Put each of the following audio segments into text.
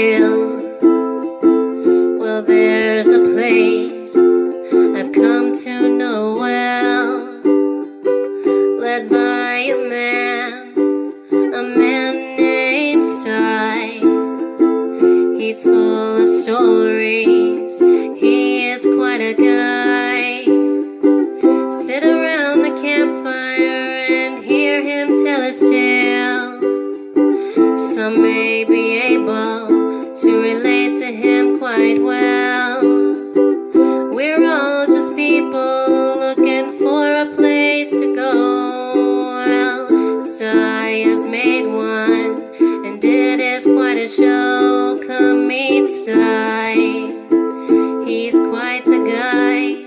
still. Well, there's a place I've come to know well, led by a man named Sty. He's full of stories, he is quite a guy. Sit around the campfire and hear him tell his tale. Some may be able to relate to him quite well. We're all just people looking for a place to go. Well, Sty has made one, and it is quite a show. Come meet Sty, he's quite the guy.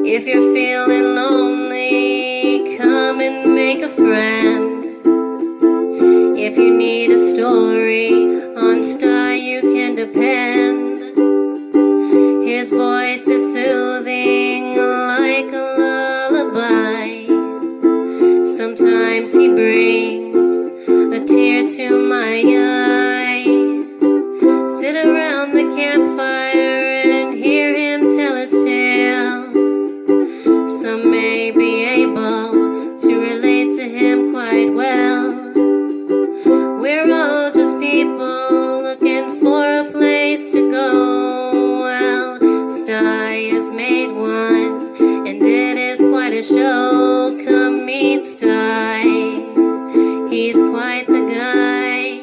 If you're feeling lonely, come and make a friend. If you need a story, on Sty you can depend. His voice is soothing like a lullaby. Sometimes he brings a tear to my eye. Sit around the campfire and hear him tell his tale. Some may be able to relate to him quite well. We're all just people looking for a place to go. Well, Sty has made one, and it is quite a show. Come meet Sty, he's quite the guy.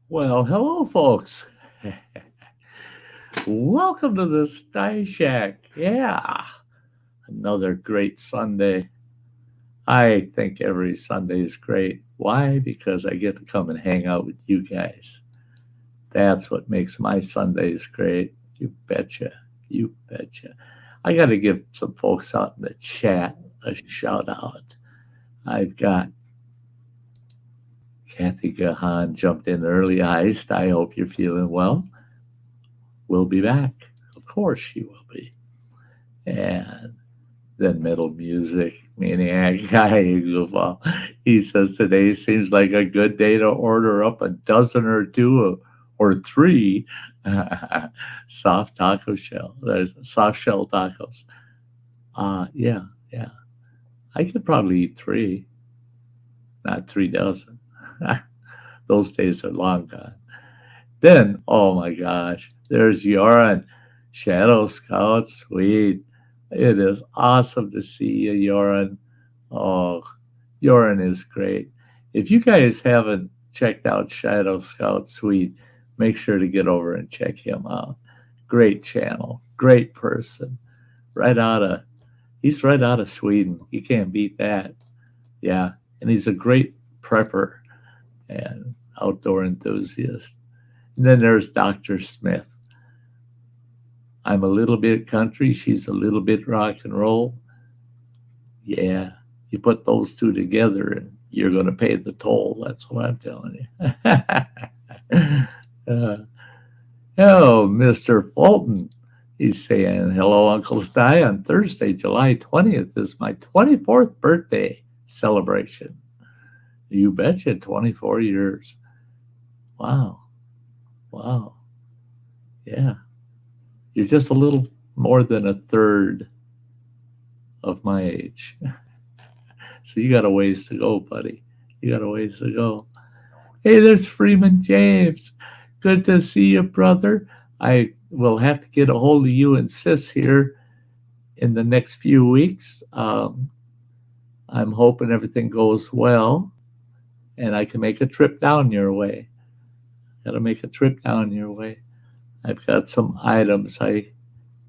Well, hello, folks. Welcome to the Sty Shack. Yeah, another great Sunday. I think every Sunday is great. Why? Because I get to come and hang out with you guys. That's what makes my Sundays great. You betcha. You betcha. I got to give some folks out in the chat a shout out. I've got Kathy Gahan jumped in early. Hi, Sty. I hope you're feeling well. We'll be back. Of course she will be. And then Metal Music Maniac guy, he says today seems like a good day to order up a dozen or two or three soft taco shell. There's soft shell tacos. Yeah. I could probably eat three, not 3 dozen. Those days are long gone. Then, oh my gosh, there's Yoran, Shadow Scout, sweet. It is awesome to see you, Yoran. Oh, Yoran is great. If you guys haven't checked out Shadow Scout Suite, make sure to get over and check him out. Great channel, great person. He's right out of Sweden. You can't beat that. Yeah, and he's a great prepper and outdoor enthusiast. And then there's Dr. Smith. I'm a little bit country. She's a little bit rock and roll. Yeah, you put those two together and you're going to pay the toll. That's what I'm telling you. Hello, Mr. Fulton. He's saying, hello, Uncle Sty. On Thursday, July 20th is my 24th birthday celebration. You betcha, 24 years. Wow. Yeah. You're just a little more than a third of my age. So you got a ways to go, buddy. You got a ways to go. Hey, there's Freeman James. Good to see you, brother. I will have to get a hold of you and Sis here in the next few weeks. I'm hoping everything goes well and I can make a trip down your way. Got to make a trip down your way. I've got some items I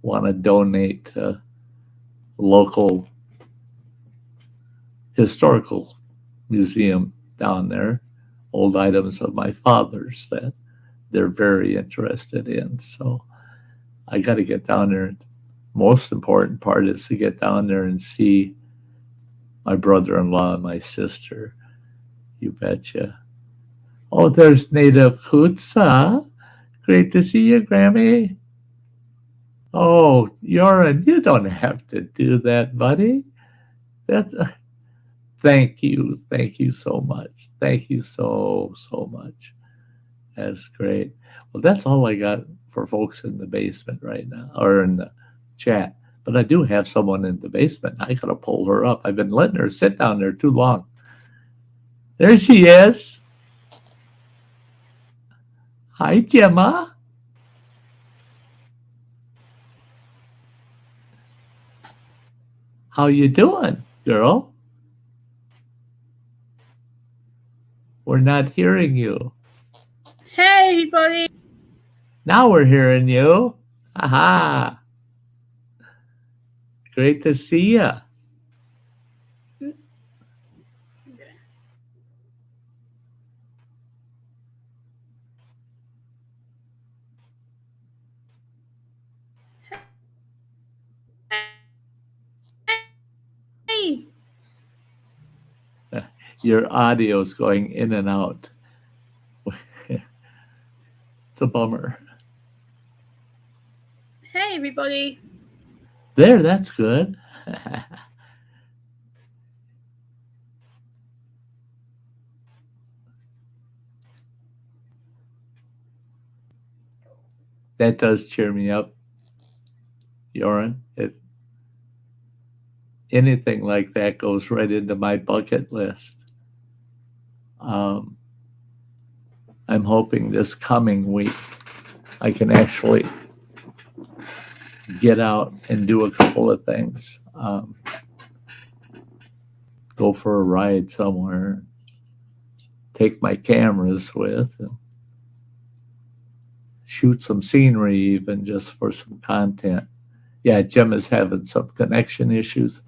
want to donate to local historical museum down there. Old items of my father's that they're very interested in. So I got to get down there. Most important part is to get down there and see my brother-in-law and my sister. You betcha. Oh, there's Native Kutsa. Great to see you, Grammy. Oh, Yoren, you don't have to do that, buddy. That's thank you. Thank you so much. Thank you so much. That's great. Well, that's all I got for folks in the basement right now, or in the chat. But I do have someone in the basement. I gotta pull her up. I've been letting her sit down there too long. There she is. Hi, Gemma. How you doing, girl? We're not hearing you. Hey, everybody. Now we're hearing you. Aha. Great to see you. Hey. Your audio's going in and out. It's a bummer. Hey, everybody. There, that's good. That does cheer me up, Yoren. Anything like that goes right into my bucket list. I'm hoping this coming week I can actually get out and do a couple of things. Go for a ride somewhere, take my cameras with, and shoot some scenery even just for some content. Yeah, Gemma's having some connection issues.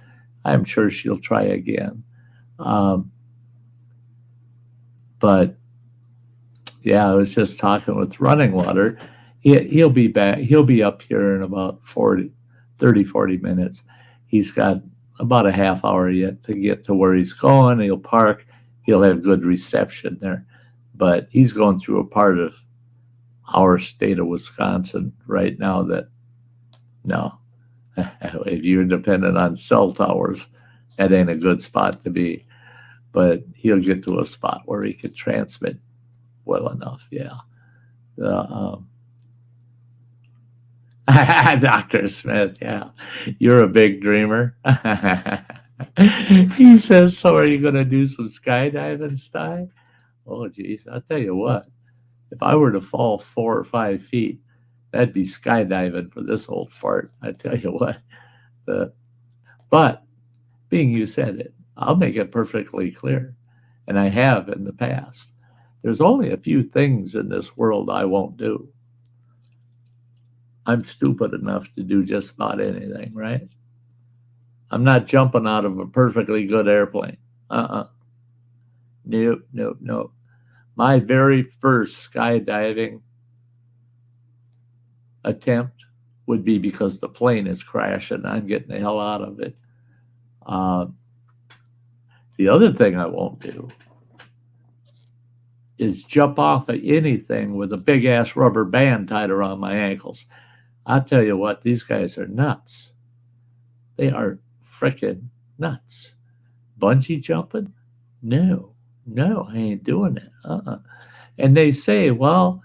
I'm sure she'll try again. But yeah, I was just talking with Running Water. He'll be back. He'll be up here in about 40 minutes. He's got about a half hour yet to get to where he's going. He'll park. He'll have good reception there. But he's going through a part of our state of Wisconsin right now that, no, if you're dependent on cell towers, that ain't a good spot to be. But he'll get to a spot where he can transmit well enough. Yeah. Dr. Smith, yeah. You're a big dreamer. He says, so are you going to do some skydiving, Sty? Oh, geez. I'll tell you what. If I were to fall 4 or 5 feet, that'd be skydiving for this old fart. I tell you what. But being you said it, I'll make it perfectly clear, and I have in the past. There's only a few things in this world I won't do. I'm stupid enough to do just about anything, right? I'm not jumping out of a perfectly good airplane. Nope. My very first skydiving attempt would be because the plane is crashing. I'm getting the hell out of it. The other thing I won't do is jump off of anything with a big ass rubber band tied around my ankles. I'll tell you what, these guys are nuts. They are freaking nuts. Bungee jumping? No, I ain't doing it. And they say, well,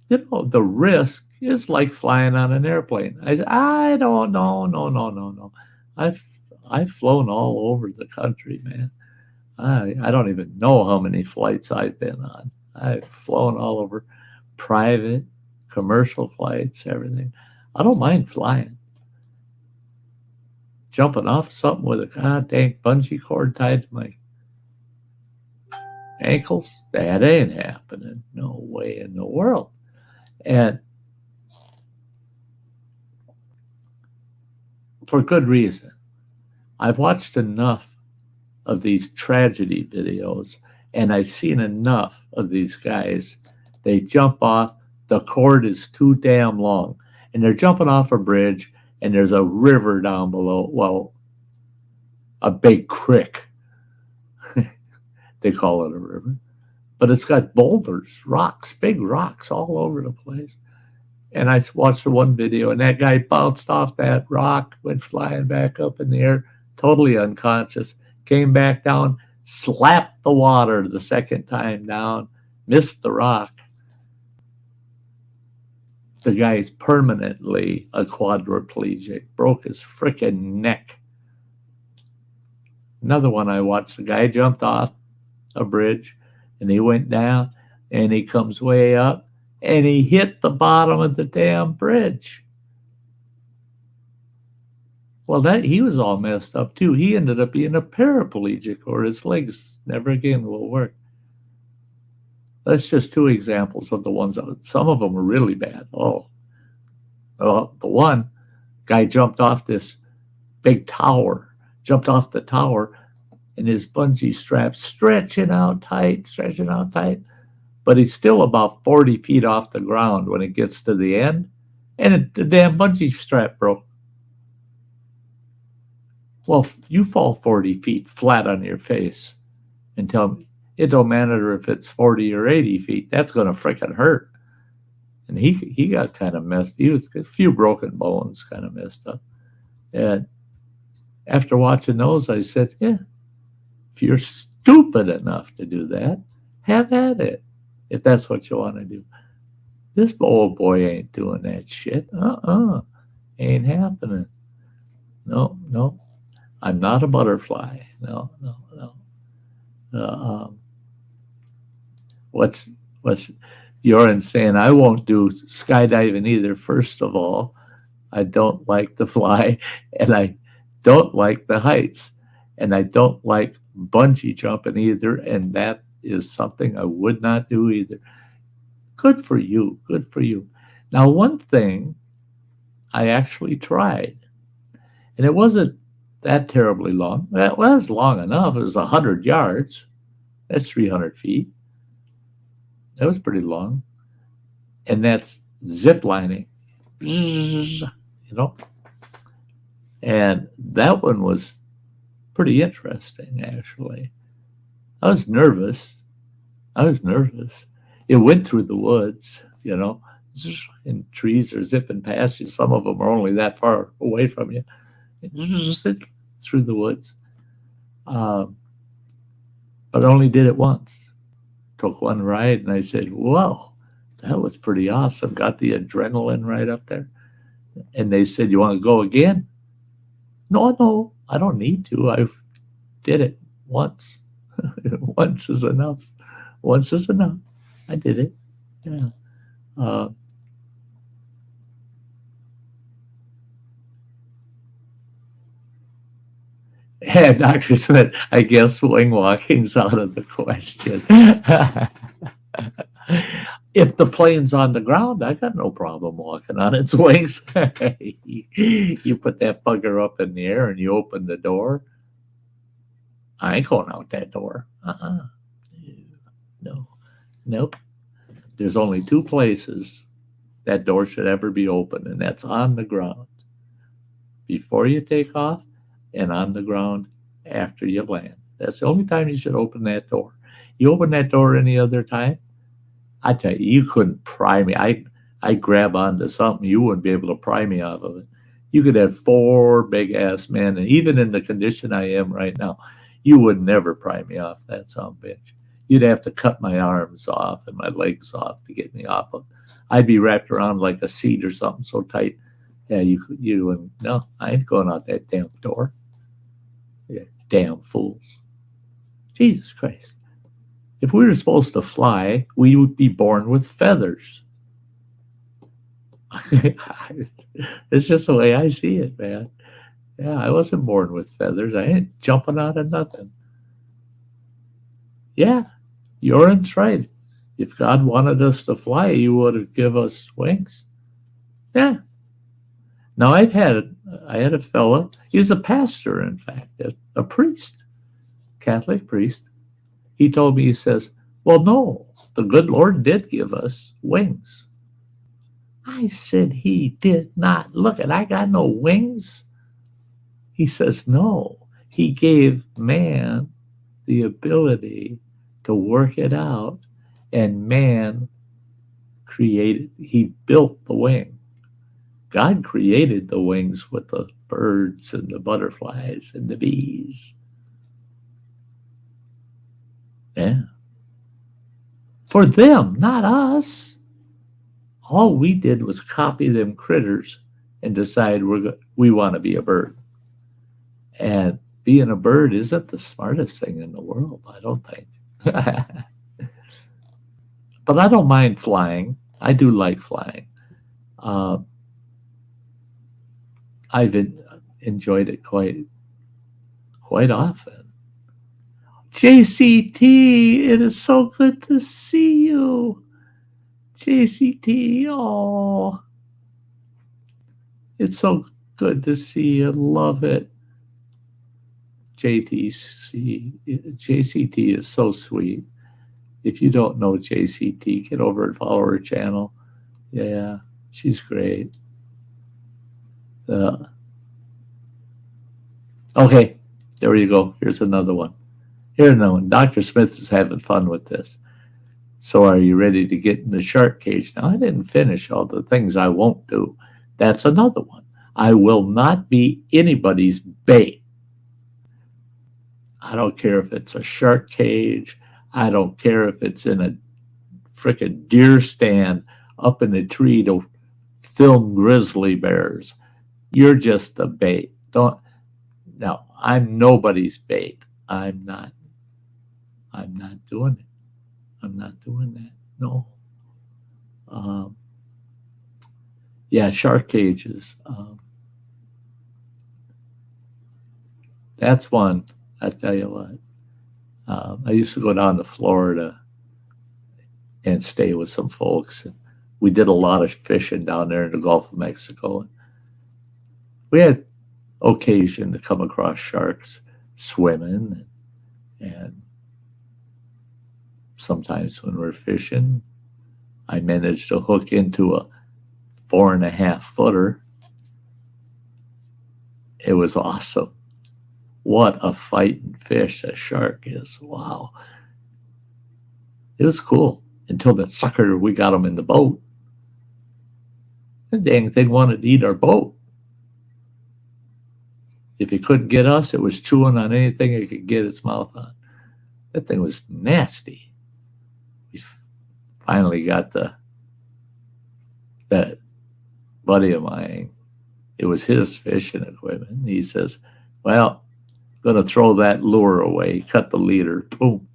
the risk is like flying on an airplane. I don't know. No. I've flown all over the country, man. I don't even know how many flights I've been on. I've flown all over, private, commercial flights, everything. I don't mind flying. Jumping off something with a goddamn bungee cord tied to my ankles, that ain't happening. No way in the world. And for good reason. I've watched enough of these tragedy videos, and I've seen enough of these guys. They jump off, the cord is too damn long, and they're jumping off a bridge, and there's a river down below. Well, a big creek. They call it a river. But it's got boulders, rocks, big rocks all over the place. And I watched the one video, and that guy bounced off that rock, went flying back up in the air, totally unconscious, came back down, slapped the water the second time down, missed the rock. The guy's permanently a quadriplegic, broke his frickin' neck. Another one I watched, the guy jumped off a bridge, and he went down, and he comes way up, and he hit the bottom of the damn bridge. Well, he was all messed up too. He ended up being a paraplegic, or his legs never again will work. That's just two examples of the ones that some of them were really bad. The one guy jumped off this big tower, jumped off the tower, and his bungee strap stretching out tight, but he's still about 40 feet off the ground when it gets to the end, and the damn bungee strap broke. Well, you fall 40 feet flat on your face and tell me it don't matter if it's 40 or 80 feet, that's going to frickin' hurt. And he got kind of messed. He was a few broken bones, kind of messed up. And after watching those, I said, yeah, if you're stupid enough to do that, have at it. If that's what you want to do. This old boy ain't doing that shit. Ain't happening. No. I'm not a butterfly. No. What's you're saying? I won't do skydiving either. First of all, I don't like to fly, and I don't like the heights, and I don't like bungee jumping either, and that is something I would not do either. Good for you. Now, one thing I actually tried, and it wasn't that terribly long. That was long enough. It was 100 yards. That's 300 feet. That was pretty long. And that's zip lining. And that one was pretty interesting, actually. I was nervous. It went through the woods, and trees are zipping past you. Some of them are only that far away from you. Through the woods. But I only did it once. Took one ride, and I said, whoa, that was pretty awesome. Got the adrenaline right up there. And they said, you want to go again? No, I don't need to. I did it once. Once is enough. I did it. Yeah. Yeah, Dr. Smith, I guess wing walking's out of the question. If the plane's on the ground, I got no problem walking on its wings. You put that bugger up in the air and you open the door. I ain't going out that door. No. Nope. There's only two places that door should ever be open, and that's on the ground. Before you take off, and on the ground after you land. That's the only time you should open that door. You open that door any other time, I tell you, you couldn't pry me. I grab onto something, you wouldn't be able to pry me out of it. You could have 4 big-ass men, and even in the condition I am right now, you would never pry me off that son of a bitch. You'd have to cut my arms off and my legs off to get me off of it. I'd be wrapped around like a seat or something so tight. Yeah, no, I ain't going out that damn door. Yeah, damn fools. Jesus Christ. If we were supposed to fly, we would be born with feathers. It's just the way I see it, man. Yeah, I wasn't born with feathers. I ain't jumping out of nothing. Yeah, Yoren's right. If God wanted us to fly, he would have given us wings. Yeah. Now, I had a fella, he was a pastor, in fact, a priest, Catholic priest. He told me, he says, well, no, the good Lord did give us wings. I said, he did not. Look, I got no wings. He says, no, he gave man the ability to work it out, and man he built the wing. God created the wings with the birds and the butterflies and the bees. Yeah. For them, not us. All we did was copy them critters and decide we want to be a bird. And being a bird isn't the smartest thing in the world, I don't think. But I don't mind flying. I do like flying. I've enjoyed it quite often. JCT, it is so good to see you. JCT, oh, it's so good to see you. Love it. JCT is so sweet. If you don't know JCT, get over and follow her channel. Yeah, she's great. Okay, there you go. Here's another one. Here's another one. Dr. Smith is having fun with this. So are you ready to get in the shark cage? Now, I didn't finish all the things I won't do. That's another one. I will not be anybody's bait. I don't care if it's a shark cage. I don't care if it's in a frickin' deer stand up in a tree to film grizzly bears. You're just a bait. No, I'm nobody's bait. I'm not doing it. I'm not doing that. No. Yeah, shark cages. That's one. I tell you what. I used to go down to Florida and stay with some folks. And we did a lot of fishing down there in the Gulf of Mexico. And we had occasion to come across sharks swimming, and sometimes when we're fishing, I managed to hook into a 4.5 footer. It was awesome. What a fighting fish a shark is. Wow. It was cool until that sucker, we got him in the boat. The dang thing wanted to eat our boat. If it couldn't get us, it was chewing on anything it could get its mouth on. That thing was nasty. We finally got that buddy of mine. It was his fishing equipment. He says, well, I'm going to throw that lure away. He cut the leader. Boom.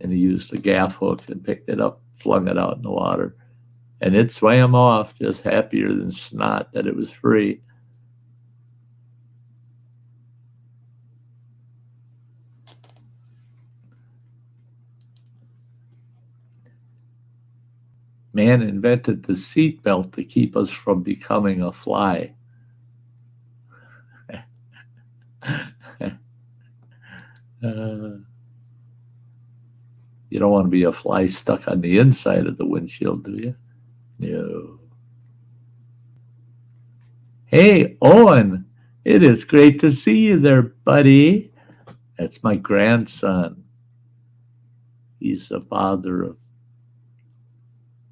And he used the gaff hook and picked it up, flung it out in the water. And it swam off, just happier than snot that it was free. Man invented the seatbelt to keep us from becoming a fly. You don't want to be a fly stuck on the inside of the windshield, do you? No. Hey, Owen, it is great to see you there, buddy. That's my grandson. He's the father of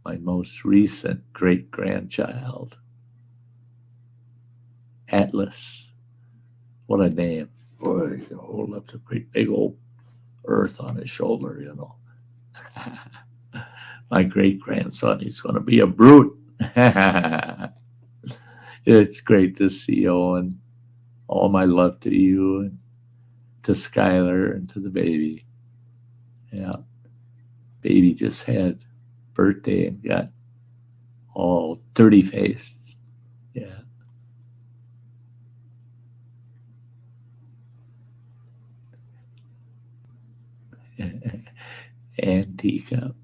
my most recent great-grandchild, Atlas. What a name. Boy, he'll hold up the great big old earth on his shoulder, you know. My great-grandson, he's going to be a brute. It's great to see you, Owen. All my love to you and to Skylar and to the baby. Yeah. Baby just had birthday and got all dirty faced. Yeah. And teacup.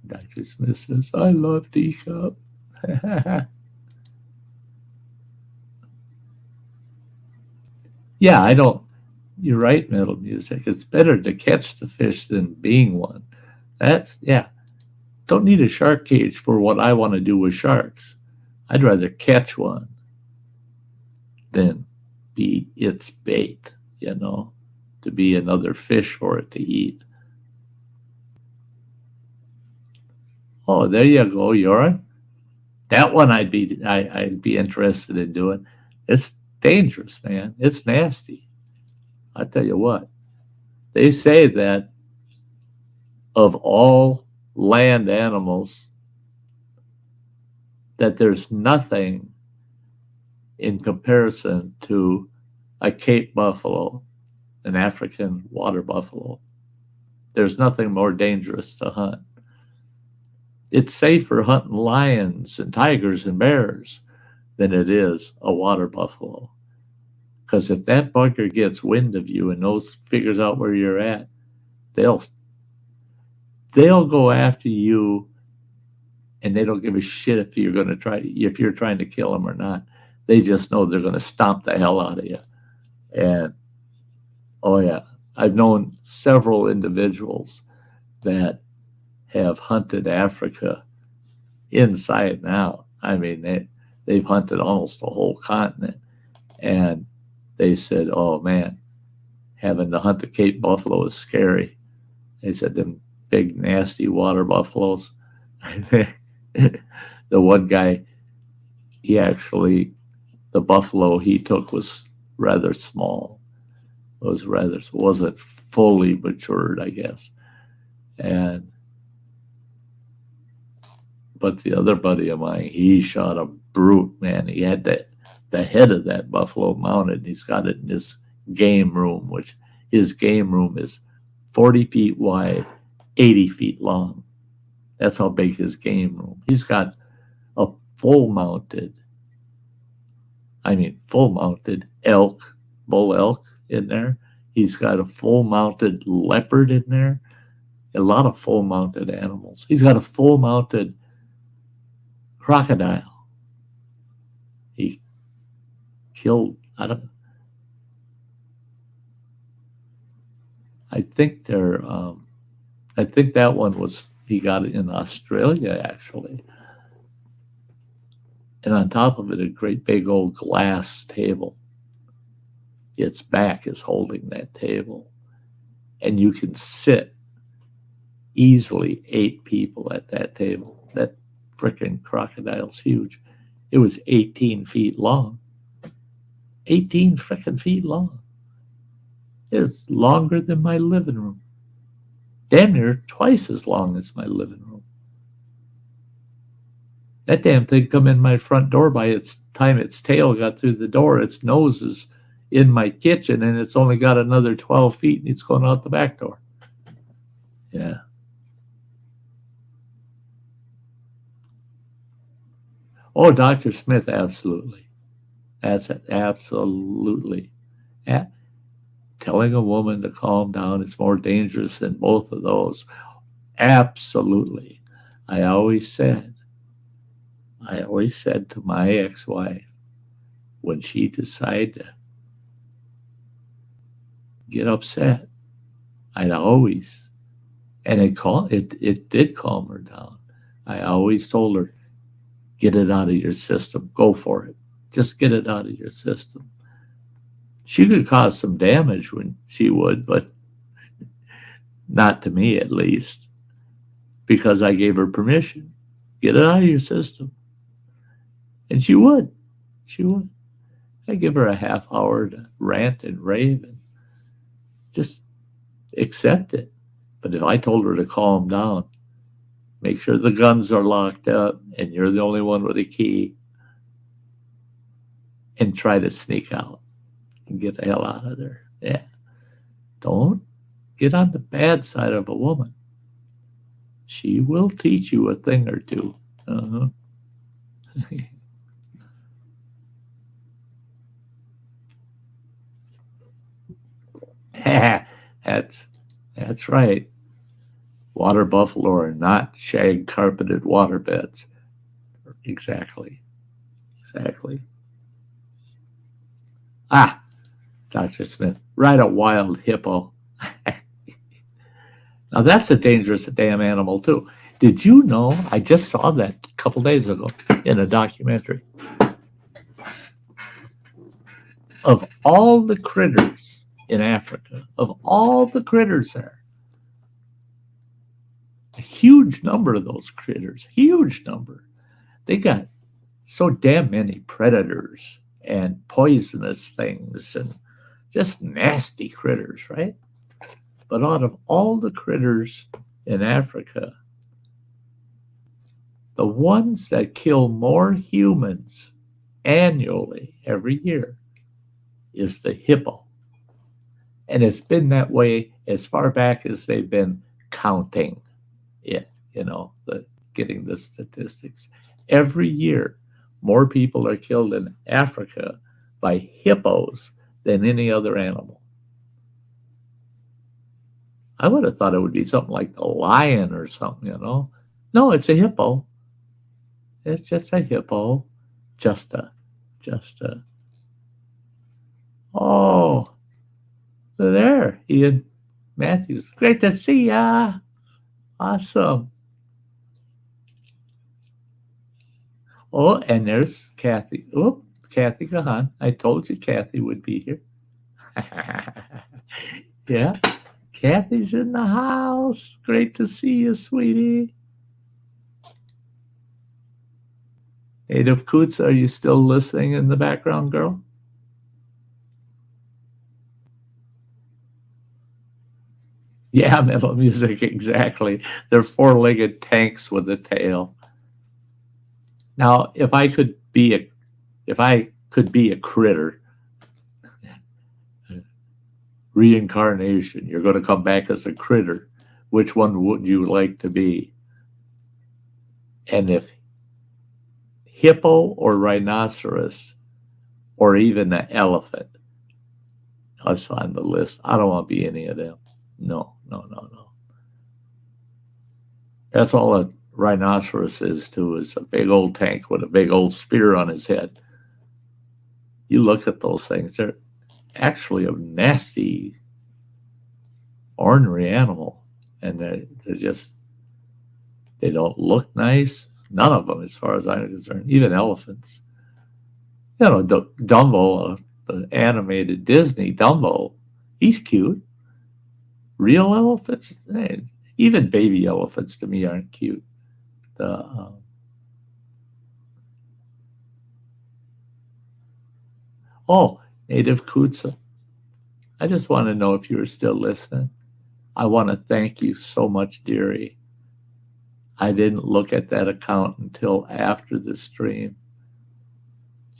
Dr. Smith says, I love teacup. Yeah, I don't. You're right, metal music. It's better to catch the fish than being one. That's, yeah. Don't need a shark cage for what I want to do with sharks. I'd rather catch one than be its bait, you know, to be another fish for it to eat. Oh, there you go, urine. That one I'd be interested in doing. It's dangerous, man. It's nasty. I tell you what. They say that of all land animals, that there's nothing in comparison to a Cape buffalo, an African water buffalo. There's nothing more dangerous to hunt. It's safer hunting lions and tigers and bears than it is a water buffalo. Because if that bugger gets wind of you and figures out where you're at, they'll go after you, and they don't give a shit if you're trying to kill them or not. They just know they're going to stomp the hell out of you. And oh yeah, I've known several individuals that have hunted Africa inside and out. I mean, they've hunted almost the whole continent, and they said, "Oh man, having to hunt the Cape buffalo is scary." They said them big nasty water buffaloes. The one guy, the buffalo he took was rather small. Wasn't fully matured, I guess. But the other buddy of mine, he shot a brute, man. He had the head of that buffalo mounted. He's got it in his game room, which his game room is 40 feet wide, 80 feet long. That's how big his game room. He's got a full mounted elk, bull elk in there. He's got a full mounted leopard in there. A lot of full mounted animals. He's got a full mounted crocodile. He killed, I think that one was, he got it in Australia, actually. And on top of it, a great big old glass table. Its back is holding that table. And you can sit easily 8 people at that table. That frickin' crocodile's huge. It was 18 feet long. 18 frickin' feet long. It was longer than my living room. Damn near twice as long as my living room. That damn thing come in my front door by its time its tail got through the door. Its nose is in my kitchen, and it's only got another 12 feet, and it's going out the back door. Yeah. Oh, Dr. Smith, absolutely. That's it, absolutely. Yeah. Telling a woman to calm down is more dangerous than both of those. Absolutely. I always said to my ex-wife, when she decided to get upset, I'd always, and it did calm her down. I always told her, get it out of your system. Go for it. Just get it out of your system. She could cause some damage when she would, but not to me, at least, because I gave her permission. Get it out of your system. And she would. She would. I give her a half hour to rant and rave and just accept it. But if I told her to calm down, make sure the guns are locked up and you're the only one with a key, and try to sneak out and get the hell out of there. Yeah. Don't get on the bad side of a woman. She will teach you a thing or two. Uh-huh. That's right. Water buffalo are not shag carpeted waterbeds. Exactly. Ah, Dr. Smith, ride a wild hippo. Now that's a dangerous damn animal too. Did you know, I just saw that a couple days ago in a documentary. Of all the critters in Africa, of all the critters there, A huge number of those critters, huge number. They got so damn many predators and poisonous things and just nasty critters, right? But out of all the critters in Africa, the ones that kill more humans annually every year is the hippo. And it's been that way as far back as they've been counting it, getting the statistics. Every year, more people are killed in Africa by hippos than any other animal. I would have thought it would be something like the lion or something, No, it's a hippo. It's just a hippo. Just a. Oh, there, Ian Matthews. Great to see ya. Awesome. Oh, and there's Kathy. Oh, Kathy Gahan. I told you Kathy would be here. Yeah, Kathy's in the house. Great to see you, sweetie. Native Coots, are you still listening in the background, girl? Yeah, metal music, exactly. They're four-legged tanks with a tail. Now, if I could be a critter, reincarnation, you're going to come back as a critter. Which one would you like to be? And if hippo or rhinoceros or even an elephant, us on the list, I don't want to be any of them. No. That's all a rhinoceros is too, is a big old tank with a big old spear on his head. You look at those things, they're actually a nasty, ornery animal. And they don't look nice. None of them, as far as I'm concerned, even elephants. Dumbo, the animated Disney Dumbo, he's cute. Real elephants, even baby elephants to me aren't cute. Native Coots, I just want to know if you're still listening. I want to thank you so much, dearie. I didn't look at that account until after the stream.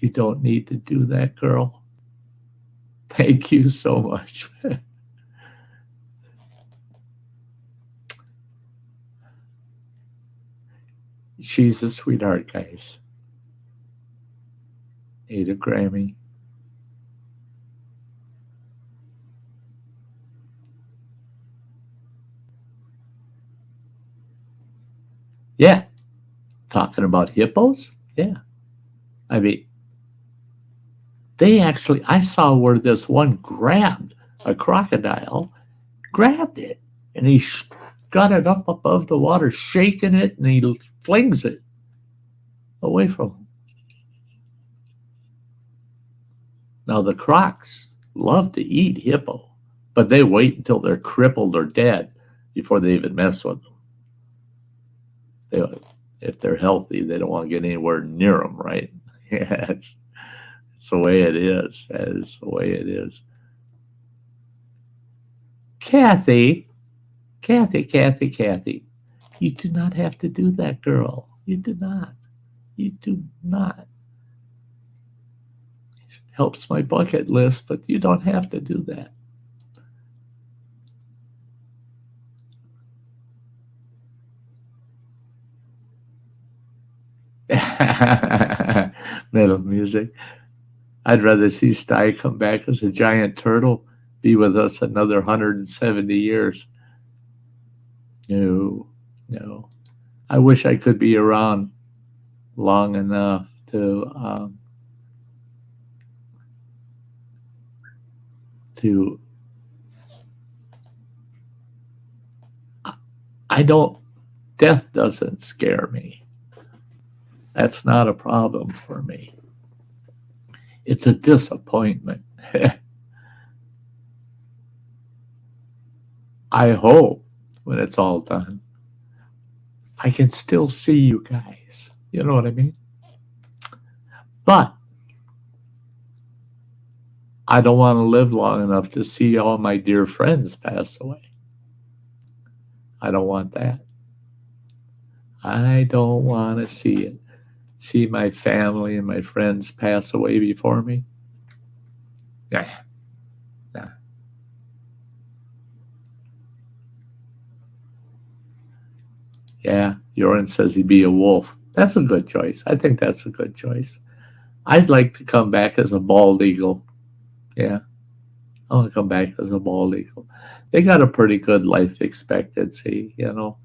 You don't need to do that, girl. Thank you so much. She's a sweetheart, guys. Ada Grammy. Yeah. Talking about hippos? Yeah. I mean, I saw where this one grabbed a crocodile, grabbed it, and he got it up above the water, shaking it, and he flings it away from him. Now, the crocs love to eat hippo, but they wait until they're crippled or dead before they even mess with them. If they're healthy, they don't want to get anywhere near them, right? Yeah, it's the way it is. That is the way it is. Kathy, you do not have to do that, girl. You do not. Helps my bucket list, but you don't have to do that. Metal music. I'd rather see Sty come back as a giant turtle, be with us another 170 years. No. I wish I could be around long enough to death doesn't scare me. That's not a problem for me. It's a disappointment. I hope when it's all done, I can still see you guys. You know what I mean? But I don't want to live long enough to see all my dear friends pass away. I don't want that. I don't want to see it. See my family and my friends pass away before me. Nah. Yeah, Joran says he'd be a wolf. That's a good choice. I think that's a good choice. I'd like to come back as a bald eagle. Yeah, I want to come back as a bald eagle. They got a pretty good life expectancy, you know.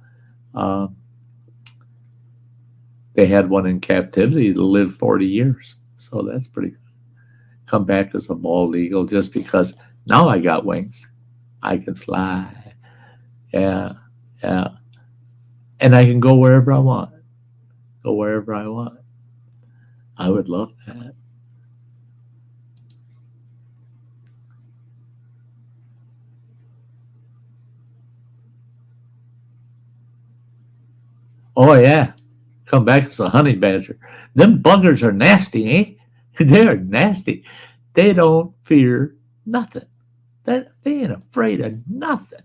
They had one in captivity to live 40 years. So that's pretty good. Come back as a bald eagle just because now I got wings. I can fly. Yeah, yeah. And I can go wherever I want. Go wherever I want. I would love that. Oh, yeah. Come back as a honey badger. Them buggers are nasty, eh? They're nasty. They don't fear nothing. They ain't afraid of nothing.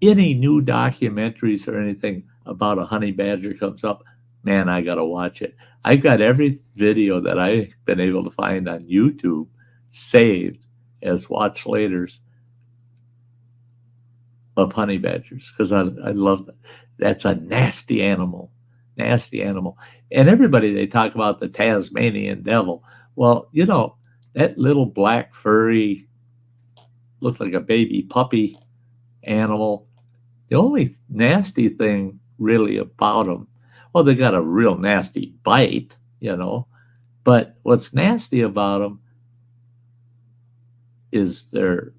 Any new documentaries or anything about a honey badger comes up, man, I gotta watch it. I've got every video that I've been able to find on YouTube saved as watch laters of honey badgers because I love that. That's a nasty animal. Nasty animal. And everybody, they talk about the Tasmanian devil. Well, you know, that little black furry, looks like a baby puppy animal. The only nasty thing really about them, well, they got a real nasty bite, you know, but what's nasty about them is their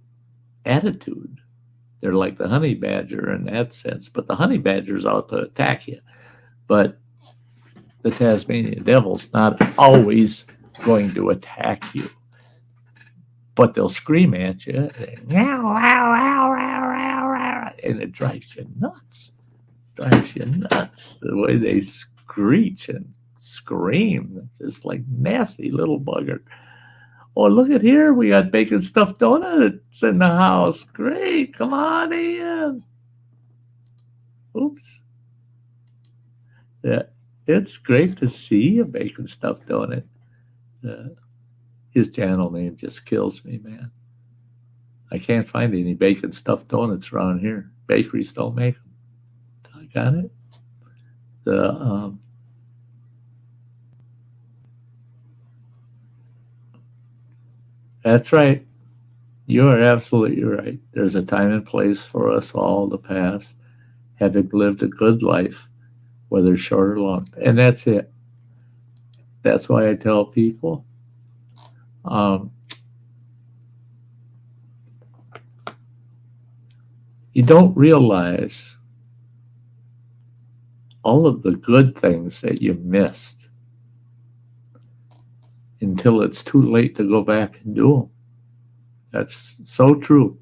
attitude. They're like the honey badger in that sense, but the honey badger's out to attack you. But the Tasmanian devil's not always going to attack you, but they'll scream at you, and it drives you nuts. Drives you nuts the way they screech and scream, just like nasty little bugger. Oh, look at here, we got bacon stuffed donuts in the house. Great, come on in. Oops. Yeah, it's great to see a bacon stuffed donut. His channel name just kills me, man. I can't find any bacon stuffed donuts around here. Bakeries don't make them. I got it. That's right. You are absolutely right. There's a time and place for us all to pass, having lived a good life, whether short or long. And that's it. That's why I tell people, you don't realize all of the good things that you missed until it's too late to go back and do them. That's so true.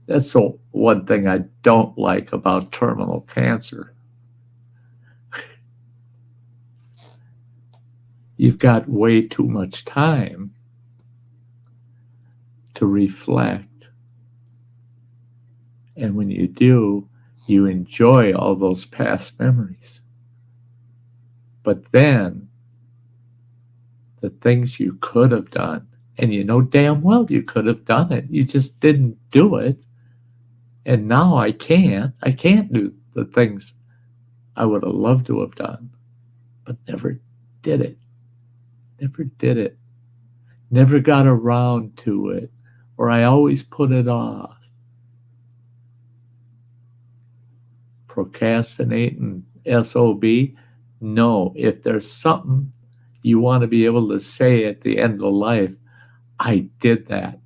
That's the one thing I don't like about terminal cancer. You've got way too much time to reflect. And when you do, you enjoy all those past memories. But then, the things you could have done, and you know damn well you could have done it, you just didn't do it. And now I can't do the things I would have loved to have done, but never did it. Never did it. Never got around to it, or I always put it off. Procrastinating, SOB. No, if there's something you want to be able to say at the end of life, I did that.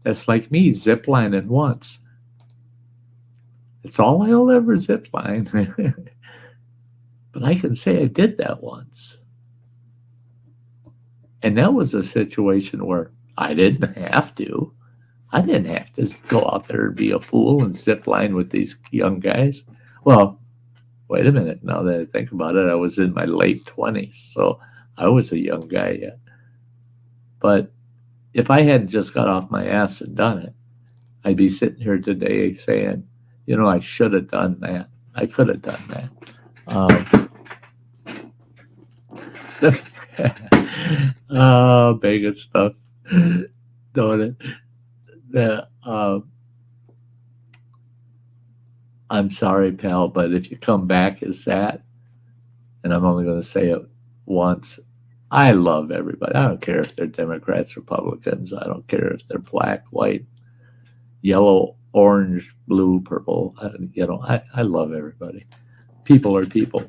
That's like me ziplining once. It's all I'll ever zipline. But I can say I did that once. And that was a situation where I didn't have to. I didn't have to go out there and be a fool and zip line with these young guys. Well, wait a minute. Now that I think about it, I was in my late 20s, so I was a young guy yet. But if I hadn't just got off my ass and done it, I'd be sitting here today saying, I should have done that. I could have done that. Bacon stuff, don't it? I'm sorry, pal, but if you come back as that, and I'm only going to say it once, I love everybody. I don't care if they're Democrats, Republicans. I don't care if they're black, white, yellow, orange, blue, purple. I love everybody. People are people.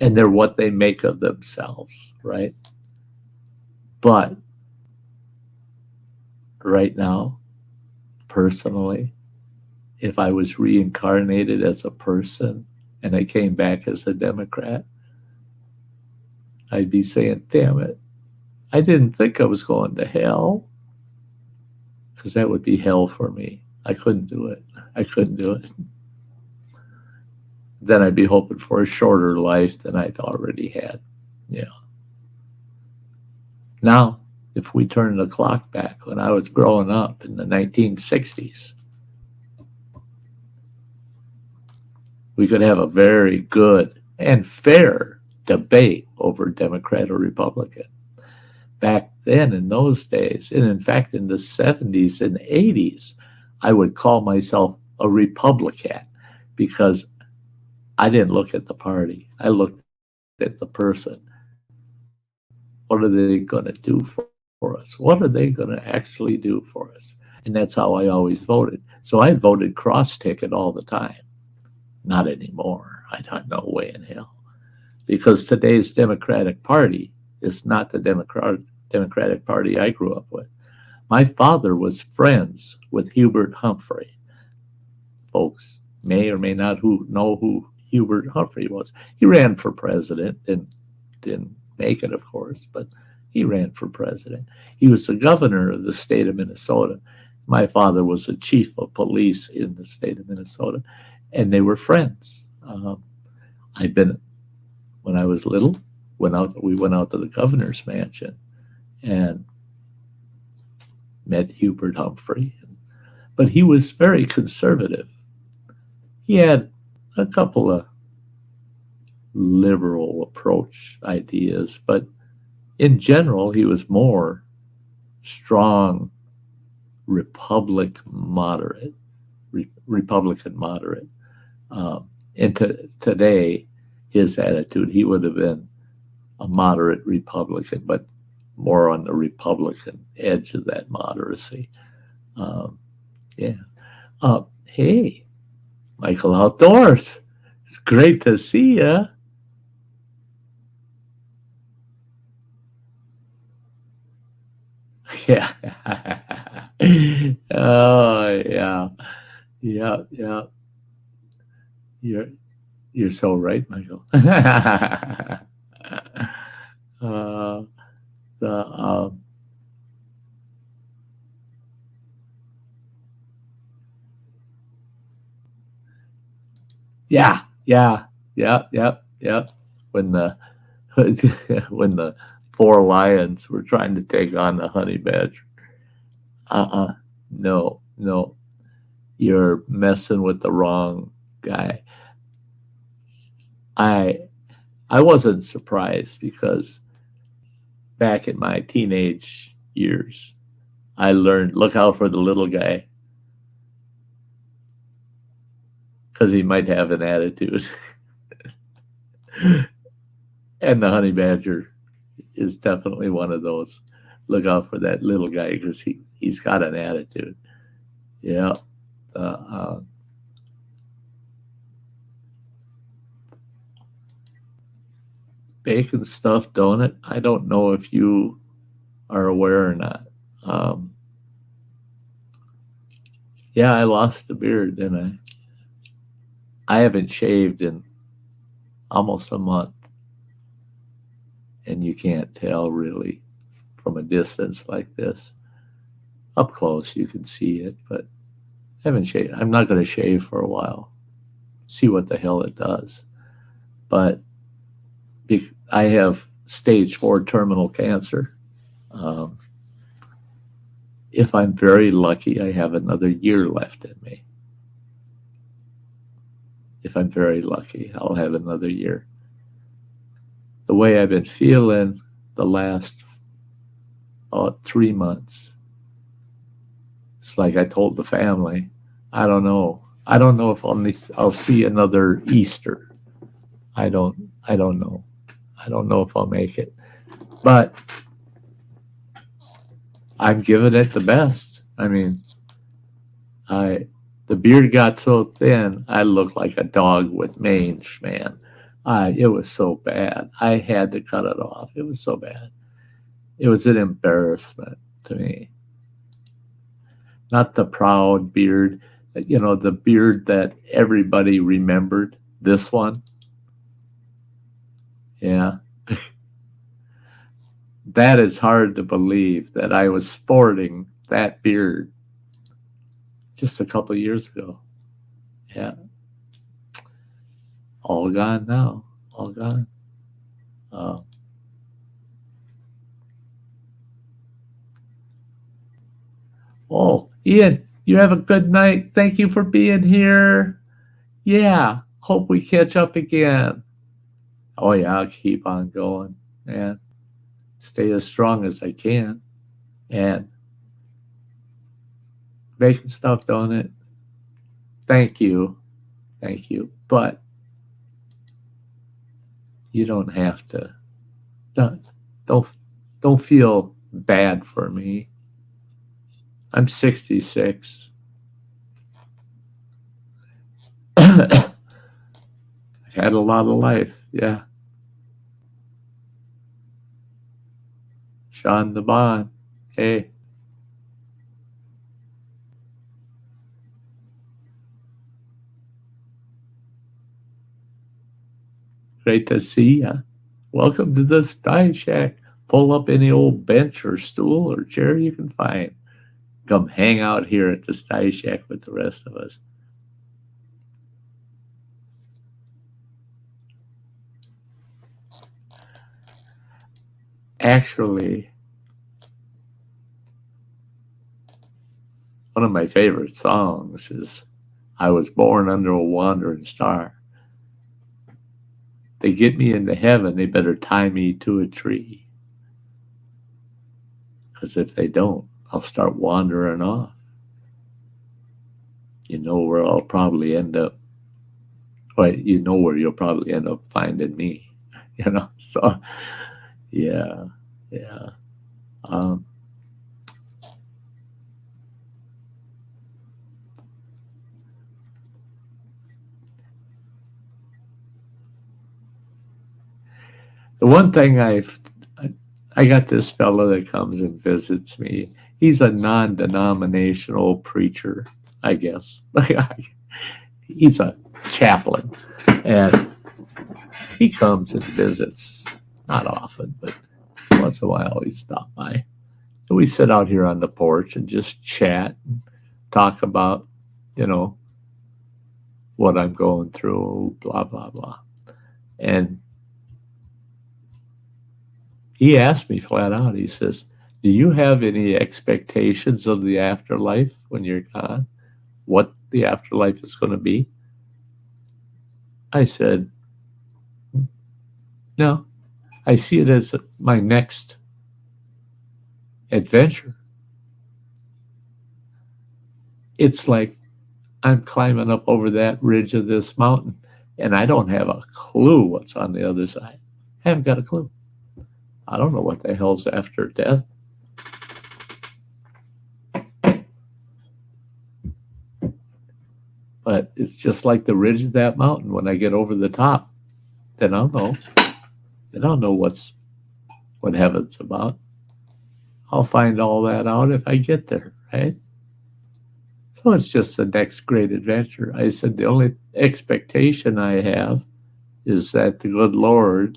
And they're what they make of themselves, right? But right now, personally, if I was reincarnated as a person and I came back as a Democrat, I'd be saying, damn it, I didn't think I was going to hell, because that would be hell for me. I couldn't do it. Then I'd be hoping for a shorter life than I'd already had. Yeah. Now, if we turn the clock back when I was growing up in the 1960s, we could have a very good and fair debate over Democrat or Republican. Back then, in those days, and in fact in the 70s and 80s, I would call myself a Republican because I didn't look at the party. I looked at the person. What are they going to do for us? What are they going to actually do for us? And that's how I always voted. So I voted cross-ticket all the time. Not anymore. I don't know, way in hell. Because today's Democratic Party is not the Democratic Party I grew up with. My father was friends with Hubert Humphrey. Folks may or may not know who Hubert Humphrey was. He ran for president and didn't make it, of course, but he ran for president. He was the governor of the state of Minnesota. My father was the chief of police in the state of Minnesota, and they were friends. When I was little, we went out to the governor's mansion and met Hubert Humphrey. But he was very conservative. He had a couple of liberal approach ideas, but in general, he was more strong Republican moderate. And today, his attitude, he would have been a moderate Republican, but more on the Republican edge of that moderacy. Hey, Michael Outdoors. It's great to see you. Yeah. Oh, yeah. Yeah. You're so right, Michael. Yeah. When the four lions were trying to take on the honey badger. No. You're messing with the wrong guy. I wasn't surprised because back in my teenage years, I learned, look out for the little guy because he might have an attitude. And the honey badger is definitely one of those. Look out for that little guy because he's got an attitude. Yeah. Bacon stuffed donut. I don't know if you are aware or not. Yeah, I lost the beard, didn't I? I haven't shaved in almost a month. And you can't tell really from a distance like this. Up close, you can see it, but I haven't shaved. I'm not going to shave for a while. See what the hell it does. But I have stage 4 terminal cancer. If I'm very lucky, I have another year left in me. If I'm very lucky, I'll have another year. The way I've been feeling the last 3 months, it's like I told the family, I don't know. I don't know if I'll see another Easter. I don't know. I don't know if I'll make it. But I'm giving it the best. I mean, the beard got so thin, I looked like a dog with mange, man. It was so bad. I had to cut it off. It was so bad. It was an embarrassment to me. Not the proud beard, the beard that everybody remembered. This one. Yeah. That is hard to believe that I was sporting that beard just a couple of years ago. Yeah. All gone now. All gone. Oh, Ian, you have a good night. Thank you for being here. Yeah. Hope we catch up again. Oh, yeah. I'll keep on going. Man. Stay as strong as I can. And making stuff, don't it? Thank you. Thank you. But you don't have to. Don't feel bad for me. I'm 66. I've had a lot of life. Yeah. Sean the Bond. Hey. Great to see ya. Welcome to the Sty Shack. Pull up any old bench or stool or chair you can find. Come hang out here at the Sty Shack with the rest of us. Actually, one of my favorite songs is I Was Born Under a Wandering Star. They get me into heaven, they better tie me to a tree. Because if they don't, I'll start wandering off. You know where I'll probably end up. Well, you know where you'll probably end up finding me. So yeah. The one thing I got this fellow that comes and visits me. He's a non-denominational preacher, I guess. He's a chaplain, and he comes and visits. Not often, but once in a while he stops by. And we sit out here on the porch and just chat and talk about, what I'm going through, blah, blah, blah. And he asked me flat out, he says, do you have any expectations of the afterlife when you're gone? What the afterlife is going to be? I said, no. I see it as my next adventure. It's like I'm climbing up over that ridge of this mountain, and I don't have a clue what's on the other side. I haven't got a clue. I don't know what the hell's after death. But it's just like the ridge of that mountain. When I get over the top, then I'll know. Then I'll know what heaven's about. I'll find all that out if I get there, right? So it's just the next great adventure. I said the only expectation I have is that the good Lord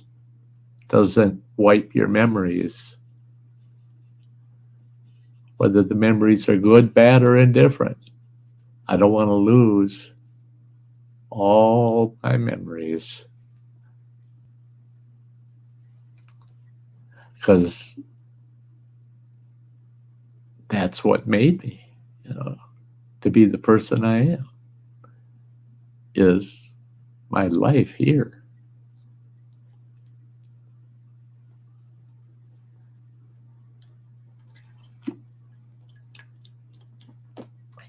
doesn't wipe your memories whether the memories are good, bad, or indifferent. I don't want to lose all my memories because that's what made me, to be the person I am, is my life here.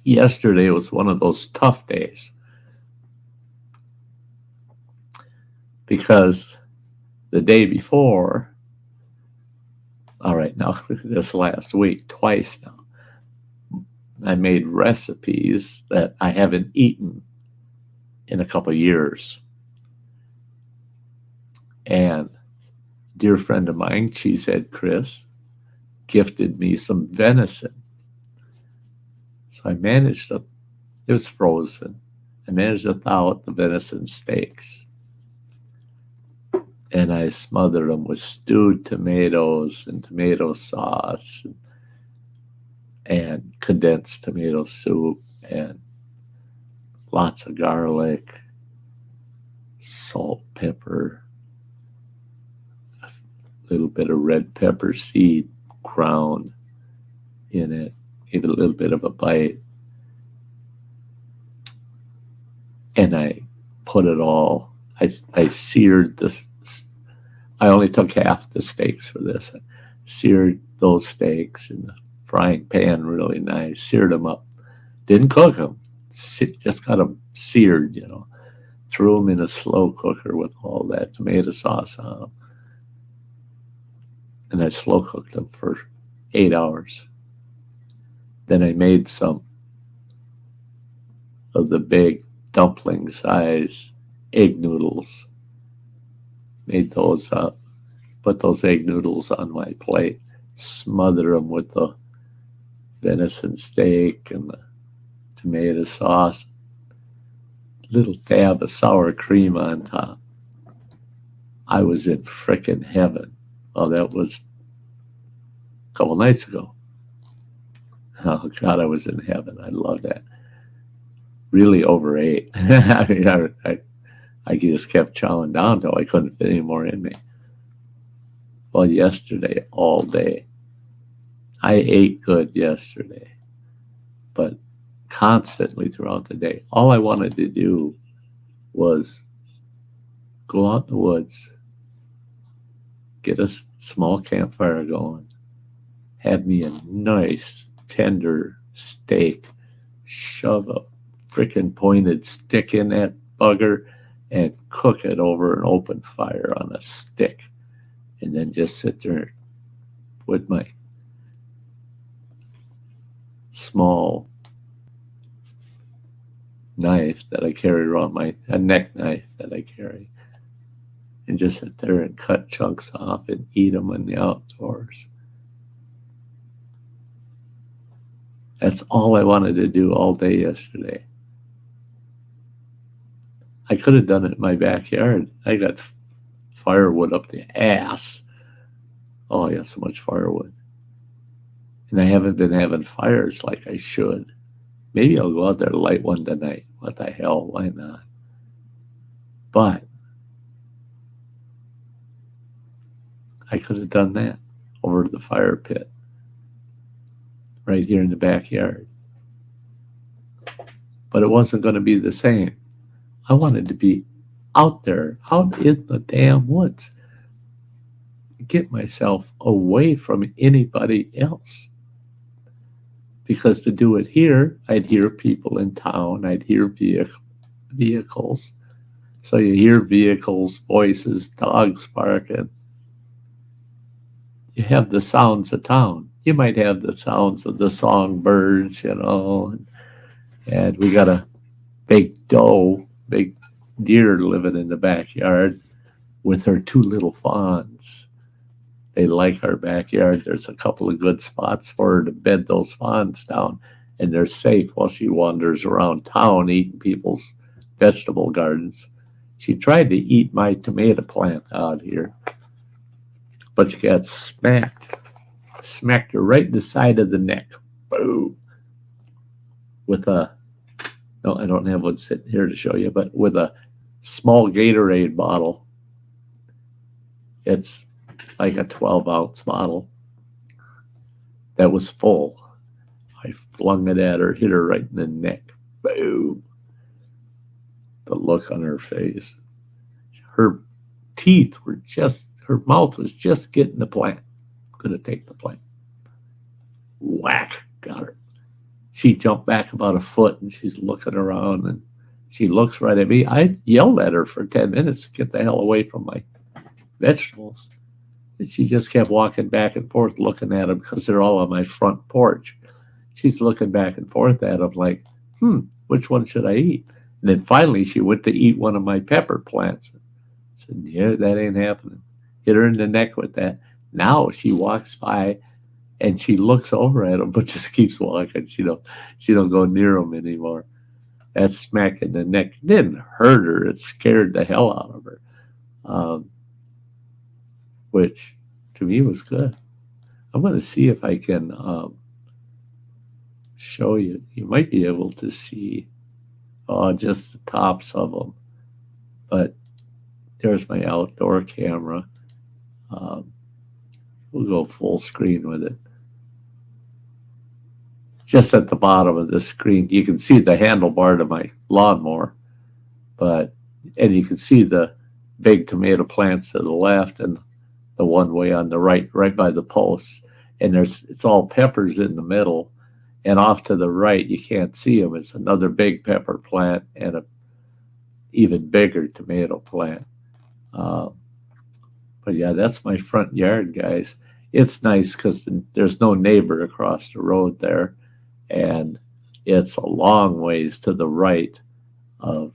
Yesterday was one of those tough days because the day before, all right, now this last week, twice now, I made recipes that I haven't eaten in a couple of years. And a dear friend of mine, Cheesehead Chris, gifted me some venison. So I managed to, it was frozen. I managed to thaw out the venison steaks. And I smothered them with stewed tomatoes and tomato sauce and condensed tomato soup and lots of garlic, salt, pepper, a little bit of red pepper seed ground in it, gave it a little bit of a bite. And I put it all, I seared this. I only took half the steaks for this. I seared those steaks in the frying pan really nice, seared them up. Didn't cook them, just got them seared, Threw them in a slow cooker with all that tomato sauce on them. And I slow cooked them for 8 hours. Then I made some of the big dumpling size egg noodles. Made those up, put those egg noodles on my plate, smother them with the venison steak and the tomato sauce, little dab of sour cream on top. I was in frickin' heaven. Oh, that was a couple nights ago. Oh, God, I was in heaven. I love that. Really overate. I mean, I just kept chowing down until I couldn't fit any more in me. Well, yesterday, all day, I ate good yesterday, but constantly throughout the day, all I wanted to do was go out in the woods, get a small campfire going, have me a nice, tender steak, shove a frickin' pointed stick in that bugger, and cook it over an open fire on a stick. And then just sit there with my small knife that I carry around, a neck knife that I carry, and just sit there and cut chunks off and eat them in the outdoors. That's all I wanted to do all day yesterday. I could have done it in my backyard. I got firewood up the ass. Oh, I got so much firewood. And I haven't been having fires like I should. Maybe I'll go out there and light one tonight. What the hell? Why not? But I could have done that over the fire pit right here in the backyard. But it wasn't going to be the same. I wanted to be out there, out in the damn woods. Get myself away from anybody else. Because to do it here, I'd hear people in town. I'd hear vehicles. So you hear vehicles, voices, dogs barking. You have the sounds of town. You might have the sounds of the songbirds, And we got a big deer living in the backyard with her 2 little fawns. They like our backyard. There's a couple of good spots for her to bed those fawns down, and they're safe while she wanders around town eating people's vegetable gardens. She tried to eat my tomato plant out here, but she got smacked smacked her right in the side of the neck. Boom. With a, no, I don't have one sitting here to show you, but with a small Gatorade bottle. It's like a 12-ounce bottle that was full. I flung it at her, hit her right in the neck. Boom. The look on her face. Her teeth were just, her mouth was just getting the plant. Gonna take the plant. Whack, got her. She jumped back about a foot and she's looking around and she looks right at me. I yelled at her for 10 minutes to get the hell away from my vegetables. And she just kept walking back and forth looking at them because they're all on my front porch. She's looking back and forth at them like, which one should I eat? And then finally she went to eat one of my pepper plants. I said, yeah, that ain't happening. Hit her in the neck with that. Now she walks by and she looks over at him, but just keeps walking. She don't go near him anymore. That smack in the neck didn't hurt her. It scared the hell out of her, which to me was good. I'm going to see if I can show you. You might be able to see just the tops of them. But there's my outdoor camera. We'll go full screen with it. Just at the bottom of the screen, you can see the handlebar to my lawnmower, and you can see the big tomato plants to the left and the one way on the right by the posts. And it's all peppers in the middle, and off to the right, you can't see them. It's another big pepper plant and a even bigger tomato plant. But yeah, that's my front yard, guys. It's nice because there's no neighbor across the road there. And it's a long ways to the right of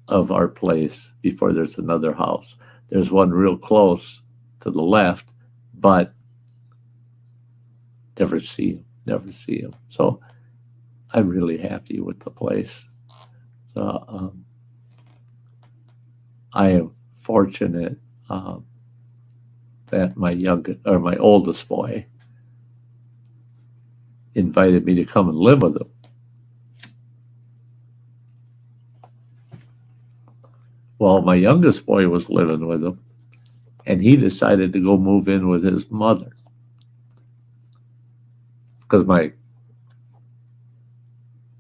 our place before there's another house. There's one real close to the left, but never see him. So I'm really happy with the place. So, I am fortunate that my oldest boy invited me to come and live with him. Well, my youngest boy was living with him, and he decided to go move in with his mother because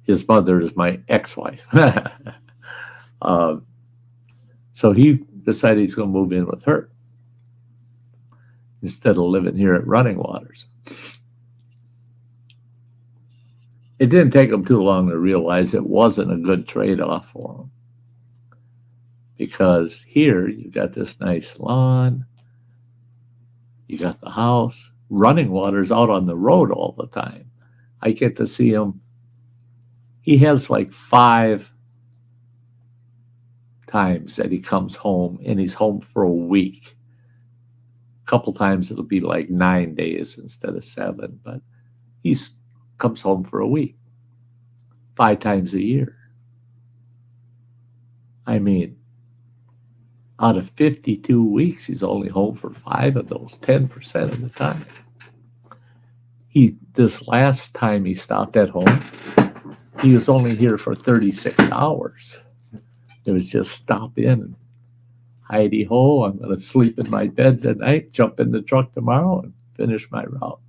his mother is my ex-wife. So he decided he's going to move in with her instead of living here at Running Waters. It didn't take him too long to realize it wasn't a good trade-off for him. Because here, you got this nice lawn, you got the house, Running Water's out on the road all the time. I get to see him. He has like 5 times that he comes home, and he's home for a week. A couple times it'll be like 9 days instead of 7, but he's comes home for a week, 5 times a year. I mean, out of 52 weeks, he's only home for 5 of those, 10% of the time. This last time he stopped at home, he was only here for 36 hours. It was just stop in and hidey ho, I'm going to sleep in my bed tonight, jump in the truck tomorrow, and finish my route.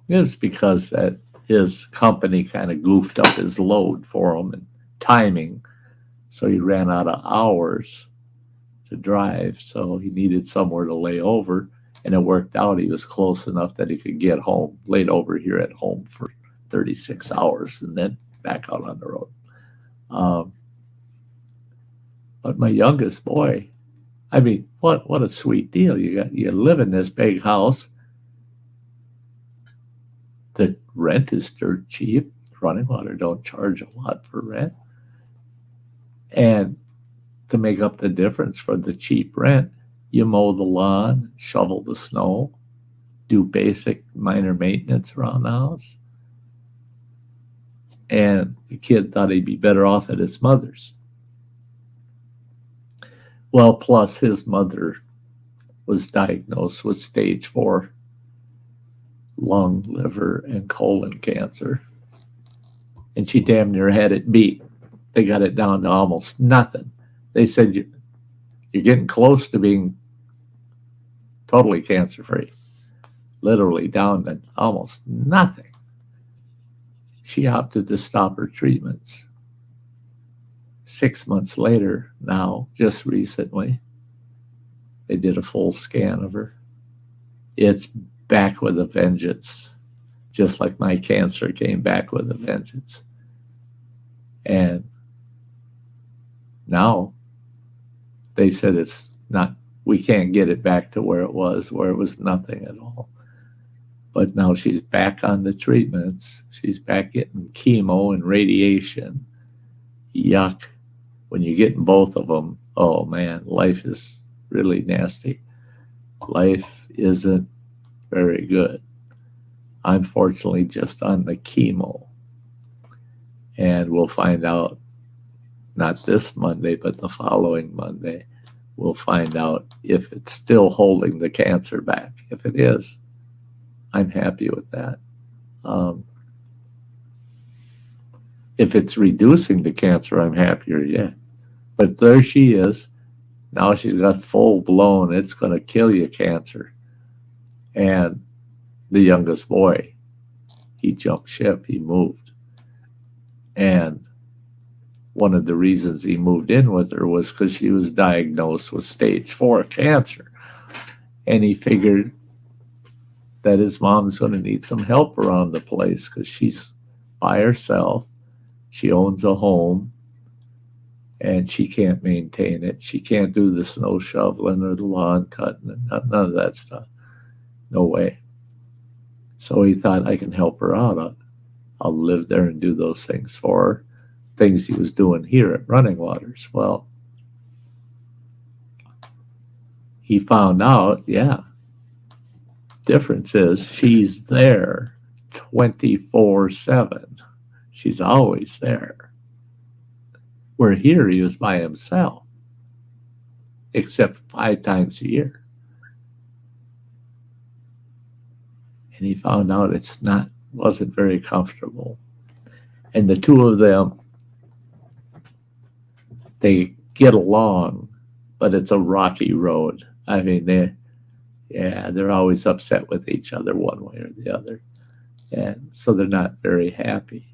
It's because that his company kind of goofed up his load for him and timing, so he ran out of hours to drive, so he needed somewhere to lay over, and it worked out. He was close enough that he could get home, laid over here at home for 36 hours, and then back out on the road. But my youngest boy, I mean, what a sweet deal. You live in this big house. The rent is dirt cheap. Running Water don't charge a lot for rent. And to make up the difference for the cheap rent, you mow the lawn, shovel the snow, do basic minor maintenance around the house. And the kid thought he'd be better off at his mother's. Well, plus his mother was diagnosed with stage 4 lung, liver, and colon cancer. And she damn near had it beat. They got it down to almost nothing. They said, you're getting close to being totally cancer-free. Literally down to almost nothing. She opted to stop her treatments. 6 months later, now, just recently, they did a full scan of her. It's back with a vengeance, just like my cancer came back with a vengeance. And now they said it's not, we can't get it back to where it was nothing at all. But now she's back on the treatments. She's back getting chemo and radiation. Yuck. When you're getting both of them, oh man, life is really nasty. Life isn't very good. I'm fortunately just on the chemo. And we'll find out, not this Monday, but the following Monday, we'll find out if it's still holding the cancer back. If it is, I'm happy with that. If it's reducing the cancer, I'm happier yet. But there she is. Now she's got full-blown, it's going to kill you cancer. And the youngest boy, he jumped ship, he moved. And one of the reasons he moved in with her was because she was diagnosed with stage 4 cancer. And he figured that his mom's going to need some help around the place because she's by herself. She owns a home, and she can't maintain it. She can't do the snow shoveling or the lawn cutting, and none of that stuff. No way. So he thought, I can help her out. I'll live there and do those things for her. Things he was doing here at Running Waters. Well, he found out, yeah, difference is she's there 24/7. She's always there. Where here he was by himself, except 5 times a year. And he found out wasn't very comfortable. And the two of them, they get along, but it's a rocky road. I mean, they're always upset with each other one way or the other. And so they're not very happy.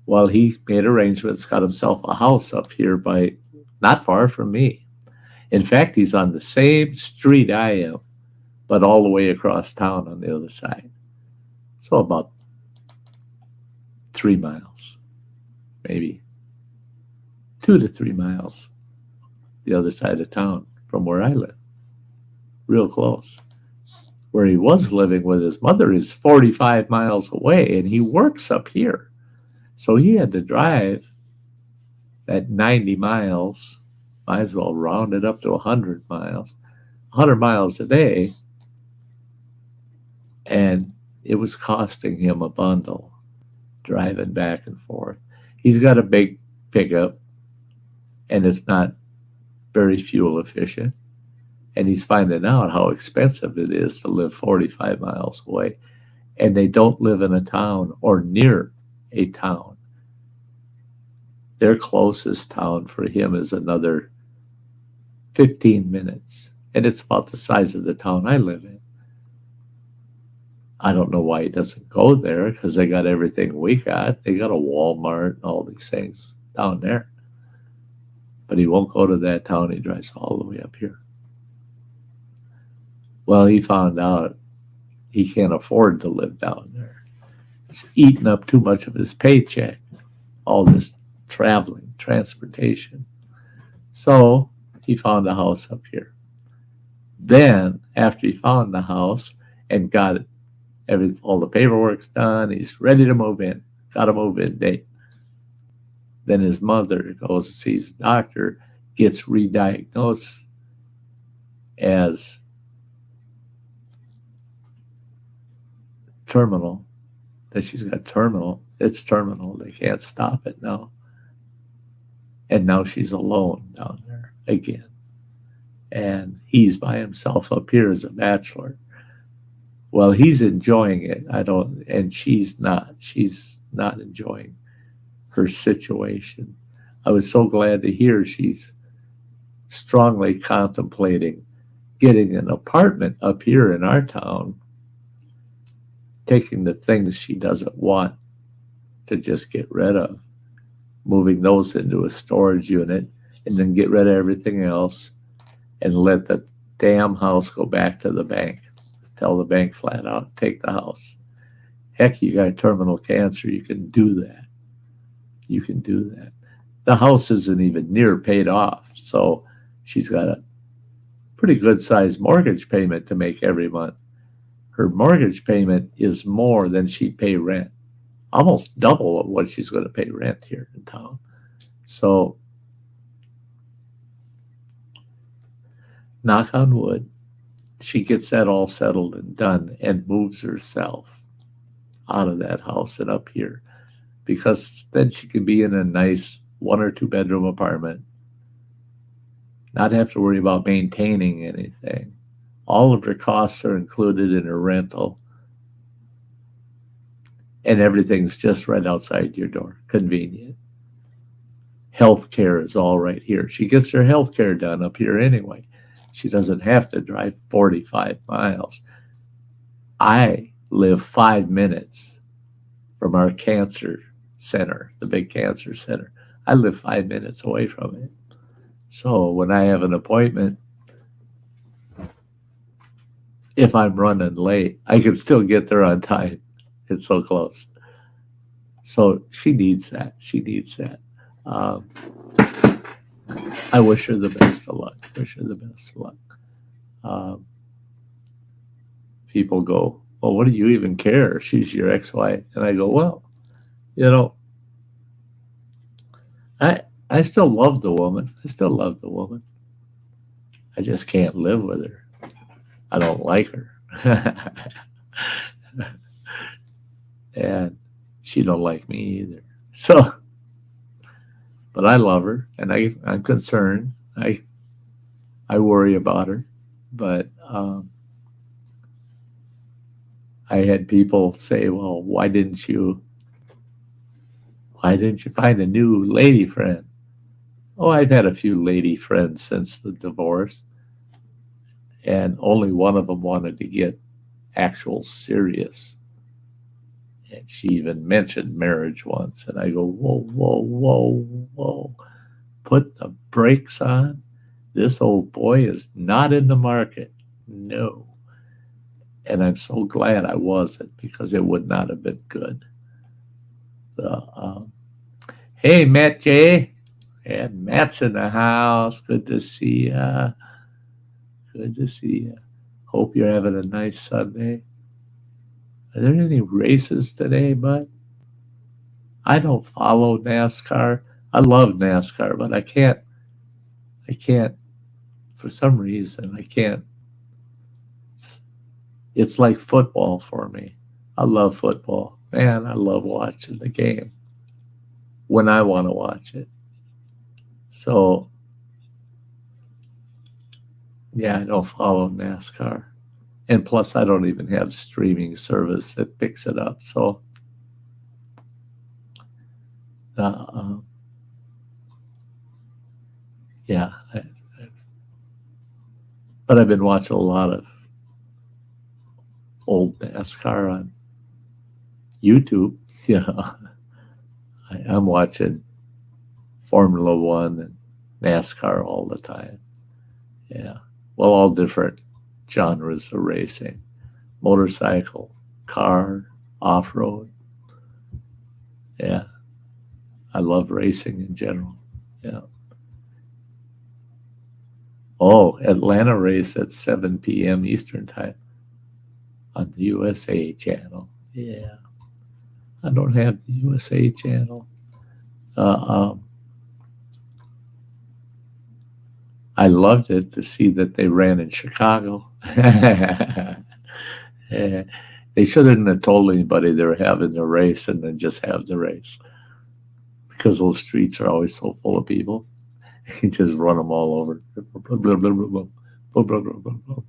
Well, he made arrangements, got himself a house up here not far from me. In fact, he's on the same street I am, but all the way across town on the other side. So about 3 miles, maybe 2 to 3 miles the other side of town from where I live. Real close. Where he was living with his mother is 45 miles away, and he works up here. So he had to drive that 90 miles, might as well round it up to 100 miles, 100 miles a day, and it was costing him a bundle driving back and forth. He's got a big pickup, and it's not very fuel efficient, and he's finding out how expensive it is to live 45 miles away, and they don't live in a town or near a town. Their closest town for him is another 15 minutes, and it's about the size of the town I live in. I don't know why he doesn't go there, because they got everything we got. They got a Walmart and all these things down there. But he won't go to that town. He drives all the way up here. Well, he found out he can't afford to live down there. It's eating up too much of his paycheck, all this traveling, transportation. So he found a house up here. Then, after he found the house and got it, all the paperwork's done, he's ready to move in, got a move-in date. Then his mother goes and sees the doctor, gets re-diagnosed as terminal, that she's got terminal. It's terminal. They can't stop it now. And now she's alone down there again. and he's by himself up here as a bachelor. Well, he's enjoying it. And she's not. She's not enjoying her situation. I was so glad to hear she's strongly contemplating getting an apartment up here in our town, taking the things she doesn't want to just get rid of, moving those into a storage unit, and then get rid of everything else and let the damn house go back to the bank. Tell the bank flat out, take the house. Heck, you got terminal cancer, you can do that. You can do that. The house isn't even near paid off, so she's got a pretty good sized mortgage payment to make every month. Her mortgage payment is more than she'd pay rent, almost double of what she's going to pay rent here in town. So, knock on wood, she gets that all settled and done and moves herself out of that house and up here, because then she can be in a nice 1 or 2 bedroom apartment, not have to worry about maintaining anything. All of her costs are included in her rental, and everything's just right outside your door. Convenient. Healthcare is all right here. She gets her healthcare done up here anyway. She doesn't have to drive 45 miles. I live 5 minutes from our cancer center, the big cancer center. I live 5 minutes away from it. So when I have an appointment, if I'm running late, I can still get there on time. It's so close. So she needs that. She needs that. I wish her the best of luck. Wish her the best of luck. People go, well, what do you even care? She's your ex-wife. And I go, well, you know, I still love the woman. I still love the woman. I just can't live with her. I don't like her. And she don't like me either. So, but I love her, and I'm concerned. I worry about her, but I had people say, well, why didn't you find a new lady friend? Oh, I've had a few lady friends since the divorce, and only one of them wanted to get actual serious. And she even mentioned marriage once, and I go, whoa, whoa, whoa, whoa. Put the brakes on. This old boy is not in the market. No. And I'm so glad I wasn't, because it would not have been good. Hey, Matt J. And Matt's in the house. Good to see ya. Good to see you. Hope you're having a nice Sunday. Are there any races today, bud? I don't follow NASCAR. I love NASCAR, but I can't, for some reason, I can't. It's like football for me. I love football. Man, I love watching the game when I want to watch it. So, yeah, I don't follow NASCAR. And plus, I don't even have streaming service that picks it up. So, yeah. But I've been watching a lot of old NASCAR on YouTube. Yeah. I'm watching Formula One and NASCAR all the time. Yeah. Well, all different genres of racing. Motorcycle, car, off-road. Yeah. I love racing in general. Yeah. Oh, Atlanta race at 7 p.m. Eastern time on the USA channel. Yeah. I don't have the USA channel. I loved it to see that they ran in Chicago. They shouldn't have told anybody they were having the race and then just have the race, because those streets are always so full of people. You just run them all over. Boom, boom, boom, boom, boom.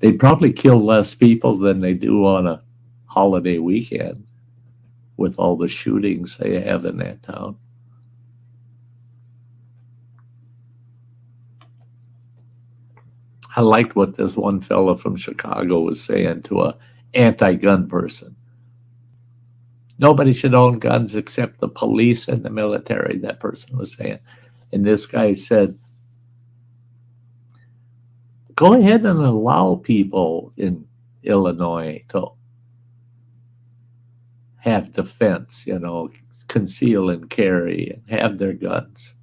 They'd probably kill less people than they do on a holiday weekend with all the shootings they have in that town. I liked what this one fella from Chicago was saying to a anti-gun person. Nobody should own guns except the police and the military, that person was saying. And this guy said, go ahead and allow people in Illinois to have defense, conceal and carry and have their guns.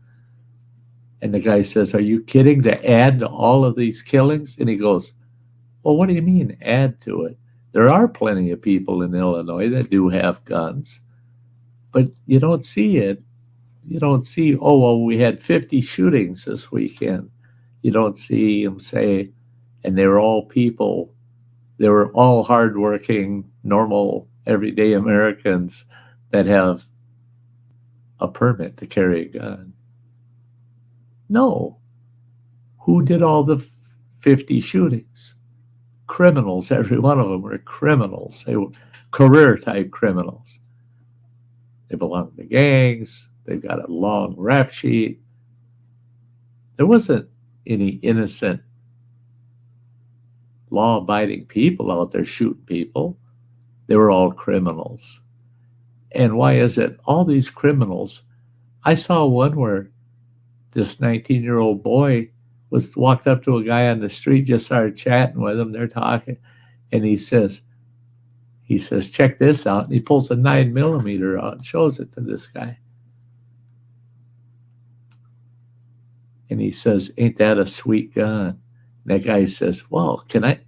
And the guy says, are you kidding, to add to all of these killings? And he goes, well, what do you mean add to it? There are plenty of people in Illinois that do have guns, but you don't see it. You don't see, oh, well, we had 50 shootings this weekend. You don't see them say, and they were all people, they were all hardworking, normal, everyday Americans that have a permit to carry a gun. No. Who did all the 50 shootings? Criminals. Every one of them were criminals. They were career-type criminals. They belong to gangs. They've got a long rap sheet. There wasn't any innocent, law-abiding people out there shooting people. They were all criminals. And why is it? All these criminals, I saw one where this 19-year-old boy walked up to a guy on the street, just started chatting with him. They're talking. And he says, check this out. And he pulls a 9mm out and shows it to this guy. And he says, ain't that a sweet gun? And that guy says, well, can I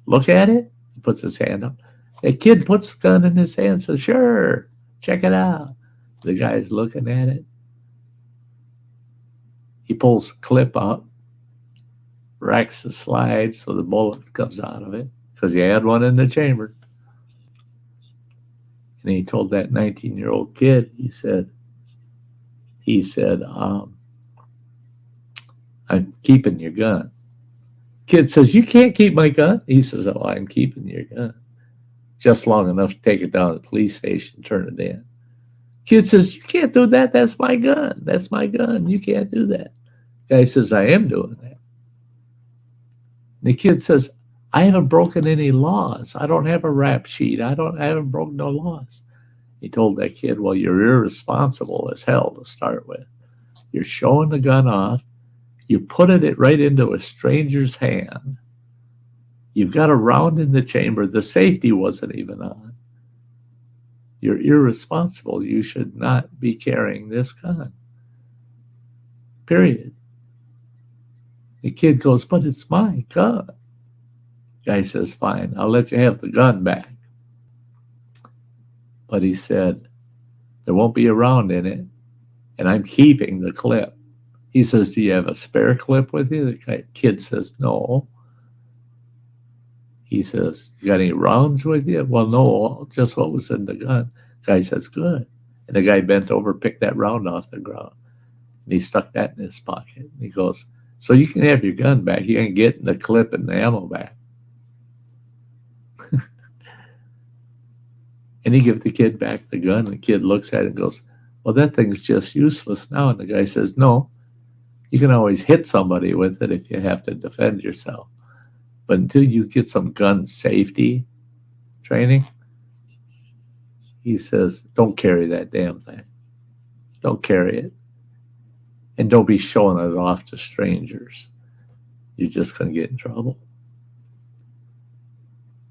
look at it? He puts his hand up. The kid puts the gun in his hand and says, sure, check it out. The guy's looking at it. He pulls the clip out, racks the slide so the bullet comes out of it, because he had one in the chamber. And he told that 19-year-old kid, he said, I'm keeping your gun. Kid says, you can't keep my gun. He says, oh, I'm keeping your gun. Just long enough to take it down to the police station, turn it in. Kid says, you can't do that. That's my gun. That's my gun. You can't do that. Guy says, I am doing that. And the kid says, I haven't broken any laws. I don't have a rap sheet. I haven't broken no laws. He told that kid, well, you're irresponsible as hell to start with. You're showing the gun off. You put it right into a stranger's hand. You've got a round in the chamber. The safety wasn't even on. You're irresponsible. You should not be carrying this gun. Period. The kid goes, but it's my gun. Guy says, fine, I'll let you have the gun back. But he said, there won't be a round in it, and I'm keeping the clip. He says, do you have a spare clip with you? The kid says, no. He says, you got any rounds with you? Well, no, just what was in the gun. Guy says, good. And the guy bent over, picked that round off the ground. And he stuck that in his pocket. And he goes, so you can have your gun back. You ain't getting the clip and the ammo back. And he gives the kid back the gun. And the kid looks at it and goes, well, that thing's just useless now. And the guy says, no, you can always hit somebody with it if you have to defend yourself. But until you get some gun safety training, he says, don't carry that damn thing. Don't carry it. And don't be showing it off to strangers. You're just going to get in trouble.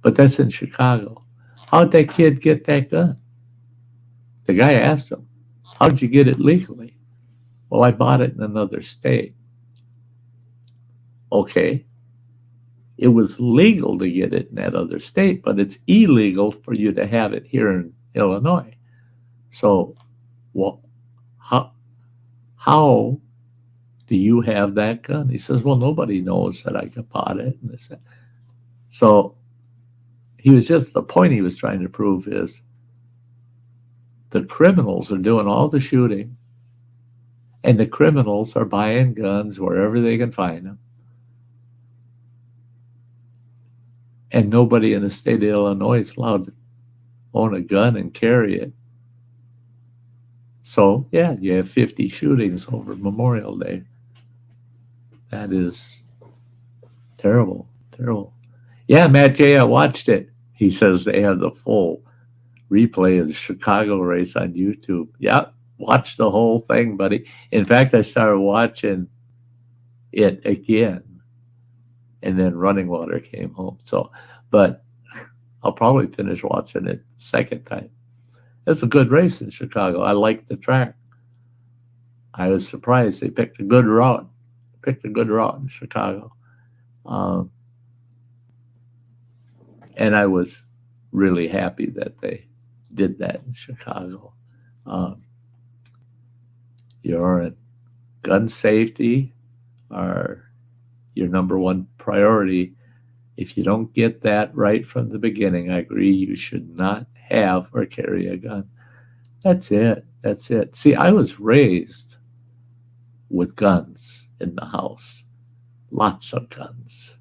But that's in Chicago. How'd that kid get that gun? The guy asked him, how'd you get it legally? Well, I bought it in another state. Okay. It was legal to get it in that other state, but it's illegal for you to have it here in Illinois. So, well, how do you have that gun? He says, well, nobody knows that I bought it. And this, so the point he was trying to prove is the criminals are doing all the shooting. And the criminals are buying guns wherever they can find them. And nobody in the state of Illinois is allowed to own a gun and carry it. So, yeah, you have 50 shootings over Memorial Day. That is terrible, terrible. Yeah, Matt J., I watched it. He says they have the full replay of the Chicago race on YouTube. Yeah, watch the whole thing, buddy. In fact, I started watching it again, and then Running Water came home. So, but I'll probably finish watching it the second time. It's a good race in Chicago. I like the track. I was surprised they picked a good route. In Chicago. And I was really happy that they did that in Chicago. Your gun safety are your number one priority. If you don't get that right from the beginning, I agree you should not have or carry a gun. That's it. See, I was raised with guns in the house. Lots of guns.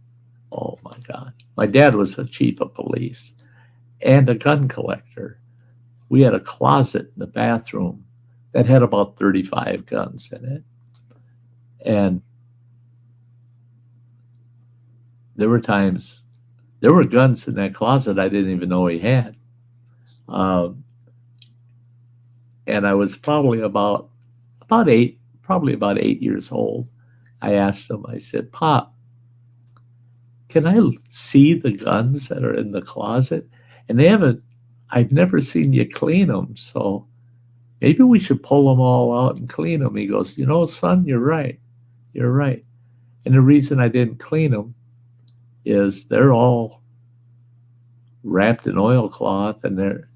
Oh my God. My dad was the chief of police and a gun collector. We had a closet in the bathroom that had about 35 guns in it. And there were times, there were guns in that closet I didn't even know he had. And I was probably about 8 years old. I asked him, I said, Pop, can I see the guns that are in the closet? And I've never seen you clean them. So maybe we should pull them all out and clean them. He goes, son, you're right. And the reason I didn't clean them is they're all wrapped in oilcloth and they're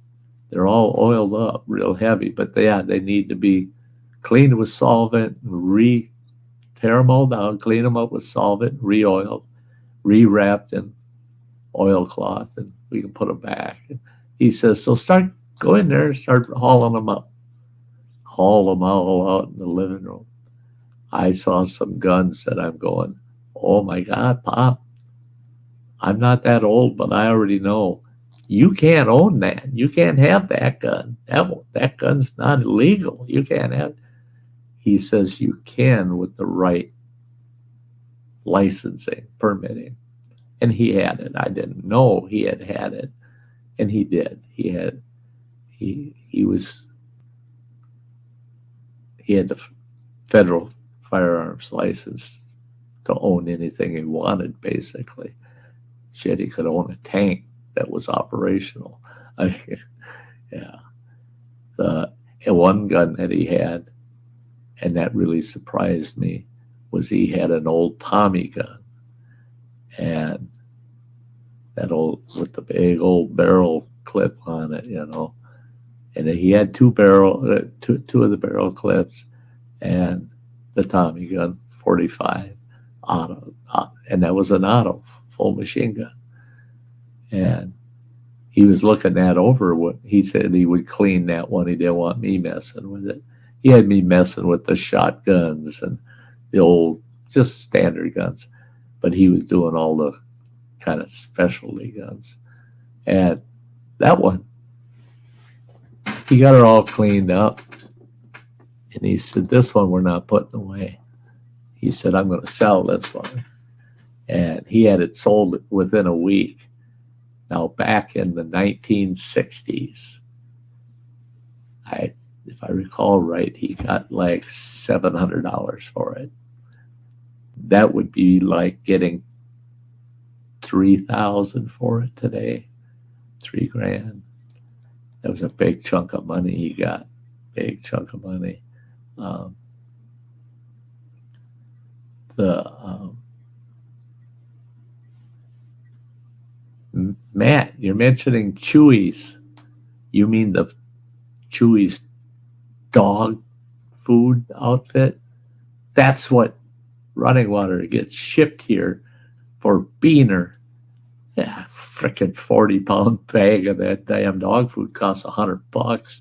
all oiled up real heavy. But they need to be cleaned with solvent, tear them all down, clean them up with solvent, re-oiled, re-wrapped in oilcloth, and we can put them back. And he says, so go in there and start hauling them up. Haul them all out in the living room. I saw some guns that I'm going, oh my God, Pop, I'm not that old, but I already know you can't own that. You can't have that gun. That gun's not illegal. You can't have it. He says you can with the right licensing, permitting. And he had it. I didn't know he had it. And he did. He had the federal firearms license to own anything he wanted, basically. Shit, he could own a tank that was operational. Yeah. The one gun that he had, and that really surprised me, was he had an old Tommy gun. And that with the big old barrel clip on it, And he had two of the barrel clips and the Tommy gun 45 auto, and that was an auto full machine gun. And he was looking that over. What he said he would clean that one. He didn't want me messing with it. He had me messing with the shotguns and the old, just standard guns, but he was doing all the kind of specialty guns. And that one, he got her all cleaned up. And he said, this one we're not putting away. He said, I'm going to sell this one. And he had it sold within a week. Now, back in the 1960s, if I recall right, he got like $700 for it. That would be like getting $3,000 for it today. $3,000. That was a big chunk of money he got. Big chunk of money. Matt, you're mentioning Chewy's. You mean the Chewy's dog food outfit? That's what Running Water gets shipped here for Beaner. Yeah, frickin' 40-pound bag of that damn dog food costs $100.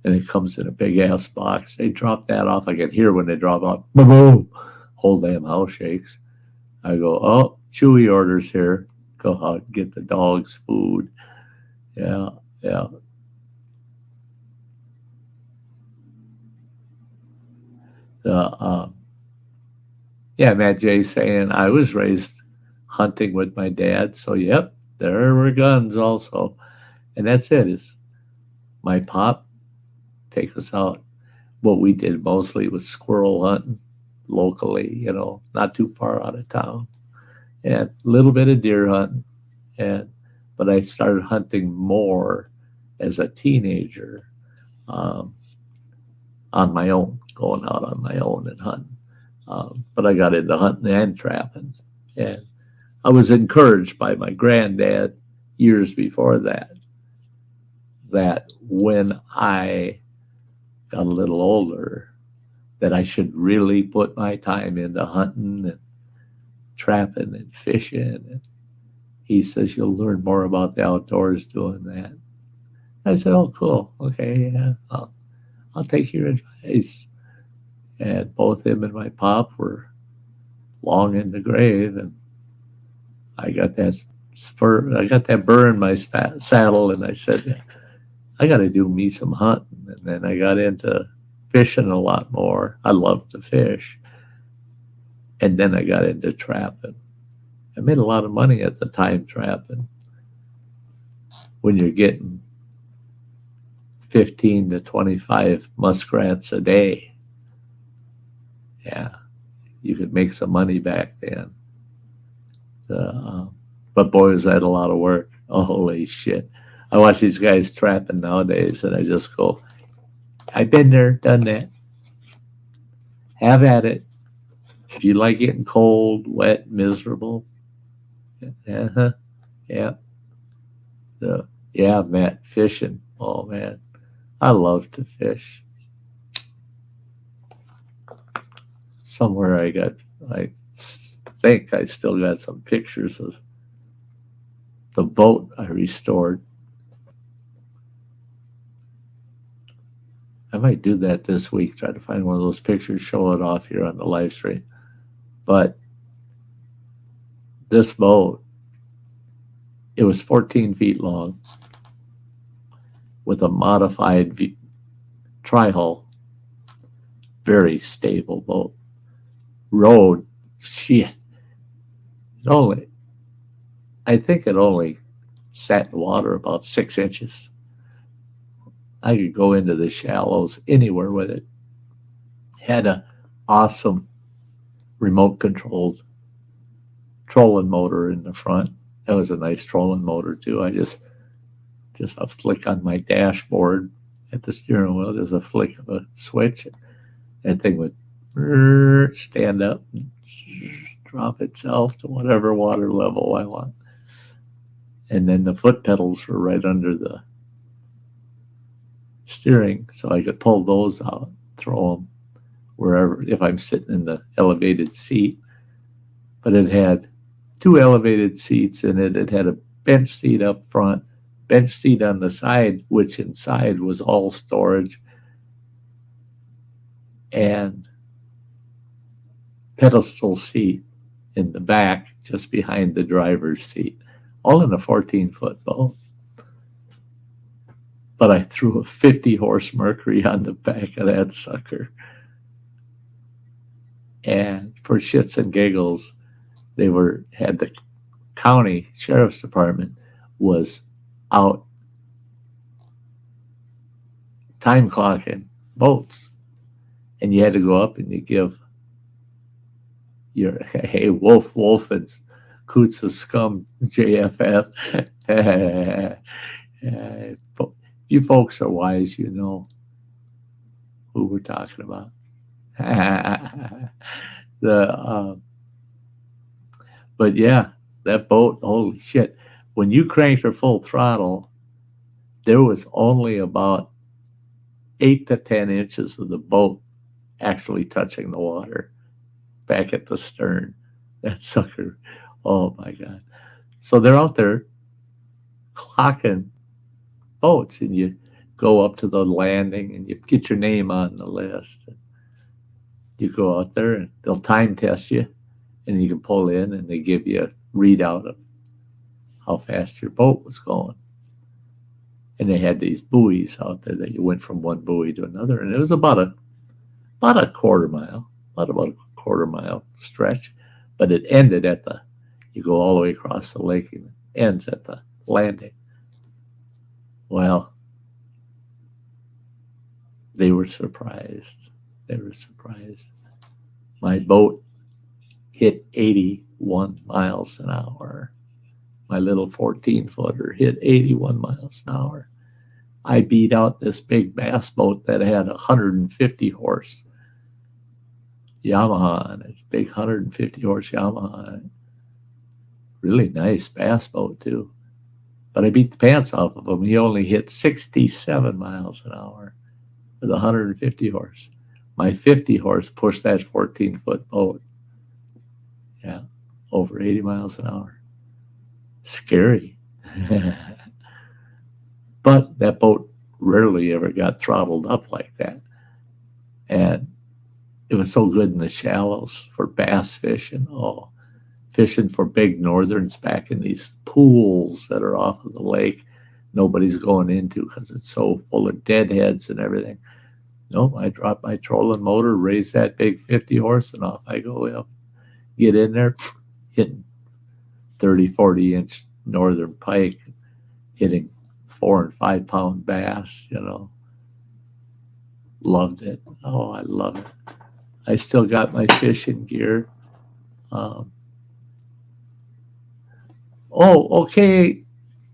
and it comes in a big ass box. They drop that off. I can hear when they drop off. Boom, boom. Whole damn house shakes. I go, oh, Chewy orders here. Go out and get the dog's food. Yeah, yeah. Yeah, Matt J saying I was raised hunting with my dad. So, yep, there were guns also. And that's it. Is my pop take us out. What we did mostly was squirrel hunting locally, not too far out of town. And a little bit of deer hunting. But I started hunting more as a teenager on my own, going out on my own and hunting. But I got into hunting and trapping. And I was encouraged by my granddad years before that when I got a little older, that I should really put my time into hunting and trapping and fishing. And he says, you'll learn more about the outdoors doing that. I said, oh, cool. Okay, yeah, I'll take your advice. And both him and my pop were long in the grave, and I got that burr in my saddle, and I said, I got to do me some hunting. And then I got into fishing a lot more. I love to fish. And then I got into trapping. I made a lot of money at the time trapping. When you're getting 15 to 25 muskrats a day, yeah, you could make some money back then. But boy, was that a lot of work. Oh, holy shit. I watch these guys trapping nowadays, and I just go, I've been there, done that. Have at it. If you like getting cold, wet, miserable, yeah. Yeah, Matt, fishing. Oh, man. I love to fish. Somewhere I think I still got some pictures of the boat I restored. I might do that this week, try to find one of those pictures, show it off here on the live stream. But this boat, it was 14 feet long with a modified tri-hull. Very stable boat. Rode, shit. I think it only sat in the water about 6 inches. I could go into the shallows anywhere with it. Had an awesome remote controlled trolling motor in the front. That was a nice trolling motor too. I just a flick on my dashboard at the steering wheel. There's a flick of a switch. That thing would stand up and drop itself to whatever water level I want. And then the foot pedals were right under the steering, so I could pull those out, throw them wherever, if I'm sitting in the elevated seat. But it had 2 elevated seats in it. It had a bench seat up front, bench seat on the side, which inside was all storage, and pedestal seat in the back just behind the driver's seat, all in a 14-foot boat. But I threw a 50-horse Mercury on the back of that sucker. And for shits and giggles, had the county sheriff's department was out time clocking boats. And you had to go up and you give your, hey, Wolf and Coots of Scum, JFF. You folks are wise, you know who we're talking about. But yeah, that boat, holy shit. When you cranked her full throttle, there was only about 8 to 10 inches of the boat actually touching the water back at the stern. That sucker, oh my God. So they're out there clocking boats, and you go up to the landing and you get your name on the list. You go out there and they'll time test you, and you can pull in and they give you a readout of how fast your boat was going. And they had these buoys out there that you went from one buoy to another, and it was about a quarter mile, about a quarter mile stretch, but it ended at you go all the way across the lake and it ends at the landing. Well, they were surprised. My boat hit 81 miles an hour. My little 14-footer hit 81 miles an hour. I beat out this big bass boat that had 150 horse Yamaha on it, big 150 horse Yamaha on it. Really nice bass boat too. But I beat the pants off of him. He only hit 67 miles an hour with 150 horse. My 50 horse pushed that 14-foot boat. Yeah, over 80 miles an hour. Scary. But that boat rarely ever got throttled up like that. And it was so good in the shallows for bass fishing. Oh, fishing for big northerns back in these pools that are off of the lake nobody's going into because it's so full of deadheads and everything. No, I drop my trolling motor, raise that big 50 horse, and off I go. Up, get in there, hitting 30, 40-inch northern pike, hitting 4 and 5 pound bass, Loved it. Oh, I love it. I still got my fishing gear. Okay.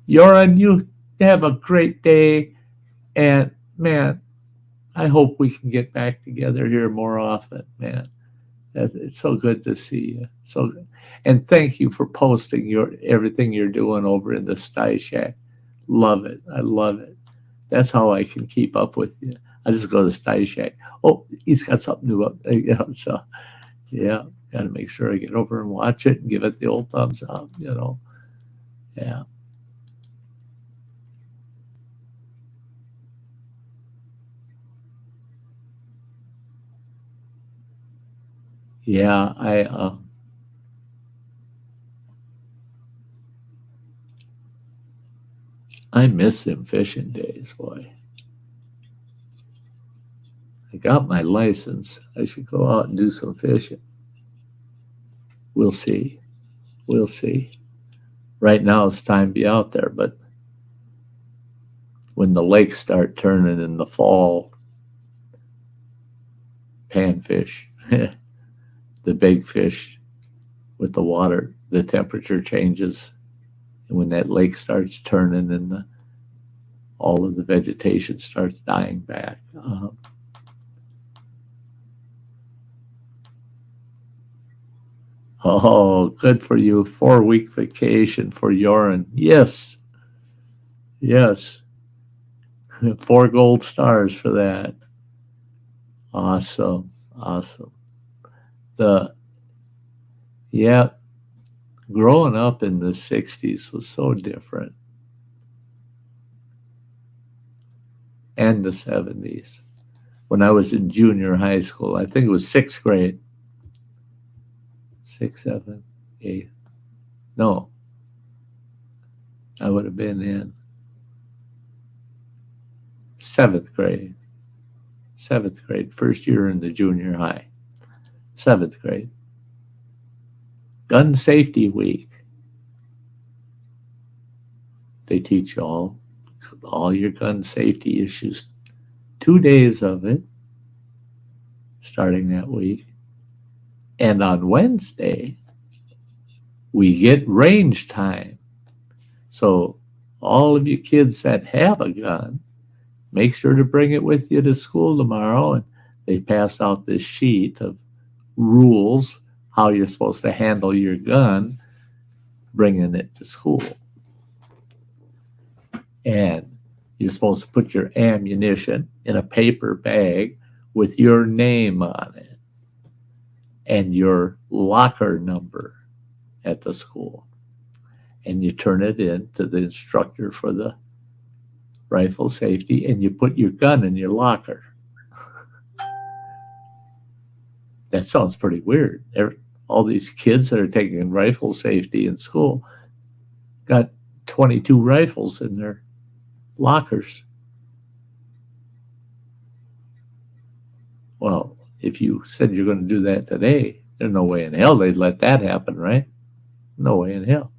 Yoran, you have a great day. And, man, I hope we can get back together here more often, man. It's so good to see you. So, and thank you for posting everything you're doing over in the Sty Shack. Love it. I love it. That's how I can keep up with you. I just go to Sty Shack. Oh, he's got something new up there, So, yeah, got to make sure I get over and watch it and give it the old thumbs up, Yeah. Yeah, I miss them fishing days, boy. I got my license. I should go out and do some fishing. We'll see. Right now it's time to be out there, but when the lakes start turning in the fall, panfish, the big fish with the water, the temperature changes. And when that lake starts turning and all of the vegetation starts dying back. Oh, good for you. 4-week vacation for Yoran. Yes. 4 gold stars for that. Awesome. Growing up in the 60s was so different. And the 70s. When I was in junior high school, I think it was 6th grade. 6, 7, 8. No. I would have been in 7th grade. 7th grade, first year in the junior high. 7th grade. Gun Safety Week. They teach you all your gun safety issues. 2 days of it, starting that week. And on Wednesday, we get range time. So all of you kids that have a gun, make sure to bring it with you to school tomorrow. And they pass out this sheet of rules, how you're supposed to handle your gun, bringing it to school. And you're supposed to put your ammunition in a paper bag with your name on it and your locker number at the school. And you turn it in to the instructor for the rifle safety, and you put your gun in your locker. That sounds pretty weird. All these kids that are taking rifle safety in school got 22 rifles in their lockers. Well, if you said you're going to do that today, there's no way in hell they'd let that happen, right? No way in hell.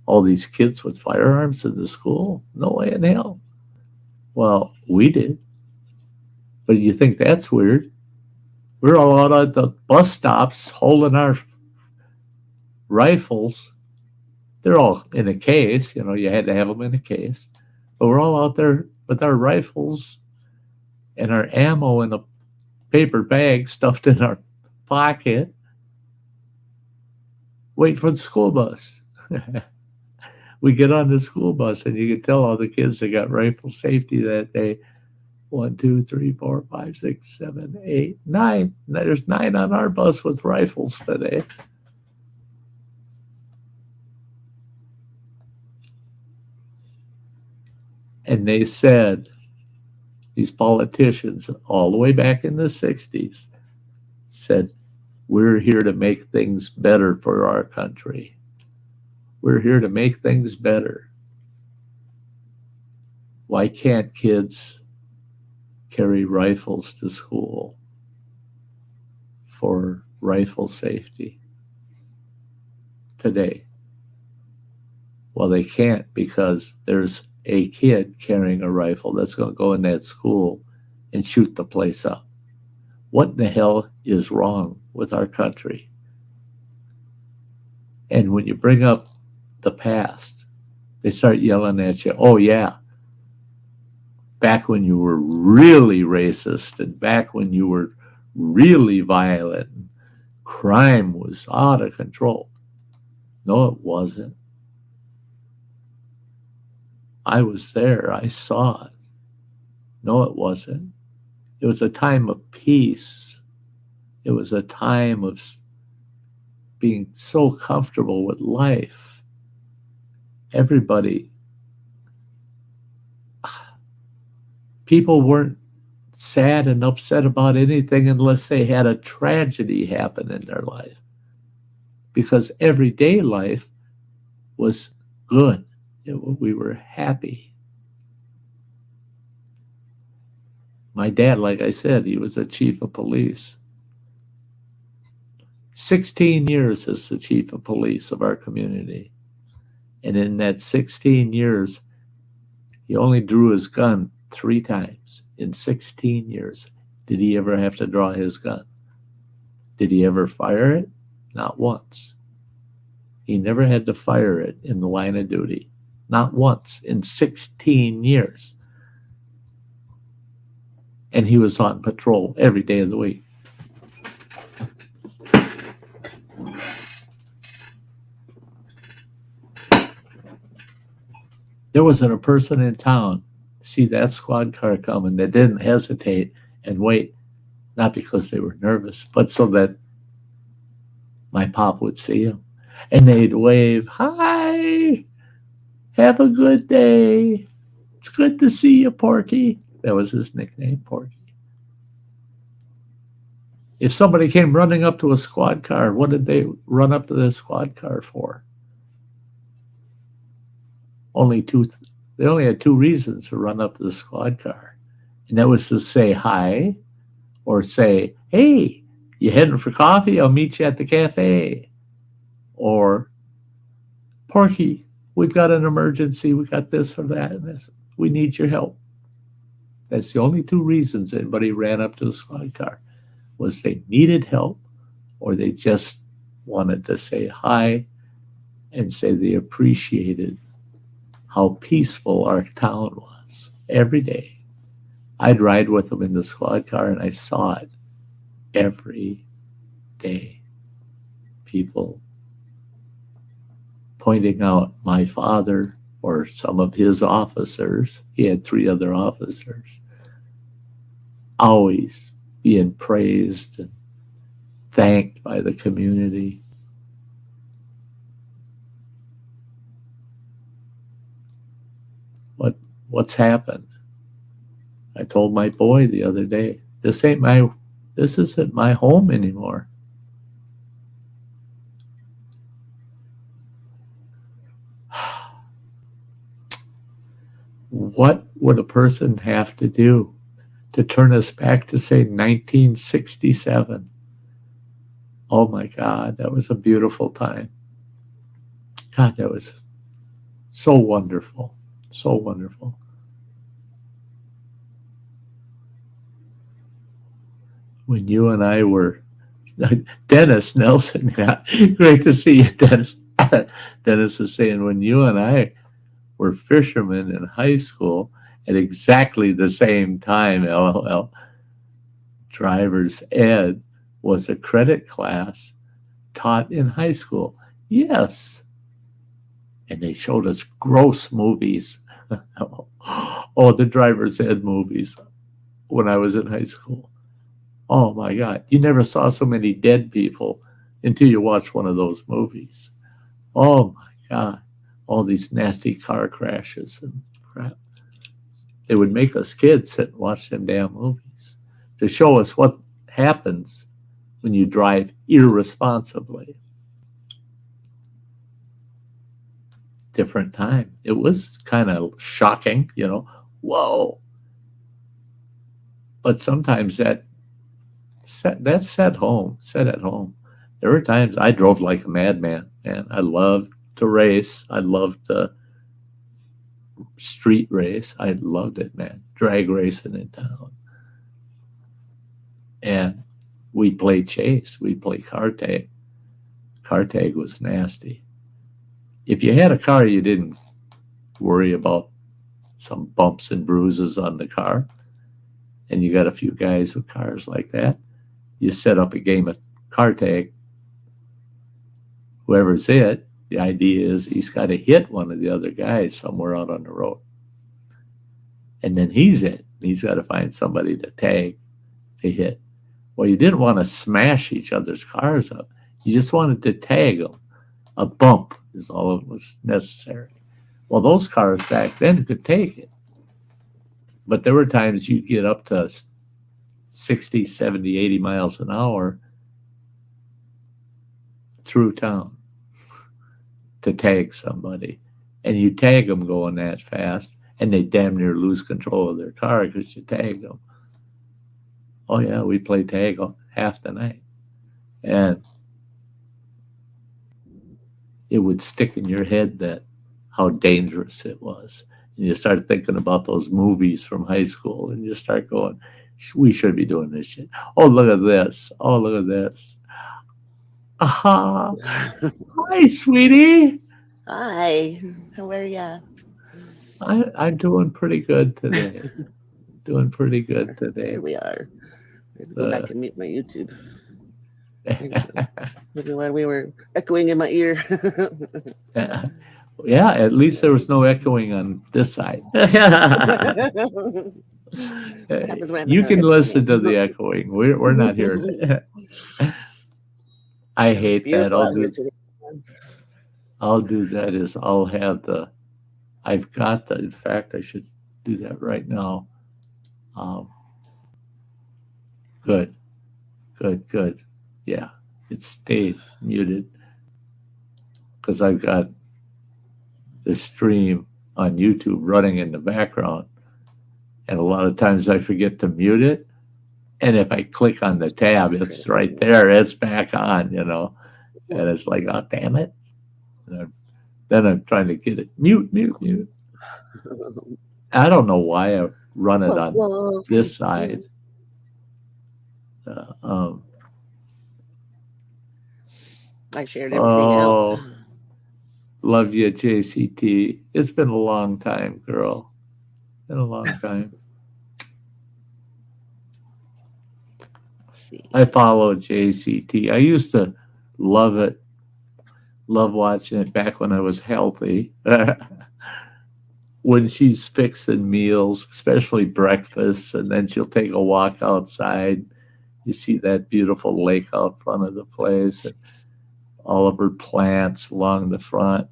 All these kids with firearms in the school? No way in hell. Well, we did. But you think that's weird? We're all out at the bus stops holding our rifles. They're all in a case. You had to have them in a case. But we're all out there with our rifles and our ammo in a paper bag stuffed in our pocket, waiting for the school bus. We get on the school bus, and you can tell all the kids that got rifle safety that day. 1, 2, 3, 4, 5, 6, 7, 8, 9. There's 9 on our bus with rifles today. And they said, these politicians, all the way back in the 60s, said, we're here to make things better for our country. We're here to make things better. Why can't kids carry rifles to school for rifle safety today? Well, they can't, because there's a kid carrying a rifle that's going to go in that school and shoot the place up. What in the hell is wrong with our country? And when you bring up the past, they start yelling at you, oh yeah, back when you were really racist, and back when you were really violent, and crime was out of control. No, it wasn't. I was there. I saw it. No, it wasn't. It was a time of peace. It was a time of being so comfortable with life. Everybody, people weren't sad and upset about anything unless they had a tragedy happen in their life, because everyday life was good. We were happy. My dad, like I said, he was the chief of police. 16 years as the chief of police of our community. And in that 16 years, he only drew his gun 3 times. In 16 years, did he ever have to draw his gun? Did he ever fire it? Not once. He never had to fire it in the line of duty. Not once in 16 years. And he was on patrol every day of the week. There wasn't a person in town to see that squad car coming that didn't hesitate and wait, not because they were nervous, but so that my pop would see him. And they'd wave, hi, have a good day. It's good to see you, Porky. That was his nickname, Porky. If somebody came running up to a squad car, what did they run up to the squad car for? They only had 2 reasons to run up to the squad car. And that was to say hi, or say, hey, you heading for coffee? I'll meet you at the cafe. Or, Porky, we've got an emergency. We got this or that and this. We need your help. That's the only 2 reasons anybody ran up to the squad car, was they needed help, or they just wanted to say hi and say they appreciated how peaceful our town was every day. I'd ride with them in the squad car, and I saw it every day. People pointing out my father or some of his officers. He had 3 other officers. Always being praised and thanked by the community. What's happened? I told my boy the other day, this isn't my home anymore. What would a person have to do to turn us back to, say, 1967? Oh my God, that was a beautiful time. God, that was so wonderful. So wonderful. When you and I were, Dennis Nelson, yeah, great to see you, Dennis. Dennis is saying, when you and I were fishermen in high school at exactly the same time, LOL, driver's ed was a credit class taught in high school. Yes. And they showed us gross movies. Oh, the driver's ed movies when I was in high school. Oh my God. You never saw so many dead people until you watched one of those movies. Oh my God. All these nasty car crashes and crap. They would make us kids sit and watch them damn movies to show us what happens when you drive irresponsibly. Different time. It was kind of shocking, whoa. But sometimes that set at home. There were times I drove like a madman, and I loved to race. I loved to street race. I loved it, man. Drag racing in town. And we'd play chase. We'd play car tag. Car tag was nasty. If you had a car, you didn't worry about some bumps and bruises on the car, and you got a few guys with cars like that, you set up a game of car tag. Whoever's it, the idea is he's got to hit one of the other guys somewhere out on the road. And then he's it. He's got to find somebody to tag, to hit. Well, you didn't want to smash each other's cars up. You just wanted to tag them. A bump is all that was necessary. Well, those cars back then could take it. But there were times you'd get up to 60, 70, 80 miles an hour through town to tag somebody. And you tag them going that fast, and they damn near lose control of their car because you tagged them. Oh, yeah, we play tag half the night. And it would stick in your head that how dangerous it was. And you start thinking about those movies from high school, and you start going, we should be doing this shit. Oh, look at this. Oh, look at this. Aha. Hi, sweetie. Hi. How are ya? I'm doing pretty good today. There we are. I have to go back and mute my YouTube. Maybe when we were echoing in my ear. Yeah, at least there was no echoing on this side. You can listen to the echoing. We're not here. I hate that. I'll do that is I'll have I've got in fact, I should do that right now. Good. Yeah, it stayed muted because I've got the stream on YouTube running in the background. And a lot of times I forget to mute it. And if I click on the tab, it's right there. It's back on, And it's like, oh, damn it. Then I'm trying to get it. Mute. I don't know why I run it on this side. I shared everything out. Love you, JCT. It's been a long time, girl. Been a long time. I follow JCT. I used to love it. Love watching it back when I was healthy. When she's fixing meals, especially breakfast, and then she'll take a walk outside. You see that beautiful lake out front of the place, and all of her plants along the front.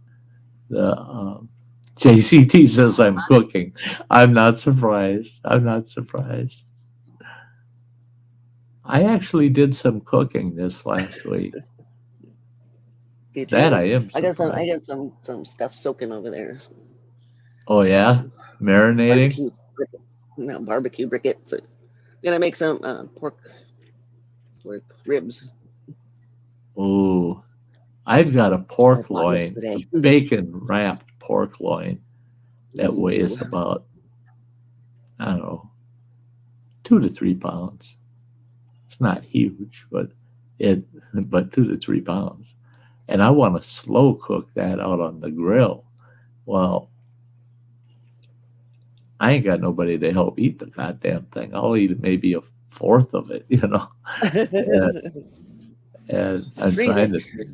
JCT says I'm cooking. I'm not surprised. I'm not surprised. I actually did some cooking this last week. Did That you? I am I got surprised. some stuff soaking over there. Oh yeah, marinating. Barbecue briquettes. No, barbecue briquettes. Gonna make some pork ribs. Ooh, I've got a I pork bought loin, a yesterday. bacon wrapped pork loin that Ooh, weighs about, I don't know, 2 to 3 pounds. It's not huge, but 2 to 3 pounds. And I want to slow cook that out on the grill. Well, I ain't got nobody to help eat the goddamn thing. I'll eat maybe a fourth of it, And, and I'm freeze trying it. to think,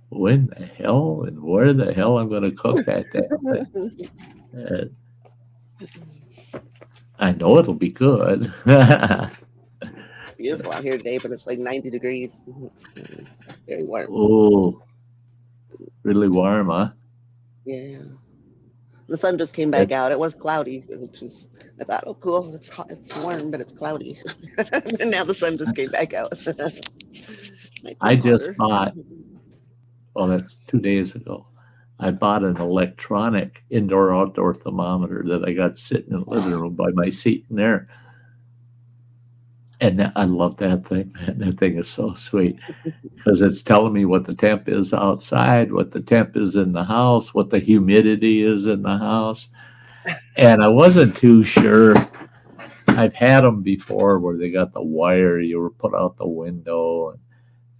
when the hell and where the hell I'm going to cook that damn thing. And I know it'll be good. Beautiful out here today, but it's like 90 degrees. It's very warm. Oh, really warm, huh? Yeah. The sun just came back It, out. It was cloudy, which is I thought, oh cool, it's hot, it's warm, but it's cloudy. And now the sun just came back out. Might I be just hotter. bought, well, that's 2 days ago. I bought an electronic indoor outdoor thermometer that I got sitting in the living room by my seat in there. And I love that thing. Man, that thing is so sweet because it's telling me what the temp is outside, what the temp is in the house, what the humidity is in the house. And I wasn't too sure. I've had them before where they got the wire you were put out the window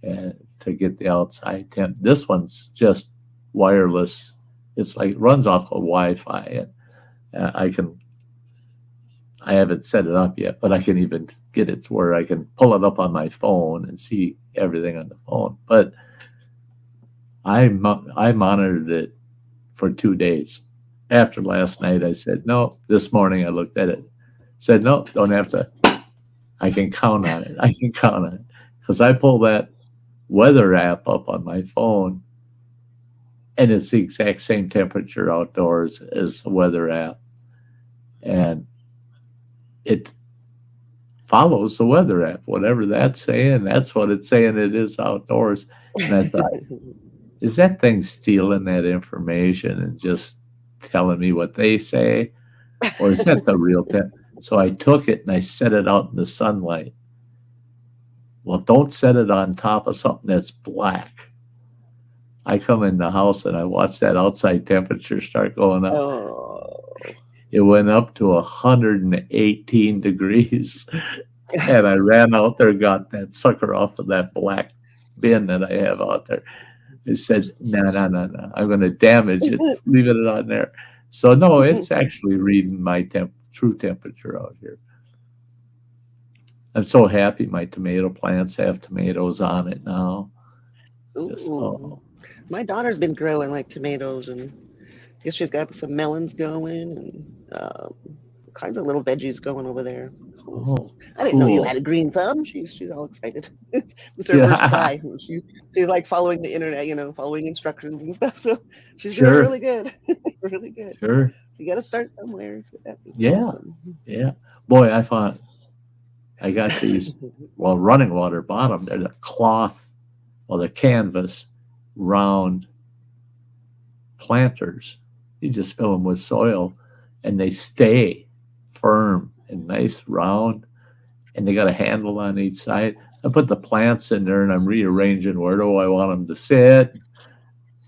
and to get the outside temp. This one's just wireless. It's like runs off of Wi-Fi, and I haven't set it up yet, but I can even get it to where I can pull it up on my phone and see everything on the phone. But I monitored it for 2 days. After last night, I said no. This morning, I looked at it, said no, don't have to. I can count on it. I can count on it because I pull that weather app up on my phone, and it's the exact same temperature outdoors as the weather app, and it follows the weather app. Whatever that's saying, that's what it's saying it is outdoors. And I thought, is that thing stealing that information and just telling me what they say? Or is that the real temp? So I took it and I set it out in the sunlight. Well, don't set it on top of something that's black. I come in the house and I watch that outside temperature start going up. Oh. It went up to 118 degrees. And I ran out there, got that sucker off of that black bin that I have out there. I said, no. I'm going to damage it, leaving it on there. So, no, it's actually reading my true temperature out here. I'm so happy my tomato plants have tomatoes on it now. Just, My daughter's been growing like tomatoes, and I guess she's got some melons going and kinds of little veggies going over there. Oh, I didn't know you cool. had a green thumb. She's all excited. It's her first try. She's like following the internet, following instructions and stuff. So she's doing really good. Really good. Sure. So you got to start somewhere. So that'd be awesome. Yeah. Boy, I got these, well, running water bottom. They're the cloth, or the canvas round planters. You just fill them with soil and they stay firm and nice round, and they got a handle on each side. I put the plants in there and I'm rearranging where do I want them to sit.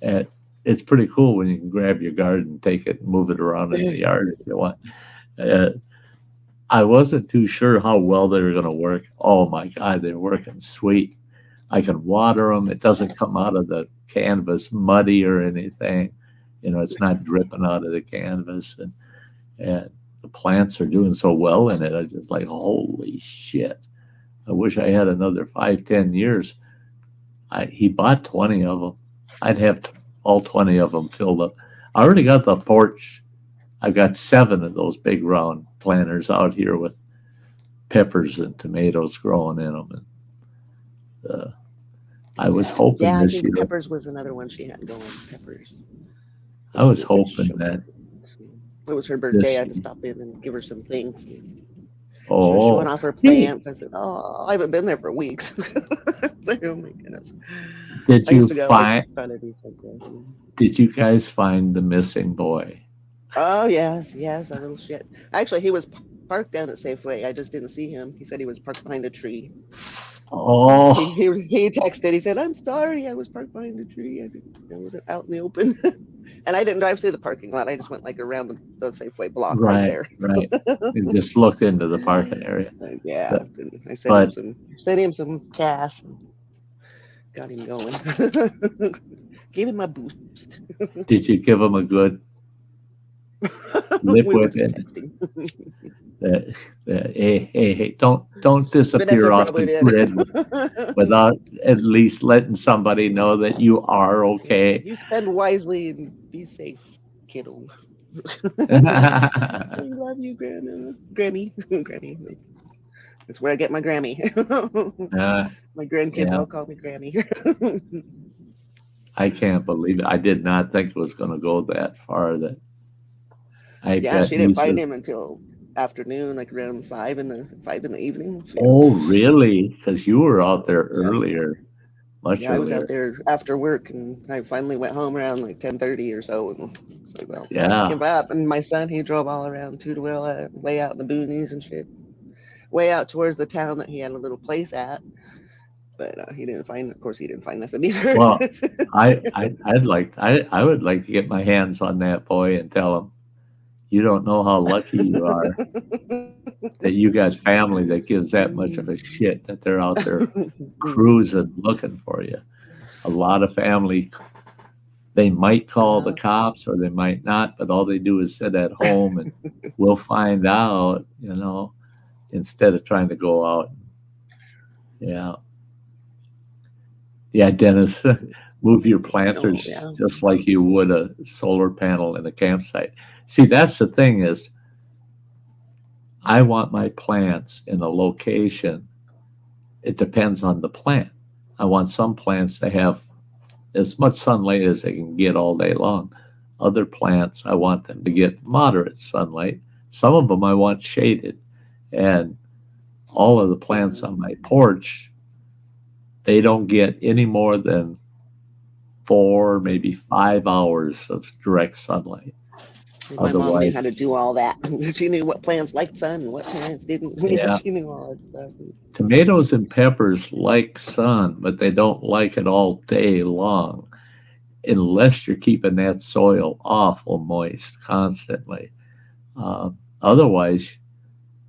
And it's pretty cool when you can grab your garden, take it, and move it around in the yard if you want. I wasn't too sure how well they were going to work. Oh my God, they're working sweet. I can water them. It doesn't come out of the canvas muddy or anything. It's not dripping out of the canvas. And the plants are doing so well in it. I just like, holy shit. I wish I had another 5-10 years. He bought 20 of them. I'd have all 20 of them filled up. I already got the porch. I've got 7 of those big round planters out here with peppers and tomatoes growing in them. I was hoping I this think year. peppers was another one she had going. Peppers. I was hoping that it was her birthday. this. I had to stop in and give her some things. She went Oh, off her hey, plants. I said, "Oh, I haven't been there for weeks." Like, oh my goodness! did I you used to go like find? about every Sunday. Did you guys find the missing boy? Oh yes, yes, a little shit. Actually, he was parked down at Safeway. I just didn't see him. He said he was parked behind a tree. He Oh, he texted. He said, "I'm sorry, I was parked behind a tree. I wasn't out in the open." And I didn't drive through the parking lot. I just went like around the Safeway block right right, there. right. You just looked into the parking area. Yeah, But, and I but sent him some cash, and got him going. Gave him a boost. did you give him a good lip We were just whipping? texting. Hey, don't disappear Vanessa off probably the did. grid without at least letting somebody know that you are okay. You spend wisely and be safe, kiddo. I love you, Granny. Granny. That's where I get my Grammy. My grandkids Yeah, all call me Grammy. I can't believe it. I did not think it was going to go that far. That I've Yeah, got she didn't find nieces. him until afternoon, like around 5 in the evening. Oh, really? Because you were out there Yeah, earlier, much yeah, I was out earlier. there after work, and I finally went home around like 10:30 or so, and it's like, well, time to Yeah. give up. And my son, he drove all around Tudorville, way out in the boonies and shit, way out towards the town that he had a little place at. But he didn't find. Of course, he didn't find nothing either. Well, I would like to get my hands on that boy and tell him, you don't know how lucky you are that you got family that gives that much of a shit that they're out there cruising looking for you. A lot of family, they might call the cops or they might not, but all they do is sit at home and we'll find out, instead of trying to go out. Yeah. Yeah, Dennis, move your planters just like you would a solar panel in a campsite. See, that's the thing is, I want my plants in a location. It depends on the plant. I want some plants to have as much sunlight as they can get all day long. Other plants, I want them to get moderate sunlight. Some of them I want shaded. And all of the plants on my porch, they don't get any more than 4, maybe 5 hours of direct sunlight. My mom knew how to do all that. She knew what plants liked sun and what plants didn't. Yeah. She knew all that stuff. Tomatoes and peppers like sun, but they don't like it all day long unless you're keeping that soil awful moist constantly. Otherwise,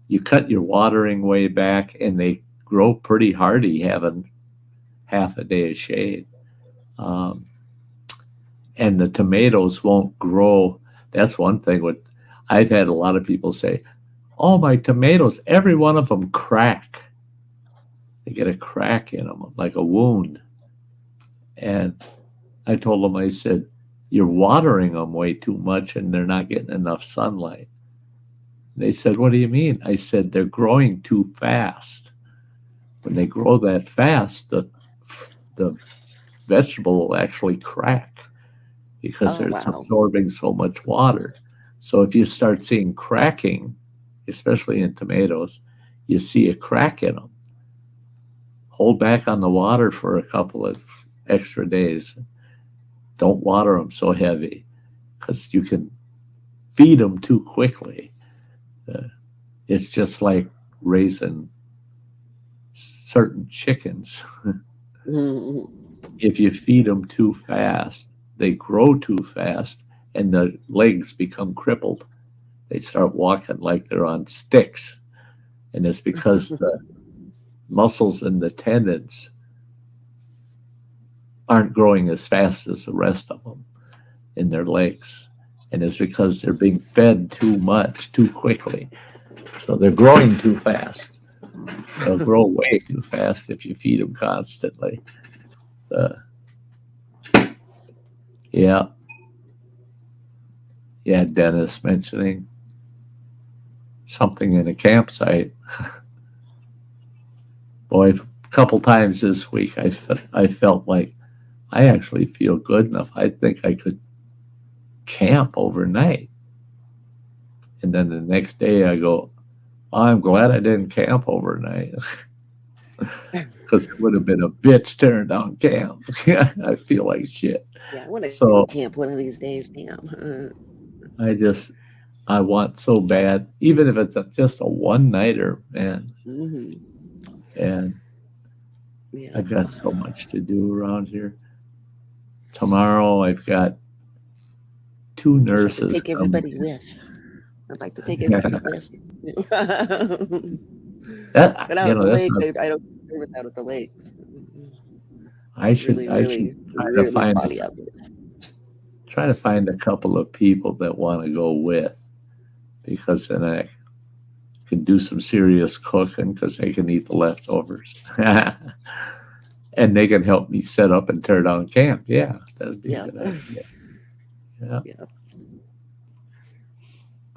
you cut your watering way back and they grow pretty hardy having half a day of shade. And the tomatoes won't grow. That's one thing. I've had a lot of people say, oh, my tomatoes, every one of them crack. They get a crack in them, like a wound. And I told them, I said, you're watering them way too much and they're not getting enough sunlight. They said, what do you mean? I said, they're growing too fast. When they grow that fast, the vegetable will actually crack because it's absorbing so much water. So if you start seeing cracking, especially in tomatoes, you see a crack in them. Hold back on the water for a couple of extra days. Don't water them so heavy because you can feed them too quickly. It's just like raising certain chickens. If you feed them too fast, they grow too fast and the legs become crippled. They start walking like they're on sticks. And it's because the muscles and the tendons aren't growing as fast as the rest of them in their legs. And it's because they're being fed too much, too quickly. So they're growing too fast. They'll grow way too fast if you feed them constantly. Yeah, Dennis mentioning something in a campsite. Boy, a couple times this week, I felt like I actually feel good enough. I think I could camp overnight. And then the next day I go, I'm glad I didn't camp overnight. Because it would have been a bitch tearing down camp. I feel like shit. Yeah, I want to So camp one of these days. Damn. I want so bad, even if it's just a one-nighter, man. And Yeah. I've got so much to do around here. Tomorrow I've got 2 nurses. Take everybody with. I'd like to take everybody with. That, But out at the lake, I don't service out at the lake. I should try to find a couple of people that want to go with, because then I can do some serious cooking because they can eat the leftovers. And they can help me set up and tear down camp. Yeah, that'd be a good idea. Yeah.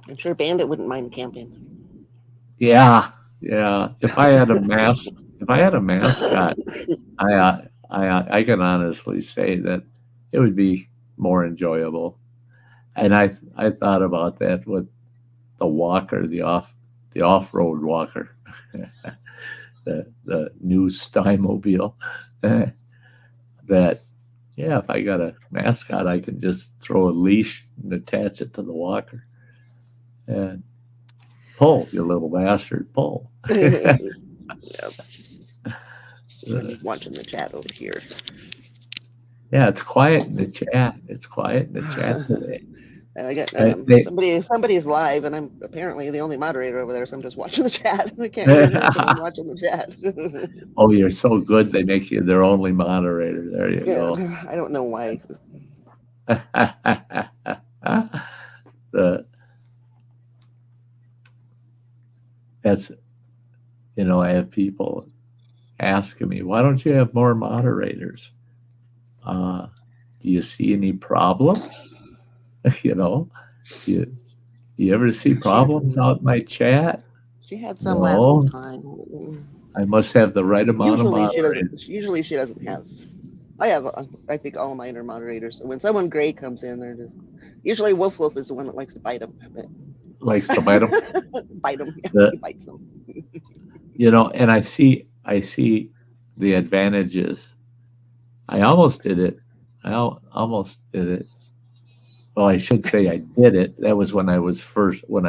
I'm sure Bandit wouldn't mind camping. Yeah. If I had a mascot, I can honestly say that it would be more enjoyable. And I thought about that with the walker, the off-road walker, the new Sty mobile. That, if I got a mascot, I can just throw a leash and attach it to the walker and pull, you little bastard, pull. Yep. I'm watching the chat over here. Yeah, it's quiet in the chat. Today. I got somebody's live, and I'm apparently the only moderator over there, so I'm just watching the chat. I can't hear them, so I'm watching the chat. Oh, you're so good. They make you their only moderator. There you go. I don't know why. I have people asking me, why don't you have more moderators? Do you see any problems? Do you ever see problems out in my chat? She had some last time. I must have the right amount of moderators. Usually she doesn't have. I think all mine are moderators. When someone gray comes in, they're just. Usually Wolf is the one that likes to bite them. Likes to bite them? Bite them. Yeah, he bites them. And I see the advantages. I almost did it. Well, I should say I did it. That was when I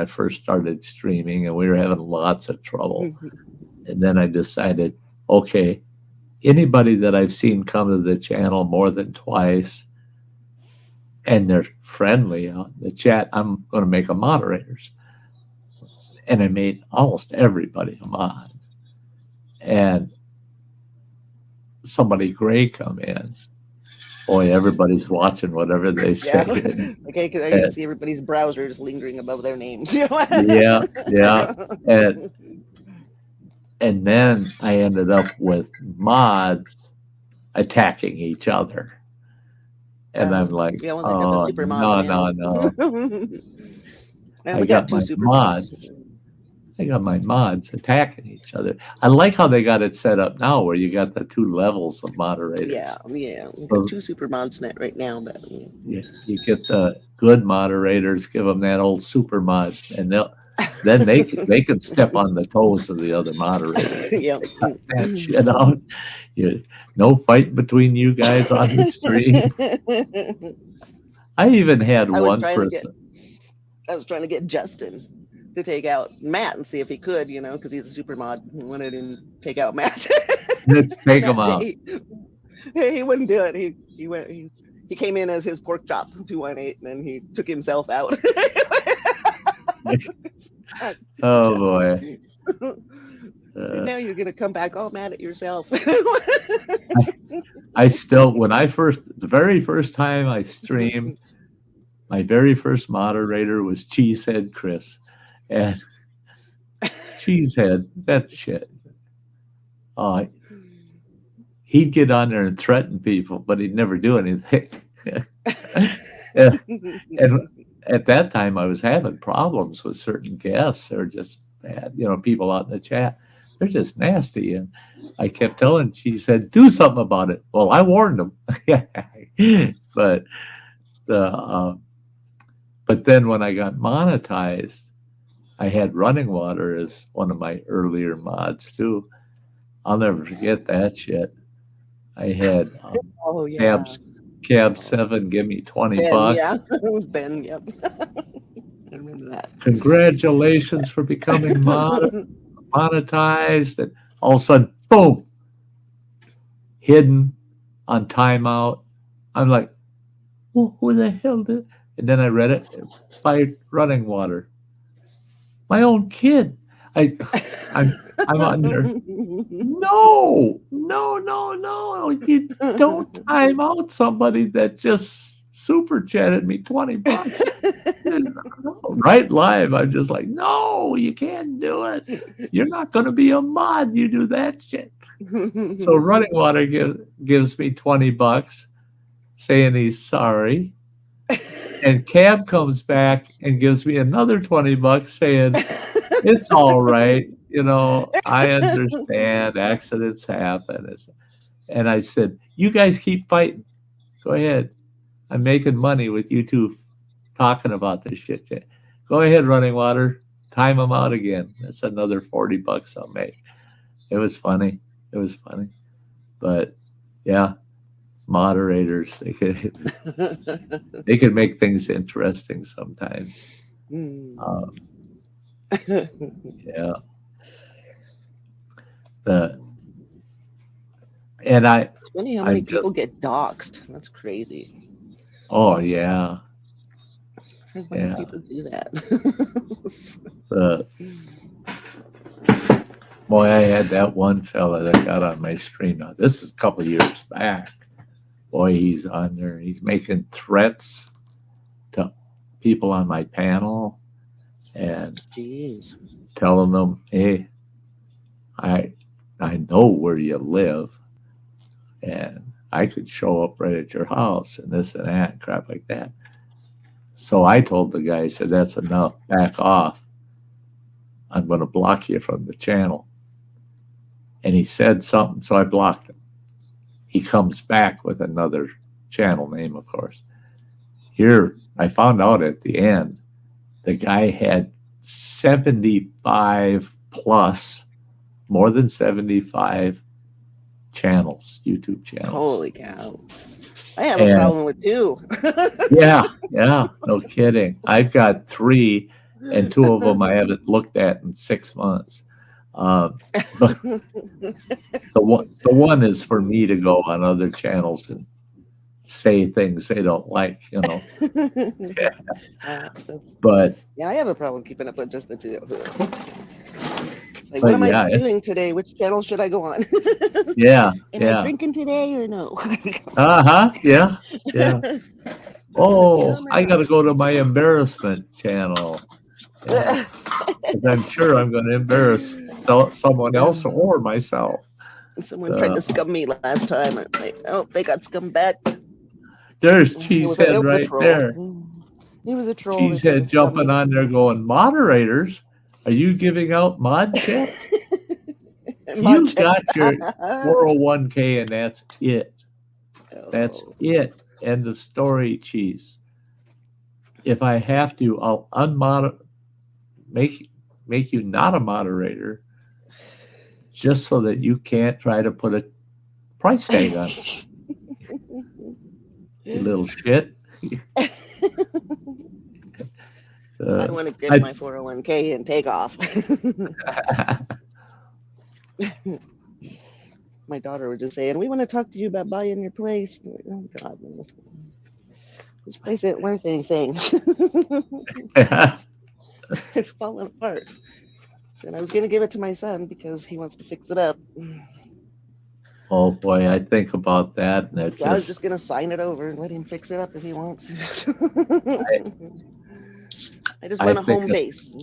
first started streaming, and we were having lots of trouble. And then I decided, okay, anybody that I've seen come to the channel more than twice and they're friendly on the chat, I'm going to make them moderators. And I made almost everybody a mod. And somebody gray come in. Boy, everybody's watching whatever they say. Okay, because I can see everybody's browsers lingering above their names. Yeah. And then I ended up with mods attacking each other. And I'm like, no. I got my mods attacking each other. I like how they got it set up now, where you got the 2 levels of moderators. Yeah. We got 2 super mods net right now, but you get the good moderators, give them that old super mod, and then they can step on the toes of the other moderators. Yeah, cut that shit out. No fight between you guys on the stream. I even had one person. I was trying to get Justin to take out Matt and see if he could, because he's a super mod. He wanted him to take out Matt. Let's take him out. He wouldn't do it. He came in as his pork chop 218, and then he took himself out. Oh boy. So now you're gonna come back all mad at yourself. I still, the very first time I streamed, my very first moderator was Cheesehead Chris. And Cheesehead, that shit. He'd get on there and threaten people, but he'd never do anything. and at that time, I was having problems with certain guests. They're just bad, people out in the chat. They're just nasty. And I kept telling, she said, do something about it. Well, I warned them. But But then when I got monetized, I had running water as one of my earlier mods too. I'll never forget that shit. I had Oh yeah. Cab 7 give me $20. Ben, yeah. Ben, yep. I remember that. Congratulations for becoming monetized. And all of a sudden, boom, hidden on timeout. I'm like, well, who the hell did? And then I read it by running water. My own kid. I'm on there. No. You don't time out somebody that just super chatted me $20. Right live. I'm just like, no, you can't do it. You're not going to be a mod. You do that shit. So running water gives me $20, saying he's sorry. And Cab comes back and gives me another $20, saying it's all right. I understand accidents happen. And I said, you guys keep fighting. Go ahead. I'm making money with you two talking about this shit. Go ahead, running water. Time them out again. That's another $40 I'll make. It was funny. But yeah, moderators, they could make things interesting sometimes. Yeah. It's funny how many people get doxxed. That's crazy. Oh yeah. Why do people do that? Boy, I had that one fella that got on my stream. Now this is a couple of years back. Boy, he's on there. He's making threats to people on my panel and telling them, hey, I know where you live and I could show up right at your house and this and that and crap like that. So I told the guy, I said, that's enough, back off. I'm going to block you from the channel. And he said something, so I blocked him. He comes back with another channel name, of course. Here, I found out at the end, the guy had 75 plus, more than 75 channels, YouTube channels. Holy cow. I have a problem with 2. Yeah, no kidding. I've got 3, and 2 of them I haven't looked at in 6 months. But the one is for me to go on other channels and say things they don't like, Yeah. But yeah, I have a problem keeping up with just the 2. Like, what am I doing today? Which channel should I go on? Am I drinking today or no? Yeah. Oh, I got to go to my embarrassment channel. Yeah. I'm sure I'm going to embarrass someone else or myself. Someone tried to scum me last time. They got scummed back. There's Cheesehead right there. He was a troll. Cheesehead jumping on there going, moderators, are you giving out mod checks? You got your 401k and that's it. That's it. End of story, Cheese. If I have to, I'll make you not a moderator just so that you can't try to put a price tag on it. You little shit. I want to get my 401k and take off. My daughter was just saying, we want to talk to you about buying your place. Oh, God. This place ain't worth anything. It's falling apart. And I was going to give it to my son because he wants to fix it up. Oh, boy, I think about that. And I was just going to sign it over and let him fix it up if he wants. I just want a home base.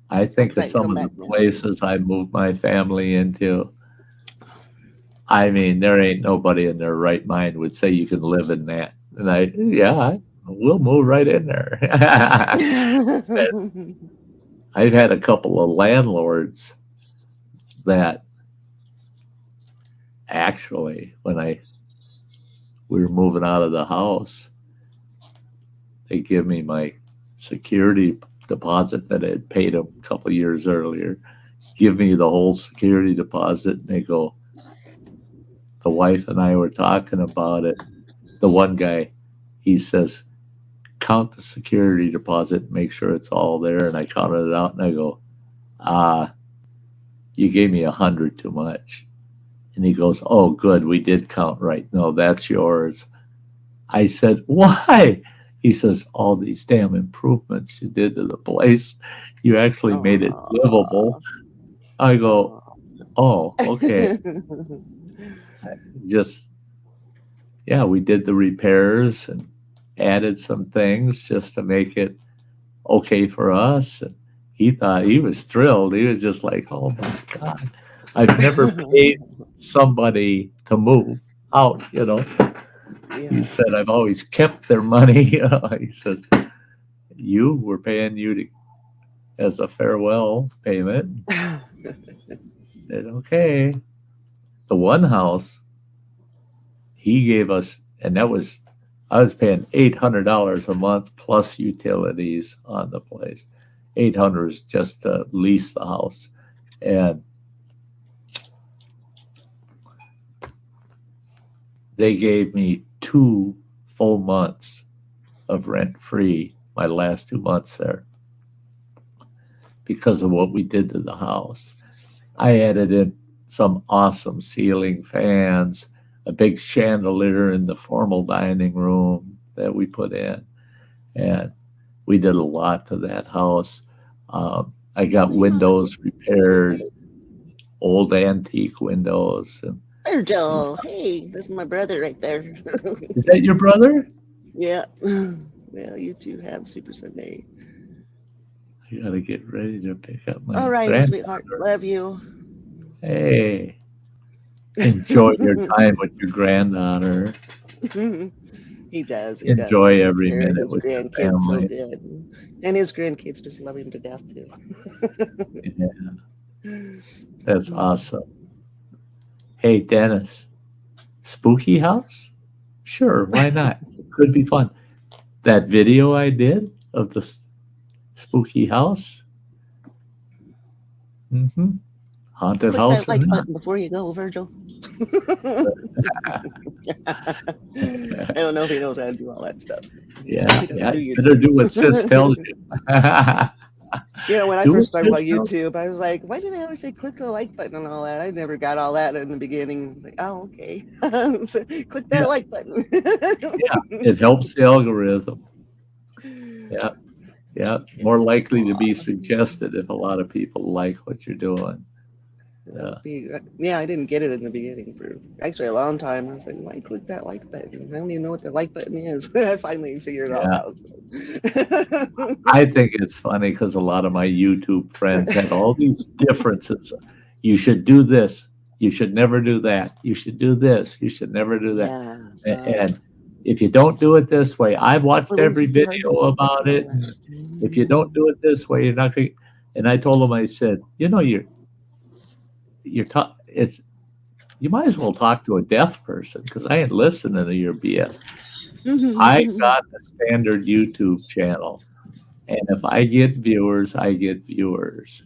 I think of some of the places I moved my family into. I mean, there ain't nobody in their right mind would say you can live in that. And we'll move right in there. I've had a couple of landlords that actually, when we were moving out of the house, they give me my security deposit that I had paid them a couple of years earlier, give me the whole security deposit, and they go, the wife and I were talking about it. The one guy, he says, count the security deposit, make sure it's all there. And I counted it out and I go, you gave me 100 too much. And he goes, oh, good, we did count right. No, that's yours. I said, why? He says, all these damn improvements you did to the place, you actually made it livable. I go, oh, okay. Just, yeah, we did the repairs and added some things just to make it okay for us. And he thought, he was thrilled. He was just like, oh my God, I've never paid somebody to move out, you know. Yeah. He said, I've always kept their money. He says, we're paying you as a farewell payment. I said, okay. The one house he gave us, and I was paying $800 a month plus utilities on the place. $800 just to lease the house. And they gave me 2 full months of rent free, my last 2 months there, because of what we did to the house. I added in some awesome ceiling fans, a big chandelier in the formal dining room that we put in. And we did a lot to that house. I got windows repaired, old antique windows. And Virgil, hey, that's my brother right there. is that your brother? Yeah. Well, you two have Super Sunday. I gotta get ready to pick up my All right, granddaughter. sweetheart. Love you. Hey, enjoy your time with your granddaughter. He does. He Enjoy does. every His minute with your grandkids so family. good. And his grandkids just love him to death, too. Yeah, that's awesome. Hey, Dennis, spooky house? Sure, why not? It could be fun. That video I did of the spooky house? Mm-hmm. Haunted Click house that like or not? button before you go, Virgil. I don't know if he knows how to do all that stuff. Yeah, He doesn't yeah. do You YouTube. better do what Sis tells you. You know, when I Do first what started on Sis tells YouTube, I was like, why do they always say click the like button and all that? I never got all that in the beginning. I was like, oh, okay. So, click that Yeah. like button. It helps the algorithm. Yeah, yeah. More likely to be suggested if a lot of people like what you're doing. Yeah, I didn't get it in the beginning for actually a long time. I was like, why click that like button? I don't even know what the like button is. I finally figured it all Yeah. out. I think it's funny because a lot of my YouTube friends had all these differences. You should do this. You should never do that. You should do this. You should never do that. Yeah, And if you don't do it this way, I've watched Well, every it's hard to video keep up about with it. all And that. if you don't do it this way, you're not going. And I told him, I said, you know, you might as well talk to a deaf person because I ain't listening to your BS. I got a standard YouTube channel, and if I get viewers, I get viewers.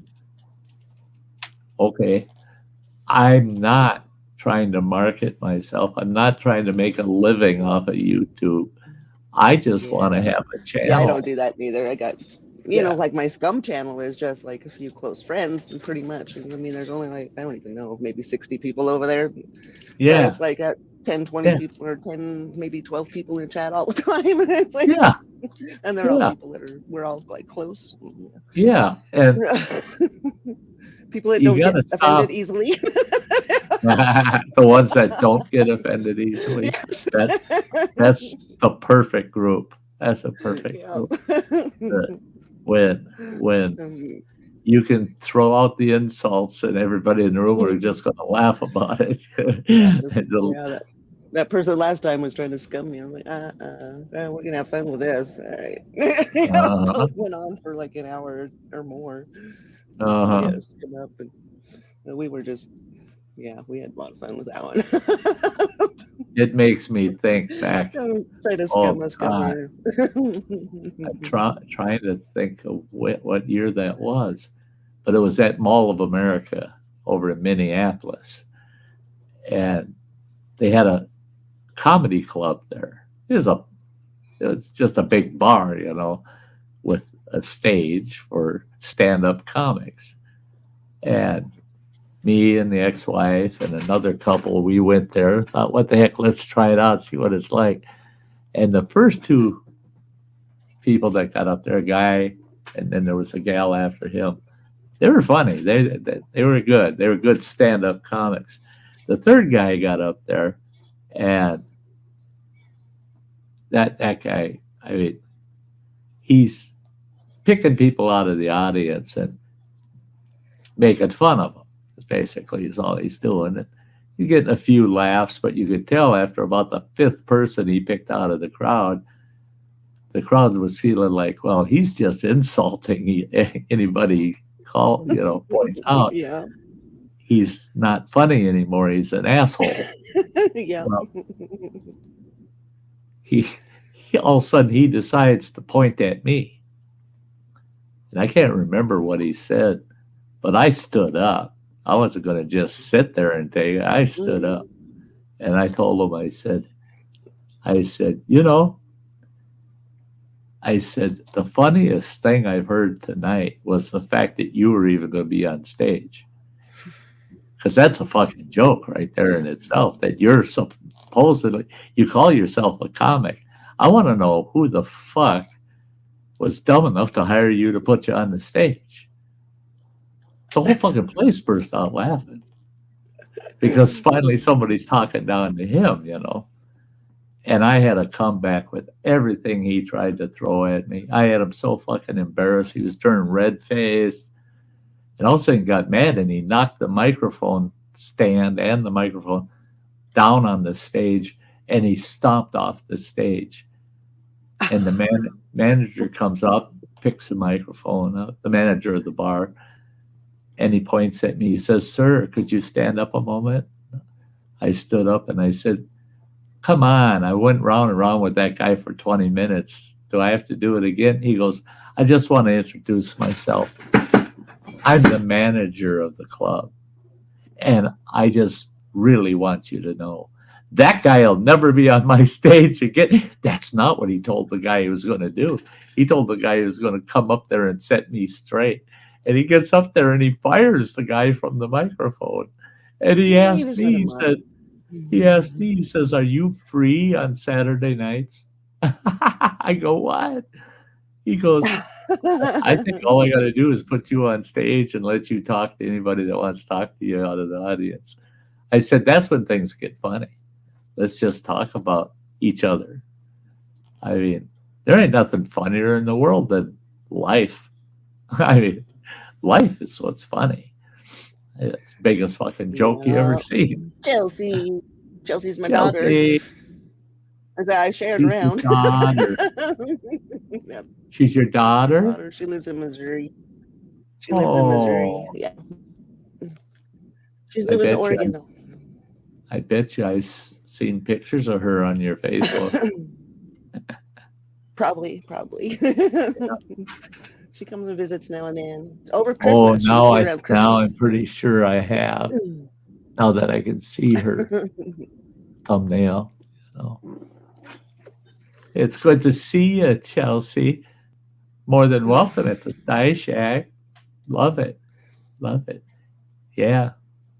Okay, I'm not trying to market myself. I'm not trying to make a living off of YouTube. I just want to have a channel. Yeah, I don't do that either. I got, you know, like my Scum channel is just like a few close friends, pretty much. I mean, there's only like, I don't even know, maybe 60 people over there. Yeah. But it's like 10, 20 people or 10, maybe 12 people in chat all the time. It's like, yeah. And they're all people that we're all like close. Yeah. And people that don't get offended easily. The ones that don't get offended easily. Yes. That's the perfect group. That's a perfect group. When you can throw out the insults and everybody in the room are just going to laugh about it. That person last time was trying to scum me. I'm like, we're gonna have fun with this. All right. It went on for like an hour or more. Somebody else come up and we were just, we had a lot of fun with that one. it makes me think back. Don't try to Oh scum us, God, Governor. I'm trying to think of what year that was, but it was at Mall of America over in Minneapolis, and they had a comedy club there. It was just a big bar, with a stage for stand-up comics. And me and the ex-wife and another couple, we went there, thought, what the heck, let's try it out, see what it's like. And the first two people that got up there, a guy, and then there was a gal after him, they were funny. They were good. They were good stand-up comics. The third guy got up there, and that guy, I mean, he's picking people out of the audience and making fun of them. Basically, is all he's doing. And he's getting a few laughs, but you could tell after about the fifth person he picked out of the crowd was feeling like, well, he's just insulting anybody he points out. Yeah. He's not funny anymore. He's an asshole. Yeah. Well, he all of a sudden he decides to point at me. And I can't remember what he said, but I stood up. I wasn't going to just sit there and take it. I stood up and I told him, I said, the funniest thing I've heard tonight was the fact that you were even going to be on stage. Because that's a fucking joke right there in itself, that you're supposedly, you call yourself a comic. I want to know who the fuck was dumb enough to hire you to put you on the stage. The whole fucking place burst out laughing because finally somebody's talking down to him, And I had to come back with everything he tried to throw at me. I had him so fucking embarrassed. He was turning red-faced. And all of a sudden got mad and he knocked the microphone stand and the microphone down on the stage and he stomped off the stage. And the manager comes up, picks the microphone up, the manager of the bar, and he points at me. He says, "Sir, could you stand up a moment?" I stood up and I said, "Come on, I went round and round with that guy for 20 minutes. Do I have to do it again?" He goes, "I just want to introduce myself. I'm the manager of the club. And I just really want you to know that guy will never be on my stage again." That's not what he told the guy he was going to do. He told the guy he was going to come up there and set me straight. And he gets up there and he fires the guy from the microphone. And he asked me, he says, "Are you free on Saturday nights?" I go, "What?" He goes, "I think all I got to do is put you on stage and let you talk to anybody that wants to talk to you out of the audience." I said, "That's when things get funny. Let's just talk about each other." I mean, there ain't nothing funnier in the world than life. I mean, life is what's funny. It's the biggest fucking joke you ever seen. Chelsea's my daughter. As I shared She's around. Your daughter. Yep. She's your daughter? She lives in Missouri. Yeah. She's moving to Oregon, though. I bet you I've seen pictures of her on your Facebook. Probably. She comes and visits now and then. Over Christmas. Now I'm pretty sure I have. Now that I can see her thumbnail. It's good to see you, Chelsea. More than welcome at the Sty Shack. Love it. Yeah.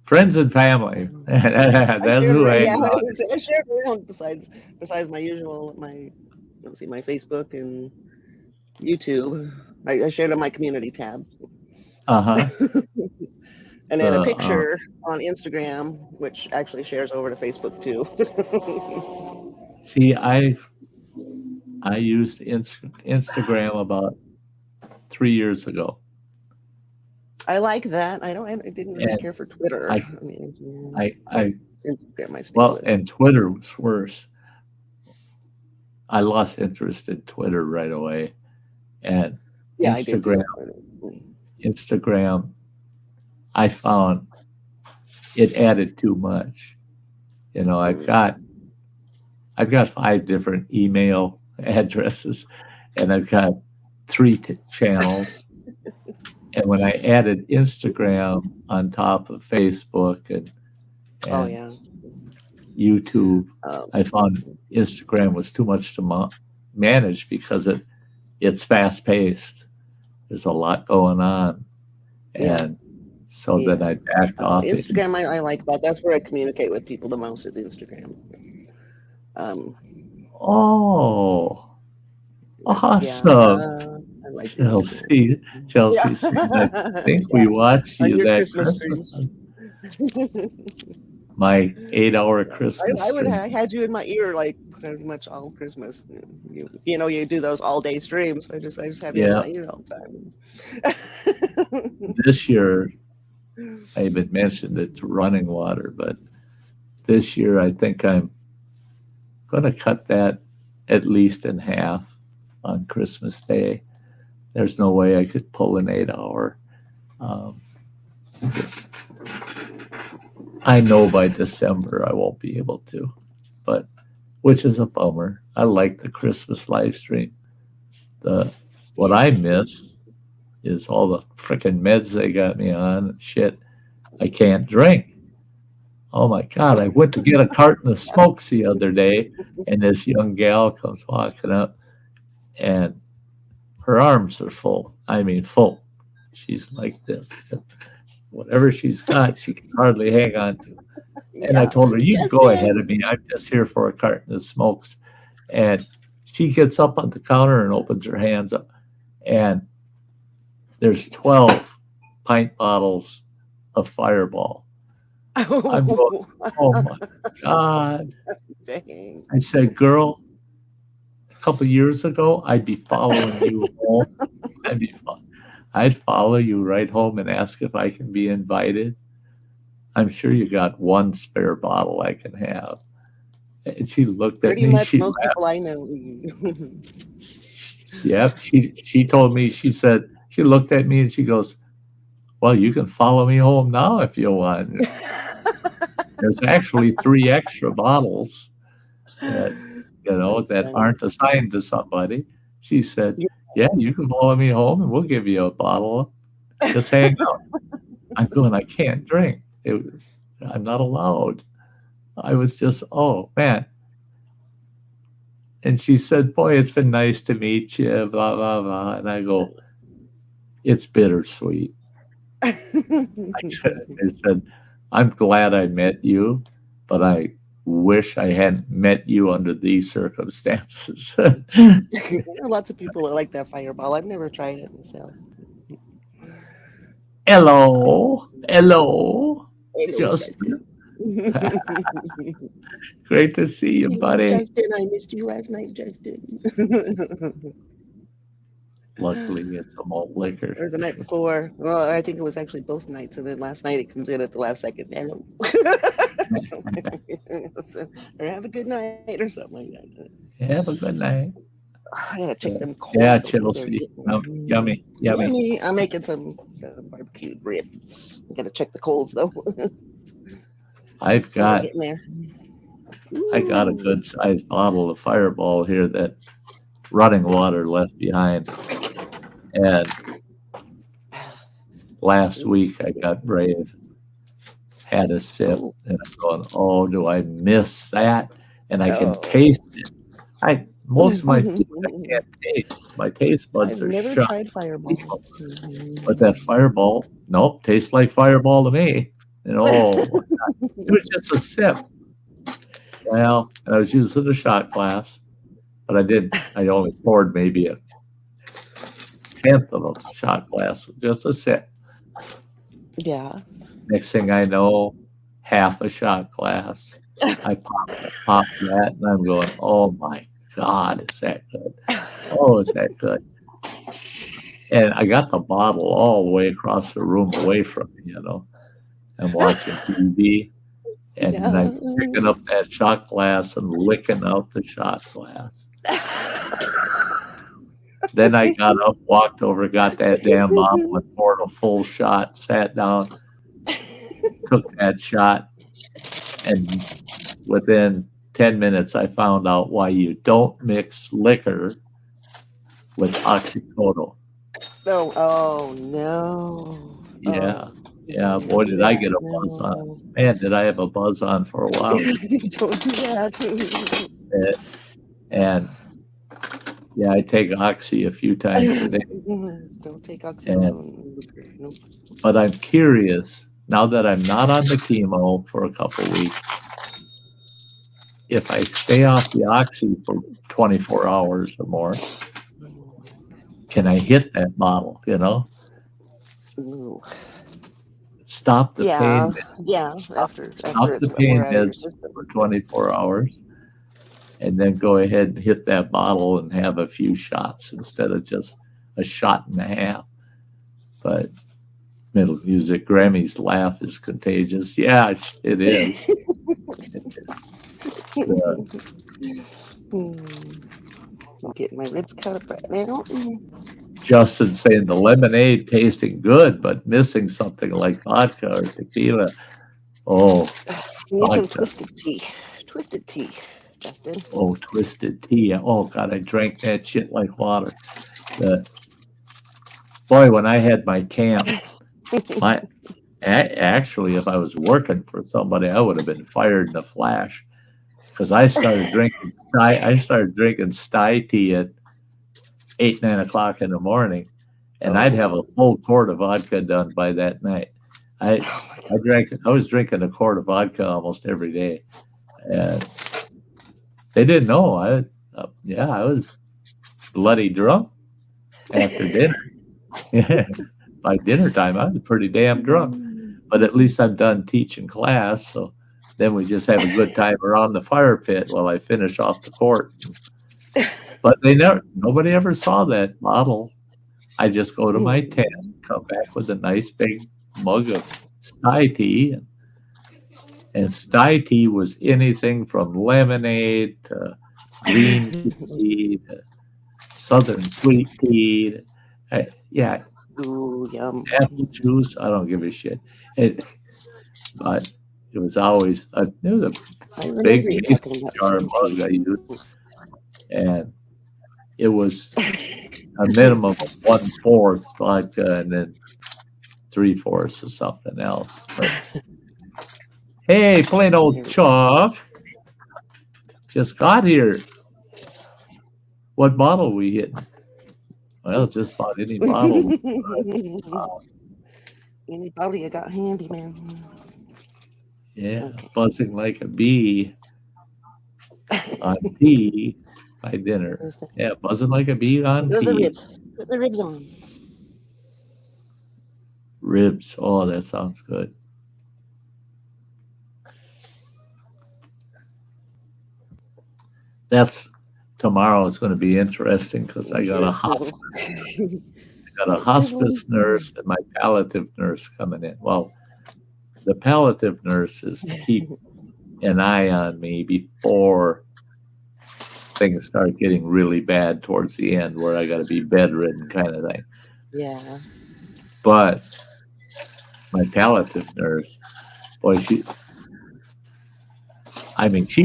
Friends and family. That's who I am. I share around besides my usual my Facebook and YouTube. I shared on my community tab. And then a picture on Instagram, which actually shares over to Facebook too. See, I used Instagram about 3 years ago. I like that. I didn't really care for Twitter. And Twitter was worse. I lost interest in Twitter right away. And Instagram, I found it added too much. I've got I've got 5 different email addresses, and I've got 3 channels. And when I added Instagram on top of Facebook and Oh yeah. YouTube, I found Instagram was too much to manage because it's fast paced. There's a lot going on, and so then I backed off. Instagram, I like that. That's where I communicate with people the most is Instagram. Awesome! I like Chelsea. I think we watched you that Christmas. My 8-hour Christmas. I had you in my ear like pretty much all Christmas. You do those all day streams. So I just have you in my ear all the time. This year, I even mentioned it to Running Water, but this year I think I'm going to cut that at least in half on Christmas Day. There's no way I could pull an 8-hour. I know by December I won't be able to, but which is a bummer. I like the Christmas live stream. What I miss is all the freaking meds they got me on and shit. I can't drink. Oh my God, I went to get a carton of smokes the other day, and this young gal comes walking up, and her arms are full. I mean, full. She's like this. Whatever she's got, she can hardly hang on to. And I told her, you can go ahead of me. I'm just here for a carton of smokes. And she gets up on the counter and opens her hands up. And there's 12 pint bottles of Fireball. I'm going, oh my God. Dang. I said, girl, a couple of years ago, I'd be following you home. I'd follow you right home and ask if I can be invited. I'm sure you got one spare bottle I can have. And she looked at Pretty me. much most people I know. Yep. She told me, she said, she looked at me and she goes, well, you can follow me home now if you want. There's actually 3 extra bottles that aren't assigned to somebody. She said, yeah, you can follow me home and we'll give you a bottle. Just hang out. I'm going, I can't drink. I'm not allowed. I was just, oh, man. And she said, boy, it's been nice to meet you, blah, blah, blah. And I go, it's bittersweet. I said, I'm glad I met you, but I wish I hadn't met you under these circumstances. Lots of people that like that Fireball. I've never tried it myself. Hello. Justin. Great to see you, buddy. Justin, I missed you last night, Justin. Luckily, it's a malt liquor. Or the night before. Well, I think it was actually both nights. And then last night it comes in at the last second. Hello. Or have a good night or something like that. Have a good night. I gotta check them cold. Yeah, Chelsea. Yummy. I'm making some barbecued ribs. I gotta check the colds though. I got a good sized bottle of Fireball here that Running Water left behind. And last week I got brave, had a sip, and I'm going, oh, do I miss that? And I can taste it. Most of my food I can't taste. My taste buds are shut. I've never tried Fireball. But that Fireball, nope, tastes like Fireball to me. And it was just a sip. Well, I was using a shot glass, but I only poured maybe a 1/10 of a shot glass, just a sip. Yeah. Next thing I know, half a shot glass. I popped that, and I'm going, oh my God, is that good? Oh, is that good? And I got the bottle all the way across the room away from me, I'm watching TV, and I'm picking up that shot glass and licking out the shot glass. Then I got up, walked over, got that damn bottle, and poured a full shot, sat down, took that shot, and within 10 minutes, I found out why you don't mix liquor with oxycodone. Oh no. Yeah. Oh, Yeah. don't Boy, do did I that. get a buzz on. No. Man, did I have a buzz on for a while. Don't do that. And yeah, I take oxy a few times a day. Don't take oxycodone. Nope. But I'm curious, now that I'm not on the chemo for a couple weeks, if I stay off the oxy for 24 hours or more, can I hit that bottle, Ooh. Stop the pain. Yeah. Stop After the it's pain more out of your meds system. for 24 hours, and then go ahead and hit that bottle and have a few shots instead of just a shot and a half. But Middle Music, Grammy's laugh is contagious. Yeah, it is. I'm getting my ribs cut up right now. Justin saying the lemonade tasting good, but missing something like vodka or tequila. Oh, Need some twisted tea. Twisted tea, Justin. Oh, twisted tea. Oh, God, I drank that shit like water. Boy, when I had my camp, actually, if I was working for somebody, I would have been fired in a flash. Because I started drinking Sty tea at 8, 9 o'clock in the morning, and I'd have a full quart of vodka done by that night. I was drinking a quart of vodka almost every day, and they didn't know. I was bloody drunk after dinner. By dinner time, I was pretty damn drunk. But at least I'm done teaching class, so then we just have a good time around the fire pit while I finish off the quart. But nobody ever saw that bottle. I just go to my tent, come back with a nice big mug of Sty tea. And Sty tea was anything from lemonade to green tea to southern sweet tea. Ooh, yum. Apple juice. I don't give a shit. But it was always a big jar mug I used. And it was a minimum of 1/4 vodka and then 3/4 of something else. But, hey, plain old Chalk. Just got here. What bottle we hitting? Well, just about any bottle. Any bottle you got handy, man. Yeah, okay. Buzzing like a bee on tea by dinner. Yeah, buzzing like a bee on tea. The ribs. Put the ribs on. Ribs. Oh, that sounds good. Tomorrow is going to be interesting because I got a hospice. Nurse and my palliative nurse coming in. Well, the palliative nurse is to keep an eye on me before things start getting really bad towards the end where I got to be bedridden kind of thing. Yeah. But my palliative nurse, boy, she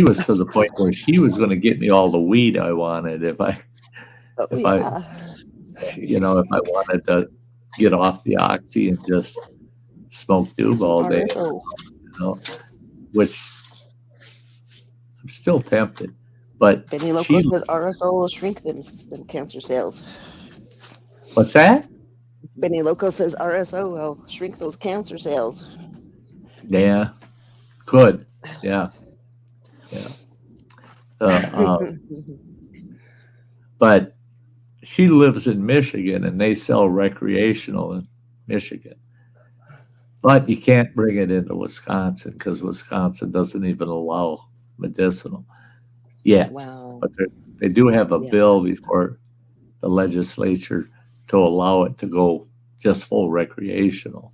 was to the point where she was going to get me all the weed I wanted if I wanted to get off the oxy and just smoke doob all day, which I'm still tempted. But Benny Loco says RSO will shrink them cancer cells. What's that? Benny Loco says RSO will shrink those cancer cells. Yeah, could. Yeah. But she lives in Michigan, and they sell recreational in Michigan. But you can't bring it into Wisconsin because Wisconsin doesn't even allow medicinal yet. Wow. But they do have a bill before the legislature to allow it to go just full recreational.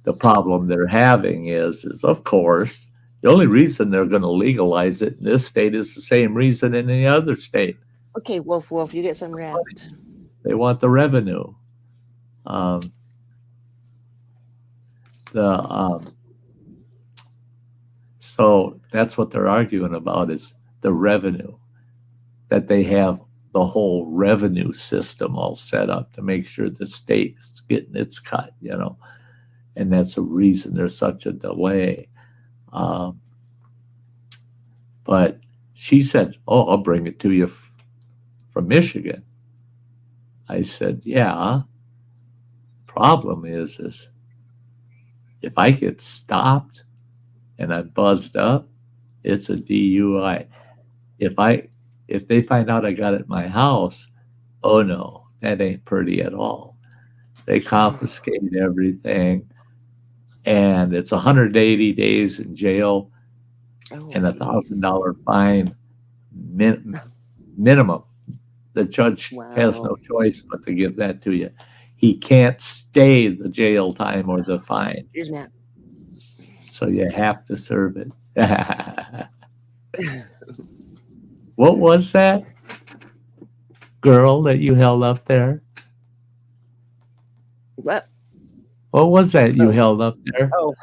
The problem they're having is of course, the only reason they're going to legalize it in this state is the same reason in any other state. Okay, Wolf, you get some wrapped. They want the revenue. So that's what they're arguing about is the revenue, that they have the whole revenue system all set up to make sure the state is getting its cut, you know, and that's the reason there's such a delay. But she said, "Oh, I'll bring it to you from Michigan." I said, "Yeah. Problem is if I get stopped and I'm buzzed up, it's a DUI. If they find out I got it at my house, oh no, that ain't pretty at all. They confiscate everything, and it's 180 days in jail and $1,000 fine minimum. The judge has no choice but to give that to you. He can't stay the jail time or the fine. So you have to serve it." What was that girl that you held up there? What? What was that you held up there? Oh,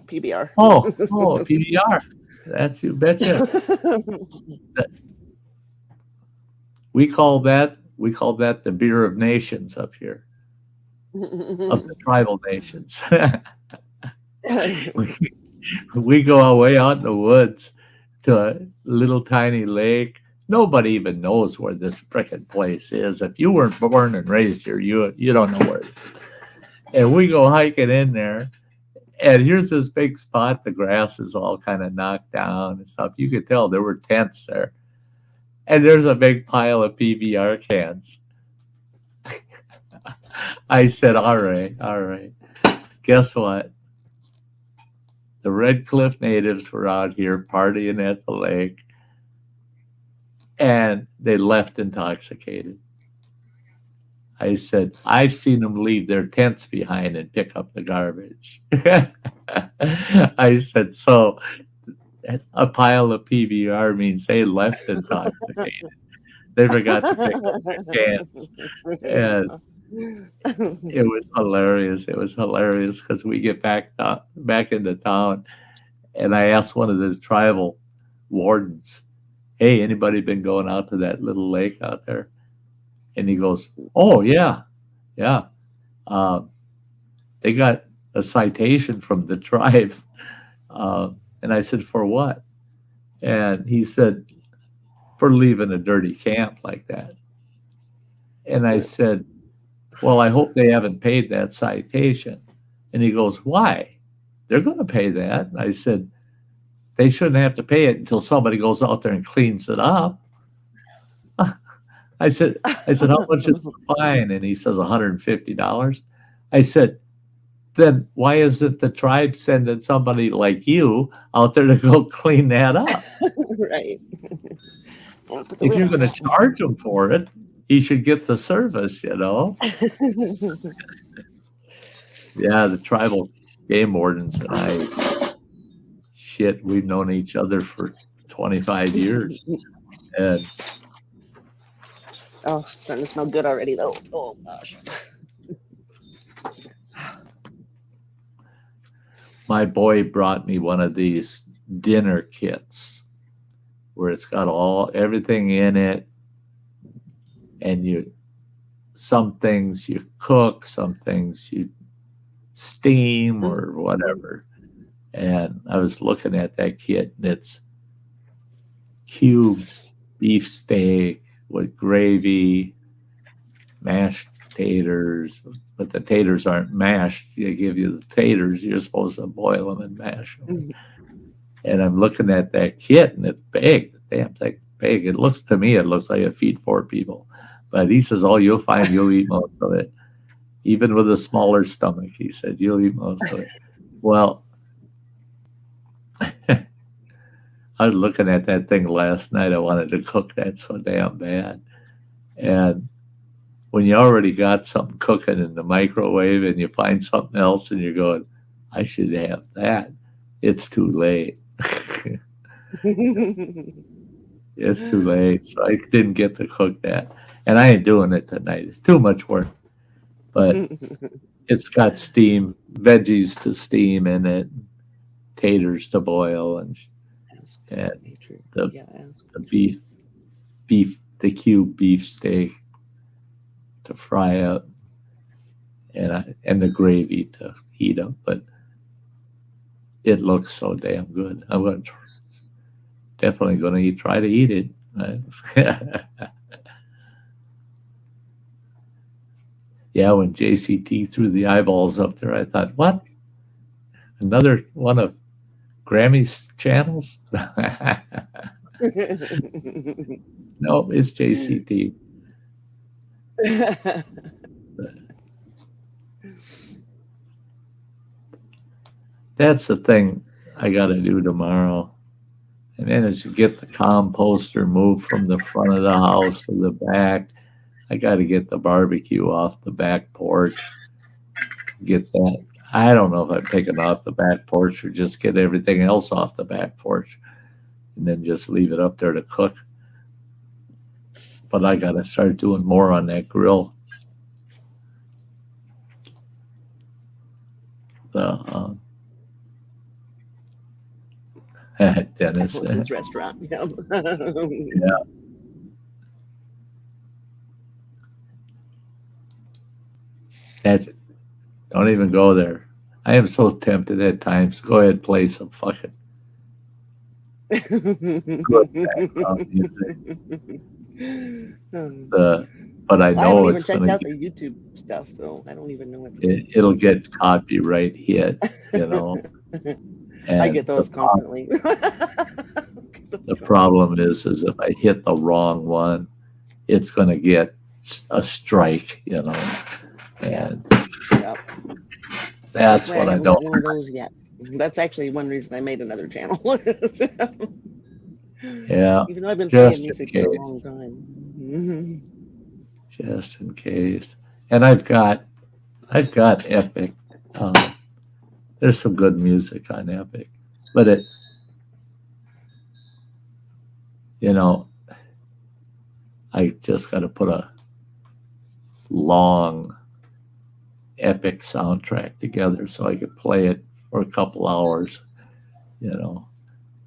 PBR. Oh, PBR. That's you betcha. We call that the beer of nations up here, of the tribal nations. we go way out in the woods to a little tiny lake. Nobody even knows where this frickin' place is. If you weren't born and raised here, you don't know where it is. And we go hiking in there, and here's this big spot. The grass is all kind of knocked down and stuff. You could tell there were tents there. And there's a big pile of PBR cans. I said, all right. Guess what? The Red Cliff natives were out here partying at the lake, and they left intoxicated. I said, I've seen them leave their tents behind and pick up the garbage. I said, so a pile of PBR means they left intoxicated. They forgot to pick up their cans. And it was hilarious. It was hilarious because we get back into town, and I asked one of the tribal wardens, "Hey, anybody been going out to that little lake out there?" And he goes, "Oh, yeah. They got a citation from the tribe." And I said, "For what?" And he said, "For leaving a dirty camp like that." And I said, "Well, I hope they haven't paid that citation." And he goes, "Why? They're going to pay that." And I said, "They shouldn't have to pay it until somebody goes out there and cleans it up." I said, "How much is the fine?" And he says, $150. I said, "Then why isn't the tribe sending somebody like you out there to go clean that up?" Right. If you're going to charge them for it, he should get the service, you know? Yeah, the tribal game wardens and I, we've known each other for 25 years. And oh, it's starting to smell good already, though. Oh, gosh. my boy brought me one of these dinner kits where it's got everything in it, and some things you cook, some things you steam or whatever. And I was looking at that kit, and it's cubed beef steak with gravy, mashed taters, but the taters aren't mashed. They give you the taters. You're supposed to boil them and mash them. And I'm looking at that kit, and it's big. The damn thing big. It looks like it feed 4 people. But he says, "Oh, you'll eat most of it. Even with a smaller stomach," he said, "you'll eat most of it." Well, I was looking at that thing last night. I wanted to cook that so damn bad. And when you already got something cooking in the microwave and you find something else and you're going, "I should have that," it's too late. It's too late. So I didn't get to cook that. And I ain't doing it tonight. It's too much work. But it's got veggies to steam in it, taters to boil, and And Nature. the Yeah, ask. the the cube beef steak to fry up, and the gravy to heat up. But it looks so damn good. I'm going to definitely going to try to eat it. Yeah, when JCT threw the eyeballs up there, I thought, what? Another one of Grammy's channels? No, it's JCT. That's the thing I got to do tomorrow. And then as you get the composter moved from the front of the house to the back, I got to get the barbecue off the back porch. Get that. I don't know if I'm taking off the back porch or just get everything else off the back porch and then just leave it up there to cook. But I got to start doing more on that grill. Dennis. Dennis's restaurant. Yeah. Yeah. That's it. Don't even go there. I am so tempted at times. Go ahead, play some fucking good background music. But I know it's going to. I haven't even checked out the YouTube stuff, so I don't even know what's. It'll get copyright hit, you know. And I get those constantly. The problem is if I hit the wrong one, it's going to get a strike, you know. And yep. That's what I don't. One of those yet. That's actually one reason I made another channel. Yeah. Even though I've been playing music for a long time. Just in case. And I've got Epic. There's some good music on Epic, but I just got to put a long Epic soundtrack together so I could play it for a couple hours, you know.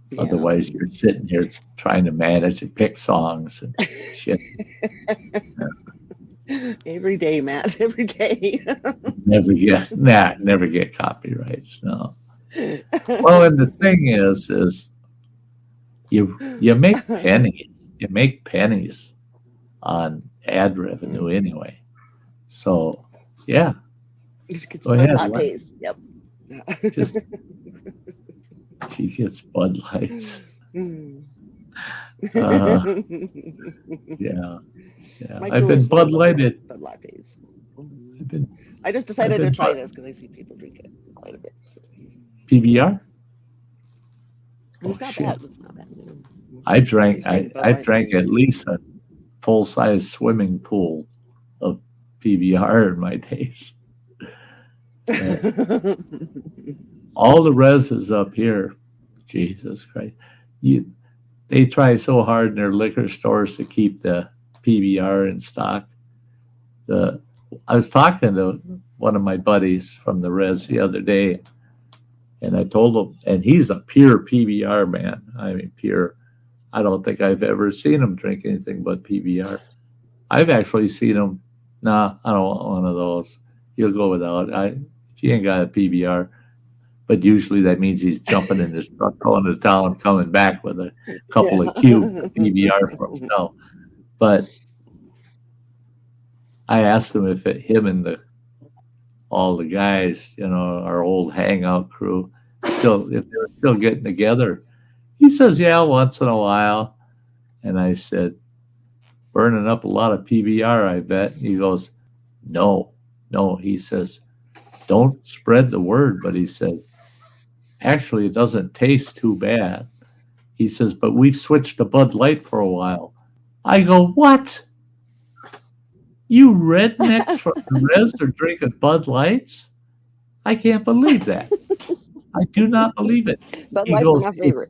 Yeah. Otherwise, you're sitting here trying to manage and pick songs and shit. Every day, Matt. Every day. Never get copyrights. No. Well, and the thing is you make pennies. You make pennies on ad revenue anyway. So yeah. Go ahead. Lattes. Yep. Just she gets Bud Lights. Yeah. I've been Bud Lighted. Bud Lattes. I just decided to try this because I see people drink it quite a bit. PBR? It's not bad. It's not bad. I drank at least a full-size swimming pool of PBR in my days. All the reses up here, Jesus Christ. They try so hard in their liquor stores to keep the PBR in stock. I was talking to one of my buddies from the res the other day, and I told him, and he's a pure PBR man. I mean, pure. I don't think I've ever seen him drink anything but PBR. I've actually seen him. Nah, I don't want one of those. He'll go without. If you ain't got a PBR. But usually that means he's jumping in his truck, going to town, coming back with a couple of cubes of PBR for himself. But I asked him if him and all the guys, you know, our old hangout crew, if they were still getting together. He says, yeah, once in a while. And I said, burning up a lot of PBR, I bet. And he goes, no. He says, don't spread the word. But he said, actually, it doesn't taste too bad. He says, but we've switched to Bud Light for a while. I go, what? You rednecks from the res are drinking Bud Lights? I can't believe that. I do not believe it. Bud Lights are my favorite.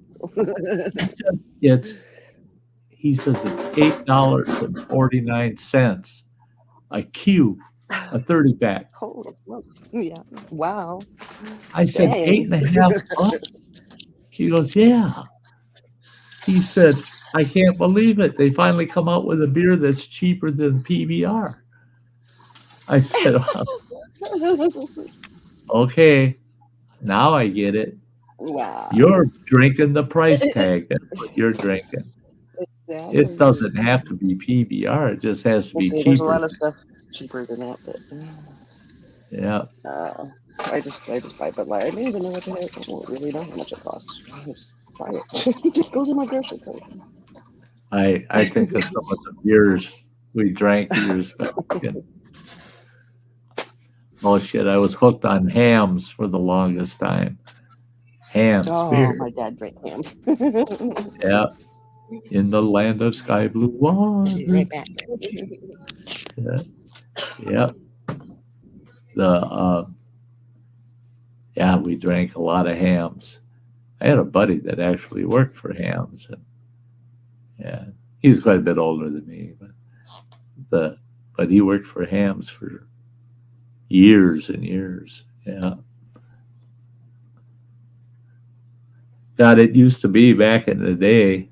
He says it's $8.49 a cube, a 30-pack. Holy smokes. Yeah. Wow. I said, $8.50 bucks? He goes, yeah. He said, I can't believe it. They finally come out with a beer that's cheaper than PBR. I said, okay, now I get it. Wow. You're drinking the price tag. That's what you're drinking. Exactly. It doesn't have to be PBR. It just has to be cheaper. There's a lot of stuff cheaper than that, but yeah. I just buy Bud Light. I don't even know what the heck. I don't really know how much it costs. I just buy it. It just goes in my grocery cart. I think of some of the beers we drank years back. Oh shit! I was hooked on hams for the longest time. Hams beer. My dad drank hams. Yeah. In the land of sky blue water. Right back. Yeah. We drank a lot of hams. I had a buddy that actually worked for hams, and he's quite a bit older than me, but he worked for hams for years and years. Yeah. God, it used to be back in the day,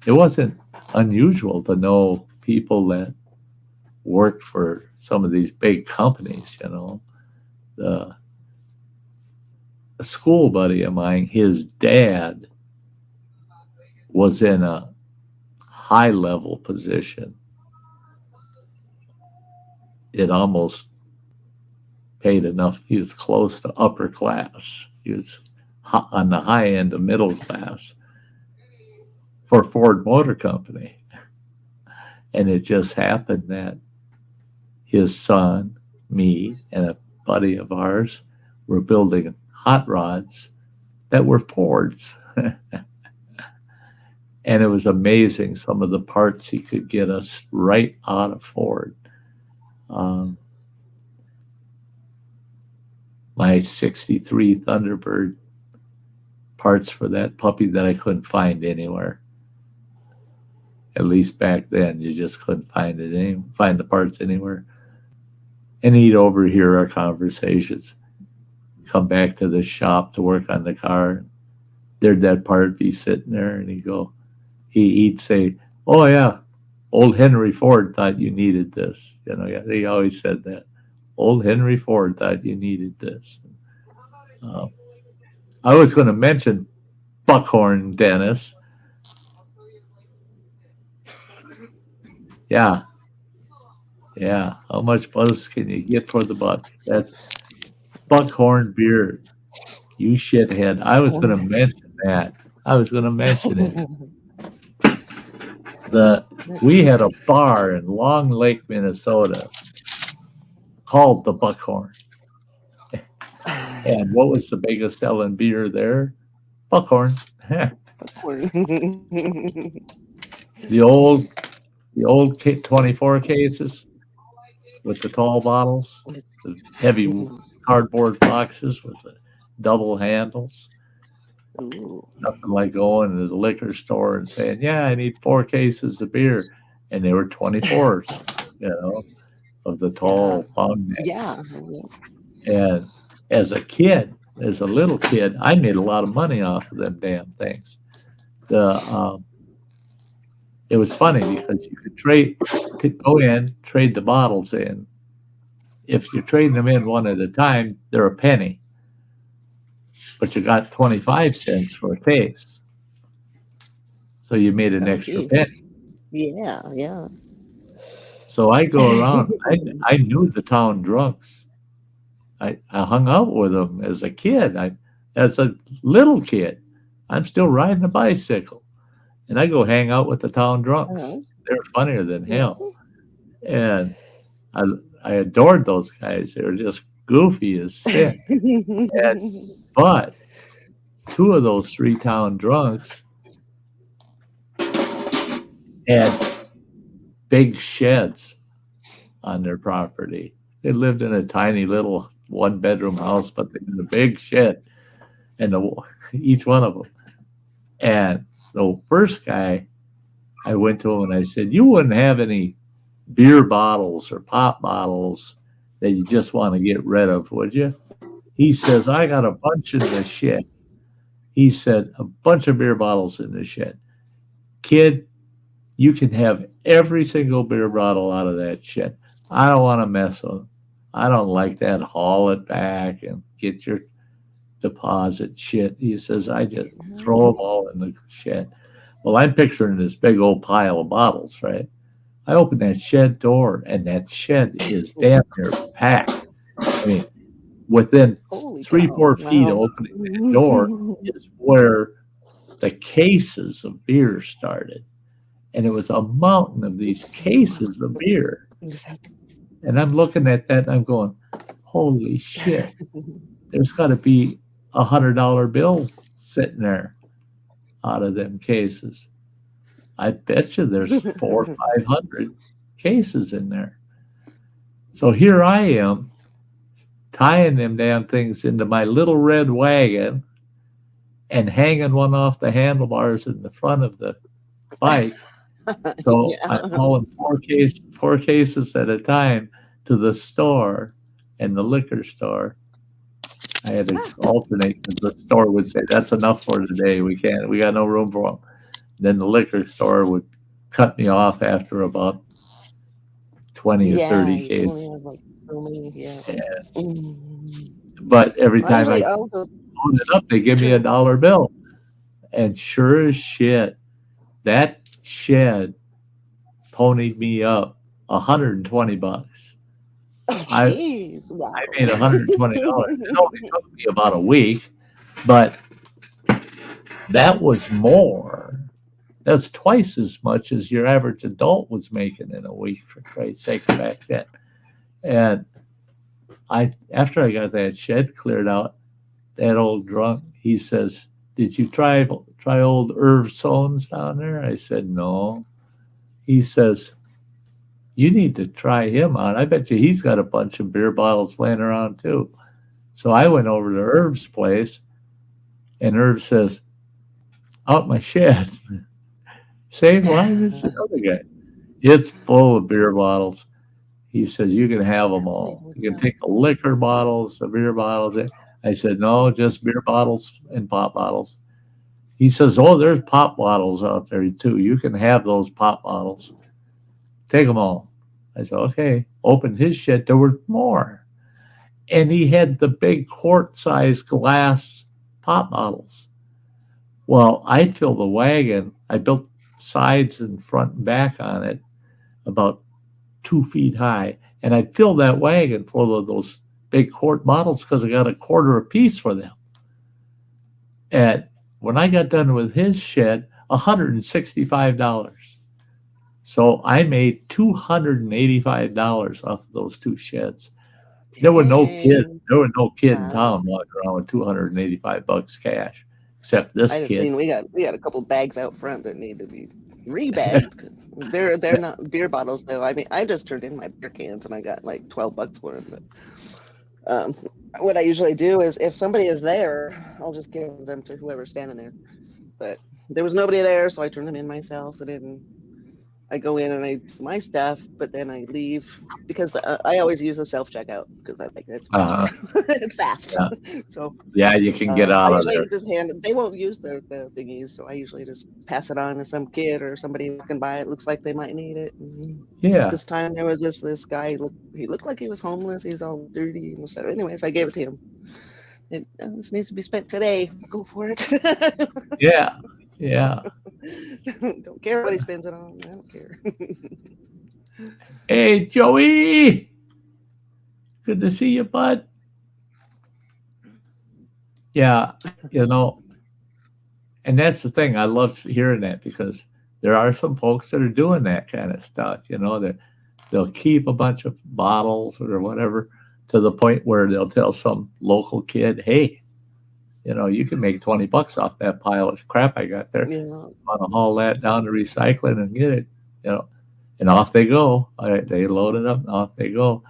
it wasn't unusual to know people that worked for some of these big companies, A school buddy of mine, his dad was in a high-level position. It almost paid enough. He was close to upper class. He was on the high end of middle class for Ford Motor Company. And it just happened that his son, me, and a buddy of ours were building hot rods that were Fords. And it was amazing some of the parts he could get us right out of Ford. My 63 Thunderbird parts for that puppy that I couldn't find anywhere. At least back then, you just couldn't find the parts anywhere. And he'd overhear our conversations, come back to the shop to work on the car. There'd that part be sitting there, and he'd say, "Oh yeah, old Henry Ford thought you needed this." He always said that. Old Henry Ford thought you needed this. I was going to mention Buckhorn, Dennis. Yeah. How much buzz can you get for the buck? That's Buckhorn beer. You shithead. I was going to mention that. I was going to mention it. We had a bar in Long Lake, Minnesota called the Buckhorn. And what was the biggest selling beer there? Buckhorn. The old 24 cases with the tall bottles, the heavy cardboard boxes with the double handles. Ooh. Nothing like going to the liquor store and saying, "Yeah, I need 4 cases of beer," and they were 24s, of the tall long necks. Yeah. And as a little kid, I made a lot of money off of them damn things. It was funny because you could trade the bottles in. If you're trading them in one at a time, they're a penny. But you got 25 cents for a case. So you made an extra penny. Yeah. So I go around. I knew the town drunks. I hung out with them as a kid. As a little kid, I'm still riding a bicycle. And I go hang out with the town drunks. They're funnier than hell. And I adored those guys. They were just goofy as sin. But 2 of those 3 town drunks had big sheds on their property. They lived in a tiny little 1-bedroom house, but they had a big shed, and each one of them. And the first guy, I went to him and I said, "You wouldn't have any beer bottles or pop bottles that you just want to get rid of, would you?" He says, "I got a bunch in the shed." He said, a bunch of beer bottles in the shed. Kid, you can have every single beer bottle out of that shed. I don't want to mess with them. I don't like that. Haul it back and get your deposit shit. He says, I just throw them all in the shed. Well, I'm picturing this big old pile of bottles, right? I open that shed door, and that shed is damn near packed. I mean, within Holy 3-4 cow. feet of Wow. opening that door is where the cases of beer started. And it was a mountain of these cases of beer. And I'm looking at that, and I'm going, holy shit. There's got to be $100 bills sitting there out of them cases. I bet you there's 400 or 500 cases in there. So here I am tying them damn things into my little red wagon and hanging one off the handlebars in the front of the bike. So Yeah. I'm hauling 4 cases at a time to the store and the liquor store. I had to alternate because the store would say, that's enough for today. We got no room for them. Then the liquor store would cut me off after about 20 or 30 you cases. only have like so many. Yeah. But every time I I'll go. load it up, they give me $1 bill. And sure as shit, that shed ponied me up $120. Oh, jeez. Wow. I made $120. It only took me about a week, but that was more. That's twice as much as your average adult was making in a week, for Christ's sake, back then. And after I got that shed cleared out, that old drunk, he says, did you try old Irv Soanes down there? I said, no. He says, you need to try him out. I bet you he's got a bunch of beer bottles laying around too. So I went over to Irv's place, and Irv says, out my shed. Same line as the other guy. It's full of beer bottles. He says, you can have them all. You can take the liquor bottles, the beer bottles. I said, no, just beer bottles and pop bottles. He says, oh, there's pop bottles out there too. You can have those pop bottles. Take them all. I said, okay. Opened his shed. There were more. And he had the big quart-sized glass pop bottles. Well, I'd fill the wagon. I built sides and front and back on it about 2 feet high. And I'd fill that wagon full of those big quart bottles because I got $0.25 a piece for them. And when I got done with his shed, $165. So I made $285 off of those 2 sheds. There were no kid in town walking around with $285 cash, except this I just kid. seen we got a couple bags out front that need to be rebagged. They're not beer bottles though. I mean, I just turned in my beer cans and I got like $12 for them. But what I usually do is if somebody is there, I'll just give them to whoever's standing there. But there was nobody there, so I turned them in myself, and then I go in and I do my stuff, but then I leave because I always use a self-checkout because I think it's faster. It's fast. Yeah. So yeah, you can get out of there. Just they won't use the thingies, so I usually just pass it on to some kid or somebody walking by. It looks like they might need it. Yeah. This time there was this guy. He looked like he was homeless. He's all dirty and stuff. Anyways, I gave it to him. This needs to be spent today. Go for it. Yeah. Yeah. Don't care what he spends it on. I don't care. Hey, Joey. Good to see you, bud. Yeah, and that's the thing. I love hearing that because there are some folks that are doing that kind of stuff, that they'll keep a bunch of bottles or whatever to the point where they'll tell some local kid, hey, you can make $20 off that pile of crap I got there. Yeah. Want to haul that down to recycling and get it, and off they go. They load it up and off they go.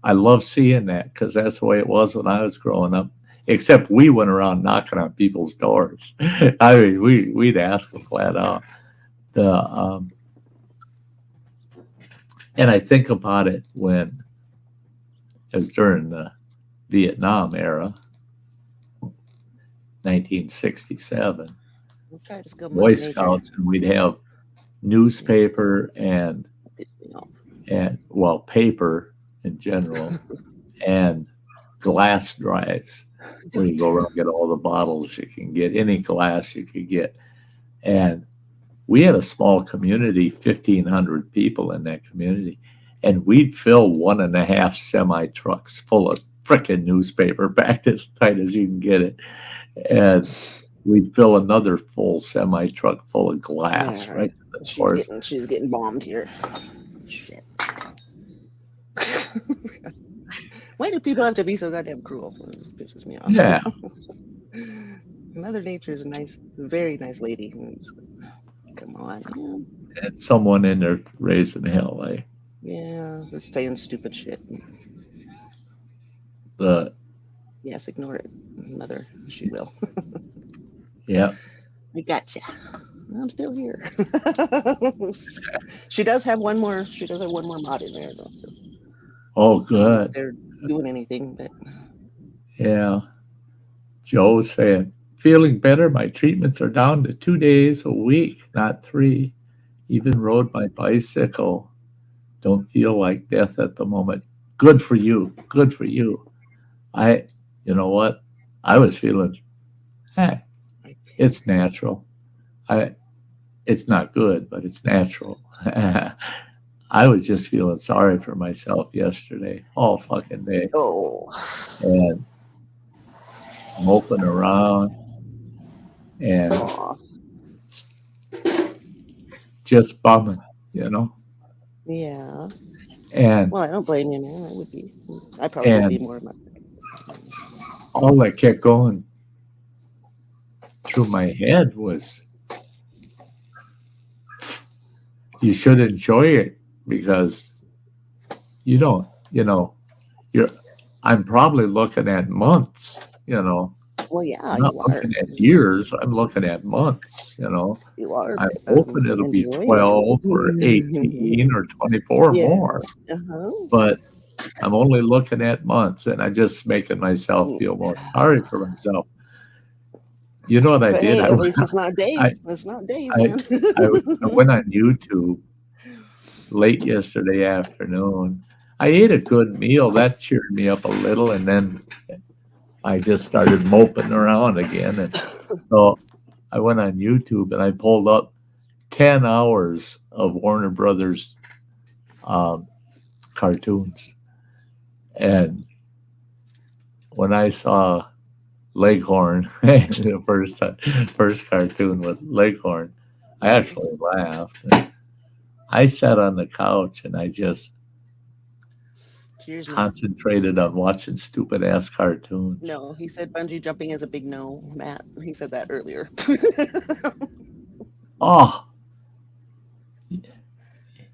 I love seeing that because that's the way it was when I was growing up. Except we went around knocking on people's doors. I mean, we'd ask them flat out. And I think about it when it was during the Vietnam era. 1967, We'll try to go Boy Scouts, and we'd have newspaper and well, paper in general, and glass drives where you go around and get all the bottles you can get, any glass you could get. And we had a small community, 1,500 people in that community, and we'd fill 1.5 semi trucks full of frickin' newspaper, packed as tight as you can get it. And we'd fill another full semi truck full of glass, Yeah, right? Of course. She's getting bombed here. Shit. Why do people have to be so goddamn cruel? This pisses me off. Yeah. Mother Nature's a very nice lady. Come on, man. And someone in there raising hell, eh? Yeah, just saying stupid shit. Yes, ignore it, Mother. She will. Yeah. I gotcha. I'm still here. She does have one more. She does have one more mod in there, though. So. Oh, good. They're doing anything, but yeah. Joe's saying, feeling better. My treatments are down to 2 days a week, not 3. Even rode my bicycle. Don't feel like death at the moment. Good for you. Good for you. You know what? I was feeling, it's natural. It's not good, but it's natural. I was just feeling sorry for myself yesterday, all fucking day. Oh. And moping around and just bumming, you know? Yeah. And well, I don't blame you, man. I would be. I probably would be more of my. All that kept going through my head was, you should enjoy it because you don't, I'm probably looking at months, Well, yeah, I'm not looking at years. I'm looking at months, You are. I'm hoping it'll be 12 or 18 or 24 more. Uh-huh. But I'm only looking at months, and I'm just making myself feel more sorry for myself. You know what I did? Hey, at least it's not days. It's not days, man. I went on YouTube late yesterday afternoon. I ate a good meal. That cheered me up a little, and then I just started moping around again. And so I went on YouTube, and I pulled up 10 hours of Warner Brothers cartoons. And when I saw Leghorn, the first cartoon with Leghorn, I actually laughed. I sat on the couch and I just concentrated on watching stupid ass cartoons. No, he said bungee jumping is a big no, Matt. He said that earlier. Oh,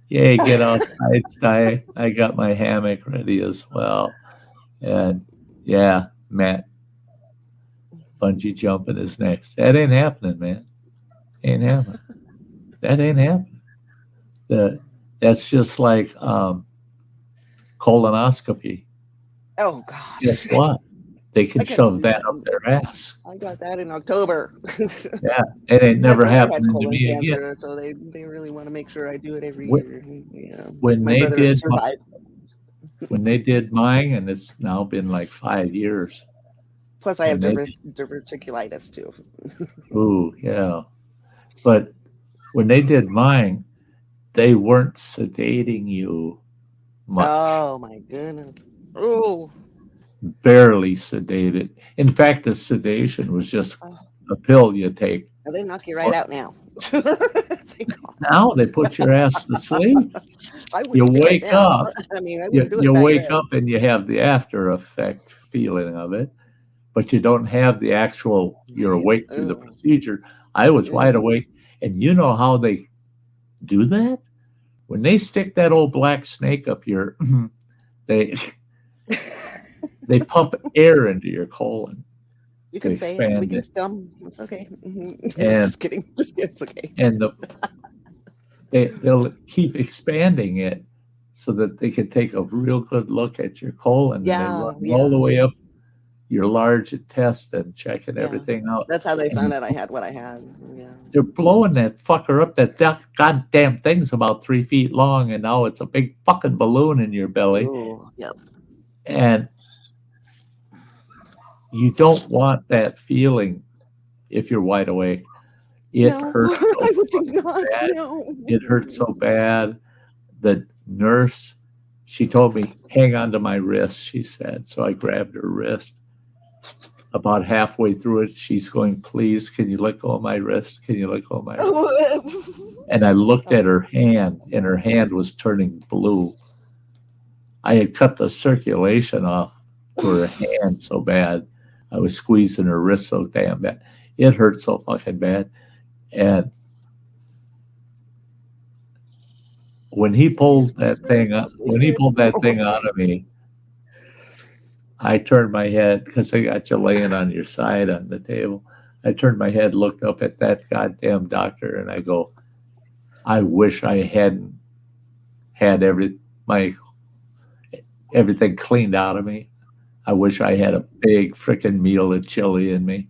yay, get outside, Sty. I got my hammock ready as well. And yeah, Matt, bungee jumping is next. That ain't happening, man. Ain't happening. That ain't happening. That's just like colonoscopy. Oh, God. Guess what? They can shove that up their ass. I got that in October. Yeah, it ain't never happening to me cancer, again. So they really want to make sure I do it every year. Yeah. When they did mine, and it's now been like 5 years. Plus, I have diverticulitis too. Ooh, yeah. But when they did mine, they weren't sedating you much. Oh my goodness. Oh. Barely sedated. In fact, the sedation was just a pill you take. Now they knock you right out now. Now they put your ass to sleep. You wake up. I mean, you wake up and you have the after effect feeling of it, but you don't have the actual. You're awake through the procedure. I was wide awake, and you know how they do that? When they stick that old black snake up your, they pump air into your colon. You can say it. We can scum. It's okay. And, just kidding. It's okay. And they'll keep expanding it so that they can take a real good look at your colon. Yeah, and they run all the way up your large intestine, checking Yeah. everything out. That's how they And found out I had what I had. Yeah. they're blowing that fucker up. That goddamn thing's about 3 feet long, and now it's a big fucking balloon in your belly. Ooh, yep. And you don't want that feeling if you're wide awake. It No, hurts so I would think not. bad. No. It hurt so bad. The nurse, she told me, hang on to my wrist, she said. So I grabbed her wrist. About halfway through it, she's going, please, can you let go of my wrist? Can you let go of my wrist? And I looked at her hand, and her hand was turning blue. I had cut the circulation off to her hand so bad. I was squeezing her wrist so damn bad. It hurt so fucking bad. And when he pulled that thing up, out of me, I turned my head, because I got you laying on your side on the table. I turned my head, looked up at that goddamn doctor, and I go, I wish I hadn't had everything cleaned out of me. I wish I had a big freaking meal of chili in me.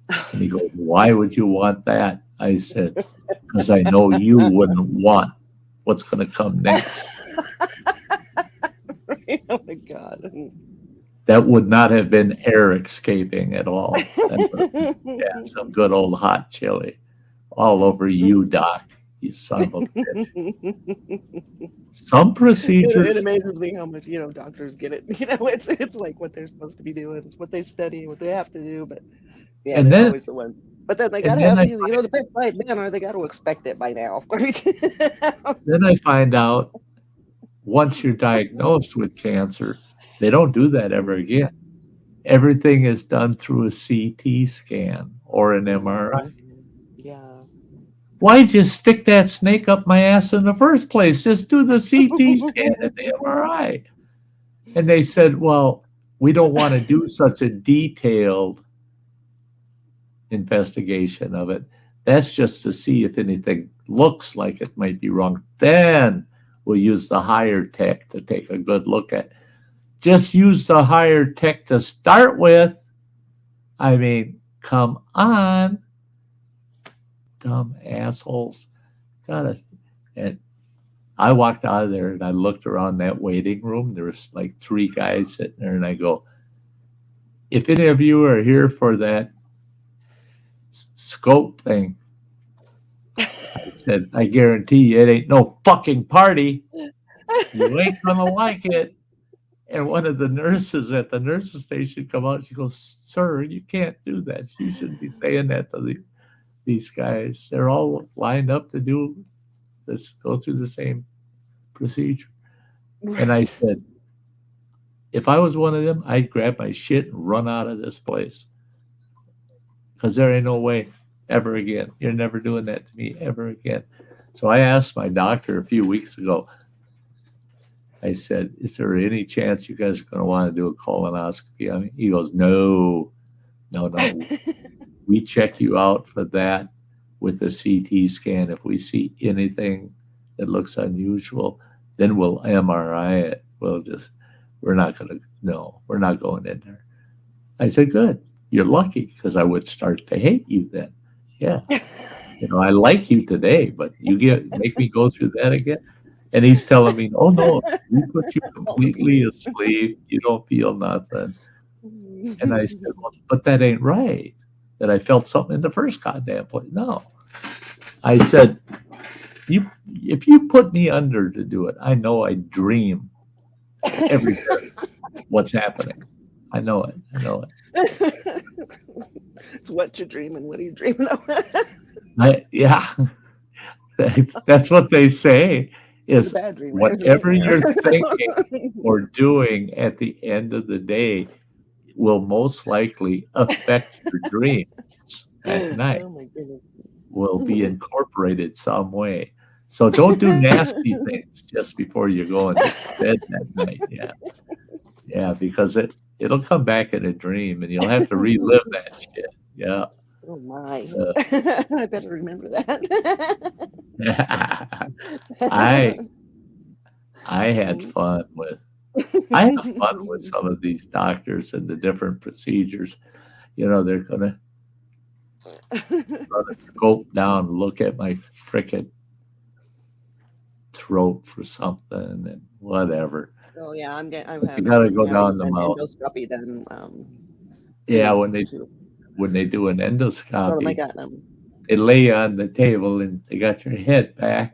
And he goes, why would you want that? I said, because I know you wouldn't want what's going to come next. Oh my God. That would not have been air escaping at all. Yeah, some good old hot chili all over you, Doc, you son of a bitch. Some procedures. It amazes me how much, doctors get it. It's like what they're supposed to be doing. It's what they study, what they have to do. But yeah, And they're then- always the one. But then they got to have, the bedside manner, they got to expect it by now. Then I find out once you're diagnosed with cancer, they don't do that ever again. Everything is done through a CT scan or an MRI. Yeah. Why'd you stick that snake up my ass in the first place? Just do the CT scan and the MRI. And they said, well, we don't want to do such a detailed investigation of it. That's just to see if anything looks like it might be wrong. Then we'll use the higher tech to take a good look at. Just use the higher tech to start with. I mean, come on. Dumb assholes. And I walked out of there and I looked around that waiting room. There was like 3 guys sitting there, and I go, if any of you are here for that scope thing, I said, I guarantee you it ain't no fucking party. You ain't gonna like it. And one of the nurses at the nurses station come out. She goes, sir, you can't do that. You shouldn't be saying that to these guys. They're all lined up to do this, go through the same procedure. Right. And I said, if I was one of them, I'd grab my shit and run out of this place. Because there ain't no way ever again. You're never doing that to me ever again. So I asked my doctor a few weeks ago, I said, is there any chance you guys are going to want to do a colonoscopy on me? He goes, no. We check you out for that with the CT scan. If we see anything that looks unusual, then we'll MRI it. We're not going in there. I said, good. You're lucky, because I would start to hate you then. Yeah. I like you today, but you make me go through that again. And he's telling me, oh no, we put you completely asleep. You don't feel nothing. And I said, well, but that ain't right. That I felt something in the first goddamn place. No. I said, if you put me under to do it, I know I dream every day what's happening. I know it. It's what you're dreaming. What are you dreaming of? Yeah. That's what they say. Is whatever you're thinking or doing at the end of the day will most likely affect your dreams at night. Oh my goodness. Will be incorporated some way. So don't do nasty things just before you're going to bed that night. Yeah, because it'll come back in a dream and you'll have to relive that shit. Yeah. Oh my. I better remember that. I had fun with I have fun with some of these doctors and the different procedures. They're gonna scope down, look at my frickin' throat for something and whatever. Oh yeah, I'm You having gotta go down an the mouth. endoscopy done. Yeah, soon, too. when they do an Well, I endoscopy, got they lay you on the table and they got your head back,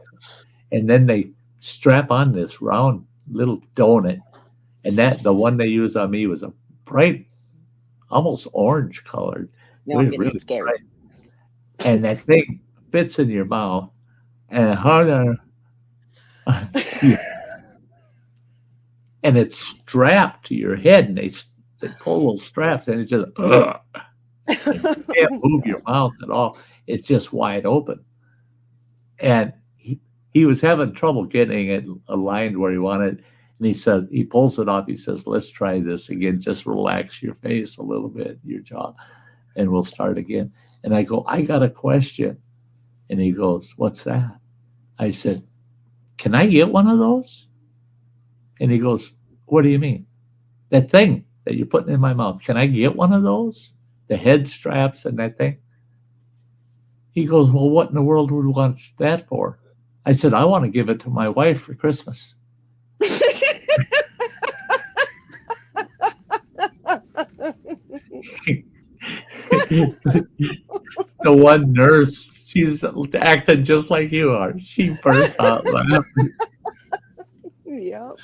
and then they strap on this round little donut, and the one they used on me was a bright, almost orange colored. It now I'm was getting really scared. bright, and that thing fits in your mouth, and harder, and it's strapped to your head, and they pull those straps, and it's just. And you can't move your mouth at all. It's just wide open. And he was having trouble getting it aligned where he wanted. And he said, he pulls it off. He says, let's try this again. Just relax your face a little bit, your jaw, and we'll start again. And I go, I got a question. And he goes, what's that? I said, can I get one of those? And he goes, what do you mean? That thing that you're putting in my mouth, can I get one of those? The head straps and that thing. He goes, well, what in the world would we want that for? I said, I want to give it to my wife for Christmas. The one nurse, she's acting just like you are. She burst out laughing. Yep.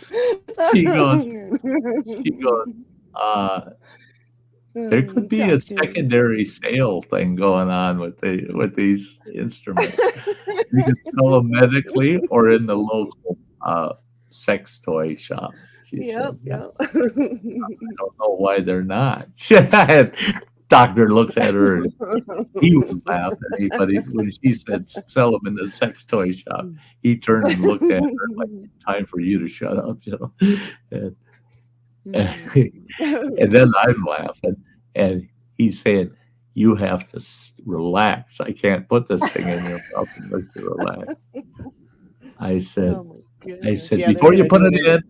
She goes, there could be a secondary sale thing going on with these instruments. You can sell them medically or in the local sex toy shop. She said, Yep. I don't know why they're not. Doctor looks at her and he was laughing. But when she said sell them in the sex toy shop, he turned and looked at her like, time for you to shut up, And then I'm laughing, and he's saying, you have to relax. I can't put this thing in your mouth unless you relax. I said, before you put it in,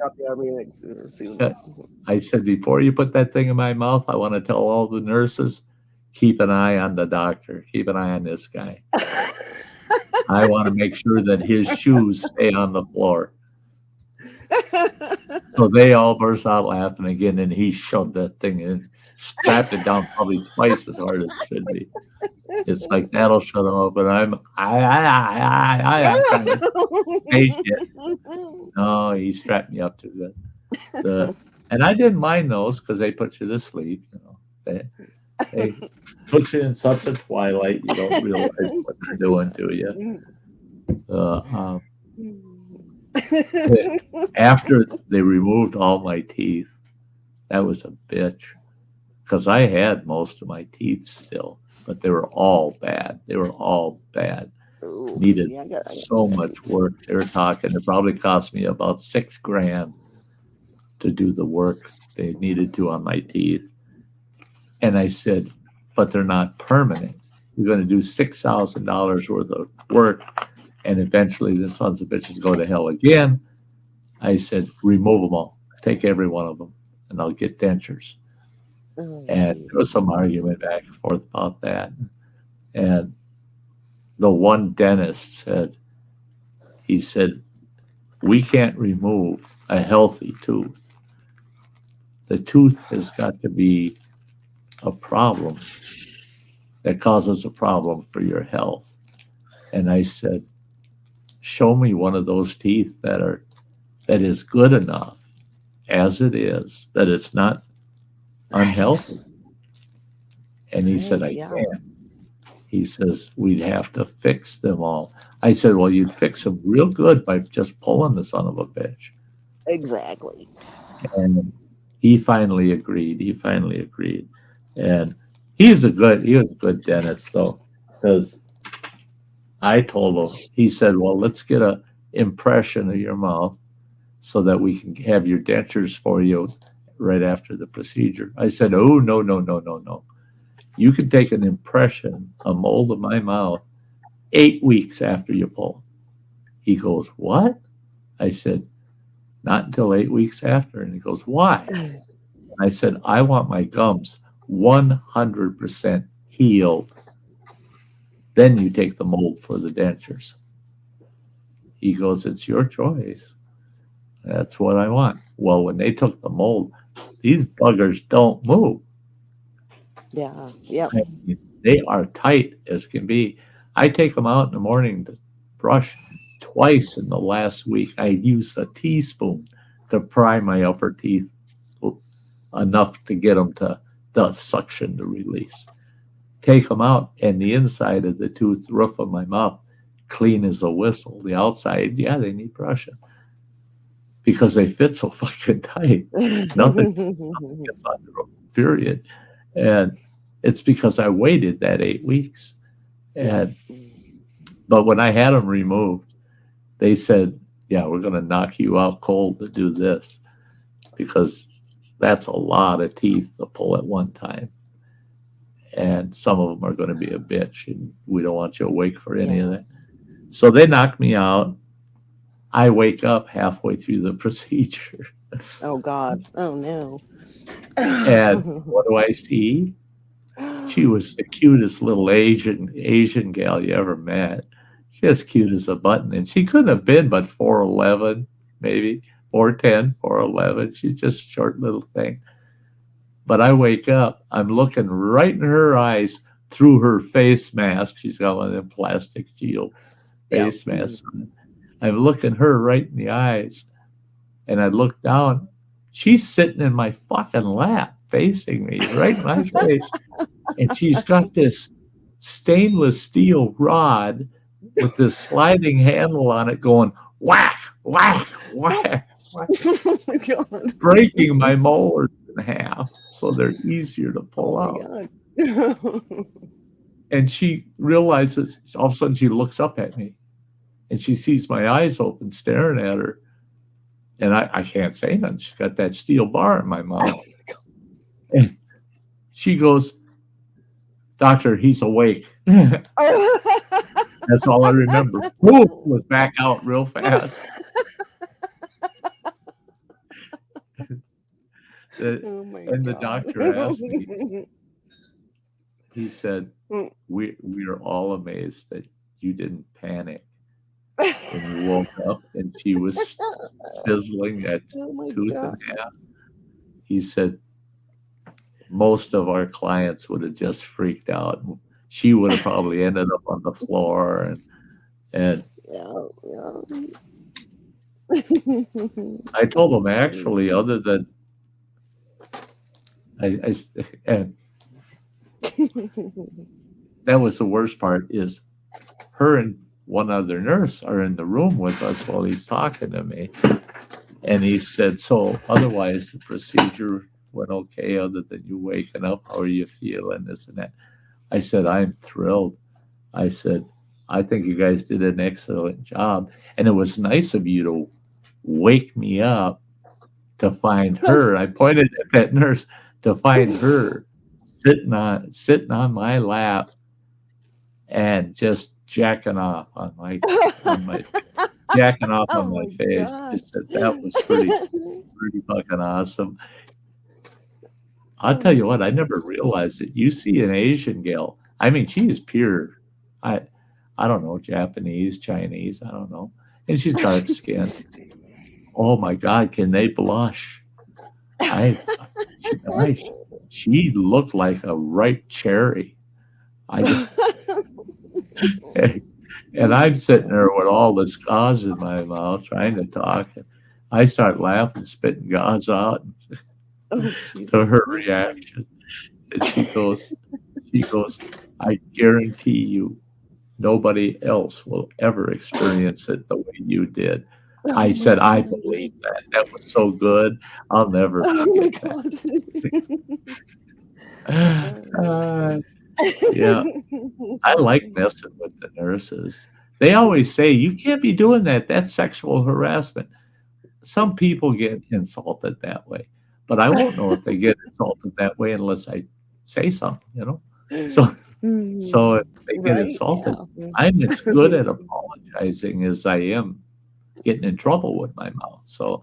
I said, before you put that thing in my mouth, I want to tell all the nurses, keep an eye on the doctor. Keep an eye on this guy. I want to make sure that his shoes stay on the floor. So they all burst out laughing again, and he shoved that thing in, strapped it down probably twice as hard as it should be. It's like, that'll shut him up, and I'm trying to say shit. No, he strapped me up too good. And I didn't mind those because they put you to sleep. They put you in such a twilight you don't realize what they're doing to you. After they removed all my teeth, that was a bitch, because I had most of my teeth still, but they were all bad. Needed so much work. They were talking, it probably cost me about $6,000 to do the work they needed to on my teeth. And I said, but they're not permanent. You're going to do $6,000 worth of work, and eventually the sons of bitches go to hell again. I said, remove them all. Take every one of them, and I'll get dentures. And there was some argument back and forth about that. And the one dentist said, he said, we can't remove a healthy tooth. The tooth has got to be a problem that causes a problem for your health. And I said, show me one of those teeth that is good enough as it is, that it's not unhealthy. And he said, I can't. He says, we'd have to fix them all. I said, well, you'd fix them real good by just pulling the son of a bitch. Exactly. And he finally agreed. And he was a good dentist, though, because I told him, he said, well, let's get an impression of your mouth so that we can have your dentures for you right after the procedure. I said, oh, no. You can take an impression, a mold of my mouth, 8 weeks after you pull. He goes, what? I said, Not until 8 weeks after. And he goes, why? I said, I want my gums 100% healed. Then you take the mold for the dentures. He goes, it's your choice. That's what I want. Well, when they took the mold, these buggers don't move. Yeah. Yep. I mean, they are tight as can be. I take them out in the morning to brush twice in the last week. I used a teaspoon to pry my upper teeth enough to get them to the suction to release. Take them out, and the inside of the tooth, roof of my mouth, clean as a whistle. The outside, yeah, they need brushing because they fit so fucking tight. Nothing gets under them, period. And it's because I waited that 8 weeks. But when I had them removed, they said, yeah, we're going to knock you out cold to do this because that's a lot of teeth to pull at one time. And some of them are going to be a bitch, and we don't want you awake for any of that. So they knock me out. I wake up halfway through the procedure. Oh, God. Oh, no. And what do I see? She was the cutest little Asian gal you ever met. Just cute as a button. And she couldn't have been but 4'11", maybe 4'10", 4'11". She's just a short little thing. But I wake up, I'm looking right in her eyes through her face mask. She's got one of them plastic shield face masks on. I'm looking her right in the eyes, and I look down. She's sitting in my fucking lap, facing me, right in my face. And she's got this stainless steel rod with this sliding handle on it going whack, whack, whack, whack, Oh, my God. breaking my molars in half so they're easier to pull out. God. And she realizes, all of a sudden she looks up at me and she sees my eyes open staring at her. And I can't say nothing. She's got that steel bar in my mouth. And she goes, doctor, he's awake. That's all I remember. Woo, was back out real fast. Oh, my And the God. doctor asked me, he said, we are all amazed that you didn't panic when you woke up and she was chiseling that Oh, my tooth God. in half. He said, most of our clients would have just freaked out. She would have probably ended up on the floor. And Yeah. I told him, actually, other than and that was the worst part, is her and one other nurse are in the room with us while he's talking to me. And he said, so otherwise the procedure went okay, other than you waking up, how are you feeling, this and that. I said, I'm thrilled. I said, I think you guys did an excellent job. And it was nice of you to wake me up to find her. I pointed at that nurse to find her sitting on my lap and just jacking off on my jacking off on my face. God. Just said that was pretty fucking awesome. I'll tell you what, I never realized it. You see an Asian gal, I mean, she is pure, I don't know, Japanese, Chinese, I don't know. And she's dark skinned. Oh my God, can they blush? She looked like a ripe cherry. And I'm sitting there with all this gauze in my mouth trying to talk. I start laughing, spitting gauze out to her reaction. And she goes, I guarantee you nobody else will ever experience it the way you did. I said, I believe that. That was so good. I'll never forget that. Yeah, I like messing with the nurses. They always say, you can't be doing that. That's sexual harassment. Some people get insulted that way, but I won't know if they get insulted that way unless I say something, you know? So if they get insulted, I'm as good at apologizing as I am getting in trouble with my mouth. So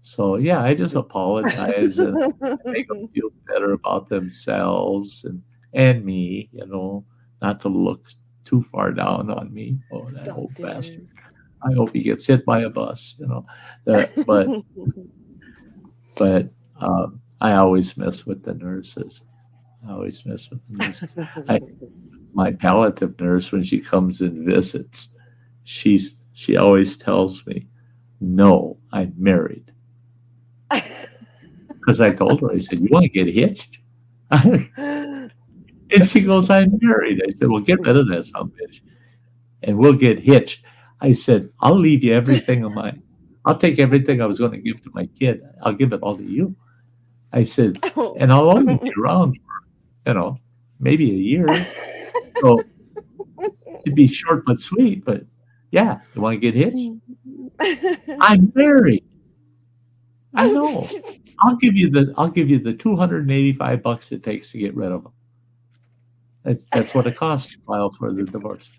So yeah, I just apologize and make them feel better about themselves and me, not to look too far down on me. Oh, that Oh, old dear. bastard. I hope he gets hit by a bus. But I always mess with the nurses. I always mess with the nurses. My palliative nurse, when she comes and visits, she always tells me, "No, I'm married." Because I told her, I said, "You want to get hitched?" And she goes, "I'm married." I said, "Well, get rid of that son bitch, and we'll get hitched." I said, "I'll leave you everything of mine. I'll take everything I was going to give to my kid. I'll give it all to you." I said, "And I'll only be around for, maybe a year. So it'd be short but sweet. But yeah, you want to get hitched? I'm married. I know. I'll give you the $285 it takes to get rid of them. That's what it costs to file for the divorce."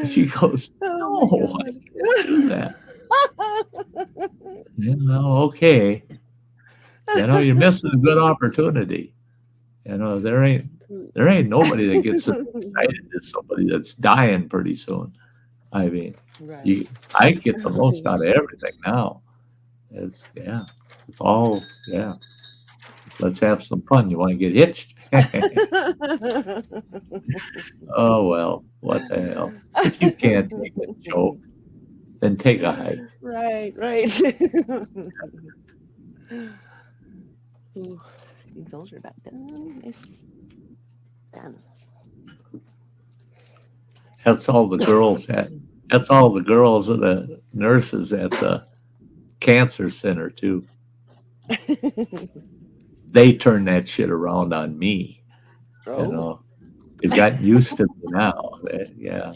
She goes, Oh "No, my I can't do that." Okay. You're missing a good opportunity. There ain't nobody that gets as excited as somebody that's dying pretty soon. I mean, Right. I get the most out of everything now. It's all Let's have some fun. You want to get hitched? Oh well, what the hell? If you can't take a joke, then take a hike. Right. Ooh, those are about done. It's done. That's all the girls That's all the girls and the nurses at the cancer center too. They turn that shit around on me. Oh. They've gotten used to me now. Yeah,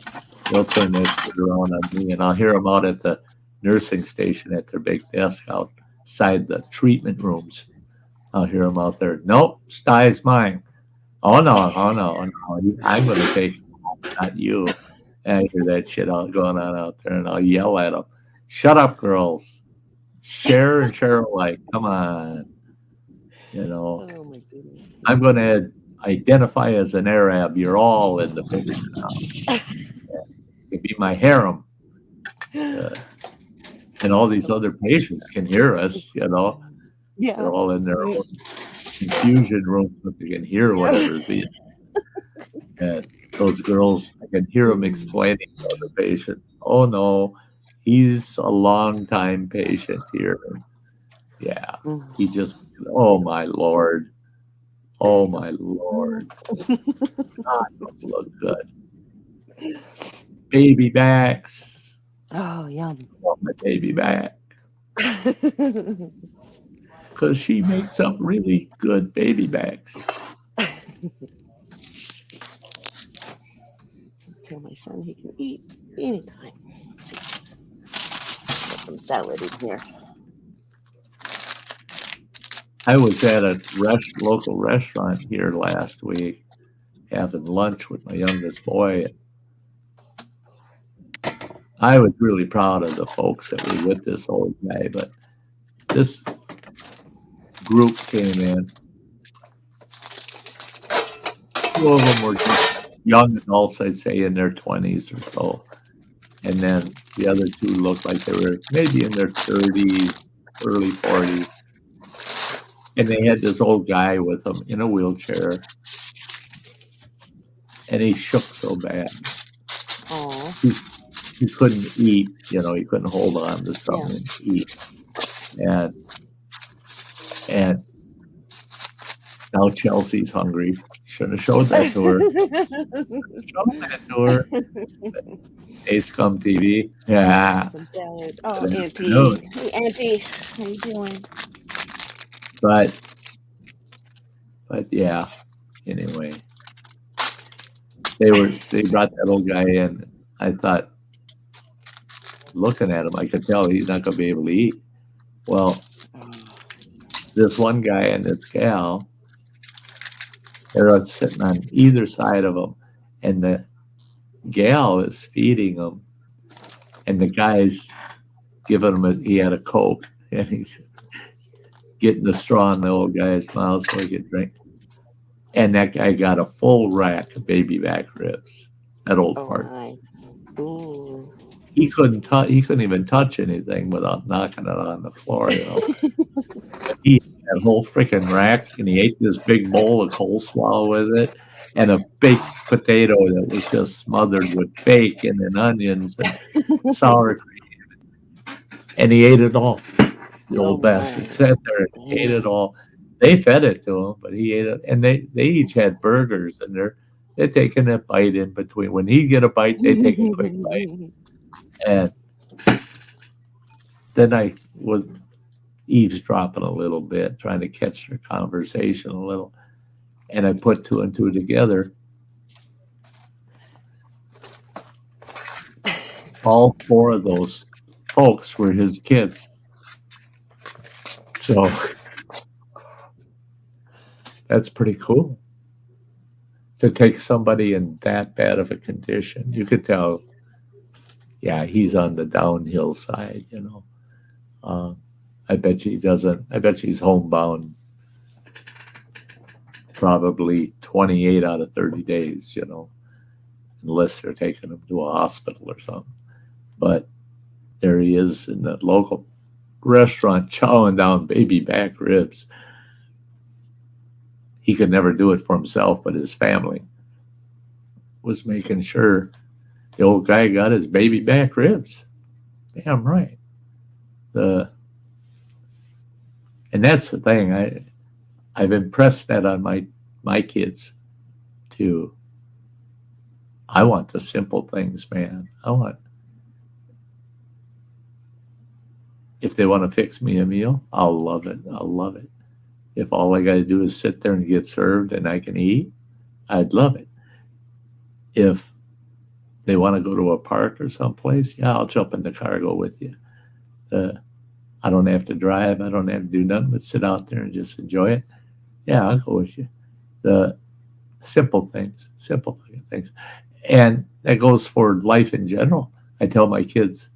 they'll turn that shit around on me, and I'll hear them out at the nursing station at their big desk outside the treatment rooms. I'll hear them out there. "Nope, Sty's mine." Oh no, oh no, oh no! I'm going to take him home, not you. And I hear that shit going on out there, and I'll yell at them, "Shut up, girls! Share and share alike. Come on!" Oh my goodness. I'm going to identify as an Arab. You're all in the picture now. You be my harem, and all these other patients can hear us. Yeah. They're all in their own infusion room, but they can hear whatever's being. And those girls, I can hear them explaining to other patients, "Oh no, he's a long time patient here. Yeah, he just, oh my Lord. Oh my Lord. God, those look good. Baby backs. Oh, yum. I want my baby back. Because she makes up really good baby backs." Tell my son he can eat anytime. Put some salad in here. I was at a local restaurant here last week having lunch with my youngest boy. I was really proud of the folks that were with this old guy, but this group came in. Two of them were just young adults, I'd say, in their 20s or so. And then the other two looked like they were maybe in their 30s, early 40s. And they had this old guy with them in a wheelchair. And he shook so bad. Oh. He couldn't eat, he couldn't hold on to something and eat. And now Chelsea's hungry. Shouldn't have showed that to her. Ace Come TV. Yeah. Some salad. Oh, Good Auntie. afternoon. Hey, Auntie. How you doing? But yeah, anyway. They brought that old guy in. I thought, looking at him, I could tell he's not going to be able to eat. Well, this one guy and this gal, they're sitting on either side of him, and the gal is feeding him, and the guy's giving him he had a Coke, And he's getting the straw in the old guy's mouth so he could drink. And that guy got a full rack of baby back ribs. That old Oh fart. my. Ooh. He couldn't even touch anything without knocking it on the floor, you know. He ate that whole freaking rack, and he ate this big bowl of coleslaw with it, and a baked potato that was just smothered with bacon and onions and sour cream. And he ate it all. The Oh old bastard my. sat there and ate it all. They fed it to him, but he ate it. And they each had burgers, and they're taking a bite in between. When he get a bite, they take a quick bite. And then I was eavesdropping a little bit, trying to catch their conversation a little. And I put two and two together. All four of those folks were his kids. So that's pretty cool. To take somebody in that bad of a condition, you could tell, yeah, he's on the downhill side, you know. I bet you he doesn't. I bet you he's homebound probably 28 out of 30 days, you know, unless they're taking him to a hospital or something. But there he is in the local restaurant chowing down baby back ribs. He could never do it for himself, but his family was making sure the old guy got his baby back ribs. Damn right. And that's the thing. I've impressed that on my kids too. I want the simple things, man. If they want to fix me a meal, I'll love it. I'll love it. If all I got to do is sit there and get served and I can eat, I'd love it. If they want to go to a park or someplace, yeah, I'll jump in the car, go with you. I don't have to drive. I don't have to do nothing but sit out there and just enjoy it. Yeah, I'll go with you. The simple things. And that goes for life in general. I tell my kids,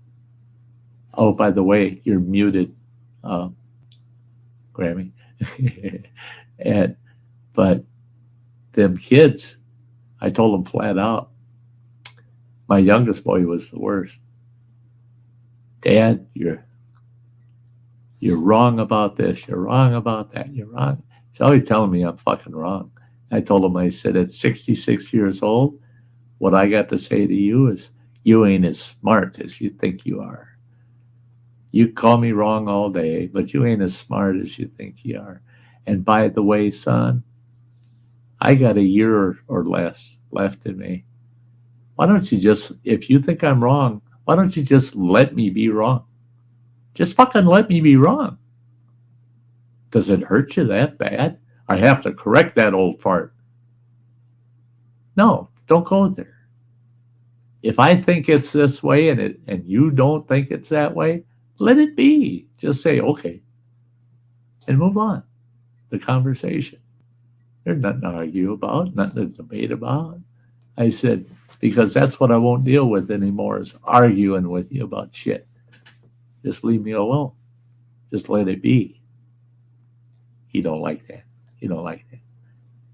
oh, by the way, you're muted, Grammy. But them kids, I told them flat out, my youngest boy was the worst. Dad, you're wrong about this. You're wrong about that. You're wrong. He's always telling me I'm fucking wrong. I told him, I said, at 66 years old, what I got to say to you is you ain't as smart as you think you are. You call me wrong all day, but you ain't as smart as you think you are. And by the way, son, I got a year or less left in me. Why don't you just, if you think I'm wrong, why don't you just let me be wrong? Just fucking let me be wrong. Does it hurt you that bad? I have to correct that old fart. No, don't go there. If I think it's this way and you don't think it's that way, let it be. Just say, okay, and move on. The conversation. There's nothing to argue about, nothing to debate about. I said, because that's what I won't deal with anymore is arguing with you about shit. Just leave me alone. Just let it be. He don't like that.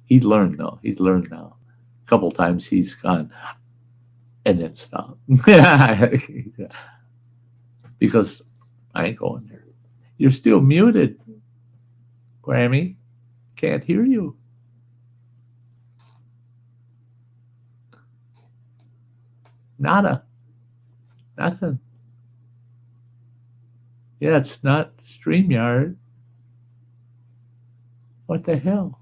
He's learned though. He's learned now. A couple times he's gone and then stopped. Because I ain't going there. You're still muted, Grammy. Can't hear you. Nada. Nothing. Yeah, it's not StreamYard. What the hell?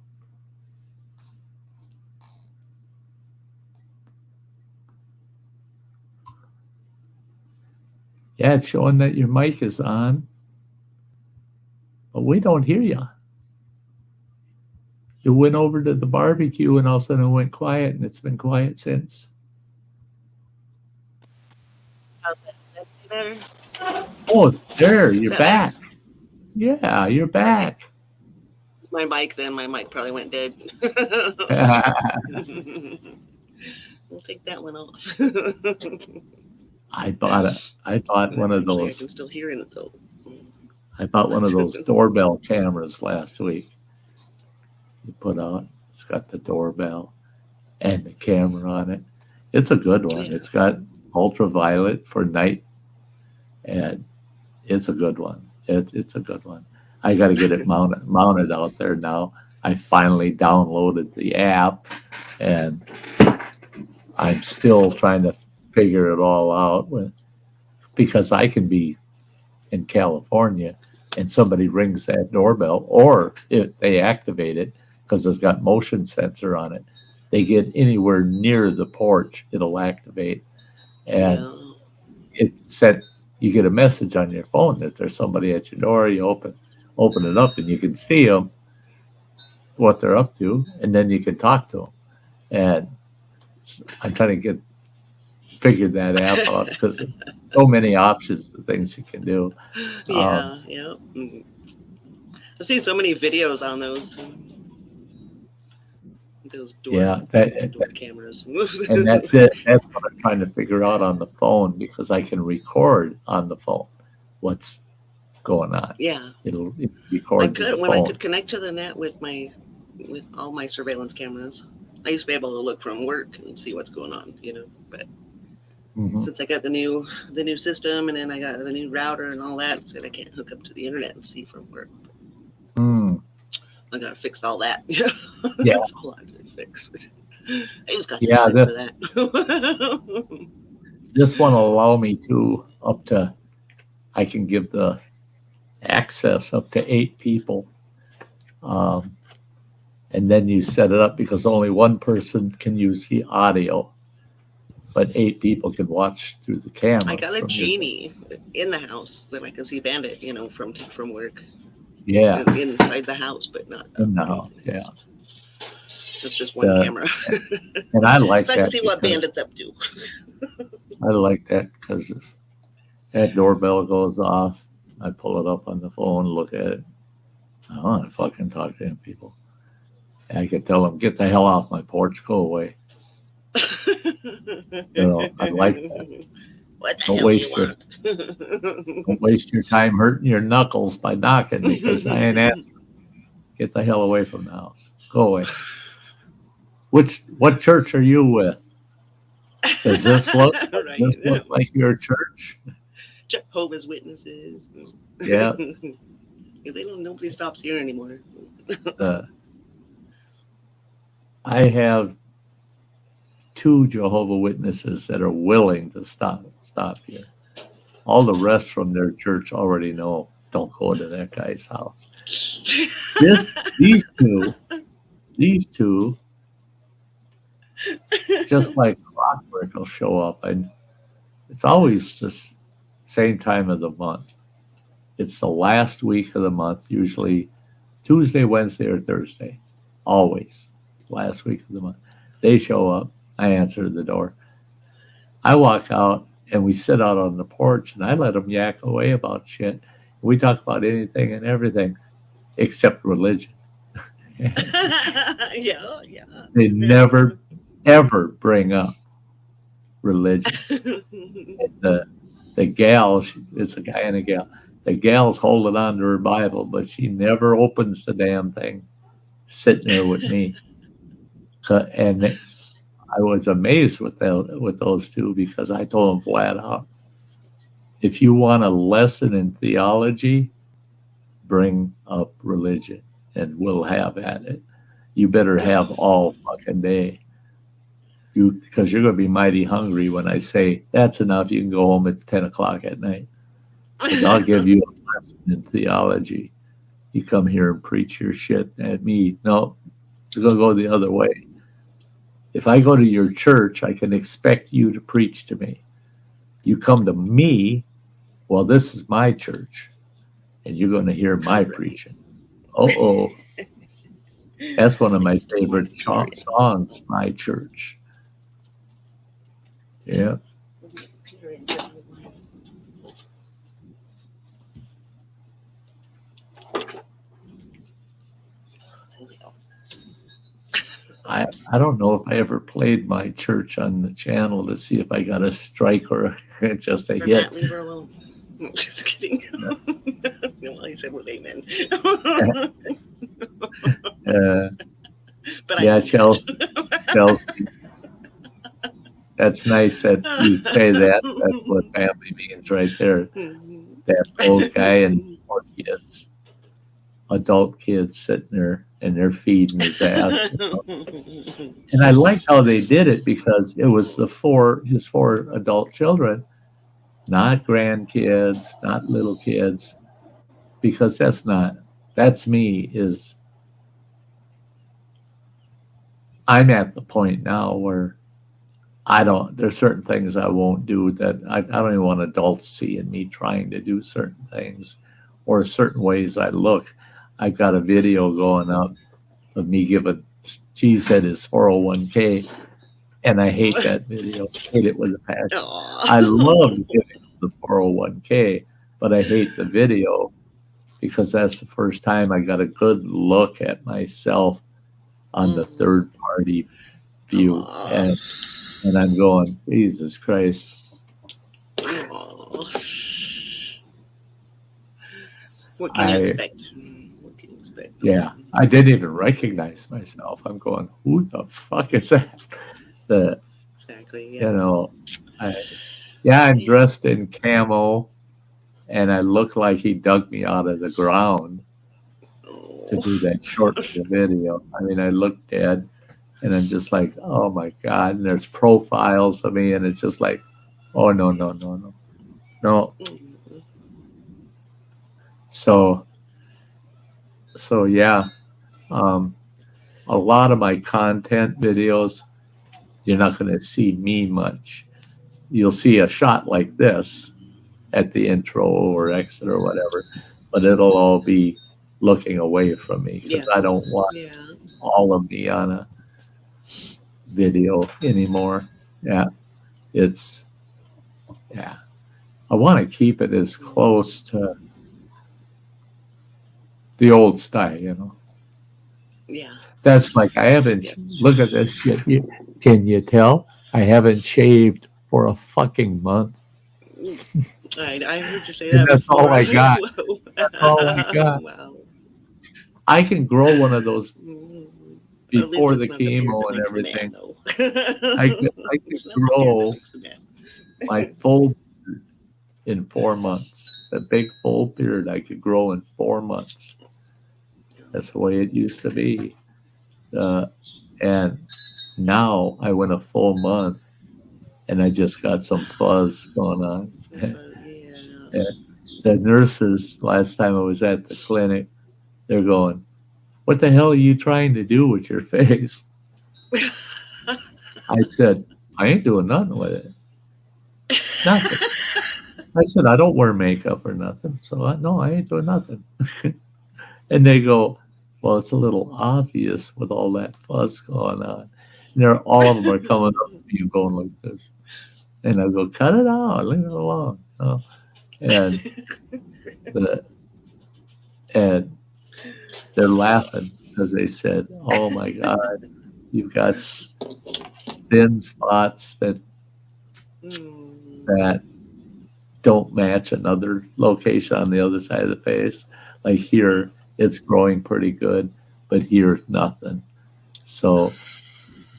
Yeah, it's showing that your mic is on, but we don't hear you. You went over to the barbecue and all of a sudden it went quiet, and it's been quiet since. Better. Oh, there, you're back. Yeah, you're back. My mic probably went dead. We'll take that one off. I bought one of Actually, I those. can still hear it though. I bought one of those doorbell cameras last week. You put on, it's got the doorbell and the camera on it. It's a good one. Yeah. It's got ultraviolet for night, and it's a good one. It's a good one. I got to get it mounted out there now. I finally downloaded the app, and I'm still trying to figure it all out because I can be in California and somebody rings that doorbell, or if they activate it because it's got motion sensor on it, they get anywhere near the porch, it'll activate. And Yeah. it said you get a message on your phone that there's somebody at your door. You open it up, and you can see them, what they're up to, and then you can talk to them. And I'm trying to figure that app out because so many options of things you can do. Yeah. Yeah. Mhm. I've seen so many videos on those. Those door, Yeah, door cameras. and that's it. That's what I'm trying to figure out on the phone, because I can record on the phone what's going on. Yeah. It'll I record to could the when I phone. could connect to the net with all my surveillance cameras. I used to be able to look from work and see what's going on, But Mhm. since I got the new system, and then I got the new router and all that, said I can't hook up to the internet and see from work. Mm. I gotta fix all that. Yeah. Yeah. That's all I have to fix. I just got Yeah, time for that. This one will allow me to I can give the access up to 8 people. And then you set it up because only one person can use the audio, but 8 people can watch through the camera. I got a from your- genie in the house that I can see Bandit, from work. Yeah, Inside the house, but not in the house. Yeah, It's just one camera. and I like So I that. can see what because- Bandit's up to. I like that because if that doorbell goes off, I pull it up on the phone, look at it. I want to fucking talk to them people. And I could tell them, get the hell off my porch, go away. I like that. What the Don't hell waste you Don't waste your time hurting your knuckles by knocking because I ain't answering. Get the hell away from the house. Go away. What church are you with? Does this look Right. Does this look like your church? Jehovah's Witnesses. Yeah. Nobody stops here anymore. I have 2 Jehovah Witnesses that are willing to stop here. All the rest from their church already know, don't go to that guy's house. These two, just like clockwork, will show up. And it's always the same time of the month. It's the last week of the month, usually Tuesday, Wednesday, or Thursday. Always last week of the month. They show up. I answer the door. I walk out, and we sit out on the porch, and I let them yak away about shit. We talk about anything and everything except religion. Yeah. They never, ever bring up religion. The gal, it's a guy and a gal. The gal's holding on to her Bible, but she never opens the damn thing, sitting there with me. And I was amazed with those 2 because I told them flat out, if you want a lesson in theology, bring up religion and we'll have at it. You better have all fucking day. Because you're going to be mighty hungry when I say, that's enough, you can go home, it's 10 o'clock at night. Because I'll give you a lesson in theology. You come here and preach your shit at me. No, it's going to go the other way. If I go to your church, I can expect you to preach to me. You come to me, well, this is my church, and you're going to hear my preaching. Uh-oh. That's one of my favorite songs, My Church. Yeah. I don't know if I ever played My Church on the channel to see if I got a strike or just a hit. Leave her alone. Just kidding. Well, he said with amen. But Yeah, I Chelsea. That's nice that you say that. That's what family means right there. That old guy and 4 kids, adult kids sitting there and they're feeding his ass. And I like how they did it because it was his 4 adult children, not grandkids, not little kids, because that's me. I'm at the point now where there's certain things I won't do that I don't even want adults seeing me trying to do certain things or certain ways I look. I've got a video going up of me giving Cheesehead his 401k, and I hate that video. I hate it with a passion. I love giving the 401k, but I hate the video because that's the first time I got a good look at myself on the third party view. And I'm going, Jesus Christ. What can you expect? Yeah, I didn't even recognize myself. I'm going, who the fuck is that? Exactly. Yeah. You know, I'm dressed in camo, and I look like he dug me out of the ground to do that short video. I mean, I look dead. And I'm just like, oh my God. And there's profiles of me, and it's just like, oh, no. So yeah. A lot of my content videos, you're not going to see me much. You'll see a shot like this at the intro or exit or whatever, but it'll all be looking away from me because I don't want all of me on a video anymore. I want to keep it as close to the old style, Yeah. That's like I haven't look at this shit. Can you tell? I haven't shaved for a fucking month. I heard you say that. That's all I got. That's all I got. Wow. I can grow one of those before the chemo and everything. I can grow my full beard in 4 months. The big full beard I could grow in 4 months. That's the way it used to be. And now I went a full month and I just got some fuzz going on. And the nurses, last time I was at the clinic, they're going, what the hell are you trying to do with your face? I said, I ain't doing nothing with it. Nothing. I said, I don't wear makeup or nothing. So I ain't doing nothing. And they go, well, it's a little obvious with all that fuzz going on. And all of them are coming up to me and going like this. And I go, cut it out, leave it alone. And they're laughing because they said, oh my God, you've got thin spots that don't match another location on the other side of the face. Like here, it's growing pretty good, but here's nothing. So,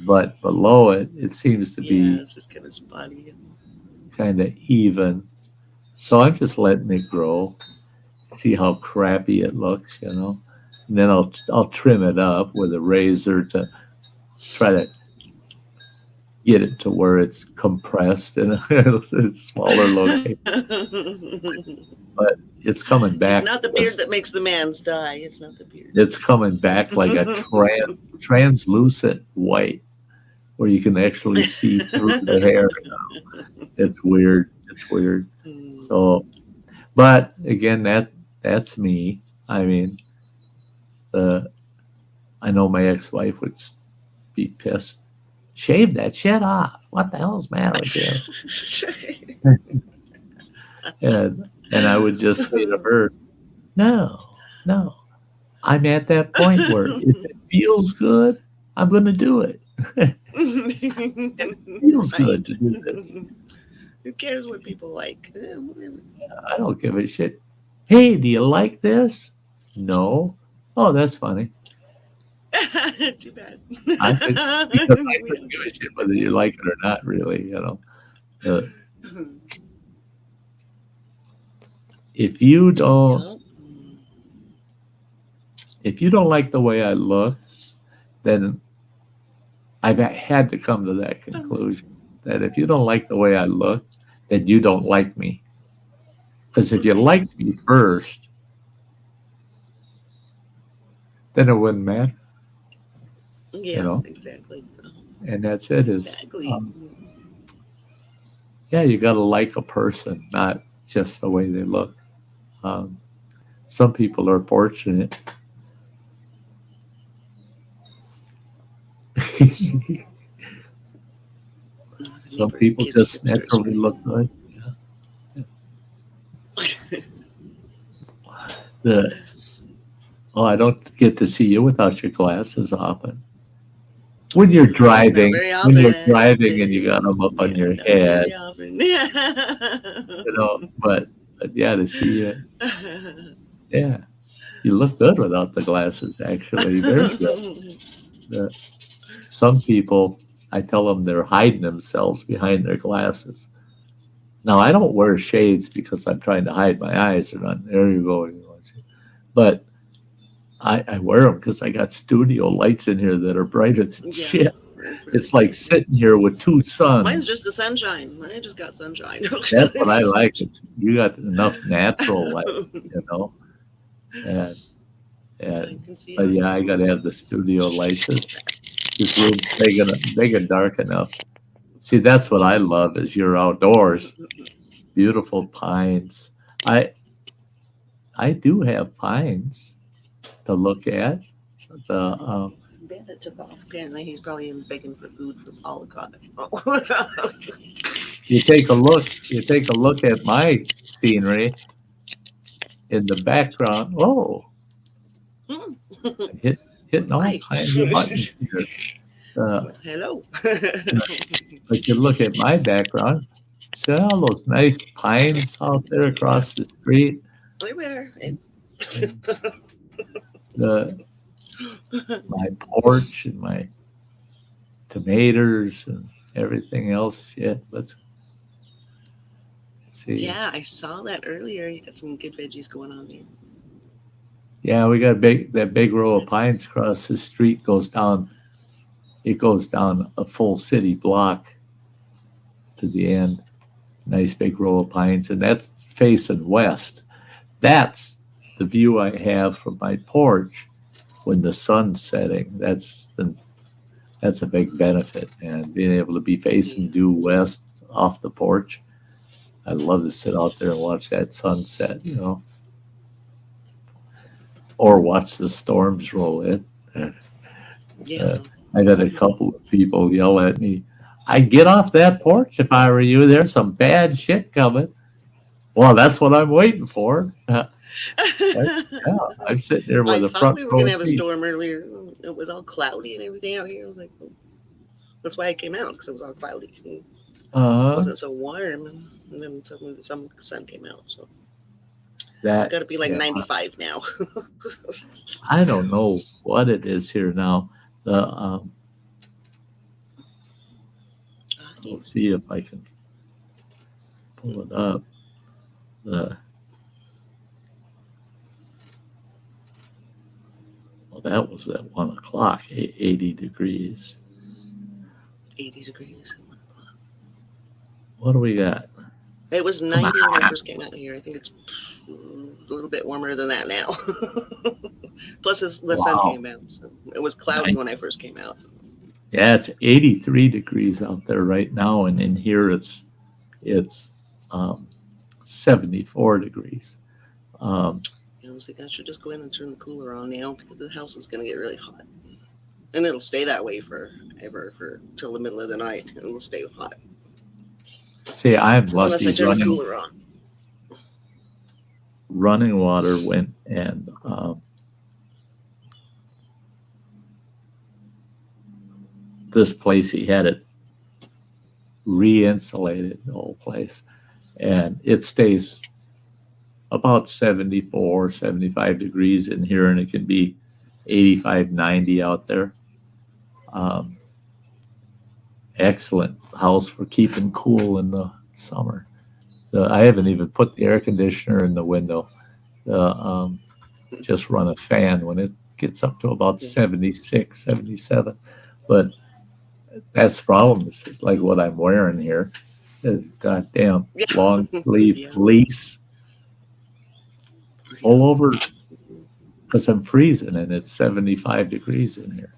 but below it, it seems to be it's just kind of spotty, kind of even. So I'm just letting it grow, see how crappy it looks, And then I'll trim it up with a razor to try to get it to where it's compressed in a smaller location. But it's coming back. It's not the beard that makes the man's die. It's not the beard. It's coming back like a translucent white, where you can actually see through the hair now. It's weird. So, but again, that's me. I mean, I know my ex-wife would be pissed. Shave that shit off. What the hell's the matter with you? and I would just say to her, no. I'm at that point where if it feels good, I'm going to do it. It feels good to do this. Who cares what people like? I don't give a shit. Hey, do you like this? No. Oh, that's funny. Too bad. I could because I couldn't give a shit whether you like it or not. Really, Uh, if you don't like the way I look, then I've had to come to that conclusion that if you don't like the way I look, then you don't like me. Because if you liked me first, then it wouldn't matter. Yeah, exactly. And that's it. Exactly. Yeah, you got to like a person, not just the way they look. Some people are fortunate. Some people just naturally look good. Yeah. I don't get to see you without your glasses often. When you're driving, and you got them up on your head, but yeah, to see you, yeah, you look good without the glasses. Actually, very good. Some people, I tell them they're hiding themselves behind their glasses. Now, I don't wear shades because I'm trying to hide my eyes. There you go. But I wear them because I got studio lights in here that are brighter than shit. It's like sitting here with two suns. Mine's just the sunshine. Mine just got sunshine. That's what I like. You got enough natural light, And but yeah, I got to have the studio lights. This room's big and dark enough. See, that's what I love is you're outdoors. Beautiful pines. I do have pines to look at. Bandit took off. Apparently, he's probably in begging for food for Olive Garden. You take a look at my scenery in the background. Oh, hitting all kinds of buttons here. Hello. But you look at my background. See all those nice pines out there across the street. My porch and my tomatoes and everything else. Yeah, let's see. Yeah, I saw that earlier. You got some good veggies going on there. Yeah, we got that big row of pines across the street goes down. It goes down a full city block to the end. Nice big row of pines, and that's facing west. That's the view I have from my porch when the sun's setting. That's a big benefit, and being able to be facing due west off the porch. I love to sit out there and watch that sunset, or watch the storms roll in. I got a couple of people yell at me, I'd get off that porch if I were you. There's some bad shit coming. Well, that's what I'm waiting for. I'm sitting there with a front row seat. We were going to have a storm earlier. It was all cloudy and everything out here. I was like, that's why I came out, because it was all cloudy. It wasn't so warm. And then suddenly the sun came out. So it's got to be like 95 now. I don't know what it is here now. We'll see if I can pull it up. That was at 1 o'clock, 80 degrees. 80 degrees at 1 o'clock. What do we got? It was 90 when I first came out here. I think it's a little bit warmer than that now. Plus, the sun came out. So it was cloudy when I first came out. Yeah, it's 83 degrees out there right now, and in here it's 74 degrees. I was thinking I should just go in and turn the cooler on now because the house is going to get really hot, and it'll stay that way till the middle of the night, and it'll stay hot. See, I'm lucky. Unless I turn the cooler on. Running water went and this place he had it re-insulated the whole place, and it stays about 74, 75 degrees in here, and it can be 85, 90 out there. Excellent house for keeping cool in the summer. I haven't even put the air conditioner in the window. Just run a fan when it gets up to about 76, 77. But that's the problem. It's just like what I'm wearing here. This goddamn long sleeve fleece all over because I'm freezing and it's 75 degrees in here.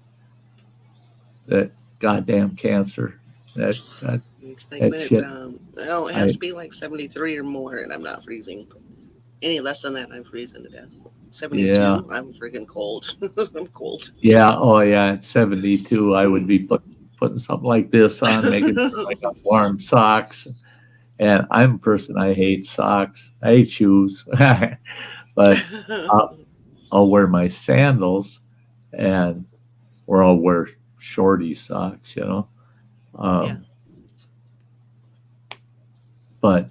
That goddamn cancer. That shit. It has to be like 73 or more, and I'm not freezing. Any less than that, I'm freezing to death. 72, Yeah. I'm freaking cold. I'm cold. Yeah. Oh, yeah. At 72, I would be putting something like this on, making sure I got warm socks. And I'm a person, I hate socks. I hate shoes. But I'll wear my sandals or I'll wear shorty socks, you know. But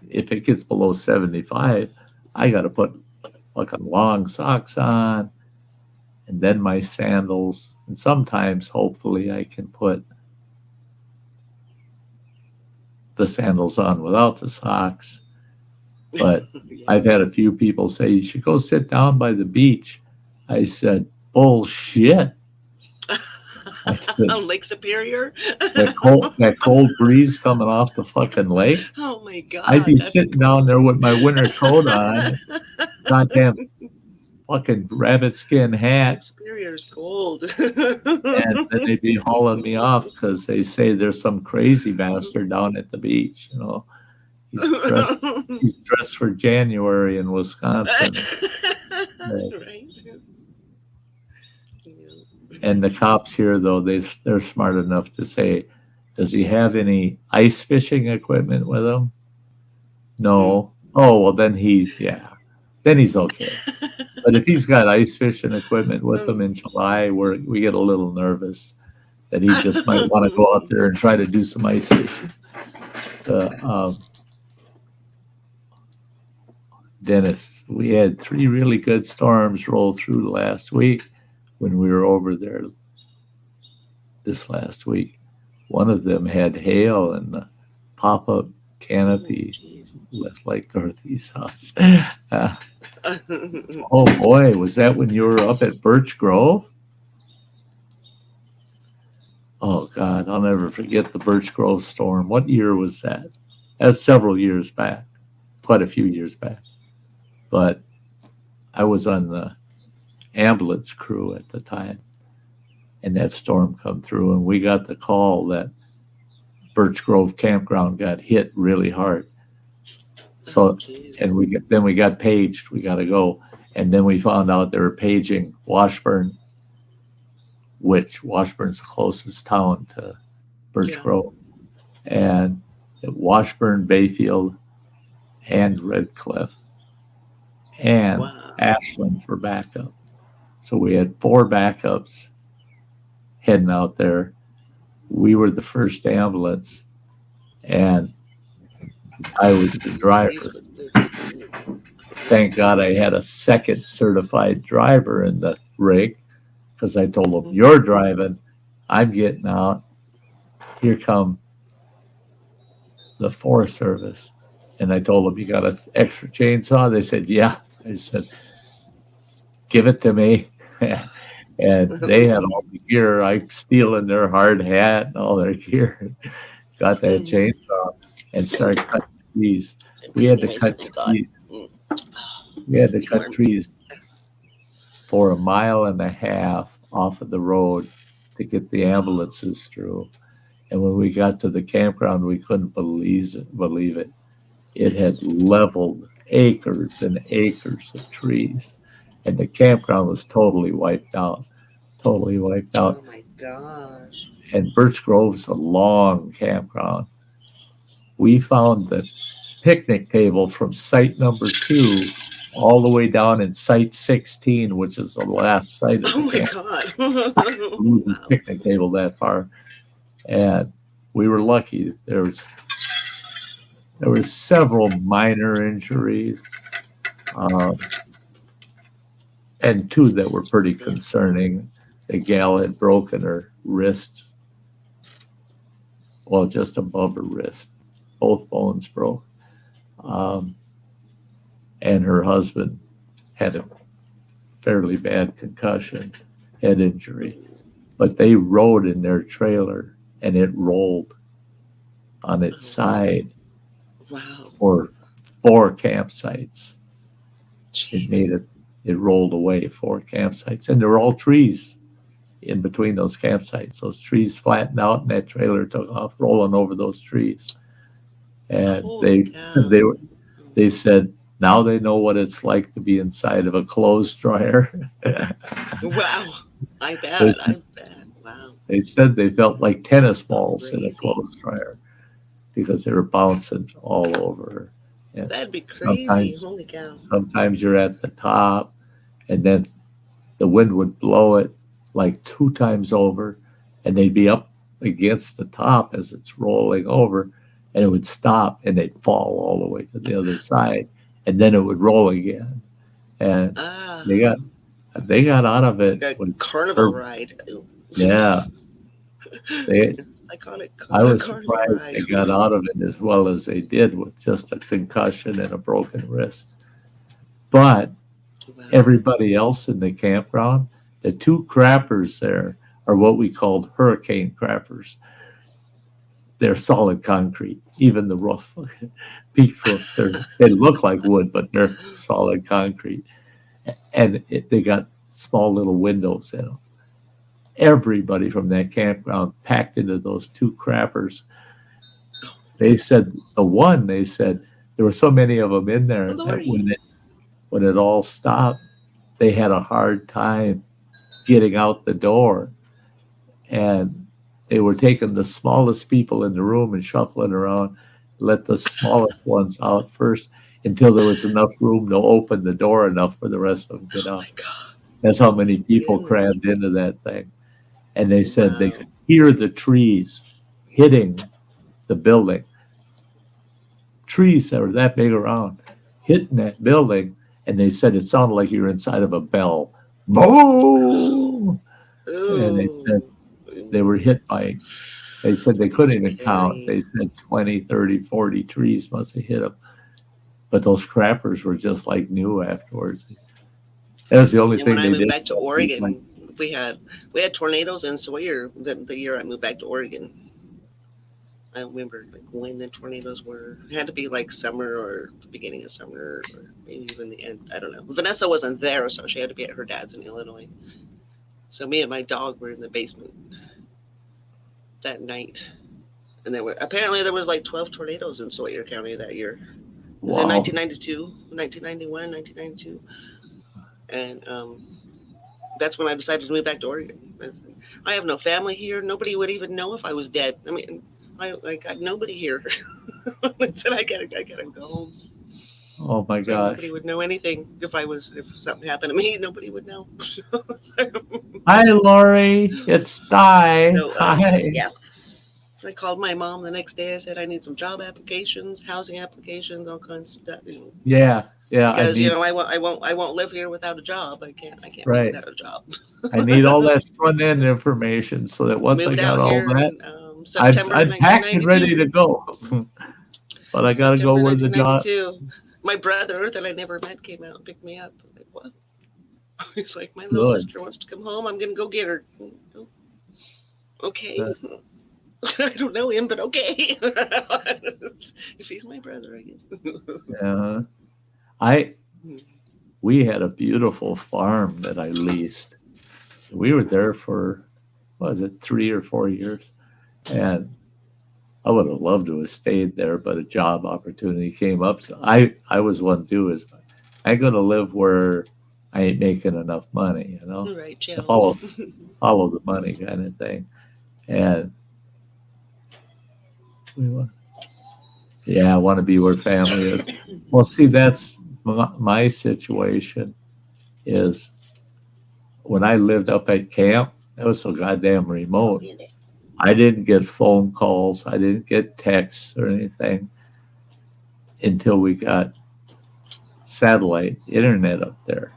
if it gets below 75, I got to put fucking long socks on and then my sandals. And sometimes, hopefully, I can put the sandals on without the socks. But I've had a few people say, you should go sit down by the beach. I said, bullshit. I said, on Lake Superior? that cold breeze coming off the fucking lake. Oh my God. I'd be sitting down there with my winter coat on, goddamn fucking rabbit skin hat. Lake Superior's cold. And then they'd be hauling me off because they say there's some crazy bastard down at the beach, you know. He's dressed for January in Wisconsin. Right. And the cops here, though, they're smart enough to say, does he have any ice fishing equipment with him? No. Oh, well, then he's okay. But if he's got ice fishing equipment with him in July, we get a little nervous that he just might want to go out there and try to do some ice fishing. Dennis, we had 3 really good storms roll through last week when we were over there this last week. One of them had hail and the pop-up canopy left like Dorothy's house. Oh boy, was that when you were up at Birch Grove? Oh God, I'll never forget the Birch Grove storm. What year was that? That was several years back, quite a few years back. But I was on the ambulance crew at the time, and that storm come through, and we got the call that Birch Grove campground got hit really hard. So, and we got paged. We got to go, and then we found out they were paging Washburn, which Washburn's the closest town to Birch Grove, and Washburn, Bayfield, and Red Cliff, and Ashland for backup. So we had 4 backups heading out there. We were the first ambulance, and I was the driver. Thank God I had a second certified driver in the rig, because I told them, you're driving, I'm getting out. Here come the Forest Service. And I told them, you got an extra chainsaw? They said, yeah. I said, give it to me. And they had all the gear. I'm stealing their hard hat and all their gear. Got that chainsaw and started cutting trees. We had to cut trees. We had to cut trees for 1.5 miles off of the road to get the ambulances through. And when we got to the campground, we couldn't believe it. It had leveled acres and acres of trees. And the campground was totally wiped out. Oh my gosh. And Birch Grove's a long campground. We found the picnic table from site number 2 all the way down in site 16, which is the last site of the camp. God. I moved this picnic table that far. And we were lucky. There were several minor injuries, and two that were pretty concerning. The gal had broken her wrist, well, just above her wrist. Both bones broke. And her husband had a fairly bad concussion, head injury. But they rode in their trailer, and it rolled on its side Wow. for 4 campsites. Jeez. It rolled away 4 campsites, and there were all trees in between those campsites. Those trees flattened out, and that trailer took off rolling over those trees. And Holy cow. they said now they know what it's like to be inside of a clothes dryer. Wow. I bet. They- I bet. Wow. They said they felt like tennis balls in a Crazy. clothes dryer because they were bouncing all over. And That'd be crazy. sometimes Holy cow. sometimes you're at the top, and then the wind would blow it like 2 times over, and they'd be up against the top as it's rolling over, and it would stop, and they'd fall all the way to the other side, and then it would roll again. And Ah. they got out of it. Like a with- carnival ride. Yeah, they. Iconic. I was carnival surprised ride. they got out of it as well as they did with just a concussion and a broken wrist. But Wow. everybody else in the campground, the 2 crappers there are what we called hurricane crappers. They're solid concrete. Even the roof, peak roofs, they look like wood, but they're solid concrete. And they got small little windows in them. Everybody from that campground packed into those 2 crappers. They said there were so many of them in there that when it all stopped, they had a hard time getting out the door. And they were taking the smallest people in the room and shuffling around, let the smallest ones out first until there was enough room to open the door enough for the rest of them to get Oh out. my God. That's how many people crammed into that thing. And they said they Wow. could hear the trees hitting the building. Trees that were that big around hitting that building, and they said it sounded like you were inside of a bell. Boom! And they Ooh. said they were hit by, they said they couldn't even count. Scary. They said 20, 30, 40 trees must have hit them. But those crappers were just like new afterwards. That was the only And thing when I they moved did. back to Oregon, we had tornadoes in Sawyer the year I moved back to Oregon. I don't remember like when the tornadoes were. It had to be like summer or the beginning of summer or maybe even the end. I don't know. Vanessa wasn't there, so she had to be at her dad's in Illinois. So me and my dog were in the basement that night. And there was like 12 tornadoes in Sawyer County that year. It was in 1992, 1991, 1992. And that's when I decided to move back to Oregon. I have no family here. Nobody would even know if I was dead. I mean, I got nobody here. I said I gotta go home. Oh my So gosh. nobody would know anything if something happened to me. Nobody would know. Hi, Lori. It's Sty. So, Hi. yeah. I called my mom the next day. I said I need some job applications, housing applications, all kinds of stuff. Yeah. Because I won't live here without a job. I can't Right. live without a job. I need all that front end information so that once Moved I got out all here that, in September I'm packed and ready to go. But I got to go September where the job. 1992. My brother that I never met came out and picked me up. I'm like, what? He's like, my little Good. sister wants to come home. I'm gonna go get her. Okay. Good. I don't know him, but okay. If he's my brother, I guess. Yeah. We had a beautiful farm that I leased. We were there for, what was it, 3 or 4 years? And I would have loved to have stayed there, but a job opportunity came up. So I was one too, is I ain't going to live where I ain't making enough money, you know? Right, To Jill. follow the money kind of thing. And I want to be where family is. Well, see, that's my situation is when I lived up at camp, that was so goddamn remote. I didn't get phone calls. I didn't get texts or anything until we got satellite internet up there.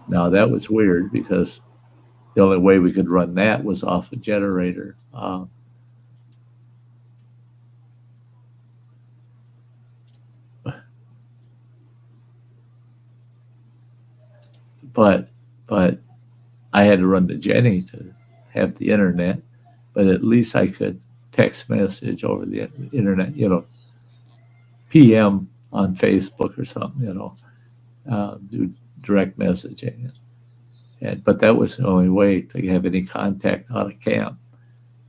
Now that was weird because the only way we could run that was off a generator. But I had to run to Jenny to have the internet. But at least I could text message over the internet, PM on Facebook or something, do direct messaging. But that was the only way to have any contact out of camp,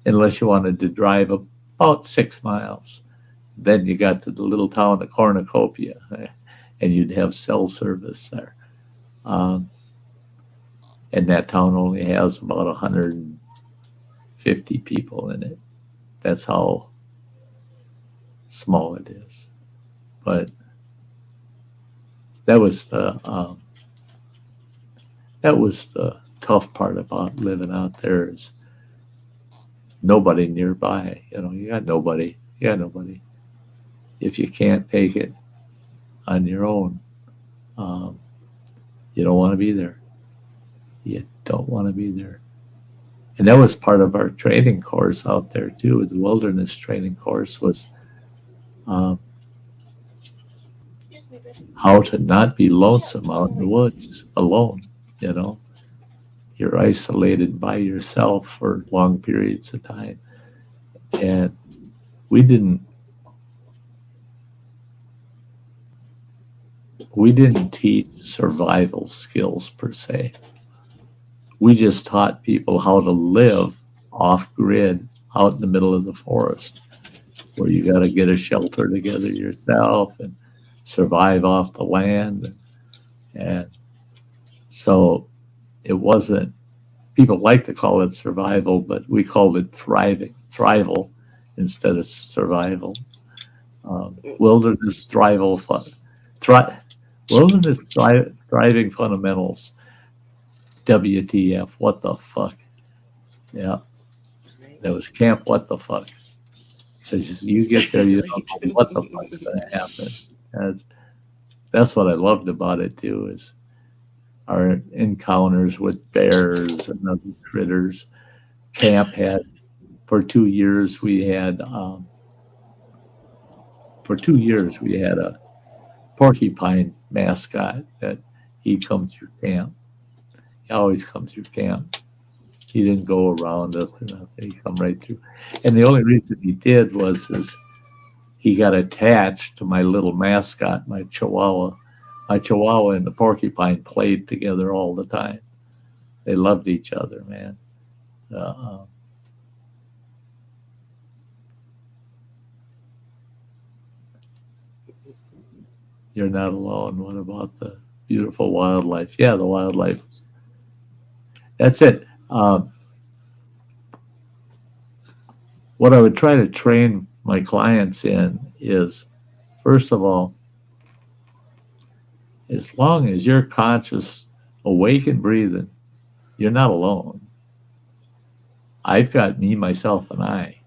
unless you wanted to drive about 6 miles. Then you got to the little town of Cornucopia, and you'd have cell service there. And that town only has about 150 people in it. That's how small it is. But that was the tough part about living out there is nobody nearby. You got nobody. If you can't take it on your own, you don't want to be there. You don't want to be there. And that was part of our training course out there too. The wilderness training course was how to not be lonesome out in the woods alone. You're isolated by yourself for long periods of time. And we didn't teach survival skills per se. We just taught people how to live off grid out in the middle of the forest, where you got to get a shelter together yourself and survive off the land. And so it wasn't, people like to call it survival, but we called it thrival instead of survival. Wilderness thriving fundamentals. WTF, what the fuck? Yeah. That was camp, what the fuck? Because you get there, you don't know what the fuck's going to happen. That's what I loved about it too, is our encounters with bears and other critters. Camp had, for 2 years, we had a porcupine mascot that he'd come through camp. He always come through camp. He didn't go around us or nothing. He come right through. And the only reason he did was he got attached to my little mascot, my Chihuahua. My Chihuahua and the porcupine played together all the time. They loved each other, man. You're not alone. What about the beautiful wildlife? Yeah, the wildlife. That's it. What I would try to train my clients in is, first of all, as long as you're conscious, awake and breathing, you're not alone. I've got me, myself, and I.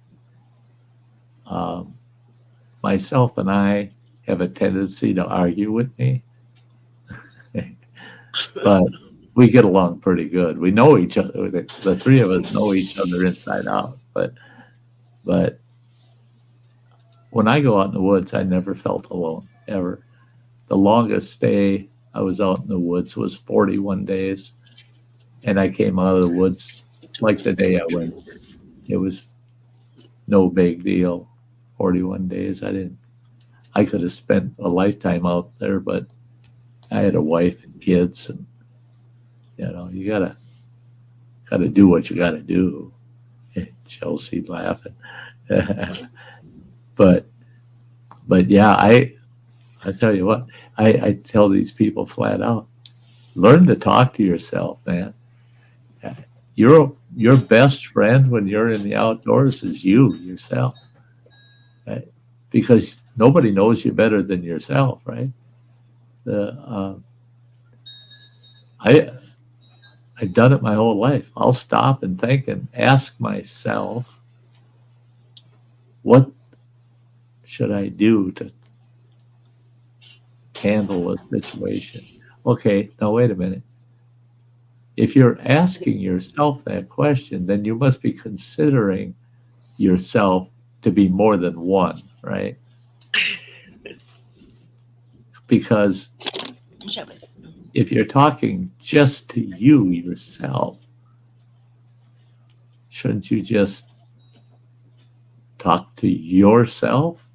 Myself and I have a tendency to argue with me, but we get along pretty good. We know each other. The three of us know each other inside out. But when I go out in the woods, I never felt alone, ever. The longest stay I was out in the woods was 41 days. And I came out of the woods like the day I went. It was no big deal. 41 days. I could have spent a lifetime out there, but I had a wife and kids, and you gotta do what you gotta do. Chelsea laughing. But yeah, I tell you what, I tell these people flat out, learn to talk to yourself, man. Your best friend when you're in the outdoors is yourself. Right? Because nobody knows you better than yourself, right? I've done it my whole life. I'll stop and think and ask myself, What should I do to handle a situation? Okay, now wait a minute. If you're asking yourself that question, then you must be considering yourself to be more than one, right? Because if you're talking just to you yourself, shouldn't you just talk to yourself?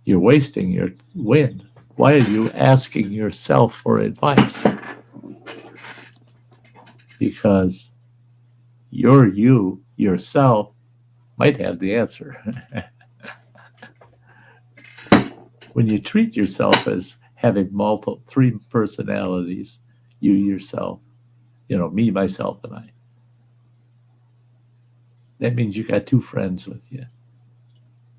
You're wasting your wind. Why are you asking yourself for advice? Because you yourself might have the answer. When you treat yourself as having three personalities, you yourself, me, myself, and I, that means you got two friends with you.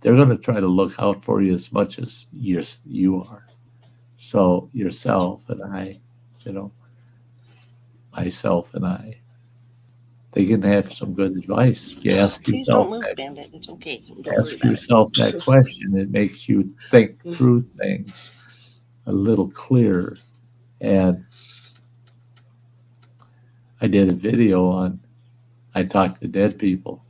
They're going to try to look out for you as much as you are. So yourself and I, myself and I, they can have some good advice. You ask Please yourself don't move, that, Bandit. It's okay. Don't ask worry about yourself that question. It makes you think through things a little clearer. And I did a video on I talk to dead people.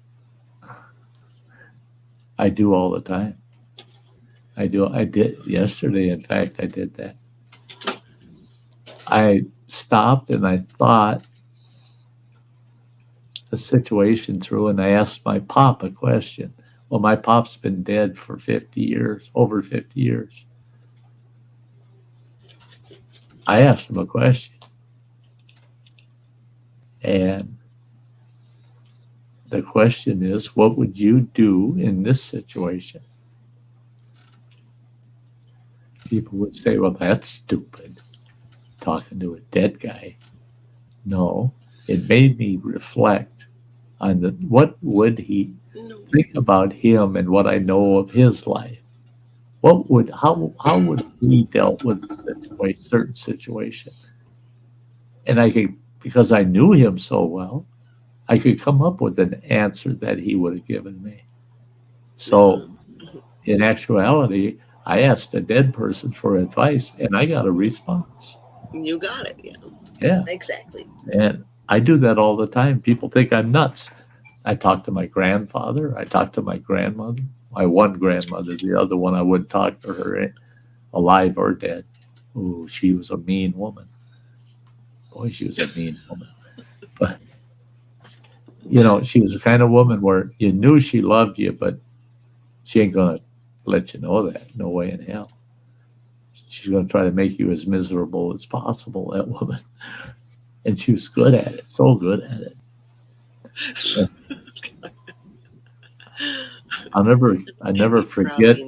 I do all the time. I did yesterday. In fact, I did that. I stopped and I thought the situation through, and I asked my pop a question. Well, my pop's been dead for 50 years, over 50 years. I asked him a question. And the question is, what would you do in this situation? People would say, well, that's stupid, talking to a dead guy. No, it made me reflect on what would he think about him and what I know of his life. How would he dealt with a certain situation? And because I knew him so well, I could come up with an answer that he would have given me. So in actuality, I asked a dead person for advice and I got a response. You got it. Yeah. Yeah. Exactly. And I do that all the time. People think I'm nuts. I talk to my grandfather. I talk to my grandmother. My one grandmother, the other one, I wouldn't talk to her alive or dead. Ooh, she was a mean woman. Boy, she was a mean woman. But, she was the kind of woman where you knew she loved you, but she ain't going to let you know that. No way in hell. She's going to try to make you as miserable as possible, that woman. And she was good at it, so good at it. I'll never forget.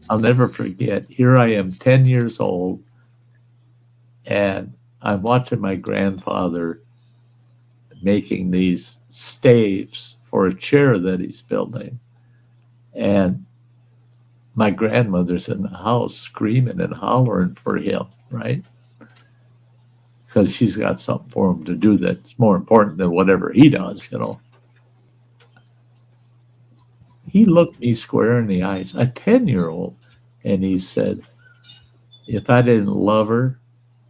I'll never forget. Here I am, 10 years old, and I'm watching my grandfather making these staves for a chair that he's building. And my grandmother's in the house screaming and hollering for him, right? Because she's got something for him to do that's more important than whatever he does, He looked me square in the eyes, a 10-year-old, and he said, if I didn't love her,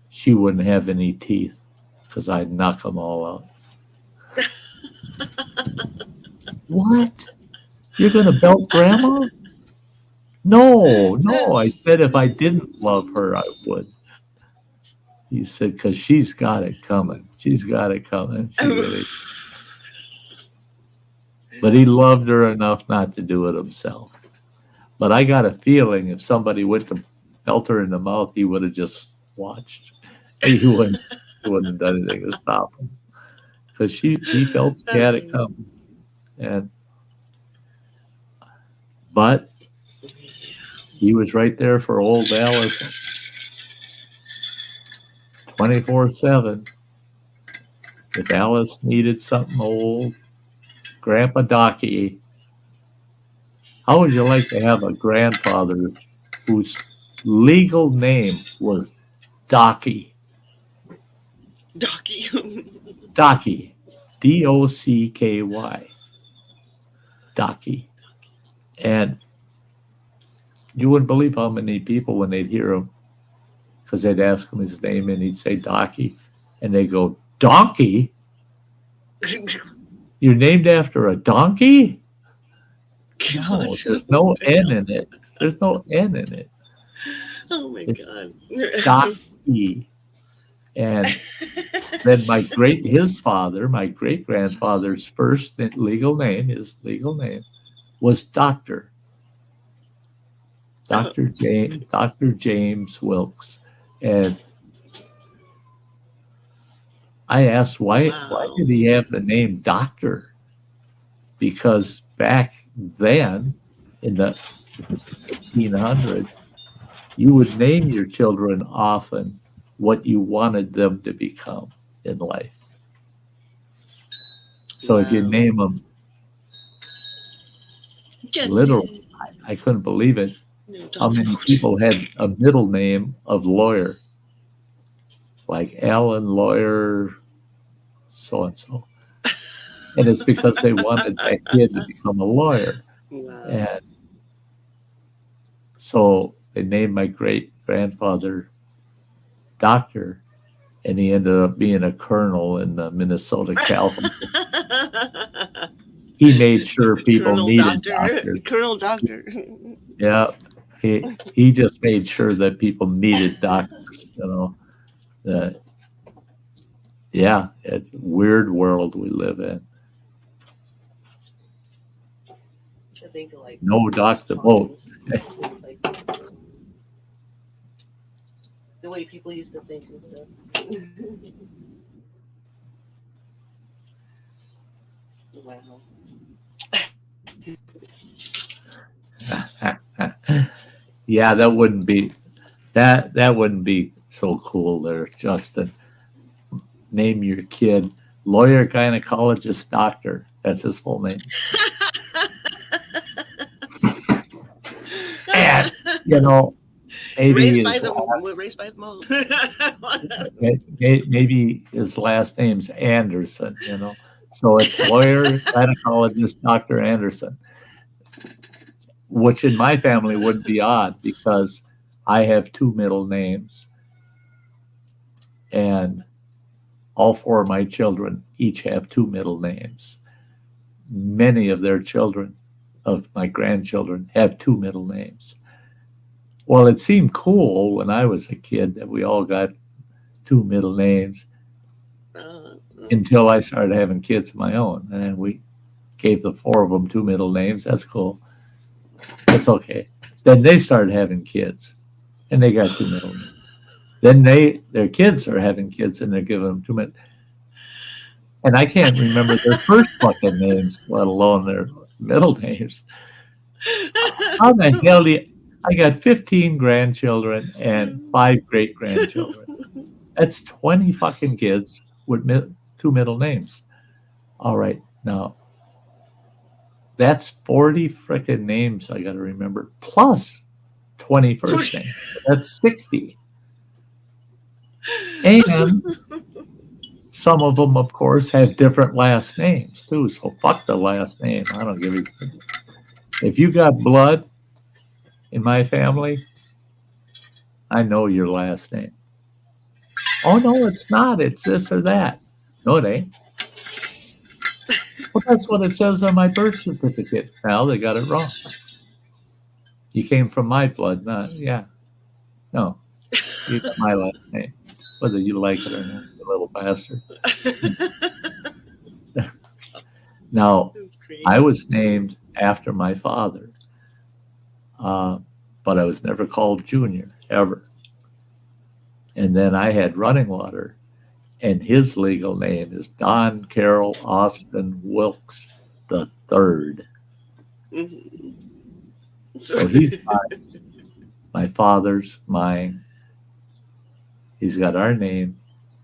she wouldn't have any teeth because I'd knock them all out. What? You're going to belt grandma? No. I said if I didn't love her, I would. He said, because she's got it coming. She's got it coming. She really. But he loved her enough not to do it himself. But I got a feeling if somebody went to belt her in the mouth, he would have just watched. He wouldn't have done anything to stop him. Because he felt she had it coming. But he was right there for old Alice 24/7. If Alice needed something old, Grandpa Docky. How would you like to have a grandfather whose legal name was Docky? Docky. Docky. Docky. Docky. And you wouldn't believe how many people, when they'd hear him, because they'd ask him his name and he'd say Donkey, and they go, Donkey? You're named after a donkey? No, Gosh, there's oh no my N God. in it. There's no N in it. Oh my It's God. Donkey. And then his father, my great grandfather's first legal name, his legal name, was Dr. Dr. James Wilkes. And I asked why Wow. did he have the name Doctor? Because back then in the 1800s, you would name your children often what you wanted them to become in life. So if you Wow. name them literally, I couldn't believe it. No, How many people had a middle name of lawyer, like Alan Lawyer so and so, and it's because they wanted that kid to become a lawyer. Wow. And so they named my great grandfather Doctor, and he ended up being a colonel in the Minnesota Cavalry. He made sure people Colonel needed Doctor. doctors. Colonel Doctor. Yeah, he just made sure that people needed doctors. You know, yeah, it's a weird world we live in. I think like No dock the boat. like the way people used to think and stuff. Wow. Yeah, that wouldn't be so cool there, Justin. Name your kid lawyer, gynecologist, doctor. That's his full name. And maybe raised by the mom. maybe his last name's Anderson. So it's lawyer, gynecologist, Dr. Anderson, which in my family wouldn't be odd because I have two middle names, and all four of my children each have two middle names. Many of their children, of my grandchildren, have two middle names. Well, it seemed cool when I was a kid that we all got two middle names until I started having kids of my own. And then we gave the four of them two middle names. That's cool. That's okay. Then they started having kids and they got two middle names. Then their kids are having kids and they're giving them two middle. And I can't remember their first fucking names, let alone their middle names. How the hell I got 15 grandchildren and 5 great-grandchildren. That's 20 fucking kids with two middle names. All right, now that's 40 frickin' names I got to remember, plus 20 first names. That's 60. And some of them, of course, have different last names too. So fuck the last name. I don't give a shit. If you got blood in my family, I know your last name. Oh, no, it's not. It's this or that. No, it ain't. Well, that's what it says on my birth certificate. Now they got it wrong. You came from my blood, not, yeah. No, you got my last name, whether you like it or not, you little bastard. Now, I was named after my father, but I was never called Junior, ever. And then I had running water, and his legal name is Don Carroll Austin Wilkes the Third. Mm-hmm. So he's my father's, mine. He's got our name,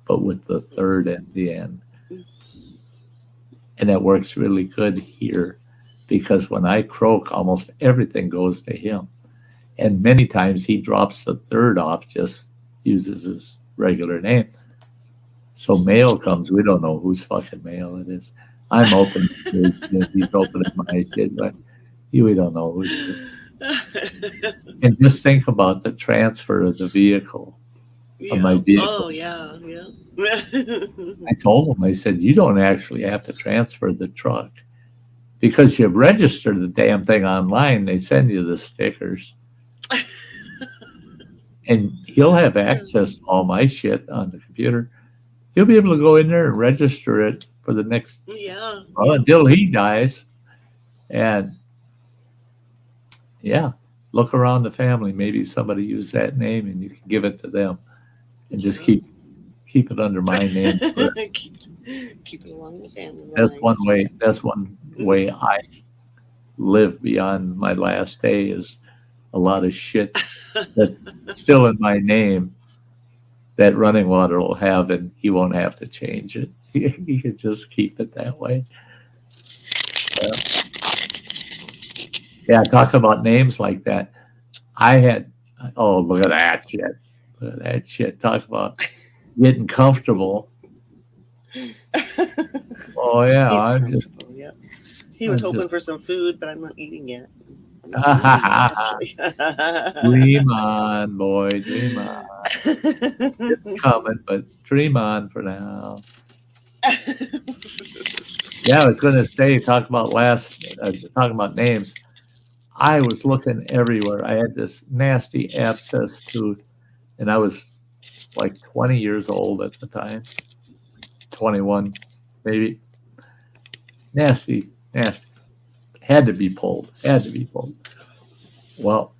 but with the third at the end. And that works really good here because when I croak, almost everything goes to him. And many times he drops the third off, just uses his regular name. So mail comes, we don't know whose fucking mail it is. I'm opening his, he's opening my shit. But We don't know who he's. And just think about the transfer of the vehicle, of my Oh vehicles. yeah, yeah. I told him, I said, you don't actually have to transfer the truck because you register the damn thing online. They send you the stickers. And he'll have access to all my shit on the computer. He'll be able to go in there and register it for the next, Yeah. well, until he dies. And yeah, look around the family. Maybe somebody use that name and you can give it to them and just keep it under my name. Keep it along the family That's lines. one way. That's one way I live beyond my last day is a lot of shit that's still in my name that Running Water will have, and he won't have to change it. He can just keep it that way. Yeah, talk about names like that. I had, oh, look at that shit. Look at that shit. Talk about getting comfortable. Oh, yeah. He's I'm just, comfortable, yeah. He was I'm hoping just, for some food, but I'm not eating yet. I'm not eating yet, actually. dream on, boy. Dream on. It's coming, but dream on for now. Yeah, I was going to say, talking about names. I was looking everywhere. I had this nasty abscess tooth, and I was like 20 years old at the time, 21, maybe. Nasty, nasty. Had to be pulled. Well,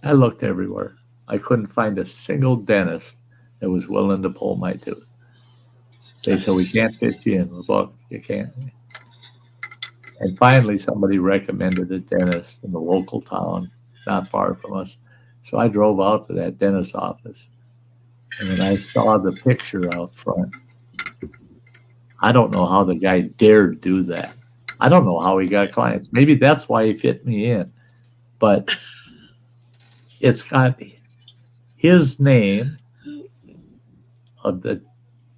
I looked everywhere. I couldn't find a single dentist that was willing to pull my tooth. They said, we can't fit you in. We're booked. You can't. And finally, somebody recommended a dentist in the local town, not far from us. So I drove out to that dentist's office. And when I saw the picture out front, I don't know how the guy dared do that. I don't know how he got clients. Maybe that's why he fit me in. But it's got his name of the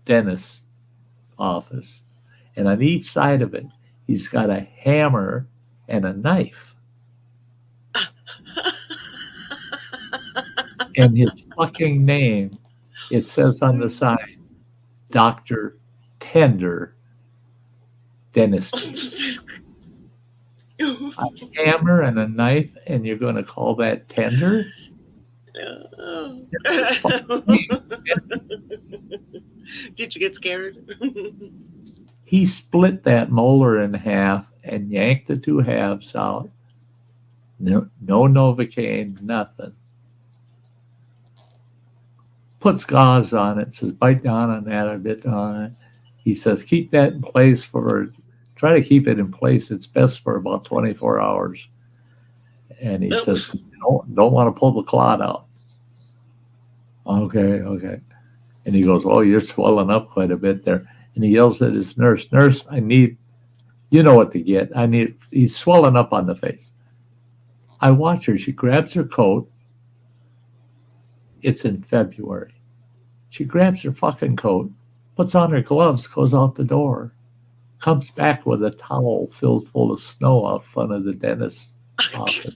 dentist's office. And on each side of it, he's got a hammer and a knife. And his fucking name, it says on the side, Dr. Tender Dentistry. A hammer and a knife, and you're going to call that tender? Did you get scared? He split that molar in half and yanked the two halves out. No Novocaine, nothing. Puts gauze on it, says, bite down on that, a bit on it. He says, try to keep it in place. It's best for about 24 hours. And he says, don't want to pull the clot out. Okay. And he goes, oh, you're swelling up quite a bit there. And he yells at his nurse, I need, you know what to get. He's swelling up on the face. I watch her. She grabs her coat. It's in February. She grabs her fucking coat, puts on her gloves, goes out the door, comes back with a towel filled full of snow out front of the dentist's office.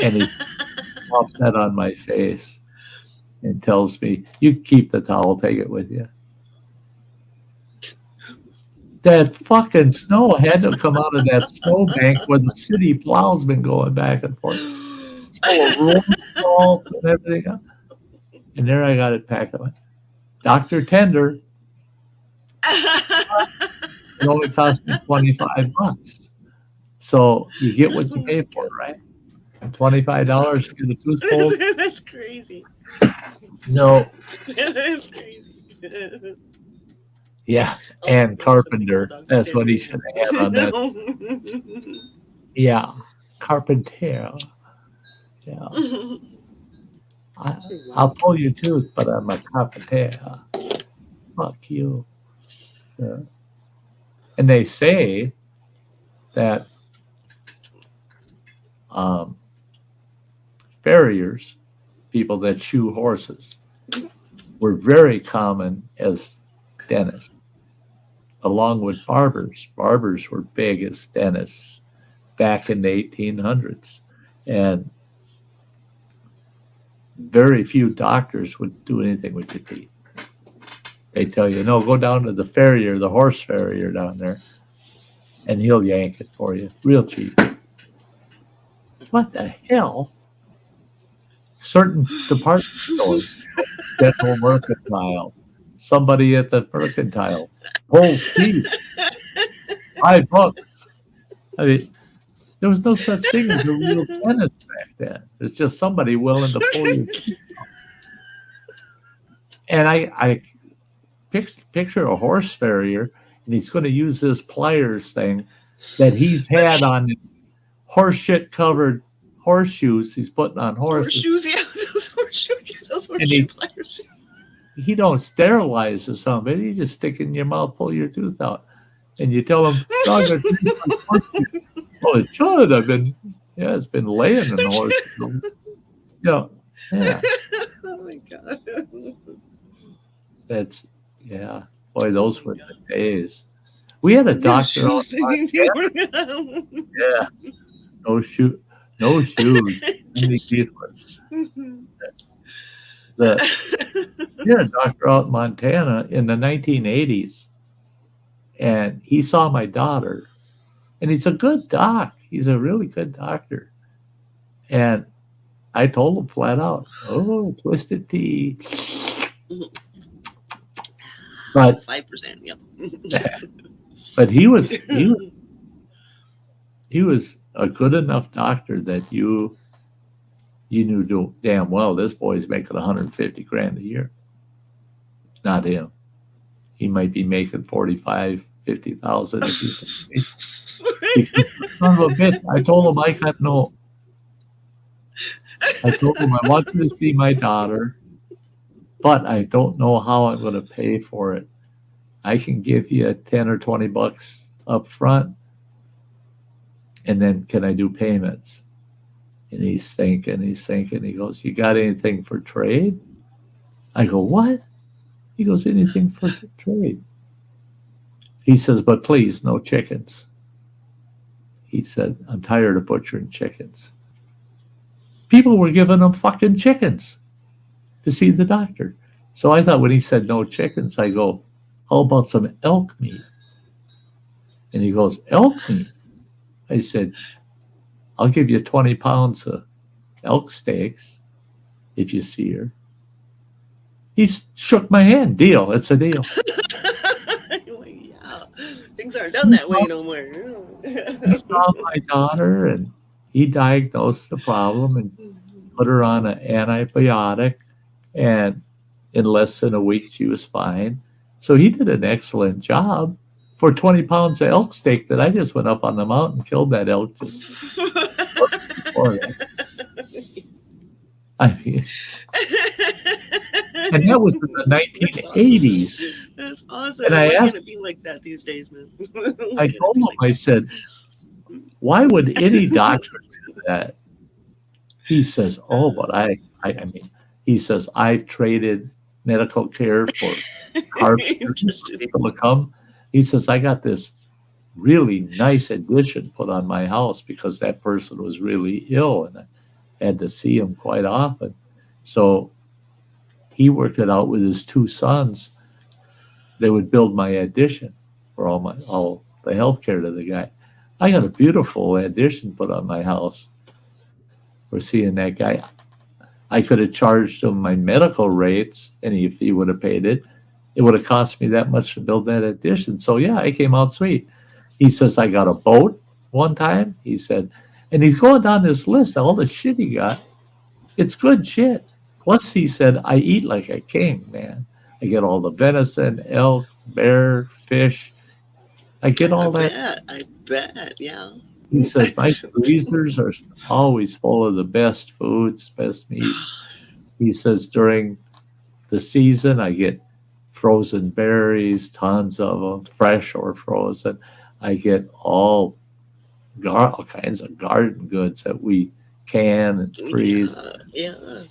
And he pops that on my face and tells me, you keep the towel, take it with you. That fucking snow had to come out of that snowbank where the city plow's been going back and forth. It's full of road salt and everything. And there I got it packed up. Dr. Tender. It only cost me $25. So you get what you pay for, right? $25 to get a tooth pulled. That's crazy. No. That's crazy. Yeah, and Carpenter. That's what he should have had on that. Yeah, Carpenter. Yeah. I'll pull your tooth, but I'm a carpenter. Fuck you. Yeah. And they say that farriers, people that shoe horses, were very common as dentists, along with barbers. Barbers were big as dentists. back in the 1800s. And very few doctors would do anything with your teeth. They tell you, no, go down to the farrier, the horse farrier down there, and he'll yank it for you real cheap. What the hell? Certain department stores, General Mercantile, somebody at the Mercantile pulls teeth, $5. I mean, there was no such thing as a real dentist back then. It's just somebody willing to pull your teeth out. And I picture a horse farrier, and he's going to use this pliers thing that he's had on horse shit covered horseshoes he's putting on horses. Horseshoes, yeah, those horseshoe pliers. He don't sterilize or something. He's just stick in your mouth, pull your tooth out, and you tell him, "Dog, well, it should have been. Yeah, it's been laying in the horse." Yeah. Oh my god. That's Boy, those were the days. We had a doctor out yeah. No shoes. Only teeth were. We had a doctor out in Montana in the 1980s, and he saw my daughter, and he's a good doc. He's a really good doctor. And I told him flat out, "Oh, twisted teeth." But 5%, yep. But he was a good enough doctor that you knew damn well this boy's making 150 grand a year. Not him. He might be making 45, 50,000 if he's son of a bitch. I told him I told him I want you to see my daughter, but I don't know how I'm going to pay for it. I can give you 10 or 20 bucks up front, and then can I do payments? And he's thinking. He goes, "You got anything for trade?" I go, "What?" He goes, "Anything for trade?" He says, "But please, no chickens." He said, "I'm tired of butchering chickens." People were giving him fucking chickens to see the doctor. So I thought when he said no chickens, I go, "How about some elk meat?" And he goes, "Elk meat?" I said, "I'll give you 20 pounds of elk steaks if you see her." He shook my hand. Deal. It's a deal. Yeah. Things aren't done that way no more. He saw my daughter, and he diagnosed the problem and put her on an antibiotic, and in less than a week she was fine. So he did an excellent job for 20 pounds of elk steak that I just went up on the mountain and killed that elk just before that. I mean, and that was in the 1980s. That's awesome. And I asked, it be like that these days, man? I told him, I said, "Why would any doctor do that?" He says, "Oh, but I mean," he says, "I've traded medical care for carpenters for people to come." He says, "I got this really nice addition put on my house because that person was really ill, and I had to see him quite often." So he worked it out with his two sons. They would build my addition for all the health care to the guy. I got a beautiful addition put on my house for seeing that guy. I could have charged him my medical rates, and if he would have paid it, it would have cost me that much to build that addition. So yeah, I came out sweet. He says, "I got a boat one time." He said, and he's going down this list, all the shit he got. It's good shit. Plus, he said, "I eat like a king, man. I get all the venison, elk, bear, fish. I get all that." I bet, yeah. He says, "My freezers are always full of the best foods, best meats." He says, "During the season, I get frozen berries, tons of them, fresh or frozen. I get all kinds of garden goods that we can and freeze." Yeah.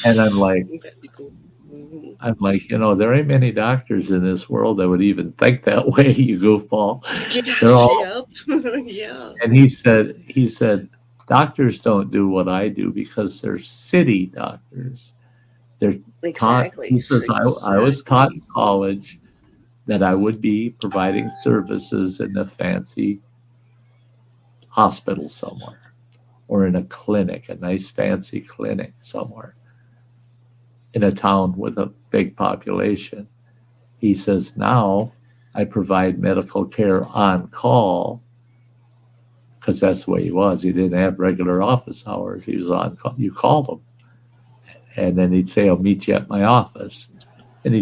And I'm like, That'd be cool. Mhm. I'm like, there ain't many doctors in this world that would even think that way, you goofball. They're all, Yep. Yeah. and he said, doctors don't do what I do because they're city doctors. They're taught, Exactly. he says, I was taught in college that I would be providing services in a fancy hospital somewhere or in a clinic, a nice fancy clinic somewhere in a town with a big population. He says, now I provide medical care on call because that's the way he was. He didn't have regular office hours. He was on call. You called him. And then he'd say, I'll meet you at my office. And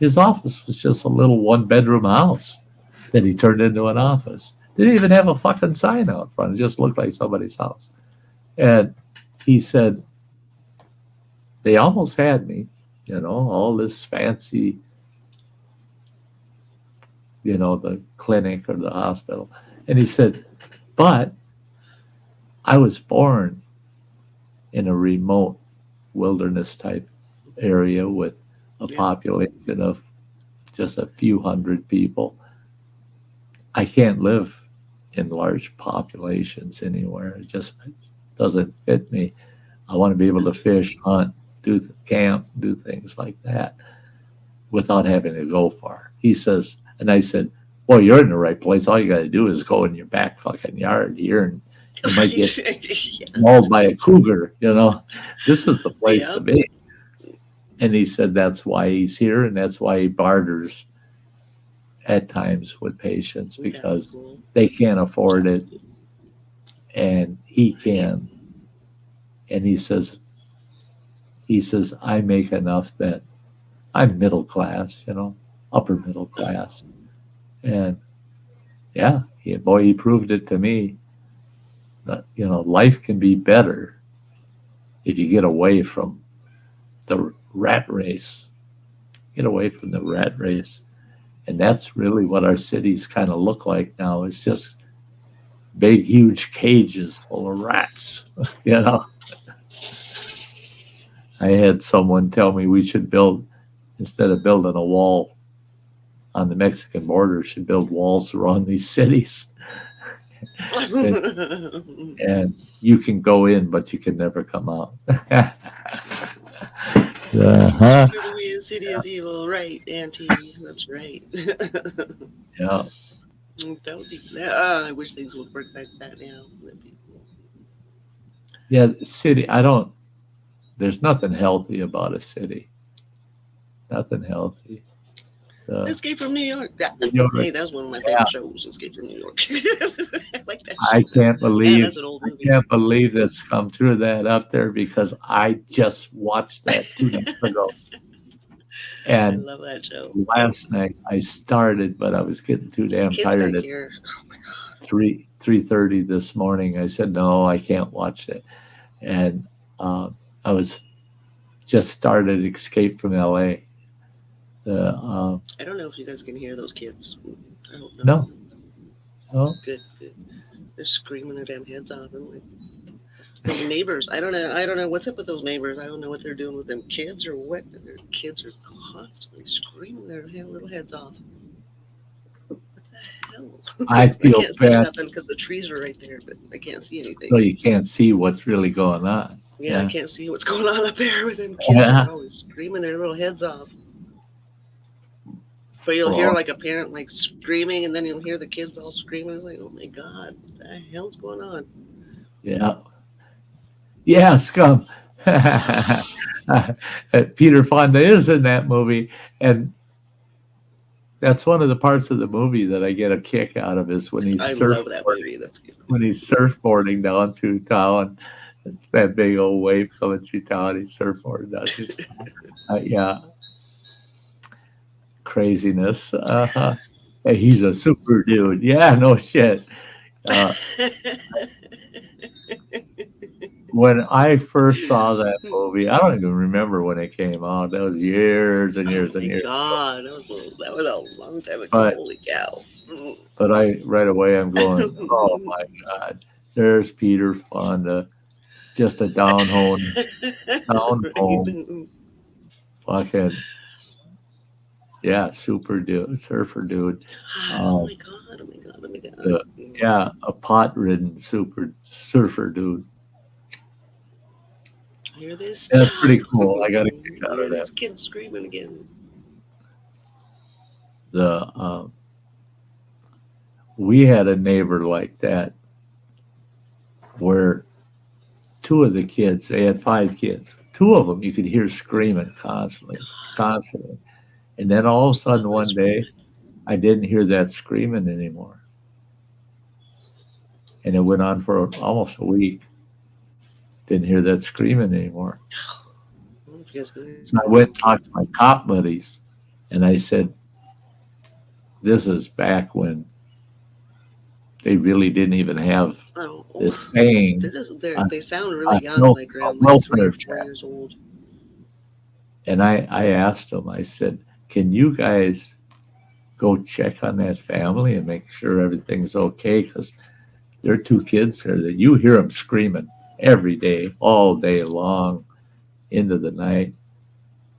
his office was just a little one-bedroom house that he turned into an office. Didn't even have a fucking sign out front. It just looked like somebody's house. And he said, they almost had me, all this fancy, the clinic or the hospital. And he said, but I was born in a remote wilderness type area with a population of just a few hundred people. I can't live in large populations anywhere. It just doesn't fit me. I want to be able to fish, hunt, camp, do things like that without having to go far. He says, and I said, well, you're in the right place. All you got to do is go in your back fucking yard here and you might get mauled by a cougar, This is the place to be. And he said that's why he's here and that's why he barters at times with patients because they can't afford it and he can. And he says, I make enough that I'm middle class, upper middle class. And he proved it to me that, life can be better if you get away from the rat race. Get away from the rat race. And that's really what our cities kind of look like now. It's just big, huge cages full of rats, I had someone tell me we should build, instead of building a wall on the Mexican border, should build walls around these cities. and you can go in, but you can never come out. The city is evil, right, Auntie? That's right. Yeah. That would be. I wish things would work like that now. That'd be cool. Yeah, the city. There's nothing healthy about a city. Nothing healthy. Escape from New York. Hey, that's one of my favorite shows. Escape from New York. I like that. I can't believe. That's an old movie. I can't believe that's come through that up there because I just watched that 2 nights ago. And I love that show. Last night I started, but I was getting too damn tired at Oh my God. 3:30 this morning. I said, no, I can't watch it. And I was just started Escape from LA. I don't know if you guys can hear those kids. I hope not. No. Good. They're screaming their damn heads off. I'm like, those neighbors. I don't know what's up with those neighbors. I don't know what they're doing with them kids or what. Their kids are constantly screaming their little heads off. What the hell? I feel can't bad because the trees are right there, but I can't see anything. so you can't see what's really going on. Yeah, I can't see what's going on up there with them kids. Are always screaming their little heads off. But you'll hear like a parent like screaming, and then you'll hear the kids all screaming. It's like, oh my God, what the hell's going on? Yeah, scum. Peter Fonda is in that movie, and that's one of the parts of the movie that I get a kick out of is when he's love that movie. That's good. When he's surfboarding down through town, that big old wave coming through town, he's surfboarding down through town. Craziness. Hey, he's a super dude. Yeah, no shit. When I first saw that movie, I don't even remember when it came out. That was years and years and years. God, that was a long time ago. Holy cow! But right away I'm going, oh my God, there's Peter Fonda, just a down home fucking, yeah, super dude, surfer dude. Oh my god! Oh my god! Oh my god! Yeah, a pot-ridden super surfer dude. I hear this. That's pretty cool. I got a kick out Hear of that. these kids screaming again. We had a neighbor like that where two of the kids, they had 5 kids. 2 of them you could hear screaming constantly. And then all of a sudden one day, I didn't hear that screaming anymore. And it went on for almost a week. Didn't hear that screaming anymore. So I went and talked to my cop buddies, and I said, this is back when they really didn't even have this saying. They sound really young, like around like 3 or 4 years old. And I asked them, I said, can you guys go check on that family and make sure everything's okay? Because there are 2 kids there that you hear them screaming every day, all day long, into the night.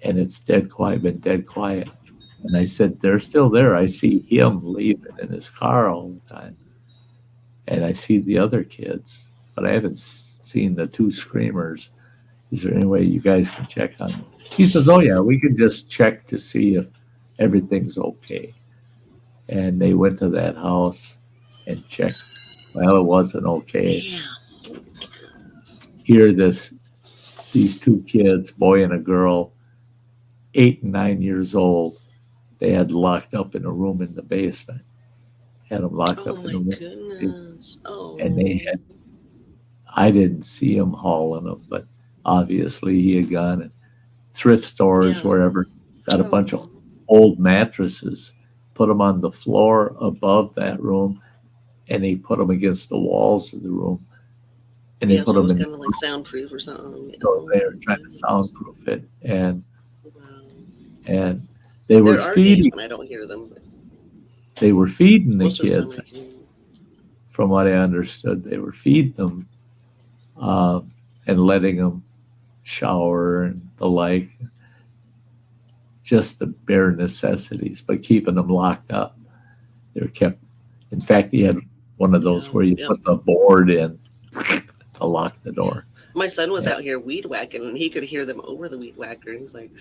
And it's dead quiet, been dead quiet. And I said, they're still there. I see him leaving in his car all the time. And I see the other kids, but I haven't seen the 2 screamers. Is there any way you guys can check on them? He says, oh, yeah, we can just check to see if everything's okay. And they went to that house and checked. Well, it wasn't okay. Yeah. Here, these 2 kids, boy and a girl, 8 and 9 years old, they had locked up in a room in the basement. Had them locked up in a room. Goodness. Oh. And I didn't see him hauling them, but obviously he had gone and thrift stores, wherever, got a bunch of old mattresses, put them on the floor above that room, and he put them against the walls of the room. And they put them in kind of like soundproof or something. So they were trying to soundproof it, and they were feeding. When I don't hear them. They were feeding the kids. From what I understood, they were feeding them and letting them shower and the like, just the bare necessities, but keeping them locked up. They were kept. In fact, he had one of those where you put the board in to lock the door. My son was out here weed whacking, and he could hear them over the weed whacker. And he's like,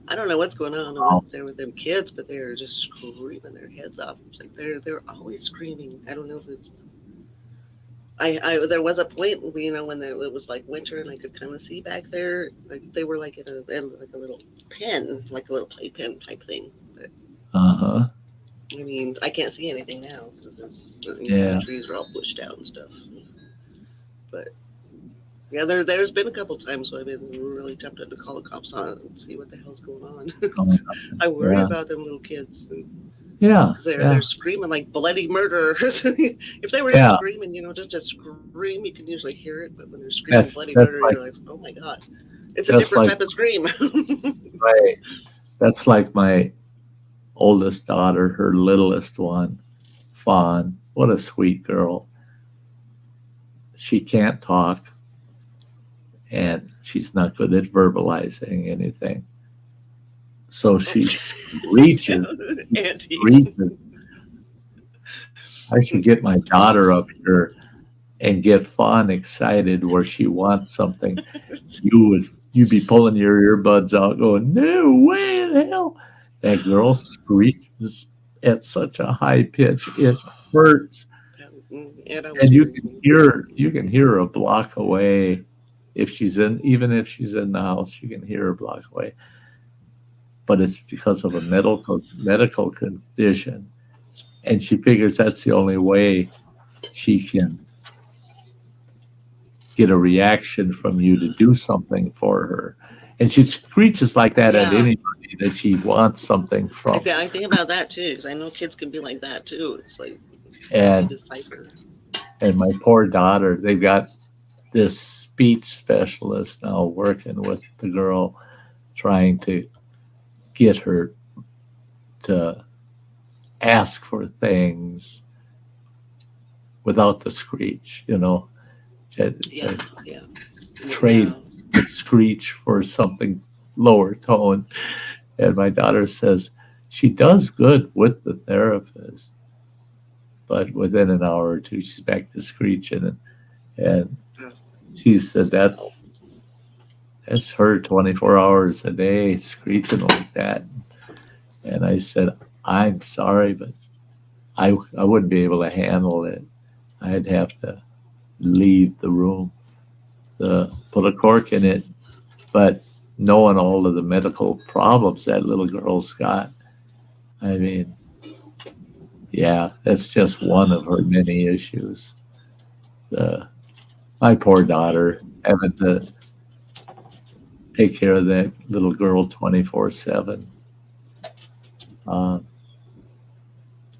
I don't know what's going on up there with them kids, but they're just screaming their heads off. It's like they're always screaming. I don't know if it's. There was a point, when it was like winter, and I could kind of see back there, like they were like in like a little pen, like a little playpen type thing. But, I mean, I can't see anything now because the trees are all bushed out and stuff. But yeah, there's been a couple times where I've been really tempted to call the cops on it and see what the hell's going on. I worry about them little kids. Because they're screaming like bloody murder. If they were just screaming, just scream, you can usually hear it. But when they're screaming bloody murder, you're like, oh my God. It's a different type of scream. Right. That's like my oldest daughter, her littlest one, Fawn. What a sweet girl. She can't talk, and she's not good at verbalizing anything. So she screeches. I should get my daughter up here and get Fawn excited where she wants something. You'd be pulling your earbuds out going, no way the hell. That girl screeches at such a high pitch. It hurts. And you can hear her a block away. Even if she's in the house, you can hear her a block away. But it's because of a medical condition. And she figures that's the only way she can get a reaction from you to do something for her. And she screeches like that at anybody that she wants something from. I think about that too, because I know kids can be like that too. It's like decipher. And my poor daughter, they've got this speech specialist now working with the girl, trying to get her to ask for things without the screech, trade screech for something lower tone. And my daughter says, she does good with the therapist, but within an hour or two, she's back to screeching. And she said, that's her 24 hours a day screeching like that. And I said, I'm sorry, but I wouldn't be able to handle it. I'd have to leave the room, put a cork in it. But knowing all of the medical problems that little girl's got, I mean, yeah, that's just one of her many issues. My poor daughter having to take care of that little girl 24/7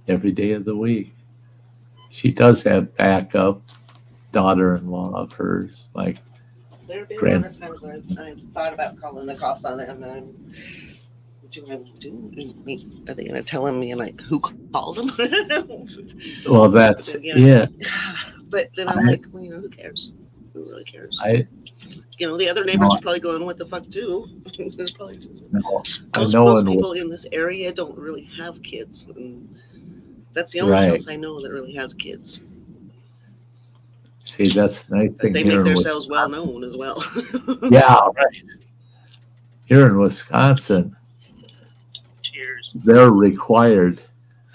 every day of the week. She does have backup daughter-in-law of hers, like There have been a lot of times I've thought about calling the cops on them. And are they going to tell me like who called them? well, that's it. But then I'm like, well, who cares? Who really cares? The other neighbors are probably going, what the fuck too? They're probably most people in this area don't really have kids. And that's the only house I know that really has kids. See, that's the nice thing. They make themselves well known as well. Yeah, right. Here in Wisconsin, cheers. They're required.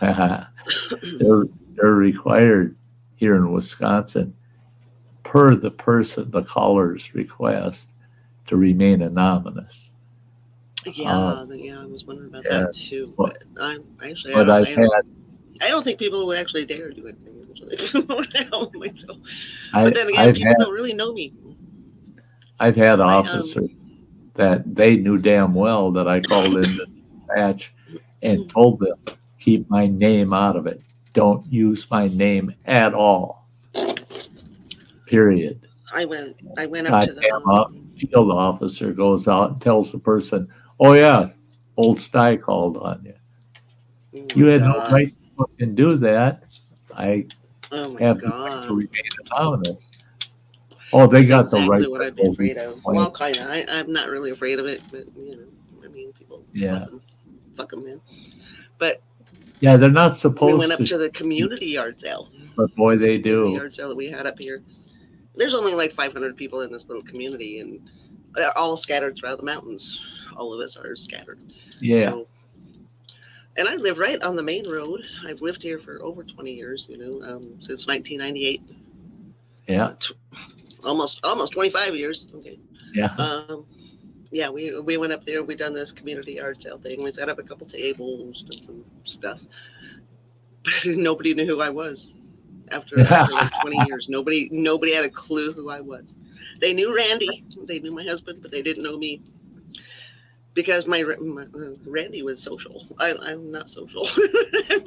They're required here in Wisconsin, per the caller's request, to remain anonymous. Yeah, I was wondering about that too. But I don't think people would actually dare do anything. Myself. But then again, people don't really know me. I've had officers that they knew damn well that I called into dispatch and told them, keep my name out of it. Don't use my name at all. Period. I went up to the field officer goes out and tells the person, oh yeah, old Sty called on you. You had no right to fucking do that. I have the right to remain anonymous. Oh, they got the right. What I'd be afraid of. Well, kind of. I'm not really afraid of it, but I mean, people. Yeah. Fuck them, man. But yeah, they're not supposed. We went up to the community yard sale. But boy, they do. The yard sale that we had up here. There's only like 500 people in this little community, and they're all scattered throughout the mountains. All of us are scattered. Yeah. And I live right on the main road. I've lived here for over 20 years, since 1998. Yeah. Almost 25 years. Okay. Yeah. Yeah, we went up there. We done this community yard sale thing. We set up a couple tables and some stuff. Nobody knew who I was. After like 20 years, nobody had a clue who I was. They knew Randy. They knew my husband, but they didn't know me. Because my Randy was social. I'm not social. I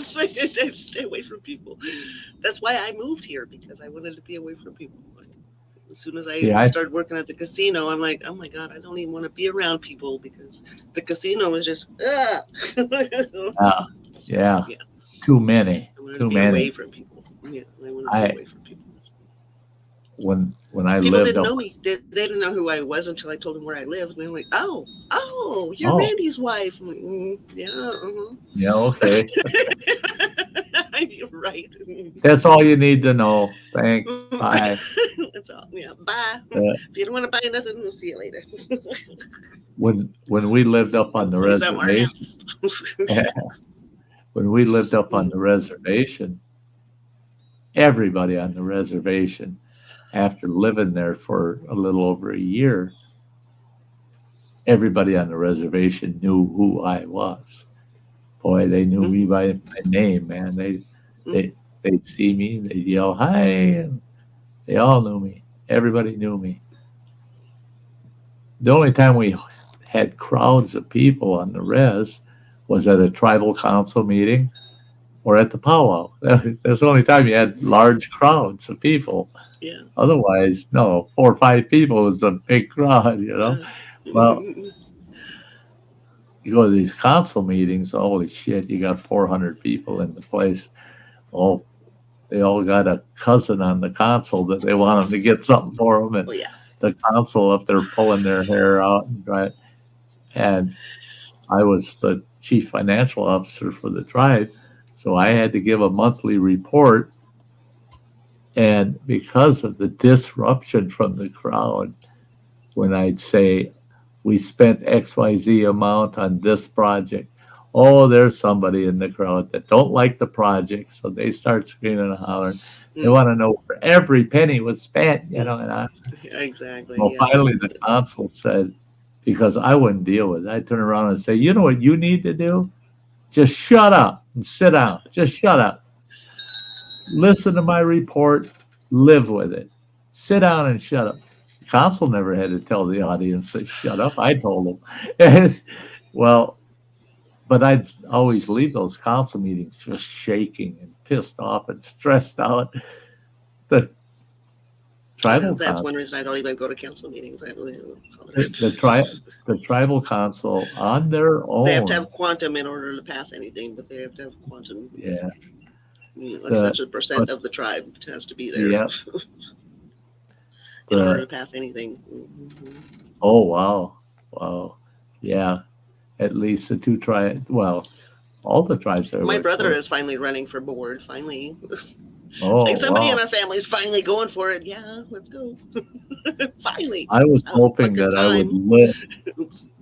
stay away from people. That's why I moved here, because I wanted to be away from people. As soon as I started working at the casino, I'm like, oh my God, I don't even want to be around people, because the casino was just, yeah. Too many. Away from people. Yeah, I want to be away from people. When I people lived didn't know me. They didn't know who I was until I told them where I lived. And they're like, oh, you're Randy's wife. I'm like, yeah, uh-huh. Yeah, okay. You're right. That's all you need to know. Thanks. Bye. That's all. Yeah, bye. If you don't want to buy nothing, we'll see you later. When we lived up on the reservation, when we lived up on the reservation, everybody on the reservation, after living there for a little over a year, everybody on the reservation knew who I was. Boy, they knew me by my name, man. They'd see me, they'd yell, hi, and they all knew me. Everybody knew me. The only time we had crowds of people on the res was at a tribal council meeting or at the powwow. That's the only time you had large crowds of people. Yeah. Otherwise, no, 4 or 5 people was a big crowd, Well, you go to these council meetings, holy shit, you got 400 people in the place. Oh, they all got a cousin on the council that they want them to get something for them. And the council up there pulling their hair out and And I was the chief financial officer for the tribe, so I had to give a monthly report. And because of the disruption from the crowd, when I'd say, we spent XYZ amount on this project, oh, there's somebody in the crowd that don't like the project, so they start screaming and hollering. They want to know where every penny was spent, and Exactly. well, Yeah. finally the consul said, because I wouldn't deal with it, I'd turn around and say, you know what you need to do? Just shut up and sit down. Just shut up. Listen to my report. Live with it. Sit down and shut up. The consul never had to tell the audience to shut up. I told them. And, well, but I'd always leave those council meetings just shaking and pissed off and stressed out. The tribal That's council, one reason I don't even go to council meetings. I don't the tribal council on their own. They have to have quantum in order to pass anything, but they have to have quantum. Yeah. Such a percent of the tribe has to be there. Yeah. In order to pass anything. Oh, wow. Yeah. At least the two tribes, well, all the tribes are. My brother is finally running for board, finally. Oh, like somebody in our family is finally going for it. Yeah, let's go. Finally. I was hoping that I would live.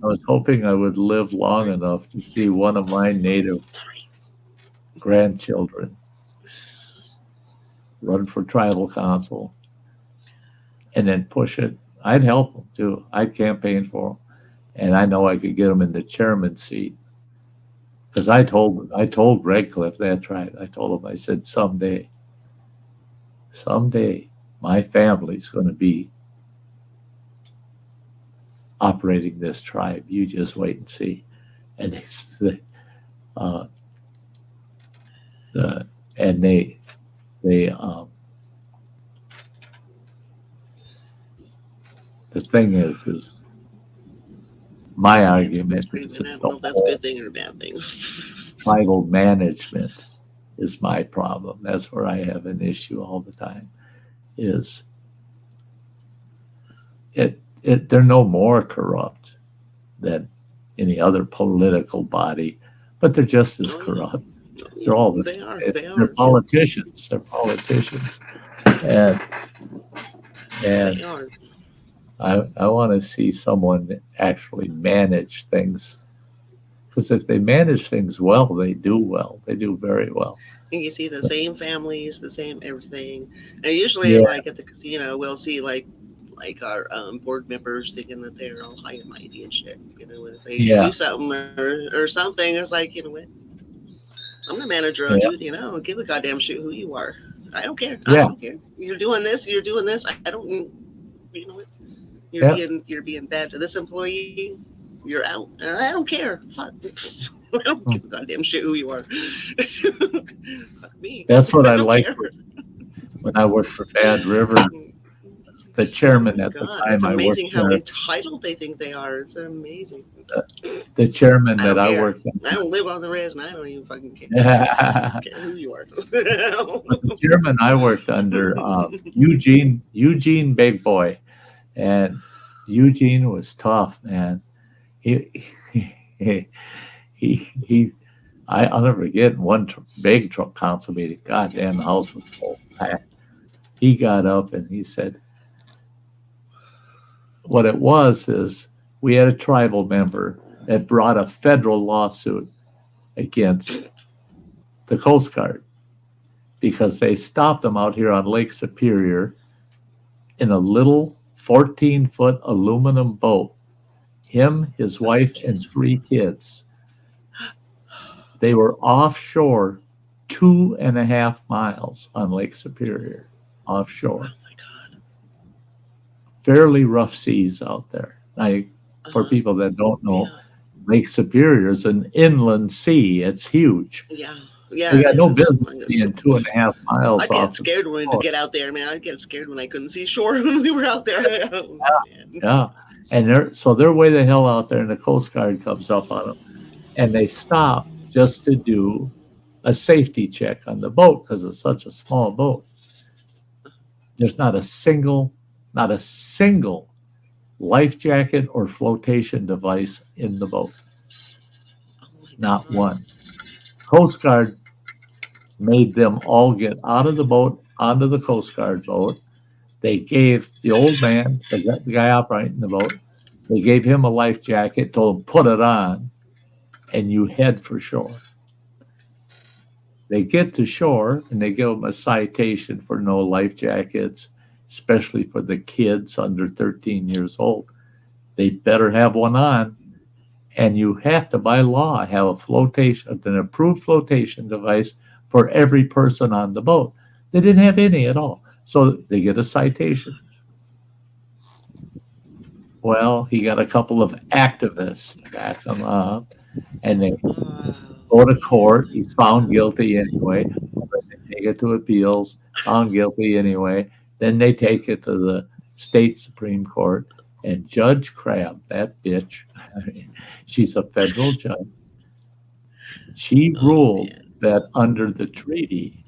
I was hoping I would live long enough to see one of my native grandchildren run for tribal council and then push it. I'd help them too. I'd campaign for them. And I know I could get them in the chairman's seat. Because I told Redcliffe, that tribe, I told him, I said, someday, my family's going to be operating this tribe. You just wait and see. And the thing is my argument is I don't know if that's a good thing or a bad thing. Tribal management is my problem. That's where I have an issue all the time. Is they're no more corrupt than any other political body, but they're just as corrupt. They're all the same. They're politicians. They're politicians, and I want to see someone actually manage things, because if they manage things well, they do well. They do very well. And you see the same families, the same everything, and usually, like at the casino, we'll see like our board members thinking that they're all high and mighty and shit. If they do something or something, it's like, you know what? I'm the manager of you. I'll give a goddamn shit who you are. I don't care. I don't care. You're doing this. I don't. You know what? You're being bad to this employee. You're out. I don't care. Fuck. I don't give a goddamn shit who you are. Fuck me. That's what I liked when I worked for Bad River. The chairman at the time, it's I worked amazing how there. Entitled they think they are. It's amazing. The chairman that I worked with. I don't live on the res, and I don't even fucking care. I don't care who you are. The chairman I worked under, Eugene Big Boy, and Eugene was tough, man. I'll never forget one big council meeting. Goddamn, the house was full. He got up and he said, what it was is we had a tribal member that brought a federal lawsuit against the Coast Guard because they stopped them out here on Lake Superior in a little 14-foot aluminum boat. Him, his wife, and 3 kids. They were offshore 2.5 miles on Lake Superior, offshore. Oh my God. Fairly rough seas out there. For people that don't know, Lake Superior is an inland sea. It's huge. Yeah. We got no business being 2.5 miles off. I get scared when we get out there, man. I get scared when I couldn't see shore when we were out there. Yeah. And they're way the hell out there, and the Coast Guard comes up on them, and they stop just to do a safety check on the boat because it's such a small boat. There's not a single life jacket or flotation device in the boat. Oh my Not God. one. Coast Guard made them all get out of the boat onto the Coast Guard boat. They gave the old man, the guy operating the boat, they gave him a life jacket, told him, put it on, and you head for shore. They get to shore and they give them a citation for no life jackets, especially for the kids under 13 years old. They better have one on. And you have to, by law, have a flotation, an approved flotation device for every person on the boat. They didn't have any at all. So they get a citation. Well, he got a couple of activists to back him up, and they Wow. go to court. He's found guilty anyway. They take it to appeals, found guilty anyway. Then they take it to the state Supreme Court, and Judge Crabb, that bitch, she's a federal judge. She ruled that under the treaty,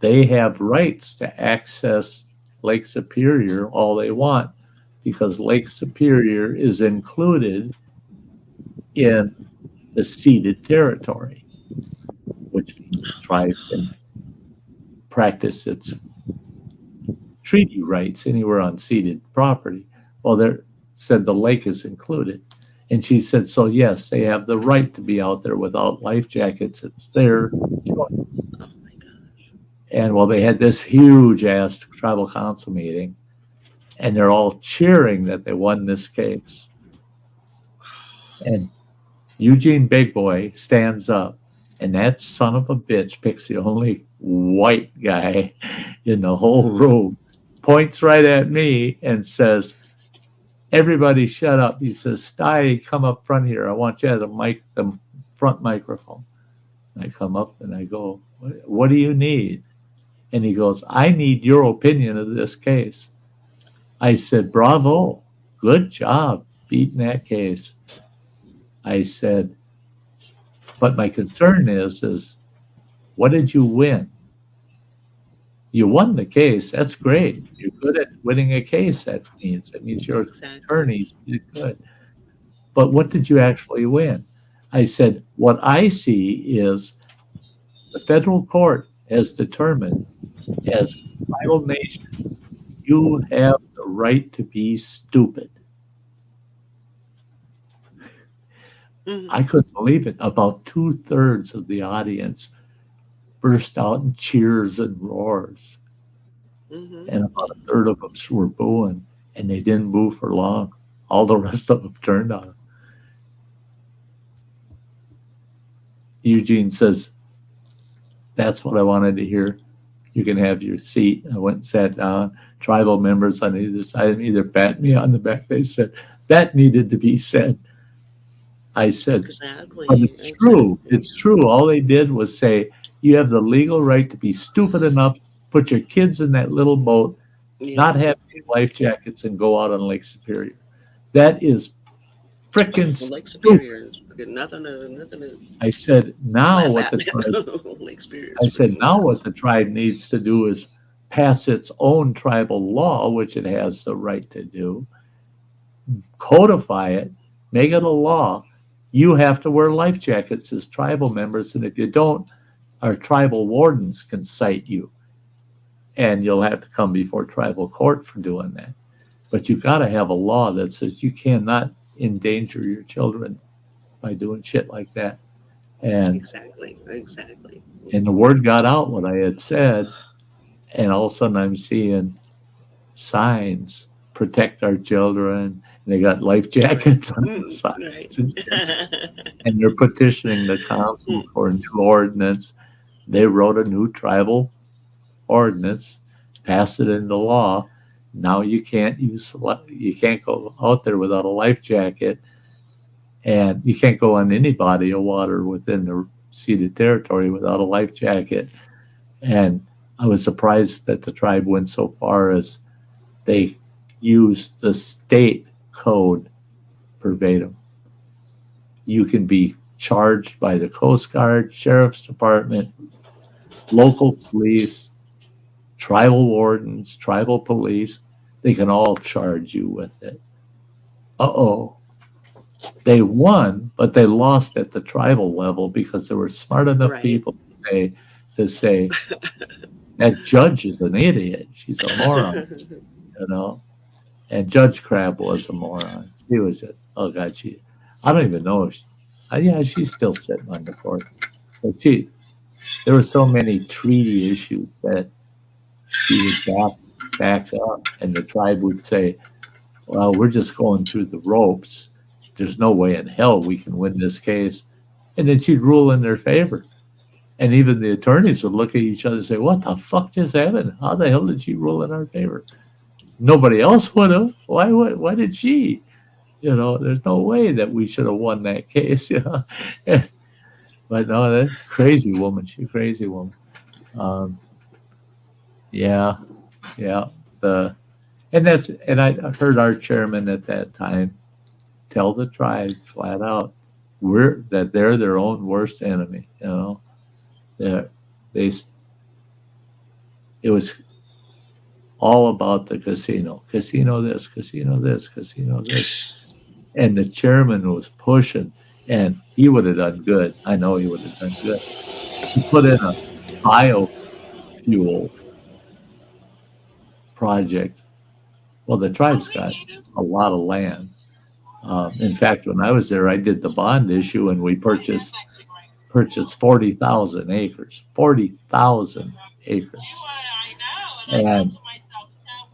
they have rights to access Lake Superior all they want because Lake Superior is included in the ceded territory, which means tribe can practice its treaty rights anywhere on ceded property. Well, they said the lake is included. And she said, so yes, they have the right to be out there without life jackets. It's their choice. Oh my gosh. And well, they had this huge ass tribal council meeting, and they're all cheering that they won this case. And Eugene Big Boy stands up, and that son of a bitch picks the only white guy in the whole room, points right at me, and says, everybody shut up. He says, Sty, come up front here. I want you to have the front microphone. I come up and I go, what do you need? And he goes, I need your opinion of this case. I said, bravo, good job beating that case. I said, but my concern is what did you win? You won the case. That's great. You're good at winning a case. That means your attorneys did good. But what did you actually win? I said, what I see is the federal court has determined as a tribal nation, you have the right to be stupid. I couldn't believe it. About 2/3 of the audience burst out in cheers and roars. And about 1/3 of them were booing, and they didn't boo for long. All the rest of them turned on him. Eugene says, that's what I wanted to hear. You can have your seat. I went and sat down. Tribal members on either side of me either pat me on the back. They said, that needed to be said. I said, exactly. But it's true. It's true. All they did was say, you have the legal right to be stupid enough, put your kids in that little boat, not have any life jackets, and go out on Lake Superior. That is freaking Lake stupid. Superior is nothing to I said, now what the tribe needs to do is pass its own tribal law, which it has the right to do, codify it, make it a law. You have to wear life jackets as tribal members, and if you don't, our tribal wardens can cite you, and you'll have to come before tribal court for doing that. But you got to have a law that says you cannot endanger your children by doing shit like that. And exactly. And the word got out what I had said, and all of a sudden I'm seeing signs, protect our children. And they got life jackets on the signs. And they're petitioning the council for a new ordinance. They wrote a new tribal ordinance, passed it into law. Now you can't go out there without a life jacket, and you can't go on any body of water within the ceded territory without a life jacket. And I was surprised that the tribe went so far as they used the state code verbatim. You can be charged by the Coast Guard, Sheriff's Department, local police, tribal wardens, tribal police. they can all charge you with it. Uh-oh. They won, but they lost at the tribal level because there were smart enough Right. people to say that judge is an idiot. She's a moron, you know. And Judge Crab was a moron. She was just, oh God, I don't even know if yeah, she's still sitting on the court. But there were so many treaty issues that she would back up, and the tribe would say, well, we're just going through the ropes. There's no way in hell we can win this case. And then she'd rule in their favor. And even the attorneys would look at each other and say, what the fuck just happened? How the hell did she rule in our favor? Nobody else would have. Why did she? You know, there's no way that we should have won that case. You know? But no, that crazy woman. She's a crazy woman. Yeah. And I heard our chairman at that time tell the tribe flat out, they're their own worst enemy. You know, it was all about the casino this, casino this, casino this, and the chairman was pushing, and he would have done good. I know he would have done good. He put in a biofuel project. Well, the tribe's got a lot of land. In fact, when I was there, I did the bond issue, and we purchased 40,000 acres. 40,000 acres. And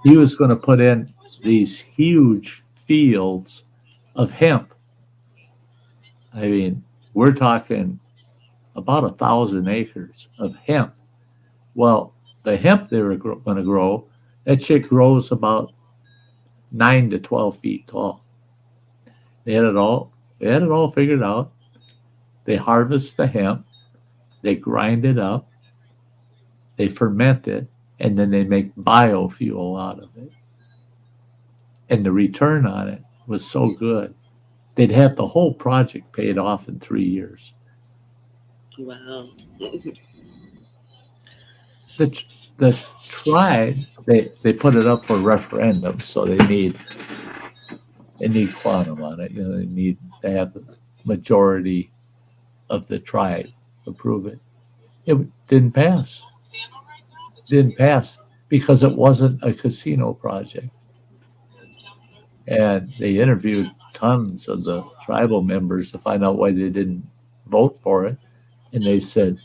he was going to put in these huge fields of hemp. I mean, we're talking about 1,000 acres of hemp. Well, the hemp they were going to grow, that shit grows about 9 to 12 feet tall. They had it all figured out. They harvest the hemp, they grind it up, they ferment it, and then they make biofuel out of it. And the return on it was so good. They'd have the whole project paid off in 3 years. Wow. The tribe, they put it up for referendum, so they need quantum on it. You know, they need to have the majority of the tribe approve it. It didn't pass. Didn't pass because it wasn't a casino project. And they interviewed tons of the tribal members to find out why they didn't vote for it. And they said,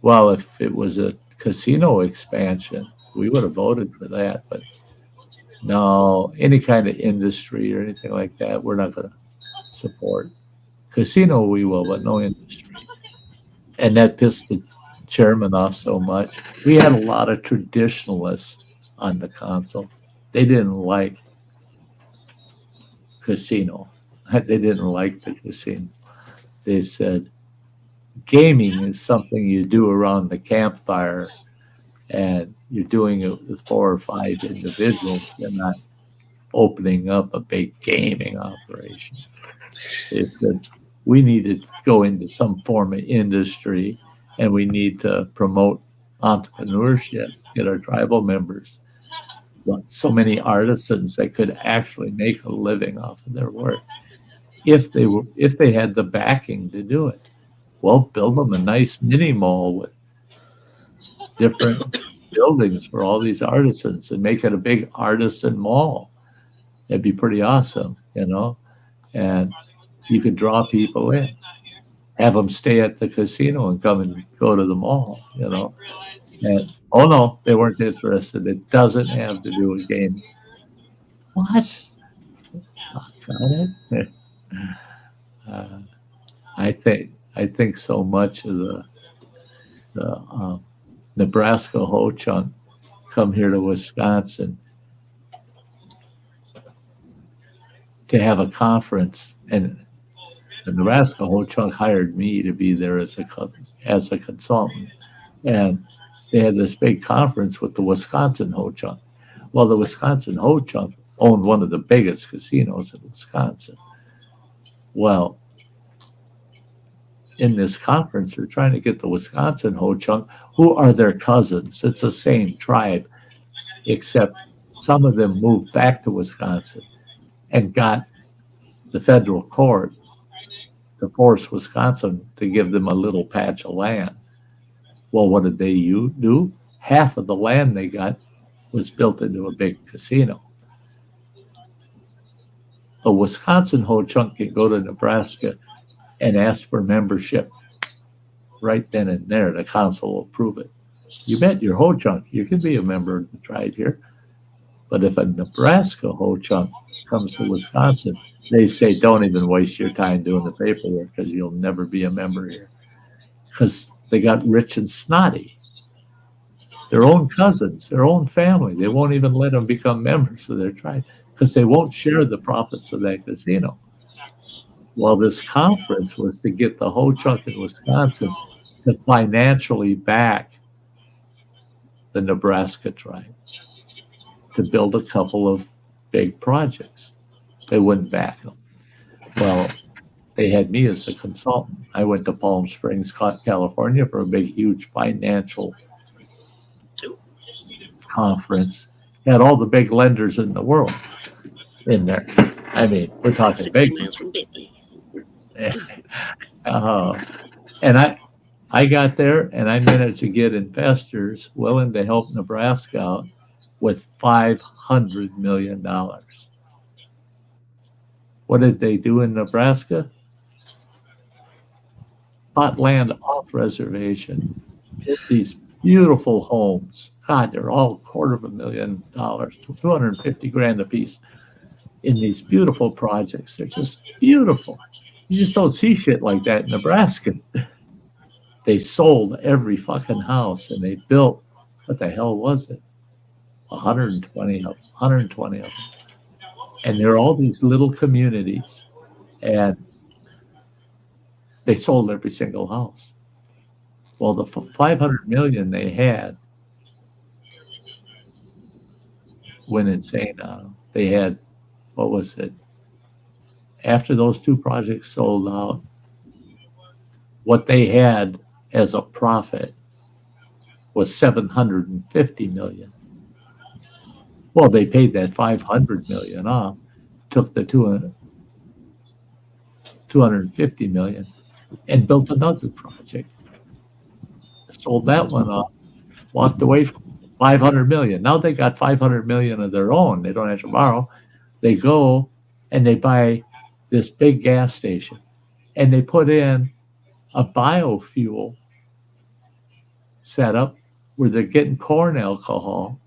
well, if it was a casino expansion, we would have voted for that. But no, any kind of industry or anything like that, we're not going to support. Casino we will, but no industry. And that pissed the chairman off so much. We had a lot of traditionalists on the council. They didn't like casino. They didn't like the casino. They said gaming is something you do around the campfire, and you're doing it with 4 or 5 individuals. You're not opening up a big gaming operation. They said we need to go into some form of industry, and we need to promote entrepreneurship, get our tribal members. So many artisans that could actually make a living off of their work if they had the backing to do it. Well, build them a nice mini mall with different buildings for all these artisans and make it a big artisan mall. It'd be pretty awesome, you know, and you could draw people in, have them stay at the casino and come and go to the mall, you know. And oh no, they weren't interested. It doesn't have to do with gaming. What? Got it. I think so much of the Nebraska Ho Chunk come here to Wisconsin to have a conference, and the Nebraska Ho Chunk hired me to be there as a consultant, and they had this big conference with the Wisconsin Ho Chunk. Well, the Wisconsin Ho Chunk owned one of the biggest casinos in Wisconsin. Well, in this conference, they're trying to get the Wisconsin Ho Chunk, who are their cousins. It's the same tribe, except some of them moved back to Wisconsin and got the federal court to force Wisconsin to give them a little patch of land. Well, what did they do? Half of the land they got was built into a big casino. A Wisconsin ho-chunk can go to Nebraska and ask for membership right then and there. The council will approve it. You bet your ho-chunk, you can be a member of the tribe here. But if a Nebraska ho-chunk comes to Wisconsin, they say, don't even waste your time doing the paperwork because you'll never be a member here. Because they got rich and snotty. Their own cousins, their own family, they won't even let them become members of their tribe because they won't share the profits of that casino. Well, this conference was to get the ho-chunk in Wisconsin to financially back the Nebraska tribe to build a couple of big projects. They wouldn't back them. Well, they had me as a consultant. I went to Palm Springs, California for a big, huge financial conference. Had all the big lenders in the world in there. I mean, we're talking big. And I got there and I managed to get investors willing to help Nebraska out with $500 million. What did they do in Nebraska? Bought land off reservation. These beautiful homes. God, they're all $250,000, $250,000 a piece in these beautiful projects. They're just beautiful. You just don't see shit like that in Nebraska. They sold every fucking house and they built, what the hell was it? 120 of them. And there are all these little communities and they sold every single house. Well, the 500 million they had went insane on them. They had, what was it? After those two projects sold out, what they had as a profit was 750 million. Well, they paid that 500 million off, took the 250 million and built another project. Sold that one off, walked away from 500 million. Now they got 500 million of their own. They don't have to borrow. They go and they buy this big gas station and they put in a biofuel setup where they're getting corn alcohol.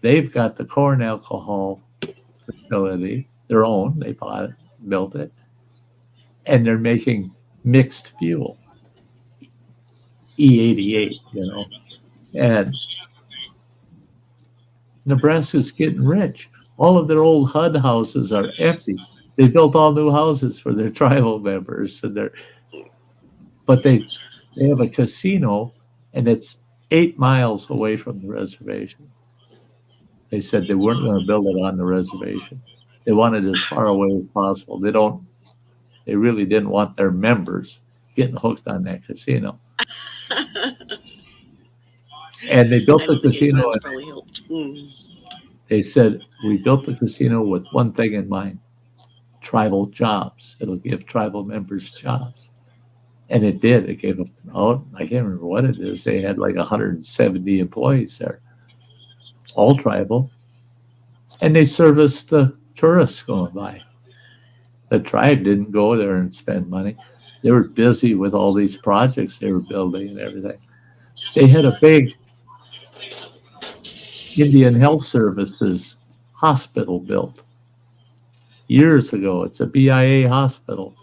They've got the corn alcohol facility, their own. They bought it, built it, and they're making mixed fuel, E88, and Nebraska's getting rich. All of their old HUD houses are empty. They built all new houses for their tribal members, but they have a casino, and it's 8 miles away from the reservation. They said they weren't going to build it on the reservation. They wanted it as far away as possible. They really didn't want their members getting hooked on that casino. And they built the casino. They said, we built the casino with one thing in mind: tribal jobs. It'll give tribal members jobs. And it did. It gave them, I can't remember what it is. They had like 170 employees there, all tribal. And they serviced the tourists going by. The tribe didn't go there and spend money. They were busy with all these projects they were building and everything. They had a big Indian Health Services hospital built years ago. It's a BIA hospital.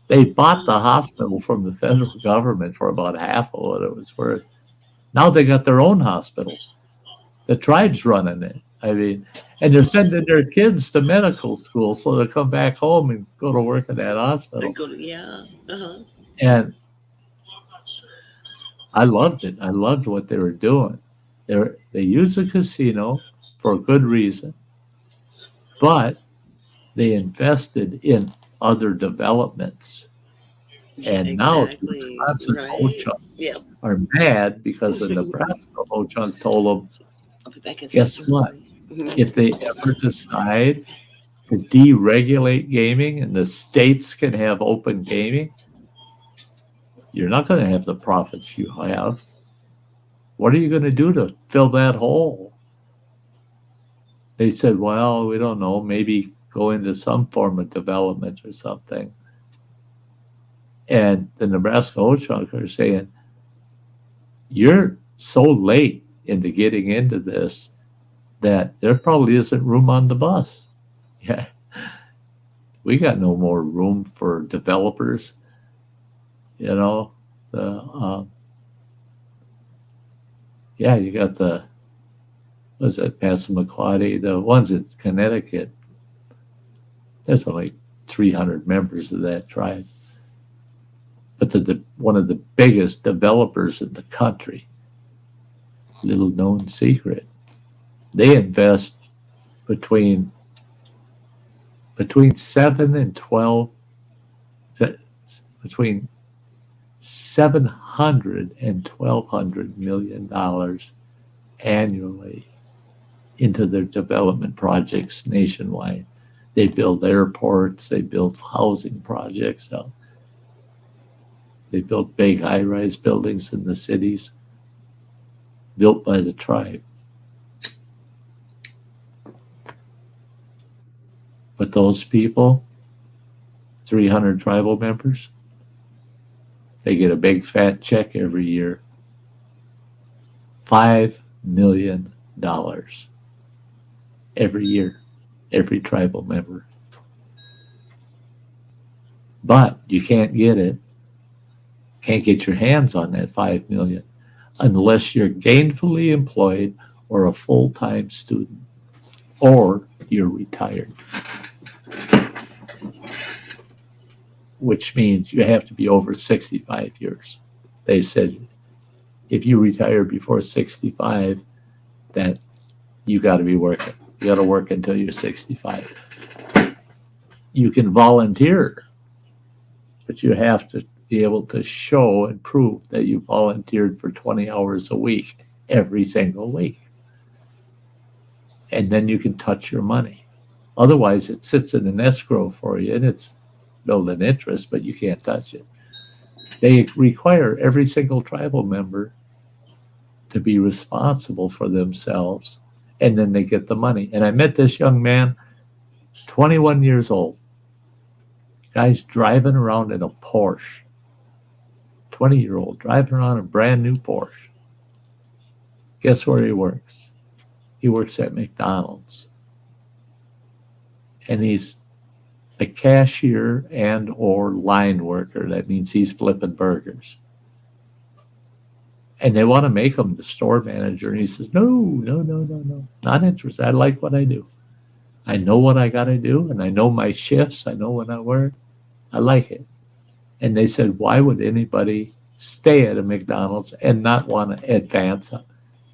They bought the hospital from the federal government for about half of what it was worth. Now they got their own hospital. The tribe's running it. I mean, and they're sending their kids to medical school so they'll come back home and go to work in that hospital. And I loved it. I loved what they were doing. They used the casino for a good reason, but they invested in other developments. And now the Wisconsin ho-chunk are mad because the Nebraska ho-chunk told them, guess what? If they ever decide to deregulate gaming and the states can have open gaming, you're not going to have the profits you have. What are you going to do to fill that hole? They said, well, we don't know, maybe go into some form of development or something. And the Nebraska Ho-Chunk are saying, you're so late into getting into this that there probably isn't room on the bus. Yeah. We got no more room for developers. You know, you got the, was it Passamaquoddy, the ones in Connecticut. There's only 300 members of that tribe. But one of the biggest developers in the country, little known secret, they invest between 7 and 12, between $700 and $1,200 million annually into their development projects nationwide. They build airports, they build housing projects, they built big high-rise buildings in the cities built by the tribe. But those people, 300 tribal members, they get a big fat check every year. $5 million every year, every tribal member. But you can't get your hands on that $5 million unless you're gainfully employed or a full-time student or you're retired. Which means you have to be over 65 years. They said if you retire before 65, that you got to be working. You got to work until you're 65. You can volunteer, but you have to be able to show and prove that you volunteered for 20 hours a week, every single week. And then you can touch your money. Otherwise, it sits in an escrow for you, and it's building interest, but you can't touch it. They require every single tribal member to be responsible for themselves, and then they get the money. And I met this young man, 21 years old. Guy's driving around in a Porsche. 20-year-old driving around a brand new Porsche. Guess where he works? He works at McDonald's. And he's a cashier and or line worker. That means he's flipping burgers. And they want to make him the store manager. And he says, no, not interested. I like what I do. I know what I got to do, and I know my shifts. I know when I work. I like it. And they said, why would anybody stay at a McDonald's and not want to advance up?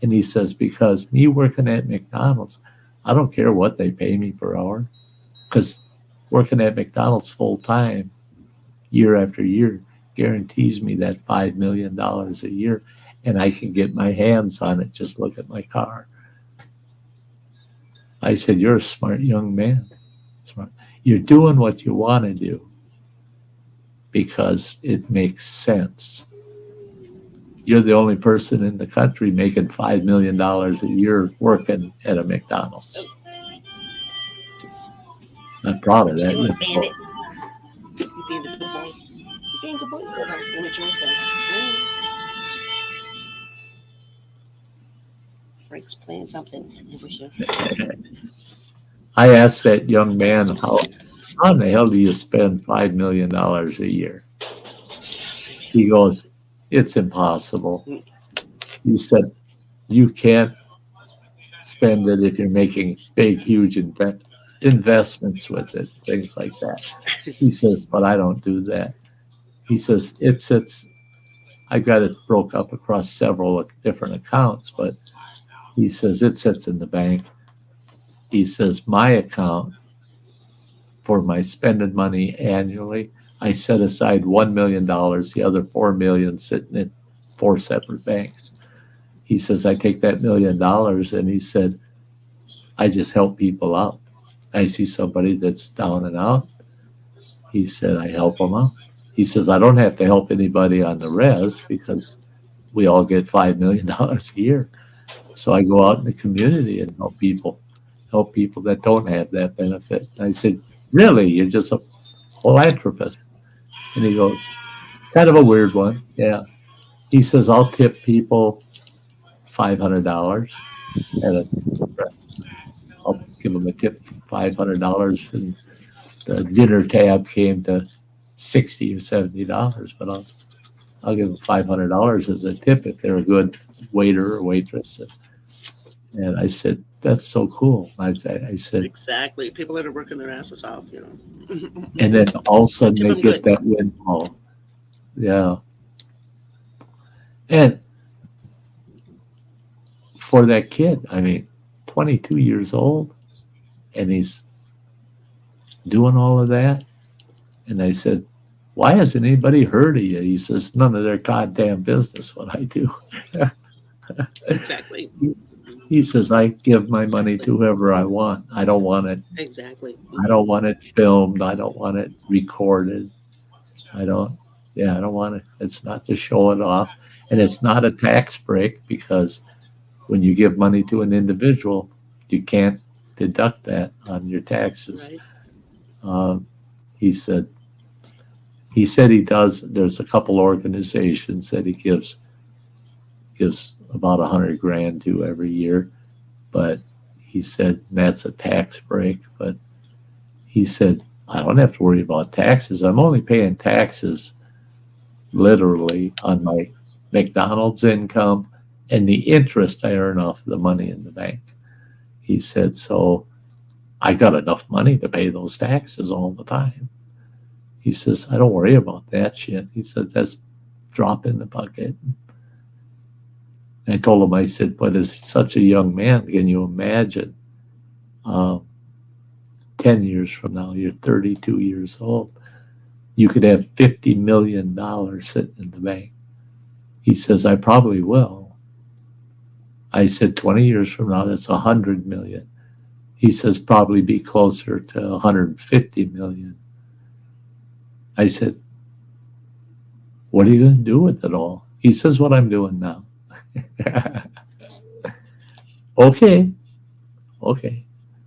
And he says, because me working at McDonald's, I don't care what they pay me per hour, because working at McDonald's full time, year after year, guarantees me that $5 million a year, and I can get my hands on it. Just look at my car. I said, you're a smart young man. Smart. You're doing what you want to do because it makes sense. You're the only person in the country making $5 million a year working at a McDonald's. I'm proud of that. You being a good boy. You being a good boy. Let me turn this down. Frank's playing something over here. I asked that young man, how in the hell do you spend $5 million a year? He goes, it's impossible. He said, you can't spend it if you're making big, huge investments with it, things like that. He says, but I don't do that. He says, I got it broke up across several different accounts, but he says, it sits in the bank. He says, my account for my spending money annually, I set aside $1 million, the other $4 million sitting in 4 separate banks. He says, I take that $1 million, and he said, I just help people out. I see somebody that's down and out. He said, I help them out. He says, I don't have to help anybody on the res because we all get $5 million a year. So I go out in the community and help people that don't have that benefit. And I said, really? You're just a philanthropist? And he goes, kind of a weird one. Yeah. He says, I'll tip people $500 at a, I'll give them a tip $500, and the dinner tab came to $60 or $70, but I'll give them $500 as a tip if they're a good waiter or waitress. And I said, that's so cool. I said, Exactly. People that are working their asses off, you know. and then all of a sudden Tip they 'em get good. that windfall. Yeah. And for that kid, I mean, 22 years old, and he's doing all of that. And I said, why hasn't anybody heard of you? He says, none of their goddamn business what I do. Exactly. He says, I give my money to whoever I want. I don't want it. Exactly. I don't want it filmed. I don't want it recorded. I don't want it. It's not to show it off. And it's not a tax break, because when you give money to an individual, you can't deduct that on your taxes. Right. He said he does. There's a couple organizations that he gives about $100,000 to every year, but he said that's a tax break. But he said, I don't have to worry about taxes. I'm only paying taxes literally on my McDonald's income and the interest I earn off the money in the bank. He said, so I got enough money to pay those taxes all the time. He says, I don't worry about that shit. He said, that's drop in the bucket. And I told him, I said, but as such a young man, can you imagine 10 years from now, you're 32 years old, you could have $50 million sitting in the bank. He says, I probably will. I said, 20 years from now, that's 100 million. He says, probably be closer to 150 million. I said, what are you going to do with it all? He says, what I'm doing now. Okay.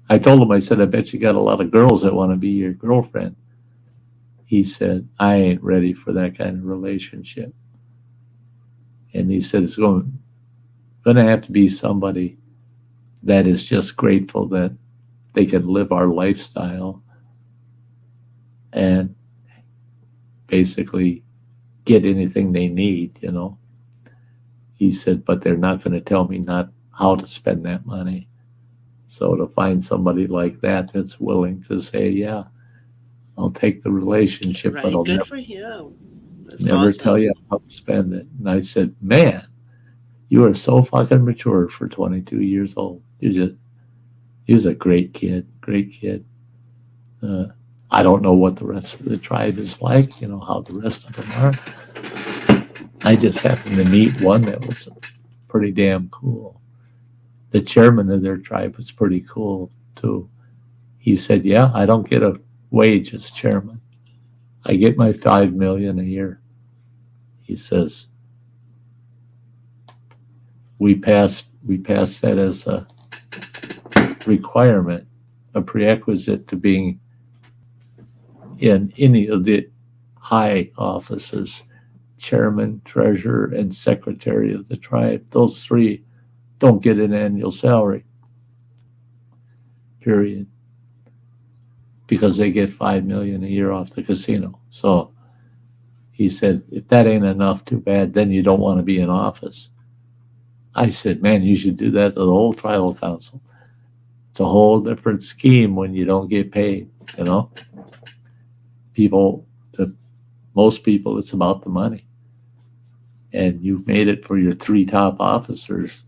I told him, I said, I bet you got a lot of girls that want to be your girlfriend. He said, I ain't ready for that kind of relationship. And he said, it's going to have to be somebody that is just grateful that they can live our lifestyle and basically get anything they need, you know. He said, but they're not going to tell me not how to spend that money. So to find somebody like that that's willing to say, yeah, I'll take the relationship, Right. but I'll Good for you. That's never awesome. tell you how to spend it. And I said, man, you are so fucking mature for 22 years old. He was a great kid. I don't know what the rest of the tribe is like, you know, how the rest of them are. I just happened to meet one that was pretty damn cool. The chairman of their tribe was pretty cool too. He said, yeah, I don't get a wage as chairman. I get my $5 million a year. He says, we passed that as a requirement, a prerequisite to being in any of the high offices, chairman, treasurer, and secretary of the tribe. Those three don't get an annual salary, period, because they get $5 million a year off the casino. So he said, if that ain't enough, too bad, then you don't want to be in office. I said, man, you should do that to the whole tribal council. It's a whole different scheme when you don't get paid, you know. Most people, it's about the money. And you've made it for your three top officers.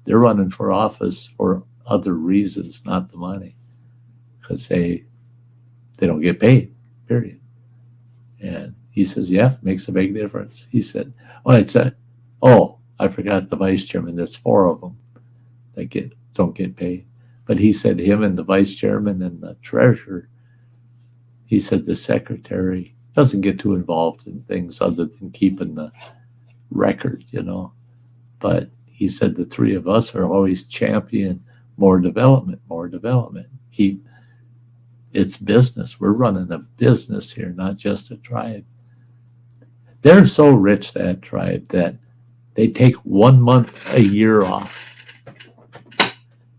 They're running for office for other reasons, not the money, because they don't get paid, period. And he says, yeah, makes a big difference. He said, I forgot the vice chairman. There's 4 of them that don't get paid. But he said him and the vice chairman and the treasurer, he said the secretary doesn't get too involved in things other than keeping the record, But he said the three of us are always champion more development. It's business. We're running a business here, not just a tribe. They're so rich, that tribe, that they take 1 month a year off.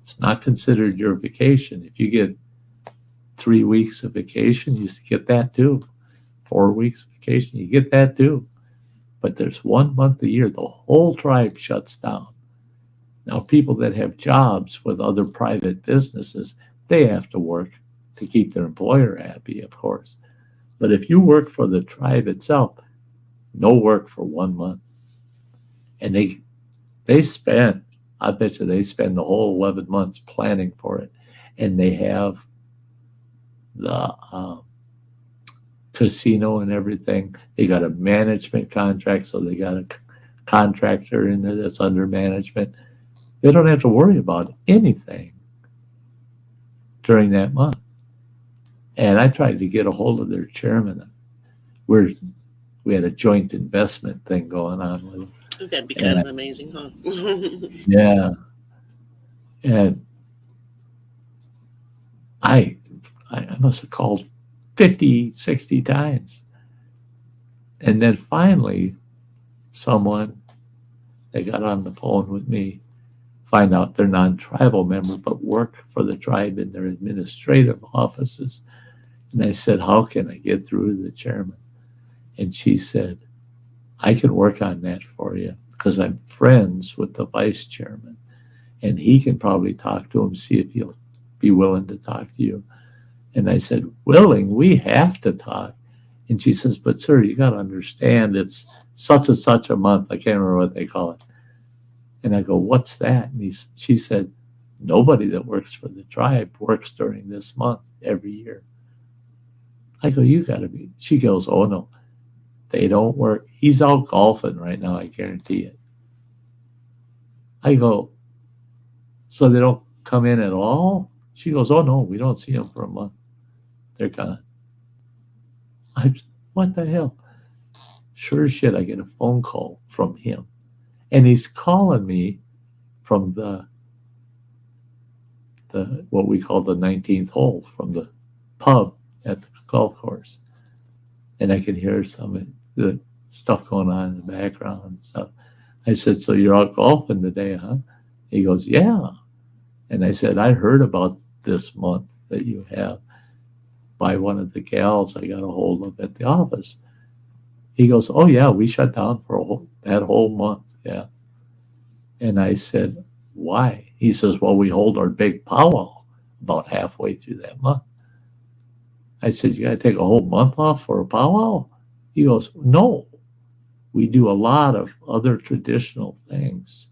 It's not considered your vacation. If you get 3 weeks of vacation, you get that too. 4 weeks of vacation, you get that too. But there's 1 month a year, the whole tribe shuts down. Now, people that have jobs with other private businesses, they have to work to keep their employer happy, of course. But if you work for the tribe itself, no work for 1 month. And they spend, I bet you they spend the whole 11 months planning for it. And they have the casino and everything. They got a management contract, so they got a contractor in there that's under management. They don't have to worry about anything during that month. And I tried to get a hold of their chairman. We had a joint investment thing going on with them. That'd be kind of amazing, huh? Yeah. And I must have called 50, 60 times. And then finally, someone, they got on the phone with me, find out they're non-tribal members, but work for the tribe in their administrative offices. And I said, how can I get through to the chairman? And she said, I can work on that for you because I'm friends with the vice chairman. And he can probably talk to him, see if he'll be willing to talk to you. And I said, willing? We have to talk. And she says, but sir, you got to understand it's such and such a month. I can't remember what they call it. And I go, what's that? And she said, nobody that works for the tribe works during this month every year. I go, you got to be. She goes, oh, no, they don't work. He's out golfing right now, I guarantee it. I go, so they don't come in at all? She goes, oh, no, we don't see them for a month. They're gone. What the hell? Sure as shit, I get a phone call from him. And he's calling me from the what we call the 19th hole, from the pub at the golf course. And I can hear some of the stuff going on in the background and stuff. I said, so you're out golfing today, huh? He goes, yeah. And I said, I heard about this month that you have by one of the gals I got a hold of at the office. He goes, oh, yeah, we shut down for that whole month. Yeah. And I said, why? He says, well, we hold our big powwow about halfway through that month. I said, you got to take a whole month off for a powwow? He goes, no. We do a lot of other traditional things,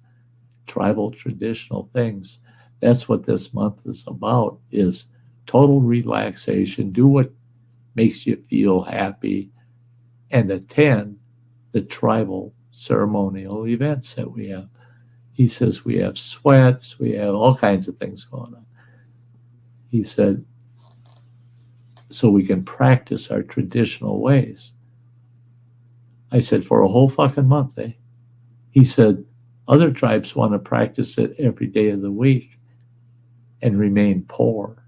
tribal traditional things. That's what this month is about, is total relaxation. Do what makes you feel happy and attend the tribal ceremonial events that we have. He says we have sweats, we have all kinds of things going on. He said, so we can practice our traditional ways. I said, for a whole fucking month, eh? He said, other tribes want to practice it every day of the week and remain poor.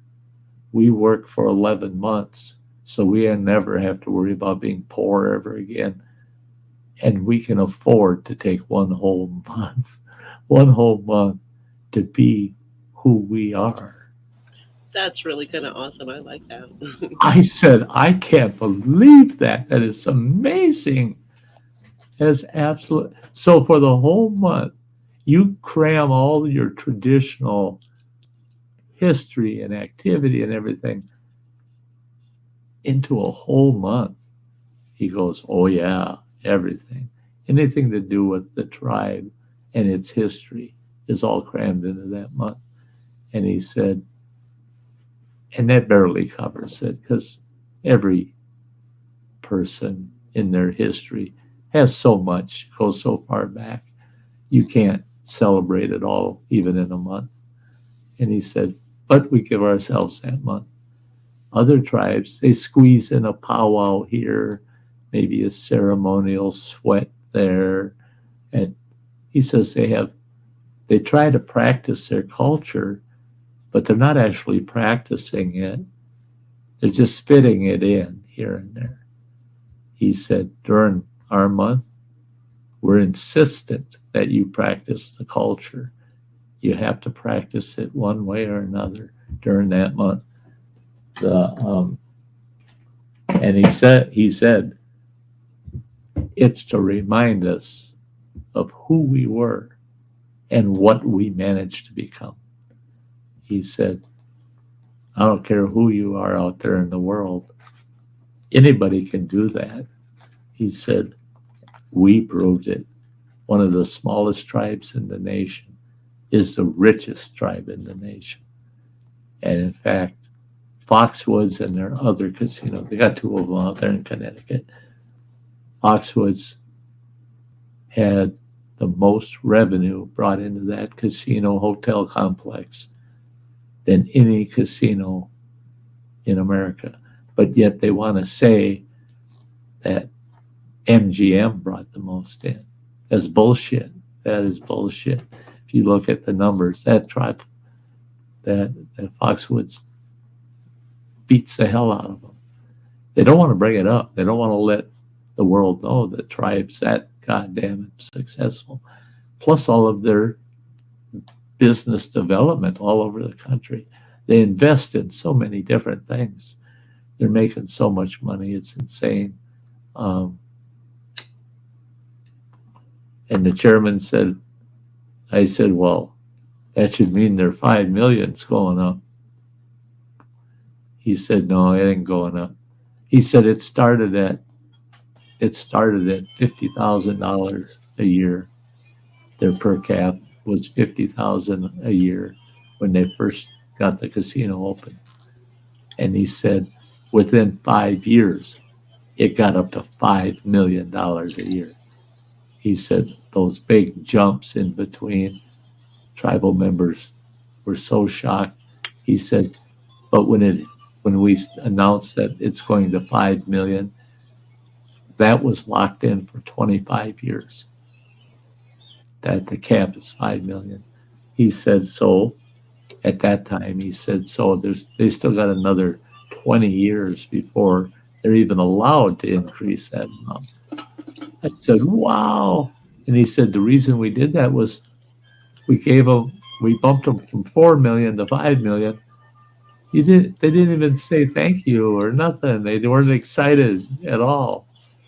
We work for 11 months, so we never have to worry about being poor ever again. And we can afford to take one whole month to be who we are. That's really kind of awesome. I like that. I said, I can't believe that. That is amazing. That's absolute. So for the whole month, you cram all your traditional history and activity and everything into a whole month. He goes, oh yeah, everything. Anything to do with the tribe and its history is all crammed into that month. And he said, and that barely covers it, because every person in their history has so much, goes so far back. You can't celebrate it all, even in a month. And he said, but we give ourselves that month. Other tribes, they squeeze in a powwow here, maybe a ceremonial sweat there. And he says they try to practice their culture, but they're not actually practicing it. They're just fitting it in here and there. He said, during our month, we're insistent that you practice the culture. You have to practice it one way or another during that month. And he said, it's to remind us of who we were and what we managed to become. He said, I don't care who you are out there in the world. Anybody can do that. He said, we proved it. One of the smallest tribes in the nation is the richest tribe in the nation. And in fact, Foxwoods and their other casinos, they got two of them out there in Connecticut. Foxwoods had the most revenue brought into that casino hotel complex than any casino in America. But yet they want to say that MGM brought the most in. That's bullshit. That is bullshit. If you look at the numbers, that tribe, that Foxwoods beats the hell out of them. They don't want to bring it up. They don't want to let the world know that tribe's that goddamn successful. Plus all of their business development all over the country. They invest in so many different things. They're making so much money. It's insane. And the chairman said, I said, well, that should mean their 5 million's going up. He said, no, it ain't going up. He said it started at $50,000 a year. Their per cap was $50,000 a year when they first got the casino open. And he said within 5 years, it got up to $5 million a year. He said those big jumps in between, tribal members were so shocked. He said, but when we announced that it's going to 5 million, that was locked in for 25 years. That the cap is 5 million. He said, so at that time, he said, so they still got another 20 years before they're even allowed to increase that amount. I said, wow. And he said, the reason we did that was we bumped them from 4 million to 5 million. They didn't even say thank you or nothing. They weren't excited at all.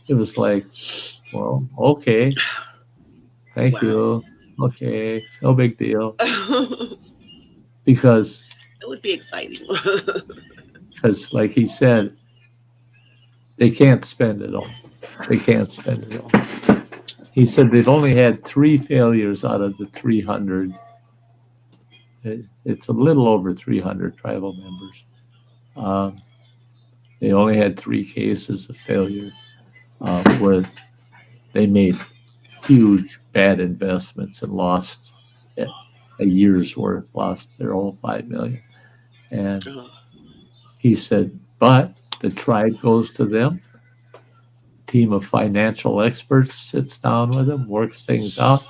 It was like, well, okay. Thank you. Okay. No big deal. Because it would be exciting. Because like he said, they can't spend it all. They can't spend it all. He said they've only had 3 failures out of the 300. It's a little over 300 tribal members. They only had 3 cases of failure where they made huge bad investments and lost a year's worth, lost their whole 5 million. And he said, but the tribe goes to them. Team of financial experts sits down with them, works things out,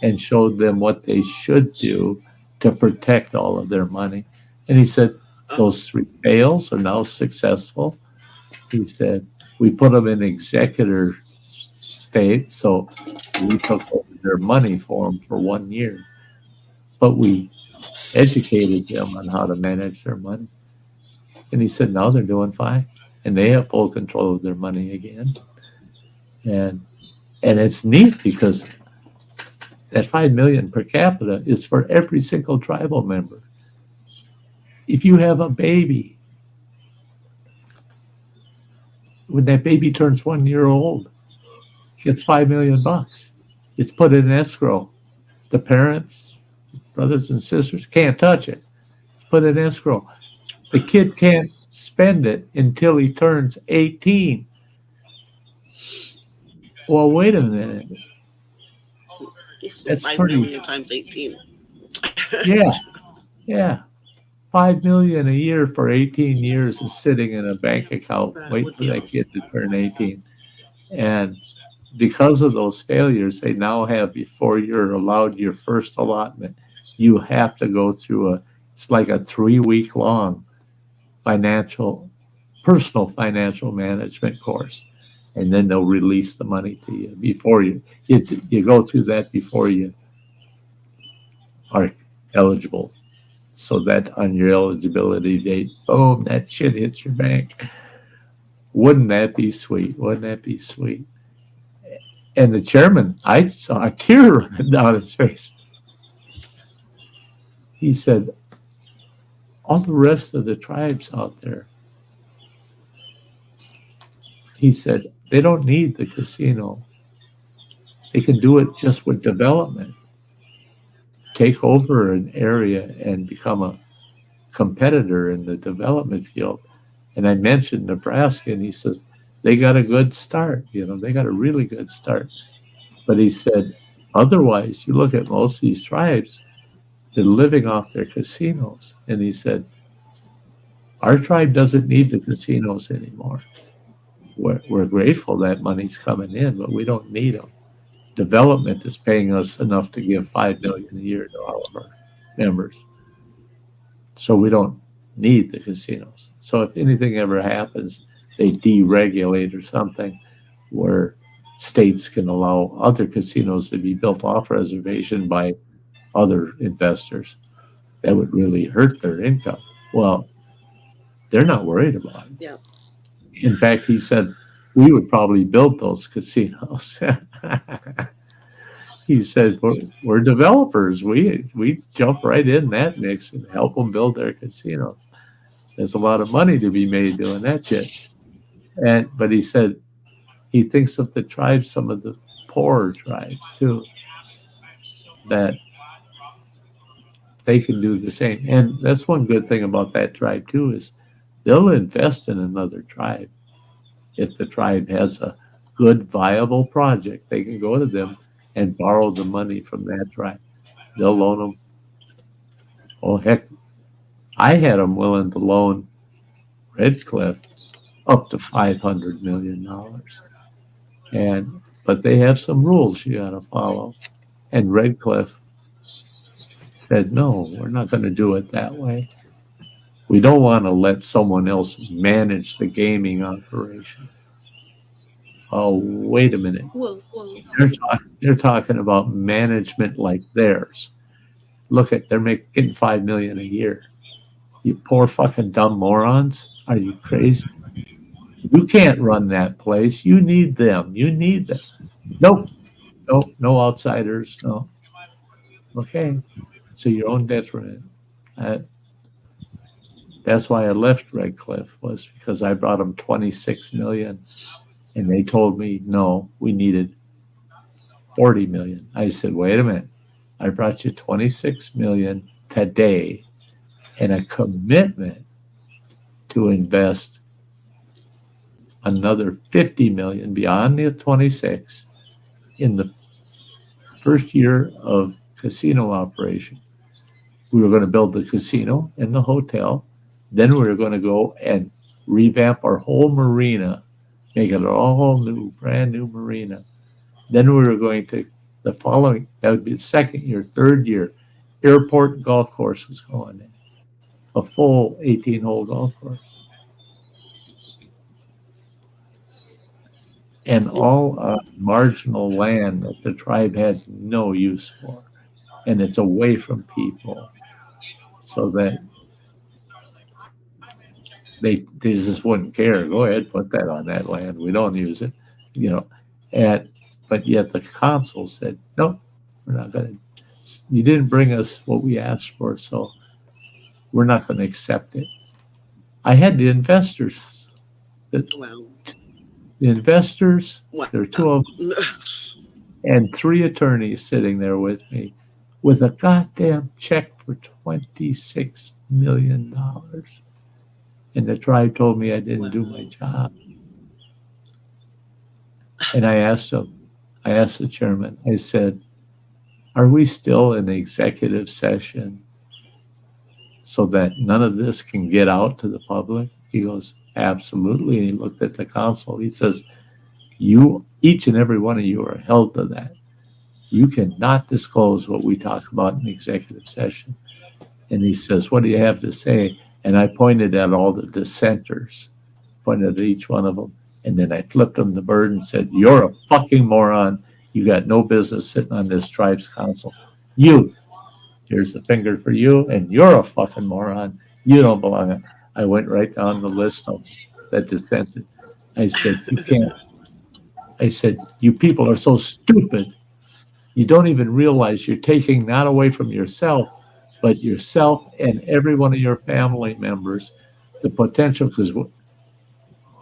and showed them what they should do to protect all of their money. And he said, those 3 fails are now successful. He said, we put them in executor state, so we took over their money for them for 1 year. But we educated them on how to manage their money. And he said, now they're doing fine. And they have full control of their money again. And it's neat because that 5 million per capita is for every single tribal member. If you have a baby, when that baby turns 1 year old, gets $5 million. It's put in escrow. The parents, brothers and sisters, can't touch it. It's put in escrow. The kid can't spend it until he turns 18. Well, wait a minute. That's 5 pretty. million times 18. Yeah. $5 million a year for 18 years is sitting in a bank account That waiting would for be that awesome. kid to turn 18. And because of those failures, they now have, before you're allowed your first allotment, you have to go through it's like a 3-week long personal financial management course. And then they'll release the money to you before you go through that before you are eligible. So that on your eligibility date, boom, that shit hits your bank. Wouldn't that be sweet? Wouldn't that be sweet? And the chairman, I saw a tear running down his face. He said, all the rest of the tribes out there, he said, they don't need the casino. They can do it just with development. Take over an area and become a competitor in the development field. And I mentioned Nebraska, and he says, they got a good start. They got a really good start. But he said, otherwise, you look at most of these tribes, they're living off their casinos. And he said, our tribe doesn't need the casinos anymore. We're grateful that money's coming in, but we don't need them. Development is paying us enough to give $5 million a year to all of our members. So we don't need the casinos. So if anything ever happens, they deregulate or something where states can allow other casinos to be built off reservation by other investors, that would really hurt their income. Well, they're not worried about it. Yeah. In fact, he said, we would probably build those casinos. He said, we're developers. We jump right in that mix and help them build their casinos. There's a lot of money to be made doing that shit. But he said he thinks of the tribes, some of the poorer tribes too, that they can do the same. And that's one good thing about that tribe too, is they'll invest in another tribe. If the tribe has a good, viable project, they can go to them and borrow the money from that tribe. They'll loan them. Oh, heck, I had them willing to loan Red Cliff up to $500 million. But they have some rules you got to follow. And Red Cliff said, no, we're not going to do it that way. We don't want to let someone else manage the gaming operation. Oh, wait a minute. Well, They're talking about management like theirs. Look at, they're getting $5 million a year. You poor fucking dumb morons. Are you crazy? You can't run that place. You need them. You need them. Nope. No outsiders. No. Okay. So your own detriment. That's why I left Red Cliff, was because I brought them 26 million. And they told me, no, we needed 40 million. I said, wait a minute. I brought you 26 million today and a commitment to invest another 50 million beyond the 26 in the first year of casino operation. We were going to build the casino and the hotel. Then we were going to go and revamp our whole marina, make it all new, brand new marina. Then we were going to, that would be the second year, third year, airport golf course was going in, a full 18-hole golf course. And all marginal land that the tribe had no use for. And it's away from people. So that they just wouldn't care. Go ahead, put that on that land. We don't use it, but yet the council said, no, we're not going to. You didn't bring us what we asked for, so we're not going to accept it. I had the investors. wow. The investors, Wow. there were two of them, and 3 attorneys sitting there with me with a goddamn check for $26 million. And the tribe told me I didn't do my job. And I asked the chairman, I said, are we still in executive session? so that none of this can get out to the public? He goes, absolutely. And he looked at the council. He says, you, each and every one of you are held to that. You cannot disclose what we talk about in executive session. And he says, what do you have to say? And I pointed at all the dissenters, pointed at each one of them. And then I flipped them the bird and said, you're a fucking moron. You got no business sitting on this tribe's council. You, here's the finger for you, and you're a fucking moron. You don't belong. I went right down the list of that dissented. I said, you can't. I said, you people are so stupid. You don't even realize you're taking not away from yourself, but yourself and every one of your family members, the potential, because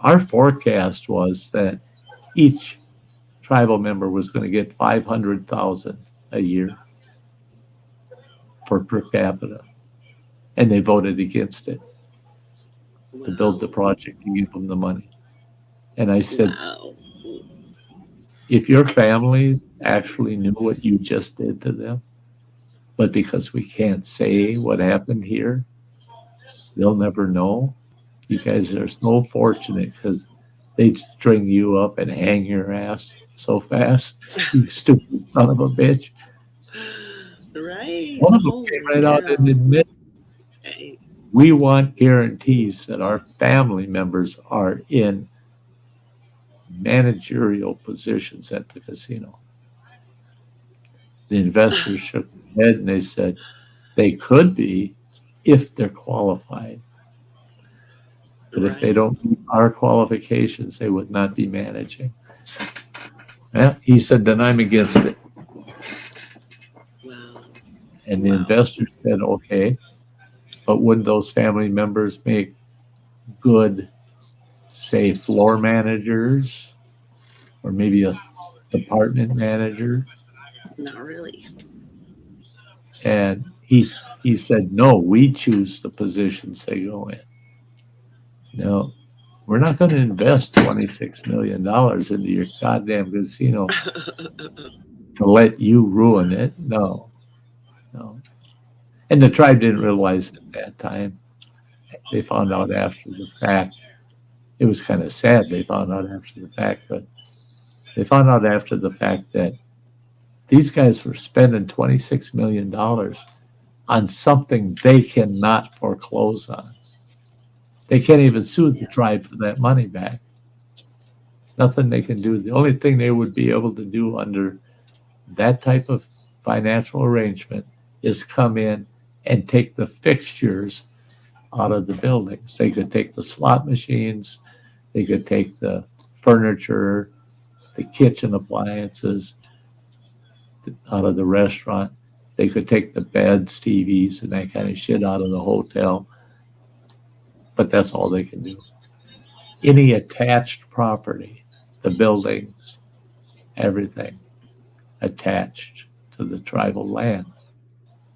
our forecast was that each tribal member was going to get 500,000 a year for per capita, and they voted against it to build the project to give them the money. And I said, Wow. if your families actually knew what you just did to them, but because we can't say what happened here, they'll never know. You guys are so fortunate because they'd string you up and hang your ass so fast. You stupid son of a bitch. Right. One of them Holy came right out cow. and admitted, Hey, we want guarantees that our family members are in managerial positions at the casino. The investors shook their head and they said they could be if they're qualified. But if they right. don't meet our qualifications, they would not be managing. Yeah, he said, then I'm against it. Wow. And the Wow. investor said, okay, but would those family members make good, say, floor managers or maybe a department manager? Not really. And he said, no, we choose the positions they go in. No, we're not going to invest $26 million into your goddamn casino to let you ruin it. No, no. And the tribe didn't realize at that time. They found out after the fact. It was kind of sad they found out after the fact, but they found out after the fact that these guys were spending $26 million on something they cannot foreclose on. They can't even sue the tribe for that money back. Nothing they can do. The only thing they would be able to do under that type of financial arrangement is come in and take the fixtures out of the buildings. They could take the slot machines, they could take the furniture, the kitchen appliances out of the restaurant. They could take the beds, TVs, and that kind of shit out of the hotel. But that's all they can do. Any attached property, the buildings, everything attached to the tribal land,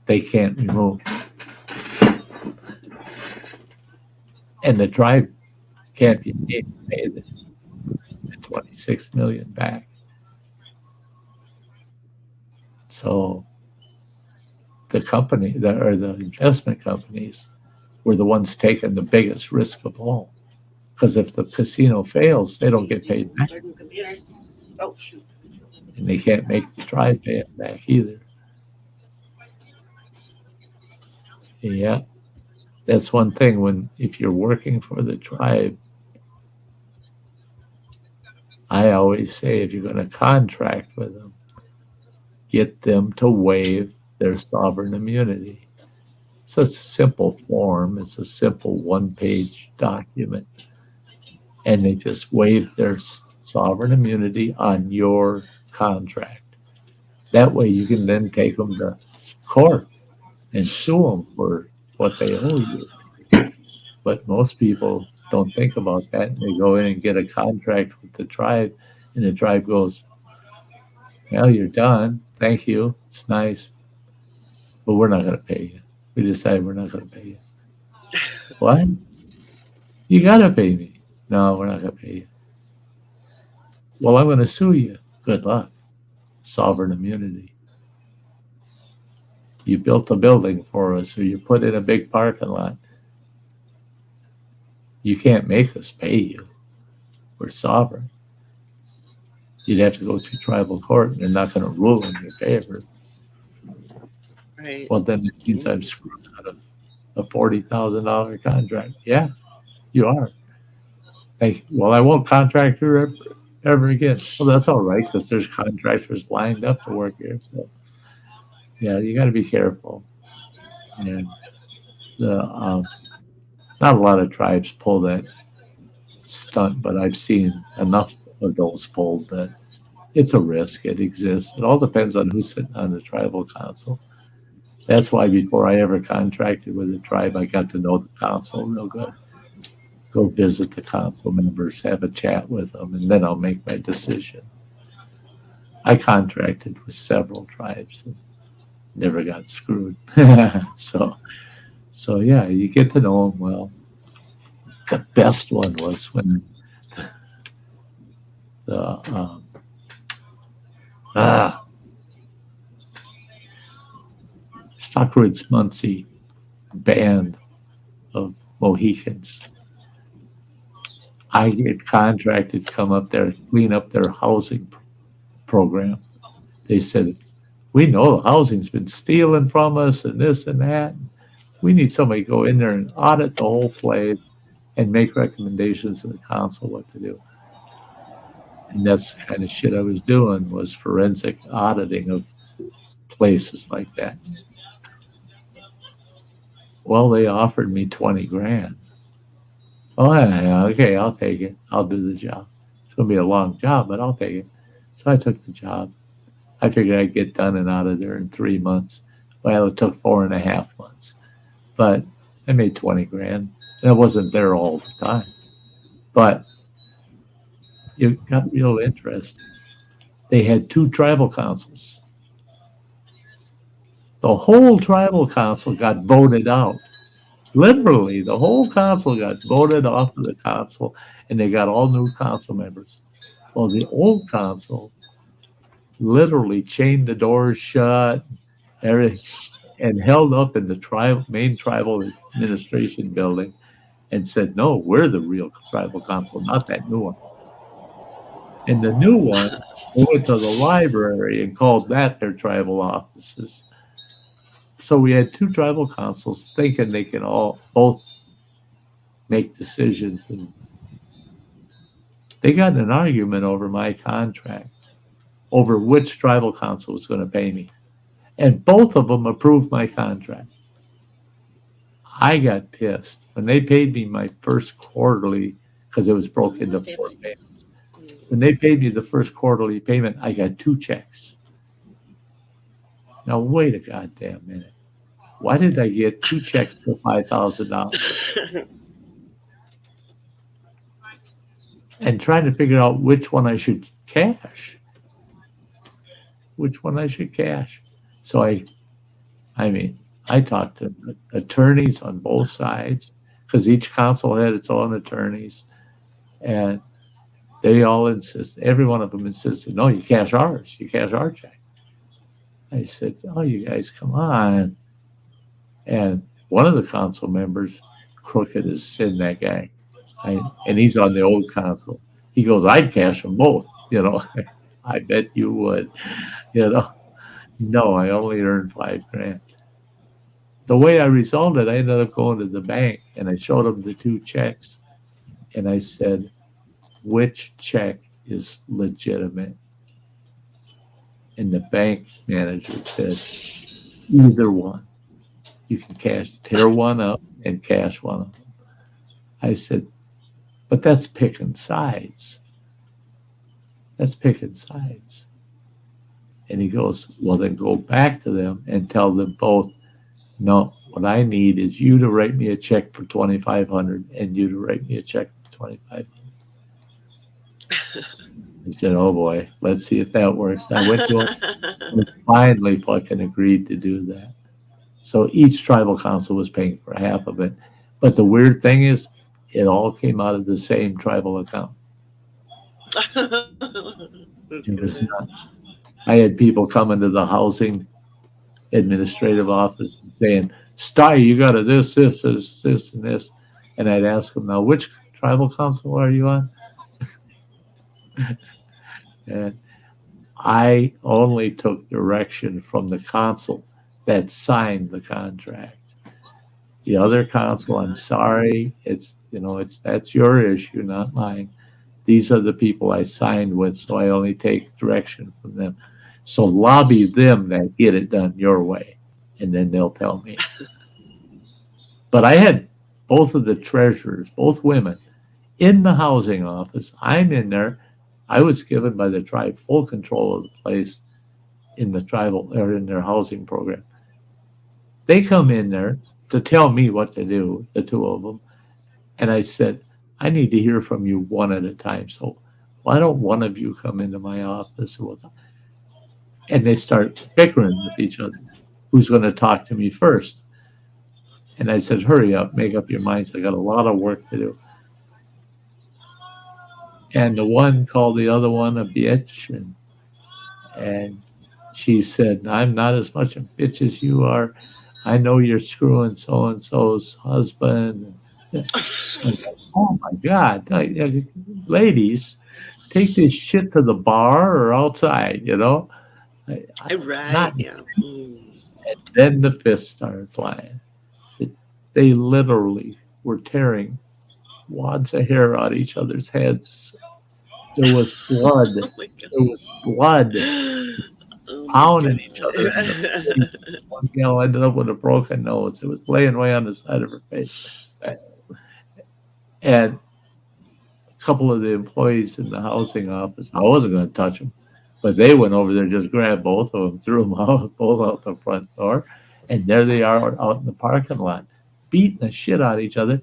they can't remove. And the tribe can't be made to pay the 26 million back. So the company or the investment companies were the ones taking the biggest risk of all. Because if the casino fails, they don't get paid back. Oh, shoot. And they can't make the tribe pay it back either. Yeah. That's one thing if you're working for the tribe, I always say if you're going to contract with them, get them to waive their sovereign immunity. It's a simple form. It's a simple one-page document. And they just waive their sovereign immunity on your contract. That way you can then take them to court and sue them for what they owe you. But most people don't think about that. And they go in and get a contract with the tribe, and the tribe goes, well, you're done. Thank you. It's nice. But we're not going to pay you. We decided we're not going to pay you. What? You got to pay me. No, we're not going to pay you. Well, I'm going to sue you. Good luck. Sovereign immunity. you built a building for us or you put in a big parking lot. You can't make us pay you. We're sovereign. You'd have to go through tribal court and they're not going to rule in your favor. Right. Well, then it means I'm screwed out of a $40,000 contract. Yeah, you are. Well, I won't contract her ever again. Well, that's all right because there's contractors lined up to work here. So, yeah, you got to be careful. And not a lot of tribes pull that stunt, but I've seen enough of those pulled that it's a risk. It exists. It all depends on who's sitting on the tribal council. That's why before I ever contracted with a tribe, I got to know the council real good. Go visit the council members, have a chat with them, and then I'll make my decision. I contracted with several tribes and never got screwed. So yeah, you get to know them well. The best one was when the Stockridge Muncie band of Mohicans. I get contracted to come up there, clean up their housing program. They said, we know the housing's been stealing from us and this and that. We need somebody to go in there and audit the whole place and make recommendations to the council what to do. And that's the kind of shit I was doing, was forensic auditing of places like that. Well, they offered me 20 grand. Oh, yeah, okay, I'll take it. I'll do the job. It's going to be a long job, but I'll take it. So I took the job. I figured I'd get done and out of there in 3 months. Well, it took 4.5 months. But I made 20 grand. And I wasn't there all the time. But it got real interesting. They had 2 tribal councils. The whole tribal council got voted out. Literally, the whole council got voted off of the council, and they got all new council members. Well, the old council literally chained the doors shut, everything, and held up in the main tribal administration building and said, no, we're the real tribal council, not that new one. And the new one went to the library and called that their tribal offices. So we had 2 tribal councils thinking they can both make decisions. And they got in an argument over my contract, over which tribal council was going to pay me. And both of them approved my contract. I got pissed. When they paid me my first quarterly, because it was broken into 4 payments. When they paid me the first quarterly payment, I got 2 checks. Now, wait a goddamn minute. Why did I get 2 checks for $5,000? And trying to figure out which one I should cash. So I talked to attorneys on both sides, because each council had its own attorneys. And they all insist, every one of them insisted, no, you cash ours. You cash our check. I said, oh, you guys, come on. And one of the council members, crooked as sin, that guy, and he's on the old council. He goes, I'd cash them both. I bet you would. No, I only earned 5 grand. The way I resolved it, I ended up going to the bank and I showed them the 2 checks. And I said, which check is legitimate? And the bank manager said, either one. You can tear one up and cash one of them. I said, but that's picking sides. And he goes, well, then go back to them and tell them both, no, what I need is you to write me a check for $2,500 and you to write me a check for $2,500. He said, oh boy, let's see if that works. I went to him and finally fucking agreed to do that. So each tribal council was paying for half of it. But the weird thing is, it all came out of the same tribal account. It was nuts. I had people come into the housing administrative office and saying, Sty, you got to this, and this. And I'd ask them, now, which tribal council are you on? And I only took direction from the council that signed the contract. The other council, I'm sorry, that's your issue, not mine. These are the people I signed with, so I only take direction from them. So lobby them that get it done your way, and then they'll tell me. But I had both of the treasurers, both women, in the housing office. I'm in there. I was given by the tribe full control of the place in the tribal or in their housing program. They come in there to tell me what to do, the two of them. And I said, I need to hear from you one at a time. So why don't one of you come into my office? And they start bickering with each other. Who's going to talk to me first? And I said, hurry up, make up your minds. I got a lot of work to do. And the one called the other one a bitch. And she said, I'm not as much a bitch as you are. I know you're screwing so-and-so's husband. And, oh, my God. Ladies, take this shit to the bar or outside, Right. Yeah. And then the fists started flying. They literally were tearing wads of hair out of each other's heads. There was blood. Oh my God. There was blood Oh my pounding God. each other. One gal ended up with a broken nose. It was laying way on the side of her face. And a couple of the employees in the housing office, I wasn't going to touch them, but they went over there, just grabbed both of them, threw them both out the front door, and there they are out in the parking lot, beating the shit out of each other.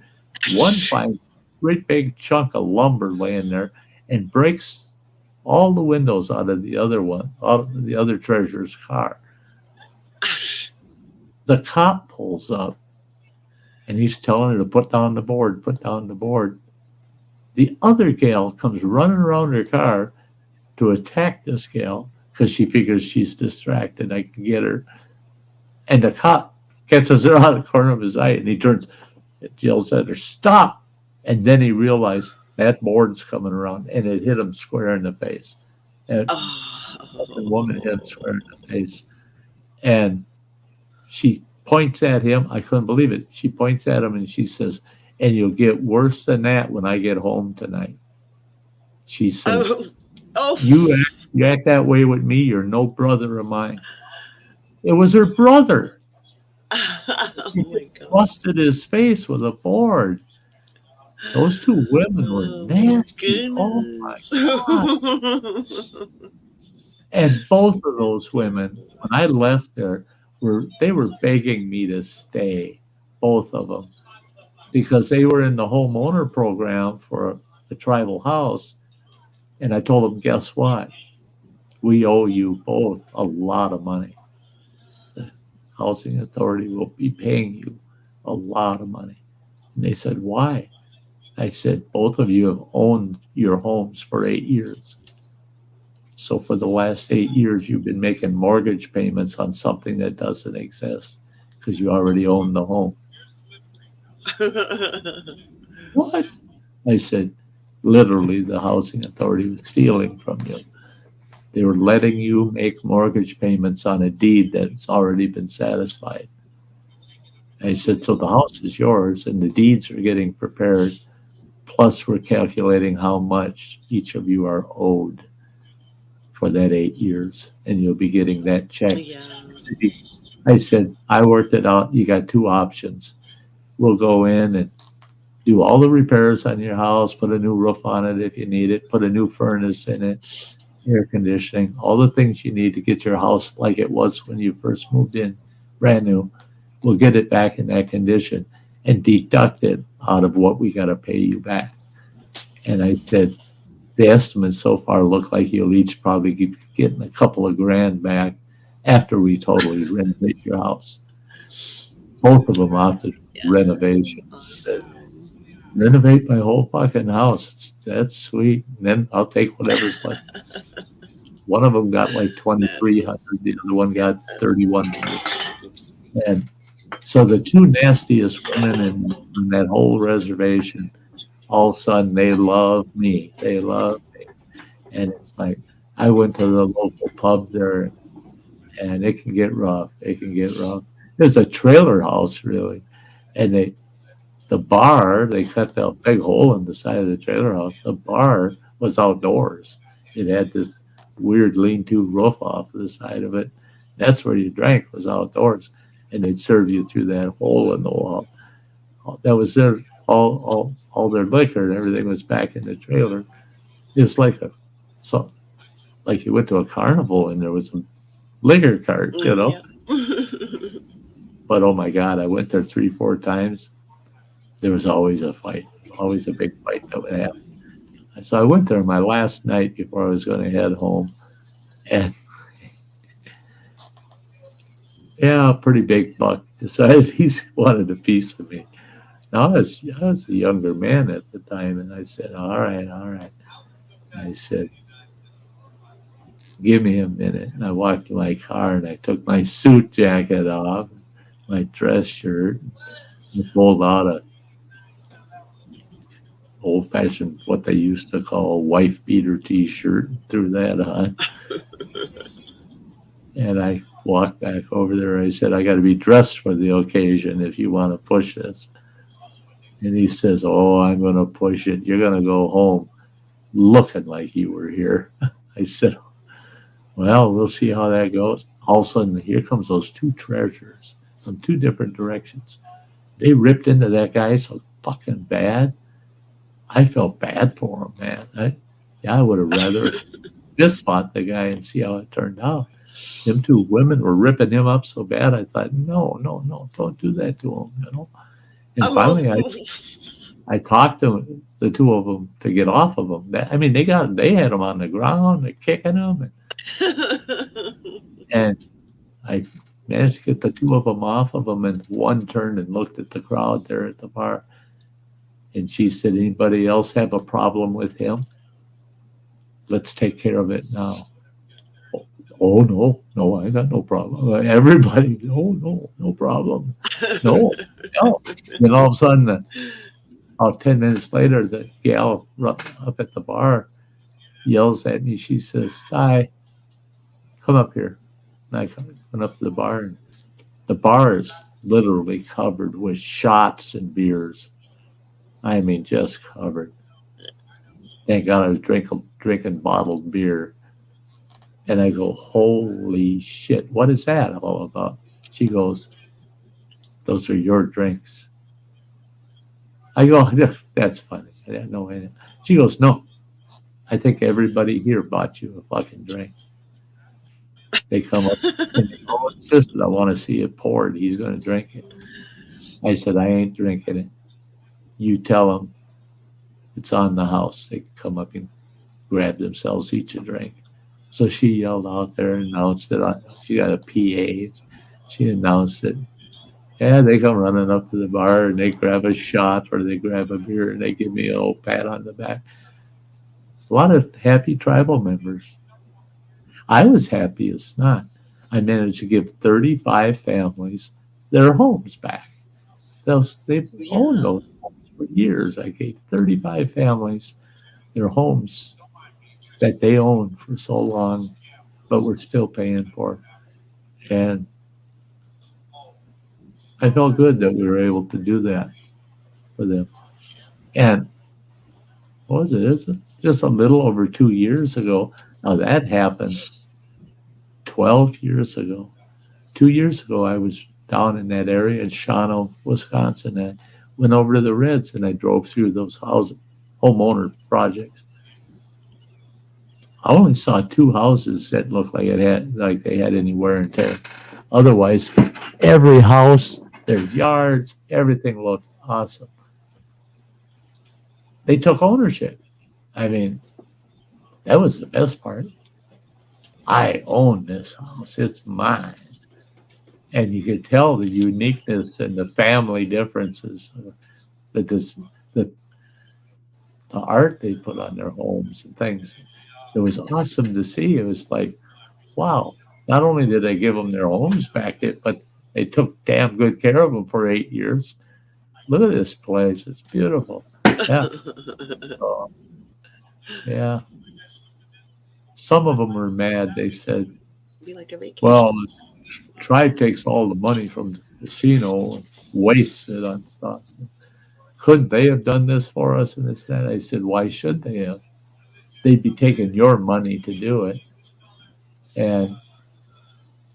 One finds a great big chunk of lumber laying there and breaks all the windows out of the other treasurer's car. The cop pulls up and he's telling her to put down the board. The other gal comes running around her car to attack this gal because she figures she's distracted. I can get her. And the cop catches her out of the corner of his eye and he turns and yells at her, stop. And then he realized that board's coming around and it hit him square in the face. And the woman hit him square in the face. And she points at him. I couldn't believe it. She points at him and she says, and you'll get worse than that when I get home tonight. She says, you act that way with me, you're no brother of mine. It was her brother. Oh my God. Busted his face with a board. Those two women were nasty. Oh my God. And both of those women, when I left there, they were begging me to stay, both of them, because they were in the homeowner program for the tribal house. And I told them, guess what? We owe you both a lot of money. The housing authority will be paying you a lot of money. And they said, why? I said, both of you have owned your homes for 8 years. So for the last 8 years, you've been making mortgage payments on something that doesn't exist because you already own the home. What? I said, literally, the housing authority was stealing from you. They were letting you make mortgage payments on a deed that's already been satisfied. I said, so the house is yours and the deeds are getting prepared. Plus, we're calculating how much each of you are owed for that 8 years, and you'll be getting that check. Yeah. I said, I worked it out. You got two options. We'll go in and do all the repairs on your house, put a new roof on it if you need it, put a new furnace in it, air conditioning, all the things you need to get your house like it was when you first moved in, brand new. We'll get it back in that condition and deduct it out of what we got to pay you back. And I said, the estimates so far look like you'll each probably keep getting a couple of grand back after we totally renovate your house. Both of them opted for renovations. Said, renovate my whole fucking house. That's sweet. And then I'll take whatever's left. One of them got like 2,300. The other one got 3,100. Oops. And so the two nastiest women in that whole reservation, all of a sudden they love me. They love me. And it's like, I went to the local pub there, and it can get rough. It can get rough. There's a trailer house, really. And the bar, they cut that big hole in the side of the trailer house. The bar was outdoors. It had this weird lean-to roof off the side of it. That's where you drank, was outdoors. And they'd serve you through that hole in the wall. That was their all their liquor and everything was back in the trailer. It's like like you went to a carnival and there was a liquor cart, you know. Yeah. But oh my God, I went there 3-4 times. There was always a fight, always a big fight that would happen. So I went there my last night before I was going to head home, and yeah, a pretty big buck decided he wanted a piece of me. Now I was a younger man at the time, and I said, all right. I said, give me a minute. And I walked to my car and I took my suit jacket off, my dress shirt, and pulled out a old-fashioned, what they used to call a wife beater T-shirt, and threw that on. And I walked back over there. I said, I got to be dressed for the occasion if you want to push this. And he says, oh, I'm going to push it. You're going to go home looking like you were here. I said, well, we'll see how that goes. All of a sudden, here comes those two treasures from two different directions. They ripped into that guy so fucking bad. I felt bad for him, man. I would have rather fist fought the guy and see how it turned out. Them two women were ripping him up so bad. I thought, no, don't do that to him, you know. And finally, I talked to the two of them to get off of him. I mean, they had him on the ground, they're kicking him, and I managed to get the two of them off of him. And one turned and looked at the crowd there at the bar, and she said, "Anybody else have a problem with him? Let's take care of it now." Oh no, I got no problem. Everybody, no problem, no. Then all of a sudden, about 10 minutes later, the gal up at the bar yells at me. She says, "Sty, come up here." And I went up to the bar, and the bar is literally covered with shots and beers. I mean, just covered. Thank God I was drinking bottled beer. And I go, holy shit, what is that all about? She goes, those are your drinks. I go, that's funny. I didn't know anything. She goes, no, I think everybody here bought you a fucking drink. They come up and they all insisted, I want to see it poured. He's going to drink it. I said, I ain't drinking it. You tell them it's on the house. They come up and grab themselves each a drink. So she yelled out there and announced it. She got a PA. She announced it. Yeah, they come running up to the bar and they grab a shot or they grab a beer and they give me a old pat on the back. A lot of happy tribal members. I was happy as snot. I managed to give 35 families their homes back. They've owned those homes for years. I gave 35 families their homes that they owned for so long, but we're still paying for. And I felt good that we were able to do that for them. And what was it? It's just a little over 2 years ago. Now that happened 12 years ago. 2 years ago, I was down in that area in Shawano, Wisconsin. I went over to the Reds and I drove through those homeowner projects. I only saw 2 houses that looked like they had any wear and tear. Otherwise, every house, their yards, everything looked awesome. They took ownership. I mean, that was the best part. I own this house. It's mine. And you could tell the uniqueness and the family differences, the art they put on their homes and things. it was awesome to see. It was like, wow, not only did they give them their homes back, but they took damn good care of them for 8 years. Look at this place. It's beautiful. Yeah. So, yeah. Some of them were mad. They said, Be like a vacation. well, the tribe takes all the money from the casino and wastes it on stuff. Couldn't they have done this for us and this and that? I said, why should they have? They'd be taking your money to do it. And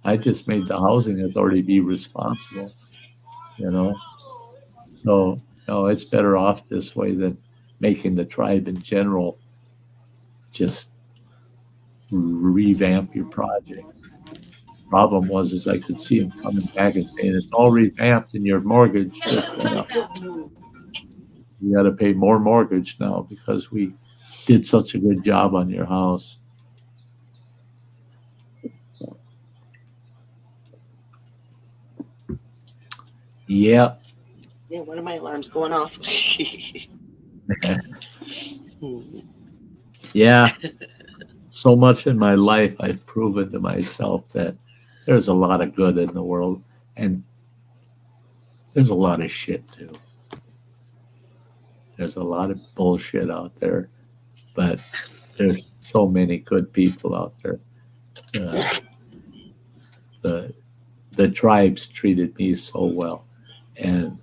I just made the housing authority be responsible, you know. So, no, it's better off this way than making the tribe in general just revamp your project. Problem was is I could see him coming back and saying it's all revamped and your mortgage just went up. You got to pay more mortgage now because we did such a good job on your house. Yeah. Yeah, one of my alarms going off. Yeah. So much in my life I've proven to myself that there's a lot of good in the world and there's a lot of shit too. There's a lot of bullshit out there, but there's so many good people out there. The tribes treated me so well, and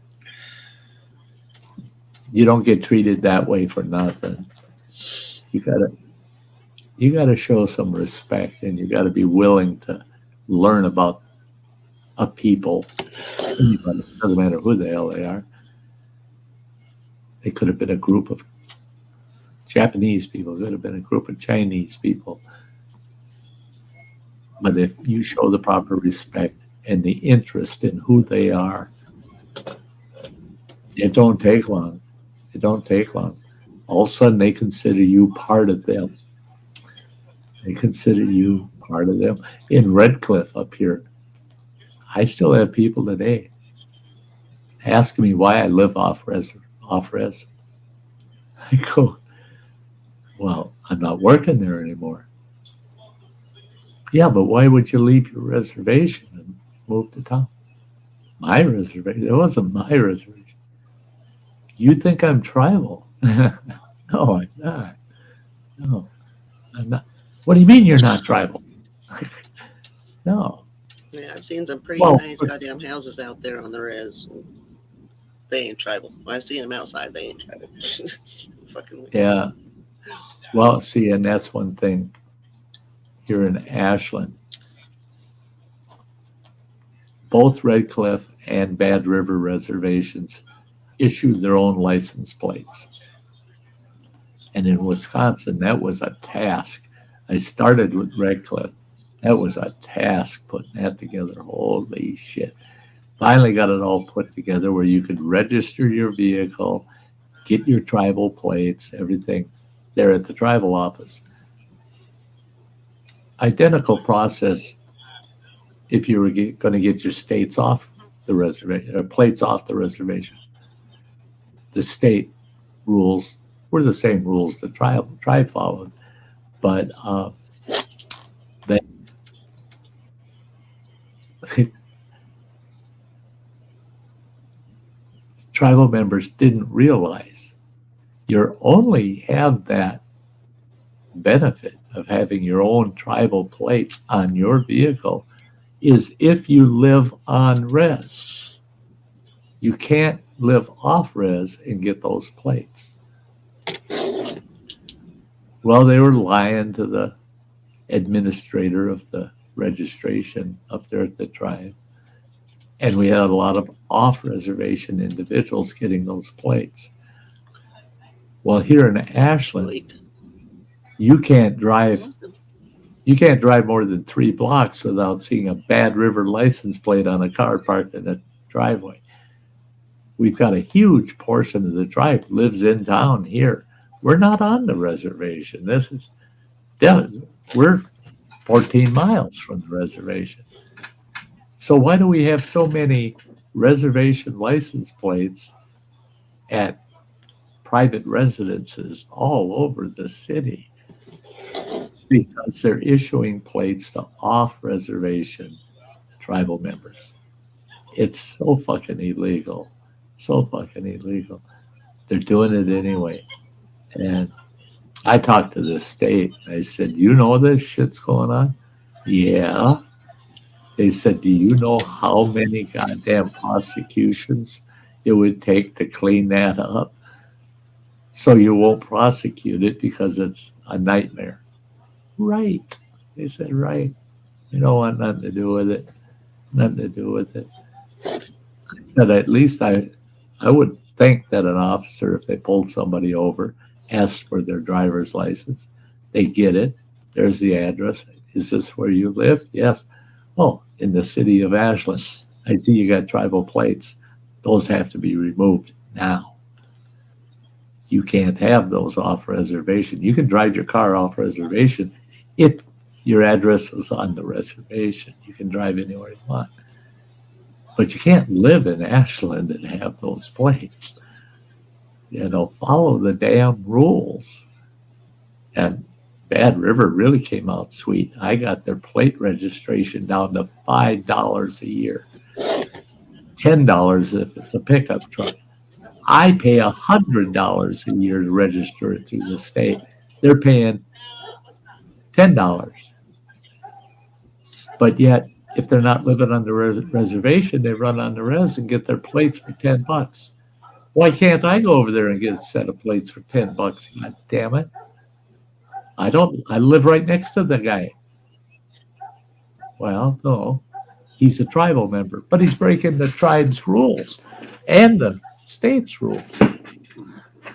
you don't get treated that way for nothing. You gotta show some respect, and you gotta be willing to learn about a people. Anybody, doesn't matter who the hell they are. It could have been a group of Japanese people. It could have been a group of Chinese people. But if you show the proper respect and the interest in who they are, it don't take long. It don't take long. All of a sudden, they consider you part of them. They consider you part of them. In Red Cliff up here, I still have people today asking me why I live off res. I go, well, I'm not working there anymore. Yeah, but why would you leave your reservation and move to town? My reservation? It wasn't my reservation. You think I'm tribal? No, I'm not. No, I'm not. What do you mean you're not tribal? No. Yeah, I've seen some pretty nice goddamn houses out there on the res. They ain't tribal. I've seen them outside. They ain't tribal. Fucking weird. Yeah. Well, see, and that's one thing here in Ashland. Both Red Cliff and Bad River reservations issued their own license plates. And in Wisconsin, that was a task. I started with Red Cliff. That was a task putting that together. Holy shit. Finally got it all put together where you could register your vehicle, get your tribal plates, everything there at the tribal office. Identical process if you were going to get your states off the reservation, or plates off the reservation. The state rules were the same rules the tribe followed, but they tribal members didn't realize you only have that benefit of having your own tribal plates on your vehicle is if you live on res. You can't live off res and get those plates. Well, they were lying to the administrator of the registration up there at the tribe. And we had a lot of off-reservation individuals getting those plates. Well, here in Ashland, you can't drive more than 3 blocks without seeing a Bad River license plate on a car parked in a driveway. We've got a huge portion of the tribe lives in town here. We're not on the reservation. We're 14 miles from the reservation. So why do we have so many reservation license plates at private residences all over the city? because they're issuing plates to off-reservation tribal members. It's so fucking illegal. So fucking illegal. They're doing it anyway. And I talked to the state. I said, you know this shit's going on? Yeah. They said, do you know how many goddamn prosecutions it would take to clean that up? So you won't prosecute it because it's a nightmare. Right. They said, right. You don't want nothing to do with it. Nothing to do with it. I said, at least I would think that an officer, if they pulled somebody over, asked for their driver's license, they get it. There's the address. Is this where you live? Yes. Oh, in the city of Ashland. I see you got tribal plates. Those have to be removed now. You can't have those off reservation. You can drive your car off reservation if your address is on the reservation. You can drive anywhere you want. But you can't live in Ashland and have those plates. You know, follow the damn rules. And Bad River really came out sweet. I got their plate registration down to $5 a year. $10 if it's a pickup truck. I pay $100 a year to register it through the state. They're paying $10. But yet, if they're not living on the reservation, they run on the res and get their plates for $10. Why can't I go over there and get a set of plates for $10? God damn it. I live right next to the guy. Well, no. He's a tribal member, but he's breaking the tribe's rules and the state's rules.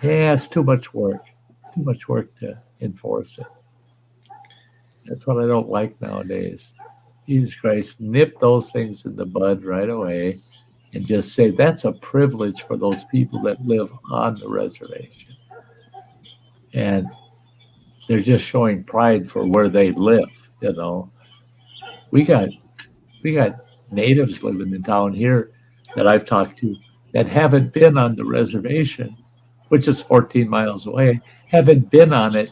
Yeah, it's too much work. Too much work to enforce it. That's what I don't like nowadays. Jesus Christ, nip those things in the bud right away and just say that's a privilege for those people that live on the reservation. And they're just showing pride for where they live, you know. We got natives living in town here that I've talked to that haven't been on the reservation, which is 14 miles away, haven't been on it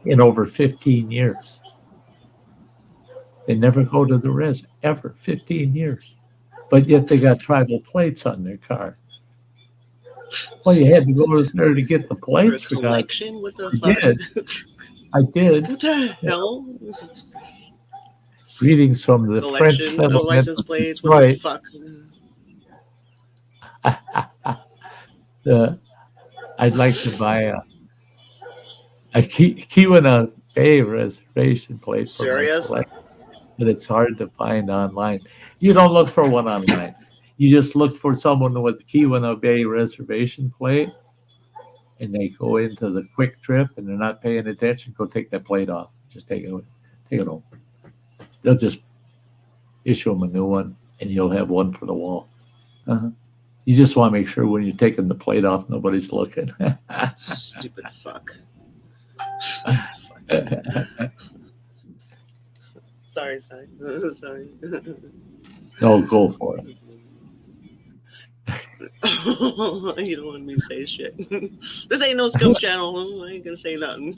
in over 15 years. They never go to the res, ever, 15 years. But yet they got tribal plates on their car. Well, you had to go over there to get the plates. For a collection? What the I fuck? did. I did. What the hell? Greetings from the French Collection, settlement. license plates, what Right. the fuck? I'd like to buy a Keweenaw Bay reservation plate for my Serious? collection, but it's hard to find online. You don't look for one online. You just look for someone with a Keweenaw Bay reservation plate, and they go into the quick trip and they're not paying attention. Go take that plate off. Just take it home. They'll just issue them a new one, and you'll have one for the wall. Uh-huh. You just want to make sure when you're taking the plate off, nobody's looking. Stupid fuck. Sorry. Sorry. No, go for it. You don't want me to say shit. This ain't no scope channel. I ain't gonna say nothing.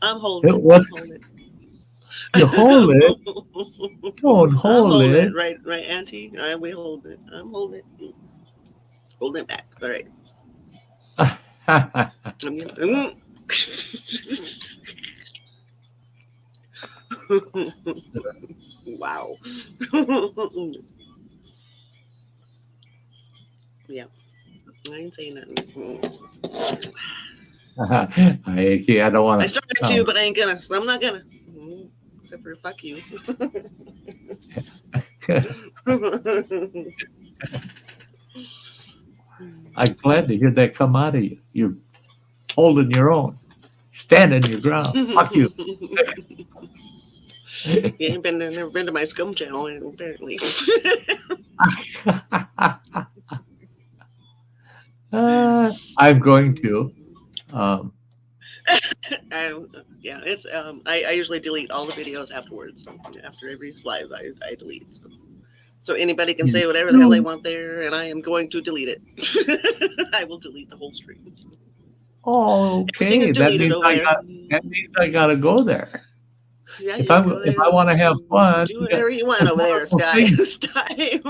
I'm holding it. What's- I'm holding it. You hold it. Don't hold it. Right, Auntie. We hold it. I'm holding it. Holding it back. All right. I'm gonna. Wow. Yeah. I ain't saying nothing. I don't want I to. started to, but I ain't gonna. So I'm not gonna. Except for fuck you. I'm glad to hear that come out of you. You're holding your own, standing your ground. Fuck you. You ain't never been to my scum channel, apparently. I'm going to. Yeah, it's I usually delete all the videos afterwards. After every live, I delete. So anybody can say whatever the hell they want there, and I am going to delete it. I will delete the whole stream. Oh, Everything is okay. That deleted means over there. that means I gotta go there. Yeah, If you I go if there I want to have and fun, do whatever you want it's over one of there, those Sky. things. Sky. It's,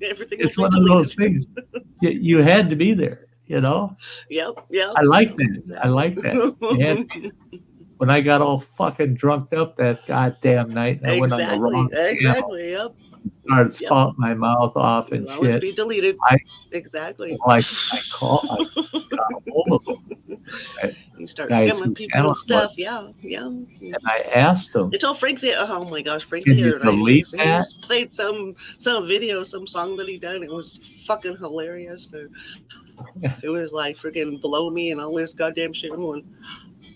Everything will it's be one of those deleted. things. You had to be there. Yep. I like Yep. that. I like that. You had to be there. When I got all fucking drunked up that goddamn night, and I went on the Exactly. wrong channel Exactly. Yep. and started Yep. spouting my mouth off and It'll always shit. be deleted. I Exactly. like I got a hold of them. You start Guys scumming who people's channels stuff. was, Yeah. Yeah. and I asked them, I told Frank oh my gosh, Frank "Can the you other night, delete he that?" was played some video, some song that he done. It was fucking hilarious. It was like freaking blow me and all this goddamn shit. I'm going,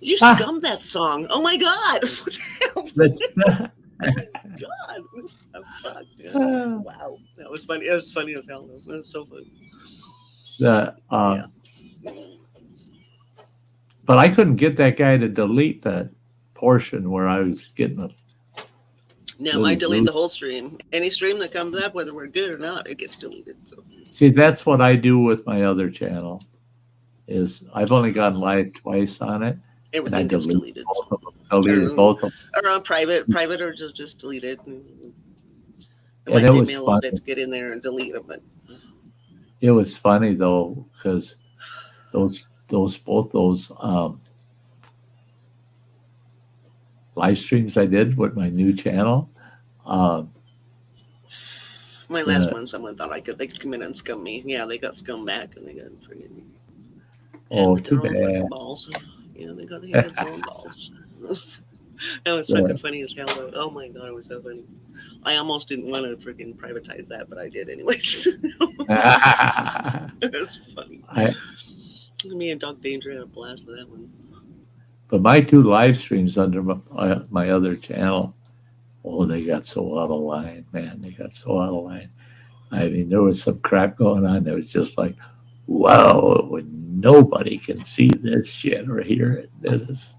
you Ah, scummed that song. Oh my god. What the hell? that's Oh my god. What the fuck? Yeah. Wow. That was funny. It was funny as hell though. That was so funny. the. Yeah. But I couldn't get that guy to delete that portion where I was getting a Now I little delete the loose. whole stream. Any stream that comes up, whether we're good or not, it gets deleted. So See, that's what I do with my other channel. Is I've only gone live twice on it, and I everything gets deleted deleted. both of them. Deleted both of them, Or on private or just delete it. It and might it take was me a little funny. bit to get in there and delete them, but It was funny though because both those live streams I did with my new channel. Um, my last the, one, someone thought they could come in and scum me. Yeah, they got scum back and they got friggin' oh, with too their own fucking bad. balls. Yeah, they got their own balls. That was fucking funny as hell though. Oh my god, it was so funny. I almost didn't want to freaking privatize that, but I did anyways. It was funny. Me and Dog Danger had a blast with that one. But my two live streams under my other channel, oh, they got so out of line, man. They got so out of line. I mean, there was some crap going on that was just like, wow, nobody can see this shit or hear it. This is,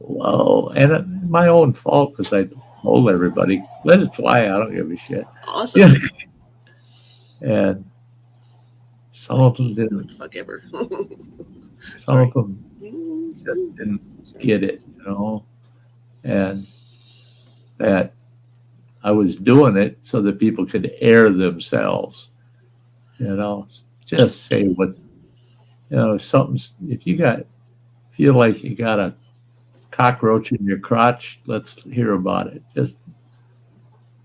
wow. And my own fault because I told everybody, let it fly. I don't give a shit. Awesome. Yeah. And some of them didn't. Fuck ever. Some of them just didn't get it, and that I was doing it so that people could air themselves, just say what's, something's, if you feel like you got a cockroach in your crotch, let's hear about it. Just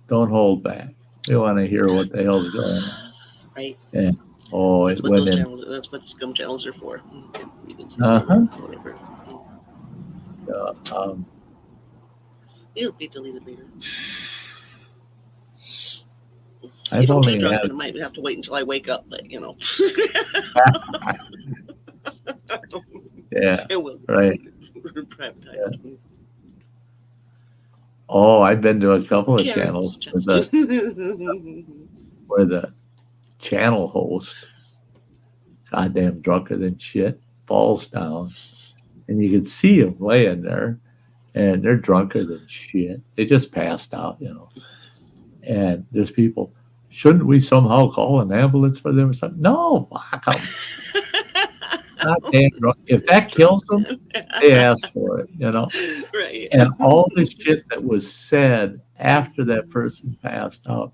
don't hold back. We want to hear what the hell's going on. Right. And that's it what went those in. channels, that's what scum channels are for. You can see whatever. It'll be deleted later. I've If I'm only too drunk, had, then I might have to wait until I wake up, but yeah, it will. right. Privatized. Yeah. Oh, I've been to a couple of channels where the channel host, goddamn drunker than shit, falls down, and you can see him laying there, and they're drunker than shit. They just passed out, And there's people, shouldn't we somehow call an ambulance for them or something? No, fuck them. Goddamn drunk. If that kills them, they asked for it, Right. And all the shit that was said after that person passed out,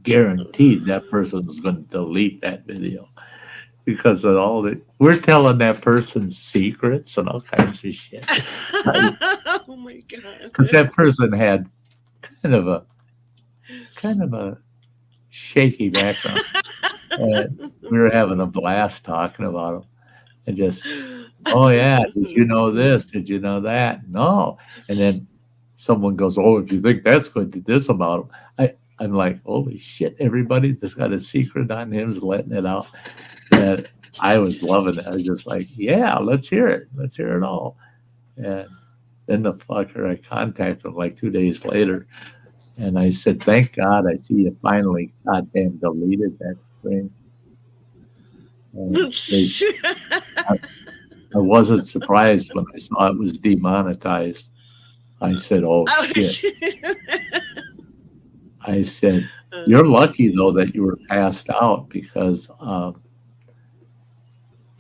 guaranteed that person was going to delete that video because of all the, we're telling that person secrets and all kinds of shit. Oh my god. Because that person had kind of a shaky background. And we were having a blast talking about him. And just, oh yeah, did you know this? Did you know that? No. And then someone goes, oh, if you think that's good, do this about him. I'm like, holy shit, everybody that's got a secret on him is letting it out. And I was loving it. I was just like, yeah, let's hear it. Let's hear it all. And then the fucker, I contacted him like 2 days later. And I said, thank God I see you finally goddamn deleted that stream. I wasn't surprised when I saw it was demonetized. I said, oh shit. I said, you're lucky though that you were passed out because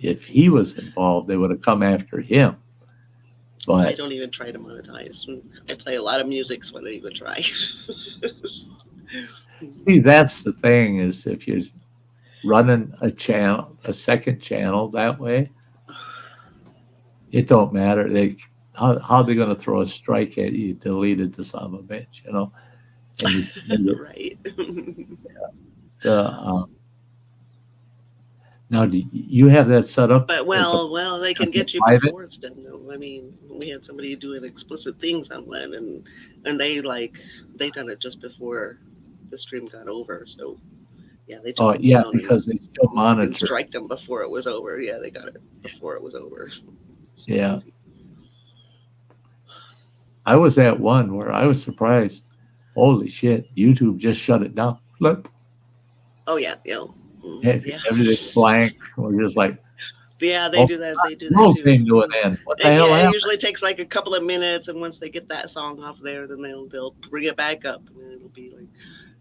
if he was involved, they would have come after him. I But don't even try to monetize. I play a lot of music, so I don't even try. see, that's the thing is if you're running a channel, a second channel that way, it don't matter. How they going to throw a strike at you? Deleted the son of a bitch, you know. And Right. the now, do you have that set up But as a they can get you private? before it's done, though. I mean, we had somebody doing explicit things on one, and they done it just before the stream got over. So yeah, they took Oh, them yeah, down because they still and monitor. striked them before it was over. Yeah, they got it before it was over. Yeah. I was at one where I was surprised. Holy shit! YouTube just shut it down. Look, Oh yeah, yeah, yeah. everything's blank. We're just like, Yeah, they oh, do that. They do the that world too. came to an end. What the And hell yeah, it happened? usually takes like a couple of minutes, and once they get that song off there, then they'll bring it back up, and it'll be like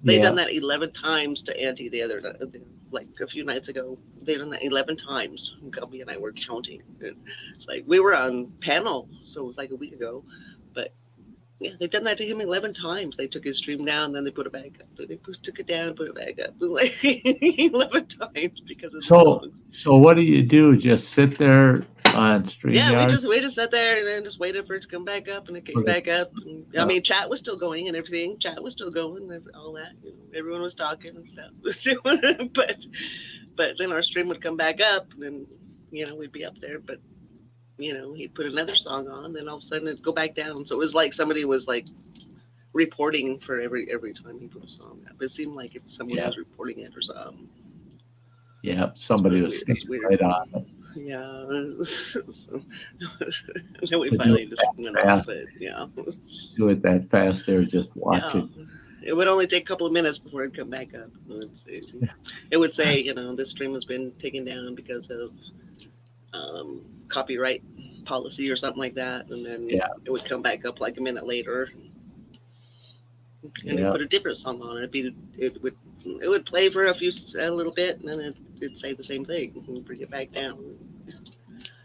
they've done that 11 times to Auntie the other night, like a few nights ago. They've done that 11 times. Gumby and I were counting. It's like we were on panel, so it was like a week ago, but. Yeah, they've done that to him 11 times. They took his stream down, then they put it back up. Then they took it down, put it back up. It was like 11 times because of the songs. So what do you do? Just sit there on StreamYard? Yeah, we just sat there and then just waited for it to come back up, and it came back up. And, I mean, chat was still going and everything. Chat was still going, and all that. You know, everyone was talking and stuff. but then our stream would come back up, and then we'd be up there, but. He'd put another song on, then all of a sudden it'd go back down. So it was like somebody was like reporting for every time he put a song up. It seemed like if someone was reporting it or something. Yeah, somebody was staying right on it. Yeah. Then we finally just went off it. Yeah. Do it that fast, they were just watching. Yeah. It would only take a couple of minutes before it'd come back up. It would say, this stream has been taken down because of copyright policy or something like that, and then it would come back up like a minute later, and you put a different song on it. It would play for a little bit, and then it'd say the same thing and bring it back down.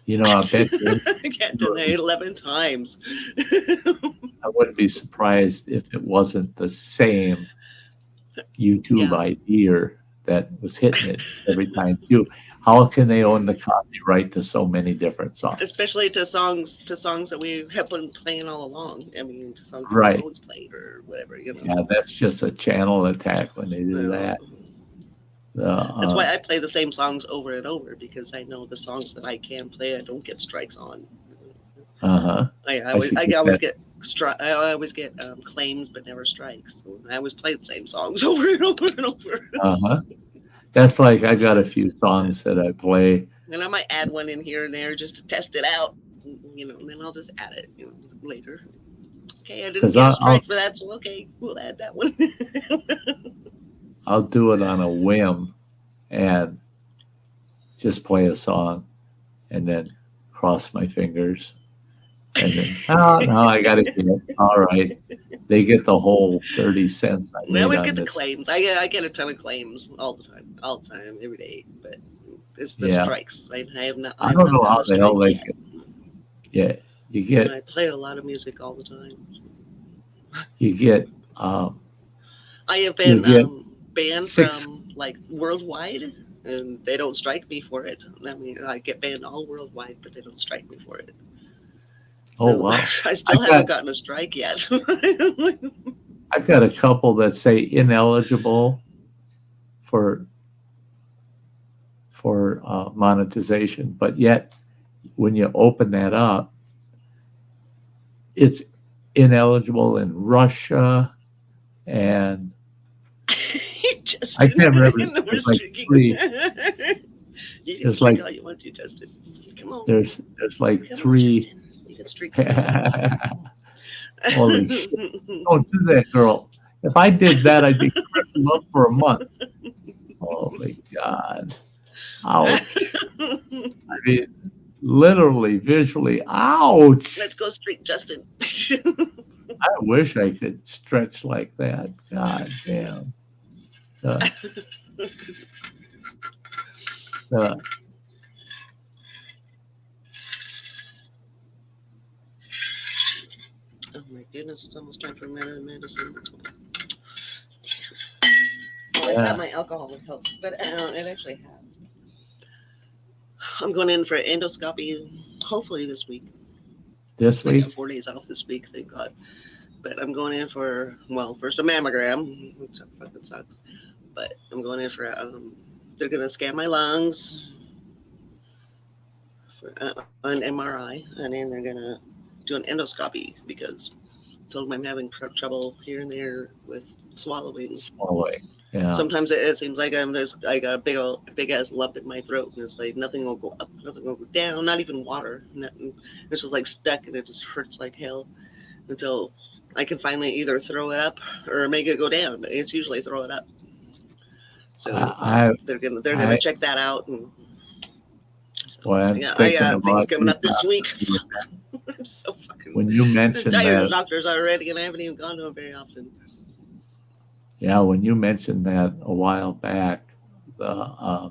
I bet I can't deny it 11 times. I wouldn't be surprised if it wasn't the same YouTube idea that was hitting it every time too. How can they own the copyright to so many different songs? Especially to songs that we have been playing all along. I mean, to songs that we always played or whatever. Yeah, that's just a channel attack when they do that. That's why I play the same songs over and over, because I know the songs that I can play, I don't get strikes on. I always get claims, but never strikes. So I always play the same songs over and over and over. That's like I got a few songs that I play, and I might add one in here and there just to test it out, and then I'll just add it later. Okay, I didn't get a strike for that, so okay, we'll add that one. I'll do it on a whim and just play a song and then cross my fingers. And then, no, I got to get it. All right. They get the whole 30 cents. We always get the claims. I get a ton of claims all the time, every day. But it's the strikes. I have not. I don't know how the hell they get. Yeah, you get. I play a lot of music all the time. You get. I have been banned from like worldwide, and they don't strike me for it. I mean, I get banned all worldwide, but they don't strike me for it. Oh, wow. I still haven't gotten a strike yet. I've got a couple that say ineligible for monetization, but yet when you open that up, it's ineligible in Russia and I can't remember. There's like three. There's like all you want to, Justin. Come on. There's like three. Holy shit. Don't do that, girl. If I did that, I'd be crippled up for a month. Holy God. Ouch. I mean, literally, visually, ouch. Let's go streak, Justin. I wish I could stretch like that. God damn. Oh my goodness, it's almost time for medicine. Well, I Yeah. thought my alcohol would help, but it actually has. I'm going in for endoscopy hopefully this week. This I week? got 4 days off this week, thank God. But I'm going in for, well, first a mammogram, which fucking sucks. But I'm going in for, they're going to scan my lungs for an MRI, and then they're going to do an endoscopy because I told them I'm having trouble here and there with swallowing. Swallowing. Yeah. Sometimes it seems like I got a big ass lump in my throat, and it's like nothing will go up, nothing will go down, not even water. Nothing. It's just like stuck, and it just hurts like hell until I can finally either throw it up or make it go down. But it's usually throw it up. So they're gonna check that out. And so, well, I'm I thinking got things about coming up this week. Yeah. I'm so fucking. When you mentioned tired that, of doctors already, and I haven't even gone to them very often. yeah, when you mentioned that a while back, I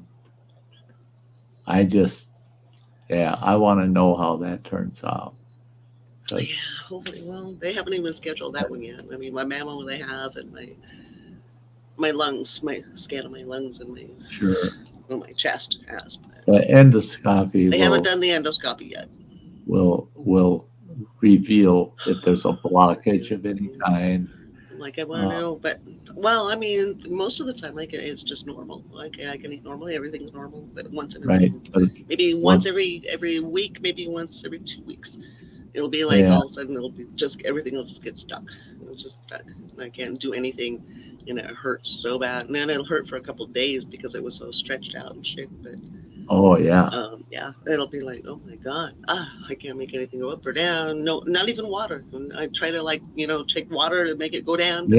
just, I want to know how that turns out. Yeah, hopefully. Well, they haven't even scheduled that one yet. I mean, my mammo they have, and my lungs, my scan of my lungs and my my chest has. The endoscopy. They haven't done the endoscopy yet. Will reveal if there's a blockage of any kind. Like I want to know, but well, I mean, most of the time, like it's just normal. Like I can eat normally, everything's normal. But once in a maybe once every week, maybe once every 2 weeks, it'll be like all of a sudden it'll be just everything will just get stuck. It'll just stuck. I can't do anything, and it hurts so bad. And then it'll hurt for a couple of days because it was so stretched out and shit. But it'll be like, oh my god, I can't make anything go up or down. No, not even water. And I try to take water to make it go down.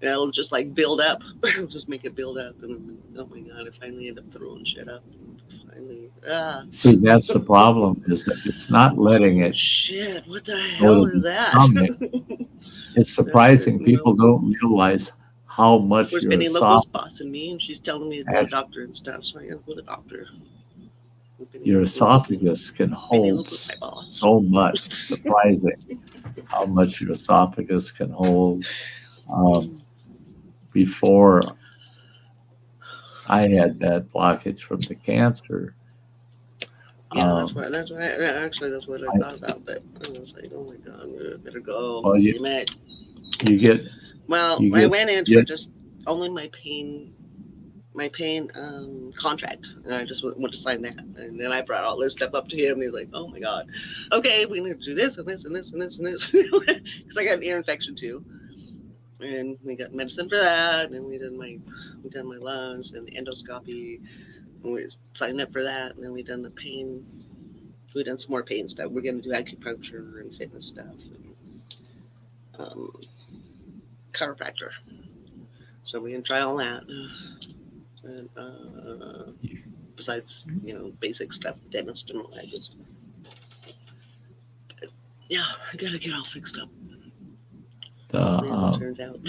It'll just like build up. It'll just make it build up, and oh my god, I finally end up throwing shit up. See, that's the problem. Is that it's not letting it. Shit! What the hell is that? It's surprising. People don't realize how much your esophagus bossing me, and she's telling me to go to the doctor and stuff. So I gotta go to the doctor. Your esophagus can hold so much. It's surprising how much your esophagus can hold. Before I had that blockage from the cancer. Yeah, that's what I thought about. But I was like, oh my god, I better go. Well, I went in for just only my pain contract, and I just went to sign that, and then I brought all this stuff up to him, and he's like, "Oh my god, okay, we need to do this and this and this and this and this," because I got an ear infection too, and we got medicine for that, and we done my lungs and the endoscopy, and we signed up for that, and then we done the pain. We done some more pain stuff. We're gonna do acupuncture and fitness stuff, and chiropractor. So we can try all that. And besides, basic stuff, dentist and all that good stuff. But, yeah, I gotta get all fixed up. It turns out.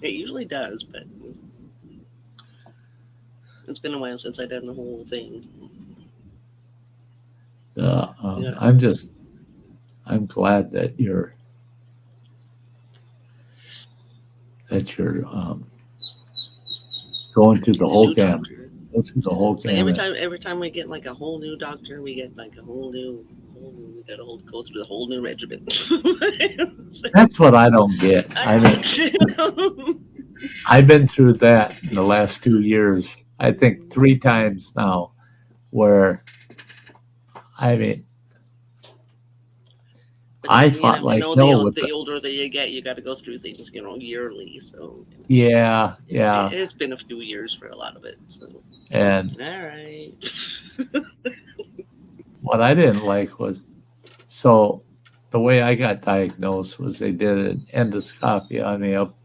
It usually does, but it's been a while since I done the whole thing. I'm glad that you're going through the whole gamut. Go through the whole gamut. Every time we get like a whole new doctor, we get like a whole new. We got to go through the whole new regimen. That's what I don't get. I've been through that in the last 2 years. I think 3 times now, where I fought like hell with the older that you get, you got to go through things, yearly. So it's been a few years for a lot of it. So and all right. What I didn't like was, so the way I got diagnosed was they did an endoscopy on me up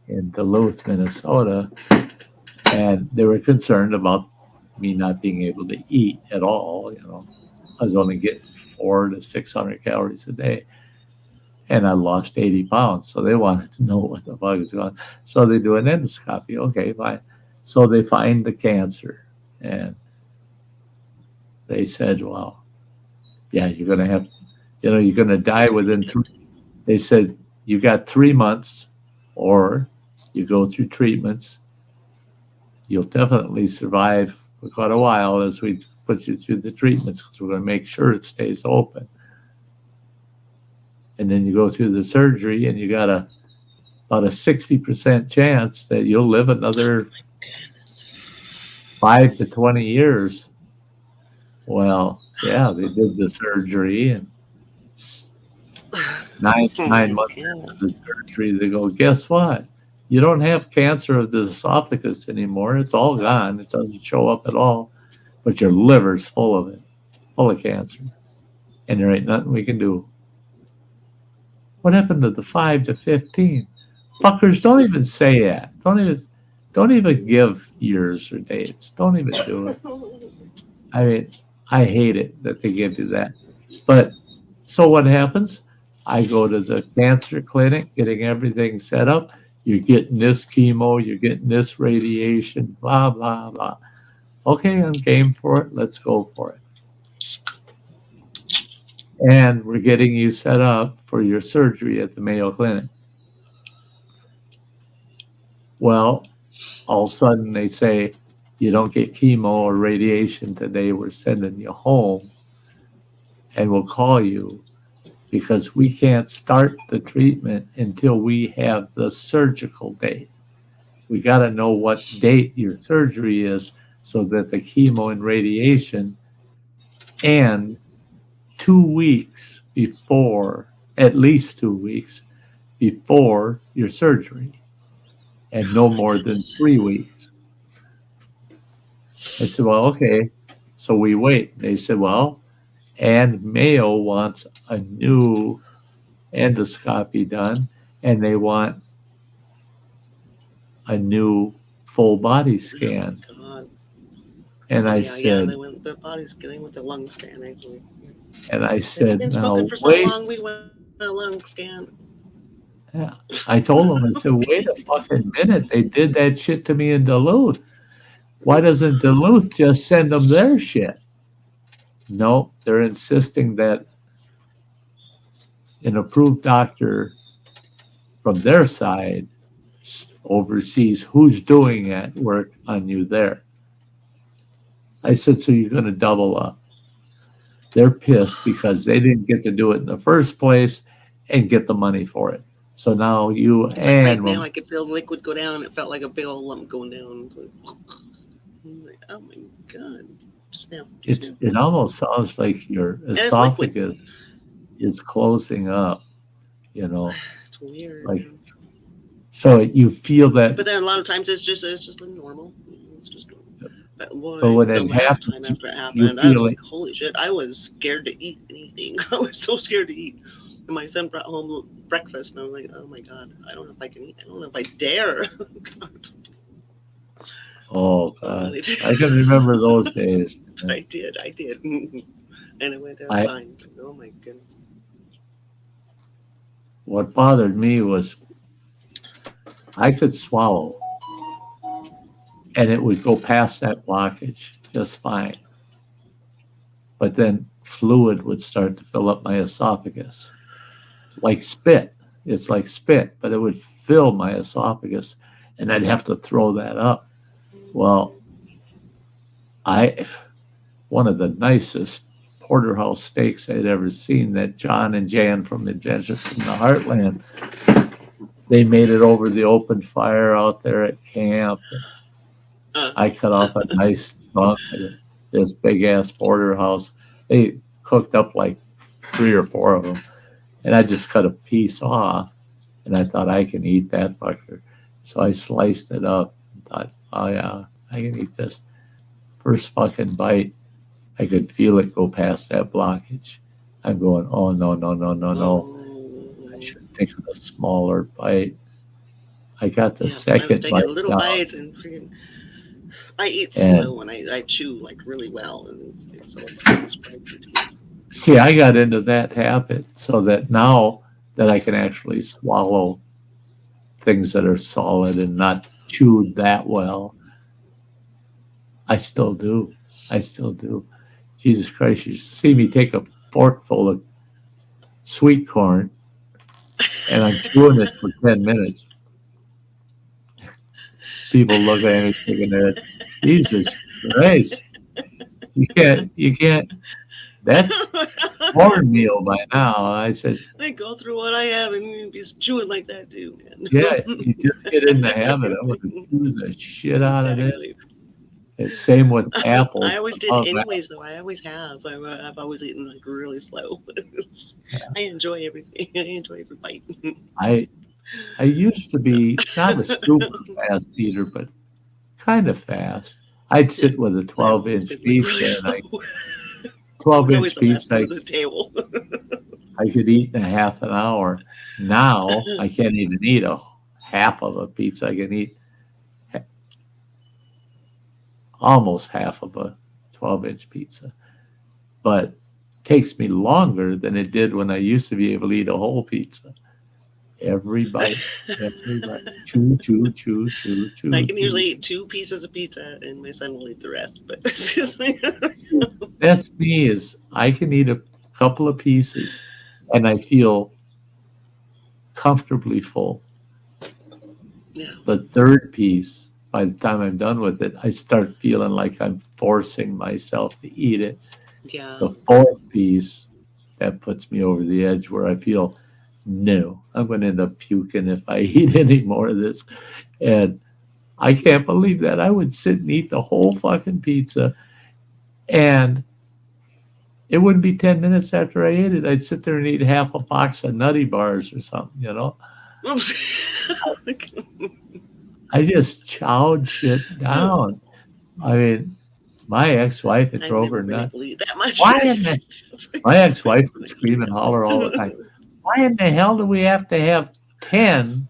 in Duluth, Minnesota, and they were concerned about me not being able to eat at all. I was only getting 400 to 600 calories a day, and I lost 80 pounds. So they wanted to know what the fuck was going on. So they do an endoscopy. Okay, fine. So they find the cancer, and they said, well, yeah, you're going to have, you're going to die within 3. They said, you got 3 months, or you go through treatments. You'll definitely survive for quite a while as we put you through the treatments, because we're going to make sure it stays open. And then you go through the surgery, and you got about a 60% chance that you'll live another 5 to 20 years. Well, yeah, they did the surgery, and 9 months after the surgery, they go, guess what? You don't have cancer of the esophagus anymore. It's all gone. It doesn't show up at all. But your liver's full of it, full of cancer. And there ain't nothing we can do. What happened to the 5 to 15? Fuckers, don't even say that. Don't even give years or dates. Don't even do it. I mean, I hate it that they give you that. But so what happens? I go to the cancer clinic, getting everything set up. You're getting this chemo, you're getting this radiation, blah, blah, blah. Okay, I'm game for it. Let's go for it. And we're getting you set up for your surgery at the Mayo Clinic. Well, all of a sudden they say, you don't get chemo or radiation today. We're sending you home, and we'll call you, because we can't start the treatment until we have the surgical date. We got to know what date your surgery is, so that the chemo and radiation and 2 weeks before, at least 2 weeks before your surgery, and no more than 3 weeks. I said, well, okay. So we wait. They said, well, and Mayo wants a new endoscopy done, and they want a new full body scan. Oh, God. And I Yeah, said, they went the body scanning with the lung scan, actually. and I We've said, been now smoking for so wait. long, we went a lung scan. Yeah. I told them, I said, wait a fucking minute. They did that shit to me in Duluth. Why doesn't Duluth just send them their shit? No, they're insisting that an approved doctor from their side oversees who's doing that work on you there. I said, so you're going to double up. They're pissed because they didn't get to do it in the first place and get the money for it. So now you It's and like right now I could feel the liquid go down. It felt like a big old lump going down. I'm like, oh my God. Just now. it almost sounds like your esophagus is closing up, It's weird. like, so you feel that. But then a lot of times it's just like normal. It's just normal. But when the it last happens, time after it you happened, I feel was it. like, holy shit, I was scared to eat anything. I was so scared to eat. And my son brought home breakfast, and I was like, oh my God, I don't know if I can eat. I don't know if I dare. God. Oh God, I can remember those days. I did. And it went down fine. Oh my goodness. What bothered me was I could swallow, and it would go past that blockage just fine. But then fluid would start to fill up my esophagus, like spit. It's like spit, but it would fill my esophagus, and I'd have to throw that up. Well, one of the nicest porterhouse steaks I'd ever seen, that John and Jan from Adventures in the Heartland, they made it over the open fire out there at camp. I cut off a nice chunk of this big ass porterhouse. They cooked up like 3 or 4 of them, and I just cut a piece off, and I thought, I can eat that fucker. So I sliced it up and thought, oh yeah, I can eat this. First fucking bite, I could feel it go past that blockage. I'm going, oh no. I should take a smaller bite. I got the second bite. Little bites and freaking. I eat slow and I chew like really well, and so it's see, I got into that habit so that now that I can actually swallow things that are solid and not chewed that well, I still do. Jesus Christ, you see me take a forkful of sweet corn and I'm chewing it for 10 minutes. People look at me thinking that, Jesus Christ, you can't, that's cornmeal by now. I said, I go through what I have and be chewing like that too, man. yeah, you just get in the habit. I'm going to chew the shit out of this. Exactly. It's same with apples. I always did Oh, anyways, though. I always have. I've always eaten like really slow. I enjoy everything. I enjoy every bite. I used to be not a super fast eater, but kind of fast. I'd sit with a 12-inch It's pizza, really and I slow. 12-inch Always the last pizza one at the table. I could eat in a half an hour. Now I can't even eat a half of a pizza. I can eat almost half of a 12-inch pizza, but it takes me longer than it did when I used to be able to eat a whole pizza. Every bite, chew, chew, chew, chew, chew. I can usually eat 2 pieces of pizza, and my son will eat the rest. But That's me. Is I can eat a couple of pieces, and I feel comfortably full. yeah, The third piece, by the time I'm done with it, I start feeling like I'm forcing myself to eat it. yeah. The fourth piece, that puts me over the edge where I feel, no, I'm going to end up puking if I eat any more of this. And I can't believe that. I would sit and eat the whole fucking pizza, and it wouldn't be 10 minutes after I ate it. I'd sit there and eat half a box of Nutty Bars or something, you know? I just chowed shit down. I mean, my ex-wife had I've drove never her been able nuts. to eat that much. Why in the, my ex-wife would scream and holler all the time. Why in the hell do we have to have 10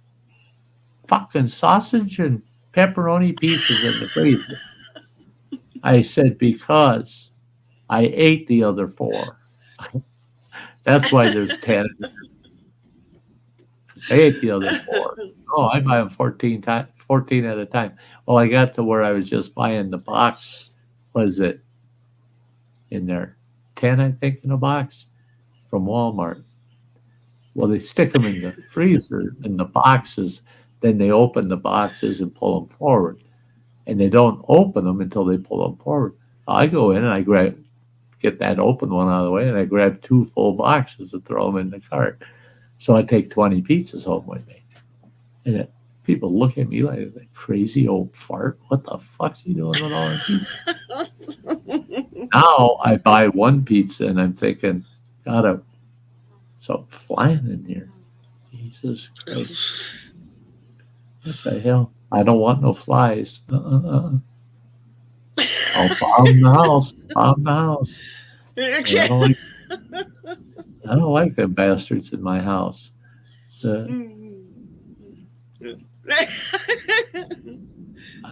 fucking sausage and pepperoni pizzas in the freezer? I said, because I ate the other 4. That's why there's 10. Because I ate the other 4. Oh, I buy them 14 at a time. Well, I got to where I was just buying the box. Was it in there? 10, I think, in a box from Walmart. Well, they stick them in the freezer in the boxes. Then they open the boxes and pull them forward. And they don't open them until they pull them forward. I go in and I get that open one out of the way, and I grab 2 full boxes and throw them in the cart. So I take 20 pizzas home with me. And people look at me like a crazy old fart. What the fuck's he doing with all the pizza? Now I buy 1 pizza and I'm thinking, God, something flying in here. Jesus Christ. What the hell? I don't want no flies. I'll bomb the house. Bomb the house. I don't like them bastards in my house. I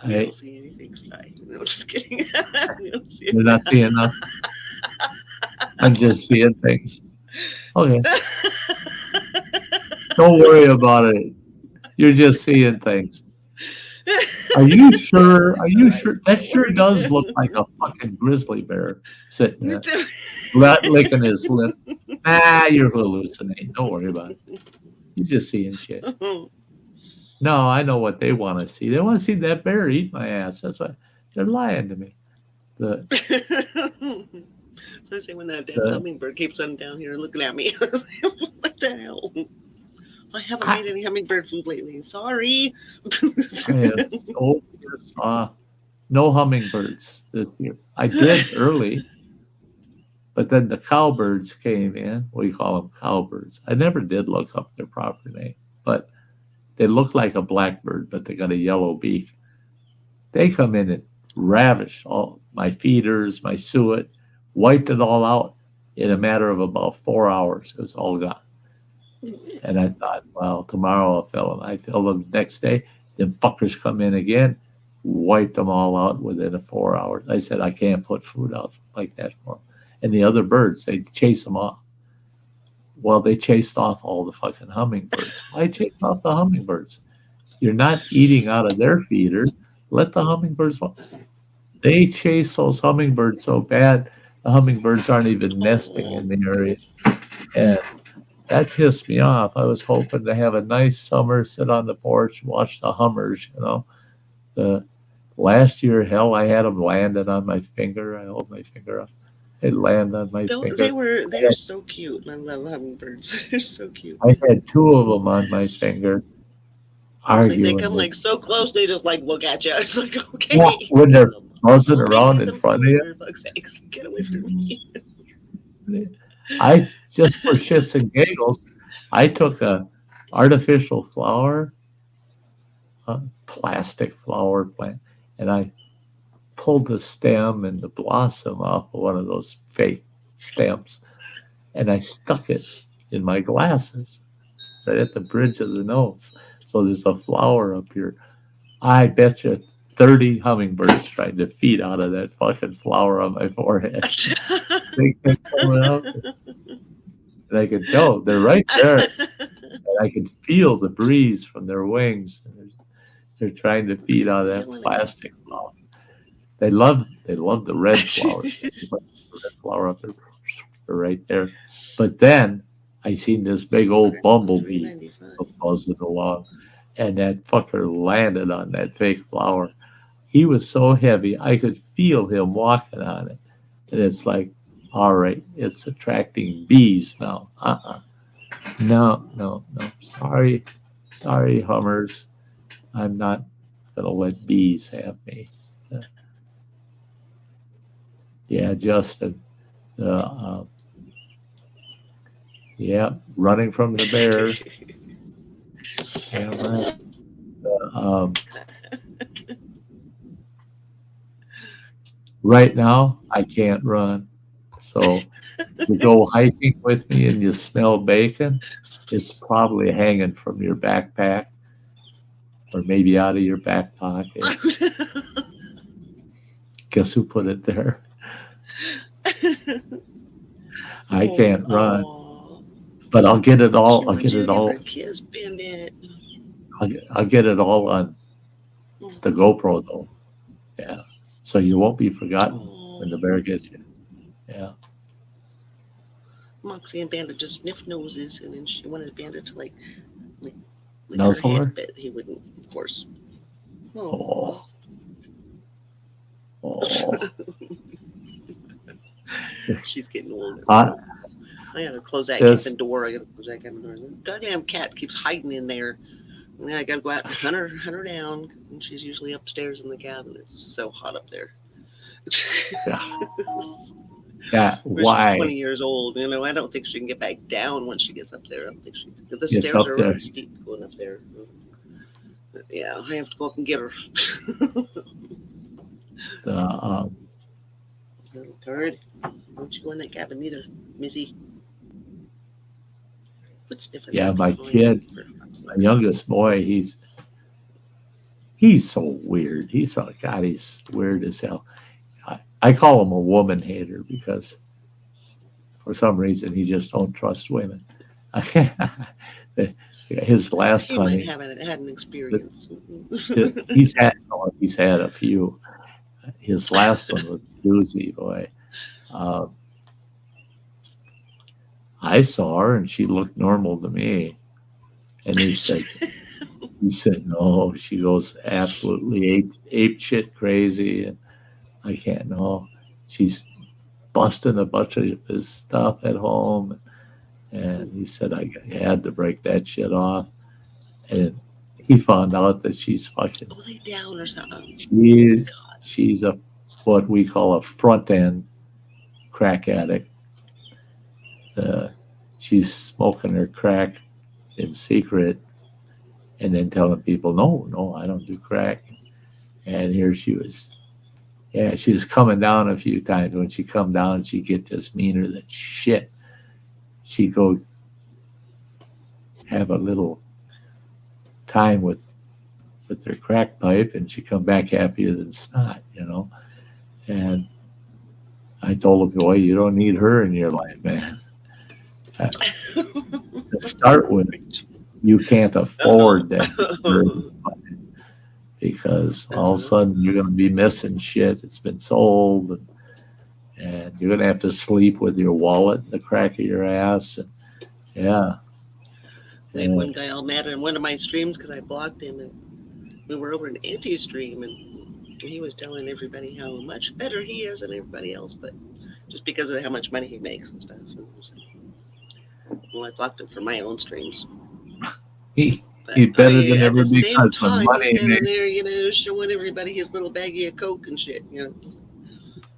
don't see anything, Sty. No, just kidding. You're not seeing nothing. I'm just seeing things. Okay. Don't worry about it. You're just seeing things. Are you sure? Are you sure? That sure does look like a fucking grizzly bear sitting there, licking his lip. You're hallucinating. Don't worry about it. You're just seeing shit. No, I know what they want to see. They want to see that bear eat my ass. That's why they're lying to me. So I say when that damn hummingbird keeps on down here looking at me, I was like, what the hell? I haven't made any hummingbird food lately. Sorry. No hummingbirds this year. I did early, but then the cowbirds came in. We call them cowbirds. I never did look up their proper name, but they look like a blackbird, but they got a yellow beak. They come in and ravish all my feeders, my suet, wiped it all out in a matter of about 4 hours. It was all gone. And I thought, well, tomorrow I'll fill them. I fill them the next day. Then fuckers come in again, wiped them all out within 4 hours. I said, I can't put food out like that for them. And the other birds, they chase them off. Well, they chased off all the fucking hummingbirds. Why chase off the hummingbirds? You're not eating out of their feeder. Let the hummingbirds. They chase those hummingbirds so bad. The hummingbirds aren't even nesting in the area. And that pissed me off. I was hoping to have a nice summer, sit on the porch, watch the hummers, you know. The last year, hell, I had them landing on my finger. I hold my finger up. They'd land on my finger. They're so cute. I love hummingbirds. They're so cute. I had two of them on my finger. Like they come like so close, they just like look at you. It's like, okay. Well, when they're buzzing around in front of you. For fuck's sakes, get away from me. I just for shits and giggles, I took a artificial flower, a plastic flower plant, and I pulled the stem and the blossom off of one of those fake stems, and I stuck it in my glasses right at the bridge of the nose. So there's a flower up here. I bet you 30 hummingbirds trying to feed out of that fucking flower on my forehead. They kept coming up. And I could tell they're right there. And I could feel the breeze from their wings. They're trying to feed out of that plastic flower. They love the red flowers. The red flower up there, right there. But then I seen this big old bumblebee buzzing along, and that fucker landed on that fake flower. He was so heavy, I could feel him walking on it. And it's like, all right, it's attracting bees now. No. Sorry, hummers. I'm not gonna let bees have me. Yeah, Justin. Yeah, running from the bear. Yeah, right. Right now, I can't run. So you go hiking with me and you smell bacon, it's probably hanging from your backpack or maybe out of your back pocket. Guess who put it there? I can't run, but I'll get it all. I'll get it all on the GoPro though. Yeah, so you won't be forgotten when the bear gets you. Yeah. Moxie and Bandit just sniffed noses, and then she wanted Bandit to like nuzzle her, but he wouldn't, of course. Oh. She's getting old. I gotta close that cabin door. Goddamn cat keeps hiding in there. And then I gotta go out and hunt her down. And she's usually upstairs in the cabin. It's so hot up there. Yeah, why? She's 20 years old. You know, I don't think she can get back down once she gets up there. I don't think the stairs are really steep going up there. But yeah, I have to go up and get her. Turd, don't you go in that cabin either, Missy. Yeah, my kid, my youngest boy, he's so weird. He's weird as hell. I call him a woman hater because for some reason he just don't trust women. His last honey, haven't had an experience. he's had a few. His last one was a doozy, boy. I saw her and she looked normal to me, and he said, no. She goes absolutely ape shit crazy, and I can't know. She's busting a bunch of his stuff at home, and he said I had to break that shit off, and he found out that she's fucking down or something. She's a what we call a front end crack addict. She's smoking her crack in secret and then telling people, no, I don't do crack. And here she was. Yeah, she was coming down a few times. When she come down, she'd get just meaner than shit. She'd go have a little time with her crack pipe, and she'd come back happier than snot, you know. And I told him, boy, you don't need her in your life, man. To start with, you can't afford that because all of a sudden you're going to be missing shit. It's been sold, and you're gonna have to sleep with your wallet in the crack of your ass. And, yeah. I had one guy all mad in one of my streams because I blocked him, and we were over an anti-stream, and he was telling everybody how much better he is than everybody else, but just because of how much money he makes and stuff. And well, I blocked him for my own streams. He's better than ever at the because same time, the money he's he standing makes. there, showing everybody his little baggie of Coke and shit.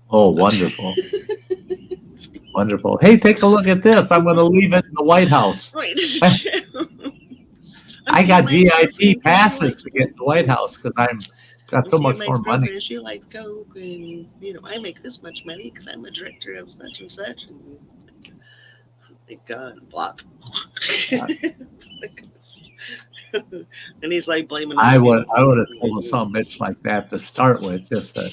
Oh, wonderful. Wonderful. Hey, take a look at this. I'm going to leave it in the White House. Right. I got VIP passes to get in the White House because I'm got so much more money. She likes Coke, and I make this much money because I'm a director of such and such. And thank God, block. And he's like blaming. I would have told a some bitch like that to start with, just to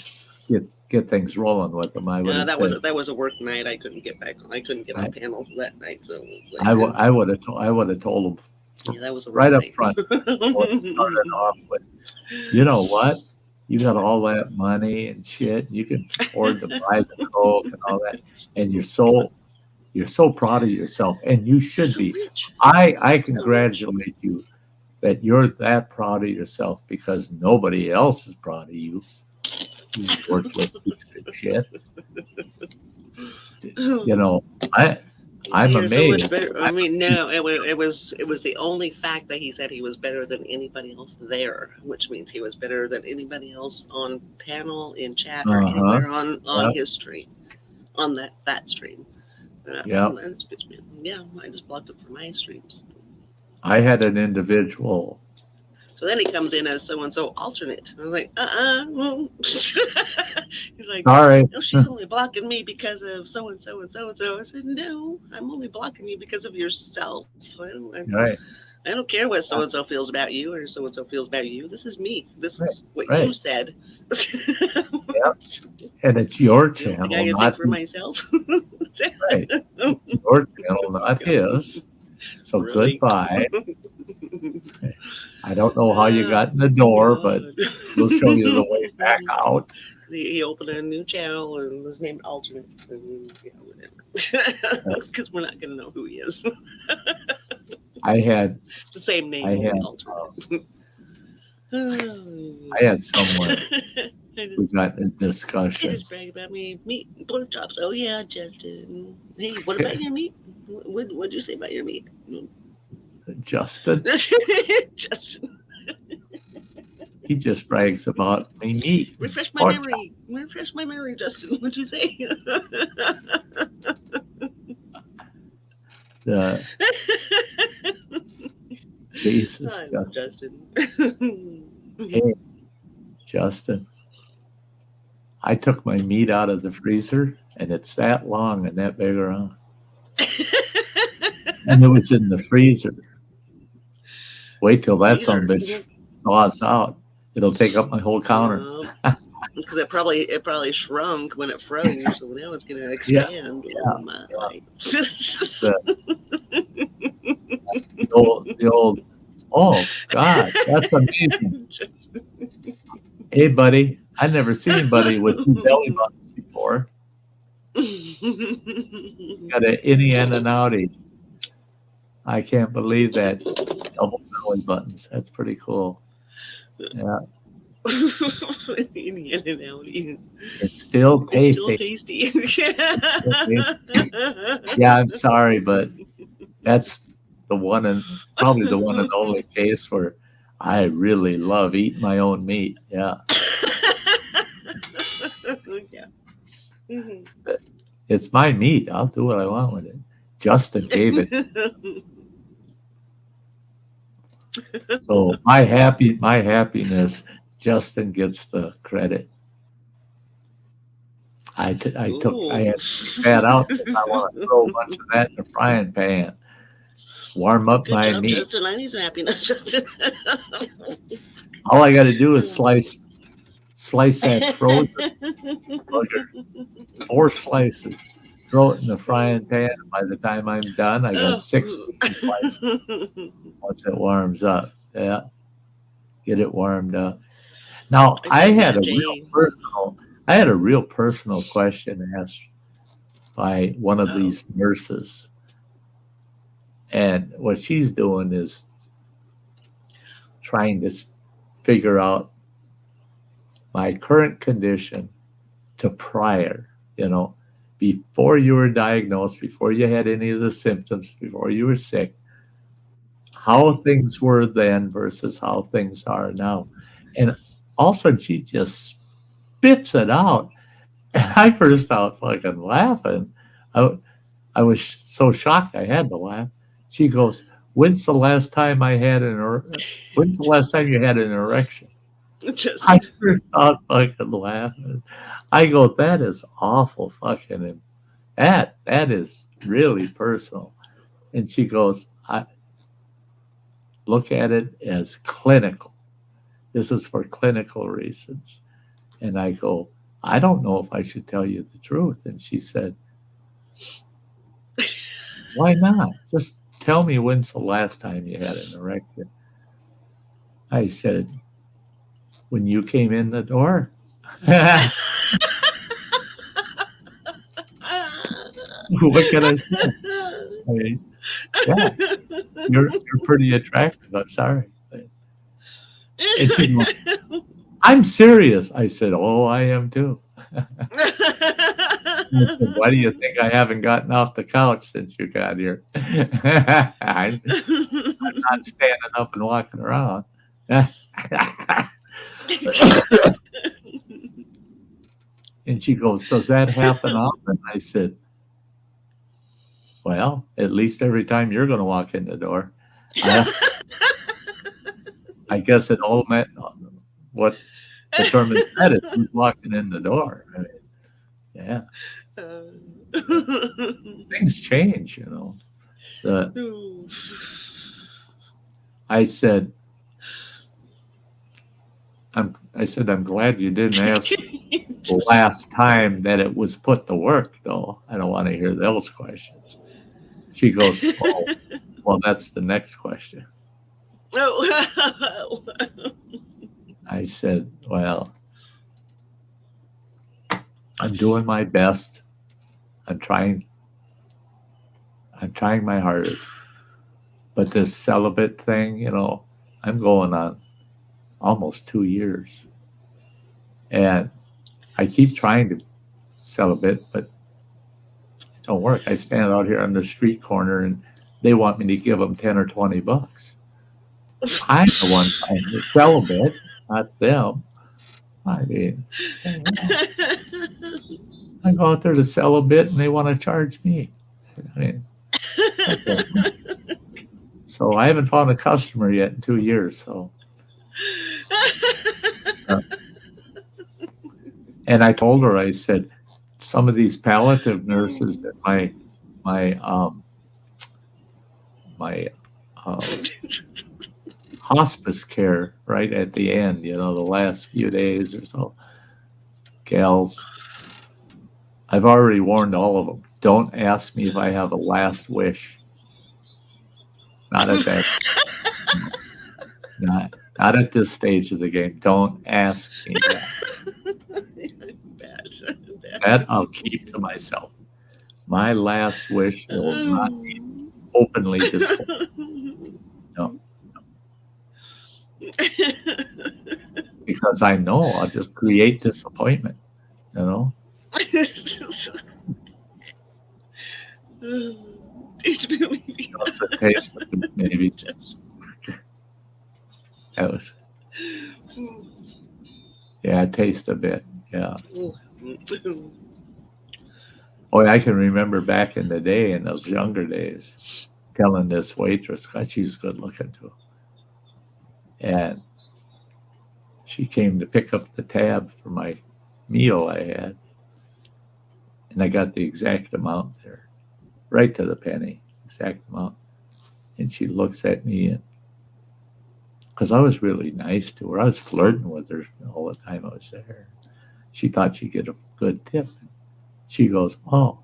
get things rolling with them. I would have said that was a work night. I couldn't get back. I couldn't get on panel that night. So it was like, I would have told them that was a right up night. front. Started off with, you know what? You got all that money and shit. You can afford to buy the Coke and all that, and you're so proud of yourself, and you should be. Rich. I congratulate you that you're that proud of yourself because nobody else is proud of you. You worthless piece of shit. I'm You're so much amazed. better. I mean, no, it was the only fact that he said he was better than anybody else there, which means he was better than anybody else on panel, in chat, or anywhere on his stream, on that stream. Yeah. Yeah, I just blocked it for my streams. I had an individual. So then he comes in as so-and-so alternate. I was like, well. He's like, Sorry. no, she's only blocking me because of so-and-so and so-and-so. I said, no, I'm only blocking you because of yourself. Right. I don't care what so-and-so feels about you or so-and-so feels about you. This is me. This is what you said. Yep. And it's your channel, not for myself. Right. It's your channel, not his. So really? Goodbye. I don't know how you got in the door, but we'll show you the way back out. He opened a new channel and was named Alternate. And, whatever. Because we're not going to know who he is. I had the same name. Alternate. I had someone we got in discussion. He just bragged about me meat and pork chops. Oh yeah, Justin. Hey, what about your meat? What'd you say about your meat? Justin. Justin. He just brags about me meat. Refresh my memory. Refresh my memory, Justin. What'd you say? Jesus. Justin. Hey, Justin. I took my meat out of the freezer, and it's that long and that big around. And it was in the freezer. Wait till that some bitch thaws out. It'll take up my whole counter. Because it probably shrunk when it froze, so now it's going to expand. The old, oh, God, that's amazing. Hey, buddy, I've never seen anybody with 2 belly buttons before. Got an innie and an outie. I can't believe that. Double belly buttons. That's pretty cool. Yeah. Innie and an outie. It's still tasty. Yeah, I'm sorry, but that's the one and probably the one and only case where I really love eating my own meat. Yeah. Yeah. Mm-hmm. It's my meat. I'll do what I want with it. Justin gave it. So my happiness, Justin gets the credit. I had to fat out. I want to throw a bunch of that in the frying pan. Warm up my job, meat. Justin. I need some happiness, Justin. All I got to do is slice that frozen burger, 4 slices. Throw it in the frying pan. By the time I'm done, I got 16 slices. Once it warms up, yeah, get it warmed up. Now I had a real personal question asked by one of these nurses. And what she's doing is trying to figure out my current condition to prior, before you were diagnosed, before you had any of the symptoms, before you were sick, how things were then versus how things are now. And also, she just spits it out. And I burst out fucking laughing. I was so shocked I had to laugh. She goes, when's the last time you had an erection? Just I burst out fucking laughing. I go, that is awful fucking, that is really personal. And she goes, I look at it as clinical. This is for clinical reasons. And I go, I don't know if I should tell you the truth. And she said, why not? Just tell me when's the last time you had an erection. I said, when you came in the door. What can I say? I mean, yeah, you're pretty attractive. I'm sorry. And she goes, I'm serious. I said, oh, I am too. I said, why do you think I haven't gotten off the couch since you got here? I'm not standing up and walking around. And she goes, does that happen often? I said, well, at least every time you're going to walk in the door. I guess it all meant what determines that is who's walking in the door. I mean, yeah. Things change, I said, I'm glad you didn't ask the last time that it was put to work, though. I don't want to hear those questions. She goes, oh, well, that's the next question. Oh. I said, well, I'm doing my best. I'm trying my hardest. But this celibate thing, I'm going on almost 2 years. And I keep trying to celibate, but it don't work. I stand out here on the street corner and they want me to give them 10 or 20 bucks. I'm the one trying to celibate, not them. I mean, I go out there to sell a bit and they want to charge me. I mean, so I haven't found a customer yet in 2 years. So, and I told her, I said, some of these palliative nurses that my hospice care right at the end, the last few days or so, gals, I've already warned all of them. Don't ask me if I have a last wish. Not at that. Not at this stage of the game. Don't ask me that. That I'll keep to myself. My last wish will not be openly disclosed. No. Because I know I'll just create disappointment, Just a taste of it, maybe. That was, taste a bit, yeah. Boy, I can remember back in the day, in those younger days, telling this waitress, God, she was good looking too. And she came to pick up the tab for my meal I had. And I got the exact amount there, right to the penny, exact amount. And she looks at me, and because I was really nice to her. I was flirting with her all the time I was there. She thought she'd get a good tip. She goes, oh,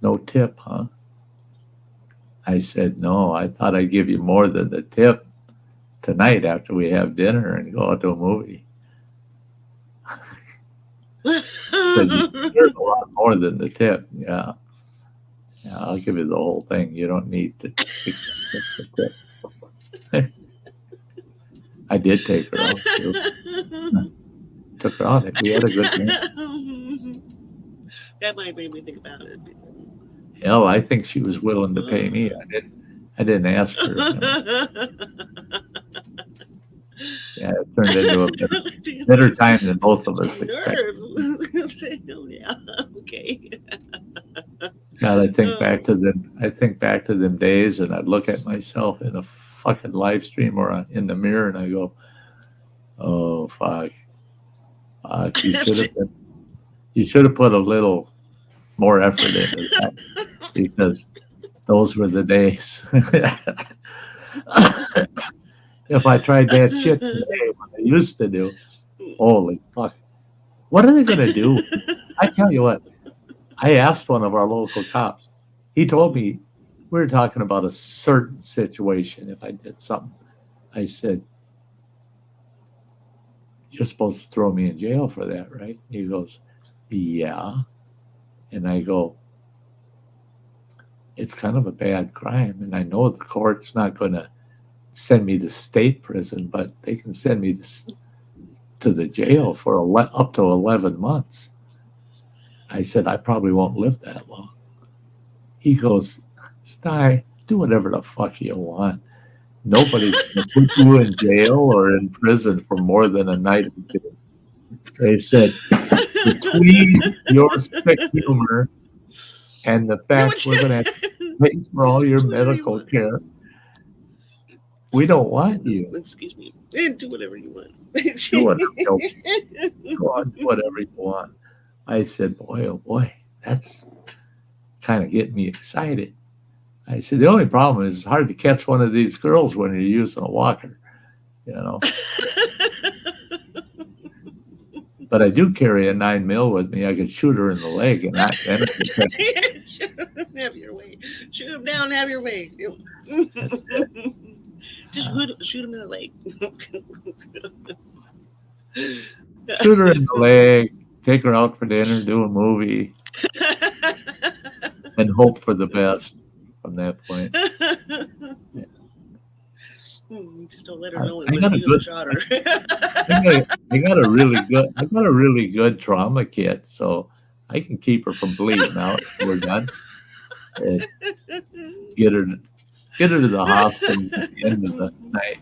no tip, huh? I said, no, I thought I'd give you more than the tip tonight after we have dinner and go out to a movie. Said, you deserve a lot more than the tip. Yeah. Yeah, I'll give you the whole thing. You don't need to accept the tip. I did take her out too. Took her out. We had a good time. That might make me think about it. Hell, I think she was willing to pay me. I didn't ask her. Yeah, it turned into a better time than both of us expected. Yeah. Okay. God, I think back to them days, and I'd look at myself in a fucking live stream or in the mirror, and I go, "Oh fuck, you should have put a little more effort into that because those were the days." If I tried that shit today, what I used to do, holy fuck, what are they gonna do? I tell you what. I asked one of our local cops. He told me we were talking about a certain situation. If I did something, I said, "You're supposed to throw me in jail for that, right?" He goes, "Yeah." And I go, "It's kind of a bad crime. And I know the court's not going to send me to state prison, but they can send me to the jail for up to 11 months. I said, "I probably won't live that long." He goes, "Sty, do whatever the fuck you want. Nobody's going to put you in jail or in prison for more than a night or two." They said, "Between your sick humor and the fact we're going to pay for all your medical care, we don't want you." Excuse me. Do whatever you want. Do whatever you want. Go on, do whatever you want. I said, "Boy, oh boy, that's kind of getting me excited." I said, "The only problem is it's hard to catch one of these girls when you're using a walker, you know." But I do carry a 9mm with me. I could shoot her in the leg, and Shoot him, have your way. Shoot him down, have your way. Just shoot him in the leg. Shoot her in the leg, take her out for dinner, do a movie, and hope for the best from that point. Yeah. Just don't let her know it was you that shot her. I got a really good trauma kit, so I can keep her from bleeding out. We're done. And get her to the hospital at the end of the night.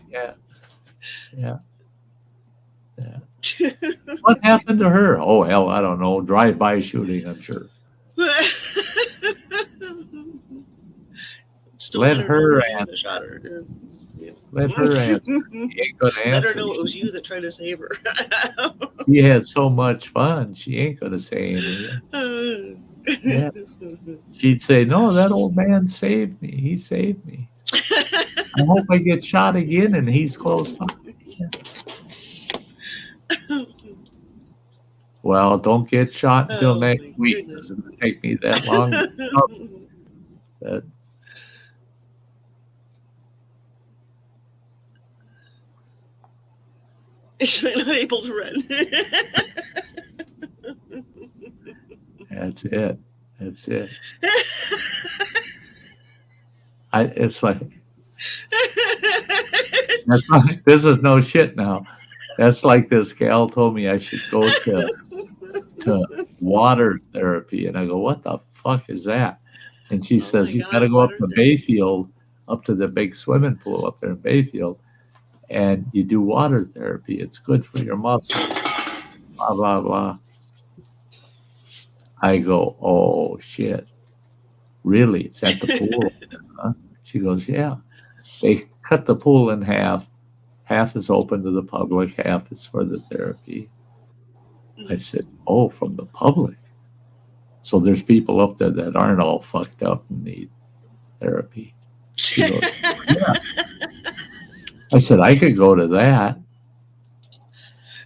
Yeah. What happened to her? Oh hell, I don't know. Drive-by shooting, I'm sure. Let her answer. Let her answer. She ain't gonna answer. Let her know it was you that tried to save her. She had so much fun. She ain't gonna say anything. Yeah. She'd say, "No, that old man saved me. He saved me. I hope I get shot again and he's close by." Well, don't get shot until next week. It doesn't take me that long. She's not able to run. That's it. It's like this is no shit now. That's like this gal told me I should go to water therapy, and I go, "What the fuck is that?" And she says, "You got to go up to Bayfield, up to the big swimming pool up there in Bayfield, and you do water therapy. It's good for your muscles." Blah blah blah. I go, "Oh shit, really? It's at the pool?" Huh? She goes, "Yeah. They cut the pool in half. Half is open to the public, half is for the therapy." I said, "Oh, from the public. So there's people up there that aren't all fucked up and need therapy." She goes, "Yeah." I said, "I could go to that."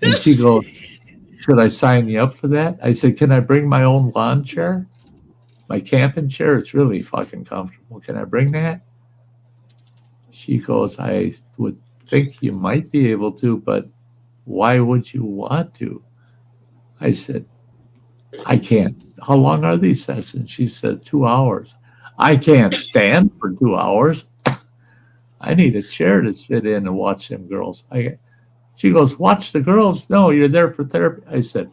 And she goes, "Should I sign you up for that?" I said, "Can I bring my own lawn chair? My camping chair? It's really fucking comfortable. Can I bring that?" She goes, "I would think you might be able to, but why would you want to?" I said, I can't. How long are these sessions? She said 2 hours. I can't stand for 2 hours. I need a chair to sit in and watch them girls. She goes, watch the girls. No, you're there for therapy. I said,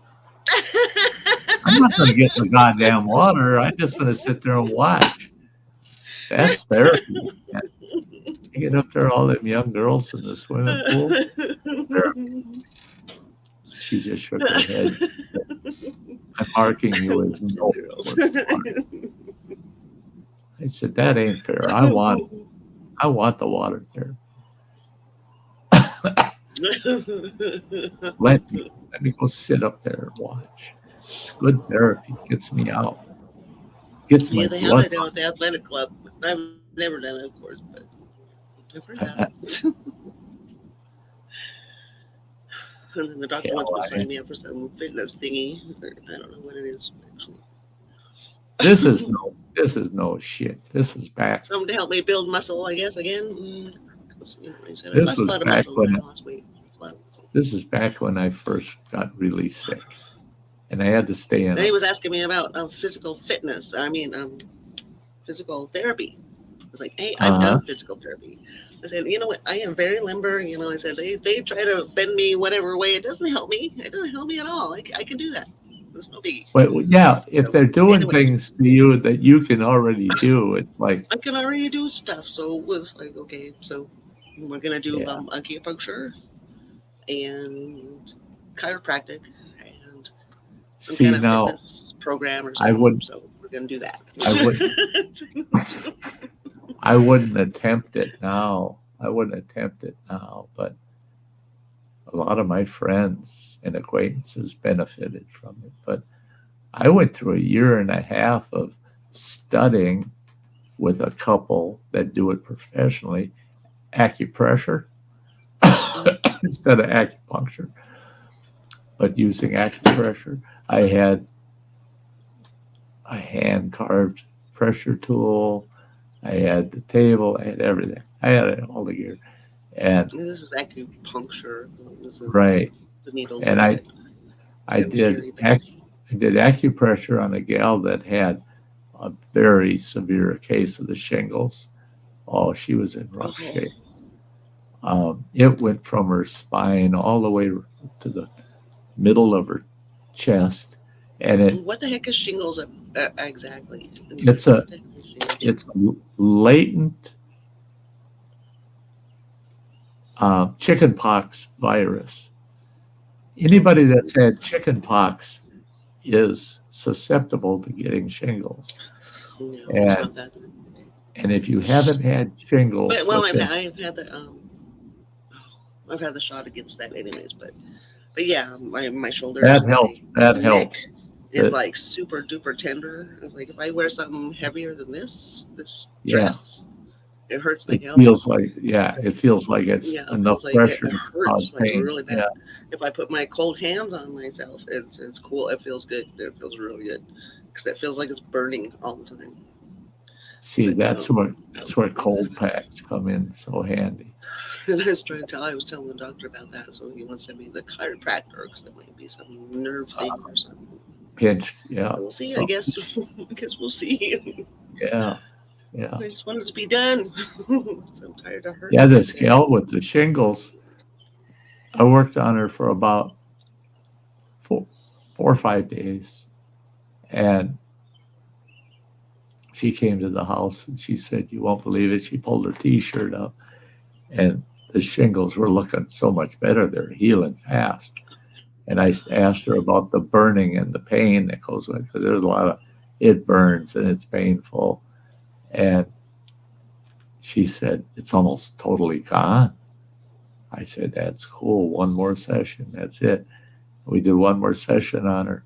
I'm not going to get in the goddamn water. I'm just going to sit there and watch. That's therapy. Get up there, all them young girls in the swimming pool. She just shook her head. I'm marking you as no. I said, that ain't fair. I want the water therapy. Let me go sit up there and watch. It's good therapy. Gets me out. Gets my they have blood. it down at the athletic club. I've never done it, of course, but I've heard that. And then the doctor wants to sign me up for some fitness thingy. I don't know what it is actually. This is no shit. This was back. Something to help me build muscle, I guess. Again, this was back when. This is back when I first got really sick, and I had to stay in. And he was asking me about physical fitness. I mean, physical therapy. I was like, hey, I've done physical therapy. I said, you know what? I am very limber. You know, I said, they try to bend me whatever way. It doesn't help me. It doesn't help me at all. I can do that. There's no biggie. But yeah, if they're doing things to you that you can already do, it's like. I can already do stuff. So it was like, okay, so we're going to do acupuncture and chiropractic and some kind of fitness program or something. So we're going to do that. I wouldn't attempt it now. But a lot of my friends and acquaintances benefited from it. But I went through 1.5 years of studying with a couple that do it professionally, acupressure instead of acupuncture, but using acupressure. I had a hand-carved pressure tool. I had the table. I had everything. I had it all the gear. And this is acupuncture. Right. The needles. And I did acupressure on a gal that had a very severe case of the shingles. Oh, she was in rough shape. It went from her spine all the way to the middle of her chest. And what the heck is shingles exactly? It's a latent chickenpox virus. Anybody that's had chickenpox is susceptible to getting shingles. No, and if you haven't had shingles, I've had the shot against that anyways, but yeah, my shoulder. That helps. It's like super duper tender. It's like if I wear something heavier than this dress, it hurts like hell. It feels like it's enough pressure to cause pain. Really bad. Yeah. If I put my cold hands on myself, it's cool. It feels good. It feels really good because it feels like it's burning all the time. See, that's where cold packs come in so handy. And I was telling the doctor about that, so he wants to send me the chiropractor because there might be some nerve thing or something. Pinched, yeah. So we'll see. I guess we'll see. Yeah. I just want it to be done. So I'm tired of hurting. Yeah, this gal with the shingles, I worked on her for about 4 or 5 days, and she came to the house and she said, "You won't believe it." She pulled her T-shirt up, and the shingles were looking so much better. They're healing fast. And I asked her about the burning and the pain that goes with it, because there's a lot of, it burns and it's painful. And she said, it's almost totally gone. I said, that's cool. One more session. That's it. We did one more session on her.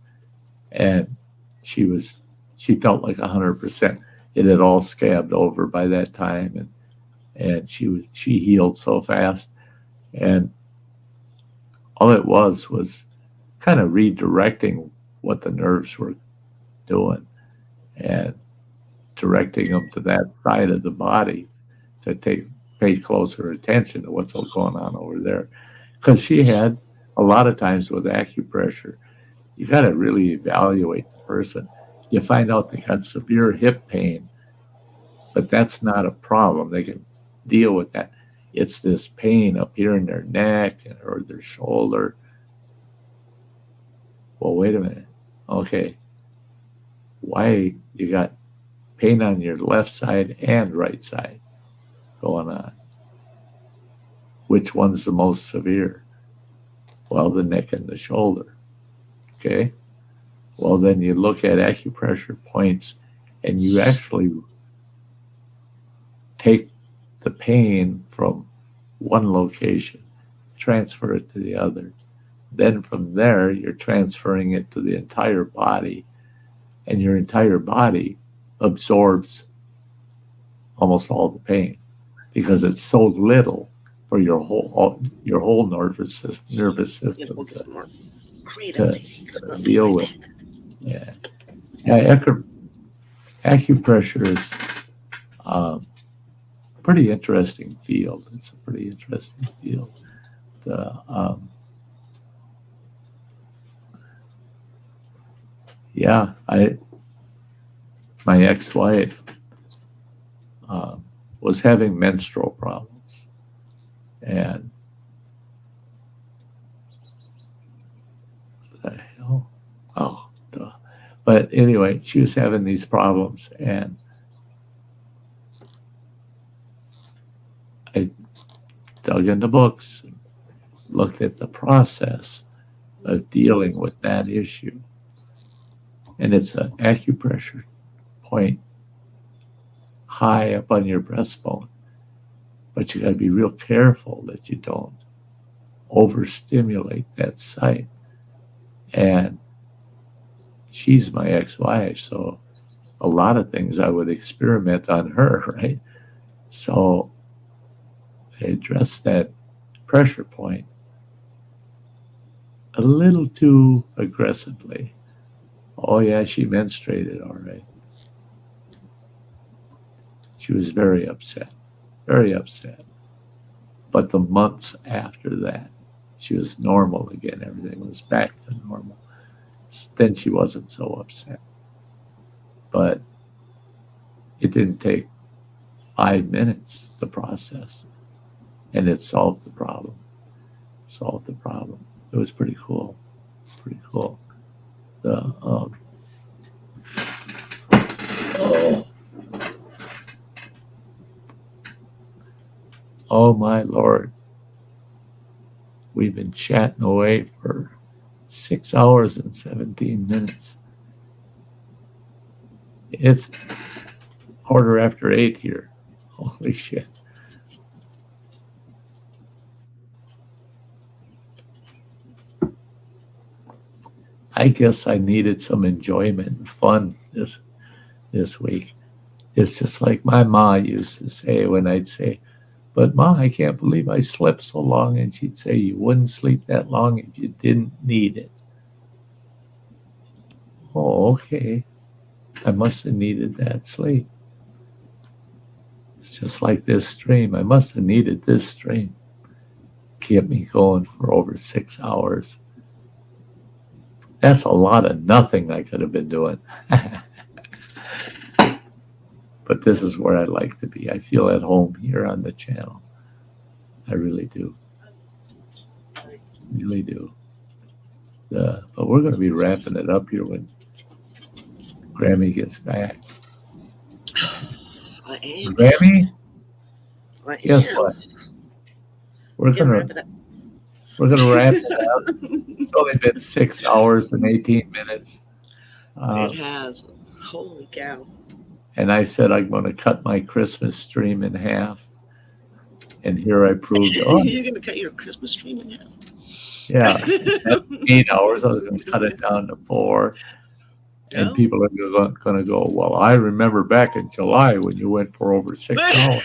And she felt like 100%. It had all scabbed over by that time. And she healed so fast. And all it was kind of redirecting what the nerves were doing and directing them to that side of the body to pay closer attention to what's going on over there. Because she had, a lot of times with acupressure, You got to really evaluate the person. You find out they got severe hip pain, but that's not a problem. They can deal with that. It's this pain up here in their neck or their shoulder. Well, wait a minute. Okay. Why you got pain on your left side and right side going on? Which one's the most severe? Well, the neck and the shoulder. Okay. Well, then you look at acupressure points and you actually take the pain from one location, transfer it to the other. Then from there, you're transferring it to the entire body, and your entire body absorbs almost all the pain because it's so little for your whole nervous system to deal with. Yeah, acupressure is pretty interesting field. It's a pretty interesting field. My ex-wife was having menstrual problems, and what the hell? Oh, duh. But anyway, she was having these problems, and I dug into books, and looked at the process of dealing with that issue. And it's an acupressure point high up on your breastbone. But you got to be real careful that you don't overstimulate that site. And she's my ex-wife, so a lot of things I would experiment on her, right? So I addressed that pressure point a little too aggressively. Oh, yeah, she menstruated all right. She was very upset. But the months after that, she was normal again. Everything was back to normal. Then she wasn't so upset. But it didn't take 5 minutes, the process. And it solved the problem. It was pretty cool. Oh my Lord. We've been chatting away for 6 hours and 17 minutes. It's 8:15 here. Holy shit. I guess I needed some enjoyment and fun this week. It's just like my ma used to say when I'd say, "But Ma, I can't believe I slept so long." And she'd say, "You wouldn't sleep that long if you didn't need it." Oh, okay. I must have needed that sleep. It's just like this stream. I must have needed this stream. Kept me going for over 6 hours. That's a lot of nothing I could have been doing. But this is where I like to be. I feel at home here on the channel. I really do. But we're going to be wrapping it up here when Grammy gets back. I am. Grammy? I Guess am. what? We're going to wrap it up. It's only been 6 hours and 18 minutes. It has. Holy cow. And I said I'm going to cut my Christmas stream in half. And here I proved, You're going to cut your Christmas stream in half? Yeah, that's 8 hours. I was going to cut it down to 4. And people are going to go, "Well, I remember back in July when you went for over 6 hours."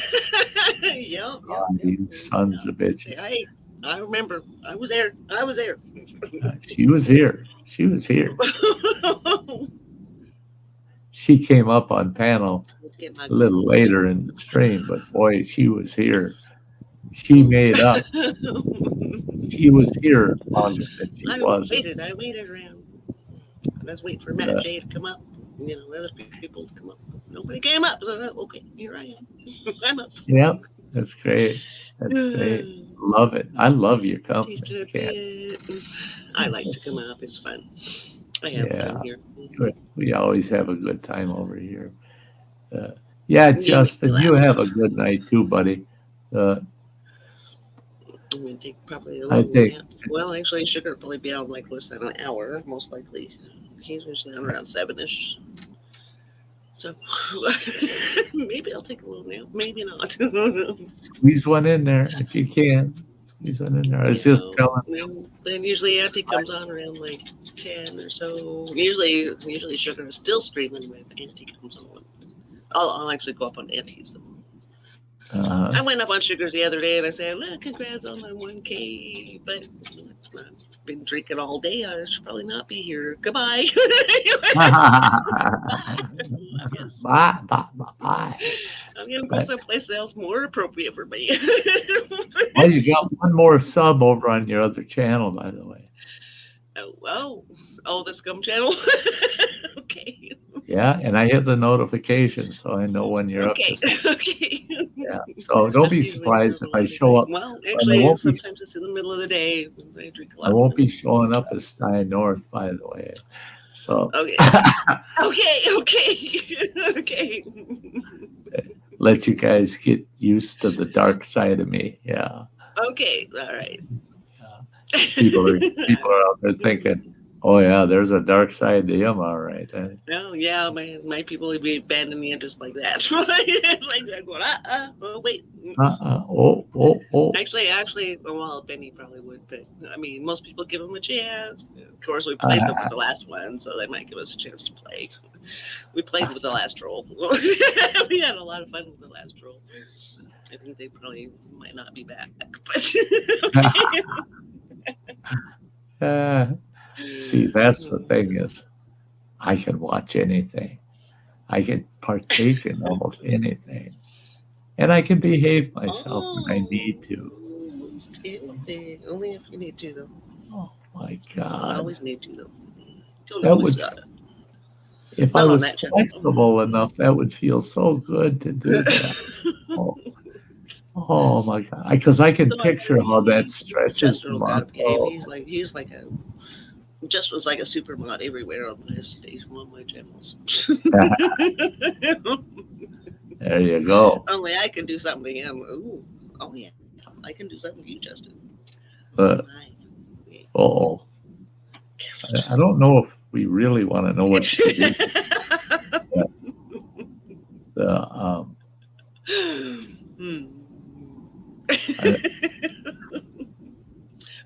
You sons of bitches. I remember. I was there. She was here. She came up on panel a little later in the stream, but boy, she was here. She made up. She was here longer than she was. I waited around. Let's wait for Matt J to come up. Other people to come up. Nobody came up. So, okay, here I am. I'm up. Yeah, that's great. That's great. Love it. I love your company. I like to come up. It's fun. I have fun here. We always have a good time over here. Justin, you have a good night too, buddy. I'm going to take probably a little nap. Well, actually, Sugar will probably be out like less than an hour, most likely. He's usually on around 7-ish. So maybe I'll take a little nap. Maybe not. Squeeze one in there if you can. Squeeze one in there. I was just telling you. Then usually Auntie comes on around like 10 or so. Usually Sugar is still streaming when Auntie comes on. I'll actually go up on Auntie's. I went up on Sugar's the other day and I said, "Look, congrats on my 1K, but I've been drinking all day. I should probably not be here. Goodbye." Bye. I'm going to go someplace else more appropriate for me. Well, you got one more sub over on your other channel, by the way. Oh, the Scum channel? Okay. Yeah, and I hit the notification so I know when you're up to something. Okay. Yeah, so don't be surprised if I show up. Well, actually, sometimes it's in the middle of the day. I drink a lot. I won't be showing up as Sty North, by the way. So okay. Okay. Let you guys get used to the dark side of me. Yeah. Okay. All right. Yeah. People are out there thinking, "Oh yeah, there's a dark side to him, all right." Oh yeah, my people would be abandoning me just like that. It's like they're going, oh wait. Oh. Actually, well, Benny probably would, but I mean, most people give him a chance. Of course, we played them with the last one, so they might give us a chance to play. We played with the last troll. We had a lot of fun with the last troll. I think they probably might not be back, but. See, that's the thing is, I can watch anything. I can partake in almost anything. And I can behave myself when I need to. Anything. Only if you need to, though. Oh, my God. I always need to, though. If I was flexible enough, that would feel so good to do that. Oh, my God. Because I can picture how that stretches the muscle. He's like a... Just was like a super mod everywhere on my station, on my channels. There you go. Only I can do something to him. Ooh, oh yeah, I can do something to you, Justin. I don't know if we really want to know what you do.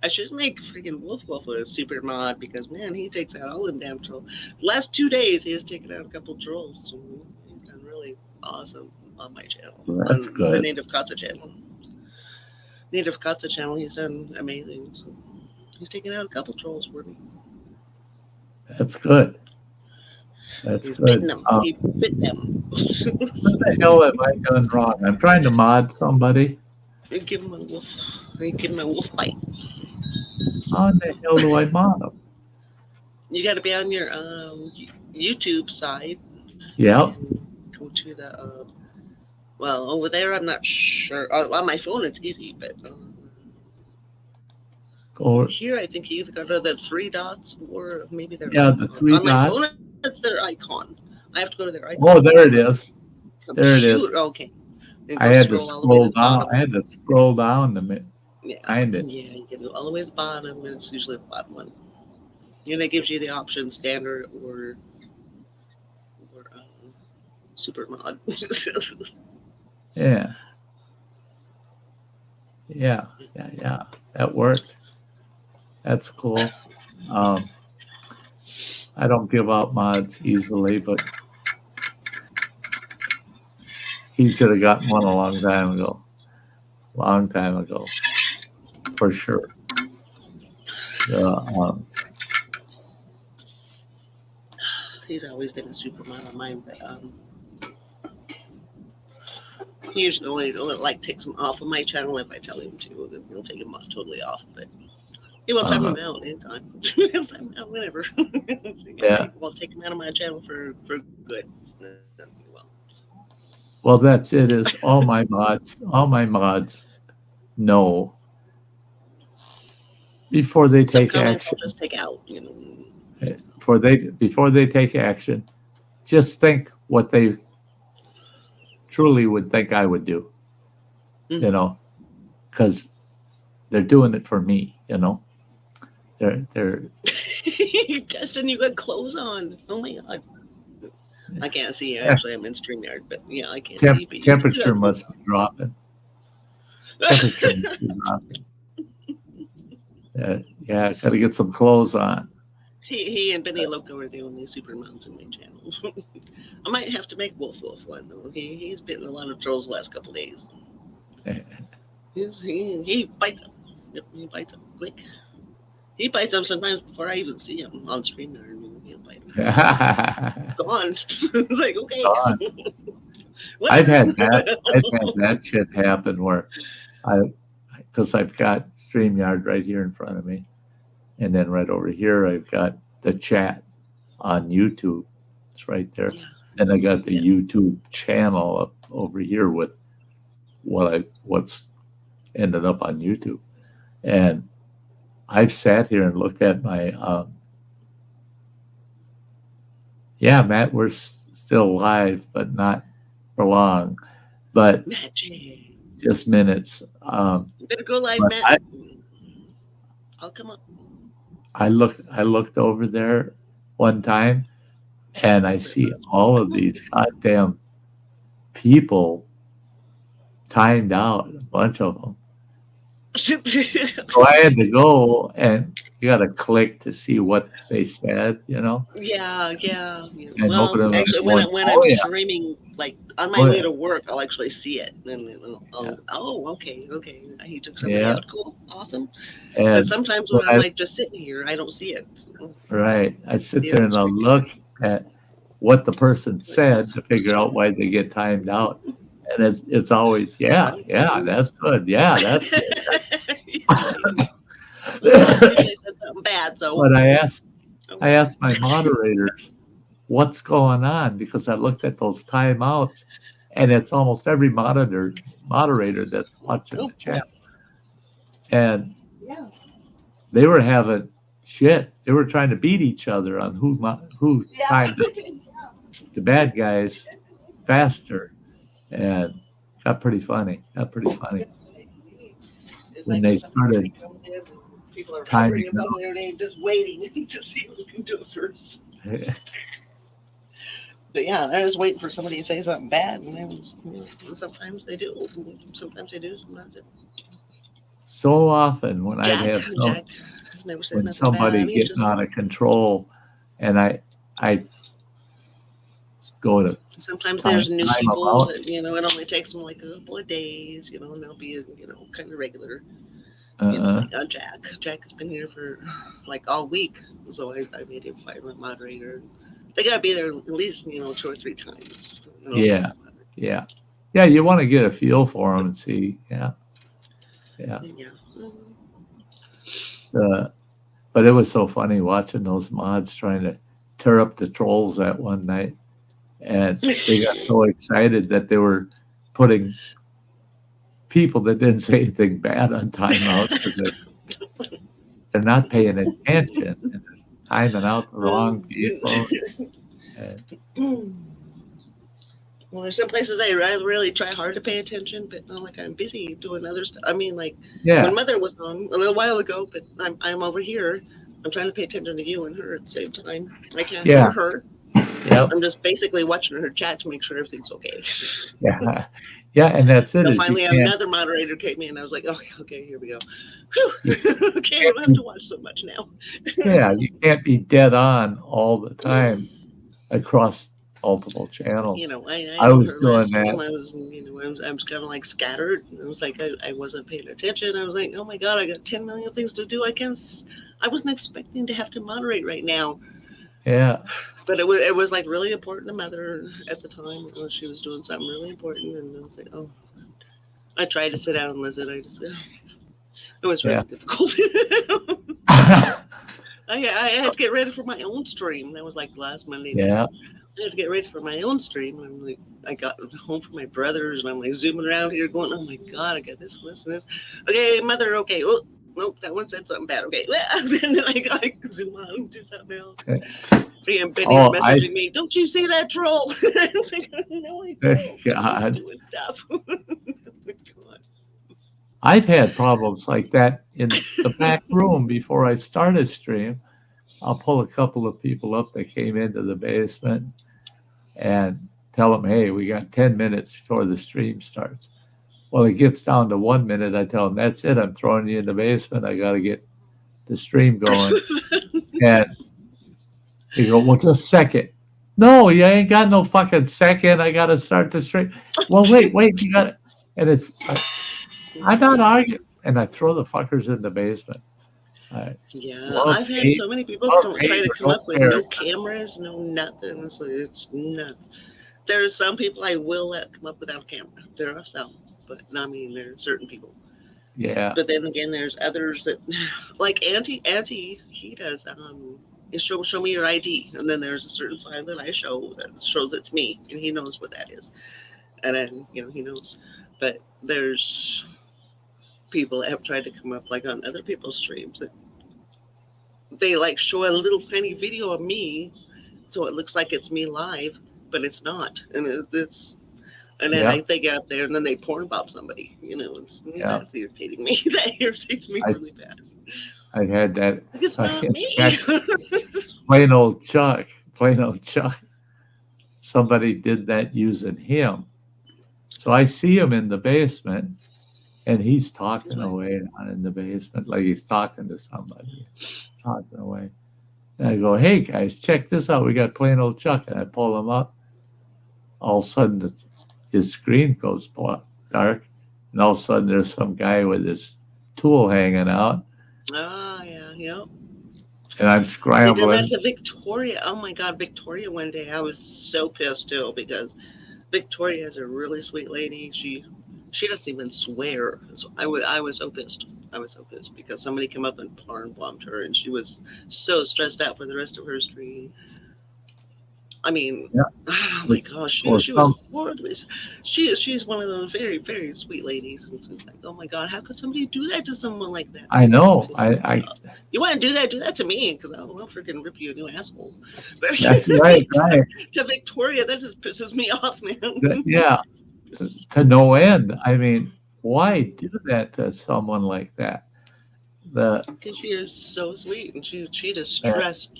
I should make freaking Wolf a super mod because, man, he takes out all them damn trolls. Last 2 days, he has taken out a couple trolls. So he's done really awesome on my channel. That's on good. The Native Katsa channel. He's done amazing. So he's taken out a couple trolls for me. That's good. He's bitten them. He bit them. What the hell have I done wrong? I'm trying to mod somebody. You give him a wolf. You give him a wolf bite. How in the hell do I mod them? You got to be on your YouTube side. Yeah. Go to the well, over there I'm not sure. On my phone it's easy, but here I think you either go to the 3 dots or maybe their icon. The 3 dots. On my phone it's their icon. I have to go to their icon. Oh, there it is. There it is. Okay. I had to scroll down. I had to scroll down to find it. Yeah, you can go all the way to the bottom, and it's usually the bottom one. And it gives you the option standard or super mod. Yeah. That worked. That's cool. I don't give out mods easily, but he should have gotten one a long time ago. For sure. He's always been a super mod on mine, but he usually only like takes him off of my channel if I tell him to. He'll take him totally off, but He will time Uh, him out anytime. He'll time him out whenever. Yeah. Well, take him out of my channel for good. Well, Well, that's it. Is all my mods know before they some take comments I'll action. just take out. Before they take action, just think what they truly would think I would do. You know, because they're doing it for me. You know, they're Justin, you got clothes on. Oh my god. I can't see. Actually, I'm in StreamYard, but yeah, I can't see. But temperature must be dropping. Temperature must be dropping. Yeah, gotta get some clothes on. He and Benny Loco are the only supermons in my channel. I might have to make Wolf one though. He's bitten a lot of trolls the last couple of days. He bites them. Yep, he bites them quick. He bites them sometimes before I even see him on stream. He'll bite them. Gone. It's like okay. Gone. I've had that shit happen where because I've got StreamYard right here in front of me, and then right over here I've got the chat on YouTube. It's right there, and I got the YouTube channel up over here with what's ended up on YouTube, and I've sat here and looked at my Matt, we're still live, but not for long, but just minutes. You better go live, Matt. I'll come up. I looked over there one time, and I see all of these goddamn people timed out, a bunch of them. So I had to go, and you got to click to see what they said, you know. Yeah. And well, actually, when I'm streaming, like on my way to work, I'll actually see it, and oh, okay, he took somebody out. Cool, awesome. But sometimes when I'm like just sitting here, I don't see it. Right, I sit there and I'll look at what the person said to figure out why they get timed out. And it's always, yeah, that's good. Yeah, that's good. Bad, so. But I asked my moderators, what's going on? Because I looked at those timeouts, and it's almost every moderator that's watching the chat. And they were having shit. They were trying to beat each other on who timed the bad guys faster. And got pretty funny. When they started timing out. Just waiting to see who can do it first. But yeah, I was waiting for somebody to say something bad, and sometimes they do. Sometimes they do. Sometimes it. So often when I'd have somebody getting out of control, and I go to. Sometimes there's new people that, it only takes them like a couple of days, and they'll be, kind of regular. Like Jack. Jack has been here for like all week, so I made him my moderator. They gotta be there at least, 2 or 3 times. Yeah. You want to get a feel for them and see. Yeah. But it was so funny watching those mods trying to tear up the trolls that one night. And they got so excited that they were putting people that didn't say anything bad on timeout because they're not paying attention and they're timing out the wrong people. Well, there's some places I really try hard to pay attention, but like I'm busy doing other stuff. I mean, like when Mother was on a little while ago, but I'm over here. I'm trying to pay attention to you and her at the same time. I can't hear her. Yep. I'm just basically watching her chat to make sure everything's okay. Yeah, and that's it. So finally, another moderator came in. I was like, okay, here we go. Okay, I don't have to watch so much now. Yeah, you can't be dead on all the time across multiple channels. I was doing that. I was kind of like scattered. It was like I wasn't paying attention. I was like, oh my god, I got 10 million things to do. I wasn't expecting to have to moderate right now. Yeah. But it was like really important to Mother at the time. She was doing something really important, and I was like, oh. I tried to sit down and listen. It was really difficult. I had to get ready for my own stream. That was like last Monday night. Yeah. I had to get ready for my own stream. And I'm like, I got home from my brother's, and I'm like zooming around here, going, "Oh my god, I got this, this, and this." Okay, mother. Okay. Oh, nope, that one said something bad. Okay, and then I zoom on and do something else. And Benny messaging me, "Don't you see that troll?" I was like, "No, I don't." God. Doing stuff. I've had problems like that in the back room before I start a stream. I'll pull a couple of people up that came into the basement and tell them, hey, we got 10 minutes before the stream starts. Well, it gets down to 1 minute. I tell them, that's it. I'm throwing you in the basement. I got to get the stream going. And they go, well, just a second. No, you ain't got no fucking second. I got to start the stream. Well, wait, you got it. And it's, I'm not arguing. And I throw the fuckers in the basement. Yeah, I've had so many people try to come up with no cameras, no nothing. It's nuts. There are some people I will let come up without a camera. There are some, but I mean, there are certain people. Yeah. But then again, there's others that, like Auntie, he does, show me your ID. And then there's a certain sign that I show that shows it's me, and he knows what that is. And then, he knows. But there's people that have tried to come up like on other people's streams that they like show a little tiny video of me so it looks like it's me live, but it's not. And and then they get up there and then they porn bop somebody, that's irritating me. That irritates me really bad. I've had that. It's not me. Plain old Chuck. Somebody did that using him. So I see him in the basement and he's talking away down in the basement like he's talking to somebody. Talking away. And I go, hey guys, check this out. We got plain old Chuck. And I pull him up. All of a sudden his screen goes dark. And all of a sudden there's some guy with his tool hanging out. Oh, yeah. And I'm scrambling. They did that to Victoria. Oh my God, Victoria one day. I was so pissed too because Victoria is a really sweet lady. She doesn't even swear. So I was so pissed. I was so pissed because somebody came up and porn bombed her, and she was so stressed out for the rest of her stream. I mean, oh my gosh, she was horribly. She's one of those very, very sweet ladies, and she's like, oh my God, how could somebody do that to someone like that? I know. You want to do that to me because I'll freaking rip you a new asshole. That's right. To Victoria, that just pisses me off, man. Yeah. To no end. I mean, why do that to someone like that? Because she is so sweet, and she distressed.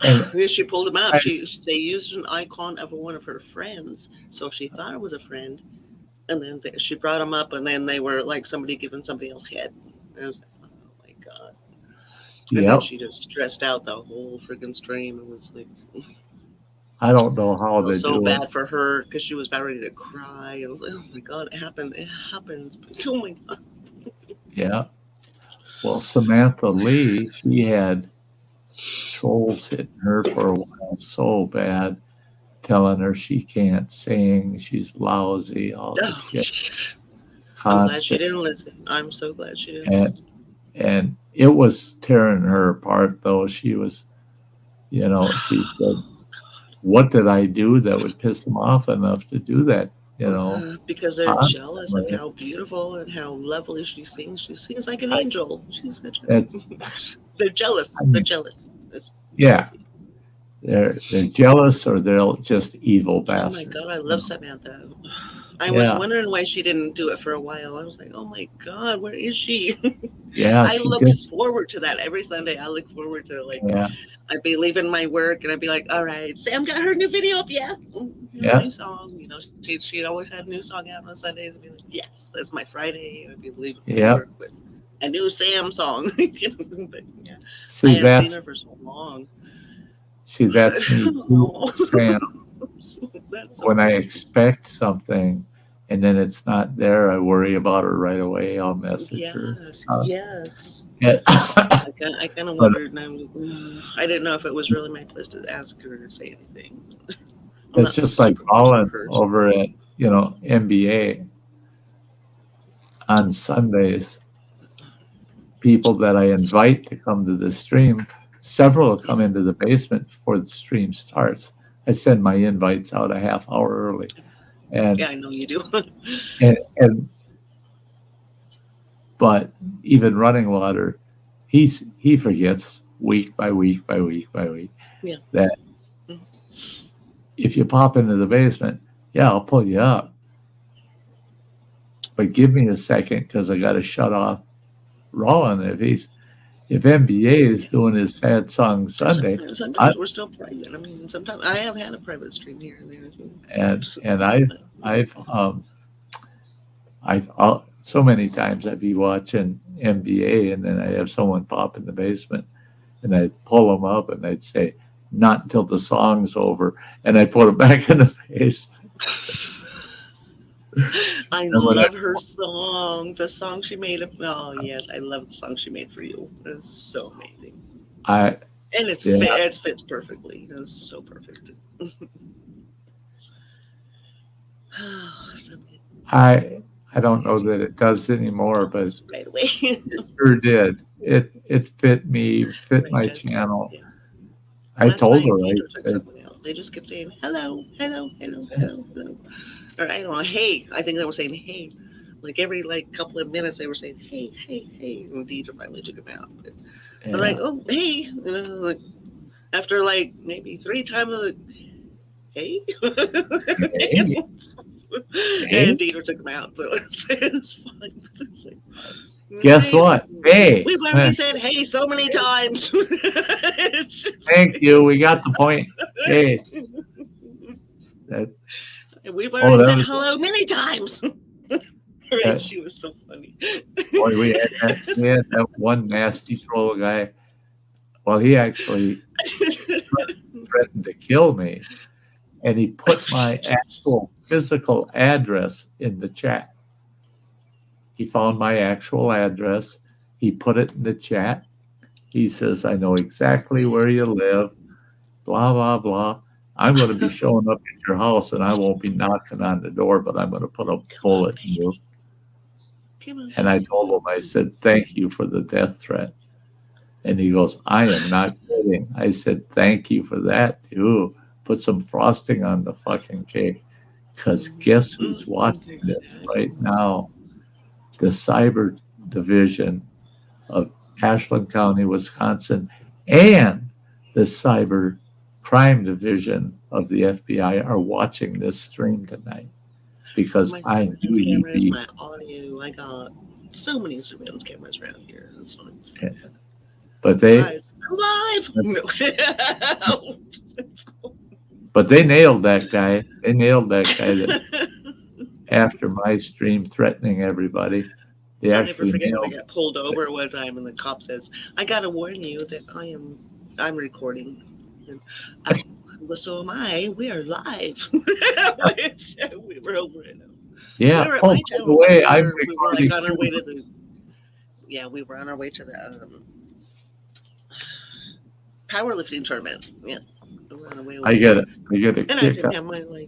And she pulled him up. They used an icon of one of her friends, so she thought it was a friend, and then she brought him up, and then they were like somebody giving somebody else head. And I was like, oh my God. And then she just stressed out the whole freaking stream. It was like, I don't know how they do it. So bad for her because she was about ready to cry. I was like, oh my God, it happened. It happens. Oh my God. Yeah. Well, Samantha Lee, she had trolls hitting her for a while so bad, telling her she can't sing, she's lousy, all this shit. I'm glad she didn't listen. I'm so glad she didn't listen. And it was tearing her apart, though. She was, she said, what did I do that would piss them off enough to do that? Because they're jealous of how beautiful and how lovely she sings. She sings like an angel. She's such they're jealous. They're jealous. Yeah. They're jealous or they're just evil bastards. Oh my God, I love Samantha. I was wondering why she didn't do it for a while. I was like, oh my God, where is she? Yeah. I look forward to that every Sunday. I look forward to I'd be leaving my work and I'd be like, all right, Sam got her new video up, new song. She'd always had a new song out on Sundays. I'd be like, yes, that's my Friday. I'd be leaving work with a new Sam song. But See, I hadn't seen her for so long. See, that's me too, Sam. When I expect something and then it's not there, I worry about her right away. I'll message her. Yes. I kind of wondered, and I didn't know if it was really my place to ask her to say anything. It's just like Colin over at NBA on Sundays. people that I invite to come to the stream, several will come into the basement before the stream starts. I send my invites out a half hour early. And Yeah, I know you do. and but even running water, he forgets week by week by week by week Yeah. that Mhm. if you pop into the basement, yeah, I'll pull you up. But give me a second because I got to shut off Rowan. If MBA is doing his sad song Sunday, Sometimes we're still private. I mean, sometimes I have had a private stream here and there too. and I've so many times I'd be watching NBA and then I have someone pop in the basement and I'd pull them up and I'd say, not until the song's over, and I put them back in the basement. I love her song. The song she made. Oh yes, I love the song she made for you. It's so amazing. And it fits perfectly. It's so perfect. I don't know that it does anymore, but right away. It sure did. It fit me, fit my channel. Yeah. I told her, they just kept saying hello, hello, hello, hello, hello. Or I don't know, hey. I think they were saying hey. Like every couple of minutes they were saying hey, hey, hey. And Deidre finally took them out. But I'm like, oh hey, after maybe 3 times, like, hey. hey. And Deidre took them out, so it's fine. It's like, guess what? Hey, we've already said hey so many times. Thank you. We got the point. Hey. We've already said hello many times. She was so funny. Boy, we had that one nasty troll guy. Well, he actually threatened to kill me, and he put my actual physical address in the chat. He found my actual address. He put it in the chat. He says, I know exactly where you live, blah, blah, blah. I'm going to be showing up at your house, and I won't be knocking on the door, but I'm going to put a bullet in you. And I told him, I said, thank you for the death threat. And he goes, I am not kidding. I said, thank you for that, too. Put some frosting on the fucking cake. Because guess who's watching this right now? The cyber division of Ashland County, Wisconsin, and the cyber crime division of the FBI are watching this stream tonight because I knew you'd be. My audio, I got so many surveillance cameras around here. That's fine. Yeah. But they live. But they nailed that guy. They nailed that guy that after my stream threatening everybody. They actually I got pulled over one time and the cop says, I gotta warn you that I'm recording. And well, so am I. We are live. We were over it. Yeah. We were by the way, I'm recording. We were on our way to the. Yeah, we were on our way to the powerlifting tournament. Yeah. We were on our way over. I get a and kick I didn't out. have my I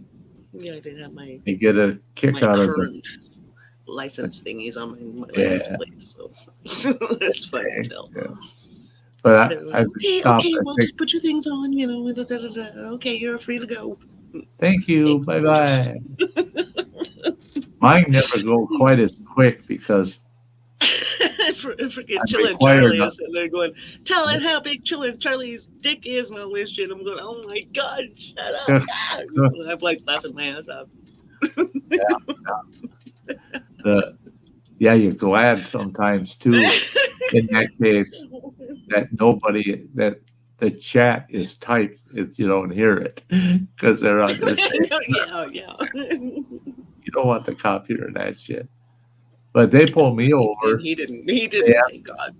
didn't have my. I get a kick out of it. License thingies on my yeah. plate, so it's funny to tell. Yeah. But I okay, well, just put your things on, Okay, you're free to go. Thank you. Bye bye. Mine never go quite as quick because freaking Chillin' Charlie is sitting there going, tell it how big Chillin' Charlie's dick is and all this shit. I'm going, oh my god, shut up. I'm laughing my ass off. You're glad sometimes too in that case that that the chat is typed if you don't hear it because they're on this. Yeah. You don't want the cop hearing that shit. But they pulled me over. And he didn't. Thank God.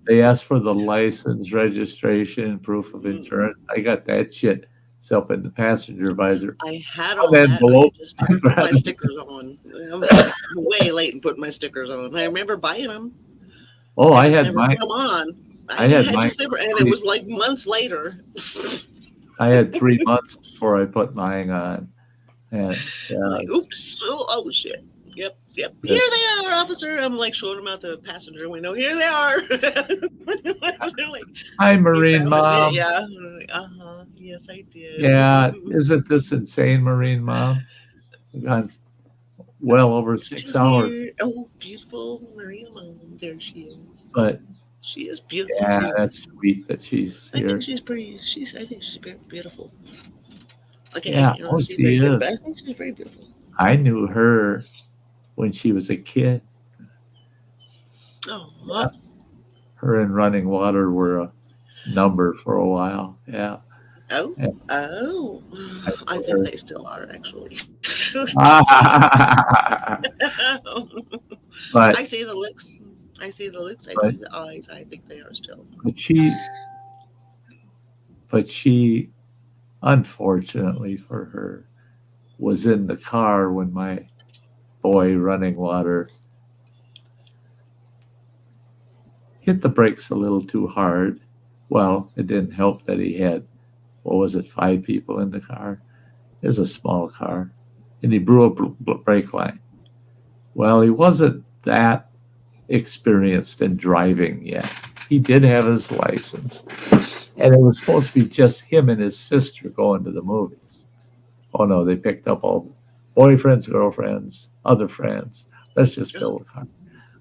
They asked for the license, registration, proof of insurance. I got that shit. It's up in the passenger visor. I had all that. I just put my stickers on. I'm way late in putting my stickers on. I remember buying them. Oh, I had mine. Come on. I had mine. And it was months later. I had 3 months before I put mine on. And oops. Oh, shit. Yep. Yeah. Here they are, officer. I'm like showing them out the passenger window. Here they are. They're like, Hi, "You Marine found it?" Mom. Yeah. I'm like, uh-huh. Yes, I did. Yeah, isn't this insane, Marine Mom? We've gone well over She's 6 hours. here. Oh, beautiful Maria Mom. There she is. But She is beautiful yeah, too. that's sweet that she's I think here. she's pretty. I think she's very beautiful. Okay, Yeah, oh, she's she very good, but is. I think she's very beautiful. I knew her when she was a kid. Oh, Yeah. Her and Running Water were a number for a while. Yeah. oh, Yeah. oh! I think they still are actually. But I see the looks. I see the looks. I but see the eyes. I think they are still. but she unfortunately for her was in the car when my boy Running Water hit the brakes a little too hard. Well, it didn't help that he had, what was it, 5 people in the car. It was a small car, and he blew a brake line. Well, he wasn't that experienced in driving yet. He did have his license, and it was supposed to be just him and his sister going to the movies. Oh no, they picked up all boyfriends, girlfriends, other friends. Let's just fill the car.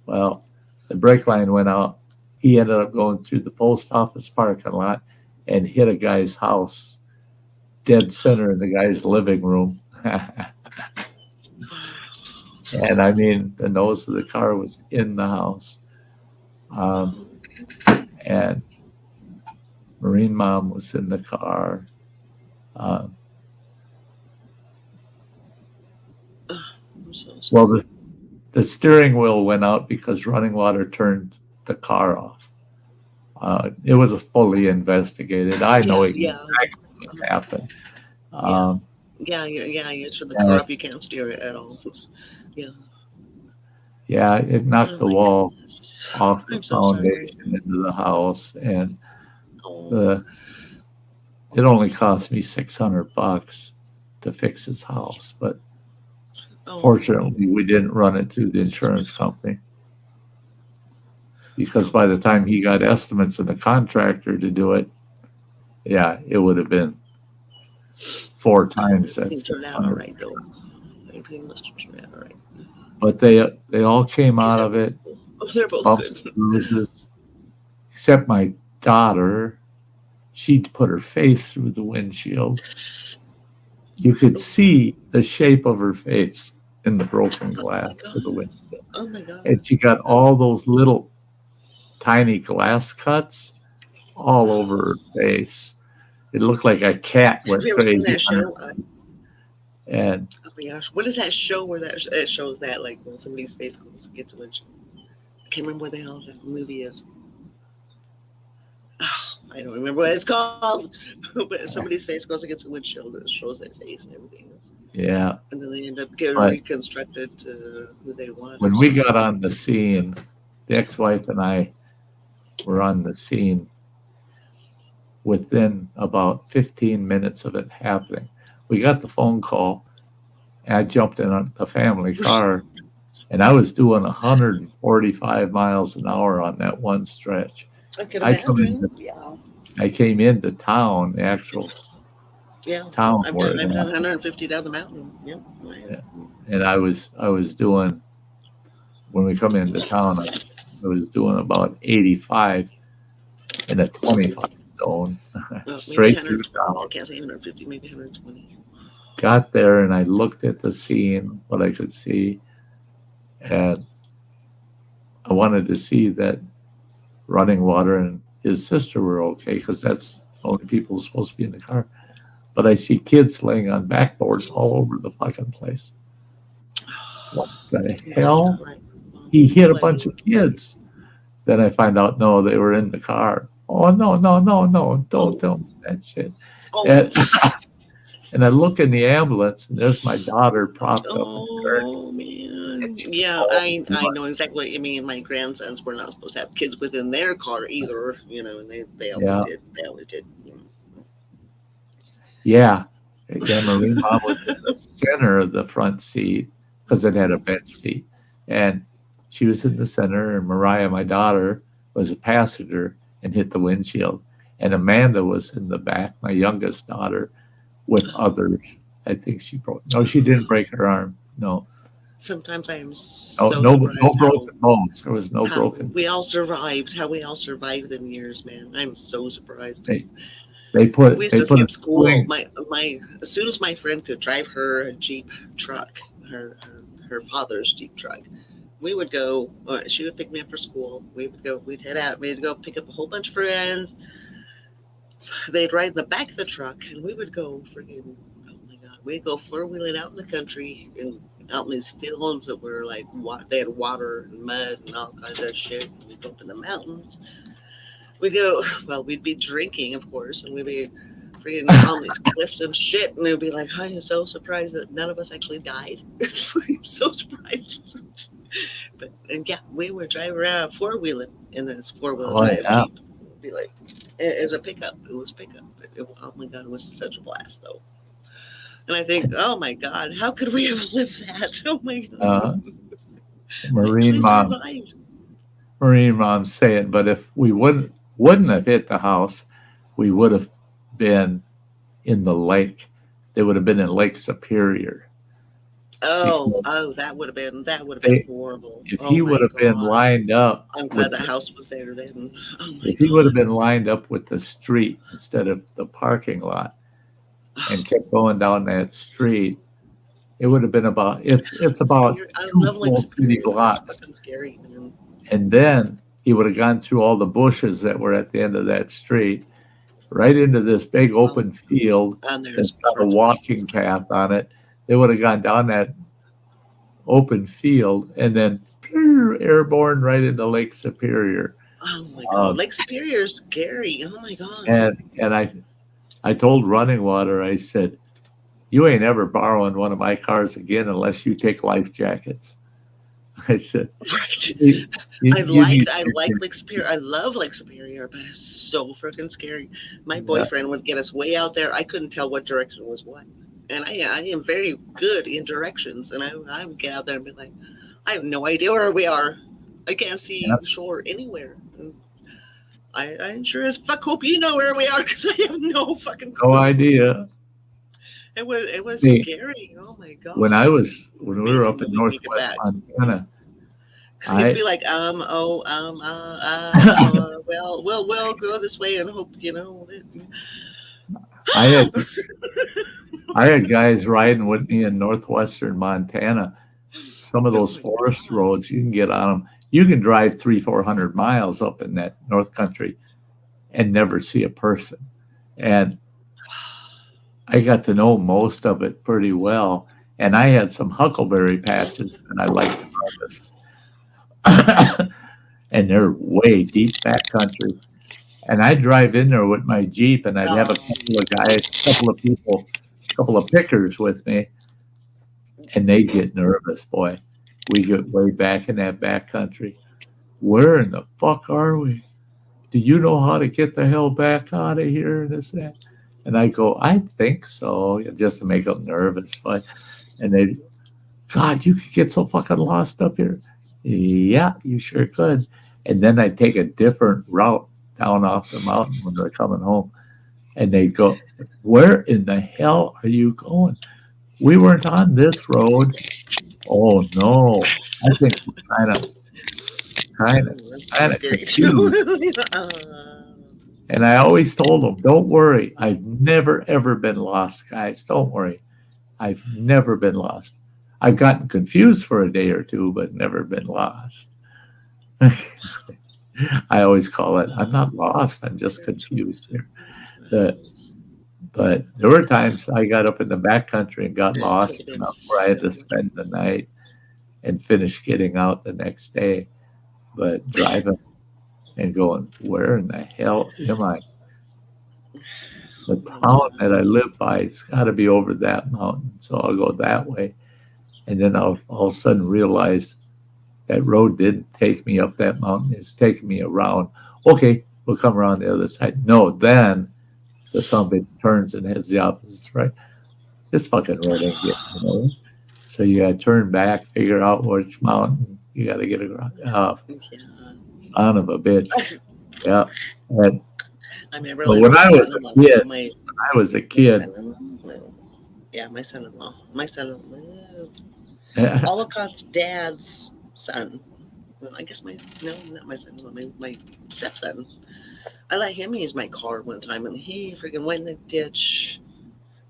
Well, the brake line went out. He ended up going through the post office parking lot and hit a guy's house, dead center in the guy's living room. And I mean, the nose of the car was in the house. And Marine Mom was in the car. Well, the steering wheel went out because Running Water turned the car off. It was fully investigated. I know exactly what happened. You turn the car off. You can't steer it at all. Yeah, it knocked the wall off the foundation sorry. into the house, and it only cost me $600 to fix his house, but fortunately we didn't run it through the insurance company, because by the time he got estimates and the contractor to do it, yeah, it would have been 4 times that $600. But they all came out of it. They're both bumps good. and bruises, except my daughter. She'd put her face through the windshield. You could see the shape of her face in the broken glass of the windshield. Oh my God. And she got all those little tiny glass cuts all over her face. It looked like a cat went crazy. That show? And oh my gosh, what is that show where it shows that, like, when somebody's face gets a windshield? I can't remember what the hell that movie is. Oh, I don't remember what it's called, but somebody's face goes against a windshield and it shows their face and everything else. Yeah. And then they end up getting reconstructed to who they want. When we got on the scene, the ex-wife and I were on the scene within about 15 minutes of it happening. We got the phone call, and I jumped in a family car, and I was doing 145 miles an hour on that one stretch. I came into town, the actual town. I've done 150 down the mountain. Yep. Yeah. And I was doing, when we come into town, I was doing about 85 in a 25 zone, straight through town. I can't say 150, maybe 120. Got there and I looked at the scene, what I could see, and I wanted to see that Running Water and his sister were okay, because that's the only people supposed to be in the car. But I see kids laying on backboards all over the fucking place. What the hell? He hit a bunch of kids. Then I find out, no, they were in the car. Oh, no, don't tell me that shit. And I look in the ambulance, and there's my daughter propped up. Oh, man. Yeah, I know exactly what you mean. My grandsons were not supposed to have kids within their car either, and they always did. They always did. Yeah. Again, Marine Mom was in the center of the front seat, because it had a bench seat. And she was in the center, and Mariah, my daughter, was a passenger and hit the windshield. And Amanda was in the back, my youngest daughter, with others. I think she broke. No, she didn't break her arm. No, Sometimes I am no, so no, surprised no how, broken bones. There was no how broken. we all survived. How we all survived them years, man. I'm so surprised. They We put used they to put a skip school. swing. My as soon as my friend could drive her Jeep truck, her father's Jeep truck, we would go. She would pick me up for school. We would go. We'd head out. We'd go pick up a whole bunch of friends. They'd ride in the back of the truck, and we would go friggin'. Oh my god, we'd go four wheeling out in the country and out in these fields that were like they had water and mud and all kinds of shit. We'd go up in the mountains. We'd go. Well, we'd be drinking, of course, and we'd be freaking on these cliffs and shit. And they'd be like, "I'm so surprised that none of us actually died." I'm so surprised. But and yeah, we would drive around four wheeling in this four wheel Oh drive yeah, Jeep. It'd be like it was a pickup. It was pickup. Oh my god, it was such a blast though. And I think, oh my god, how could we have lived that? Oh my god, uh, we Marine actually mom, survived. Marine mom saying, but if we wouldn't have hit the house, we would have been in the lake. They would have been in Lake Superior. Oh, that would have been They, horrible. if Oh he would my have been god, lined up I'm glad with the the, house was there then. Oh my if he would have god. been lined up with the street instead of the parking lot and kept going down that street, it would have been about it's about I two love Lake full city Superior. That's blocks. fucking scary, man. And then he would have gone through all the bushes that were at the end of that street, right into this big open field And that's there's got a parts of walking path on it. They would have gone down that open field and then airborne right into Lake Superior. oh my god, Um, Lake Superior is scary. Oh my god. and I told Running Water, I said, you ain't ever borrowing one of my cars again unless you take life jackets. I said, Right. you, I need like Lake Superior. I love Lake Superior, but it's so freaking scary. My yeah, boyfriend would get us way out there. I couldn't tell what direction was what. And I am very good in directions. And I would get out there and be like, I have no idea where we are. I can't see yeah, shore anywhere. And I sure as fuck hope you know where we are because I have no fucking no clue. idea. It was See, scary. Oh my when god. we were Amazing up that in we make it northwest back. Montana, Because we'd I be like, well, we'll go this way and hope, you know. I had I had guys riding with me in northwestern Montana. Some of Oh those my forest god. roads, you can get on them. You can drive 300-400 miles up in that North Country and never see a person. And I got to know most of it pretty well. And I had some huckleberry patches that I liked to harvest. And they're way deep backcountry. And I'd drive in there with my Jeep and I'd have a Oh, couple of guys, a couple of people, a couple of pickers with me, and they'd get nervous, boy. We get way back in that backcountry. Where in the fuck are we? Do you know how to get the hell back out of here? And this, that. And I go, I think so, just to make them nervous. But and they, God, you could get so fucking lost up here. Yeah, you sure could. And then I'd take a different route down off the mountain when they're coming home. And they go, where in the hell are you going? We weren't on this road. Oh no. I think we're kind of that's pretty scary confused. too. And I always told them, don't worry. I've never, ever been lost, guys. Don't worry. I've never been lost. I've gotten confused for a day or two, but never been lost. I always call it, I'm not lost. I'm just confused here. But there were times I got up in the backcountry and got lost enough where I had to spend the night and finish getting out the next day. But driving and going, where in the hell am I? The town that I live by, it's got to be over that mountain. So I'll go that way. And then I'll all of a sudden realize that road didn't take me up that mountain. It's taking me around. Okay, we'll come around the other side. No, then the son of a bitch turns and heads the opposite, right? This fucking road ain't getting nowhere. So you got to turn back, figure out which mountain you got to get across. Oh, Yeah. son of a bitch. Yeah. And, I remember but when when my I was son-in-law, a kid, my I was a my kid. son-in-law, yeah, my son-in-law, Holocaust dad's son. Well, I guess no, not my son-in-law, my stepson. I let him use my car one time, and he freaking went in the ditch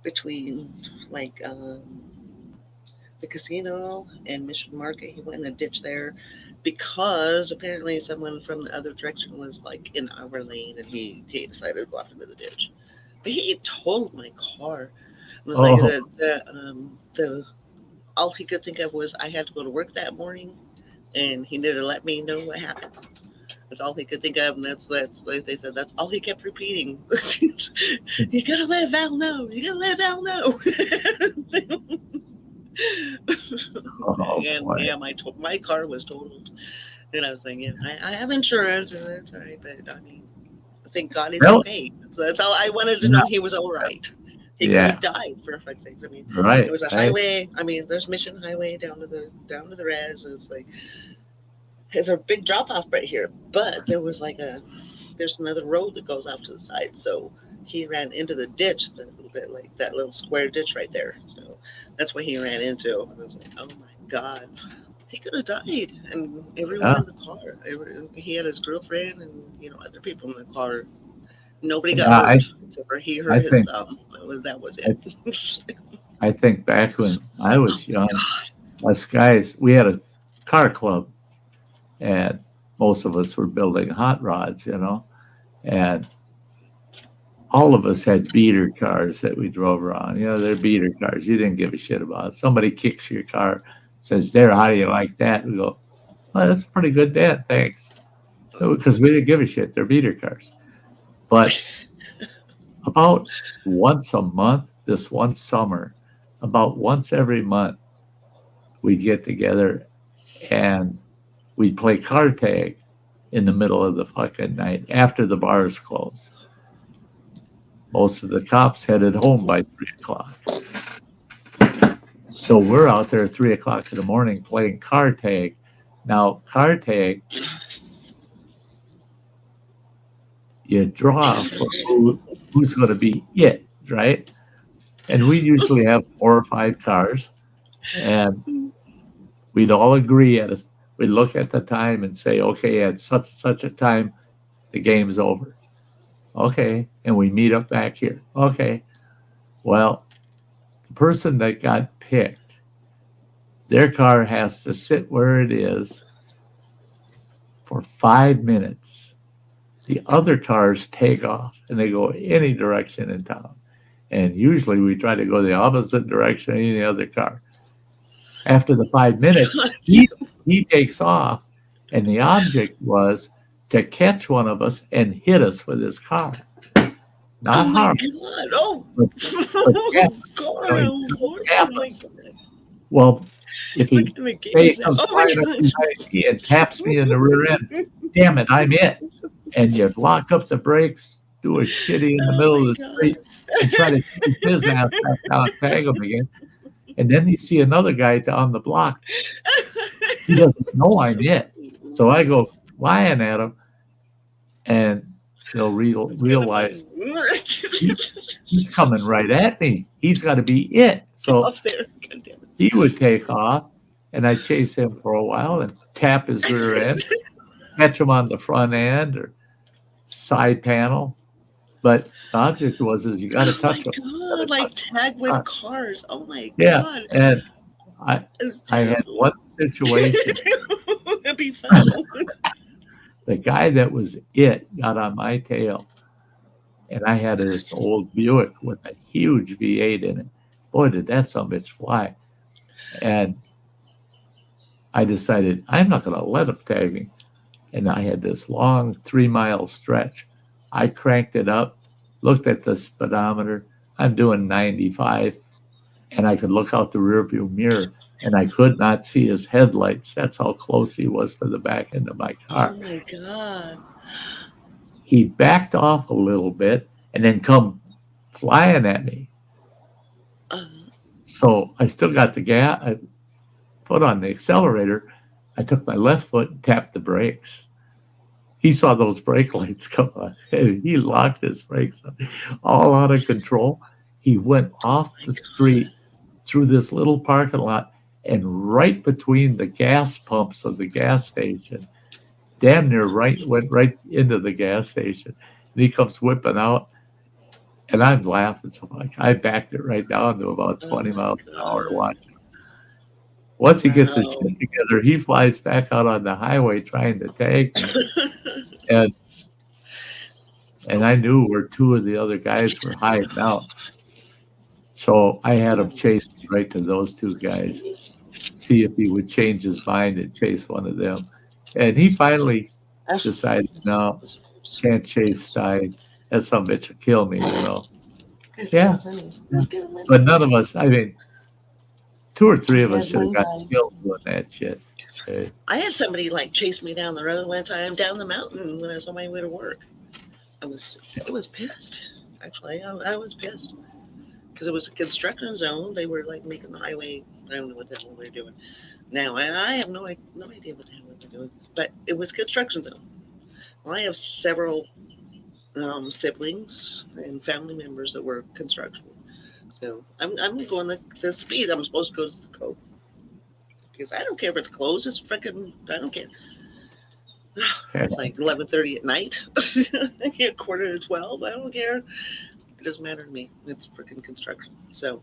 between like the casino and Mission Market. He went in the ditch there because apparently someone from the other direction was like in our lane, and he decided to go off into the ditch. But he totaled my car. It was like Oh, the all he could think of was I had to go to work that morning, and he needed to let me know what happened. That's all he could think of, and that's like they said. That's all he kept repeating. You gotta let Val know. You gotta let Val know. oh And boy. yeah, my car was totaled, and I was thinking I have insurance, and that's all right. But I mean, thank God he's Well, okay. So that's all I wanted to yeah, know. He was all right. He could yeah, have died for fuck's sakes. I mean, it right, was a right. highway. I mean, there's Mission Highway down to the res. It's like it's a big drop off right here, but there's another road that goes off to the side. So he ran into the ditch, that little square ditch right there. So that's what he ran into. And I was like, oh my god, he could have died. And everyone Yeah, in the car, he had his girlfriend and other people in the car. Nobody got yeah. hurt except for he I hurt his think, thumb. That was I, it. I think back when I Oh was my young, god. us guys, we had a car club, and most of us were building hot rods, and all of us had beater cars that we drove around. They're beater cars. You didn't give a shit about. Somebody kicks your car, says, "There, how do you like that?" We go, "Well, that's a pretty good, Dad. Thanks." Because we didn't give a shit. They're beater cars. But about once a month, this one summer, about once every month, we'd get together and we'd play car tag in the middle of the fucking night after the bars closed. Most of the cops headed home by 3 o'clock. So we're out there at 3 o'clock in the morning playing car tag. Now, car tag, you draw for who's going to be it, right? And we usually have 4 or 5 cars, and we'd all agree we'd look at the time and say, okay, at such a time, the game's over. Okay, and we meet up back here. Okay, well, the person that got picked, their car has to sit where it is for 5 minutes. The other cars take off and they go any direction in town. And usually we try to go the opposite direction of any other car. After the 5 minutes, he takes off, and the object was to catch one of us and hit us with his car. Oh Not my harm, god. Oh. but tap, Oh god. he's Oh gonna Lord. tap Oh my us. god. Well, if Look he at the say he games now. comes Oh my flying up god. behind me and taps me in the rear end, damn it, I'm it. And you lock up the brakes, do a shitty in the Oh middle my of the street, and god. try to keep his ass back down, tag him again. And then you see another guy down the block. He doesn't know I'm it. So I go flying at him, and they'll It's gonna be realize he's coming right at me. He's got to be it. So off there. God damn he would take off, and I'd chase him for a while and tap his rear end, it. catch him on the front end or side panel. But the object is you got to Oh my touch him. You god. gotta Like touch tag him. with cars. Oh my Yeah, god. and I It's I had terrible. one situation. That'd be fun. The guy that was it got on my tail, and I had this old Buick with a huge V8 in it. Boy, did that sumbitch fly! And I decided I'm not going to let him tag me. And I had this long 3 mile stretch. I cranked it up, looked at the speedometer. I'm doing 95, and I could look out the rearview mirror, and I could not see his headlights. That's how close he was to the back end of my Oh car. my god. He backed off a little bit and then come flying at me. Uh, So I still got the foot on the accelerator. I took my left foot and tapped the brakes. He saw those brake lights come on, and he locked his brakes on, all out of control. He went off the street through this little parking lot and right between the gas pumps of the gas station, damn near went right into the gas station. And he comes whipping out, and I'm laughing. So I backed it right down to about 20 miles an hour to watch him. Once he gets his shit together, he flies back out on the highway trying to tag me. And I knew where two of the other guys were hiding out. So I had him chase me right to those two guys, see if he would change his mind and chase one of them. And he finally decided, no, can't chase Sty. That some bitch will kill me, Yeah. But none of us, I mean, 2 or 3 of us should have got killed doing that shit. Okay. I had somebody like chase me down the road one time down the mountain when I was on my way to work. I was pissed. Actually, I was pissed because it was a construction zone. They were like making the highway. I don't know what the hell they're doing. Now I have no idea what the hell they're doing. But it was construction zone. Well, I have several siblings and family members that were construction. So I'm going the speed I'm supposed to go because I don't care if it's closed. It's freaking, I don't care. It's like 11:30 at night. 11:45. I don't care. It doesn't matter to me. It's freaking construction. So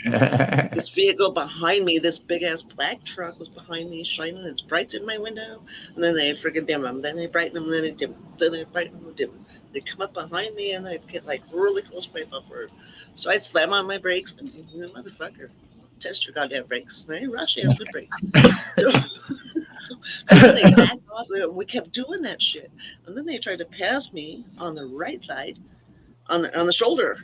this vehicle behind me, this big ass black truck was behind me, shining its brights in my window, and then they freaking dim them. Then they brighten them, then they dim them. Then they brighten them, dim them. They come up behind me, and I'd get like really close to my bumper. So I'd slam on my brakes, and motherfucker, test your goddamn brakes. Right? Russia has good brakes. So they backed off. We kept doing that shit, and then they tried to pass me on the right side, on the shoulder,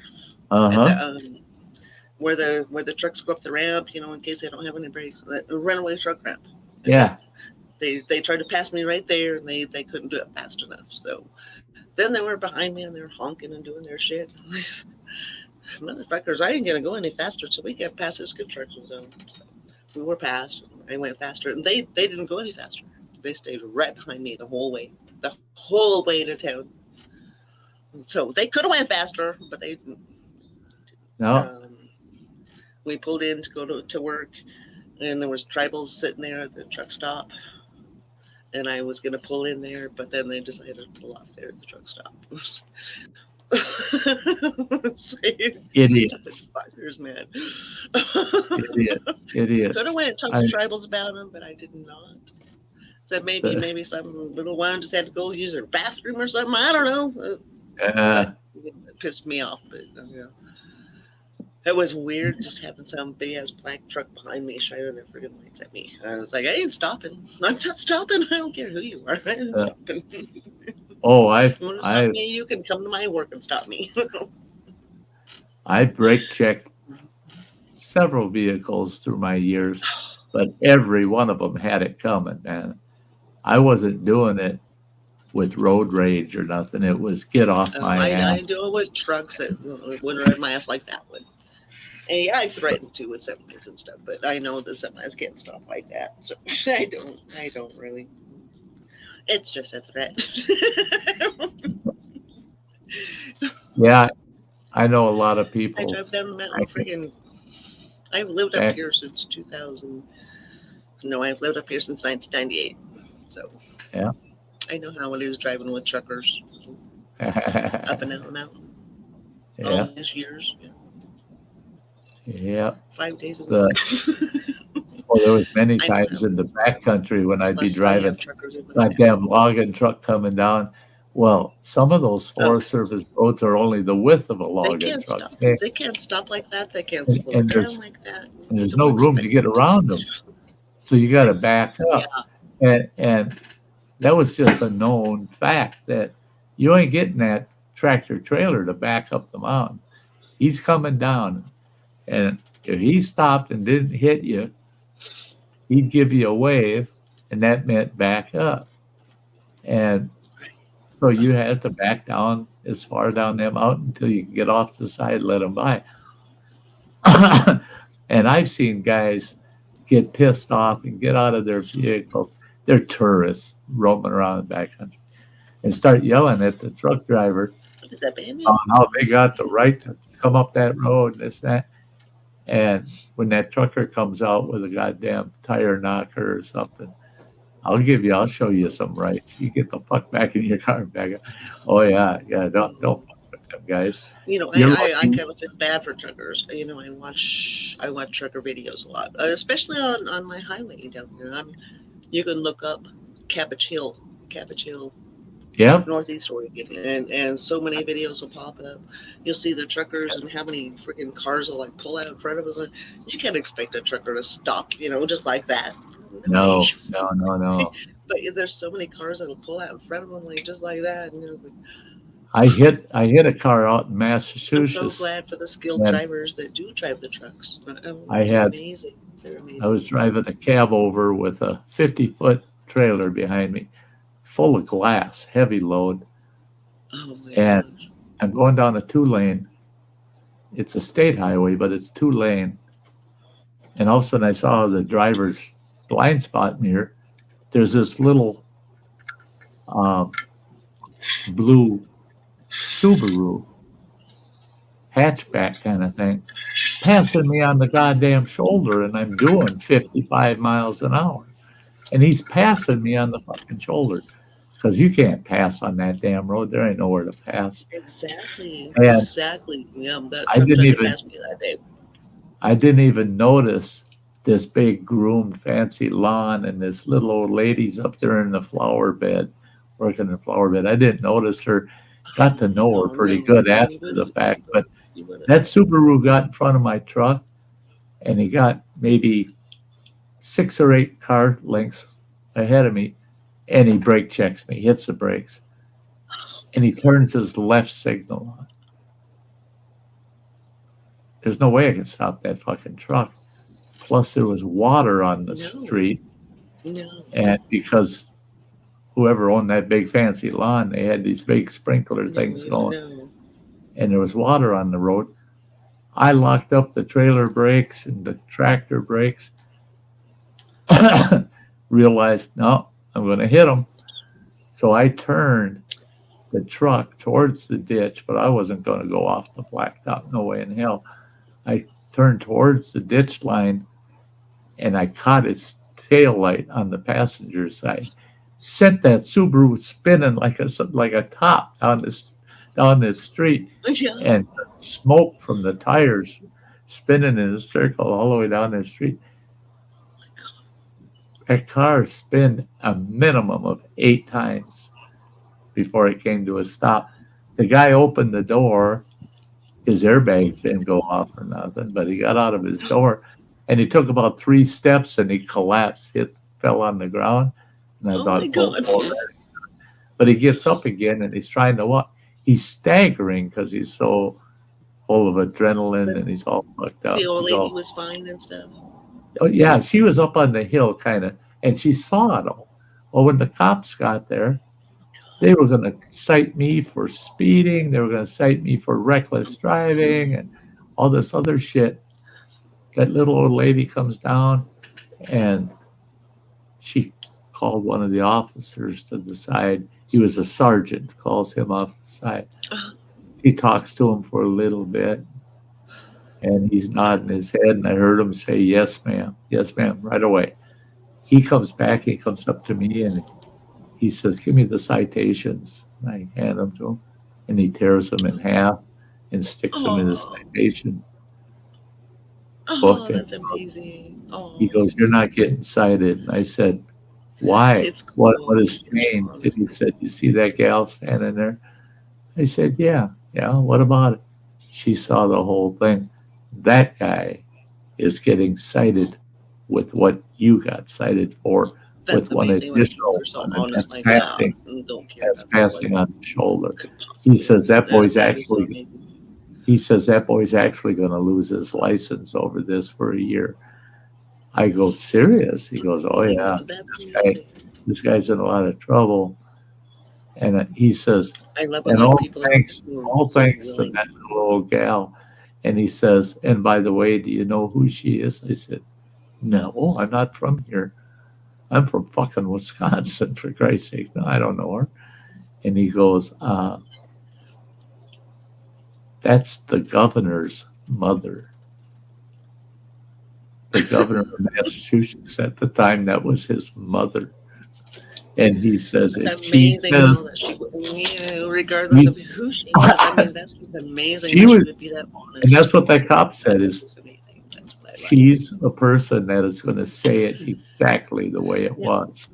where the trucks go up the ramp, in case they don't have any brakes. The runaway truck ramp. Yeah. They tried to pass me right there, and they couldn't do it fast enough. So then they were behind me, and they were honking and doing their shit. Motherfuckers, I ain't gonna go any faster, so we got past this construction zone. So we were past. I went faster, and they didn't go any faster. They stayed right behind me the whole way to town. So they could have went faster, but they didn't. No. We pulled in to go to work, and there was tribals sitting there at the truck stop. And I was going to pull in there, but then they decided to pull off there at the truck stop. Idiots. Man. Idiots. Could have went and talked to tribals about them, but I did not. Said maybe some little one just had to go use their bathroom or something. I don't know. It pissed me off, but yeah. It was weird just having some big ass black truck behind me shining their friggin' lights at me. I was like, I ain't stopping. I'm not stopping. I don't care who you are. I ain't stopping. If you want to stop me, you can come to my work and stop me. I brake checked several vehicles through my years, but every one of them had it coming, man. I wasn't doing it with road rage or nothing. It was get off my ass. I do it with trucks that would ride my ass like that would. And yeah, I threatened to with semis and stuff, but I know the semis can't stop like that. So I don't really. It's just a threat. Yeah, I know a lot of people. I drove down the mountain I've lived up here since 2000. No, I've lived up here since 1998. So yeah, I know how it is driving with truckers up and down the mountain. Yeah. All these years. Yeah. 5 days a week. Well, there was many times in the backcountry when I'd be driving that damn logging truck coming down. Well, some of those Forest Service roads are only the width of a logging truck. They can't stop like that. They can't slow down like that. And there's no room to get around them. So you got to back up. Yeah. And that was just a known fact that you ain't getting that tractor trailer to back up the mountain. He's coming down. And if he stopped and didn't hit you, he'd give you a wave, and that meant back up. And so you had to back down as far down that mountain until you could get off the side and let him by. And I've seen guys get pissed off and get out of their vehicles. They're tourists roaming around the backcountry and start yelling at the truck driver What is that, Bandit? on how they got the right to come up that road, this, that. And when that trucker comes out with a goddamn tire knocker or something, I'll show you some rights. You get the fuck back in your car and back up. Oh yeah, don't fuck with them guys. You know, You're I lucky. kind of feel bad for truckers. You know, I watch trucker videos a lot, especially on my highway down here. You can look up Cabbage Hill, Yep. Northeast Oregon, and so many videos will pop up. You'll see the truckers and how many freaking cars will like pull out in front of us. You can't expect a trucker to stop, you know, just like that. No. But there's so many cars that'll pull out in front of them, like just like that. And like, I hit a car out in I'm Massachusetts. so glad for the skilled And drivers that do drive the trucks. Amazing. They're amazing. I was driving a cab over with a 50-foot trailer behind me, full of glass, heavy load. Oh my And gosh. I'm going down a 2-lane. It's a state highway, but it's 2-lane. And all of a sudden I saw the driver's blind spot mirror. There's this little blue Subaru hatchback kind of thing passing me on the goddamn shoulder, and I'm doing 55 miles an hour. And he's passing me on the fucking shoulder because you can't pass on that damn road. There ain't nowhere to pass. Exactly. And Exactly. Yeah, that I truck didn't doesn't even- pass me that day. I didn't even notice this big groomed fancy lawn and this little old lady's up there in the flower bed, working in the flower bed. I didn't notice her. Got to know her pretty good after the fact, but You would've- that Subaru got in front of my truck, and he got maybe 6 or 8 car lengths ahead of me, and he brake checks me, hits the brakes, and he turns his left signal on. There's no way I could stop that fucking truck. Plus, there was water on the No. street, No. and because whoever owned that big fancy lawn, they had these big sprinkler things going, No. and there was water on the road. I locked up the trailer brakes and the tractor brakes. Realized, no, I'm going to hit him. So I turned the truck towards the ditch, but I wasn't going to go off the blacktop. No way in hell. I turned towards the ditch line, and I caught its tail light on the passenger side. Sent that Subaru spinning like a top down this street, Yeah. and smoke from the tires spinning in a circle all the way down the street. That car spun a minimum of 8 times before it came to a stop. The guy opened the door. His airbags didn't go off or nothing, but he got out of his door, and he took about 3 steps, and he collapsed, fell on the ground. And I Oh thought, my God. but he gets up again, and he's trying to walk. He's staggering because he's so full of adrenaline, and he's all fucked up. The old He's lady all- was fine and stuff. Oh, yeah, she was up on the hill kind of, and she saw it all. Well, when the cops got there, they were going to cite me for speeding. They were going to cite me for reckless driving and all this other shit. That little old lady comes down, and she called one of the officers to the side. He was a sergeant, calls him off the side. She talks to him for a little bit, and he's nodding his head, and I heard him say, yes, ma'am, right away. He comes back, he comes up to me, and he says, give me the citations. And I hand them to him, and he tears them in half and sticks them in his citation Oh, book. And that's amazing. Oh, he goes, you're not getting cited. And I said, why? It's cool. What has changed? And he said, you see that gal standing there? I said, yeah, what about it? She saw the whole thing. That guy is getting cited with what you got cited for, That's with one amazing when additional people are so one, and honest that's like that passing. and don't care That's about passing what on the shoulder. could possibly He says that happen. boy's That is so actually, amazing. he says that boy's actually going to lose his license over this for a year. I go, serious? He goes, oh yeah, That's this guy- amazing. this guy's in a lot of trouble. And he says, I love when and those all people thanks are to so that willing. little old gal. And he says, and by the way, do you know who she is? I said, no, I'm not from here. I'm from fucking Wisconsin, for Christ's sake. No, I don't know her. And he goes, that's the governor's mother. The governor of Massachusetts at the time, that was his mother. And he says, if It's she amazing says, though that she would, regardless of who she is. I mean, that's just amazing. She that was- she would be that honest. and that's what that cop said is, That's amazing. That's what I like. she's a person that is going to say it exactly the way it Yeah. was.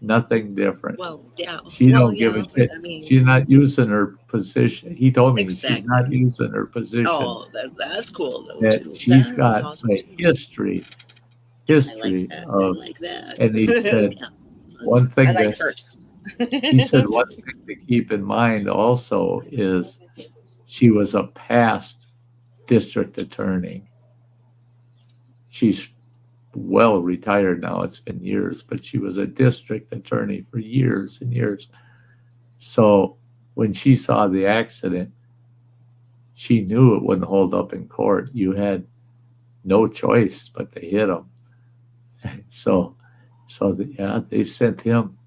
Nothing different. Well, yeah. She well, don't give a yeah, but shit. I mean, She's not using her position. He told me she's Exactly. not using her position. oh, that's cool though. That too. she's That got is awesome. a history I like that. I of, like that. and he said Yeah. one thing I like that her. he said one thing to keep in mind also is she was a past district attorney. She's well retired now. It's been years, but she was a district attorney for years and years. So when she saw the accident, she knew it wouldn't hold up in court. You had no choice but to hit him. So they sent him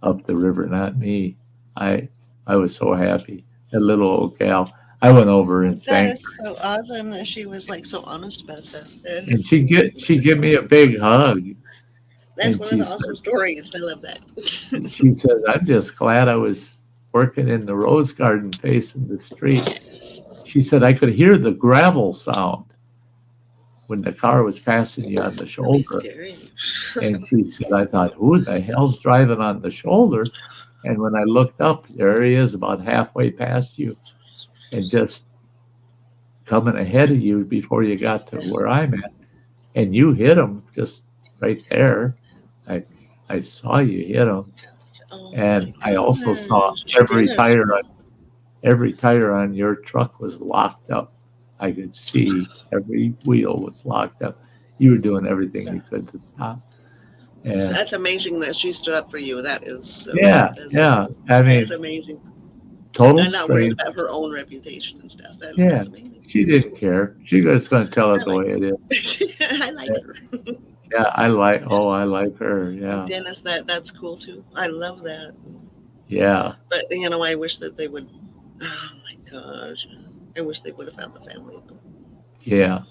up the river, not me. I was so happy. That little old gal. I went over and That thanked is so awesome that she was like so honest about stuff. her. And she gave me a big hug. That's and one she of the awesome stories. I love that. And she said, I'm just glad I was working in the rose garden facing the street. She said, I could hear the gravel sound when the car was passing you on the shoulder. Scary. And she said, I thought, who the hell's driving on the shoulder? And when I looked up, there he is about halfway past you and just coming ahead of you before you got to where I'm at. And you hit him just right there. I saw you hit him. Oh And my I also saw gosh. every Goodness. tire on your truck was locked up. I could see every wheel was locked up. You were doing everything you could to stop. And That's amazing that she stood up for you. That is so, yeah. I mean, that's amazing. total I'm not worried strength. about her own reputation and stuff. That's Yeah. amazing. She didn't care. She was going to tell I it the like way it is. I like her. Yeah, I like her. Yeah, Dennis, that's cool too. I love that. yeah, But I wish that they would. Oh my gosh, I wish they would have found the family. yeah.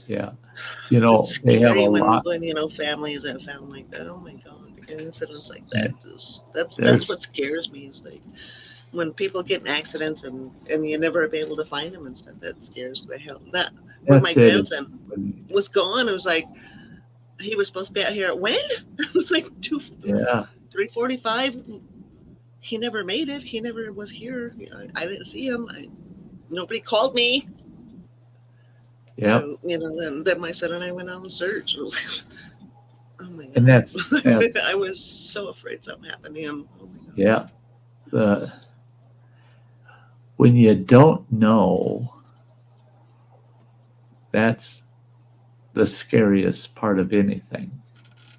You know, It's they have a scary lot. when families have found like that. Oh my god, incidents like that. That's There's- what scares me. Is like when people get in accidents and you never be able to find them and stuff. That scares the hell. That when my That's it. grandson was gone, it was like he was supposed to be out here at when? It was like Yeah, 3:45. He never made it. He never was here. I didn't see him. Nobody called me. yeah. So, then my son and I went on the search. It was like, oh my god. And that's I was so afraid something happened to him. Oh my god. yeah. When you don't know, that's the scariest part of anything,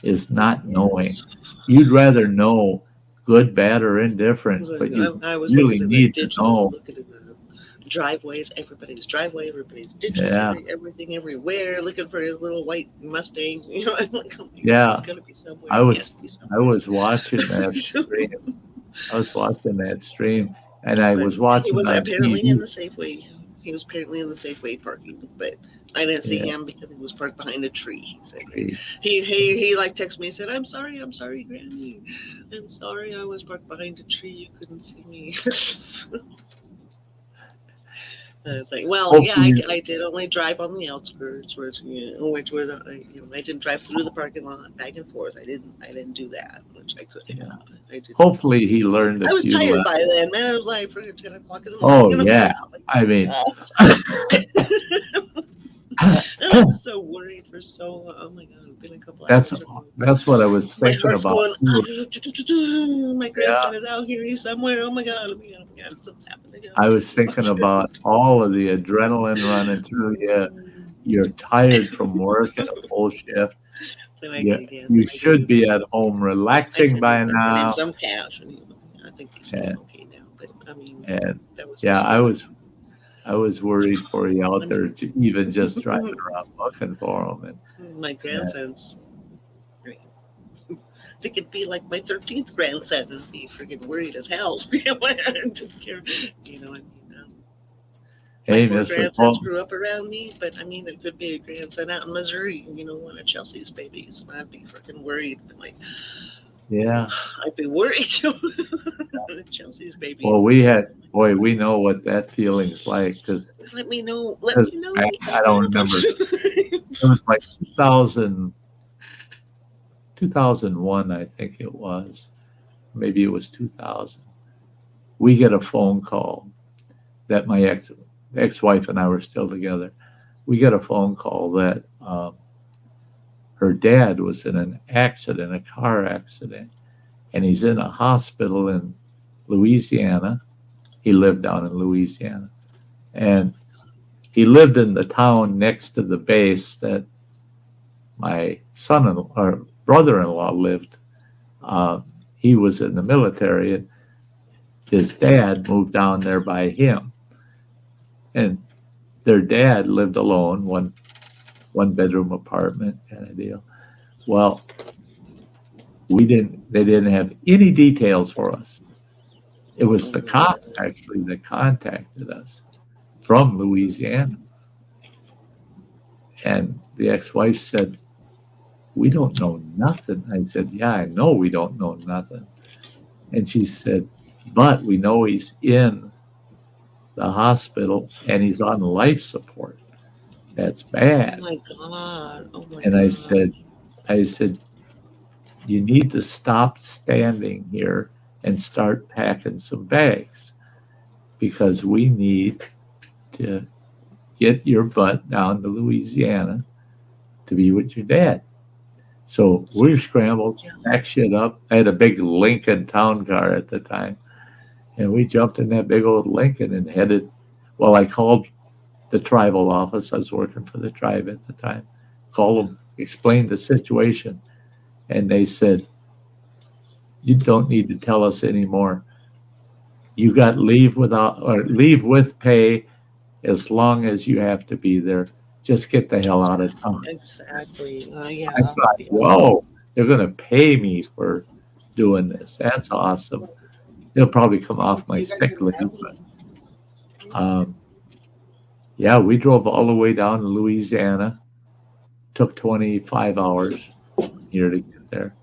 is not knowing. You'd rather know good, bad, or indifferent, but you I was really looking at the need to ditches, know. looking at the driveways, everybody's driveway, everybody's ditches, Yeah. everything everywhere, looking for his little white Mustang. I'm like, oh my god, Yeah. it's gotta be somewhere. I was- It has to be somewhere. I was watching that stream. And I But was watching He was on apparently TV. in the Safeway. He was apparently in the Safeway parking, but I didn't see Yeah. him because he was parked behind a tree. He said Tree. he like texted me and said, I'm sorry, Granny. I'm sorry, I was parked behind a tree. You couldn't see me. I was like, well, yeah, Hopefully- I did only drive on the outskirts, which was I didn't drive through the parking lot back and forth. I didn't do that, which I could have. Yeah. I did. Hopefully he learned a I was few tired lessons. by then, man. I was like, freaking 10 o'clock in the Oh, morning. yeah. I mean, I was so worried for so long. Oh my god, it's been a couple that's hours. what I was My thinking heart's about. going. My grandson is out here. He's somewhere. Oh my god. Something's happening. I was thinking about all of the adrenaline running through you. You're tired from work and a full shift. You should be at home relaxing by now. Some cash, and I think he's doing And- okay now. But I mean, And that was yeah, I was I was worried for you out there, even just driving around looking for them. My grandsons. They could be like my 13th grandson and be freaking worried as hell. You know what I mean? Hey, My four Mr. grandsons Paul. grew up around me, but I mean, it could be a grandson out in Missouri, one of Chelsea's babies. And I'd be freaking worried. Like, Yeah. I'd be worried. Chelsea's baby. Well, we know what that feeling's like because Let me know. Let me know. I don't remember. It was like 2001, I think it was. Maybe it was 2000. We get a phone call that my ex-wife and I were still together. We get a phone call that her dad was in an accident, a car accident, and he's in a hospital in Louisiana. He lived down in Louisiana. And he lived in the town next to the base that my brother-in-law lived. He was in the military, and his dad moved down there by him. And their dad lived alone, one bedroom apartment kind of deal. Well, they didn't have any details for us. It was the cops actually that contacted us from Louisiana. And the ex-wife said, "We don't know nothing." I said, "Yeah, I know we don't know nothing." And she said, "But we know he's in the hospital and he's on life support. That's bad." Oh my God. And I said, "You need to stop standing here and start packing some bags because we need to get your butt down to Louisiana to be with your dad." So we scrambled, packed shit up. I had a big Lincoln town car at the time. And we jumped in that big old Lincoln and headed. Well, I called the tribal office. I was working for the tribe at the time. Called them, explained the situation. And they said, "You don't need to tell us anymore. You got leave with pay as long as you have to be there. Just get the hell out of town." Exactly. Yeah. I thought, whoa, they're going to pay me for doing this. That's awesome. They'll probably come off my sick leave. But, yeah, we drove all the way down to Louisiana. Took 25 hours here to get there.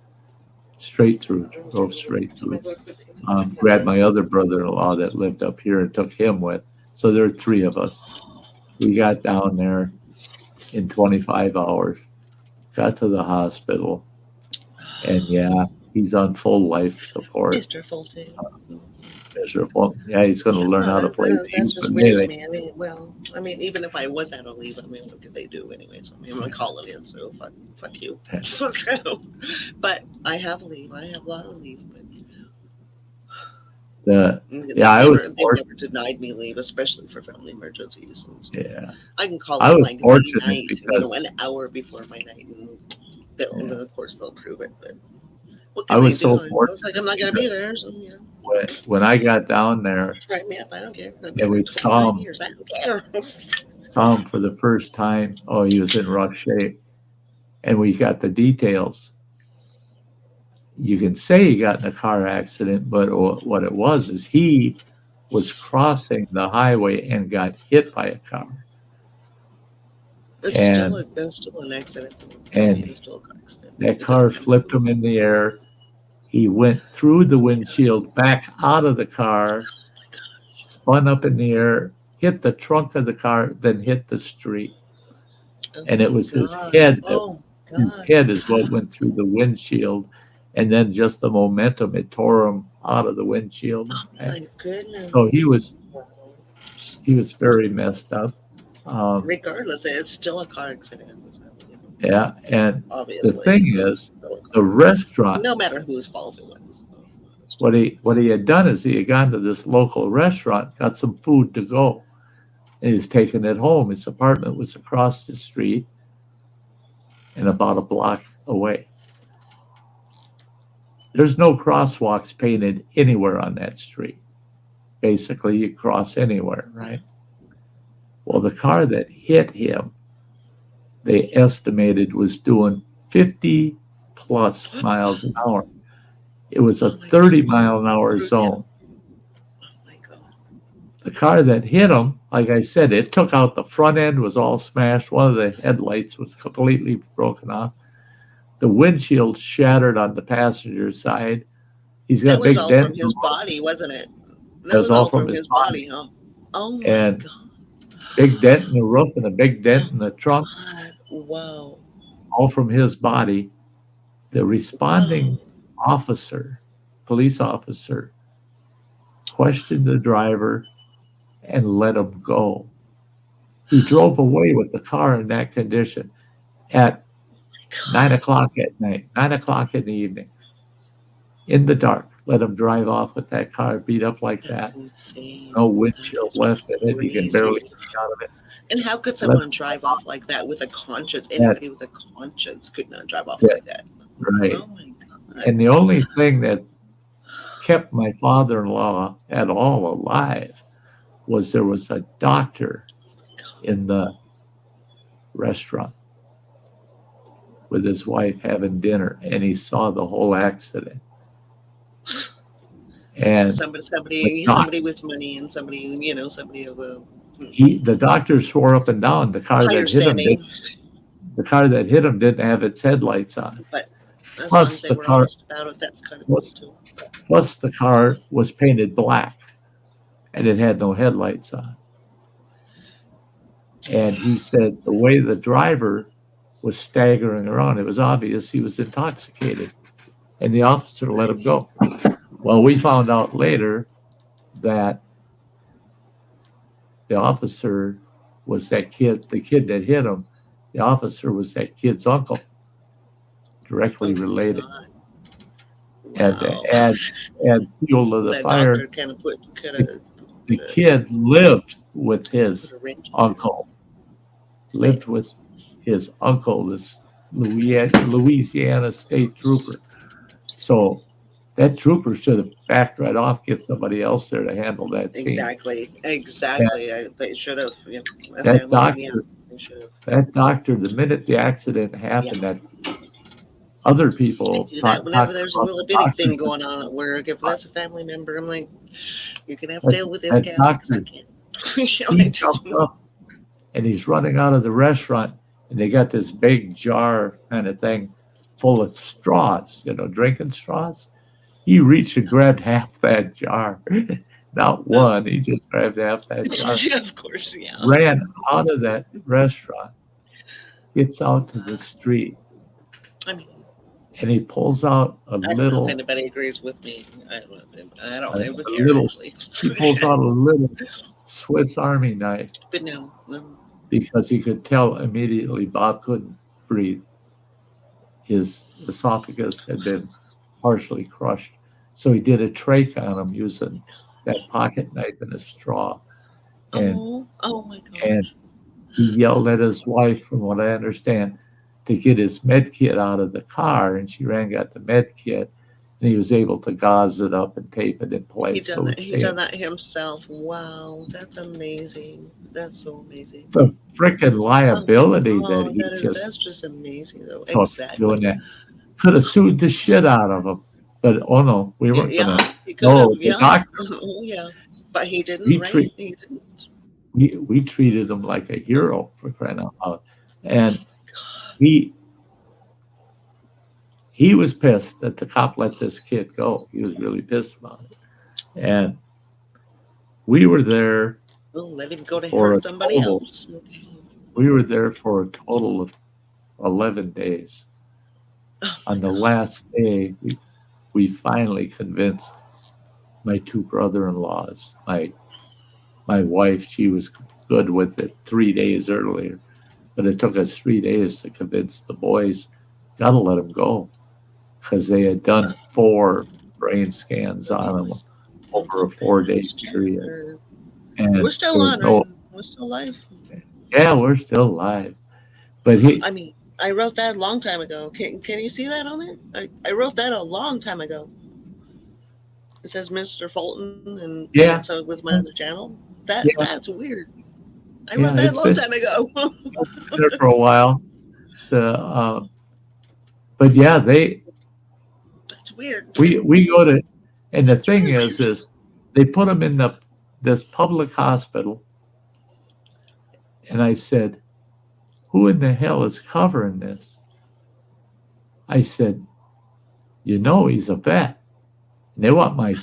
Drove straight through. Grabbed my other brother-in-law that lived up here and took him with. So there were three of us. We got down there in 25 hours, got to the hospital, and yeah, he's on full life support. Mr. Fulton. Miserable. Yeah, he's going to learn how to play That's games. just weird, man. I mean, even if I was out of leave, what could they do anyway? So I'm going to call it in, so fuck you. But I have leave. I have a lot of leave. But They've never denied me leave, especially for family emergencies. So yeah, I can call I it was my fortunate night, because an hour before my night, and of course they'll prove it. But what I can was they do? so fortunate. I was like, I'm not going to be there. So, when I got down there, write me up. I don't care. And we saw him. Years. I don't care. Saw him for the first time. Oh, he was in rough shape, and we got the details. You can say he got in a car accident, but what it was is he was crossing the highway and got hit by a car. It's still an accident. And that car flipped him in the air. He went through the windshield, back out of the car, spun up in the air, hit the trunk of the car, then hit the street. And it was his head. His head is what went through the windshield. And then just the momentum, it tore him out of the windshield. Oh my goodness! So he was very messed up. Regardless, it's still a car accident. Yeah, and obviously, the thing is, the restaurant. No matter whose fault it was. What he had done is he had gone to this local restaurant, got some food to go, and he's taking it home. His apartment was across the street and about a block away. There's no crosswalks painted anywhere on that street. Basically, you cross anywhere, right? Well, the car that hit him, they estimated was doing 50 plus miles an hour. It was a Oh my 30-mile-an-hour God. zone. Oh my God. The car that hit him, like I said, it took out the front end, was all smashed. One of the headlights was completely broken off. The windshield shattered on the passenger side. He's got That a was big all dent from in the his roof. body, wasn't it? That That was was all all from from his his body. body, huh? Oh my And God. big dent in the roof and a big dent in the trunk, God. Wow. all from his body. The Wow. responding officer, police officer, questioned the driver and let him go. He drove away with the car in that condition at 9 o'clock at night, 9 o'clock in the evening, in the dark. Let him drive off with that car beat up like That's that. insane. No That windshield is left in it. You can barely crazy. see out of it. And how could Let someone drive off like that with a conscience? that, Anybody with a conscience could not drive off that like that. right. Oh my God. And the only thing that kept my father-in-law at all alive was there was a doctor in the restaurant with his wife having dinner, and he saw the whole accident. And Somebody with money and somebody of a the doctor swore up and down the car higher that hit him standing. didn't have its headlights on. But as long as Plus they the were car honest about it, that's kind of cool plus, too. plus the car was painted black and it had no headlights on. And he said the way the driver was staggering around, it was obvious he was intoxicated. And the officer let him go. Well, we found out later that the officer was the kid that hit him. The officer was that kid's uncle, directly related. God. And to Wow. add fuel to the That fire, doctor could have the kid lived with put his a wrench in uncle, lived with his uncle, this Louisiana state trooper. So that trooper should have backed right off, get somebody else there to handle that scene. Exactly. They should have. Yeah. That They should have. that doctor, the minute the accident happened, that other people Do talk that whenever about there's a the little bitty thing doctors. going on at work. If that's a family member, I'm like, you're gonna have to deal with this That gal because I doctor, can't. he jumped up and he's running out of the restaurant, and they got this big jar kind of thing full of straws, drinking straws. He reached and grabbed half that jar. Not one, he just grabbed half that jar. Yeah, of course, yeah. Ran out of that restaurant, gets out to the street, I mean, and he pulls out a I don't know if little, anybody agrees with me. I don't a ever care little, actually. he pulls out a little Swiss Army knife But no. because he could tell immediately Bob couldn't breathe. His esophagus had been partially crushed. So he did a trach on him using that pocket knife and a straw. And, Oh my gosh. and he yelled at his wife, from what I understand, to get his med kit out of the car. And she ran and got the med kit, and he was able to gauze it up and tape it in place. He done that himself. Wow, that's amazing. That's so amazing. The freaking liability That's just amazing though. took Exactly. doing that. Could have sued the shit out of him. But oh no, we weren't gonna. He could No, have, the doctor. Oh yeah. But he didn't, We right? He didn't. we treated him like a hero, for crying out loud. And he was pissed that the cop let this kid go. He was really pissed about it. And we were there Well, let him go to for hurt somebody else. we were there for a total of 11 days. On the last day, we finally convinced my two brother-in-laws. My wife, she was good with it 3 days earlier, but it took us 3 days to convince the boys, got to let him go, because they had done 4 brain scans on him over a 4-day period. And we're still on, right? We're still alive. Yeah, we're still alive. But I wrote that a long time ago. Can you see that on there? I wrote that a long time ago. It says Mr. Fulton, and so with my other channel. That's weird. I wrote that a long time ago. there for a while. But yeah, That's weird. we go to, and the thing is they put him in this public hospital, and I said, who in the hell is covering this? I said, he's a vet. And they want my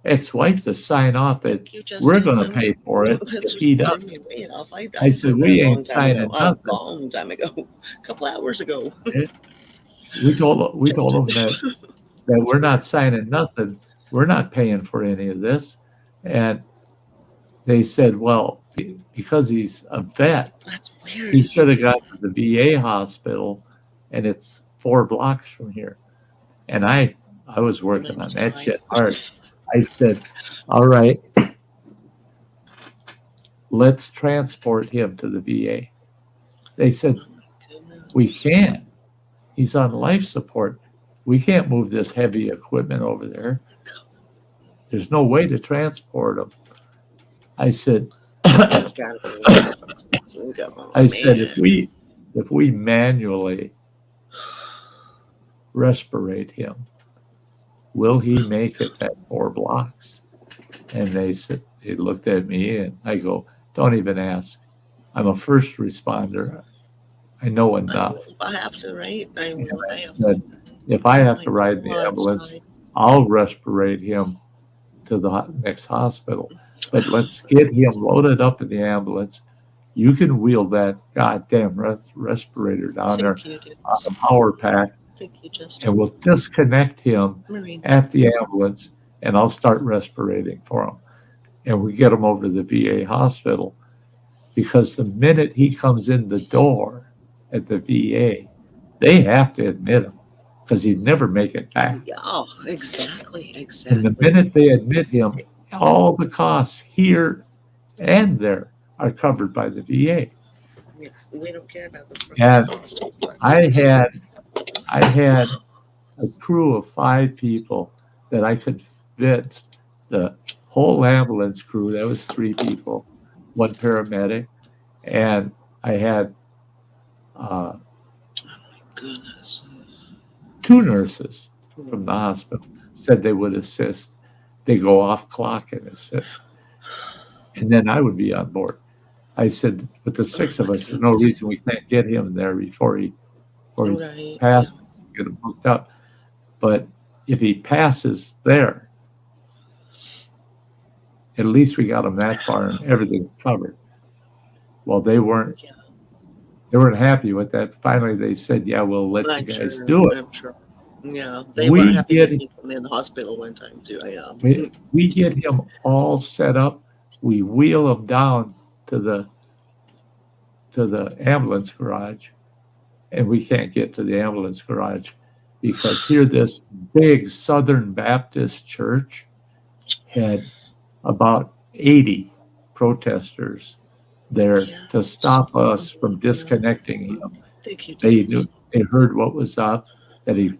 ex-wife to sign off that we're going to pay for it if he doesn't. I said, we ain't signing nothing. A long time ago, a couple hours ago. We told them that we're not signing nothing. We're not paying for any of this. And they said, well, because he's a vet, that's weird. He should have gone to the VA hospital, and it's 4 blocks from here. And I was working on that shit hard. I said, all right, let's transport him to the VA. They said, we can't. He's on life support. We can't move this heavy equipment over there. There's no way to transport him. I said, if we manually respirate him, will he make it that 4 blocks? And they looked at me, and I go, don't even ask. I'm a first responder. I know enough. I have to, right? I said, if I have to ride the ambulance, I'll respirate him to the next hospital. But let's get him loaded up in the ambulance. You can wheel that goddamn respirator down there on a power pack, and we'll disconnect him at the ambulance, and I'll start respirating for him. And we get him over to the VA hospital, because the minute he comes in the door at the VA, they have to admit him, because he'd never make it back. Yeah, exactly. And the minute they admit him, all the costs here and there are covered by the VA. We don't care about the and I had a crew of 5 people that I convinced. The whole ambulance crew, that was 3 people, 1 paramedic, and I had goodness, 2 nurses from the hospital said they would assist. They go off clock and assist. And then I would be on board. I said, with the 6 of us, there's no reason we can't get him there before he passes, get him hooked up. But if he passes there, at least we got him that far and everything's covered. Well, they weren't happy with that. Finally, they said, yeah, we'll let you guys do it. I'm sure. Yeah, they were happy to keep him in the hospital one time too. We get him all set up. We wheel him down to the ambulance garage, and we can't get to the ambulance garage because here this big Southern Baptist church had about 80 protesters there to stop us from disconnecting him. They heard what was up, that he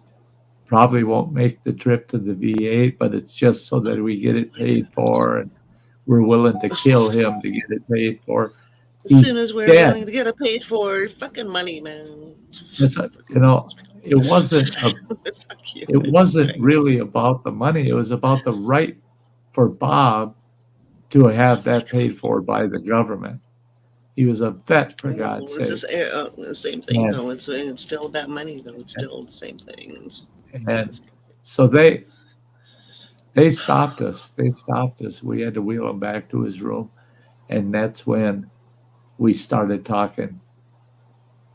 probably won't make the trip to the VA, but it's just so that we get it paid for, and we're willing to kill him to get it paid for. As soon as we're willing to get it paid for, fucking money, man. It wasn't really about the money. It was about the right for Bob to have that paid for by the government. He was a vet, for God's sake. It's the same thing, though. It's still about money, though. It's still the same thing. And so they stopped us. We had to wheel him back to his room. And that's when we started talking.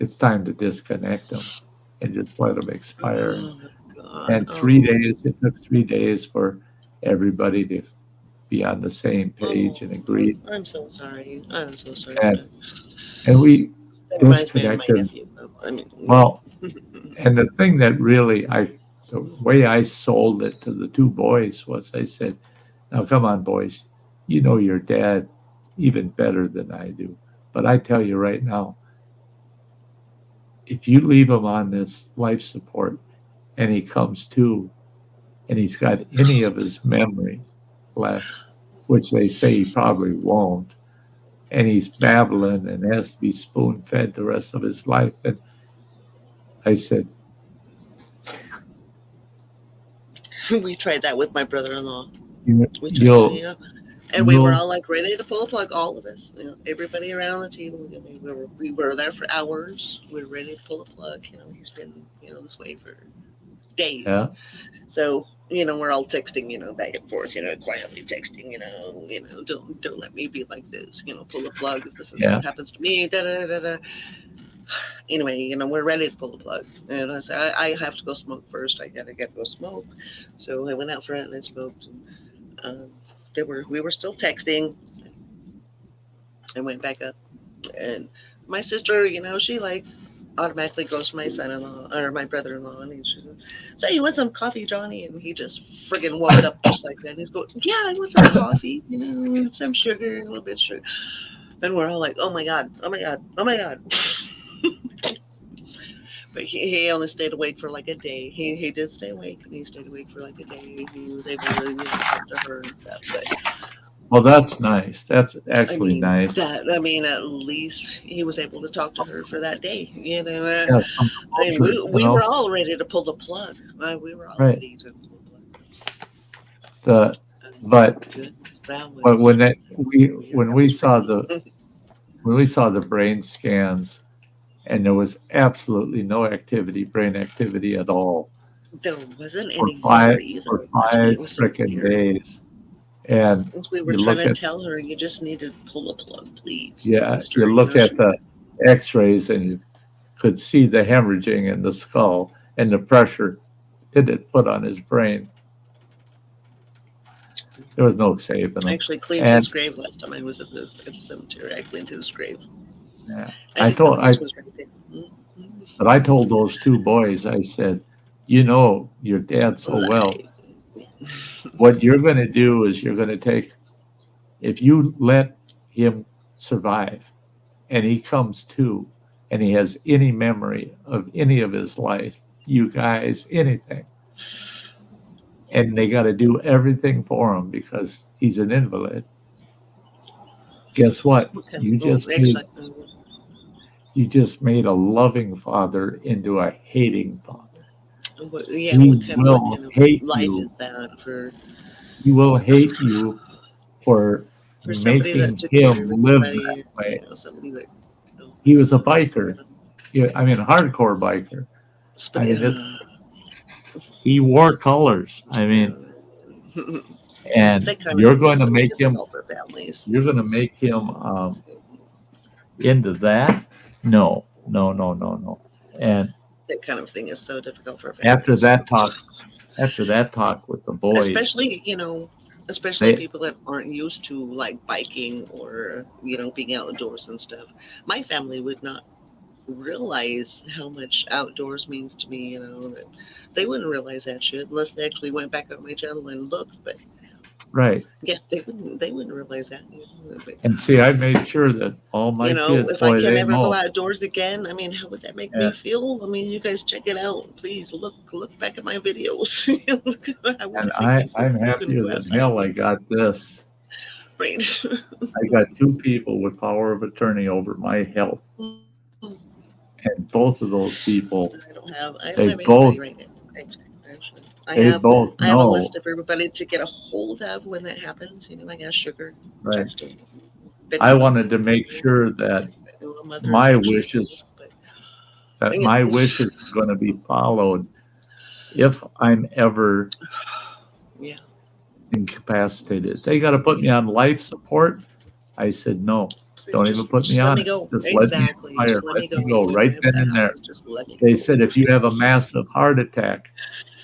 It's time to disconnect him and just let him expire. And 3 days, it took 3 days for everybody to be on the same page and agree. I'm so sorry. And we disconnected. Well, and the thing that really, the way I sold it to the 2 boys was I said, now come on, boys, you know your dad even better than I do. But I tell you right now, if you leave him on this life support and he comes to and he's got any of his memories left, which they say he probably won't, and he's babbling and has to be spoon fed the rest of his life. And I said, We tried that with my brother-in-law. you, We tried, you'll, yeah. And we were you'll, all like ready to pull the plug, all of us, everybody around the table. I mean, we were there for hours. We were ready to pull the plug. He's been, this way for days. yeah, So, we're all texting, back and forth, quietly texting, don't let me be like this, pull the plug. This is yeah, what happens to me. Da, da, da, da. Anyway, we're ready to pull the plug. And I said, I have to go smoke first. I gotta go smoke. So I went out front and I smoked. And, we were still texting. I went back up, and my sister, she like automatically goes to my son-in-law or my brother-in-law, and she said, "So you want some coffee, Johnny?" And he just friggin' walked up just like that. And he's going, "Yeah, I want some coffee, some sugar, a little bit of sugar." And we're all like, "Oh my god, oh my god, oh my god." But he only stayed awake for like a day. He did stay awake, and he stayed awake for like a day. He was able to talk to her and stuff. But well, that's nice. That's actually nice. at least he was able to talk to her for that day. Yeah, some I mean, culture, we were all ready to pull the plug. We were all Right. ready to pull the plug. but Goodness, that was, but when we saw the brain scans, and there was absolutely no brain activity at all there wasn't for any five more either. for That's what 5 was so frickin' weird. days. And Since we were you trying look to at tell her, you just need to pull the plug, please. yeah, sister, you look she- at the X-rays and you could see the hemorrhaging in the skull and the pressure it had put on his brain. There was no saving I him. actually cleaned And- his grave last time I was at the cemetery. I cleaned his grave. Yeah. I didn't know his was right there. But I told those 2 boys, I said, your dad so well. What you're going to do is you're going to take, if you let him survive and he comes to and he has any memory of any of his life, you guys, anything, and they got to do everything for him because he's an invalid. Guess what? You just made a loving father into a hating father. Yeah, He what kind will of hate life you. is that for He will hate you for somebody making that took care of him live everybody, that way. somebody that He was a biker. I mean, a hardcore biker. I mean, he wore colors. I mean, and that kind you're of going to so make him. difficult for families. You're going to make him into that? No. And That kind of thing is so difficult for families. after that talk with the boys, especially people that aren't used to like biking or being outdoors and stuff. My family would not realize how much outdoors means to me. That they wouldn't realize that shit unless they actually went back on my channel and looked. But right? yeah, they wouldn't realize that. But, And see, I made sure that all my kids, if I can they ever know. go outdoors again, I mean, how would that make me feel? I mean, you guys check it out, please. Look back at my videos. And I'm happier than hell I got this. Right. I got 2 people with power of attorney over my health. And both of those people, I don't have they anybody both, right now. Actually, they both I have a know. list of everybody to get a hold of when that happens. I got sugar. Right. I wanted to make sure that my wishes are going to be followed if I'm ever incapacitated. They got to put me on life support. I said, no, don't even put me on it. Just let me expire. Let me go right then and there. They said, if you have a massive heart attack,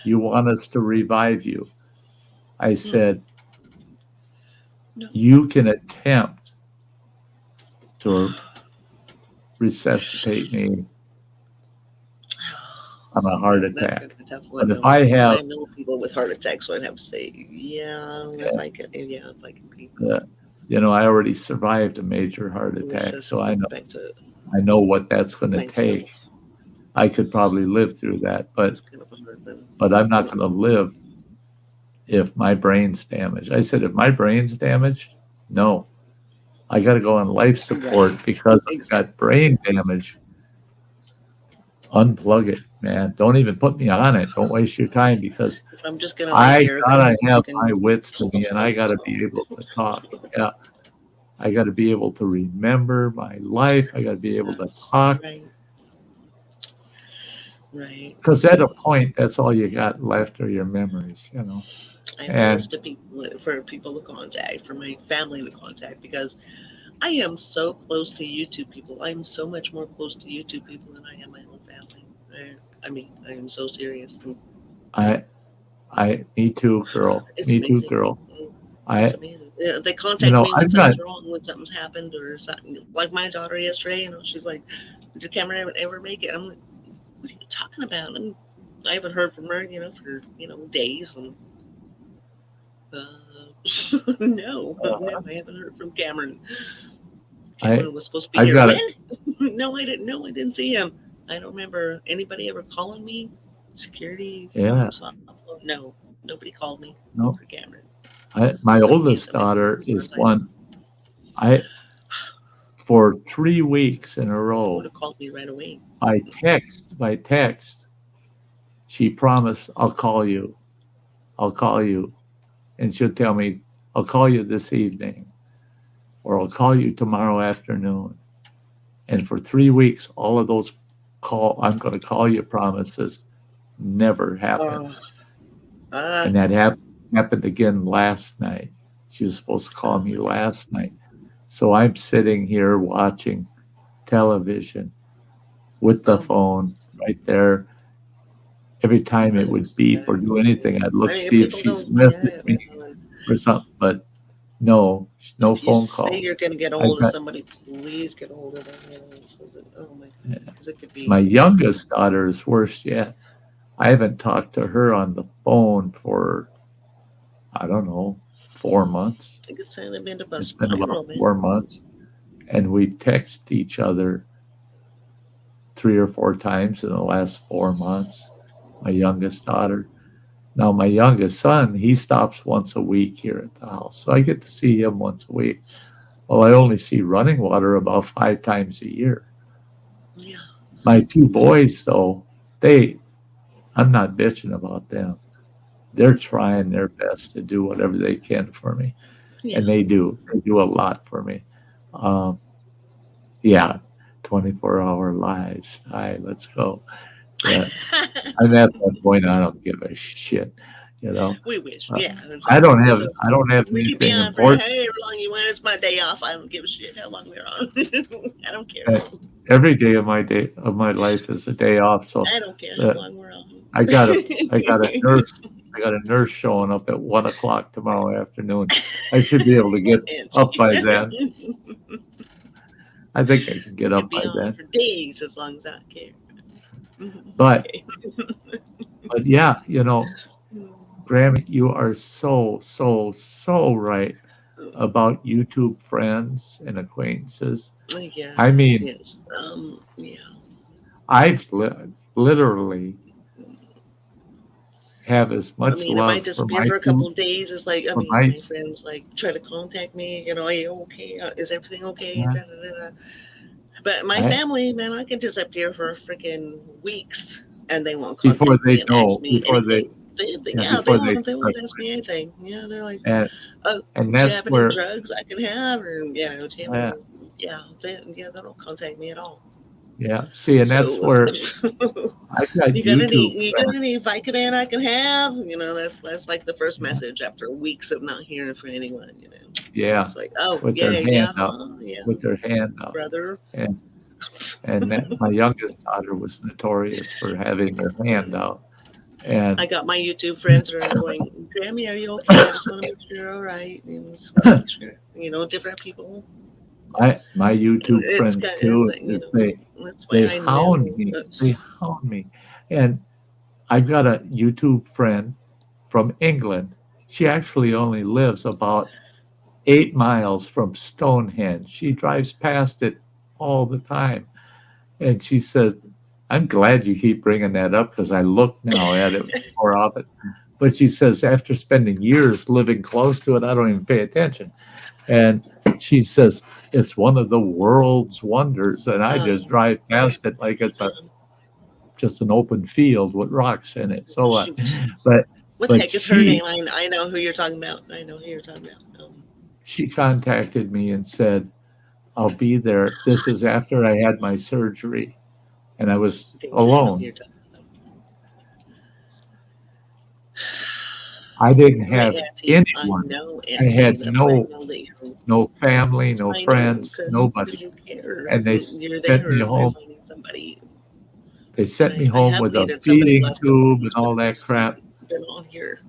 you want us to revive you. I said, you can attempt to resuscitate me on a heart attack. But if I know people with heart attacks, so I'd have to say, if I can be. I already survived a major heart attack, so I know what that's going to take. I could probably live through that, but I'm not going to live if my brain's damaged. I said, if my brain's damaged, no. I got to go on life support because I've got brain damage. Unplug it, man. Don't even put me on it. Don't waste your time because If I'm just gonna lay here, gotta then have you my can- wits to me, and I gotta be able to talk. Yeah, I gotta be able to remember my life. I gotta be able to talk Right. Right. because at a point, that's all you got left are your memories. You know, I'm and close to people for people to contact, for my family to contact, because I am so close to YouTube people. I'm so much more close to YouTube people than I am my own family. I mean, I am so serious. me too, girl. It's Me too, amazing. girl. It's I, amazing. Yeah, they contact me when I've got, something's wrong, when something's happened, or something. Like my daughter yesterday, she's like, "Did Cameron ever make it?" I'm like, "What are you talking about?" And I haven't heard from her, for days. No, no, I haven't heard from Cameron. Cameron was supposed to be I've here. got When? No, I didn't. No, I didn't see him. I don't remember anybody ever calling me. Security. Yeah. No, nobody called me no. for Cameron. My oldest daughter is one. For 3 weeks in a Would row, have called me right away. by text, she promised, I'll call you. And she'll tell me, I'll call you this evening, or I'll call you tomorrow afternoon. And for 3 weeks, all of those I'm going to call you promises never happened. And that happened again last night. She was supposed to call me last night. So I'm sitting here watching television with the phone right there. Every time it would beep or do anything, I'd look, see if she's messaged me or something. But no phone call. Say you're going to get a hold of somebody, please get a hold of them. Oh my goodness, it could be. My youngest daughter is worse yet. I haven't talked to her on the phone for, I don't know, 4 months. It's been about 4 months. And we text each other 3 or 4 times in the last 4 months. My youngest daughter. Now, my youngest son, he stops once a week here at the house. So I get to see him once a week. Well, I only see Running Water about 5 times a year. Yeah. My 2 boys, though, I'm not bitching about them. They're trying their best to do whatever they can for me. Yeah. And they do. They do a lot for me. 24-hour lives. Let's go. Yeah. I'm at that point. I don't give a shit. We wish. I don't have anything important. However long you want. It's my day off. I don't give a shit how long we're on. I don't care. Every day of my life is a day off. So I don't care how long we're on. I got a nurse showing up at 1:00 tomorrow afternoon. I should be able to get up by then. I think I can get up by then. For days, as long as I care. But yeah, Grammy, you are so right about YouTube friends and acquaintances. Yeah, I mean, yes. I've literally have as much love I might disappear for a couple of days. It's like, my friends try to contact me. Are you okay? Is everything okay? Yeah. Da, da, da. But my family, man, I can disappear for freaking weeks, and they won't contact before they me and know. ask me Before anything. They won't ask me anything. Yeah, they're like, and do you that's have where any drugs I can have, or they don't contact me at all. Yeah, see, and that's where I've got you got any Vicodin I can have? That's like the first message after weeks of not hearing from anyone. Yeah, it's like, with their hand up, brother. And my youngest daughter was notorious for having her hand out. And I got my YouTube friends that are going, Grammy, are you okay? I just want to make sure you're all right. And just want to make sure, different people. My YouTube friends too. They hound me. They hound me. And I've got a YouTube friend from England. She actually only lives about 8 miles from Stonehenge. She drives past it all the time. And she says, I'm glad you keep bringing that up because I look now at it more often. But she says, after spending years living close to it, I don't even pay attention. And she says, it's one of the world's wonders. And I just drive past it like it's just an open field with rocks in it. So what? Shoot. But What the but heck is her she name? I know who you're talking about. I know who you're talking about. she contacted me and said, I'll be there. This is after I had my surgery and I was I think I know who alone. you're talking about. I didn't My have auntie. I anyone. know I auntie. had That's why I know that you. no family, no I know friends, because nobody. you care. And they You're sent me there by home. finding somebody. They sent me I home have with a dated somebody the feeding last couple of tube and weeks, but all that it's crap. been on here.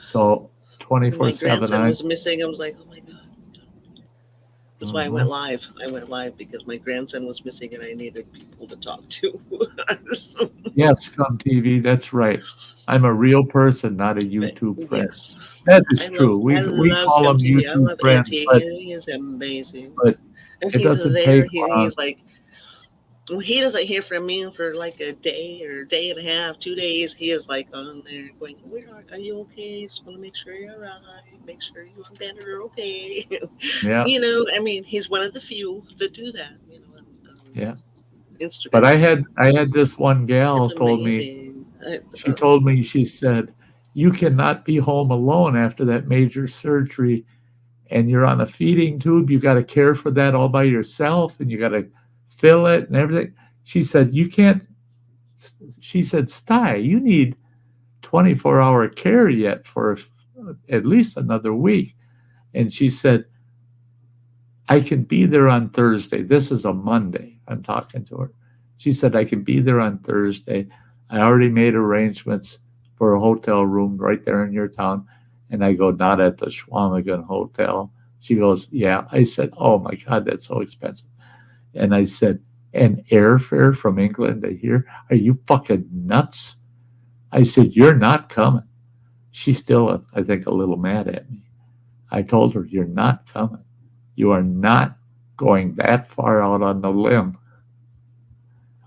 So When my 24/7, grandson was missing, I was like, oh my god. That's why I went Mhm. live. I went live because my grandson was missing and I needed people to talk to. So, Yes, Scum TV, that's right. I'm a real person, not a but YouTube friend. yes, That is true. I We love call Scum them TV. I YouTube love friends, Auntie. but He is amazing. but And it he's doesn't take there. long. He's like, when he doesn't hear from me for like a day or a day and a half, 2 days, he is like on there going, "Where are you okay? Just want to make sure you're alright. Make sure you and Ben are okay." Yeah, I mean, he's one of the few that do that. yeah. But Instagram. I had this one gal It's told me, amazing. she said, you cannot be home alone after that major surgery and you're on a feeding tube. You got to care for that all by yourself and you got to fill it and everything. She said, you can't, she said, Sty, you need 24-hour care yet for at least another week. And she said, I can be there on Thursday. This is a Monday. I'm talking to her. She said, I can be there on Thursday. I already made arrangements for a hotel room right there in your town. And I go, not at the Schwamigan Hotel. She goes, yeah. I said, oh my God, that's so expensive. And I said, and airfare from England to here? Are you fucking nuts? I said, you're not coming. She's still, I think, a little mad at me. I told her, you're not coming. You are not going that far out on the limb.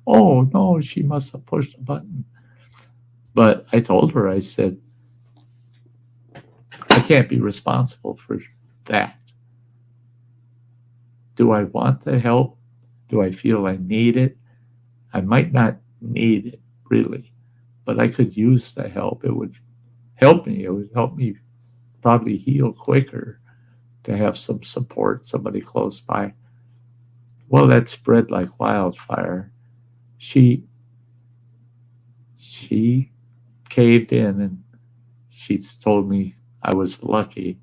Oh, no, she must have pushed a button. But I told her, I said, I can't be responsible for that. Do I want the help? Do I feel I need it? I might not need it, really, but I could use the help. It would help me. It would help me probably heal quicker to have some support, somebody close by. Well, that spread like wildfire. She caved in and she told me I was lucky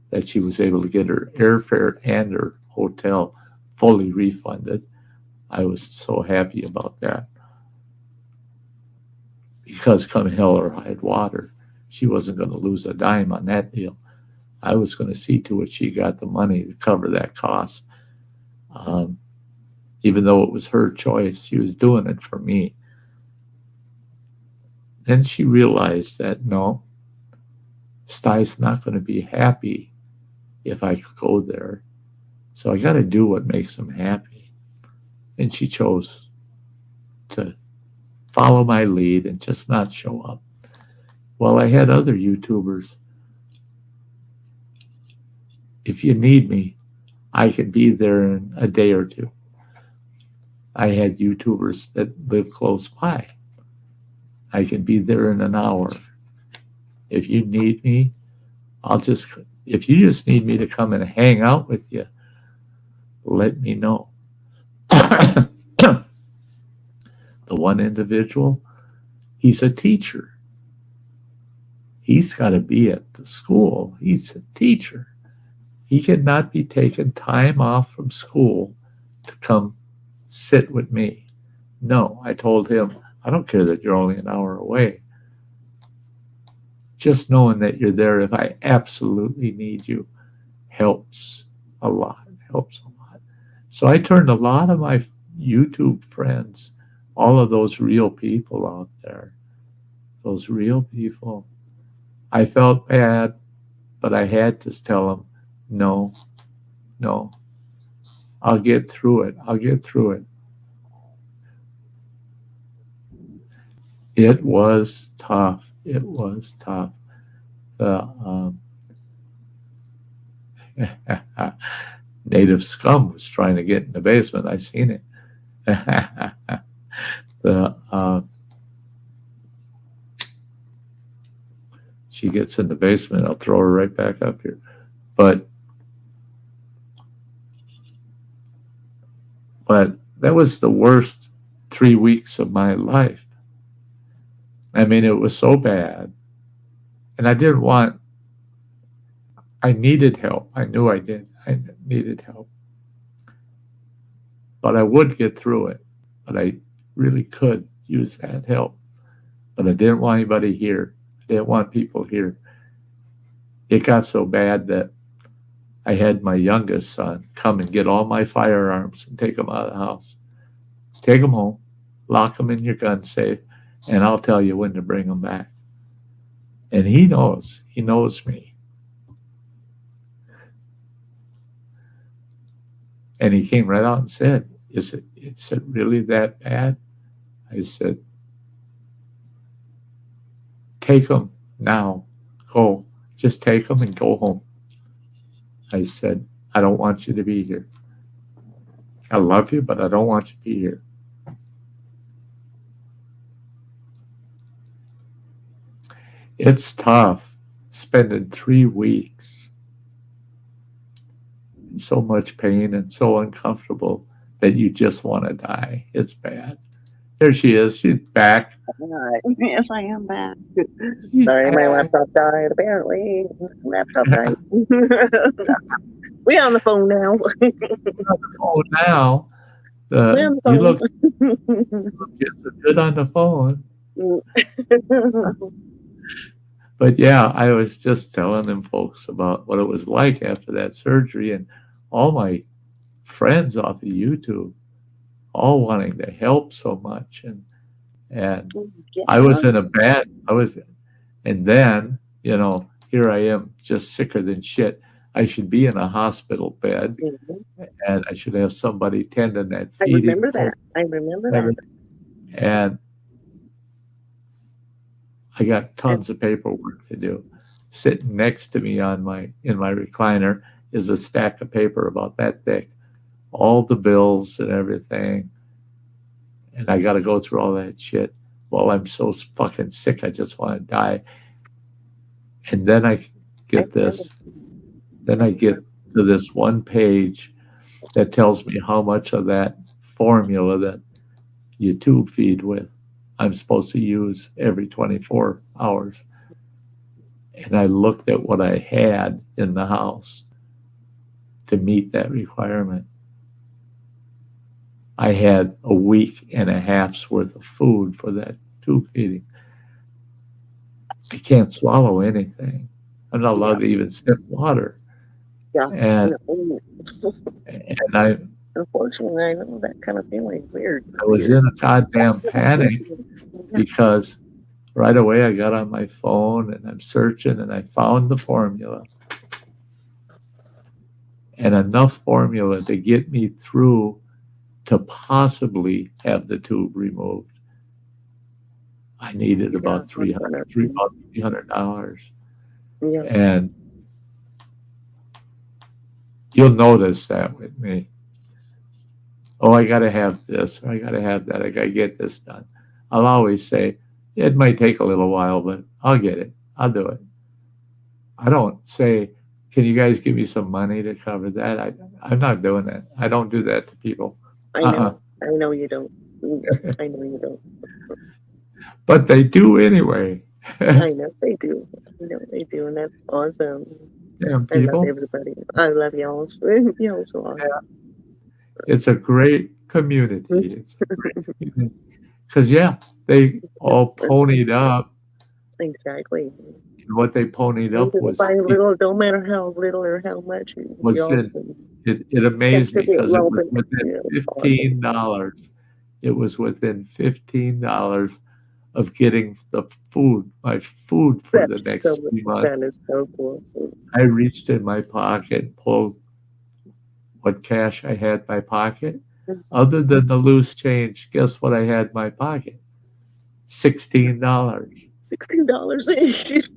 that she was able to get her airfare and her hotel fully refunded. I was so happy about that because come hell or high water, she wasn't going to lose a dime on that deal. I was going to see to it she got the money to cover that cost. Even though it was her choice, she was doing it for me. Then she realized that no, Sty's not going to be happy if I go there. So I got to do what makes him happy. And she chose to follow my lead and just not show up. Well, I had other YouTubers. If you need me, I can be there in a day or two. I had YouTubers that live close by. I can be there in an hour. If you need me, if you just need me to come and hang out with you, let me know. The one individual, he's a teacher. He's got to be at the school. He's a teacher. He cannot be taking time off from school to come sit with me. No, I told him, I don't care that you're only an hour away. Just knowing that you're there if I absolutely need you helps a lot. Helps a lot. So I turned a lot of my YouTube friends, all of those real people out there, those real people. I felt bad, but I had to tell them, no, I'll get through it. I'll get through it. It was tough. It was tough. The Native scum was trying to get in the basement. I seen it. She gets in the basement, I'll throw her right back up here. But that was the worst 3 weeks of my life. I mean, it was so bad. And I needed help. I knew I did. I needed help. But I would get through it. But I really could use that help. But I didn't want anybody here. I didn't want people here. It got so bad that I had my youngest son come and get all my firearms and take them out of the house. Take them home, lock them in your gun safe, and I'll tell you when to bring them back. And he knows me. And he came right out and said, is it really that bad? I said, take them now. Go. Just take them and go home. I said, I don't want you to be here. I love you, but I don't want you to be here. It's tough spending 3 weeks in so much pain and so uncomfortable that you just want to die. It's bad. There she is. She's back. Yes, I am back. Sorry, my laptop died, apparently. Laptop died. We on the phone now. Oh, now. You look just as good on the phone. But yeah, I was just telling them folks about what it was like after that surgery, and all my friends off of YouTube, all wanting to help so much, and I was in and then here I am, just sicker than shit. I should be in a hospital bed, and I should have somebody tending that feeding. I remember that. And I got tons of paperwork to do. Sitting next to me in my recliner is a stack of paper about that thick, all the bills and everything. And I got to go through all that shit. Well, I'm so fucking sick, I just want to die. And then I get this. Then I get to this one page that tells me how much of that formula that you tube feed with I'm supposed to use every 24 hours. And I looked at what I had in the house to meet that requirement. I had a week and a half's worth of food for that tube feeding. I can't swallow anything. I'm not allowed to even sip water. Yeah. And I, unfortunately, I know that kind of feeling weird. I was in a goddamn panic because right away I got on my phone and I'm searching and I found the formula. And enough formula to get me through to possibly have the tube removed. I needed about $300. Yeah. And you'll notice that with me. Oh, I got to have this, or I got to have that, I got to get this done. I'll always say, it might take a little while, but I'll get it. I'll do it. I don't say, can you guys give me some money to cover that? I'm not doing that. I don't do that to people. I know. I know you don't. I know you don't. But they do anyway. I know they do. I know they do, and that's awesome. Damn people. I love everybody. I love y'all. Y'all so awesome. Yeah. It's a great community. It's a great community. Because, they all ponied up. Exactly. And what they ponied up was... little, don't matter how little or how much. It amazed me because it was within $15. It was within $15 of getting my food for the next 3 months. That is so cool. I reached in my pocket, pulled what cash I had in my pocket. Other than the loose change, guess what I had in my pocket? $16. $16.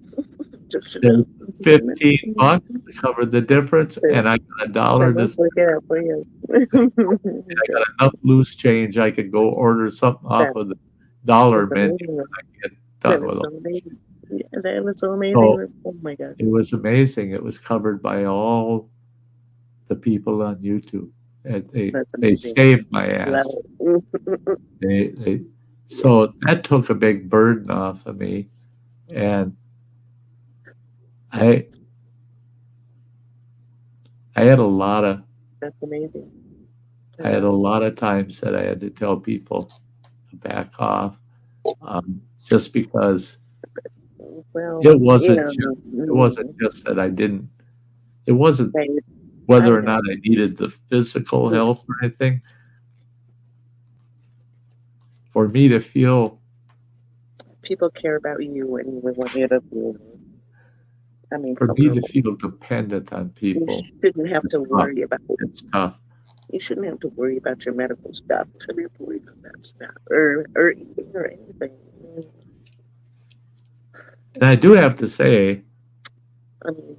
Just to There's entertainment. $15 to cover the difference, and I got $1 this. Look it up for you. I got enough loose change. I could go order something off of the dollar That's menu amazing. when I get That done is with so it. amazing. Yeah, that was so amazing. So Oh my God. it was amazing. It was covered by all the people on YouTube, and That's they amazing. saved my ass. Love it. They so that took a big burden off of me, and I had a lot of That's amazing. I had a lot of times that I had to tell people to back off, just because Well, it wasn't you it wasn't just that I didn't. It wasn't right. whether I or not I needed the physical health or anything. For me to feel, People care about you and we want you to feel. I mean, for me to comfortable. feel dependent on You people, shouldn't have to it's tough. worry about. It's tough. You shouldn't have to worry about your medical stuff. You shouldn't have to worry about that stuff or eating or anything. And I do have to say, I mean,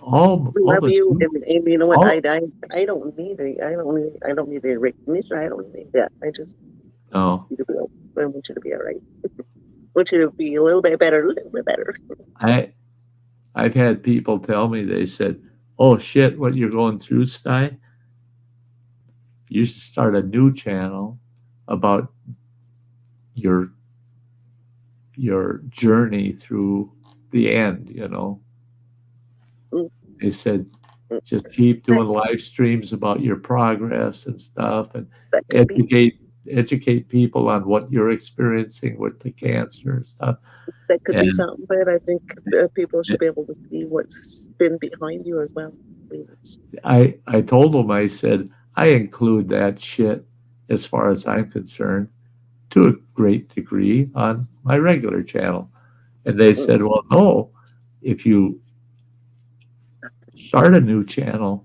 all we love the you, and you know what? all- I don't need the recognition. I don't need that. I just no, want you to be. I want you to be all right. I want you to be a little bit better, I've had people tell me, they said, "Oh shit, what you're going through, Sty? You should start a new channel about your journey through the end." Mm. They said, just keep doing live streams about your progress and stuff, and That could be. educate people on what you're experiencing with the cancer and stuff. That could be And something, but I think people should be able to see what's been behind you as well. I mean, I told them, I said, I include that shit, as far as I'm concerned, to a great degree on my regular channel. And they said, well, no, if you start a new channel,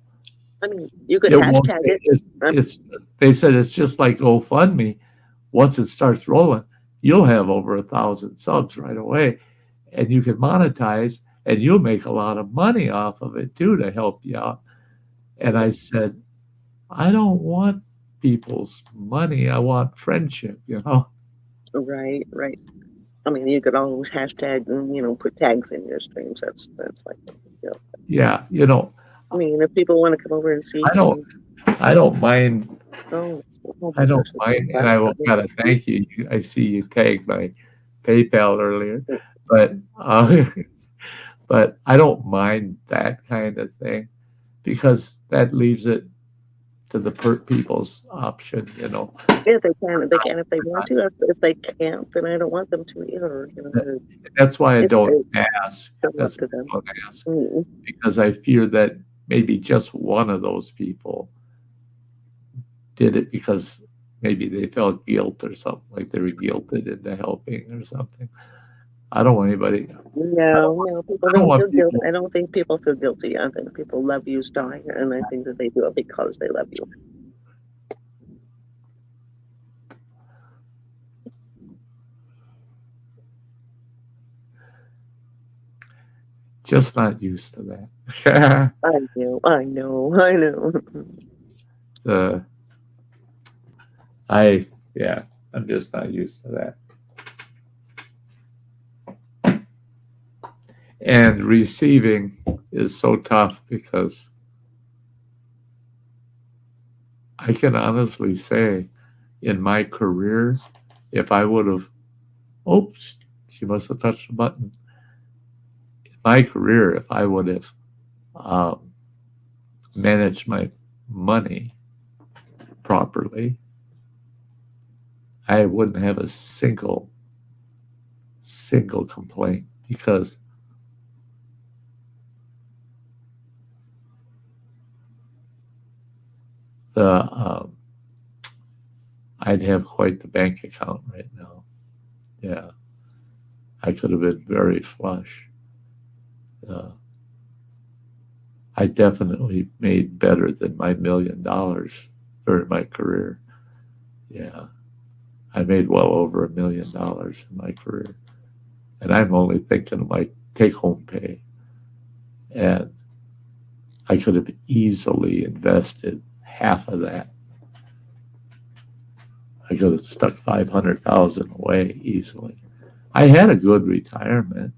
I mean, you could it won't. hashtag it. They said it's just like GoFundMe. Once it starts rolling, you'll have over 1,000 subs right away, and you can monetize, and you'll make a lot of money off of it too to help you out. And I said, I don't want people's money. I want friendship. Right. I mean, you could always hashtag and put tags in your streams. That's like, Yeah, I mean, if people want to come over and see, I don't mind. Oh, I don't mind, and I gotta thank you. I see you tagged my PayPal earlier, but but I don't mind that kind of thing, because that leaves it to the people's option. Yeah, they can. They can if they want to. If they can't, then I don't want them to either. That's why I don't ask. Up That's to why them. I don't ask, Mm. because I fear that maybe just one of those people did it because maybe they felt guilt or something, like they were guilted into helping or something. I don't want anybody. No, people I don't don't want feel guilty. people- I don't think people feel guilty. I think people love you, Sty, and I think that they do it because they love you. Just not used to that. I know. I'm just not used to that. And receiving is so tough, because I can honestly say, in my career, if I would have, oops, she must have touched the button. In my career, if I would have managed my money properly, I wouldn't have a single complaint, because I'd have quite the bank account right now. Yeah, I could have been very flush. I definitely made better than my $1 million during my career. Yeah, I made well over $1 million in my career, And I'm only thinking of my take-home pay. And I could have easily invested half of that. I could have stuck 500,000 away easily. I had a good retirement.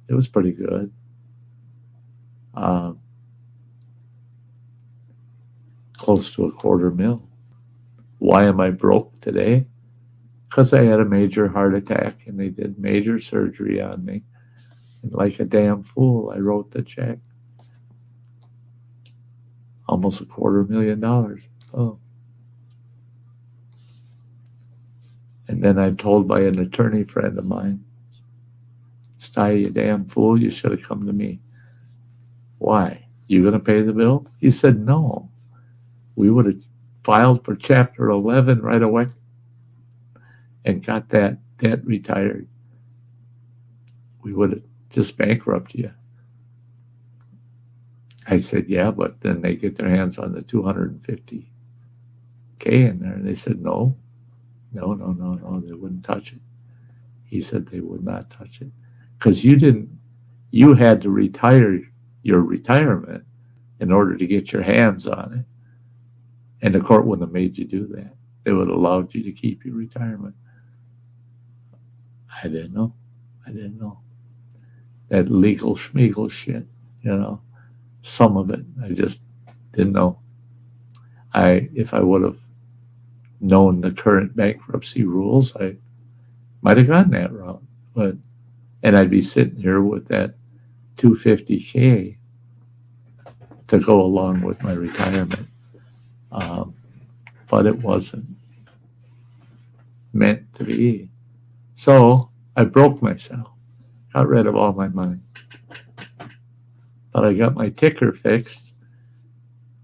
It was pretty good. Close to $250,000. Why am I broke today? Because I had a major heart attack and they did major surgery on me. And like a damn fool, I wrote the check. Almost $250,000. Oh. And then I'm told by an attorney friend of mine, Sty, you damn fool, you should have come to me. Why? You going to pay the bill? He said, no. We would have filed for Chapter 11 right away and got that debt retired. We would have just bankrupt you. I said, yeah, but then they get their hands on the $250K in there. And they said, no, they wouldn't touch it. He said they would not touch it. Because you had to retire your retirement in order to get your hands on it. And the court wouldn't have made you do that. They would have allowed you to keep your retirement. I didn't know. That legal schmeagle shit, some of it, I just didn't know. If I would have known the current bankruptcy rules, I might have gone that route. And I'd be sitting here with that $250K to go along with my retirement. But it wasn't meant to be. So I broke myself, got rid of all my money. But I got my ticker fixed.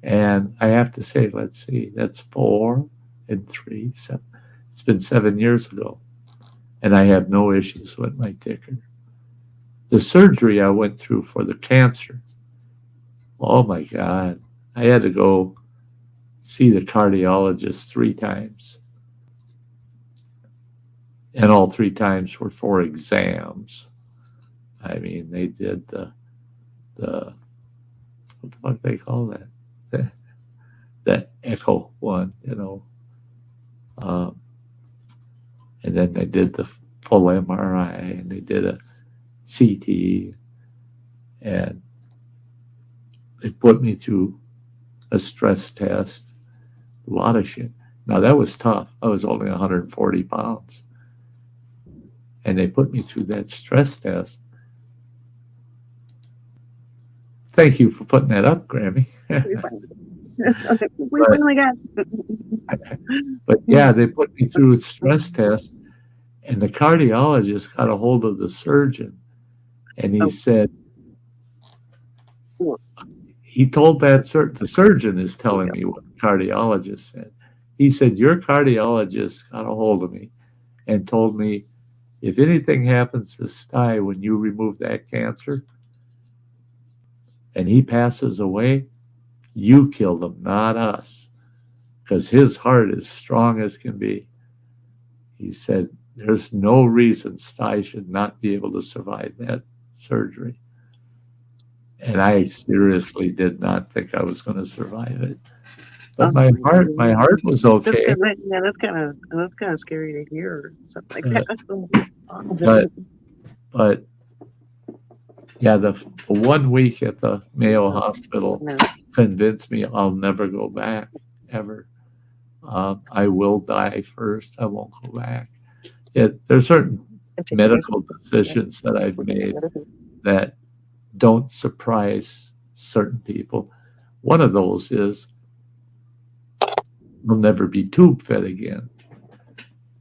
And I have to say, let's see, that's 4 and 3, 7. It's been 7 years ago. And I have no issues with my ticker. The surgery I went through for the cancer, oh my God, I had to go see the cardiologist 3 times. And all 3 times were for exams. I mean, they did the what the fuck they call that? The echo one, and then they did the full MRI and they did a CT and they put me through a stress test, a lot of shit. Now that was tough. I was only 140 pounds. And they put me through that stress test. Thank you for putting that up, Grammy. But yeah, they put me through a stress test, and the cardiologist got a hold of the surgeon, and he said, he told the surgeon is telling me what the cardiologist said. He said, your cardiologist got a hold of me and told me, if anything happens to Sty when you remove that cancer and he passes away, you killed him, not us, because his heart is strong as can be. He said, there's no reason Sty should not be able to survive that surgery. And I seriously did not think I was going to survive it. But my heart was okay. That's kind of scary to hear something like that. But yeah, the 1 week at the Mayo Hospital convinced me I'll never go back, ever. I will die first. I won't go back. There's certain medical decisions that I've made that don't surprise certain people. One of those is I'll never be tube fed again.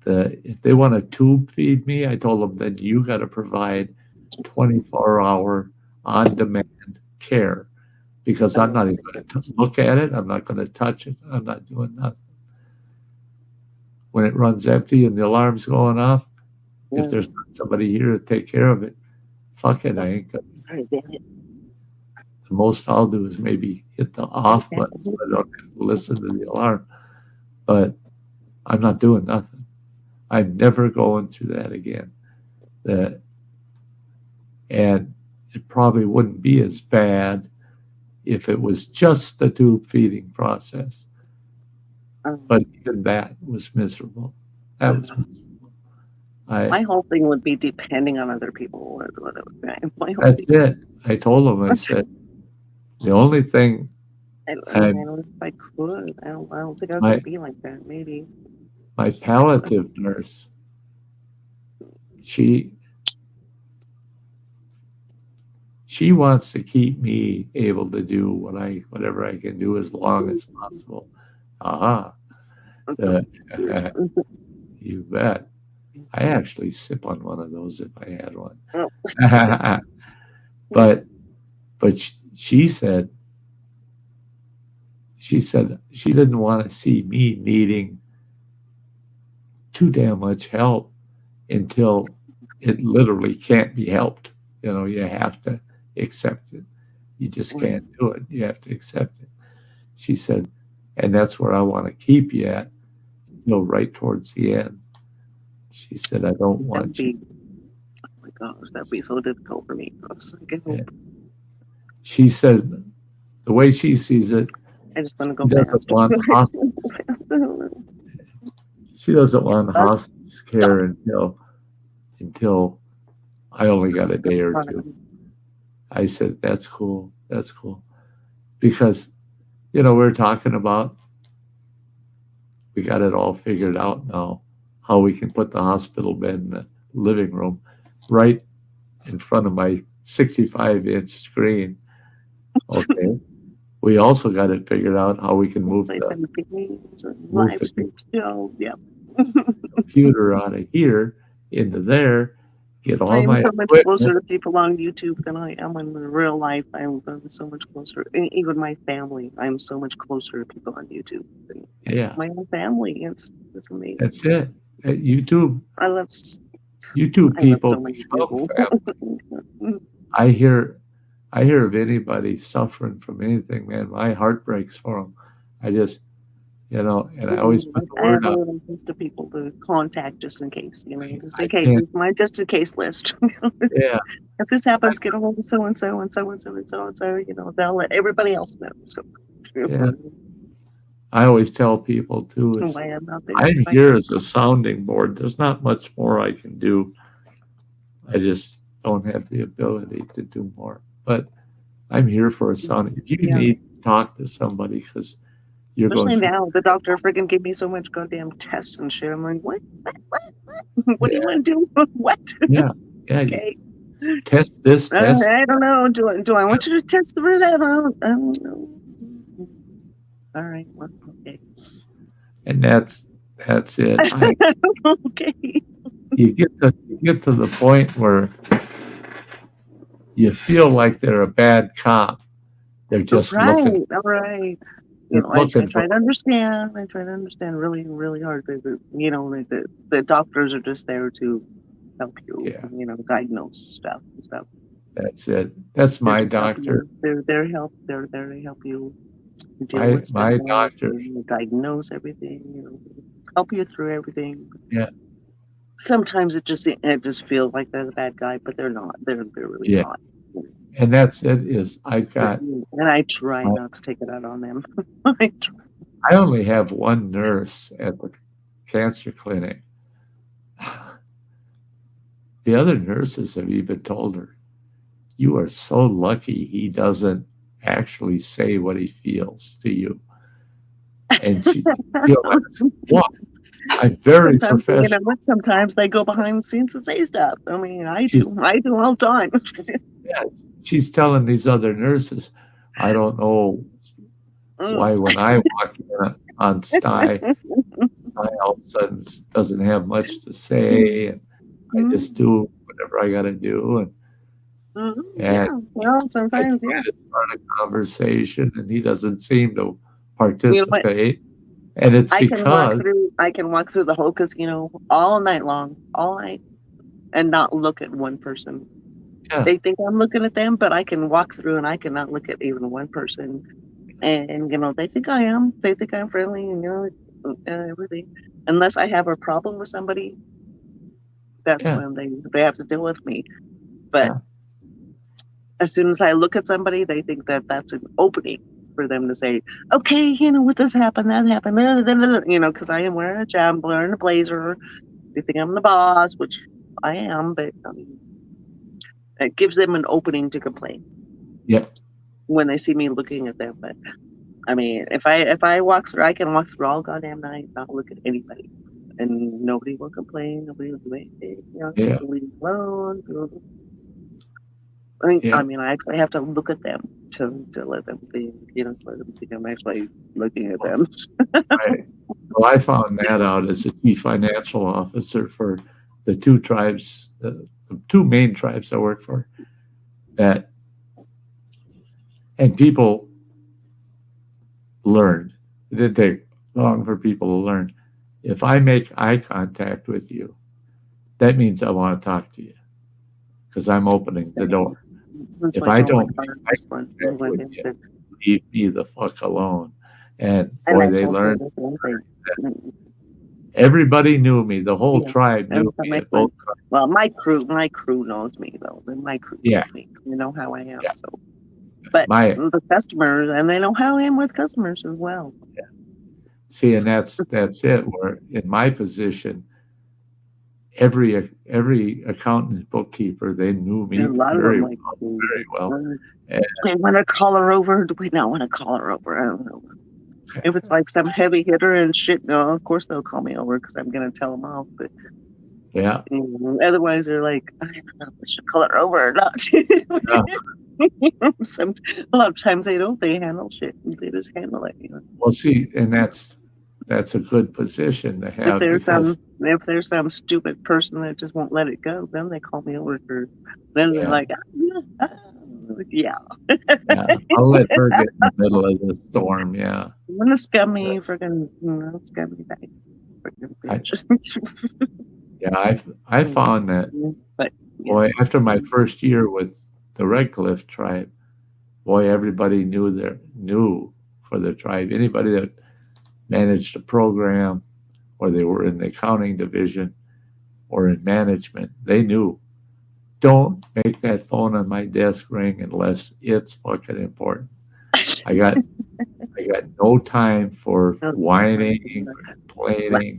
If they want to tube feed me, I told them, then you got to provide 24-hour on-demand care, because I'm not even going to look at it. I'm not going to touch it. I'm not doing nothing. When it runs empty and the alarm's going off, if there's not somebody here to take care of it, fuck it, I ain't going to. Sorry, damn it. The most I'll do is maybe hit the off button so I don't have to listen to the alarm. But I'm not doing nothing. I'm never going through that again. And it probably wouldn't be as bad if it was just the tube feeding process. But even that was miserable. That was miserable. My whole thing would be depending on other people. That's it. I told him, I said, the only thing I don't know if I could. I don't think I would be like that. Maybe my palliative nurse, she wants to keep me able to do whatever I can do as long as possible. You bet. I actually sip on one of those if I had one. But she said she didn't want to see me needing too damn much help until it literally can't be helped. You have to accept it. You just can't do it. You have to accept it. She said, and that's where I want to keep you at until right towards the end. She said, I don't want you. Oh my gosh, that'd be so difficult for me. She said, the way she sees it, I just want to go doesn't want hospice. She doesn't want hospice care until I only got a day or two. I said, that's cool. That's cool. Because, we're talking about, we got it all figured out now, how we can put the hospital bed in the living room right in front of my 65-inch screen. Okay. We also got it figured out how we can move the computer out of here into there, get all I'm my so much equipment. closer to people on YouTube than I am in real life. I'm so much closer. Even my family, I'm so much closer to people on YouTube than my own family. It's amazing. That's it. YouTube. I love YouTube people. So many people. I hear of anybody suffering from anything, man, my heart breaks for them. I just, and I always put the word out. I have a little list of people to contact just in case, just in case. It's my just in case list. Yeah. If this happens, get a hold of so and so and so and so and so and so. They'll let everybody else know. So. Yeah. I always tell people too, I'm here as a sounding board. There's not much more I can do. I just don't have the ability to do more. But I'm here for a sounding. If you need to talk to somebody because you're especially going now, the doctor freaking gave me so much goddamn tests and shit. I'm like, what? What do you want to do? What? Yeah. Okay. Test this. Test. I don't know. Do I want you to test for that? I don't know. All right. Well, okay. And that's it. Okay. You get to the point where you feel like they're a bad cop. They're just looking. Right. I try to understand. I try to understand really, really hard. The doctors are just there to help you. Diagnose stuff and stuff. That's it. That's my doctor. They're there to help you deal with my doctor. Diagnose everything. Help you through everything. Yeah. Sometimes it just feels like they're the bad guy, but they're not. They're really not. And that's it. And I try not to take it out on them. I only have one nurse at the cancer clinic. The other nurses have even told her, "You are so lucky he doesn't actually say what he feels to you." And she, what? I'm very professional. Sometimes they go behind the scenes and say stuff. I mean, I do all the time. Yeah, she's telling these other nurses, I don't know why when I walk in on Sty all of a sudden doesn't have much to say, and I just do whatever I got to do, and sometimes I try to start a conversation, and he doesn't seem to participate. And it's because I can walk through the whole, because all night long, and not look at one person. Yeah. They think I'm looking at them, but I can walk through and I cannot look at even one person. And they think I am. They think I'm friendly and everything. Unless I have a problem with somebody, that's when they have to deal with me. But as soon as I look at somebody, they think that that's an opening for them to say, okay, what this happened, that happened, because I am wearing a jumper and a blazer. They think I'm the boss, which I am, but it gives them an opening to complain. Yep. When they see me looking at them. But I mean, if I walk through, I can walk through all goddamn night, not look at anybody, and nobody will complain. Nobody will do anything. Yeah. Leave alone. Yeah. I mean, I actually have to look at them to let them think, let them think I'm actually looking at them. Right. Well, I found that out as a chief financial officer for the two tribes, the two main tribes I work for. And people learned. It didn't take long for people to learn. If I make eye contact with you, that means I want to talk to you because I'm opening the door. That's If why I told my don't daughter make this one. eye contact Like with I you, said, leave me the fuck alone. And and boy, I they told her learned. the same thing. Everybody knew me. The whole Yeah. tribe Every knew time me. I At both explain, tribes. well, my crew knows me though. My crew Yeah. knows me. You know how I am. Yeah. So, but My the customers, and they know how I am with customers as well. see, and that's it. Where in my position, every accountant and bookkeeper, they knew me And a lot of very them well, like, very well. And do we want to call her over? Do we not want to call her over? I don't know. If it's like some heavy hitter and shit, no, of course they'll call me over because I'm gonna tell them off. But yeah, otherwise, they're like, I don't know if we should call her over or not. A lot of times they don't. They handle shit. They just handle it. well, see, and that's a good position to If have there's because some stupid person that just won't let it go, then they call me over for. Then they're Yeah. like, yeah. yeah, I'll let her get in the middle of the storm. Yeah, I'm a scummy freaking scummy bag. Freaking bitch. yeah. I found that But boy after my first year with the Red Cliff tribe, boy, everybody knew for the tribe. Anybody that managed a program, or they were in the accounting division, or in management, they knew. Don't make that phone on my desk ring unless it's fucking important. I got no time for whining, or complaining.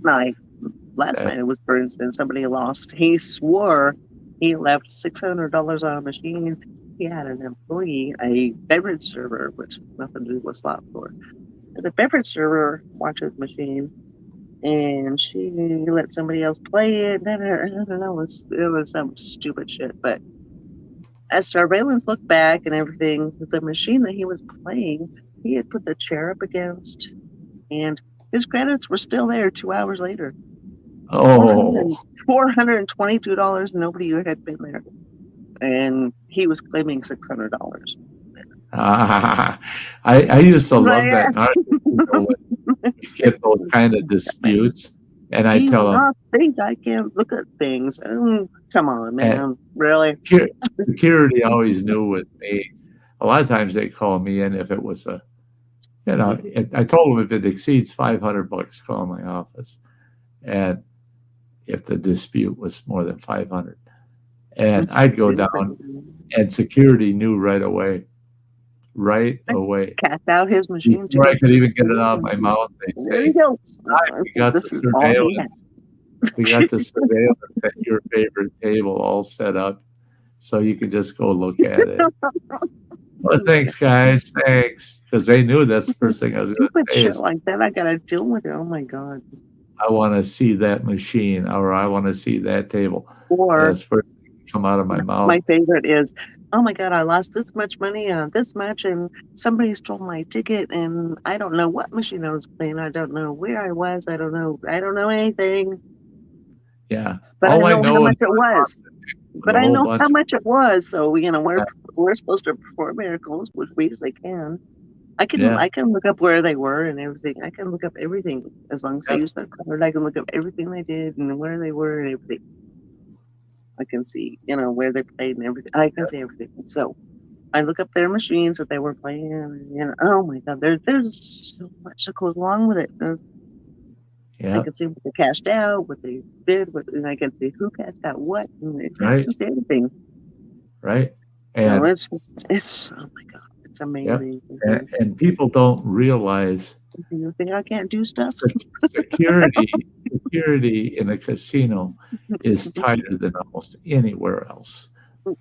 Last night it was, for instance, somebody lost. He swore he left $600 on a machine. He had an employee, a beverage server, which has nothing to do with slot floor. The beverage server watches machine, and she let somebody else play it. I don't know, it was some stupid shit. But as surveillance looked back and everything, the machine that he was playing, he had put the chair up against, and his credits were still there 2 hours later. Oh, $422. Nobody had been there, and he was claiming $600. I used to love that. Get those kind of disputes, and I tell them, think I can't look at things. Come on, man, really? Security always knew with me. A lot of times they call me in if it was I told them if it exceeds $500, call my office, and if the dispute was more than 500, and I'd go down, and security knew right away. Cast out his machine. Before I could even get it out of my mouth, they'd There say, you go. we got the surveillance. We got the surveillance at your favorite table all set up, so you could just go look at it. Well, thanks, guys. Thanks, because they knew that's the first thing I was going to say. Shit like that, I gotta deal with it. Oh my god! I want to see that machine, or I want to see that table. Or that's first thing to come out of my mouth. My favorite is, oh my god, I lost this much money on this match, and somebody stole my ticket, and I don't know what machine I was playing. I don't know where I was. I don't know anything. Yeah, but I know how much it was. But I know how much it was. So we're supposed to perform miracles, which we usually can. I can look up where they were and everything. I can look up everything as long as I use their card. I can look up everything they did and where they were and everything. I can see, where they played and everything. I can see everything. So I look up their machines that they were playing, and oh my god, there's so much that goes along with it. I can see what they cashed out, what they did, and I can see who cashed out what, and I can see everything. Right. And So it's oh my god, it's amazing. and people don't realize You think I can't do stuff? security in a casino is tighter than almost anywhere else.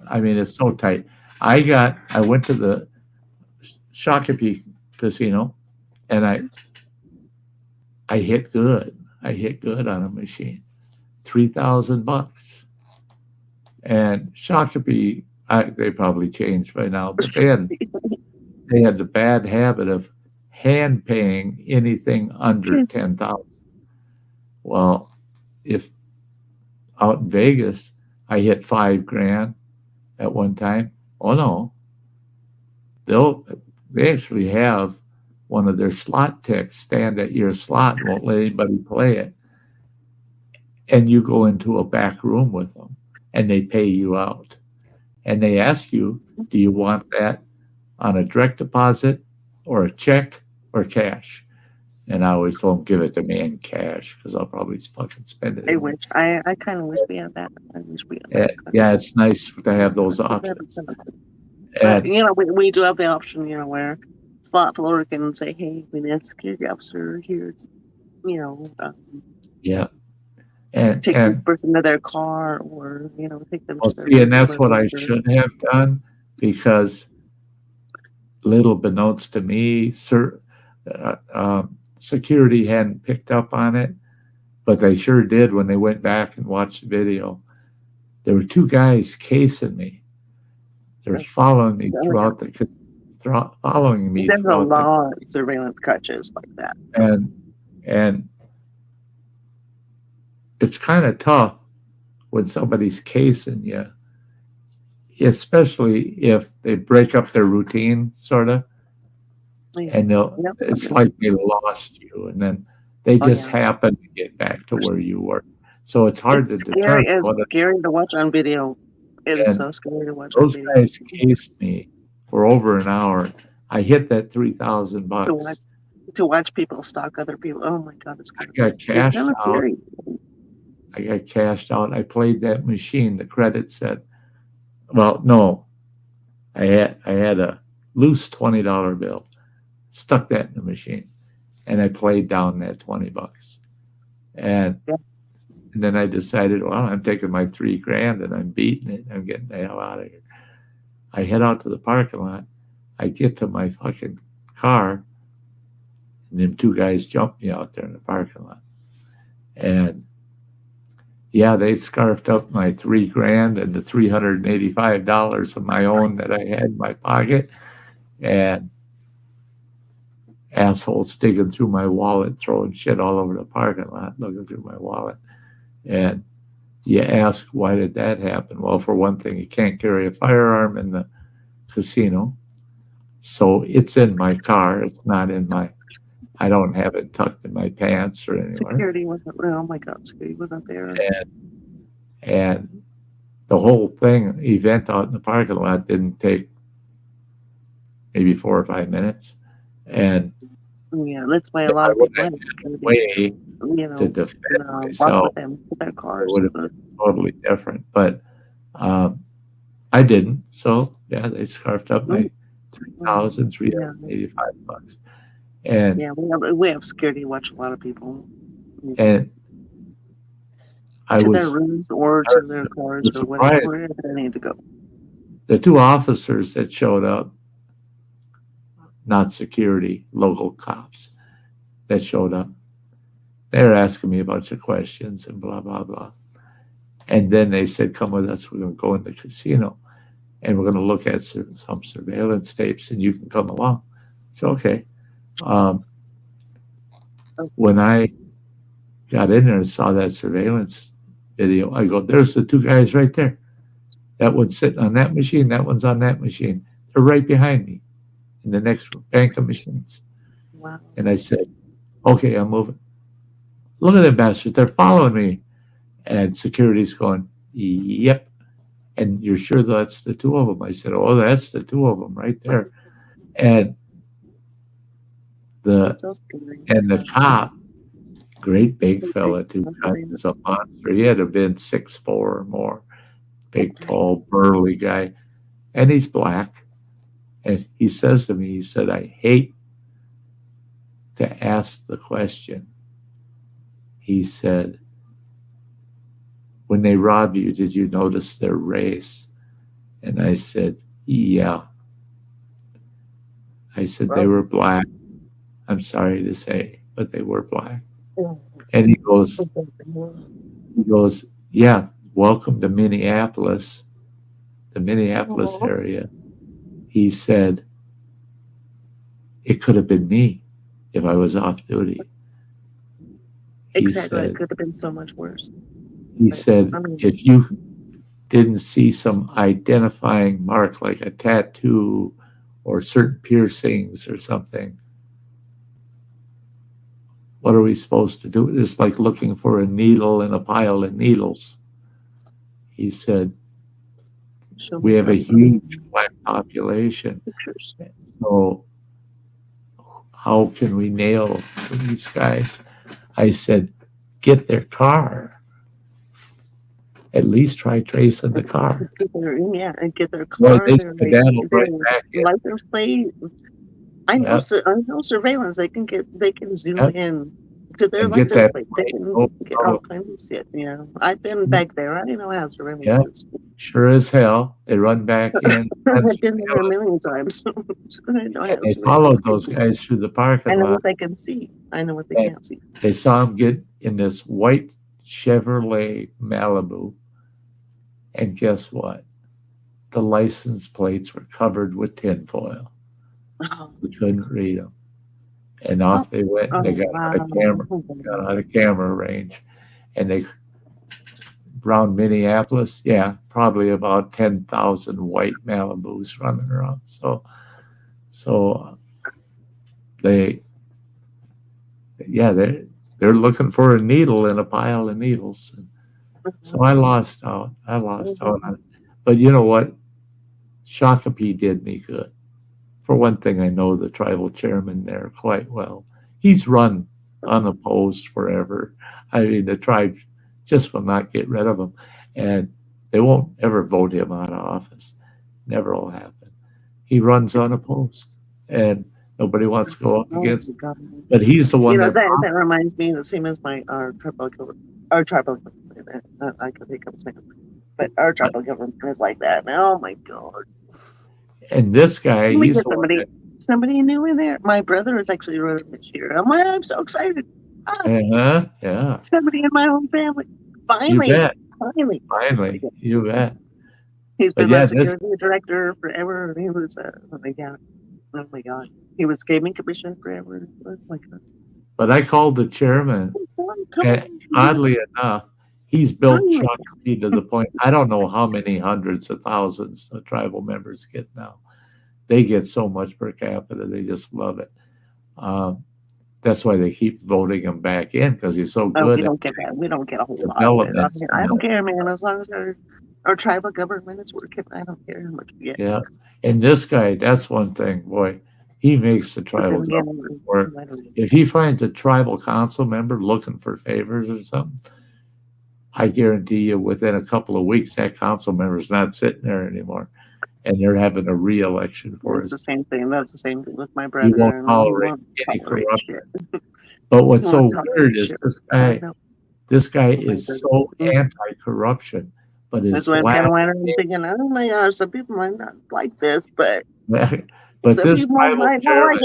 I mean, it's so tight. I went to the Shakopee casino, and I hit good. I hit good on a machine, $3,000. And Shakopee, they probably changed by now, but they had the bad habit of hand paying anything under 10,000. Well, if out in Vegas I hit $5,000 at one time, oh no, they actually have one of their slot techs stand at your slot and won't let anybody play it. And you go into a back room with them and they pay you out. And they ask you, do you want that on a direct deposit or a check or cash? And I always don't give it to me in cash because I'll probably fucking spend it. I wish. I kind of wish we had that. I wish we had that. Yeah, it's nice to have those options. But, you know, we do have the option, you know, where slot floor can say, hey, we need a security officer here to, you know, yeah. And take this person to their car or, you know, take them to their see, and that's what I should have done, because little beknownst to me, security hadn't picked up on it, but they sure did when they went back and watched the video. There were two guys casing me. They're following me throughout following me. There's a lot of surveillance crutches like that. And it's kind of tough when somebody's casing you, especially if they break up their routine, sort of. And it's like they lost you, and then they just happen to get back to where you were. So it's hard to determine. It's scary to watch on video. It is so scary to watch. Those guys cased me for over an hour. I hit that $3,000 to watch people stalk other people. Oh my god, it's I got cashed out. I got cashed out. I played that machine. The credit said, well, no, I had a loose $20 bill. Stuck that in the machine, and I played down that $20. And then I decided, well, I'm taking my $3,000 and I'm beating it. I'm getting the hell out of here. I head out to the parking lot. I get to my fucking car, and them two guys jump me out there in the parking lot. And yeah, they scarfed up my $3,000 and the $385 of my own that I had in my pocket, and assholes digging through my wallet, throwing shit all over the parking lot, looking through my wallet. And you ask, why did that happen? Well, for one thing, you can't carry a firearm in the casino. So it's in my car. It's not in I don't have it tucked in my pants or anywhere. Security wasn't, oh my god, security wasn't there. And the whole event out in the parking lot didn't take maybe 4 or 5 minutes. And yeah, that's why a lot of people have security, to defend myself. Them with their cars. It would have been totally different, but I didn't. So yeah, they scarfed up my $3,385. And yeah, we have security watch a lot of people. And to their rooms or to their cars or wherever they need to go. The two officers that showed up, not security, local cops that showed up, they were asking me a bunch of questions and blah, blah, blah. And then they said, come with us, we're going to go in the casino and we're going to look at some surveillance tapes and you can come along. It's okay. When I got in there and saw that surveillance video, I go, there's the two guys right there. That one's sitting on that machine, that one's on that machine. They're right behind me in the next bank of machines. Wow. And I said, okay, I'm moving. Look at them bastards, they're following me. And security's going, yep. And you're sure that's the two of them? I said, oh, that's the two of them right there. And the cop, great big fella, too, is a monster. He had to have been 6'4" or more. Big, tall, burly guy. and he's black. And he says to me, he said, I hate to ask the question. He said, when they robbed you, did you notice their race? And I said, yeah. I said, they were black. I'm sorry to say, but they were black. And he goes, yeah, welcome to Minneapolis, the Minneapolis area. He said, it could have been me if I was off duty. Exactly. It could have been so much worse. He said, if you didn't see some identifying mark like a tattoo or certain piercings or something, what are we supposed to do? It's like looking for a needle in a pile of needles. He said, we have a huge black population. So how can we nail these guys? I said, get their car. At least try tracing the car. Yeah, and get their car. Well, their license plate. I know surveillance. They can zoom in to their license plate. They can get all kinds of shit. Yeah, I've been back there. I know how surveillance is. Sure as hell. They run back in. I've been there a million times. I know how they followed those guys through the parking lot. I know what they can see. I know what they can't see. They saw them get in this white Chevrolet Malibu. And guess what? The license plates were covered with tinfoil. We couldn't read them. And off they went, and they got out of camera range. And they, around Minneapolis, probably about 10,000 white Malibus running around. So they're looking for a needle in a pile of needles. So I lost out on it. But you know what? Shakopee did me good. For one thing, I know the tribal chairman there quite well. He's run unopposed forever. I mean, the tribe just will not get rid of him. And they won't ever vote him out of office. Never will happen. He runs unopposed. And nobody wants to go up against him. But he's the one that reminds me, the same as our tribal government. I could think of his name. But our tribal government is like that. Oh my God. And this guy, he's somebody new in there. My brother is actually running this year. I'm so excited. Yeah. Somebody in my own family. Finally. You bet. He's been the security director forever. And he was, oh my God. He was gaming commissioner forever. Oh my God. But I called the chairman, and oddly enough, he's built Shakopee to the point, I don't know how many hundreds of thousands the tribal members get now. They get so much per capita, they just love it. That's why they keep voting him back in, because he's so good. We don't get a whole lot of it. I don't care, man. As long as our tribal government is working, I don't care how much we get. Yeah, and this guy, that's one thing, boy. He makes the tribal government work. If he finds a tribal council member looking for favors or something, I guarantee you within a couple of weeks, that council member's not sitting there anymore. And they're having a re-election for us. That's the same thing with my brother. He won't tolerate any corruption. But what's so weird is this guy is so anti-corruption. But that's why I'm kind of wondering, thinking, oh my gosh, some people might not like this, but this tribal chairman,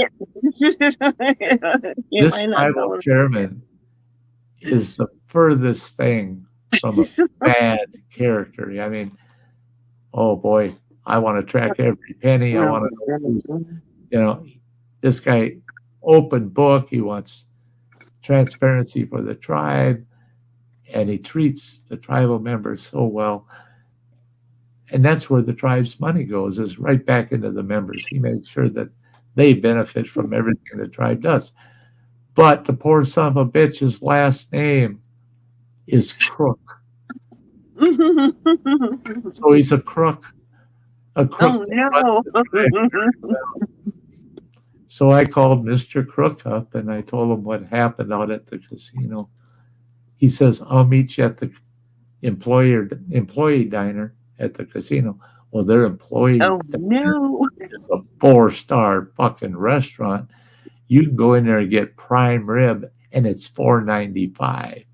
chairman is the furthest thing from a bad character. I mean, oh boy, I want to track every penny. I want to know, this guy, open book. He wants transparency for the tribe, and he treats the tribal members so well. And that's where the tribe's money goes, is right back into the members. He makes sure that they benefit from everything the tribe does. But the poor son of a bitch's last name is Crook. So he's a crook. A crook. Oh, no. So I called Mr. Crook up and I told him what happened out at the casino. He says, I'll meet you at the employee diner at the casino. Well, their employee Oh no. is a 4-star fucking restaurant. You can go in there and get prime rib, and it's $4.95.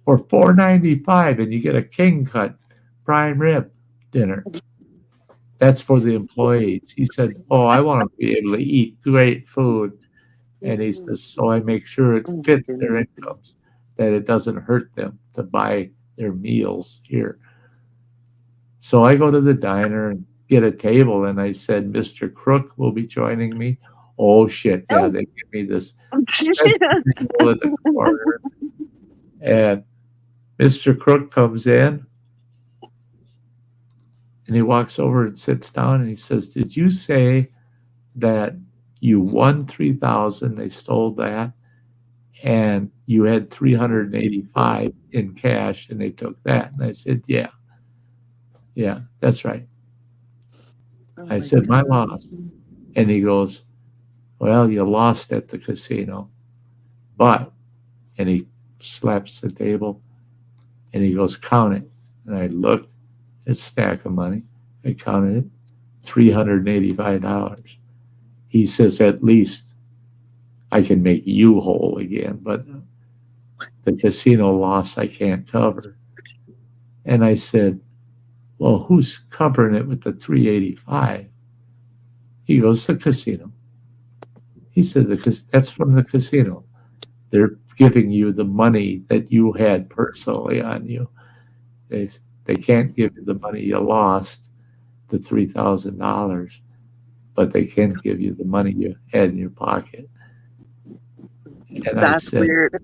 For $4.95, and you get a king cut prime rib dinner. That's for the employees. He said, "Oh, I want to be able to eat great food." And he says, "So I make sure it fits their incomes, that it doesn't hurt them to buy their meals here." So I go to the diner and get a table, and I said, "Mr. Crook will be joining me." Oh, shit. Yeah, they give me this table in the corner. And Mr. Crook comes in, and he walks over and sits down, and he says, "Did you say that you won 3,000, they stole that, and you had 385 in cash, and they took that?" And I said, "Yeah, that's right." I said, "My loss." And he goes, "Well, you lost at the casino, but," and he slaps the table, and he goes, "Count it." And I looked at a stack of money. I counted it, $385. He says, "At least I can make you whole again, but the casino loss I can't cover." And I said, "Well, who's covering it with the 385? He goes, "The casino." He said, "That's from the casino. They're giving you the money that you had personally on you. They can't give you the money you lost, the $3,000, but they can give you the money you had in your pocket." And That's weird.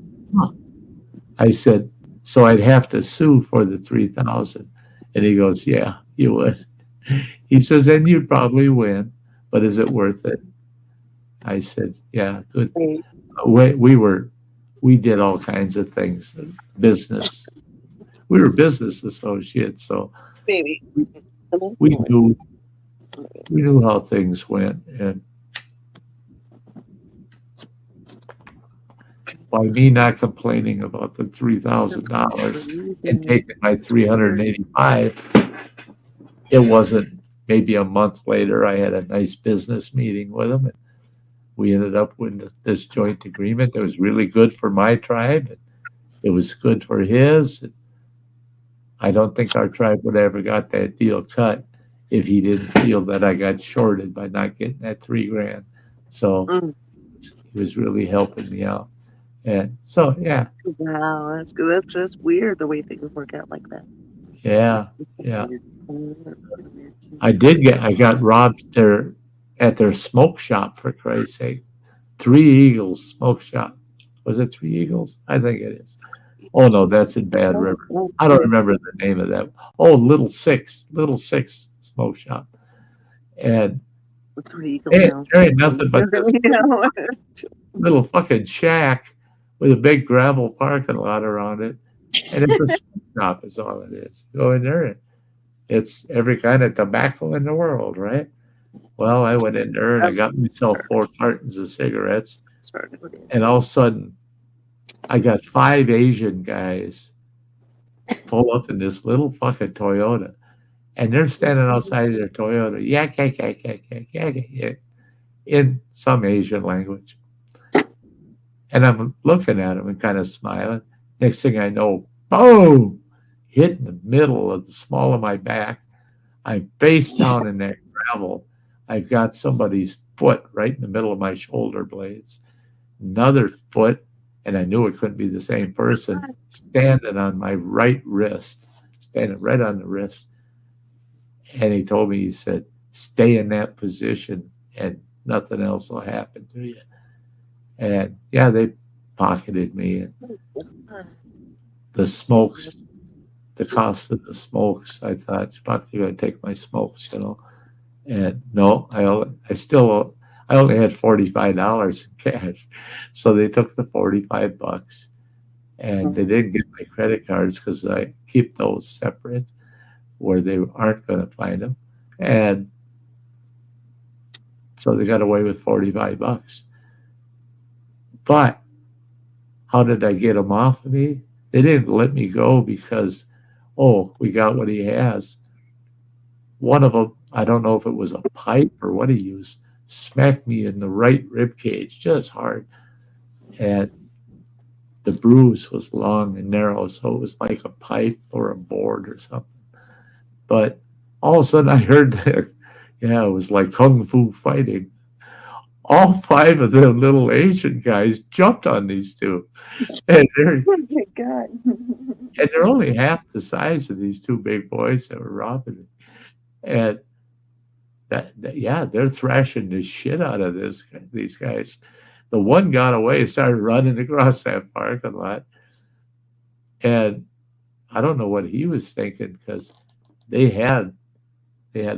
I said, "So I'd have to sue for the 3,000. And he goes, "Yeah, you would." He says, "And you'd probably win, but is it worth it?" I said, "Yeah, good." We did all kinds of things, business. We were business associates, so Maybe. we knew how things went. And by me not complaining about the $3,000 and taking my 385, it wasn't maybe a month later. I had a nice business meeting with him, and we ended up with this joint agreement that was really good for my tribe. It was good for his. I don't think our tribe would have ever got that deal cut if he didn't feel that I got shorted by not getting that $3,000. So he was really helping me out. And so, yeah. Wow, that's good. That's just weird the way things work out like that. Yeah. I got robbed at their smoke shop, for Christ's sake. Three Eagles smoke shop. Was it Three Eagles? I think it is. Oh no, that's in Bad River. I don't remember the name of that. Oh, Little Six smoke shop. And there ain't nothing but this little fucking shack with a big gravel parking lot around it. And it's a smoke shop is all it is. Go in there, it's every kind of tobacco in the world, right? Well, I went in there and I got myself 4 cartons of cigarettes. And all of a sudden, I got 5 Asian guys pull up in this little fucking Toyota. And they're standing outside of their Toyota, in some Asian language. And I'm looking at them and kind of smiling. Next thing I know, boom, hit in the middle of the small of my back. I'm face down in that gravel. I've got somebody's foot right in the middle of my shoulder blades. Another foot, and I knew it couldn't be the same person, standing on my right wrist, standing right on the wrist. And he told me, he said, "Stay in that position and nothing else will happen to you." And yeah, they pocketed me. And the smokes, the cost of the smokes, I thought, fuck, you're going to take my smokes, you know. And no, I only had $45 in cash. So they took the $45 and they didn't get my credit cards because I keep those separate where they aren't going to find them. And so they got away with $45. But how did I get them off of me? They didn't let me go because, oh, we got what he has. one of them, I don't know if it was a pipe or what he used, smacked me in the right rib cage just hard. And the bruise was long and narrow, so it was like a pipe or a board or something. But all of a sudden I heard that, yeah, it was like kung fu fighting. All five of them little Asian guys jumped on these two. And Oh my God. they're only half the size of these two big boys that were robbing me. And yeah, they're thrashing the shit out of these guys. The one got away, started running across that parking lot. And I don't know what he was thinking, because they had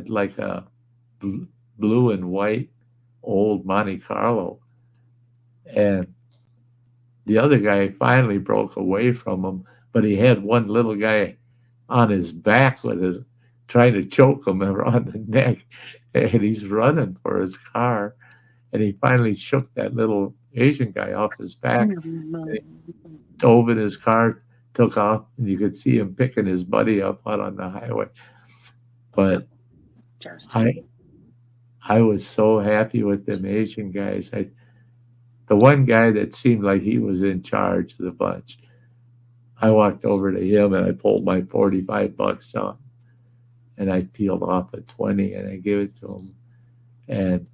like a blue and white old Monte Carlo. And the other guy finally broke away from him, but he had one little guy on his back with his trying to choke him around the neck, and he's running for his car. And he finally shook that little Asian guy off his back, dove in his car, took off, and you could see him picking his buddy up out on the highway. But I was so happy with them Asian guys. The one guy that seemed like he was in charge of the bunch, I walked over to him and I pulled my $45 out, and I peeled off a 20 and I gave it to him. And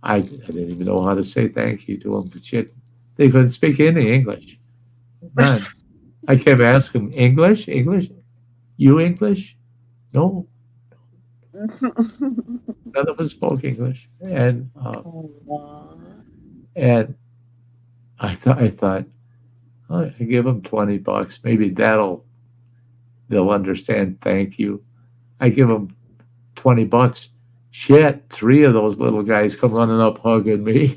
I didn't even know how to say thank you to him, but shit, they couldn't speak any English. None. I kept asking, English? You English? No. None of us spoke English. And I thought, oh, I give them $20. Maybe they'll understand. Thank you. I give them $20. Shit, 3 of those little guys come running up hugging me.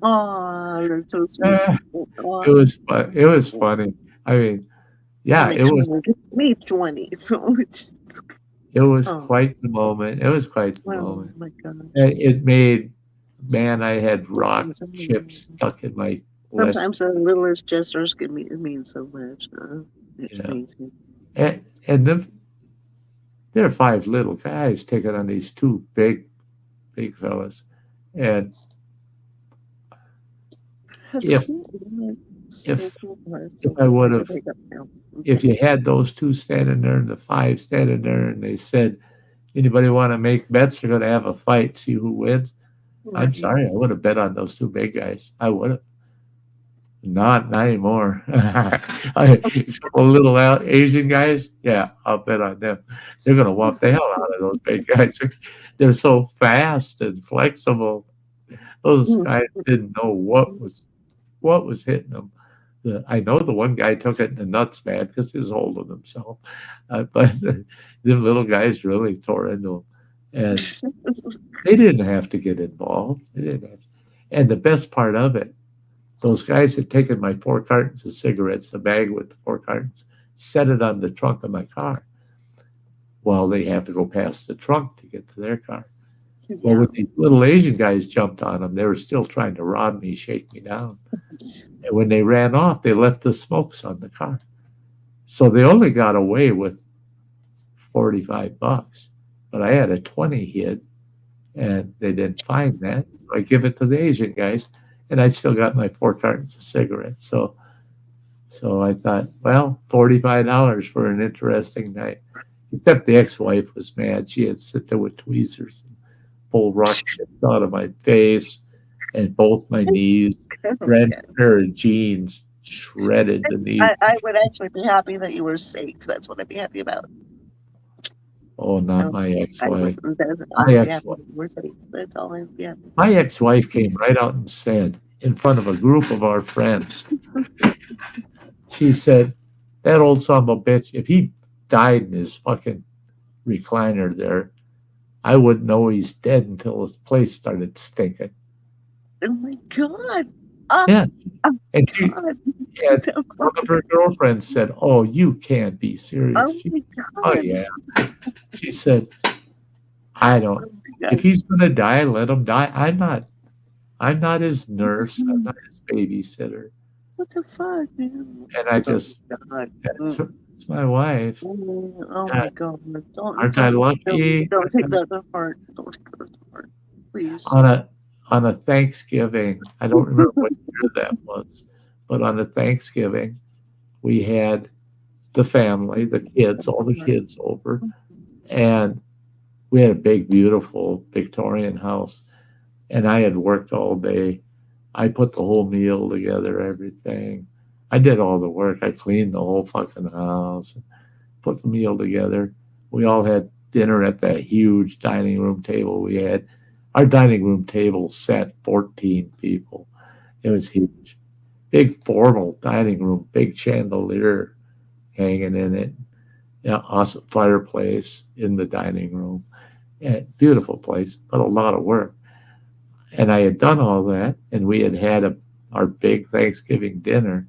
Oh, that's so sweet. It was fun. It was funny. I mean, yeah, it was. Me 20. It was quite the moment. It was quite the moment. Oh my God. It made, man, I had rock chips stuck in my left. Sometimes the littlest gestures can mean so much. It's amazing. And there are 5 little guys taking on these 2 big fellas. And if I would have, if you had those 2 standing there and the 5 standing there, and they said, anybody want to make bets? They're going to have a fight, see who wins. Right. I'm sorry, I would have bet on those 2 big guys. I would have. Not anymore. A couple little Asian guys, yeah, I'll bet on them. They're going to whoop the hell out of those big guys. They're so fast and flexible. Those guys didn't know what was hitting them. I know the one guy took it in the nuts bad because he was holding himself. But the little guys really tore into him. And they didn't have to get involved. They didn't have to. And the best part of it, those guys had taken my 4 cartons of cigarettes, the bag with the 4 cartons, set it on the trunk of my car. Well, they have to go past the trunk to get to their car. Yeah. Well, when these little Asian guys jumped on them, they were still trying to rob me, shake me down. And when they ran off, they left the smokes on the car. So they only got away with $45. But I had a 20 hid, and they didn't find that. So I give it to the Asian guys, and I still got my 4 cartons of cigarettes. So I thought, well, $45 for an interesting night. Except the ex-wife was mad. She had to sit there with tweezers and pull rock chips out of my face and both my knees. Red pair of jeans shredded the knees. I would actually be happy that you were safe. That's what I'd be happy about. Oh, not my ex-wife. That's all I, yeah. My ex-wife came right out and said, in front of a group of our friends, she said, that old son of a bitch, if he died in his fucking recliner there, I wouldn't know he's dead until his place started stinking. Oh my God. Yeah. And one of her girlfriends said, oh, you can't be serious. Oh yeah. She said, I don't. If he's going to die, let him die. I'm not his nurse. I'm not his babysitter. What the fuck, man? And I just, God. it's my wife. Oh my God. Aren't I lucky? Don't take that to heart. Don't take that to heart. Please. On a Thanksgiving, I don't remember what year that was, but on a Thanksgiving, we had the family, the kids, all the kids over, and we had a big, beautiful Victorian house. And I had worked all day. I put the whole meal together, everything. I did all the work. I cleaned the whole fucking house, put the meal together. We all had dinner at that huge dining room table we had. Our dining room table sat 14 people. It was huge. Big formal dining room, big chandelier hanging in it. Yeah, awesome fireplace in the dining room. Yeah, beautiful place, but a lot of work. And I had done all that, and we had our big Thanksgiving dinner.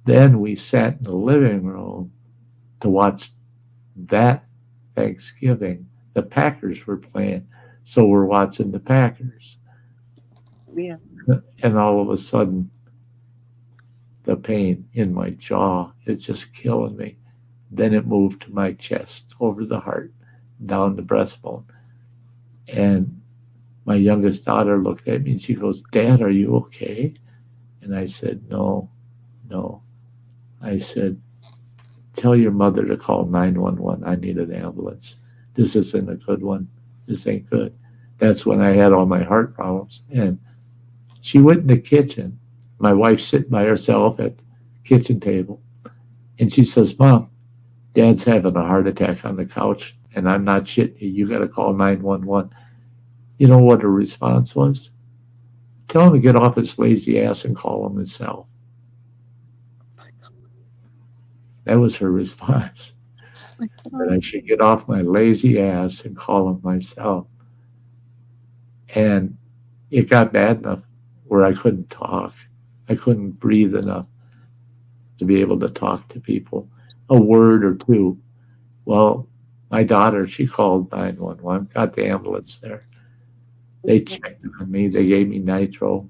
Then we sat in the living room to watch that Thanksgiving. The Packers were playing, so we're watching the Packers. Yeah. And all of a sudden, the pain in my jaw is just killing me. Then it moved to my chest, over the heart, down the breastbone. And my youngest daughter looked at me and she goes, "Dad, are you okay?" And I said, No. I said, "Tell your mother to call 911. I need an ambulance. This isn't a good one. This ain't good." That's when I had all my heart problems. And she went in the kitchen. My wife sitting by herself at the kitchen table. And she says, "Mom, Dad's having a heart attack on the couch, and I'm not shitting you. You got to call 911. You know what her response was? "Tell him to get off his lazy ass and call him himself." That was her response. That I should get off my lazy ass and call him myself. And it got bad enough where I couldn't talk. I couldn't breathe enough to be able to talk to people. A word or two. Well, my daughter, she called 911, got the ambulance there. They checked on me. They gave me nitro.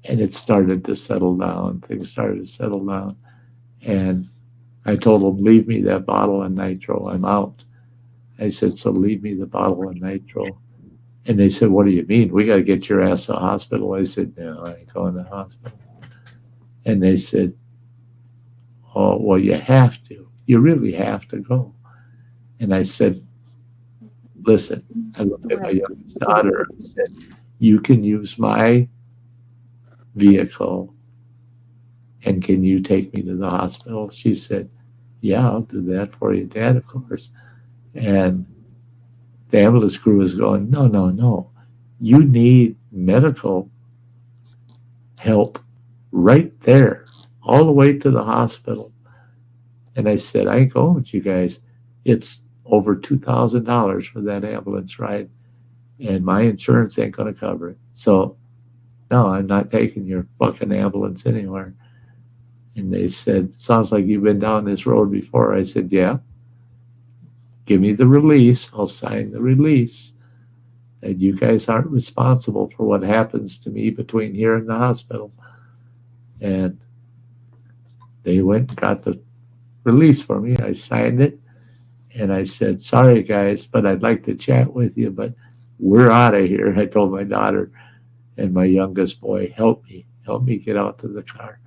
And it started to settle down. Things started to settle down. And I told them, "Leave me that bottle of nitro. I'm out." I said, "So leave me the bottle of nitro." And they said, "What do you mean? We got to get your ass to the hospital." I said, "No, I ain't going to the hospital." And they said, "Oh, well, you have to. You really have to go." And I said, "Listen," I looked at my youngest daughter and said, "You can use my vehicle, and can you take me to the hospital?" She said, "Yeah, I'll do that for you, Dad, of course." And the ambulance crew was going, No. You need medical help right there, all the way to the hospital." And I said, "I ain't going with you guys. It's over $2,000 for that ambulance ride, and my insurance ain't going to cover it. So, no, I'm not taking your fucking ambulance anywhere." And they said, "Sounds like you've been down this road before." I said, "Yeah. Give me the release. I'll sign the release. And you guys aren't responsible for what happens to me between here and the hospital." And they went and got the release for me. I signed it. And I said, "Sorry, guys, but I'd like to chat with you, but we're out of here." I told my daughter and my youngest boy, help me get out to the car."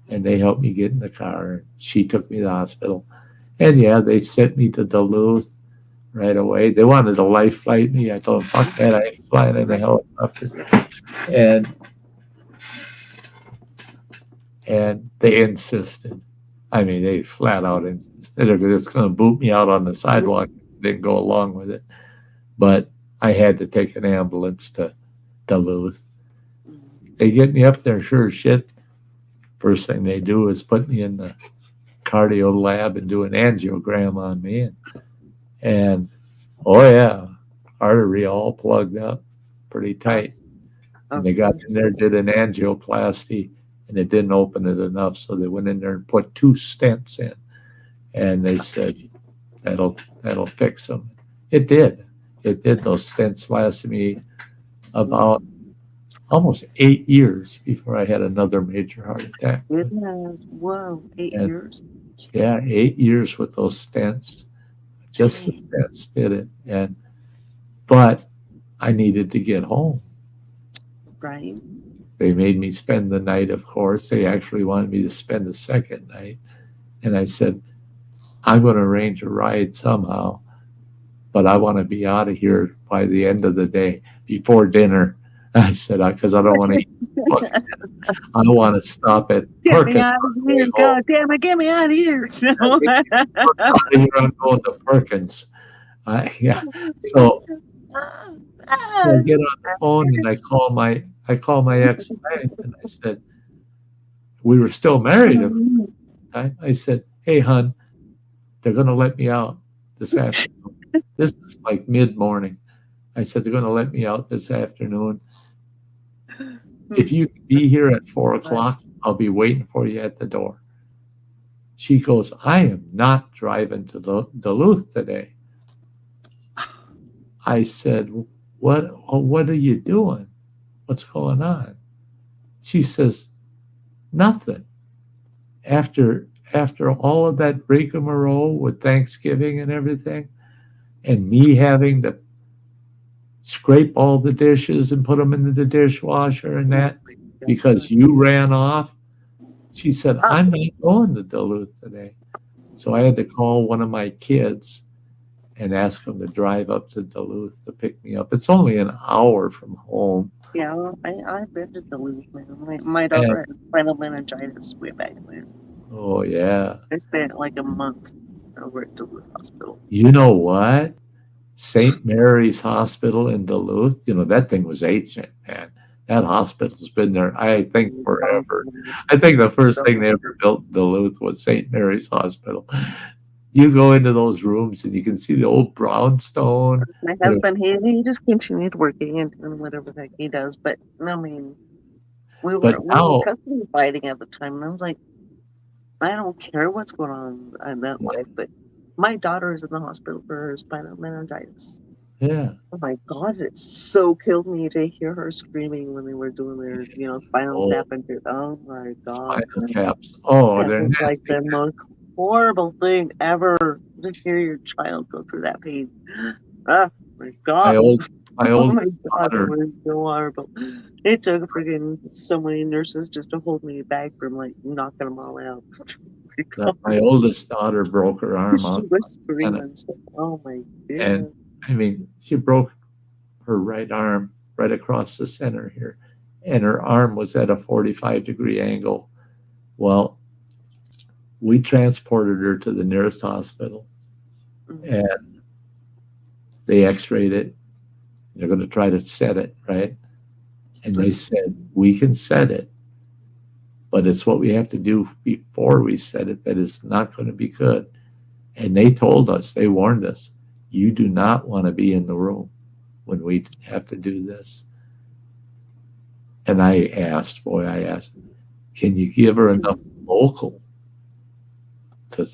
And they helped me get in the car. She took me to the hospital. And yeah, they sent me to Duluth right away. They wanted to life flight me. I told them, "Fuck that, I ain't flying in a helicopter." And they insisted. I mean, they flat out insisted. They're just going to boot me out on the sidewalk. Didn't go along with it. But I had to take an ambulance to Duluth. They get me up there, sure as shit. First thing they do is put me in the cardio lab and do an angiogram on me. And oh yeah, artery all plugged up pretty tight. And they got in there, did an angioplasty, and it didn't open it enough. So they went in there and put 2 stents in. And they said, that'll fix them. It did. Those stents lasted me about almost 8 years before I had another major heart attack. Goodness. Whoa, 8 And years. yeah, 8 years with those stents. Just the Dang. stents did it. But I needed to get home. Right. They made me spend the night, of course. They actually wanted me to spend the second night. And I said, I'm going to arrange a ride somehow, but I want to be out of here by the end of the day, before dinner. I said, because I don't want to eat fucking dinner. I want to stop at Get me Perkins out on of the way here. home. God damn it. Get me out of here. Out of here, I'm going to Perkins. Yeah. So I get on the phone and I call my ex-wife and I said, we were still married at the time. I said, hey, hon, they're going to let me out this afternoon. This is like mid-morning. I said, they're going to let me out this afternoon. If you can be here at 4:00, I'll be waiting for you at the door. She goes, I am not driving to Duluth today. I said, what are you doing? What's going on? She says, nothing. After all of that rigmarole with Thanksgiving and everything, and me having to scrape all the dishes and put them into the dishwasher and that, because you ran off, she said, I'm not going to Duluth today. So I had to call one of my kids and ask them to drive up to Duluth to pick me up. It's only an hour from home. Yeah, I've been to Duluth, man. My daughter had spinal meningitis way back when. Oh, yeah. I spent like a month over at Duluth Hospital. You know what? St. Mary's Hospital in Duluth, that thing was ancient, man. That hospital's been there, I think, forever. I think the first thing they ever built in Duluth was St. Mary's Hospital. You go into those rooms and you can see the old brownstone. My husband, he just continued working and doing whatever the heck he does. But I mean, we were custody fighting at the time, and I was like, I don't care what's going on in that life, but my daughter is in the hospital for her spinal meningitis. Yeah. Oh my God, it so killed me to hear her screaming when they were doing their, spinal tap and oh my God. Spinal taps. Oh, that they're was nasty. like the most horrible thing ever to hear your child go through that pain. Oh my God. My old daughter. It was so horrible. It took freaking so many nurses just to hold me back from like knocking them all out. My oldest daughter broke her arm out. She was screaming. Oh my goodness. And I mean, she broke her right arm right across the center here, and her arm was at a 45-degree angle. Well, we transported her to the nearest hospital, and they x-rayed it. They're going to try to set it, right? And they said, we can set it, but it's what we have to do before we set it that is not going to be good. And they told us, they warned us, you do not want to be in the room when we have to do this. And I asked, can you give her enough local to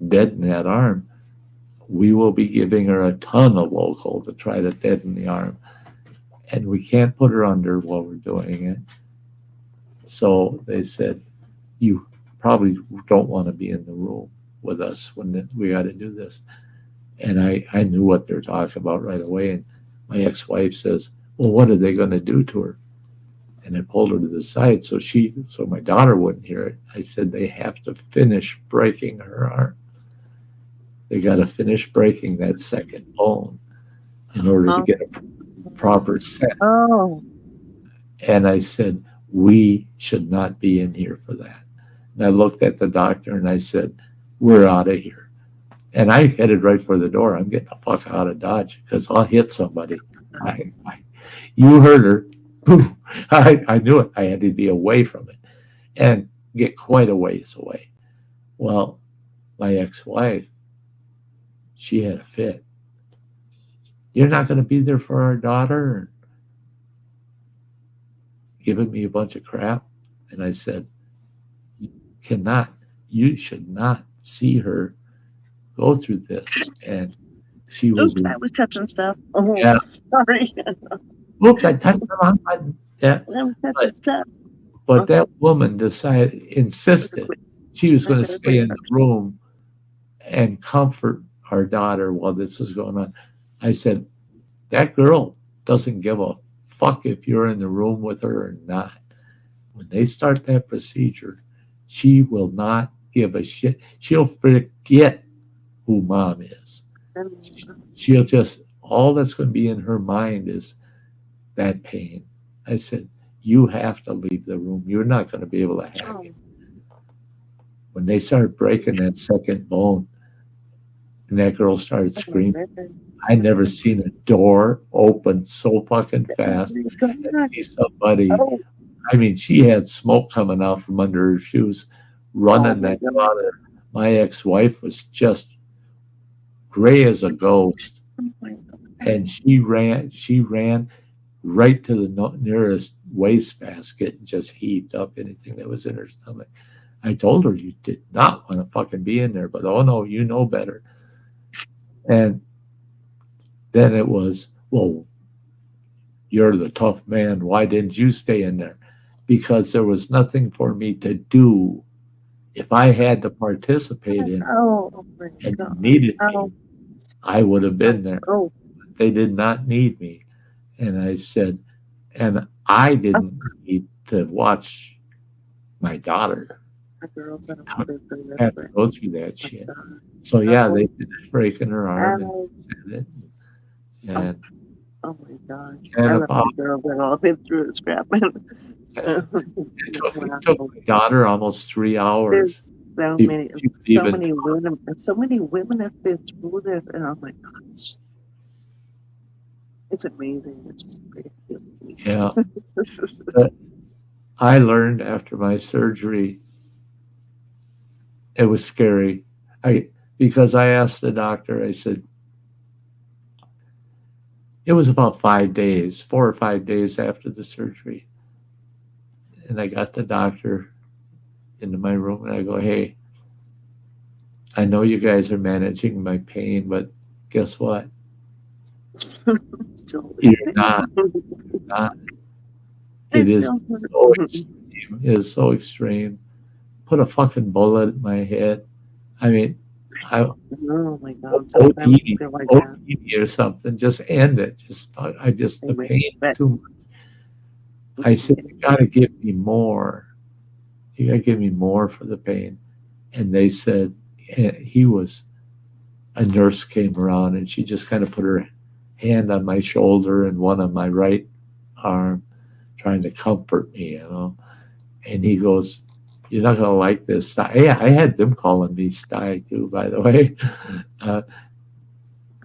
deaden that arm? We will be giving her a ton of local to try to deaden the arm. And we can't put her under while we're doing it. So they said, you probably don't want to be in the room with us when we got to do this. And I knew what they're talking about right away. And my ex-wife says, well, what are they going to do to her? And I pulled her to the side so my daughter wouldn't hear it. I said, they have to finish breaking her arm. They got to finish breaking that second bone in order to get a proper set. Oh. And I said, we should not be in here for that. And I looked at the doctor and I said, we're out of here. And I headed right for the door. I'm getting the fuck out of Dodge because I'll hit somebody. You heard her. Boom. I knew it. I had to be away from it and get quite a ways away. Well, my ex-wife, she had a fit. You're not going to be there for our daughter? Giving me a bunch of crap. And I said, you should not see her go through this. And she was... Oops, I was touching stuff. Oh, yeah. Sorry. Oops, I touched the wrong button. Yeah. I'm But, touching stuff. but that woman insisted she was going to stay in the room and comfort our daughter while this was going on. I said, that girl doesn't give a fuck if you're in the room with her or not. When they start that procedure, she will not give a shit. She'll forget who mom is. She'll just, all that's going to be in her mind is that pain. I said, you have to leave the room. You're not going to be able to have it. When they started breaking that second bone and that girl started screaming, I never seen a door open so fucking fast and see somebody. I mean, she had smoke coming out from under her shoes, running that daughter. My ex-wife was just gray as a ghost, and she ran right to the nearest wastebasket and just heaved up anything that was in her stomach. I told her, you did not want to fucking be in there, but oh no, you know better. And then it was, well, you're the tough man. Why didn't you stay in there? Because there was nothing for me to do. If I had to participate in and needed me, I would have been there. They did not need me. And I said, and I didn't need to watch my daughter have to go through that shit. So yeah, they finished breaking her arm and said it. And oh my gosh. And I've been through this crap. it took my daughter almost 3 hours. So many women have been through this, and I'm like, gosh, it's amazing. It's just great. Yeah. But I learned after my surgery, it was scary. Because I asked the doctor, I said, it was about 5 days, 4 or 5 days after the surgery. And I got the doctor into my room and I go, hey, I know you guys are managing my pain, but guess what? You're not. You're not. It is so extreme. It is so extreme. Put a fucking bullet in my head. I mean, oh my God. OD or something. Just end it. The pain is too much. I said, you got to give me more. You got to give me more for the pain. And they said, a nurse came around and she just kind of put her hand on my shoulder and one on my right arm, trying to comfort me, And he goes, you're not going to like this. Yeah, I had them calling me Sty too, by the way.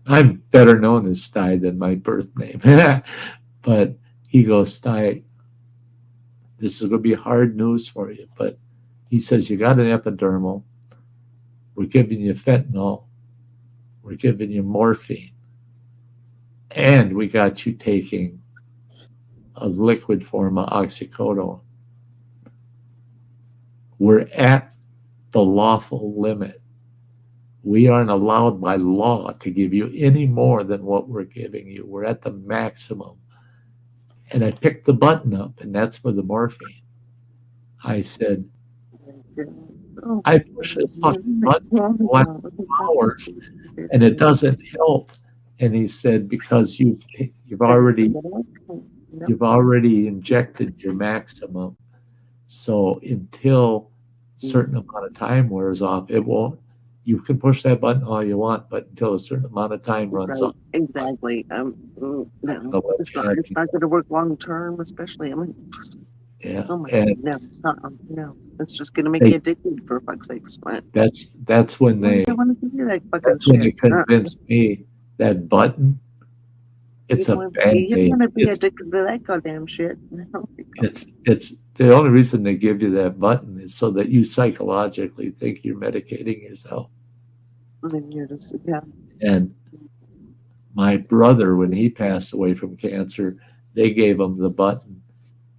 I'm better known as Sty than my birth name. But he goes, Sty, this is going to be hard news for you. But he says, you got an epidermal. We're giving you fentanyl. We're giving you morphine. And we got you taking a liquid form of oxycodone. We're at the lawful limit. We aren't allowed by law to give you any more than what we're giving you. We're at the maximum. And I picked the button up, and that's for the morphine. I said, I pushed this fucking button for the last 2 hours, and it doesn't help. And he said, because you've already injected your maximum. So until a certain amount of time wears off, it won't. You can push that button all you want, but until a certain amount of time runs off. Exactly. No, it's not going to work long term, especially. I mean, yeah. Oh my God, no. It's just going to make you addicted, for fuck's sakes. That's when they convinced me that button. It's a band-aid. You're going to be addicted to that goddamn shit. It's the only reason they give you that button is so that you psychologically think you're medicating yourself. And you're just, And my brother, when he passed away from cancer, they gave him the button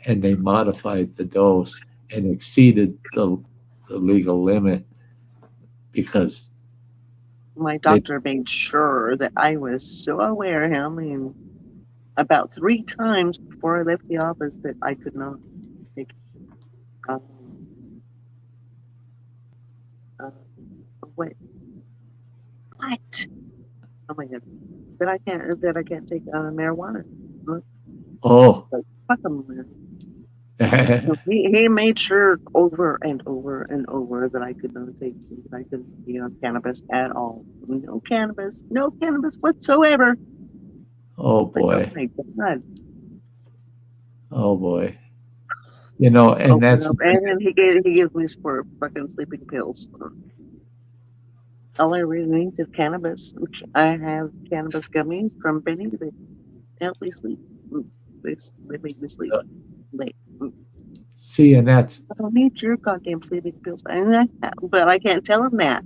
and they modified the dose and exceeded the legal limit because my doctor made sure that I was so aware of him. about 3 times before I left the office that I could not take um, uh, what? What? Oh my god! That I can't take marijuana. Oh. Like, fuck him, man. So he made sure over and over and over that I could not take, that I couldn't be on cannabis at all. No cannabis whatsoever. Oh Like, oh boy. my god. Oh boy. You know, and that's And then he gives me for fucking sleeping pills. All I really need is cannabis. I have cannabis gummies from Benny that help me sleep. They make me sleep late. see, and that's I don't need your goddamn sleeping pills, but I can't tell them that.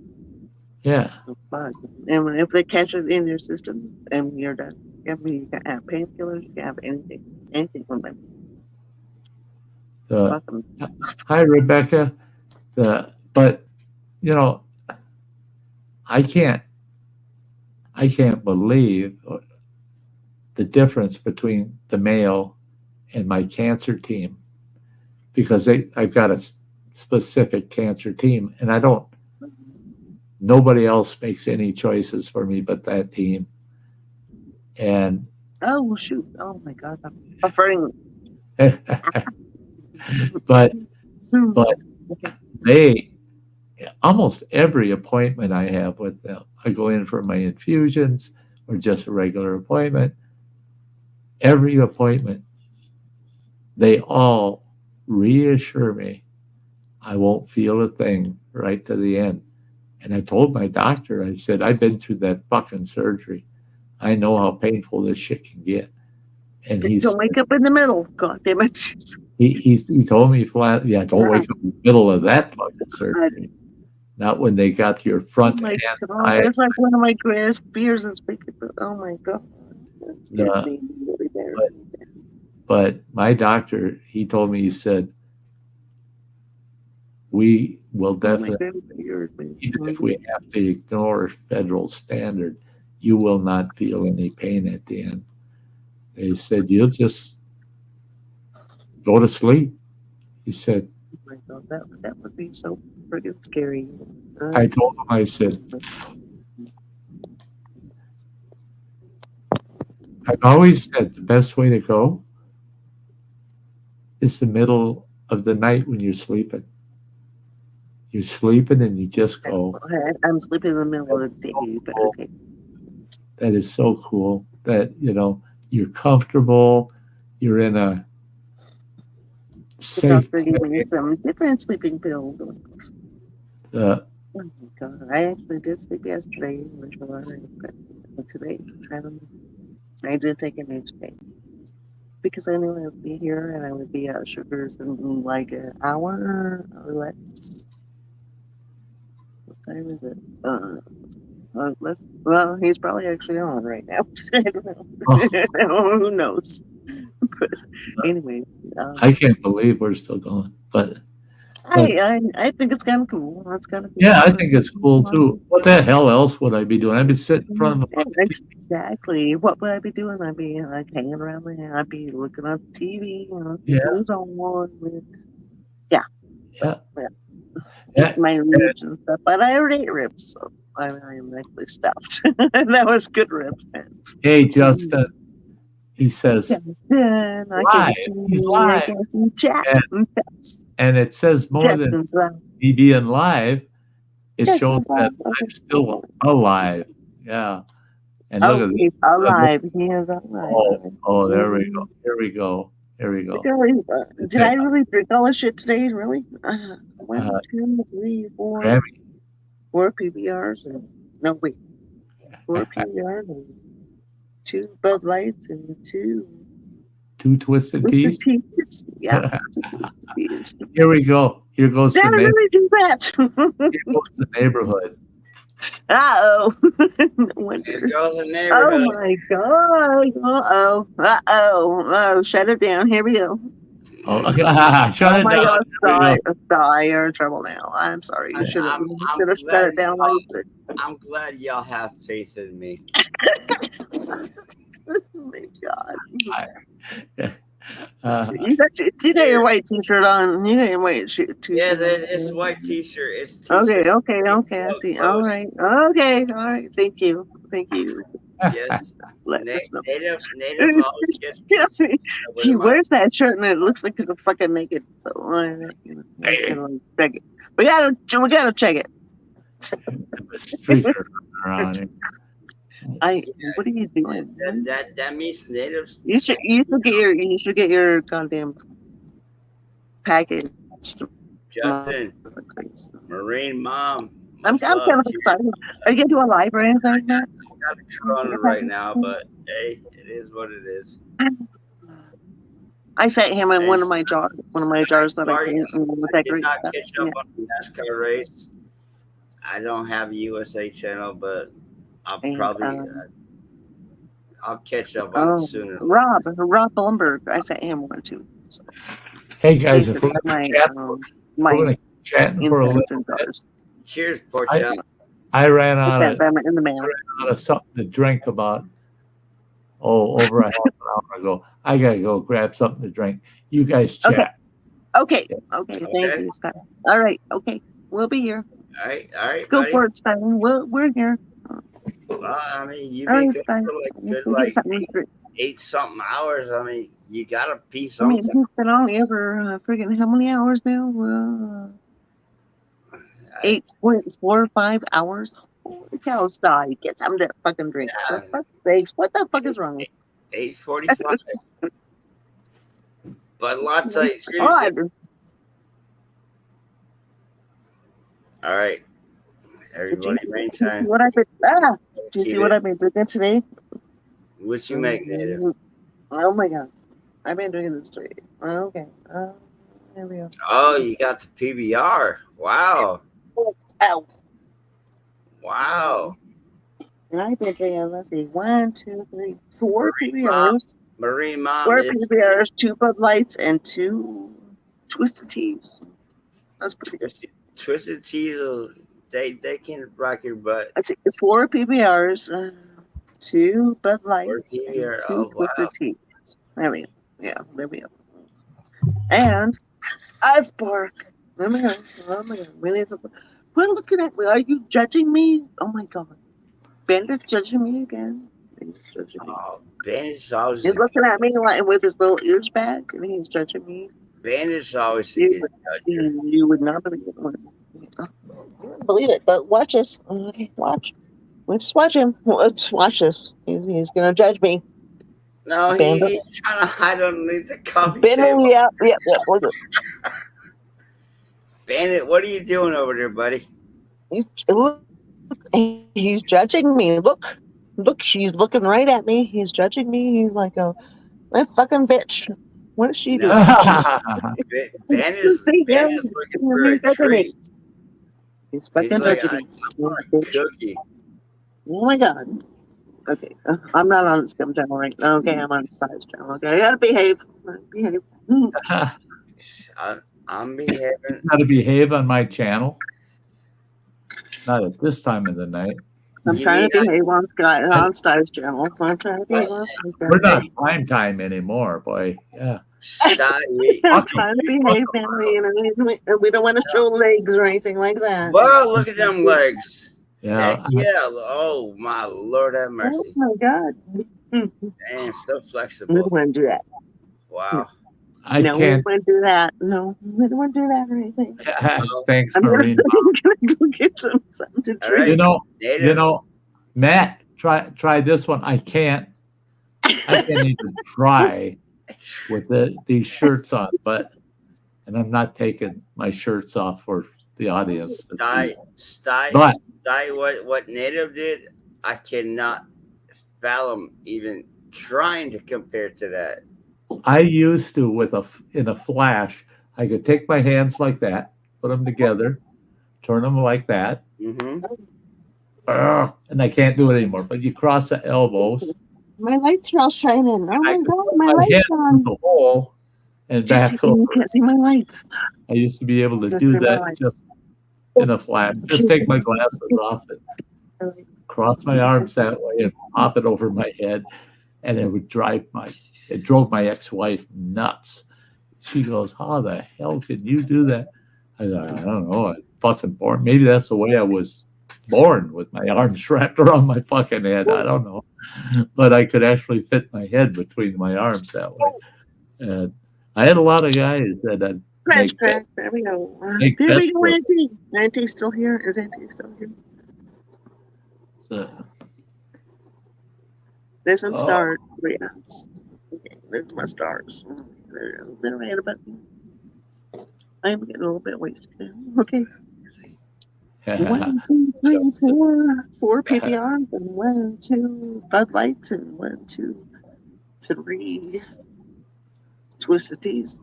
yeah. Oh, fuck. And if they catch it in your system, and you're done. I mean, you can have painkillers, you can have anything from them. So, Fuck 'em. hi, Rebecca. But you know, I can't believe the difference between the Mayo and my cancer team, because I've got a specific cancer team, and nobody else makes any choices for me but that team. And Oh, well, shoot. Oh, my God. I'm suffering. but they, almost every appointment I have with them, I go in for my infusions or just a regular appointment. Every appointment, they all reassure me I won't feel a thing right to the end. And I told my doctor, I said, I've been through that fucking surgery. I know how painful this shit can get. And don't wake up in the middle. God damn it. He told me flat, yeah, don't wake up in the middle of that fucking surgery. Not when they got your front end. That's like one of my greatest fears is waking up. Oh my God. But my doctor, he told me, he said, we will definitely, even if we have to ignore federal standard, you will not feel any pain at the end. They said, you'll just go to sleep. He said, oh my God, that would be so friggin' scary. I told him, I said, I've always said the best way to go is the middle of the night when you're sleeping. You're sleeping and you just go. I'm sleeping in the middle of the day, but okay. That is so cool that, you know, you're comfortable, you're in a safe The doctor gave me some different sleeping pills. Oh my God. I actually did sleep yesterday, but today, I don't know. I did take a nap today because I knew I would be here and I would be at Sugars in like an hour or less. What time is it? Well, he's probably actually on right now. I don't know. Who knows? But anyway, I can't believe we're still going, but I think it's kind of cool. It's kind of cool. Yeah, I think it's cool too. What the hell else would I be doing? I'd be sitting in front of a Exactly. What would I be doing? I'd be like hanging around there. I'd be looking at TV. Yeah. My ribs and stuff. But I already ate ribs, so I am actually stuffed. That was good ribs. Hey, Justin. He says, live. He's live. And it says more than me being live. It shows that I'm still alive. Yeah. And look at he's alive. He is alive. Oh, there we go. Here we go. Did I really drink all this shit today? Really? 1, 2, 3, 4. 4 PBRs. No, wait. 4 PBRs and 2 Bud Lights and 2 Twisted Teas? Yeah. 2 Twisted Teas. Here we go. Here goes the neighborhood. Really do that. Here goes the neighborhood. Uh-oh. No wonder. Here goes the neighborhood. Oh, my God. Oh, shut it down. Here we go. Oh, shut it down. Sty, you're in trouble now. I'm sorry. You should have shut it down. I'm glad y'all have faith in me. my God. Uh, You got your white t-shirt on. You got your white t-shirt Yeah, on. it's white t-shirt. It's Okay, t-shirt. okay, okay. I see. All right. Okay, all right. Thank you. Thank you. Yes. Let us know. Native always gets t-shirts. He wears that shirt and it looks like he's fucking naked. So I gotta like, check it. We gotta check it. streaker around it. What are you doing? That means natives. You should get your goddamn package. Justin, Marine Mom. I'm kind of excited. Are you gonna do a live or anything, Matt? I'm trying right now, but hey, it is what it is. I sent him in one of my jars that I Sorry, can I did not catch up on the NASCAR race. I don't have a USA channel, but I'll probably I'll catch up on it sooner. Rob Blumberg. I sent him one too. So. Hey guys, if we're going to chat for a little bit. Cheers, pork chop. I ran out of something to drink about over a half an hour ago. I gotta go grab something to drink. You guys chat. Okay. Thank you, Sty. All right. Okay, we'll be here. All right. Go buddy. for it, Sty. We're here. Well, I mean, you've been good for like 8 something hours. I mean, you gotta pee something. I mean, he's been on ever freaking how many hours now? 8.45 hours. Holy cow, Sty. Get some of that fucking drink. For fuck's sakes, what the fuck is wrong with 8:45. But lots of seriously. All right, everybody, rain time. Do you see what I've been drinking today? What you make, Native? Oh my God, I've been drinking this today. Okay. There we go. Oh, you got the PBR. Wow. Ow. Wow. I've been drinking, let's see, 1, 2, 3, 4 PBRs. Marine Mom. 4 PBRs, 2 Bud Lights, and 2 Twisted Teas. That's pretty good. Twisted Teas, they can rock your butt. Let's see, 4 PBRs, 2 Bud Lights, and 2 Twisted Teas. There we go. Yeah, there we go. And ice bark. Oh my God. We need some. Quit looking at me. Are you judging me? Oh my God. Bandit's judging me again. Bandit's always. He's looking at me like with his little ears back, and he's judging me. Bandit's always a good judge. You would not believe it. You wouldn't believe it, but watch this. Okay, watch. Let's watch him. Let's watch this. He's gonna judge me. No, he's trying to hide underneath the coffee table. Yeah. Bandit, what are you doing over there, buddy? He's judging me. Look, he's looking right at me. He's judging me. He's like, "Oh, that fucking bitch. What is she doing?" Bandit's looking for a treat. He's fucking judging me. Cookie. Oh my God. Okay, I'm not on Scum channel right now. Okay, I'm on Sty's channel. Okay, I gotta behave. I'm behaving. How to behave on my channel? Not at this time of the night. I'm trying to behave on Sty's channel. I'm trying to behave on Sty's channel. We're not prime time anymore, boy. Yeah. I'm trying to behave, family, and we don't want to show legs or anything like that. Whoa, look at them legs. Yeah. Heck yeah. Oh, my Lord have mercy. Oh, my God. And so flexible. We don't want to do that. Wow. I no, can't. we don't want to do that. No, we don't want to do that or anything. Thanks, I'm Marine. gonna go get something to drink. Right. You know, Matt, try this one. I can't even try with these shirts on, and I'm not taking my shirts off for the audience. Sty, what Native did, I cannot fathom even trying to compare to that. I used to in a flash, I could take my hands like that, put them together, turn them like that, and I can't do it anymore. But you cross the elbows. My lights are all shining. Oh my God, my lights head are on. the hole and back over. You can't see my lights. I used to be able to do that just in a flash. Just take my glasses off and cross my arms that way and pop it over my head. and it drove my ex-wife nuts. She goes, "How the hell can you do that?" I said, "I don't know. I'm fucking born. Maybe that's the way I was born, with my arms wrapped around my fucking head. I don't know, but I could actually fit my head between my arms that way." And I had a lot of guys that Crash crack. There we go. make There we bets go, with Auntie. Auntie's still here. Is Auntie still here? There's some Oh. stars. Yeah. Okay, there's my stars. They're right about me. I'm getting a little bit wasted now. Okay. 1, 2, 3, 4. 4 PPRs and 1, 2 Bud Lights and 1, 2, 3 Twisted Teas.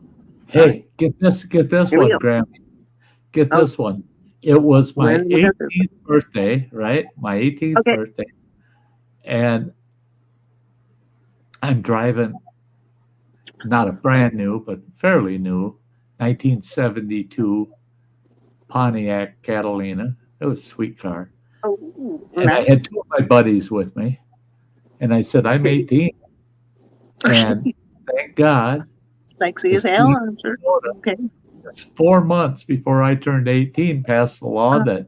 Hey, get this Here we one, go. Graham. Get Oh. this one. It was my When was it? 18th birthday, right? My 18th Okay. birthday. And I'm driving not a brand new, but fairly new 1972 Pontiac Catalina. It was a sweet car. Oh, And I had two of my buddies with me. And I said, "I'm 18." And thank God, Sexy as the hell, sweet I'm sure. Dakota, Okay. 4 months before I turned 18, passed the law that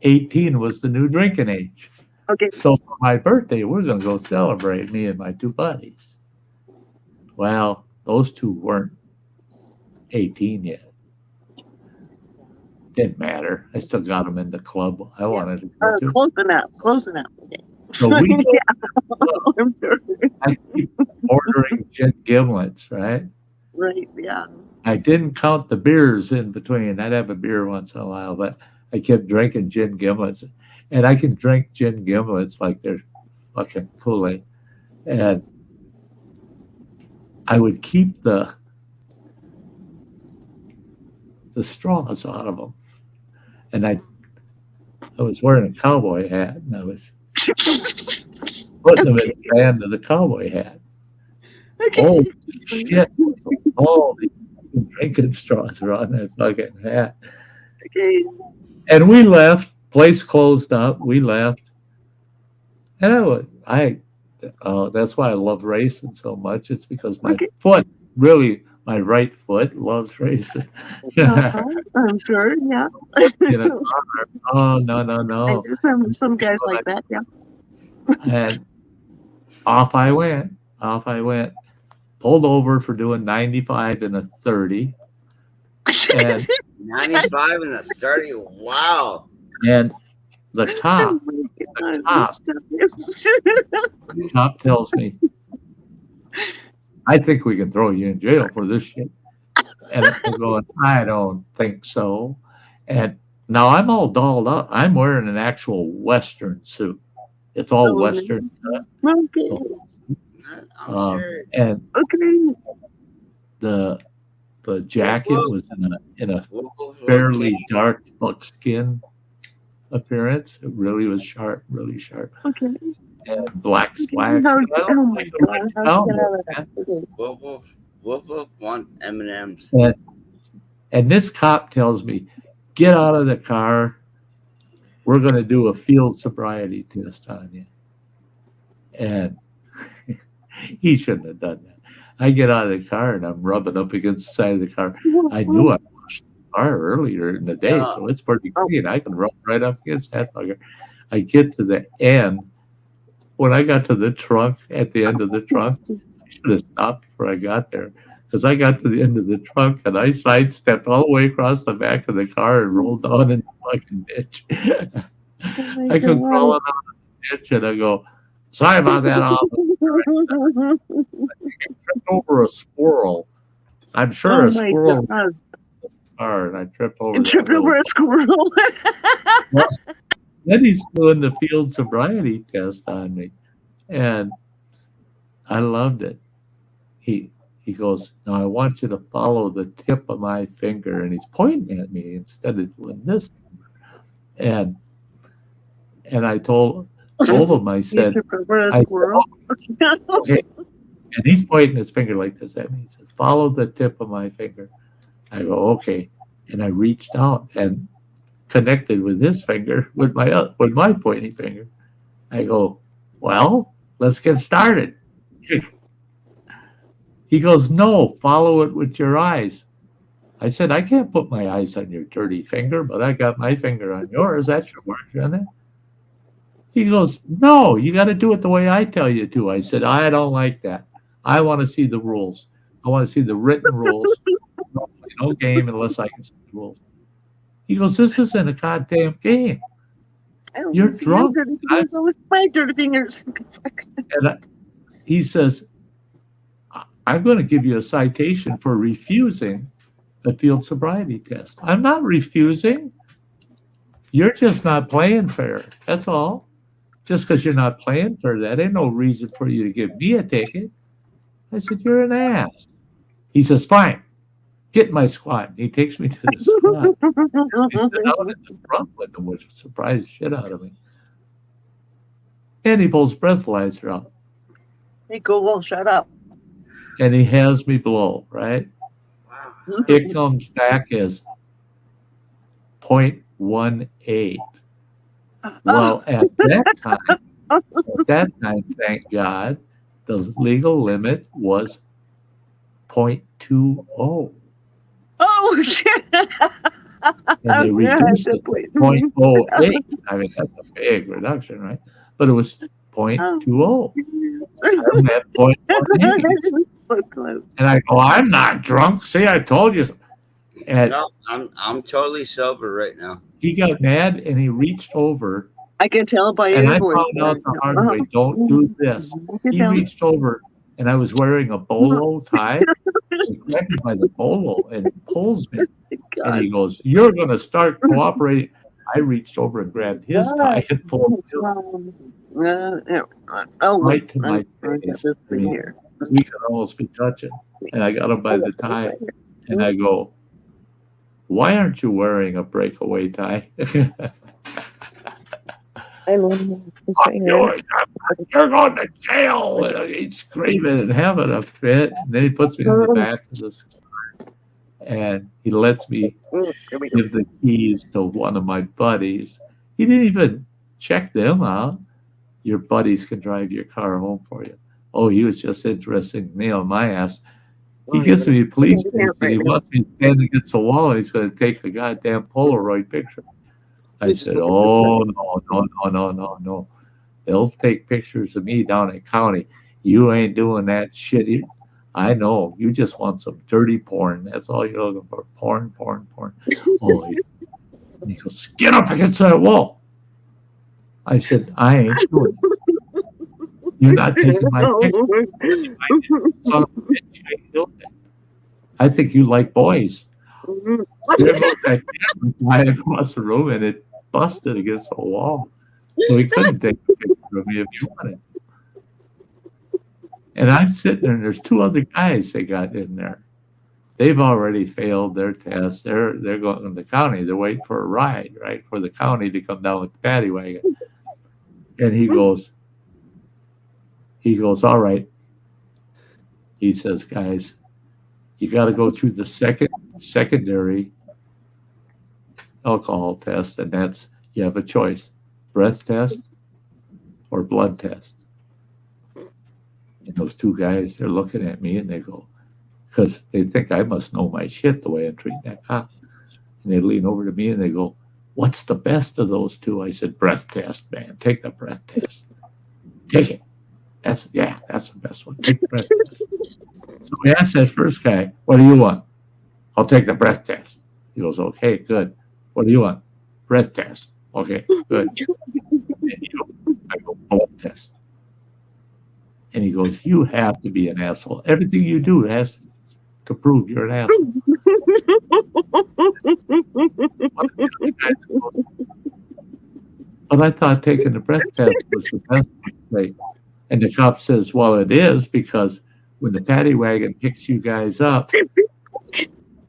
18 was the new drinking age. Okay. So for my birthday, we're going to go celebrate, me and my two buddies. Well, those two weren't 18 yet. Didn't matter. I still got them in the club I wanted to go to. Close enough. Okay. So we go, I'm sure. I keep ordering gin gimlets, right? Right, yeah. I didn't count the beers in between. I'd have a beer once in a while, but I kept drinking gin gimlets. And I can drink gin gimlets like they're fucking Kool-Aid. And I would keep the straws out of them. And I was wearing a cowboy hat, and I was putting them in the band of the cowboy hat. Okay. Oh, shit. All the drinking straws are on that fucking hat. Okay. And we left. Place closed up. We left. And that's why I love racing so much. It's because my foot, really, my right foot loves racing. I'm sure, yeah. Oh, no. Some guys like that, yeah. And off I went. Pulled over for doing 95 and a 30. And 95 and a 30. Wow. And the cop tells me, "I think we can throw you in jail for this shit." And I'm going, "I don't think so." And now I'm all dolled up. I'm wearing an actual Western suit. It's all Western. Okay. I'm sure. And Okay. the jacket was in a fairly dark buckskin appearance. It really was sharp, really sharp. Okay. And black slacks. Oh my God. Woof want M&M's. And this cop tells me, "Get out of the car. We're going to do a field sobriety test on you." And he shouldn't have done that. I get out of the car and I'm rubbing up against the side of the car. I knew I washed the car earlier in the day, so it's pretty clean. I can rub right up against that fucker. I get to the end. When I got to the trunk, at the end of the trunk, I should have stopped before I got there, because I got to the end of the trunk and I sidestepped all the way across the back of the car and rolled down in the fucking ditch. I come crawling out of the ditch and I go, "Sorry about that, officer." I tripped over a squirrel. I'm sure a squirrel. And I tripped over. A squirrel. Well, then he's doing the field sobriety test on me, and I loved it. He goes, "Now I want you to follow the tip of my finger," and he's pointing at me instead of doing this. And I told him, I said, "Okay." And he's pointing his finger like this at me. He says, "Follow the tip of my finger." I go, "Okay." And I reached out and connected with his finger with my pointing finger. I go, "Well, let's get started." He goes, no, follow it with your eyes. I said, I can't put my eyes on your dirty finger, but I got my finger on yours. That should work, doesn't it? He goes, no, you got to do it the way I tell you to. I said, I don't like that. I want to see the rules. I want to see the written rules. Don't play no game unless I can see the rules. He goes, this isn't a goddamn game. You're drunk. My dirty fingers. And he says, I'm going to give you a citation for refusing a field sobriety test. I'm not refusing. You're just not playing fair. That's all. Just because you're not playing fair, that ain't no reason for you to give me a ticket. I said, you're an ass. He says, fine. Get in my squad. He takes me to the squad. He stood out in the front with him, which surprised the shit out of me. And he pulls breathalyzer out. Hey, Google, shut up. And he has me blow, right? Wow. It comes back as 0.18. Well, at that time, thank God, the legal limit was 0.20. Oh, shit. And they reduced it to 0.08. I mean, that's a big reduction, right? But it was 0.20. I'm at 0.18. So close. And I go, I'm not drunk. See, I told you. And No, I'm totally sober right now. he got mad and he reached over. I can tell by And your I voice. found out the hard way, don't do this. He reached over and I was wearing a bolo tie. He grabbed me by the bolo and pulls me. And he goes, you're going to start cooperating. I reached over and grabbed his tie and pulled him right to my face. I mean, we could almost be touching. And I got him by the tie. And I go, why aren't you wearing a breakaway tie? You're going to jail. And he's screaming and having a fit. And then he puts me in the back of the car. And he lets me give the keys to one of my buddies. He didn't even check them out. Your buddies can drive your car home for you. Oh, he was just interested in nailing my ass. He gets me a police station. He wants me to stand against the wall and he's going to take a goddamn Polaroid picture. I said, oh, no. They'll take pictures of me down at county. You ain't doing that shit. I know. You just want some dirty porn. That's all you're looking for. Porn. Oh, he goes, get up against that wall. I said, I ain't doing it. You're not taking my picture. Son of a bitch, you ain't doing it. I think you like boys. There goes that camera flying across the room and it busted against the wall. So he couldn't take a picture of me if he wanted. And I'm sitting there and there's two other guys they got in there. They've already failed their test. They're going to the county. They're waiting for a ride, right? For the county to come down with the paddy wagon. And he goes, all right. He says, guys, you got to go through the secondary alcohol test, and that's, you have a choice, breath test or blood test. And those two guys, they're looking at me and they go, because they think I must know my shit the way I treat that cop. And they lean over to me and they go, what's the best of those two? I said, breath test, man. Take the breath test. Take it. That's the best one. Take the breath test. So we asked that first guy, what do you want? I'll take the breath test. He goes, okay, good. What do you want? Breath test. Okay, good. And I go, blood test. And he goes, you have to be an asshole. Everything you do has to prove you're an asshole. But I thought taking the breath test was the best way. And the cop says, well, it is, because when the paddy wagon picks you guys up,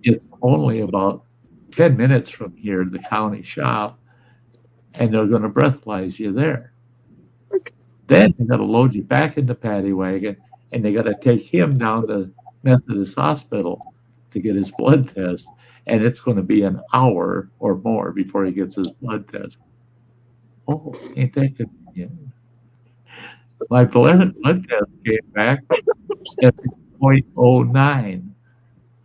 it's only about 10 minutes from here to the county shop, and they're going to breathalyze you there. Then they got to load you back in the paddy wagon, and they got to take him down to Methodist Hospital to get his blood test, and it's going to be an hour or more before he gets his blood test. Oh, ain't that convenient? My blood test came back at 0.09.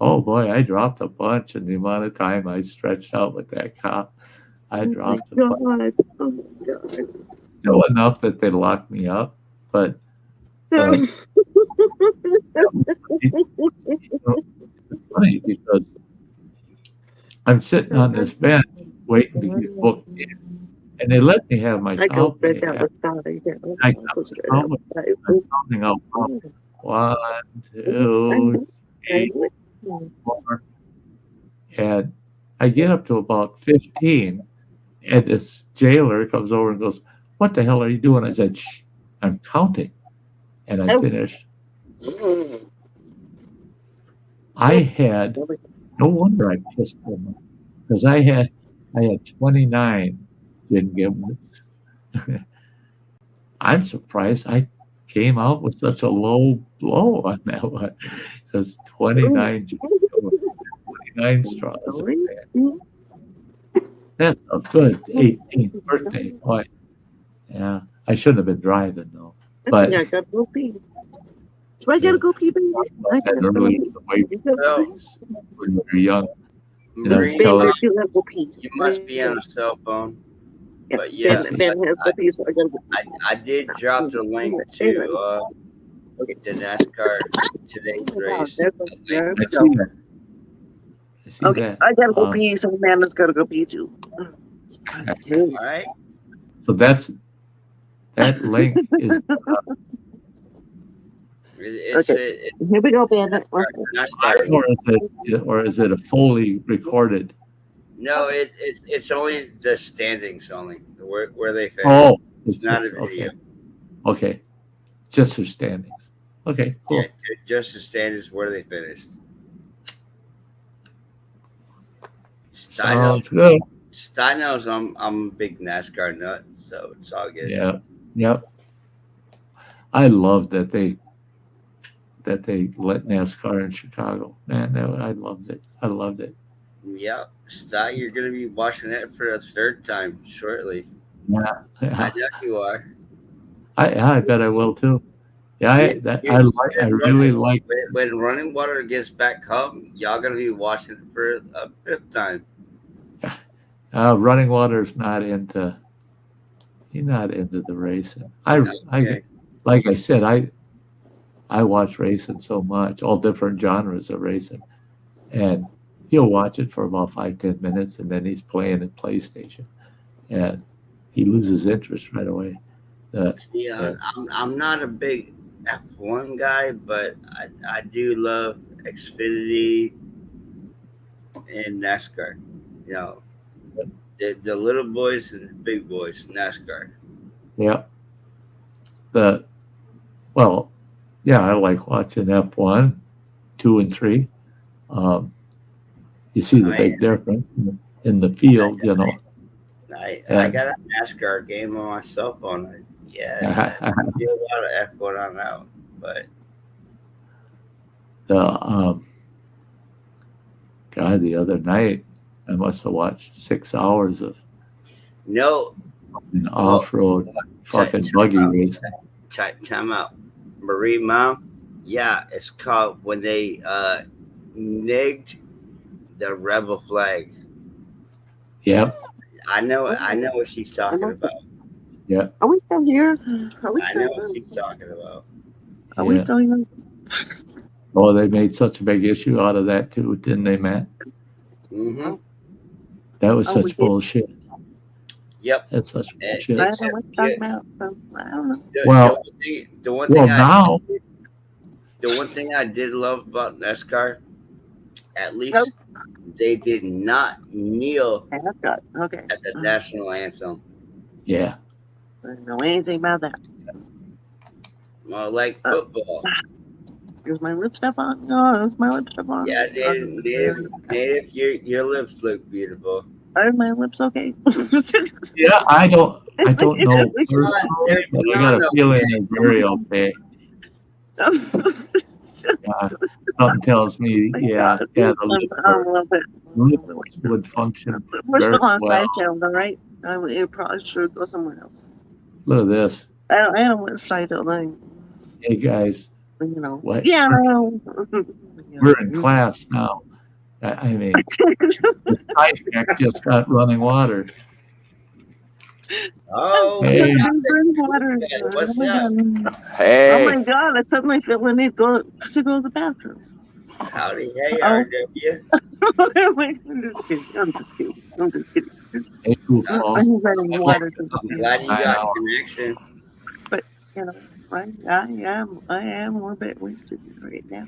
Oh boy, I dropped a bunch in the amount of time I stretched out with that cop. I dropped a bunch. God. Oh my God. Still enough that they locked me up, but you know, it's funny because I'm sitting on this bench waiting to get booked in, and they let me have my I go count stretch day. out the side. Yeah, I I'll got go the straight count. out. I'm counting out loud. 1, 2, 3, 4, and I get up to about 15, and this jailer comes over and goes, "What the hell are you doing?" I said, "Shh, I'm counting," and I finished. I had no wonder I pissed so much because I had 29 gin giblets. I'm surprised I came out with such a low blow on that one because 29 gin giblets, 29 straws. That's a good 18th birthday. Boy, yeah, I shouldn't have been driving though. But I gotta go pee. Do I gotta go pee, baby? I that gotta go early pee. away Well, when you're young, you know, Marie, tell her, You gotta go pee. you must be on a cell phone. Yeah, But yeah, Ben has the pee, so I gotta go pee. I did drop the link to the NASCAR today's race. There I we see go. that. I see Okay, that. I gotta go pee, so Amanda's gotta go pee too. All right. So that link is Okay. Here we go, Bandit. Let's go. NASCAR. or is it a fully recorded? No, it's only the standings only where they finish. Oh, it's not a okay. video. Okay, just her standings. Okay, cool. Yeah, just the standings where they finished. Sounds good. Sty knows I'm a big NASCAR nut, so it's all good. Yeah, yep. I love that they let NASCAR in Chicago. Man, I loved it. I loved it. Yeah, Sty, you're gonna be watching it for a third time shortly. Yeah, I know you are. I bet I will too. Yeah, I really like when Running Water gets back home. Y'all gonna be watching it for a fifth time. Running Water's not into. He's not into the racing. Like I said, I watch racing so much, all different genres of racing, and he'll watch it for about 5-10 minutes, and then he's playing at PlayStation, and he loses interest right away. I'm not a big F1 guy, but I do love Xfinity and NASCAR. You know, the little boys and the big boys, NASCAR. Yeah. I like watching F1, 2 and 3. You see the big difference in the field, you know. I got a NASCAR game on my cell phone. I do a lot of F1 on that one, but the other night I must have watched 6 hours of an off-road fucking buggy racing. Time out. Marie, Mom, yeah, it's called when they nigged the rebel flag. Yep. I know what she's talking about. Yeah. Are we still here? I know what she's talking about. Are we still here? Oh, they made such a big issue out of that too, didn't they, Matt? Mm-hmm. That was such bullshit. Yep. That's such bullshit. I don't know what you're talking about. I don't know. The one thing I did love about NASCAR, at least they did not kneel at the national anthem. Yeah. I don't know anything about that. Well, like football. Is my lipstick on? No, is my lipstick on? Yeah, Native, your lips look beautiful. Are my lips okay? Yeah, I don't know personally, but I got a feeling they're very okay. Yeah, something tells me, the lips would function. We're still on well. Sty Channel, though, right? It probably should go somewhere else. Look at this. I don't want Sty to like, Hey guys, you know. what? Yeah, no. We're in class now. I mean, the Sty Shack just got running water. Oh, Hey. Water. What's Oh up? Hey. Oh my God! I suddenly feel the need to go to the bathroom. Howdy, hey, Oh. RW. I'm just kidding. I'm just kidding. I'm just kidding. Hey, goofball. I'm running water to I'm the glad you got connection. You know, I am a little bit wasted right now.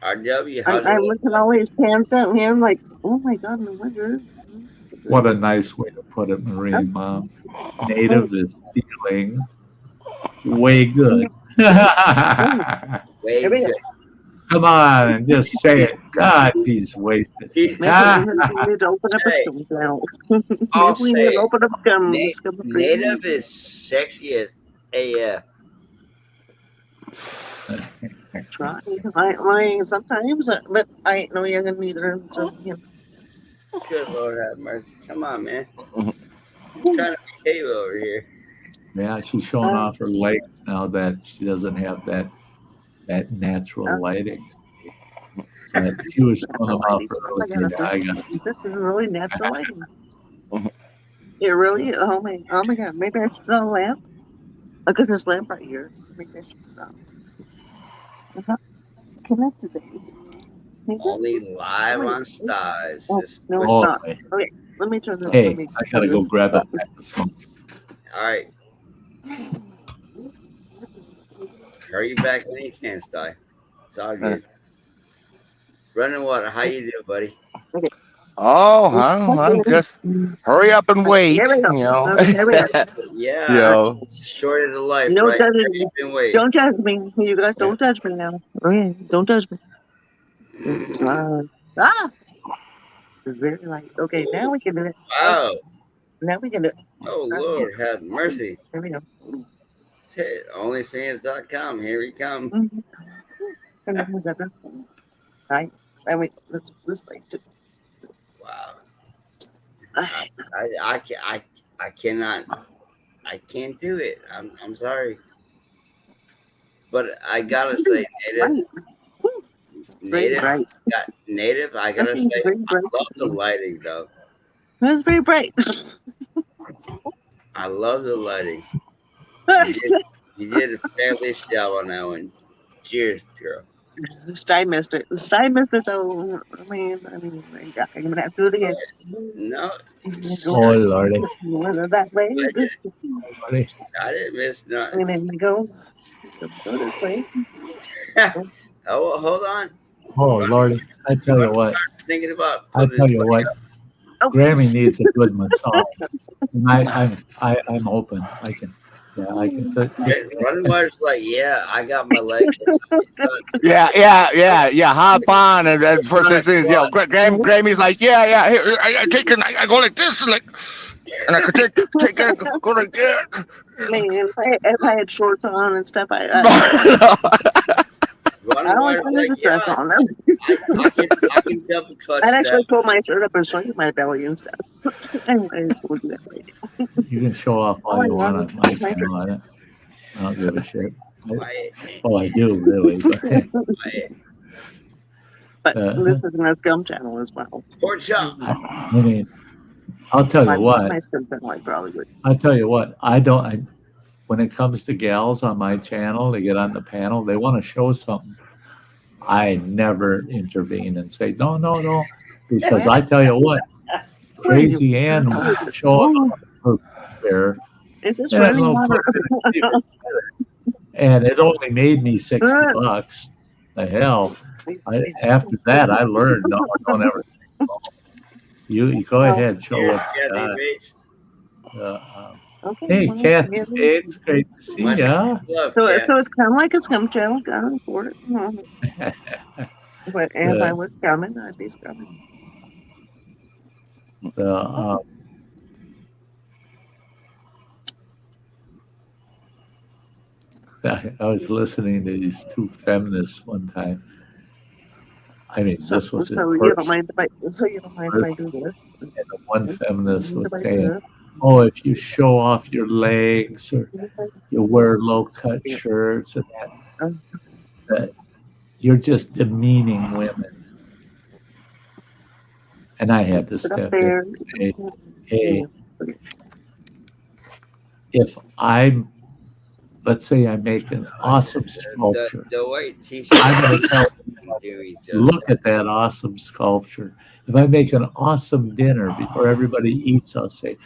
RW, how's I'm looking all these cans down here. I'm like, oh my God, no wonder. What a nice way to put it, Marine Mom. Native is feeling way good. way Here we go. good. Come on, just say it. God, he's wasted. Maybe we need to open up a Hey. scum now. I'll Maybe we need say to it. open up scum. Native is sexy as AF. Try. I sometimes, but I ain't no youngin' neither. So, you know. Good Lord have mercy. Come on, man. I'm trying to behave over here. Yeah, she's showing off her legs now that she doesn't have that natural lighting. But she was showing them off earlier. This is really natural lighting. It really, oh my God, maybe I should put on a lamp. Look at this lamp right here. Maybe I should put on. It's not connected to anything. Only live on Sty's. Oh, no, it's Oh, not. Okay, let me turn this. Hey, I gotta go grab a pack of smoke. All right. Hurry back when you can, Sty. It's all good. Running water, how you doing, buddy? Oh, I'm just hurry up and wait. There we go. You know. There we go. Yeah. You know. Short of the life, No right? judging. You've been waiting. Don't judge me. You guys don't judge me now. Okay, don't judge me. It's very light. Okay, now we can do it. Wow. Now we can do it. Oh, Lord, have mercy. There we go. Hey, onlyfans.com. Here we come. Right. And we let's this light too. Wow. I cannot. I can't do it. I'm sorry. But I gotta say, Native, Native, I gotta say, I love the lighting though. That's very bright. I love the lighting. You did a fabulous job on that one. Cheers, girl. Sty missed it. Sty missed it though. I mean, I'm gonna have to do it again. No. Oh, Lordy. That way. Lordy. I didn't miss nothing. And then we go this way. Oh, hold on. Oh, Lordy. I tell you what. Thinking about. I tell you what. Grammy needs a good massage. And I'm open. I can Running water's like, yeah, I got my legs. Yeah. Hop on, and then first thing, you know, Grammy's like, yeah. Here, I take it. I go like this, and I could take it, go like that. Man, if I had shorts on and stuff, I Running water's like, yeah, I can double clutch. I'd actually pull my shirt up and show you my belly and stuff. Anyways, we'll do that later. You can show off all you want on my channel on it. I don't give a shit. Well, I do really, but this is my scum channel as well. Pork chop. I mean, I'll tell you what. My scum channel, I probably would. I'll tell you what. When it comes to gals on my channel, they get on the panel, they want to show something. I never intervene and say, no, because I tell you what, Crazy Ann will show up her there. Is this running water? And it only made me $60. The hell. After that, I learned, no, don't ever. You go ahead, show what you got. Hey, Kathy, it's great to see you. So it's kind of like a scum channel, going for it. But if I was scumming, I'd be scumming. I was listening to these two feminists one time. I mean, this was so you don't mind if I do this? And the one feminist was saying, oh, if you show off your legs or you wear low cut shirts and that you're just demeaning women. And I had to Put up step in there. and say, hey, if I'm, let's say I make an awesome sculpture, The white t-shirt I'm going to tell do me look just at that awesome sculpture. If I make an awesome dinner before everybody eats, I'll say,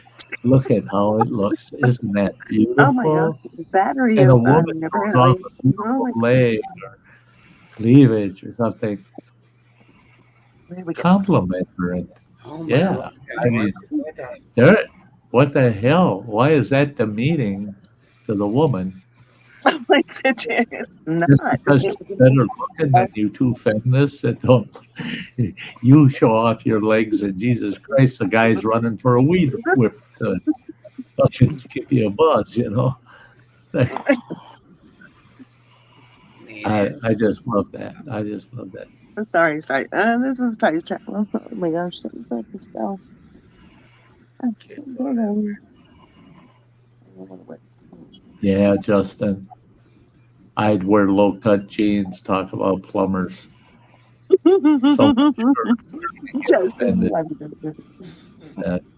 look at how it looks. Isn't that Oh my gosh, beautiful? the battery And is a woman dying shows off apparently. a beautiful Oh, leg or cleavage or something. there we go. Compliment her. And oh my yeah, God. I mean, there, what the hell? Why is that demeaning to the woman? Like, it's not. Just because she's better looking than you two feminists that don't, you show off your legs and Jesus Christ, the guy's running for a weed whip to fucking give you a buzz, you know? Man, I just love that. I just love that. I'm sorry, sorry. This is Sty Shack. Oh my gosh, something about this spell. Yeah, Justin. I'd wear low cut jeans, talk about plumbers. So offended.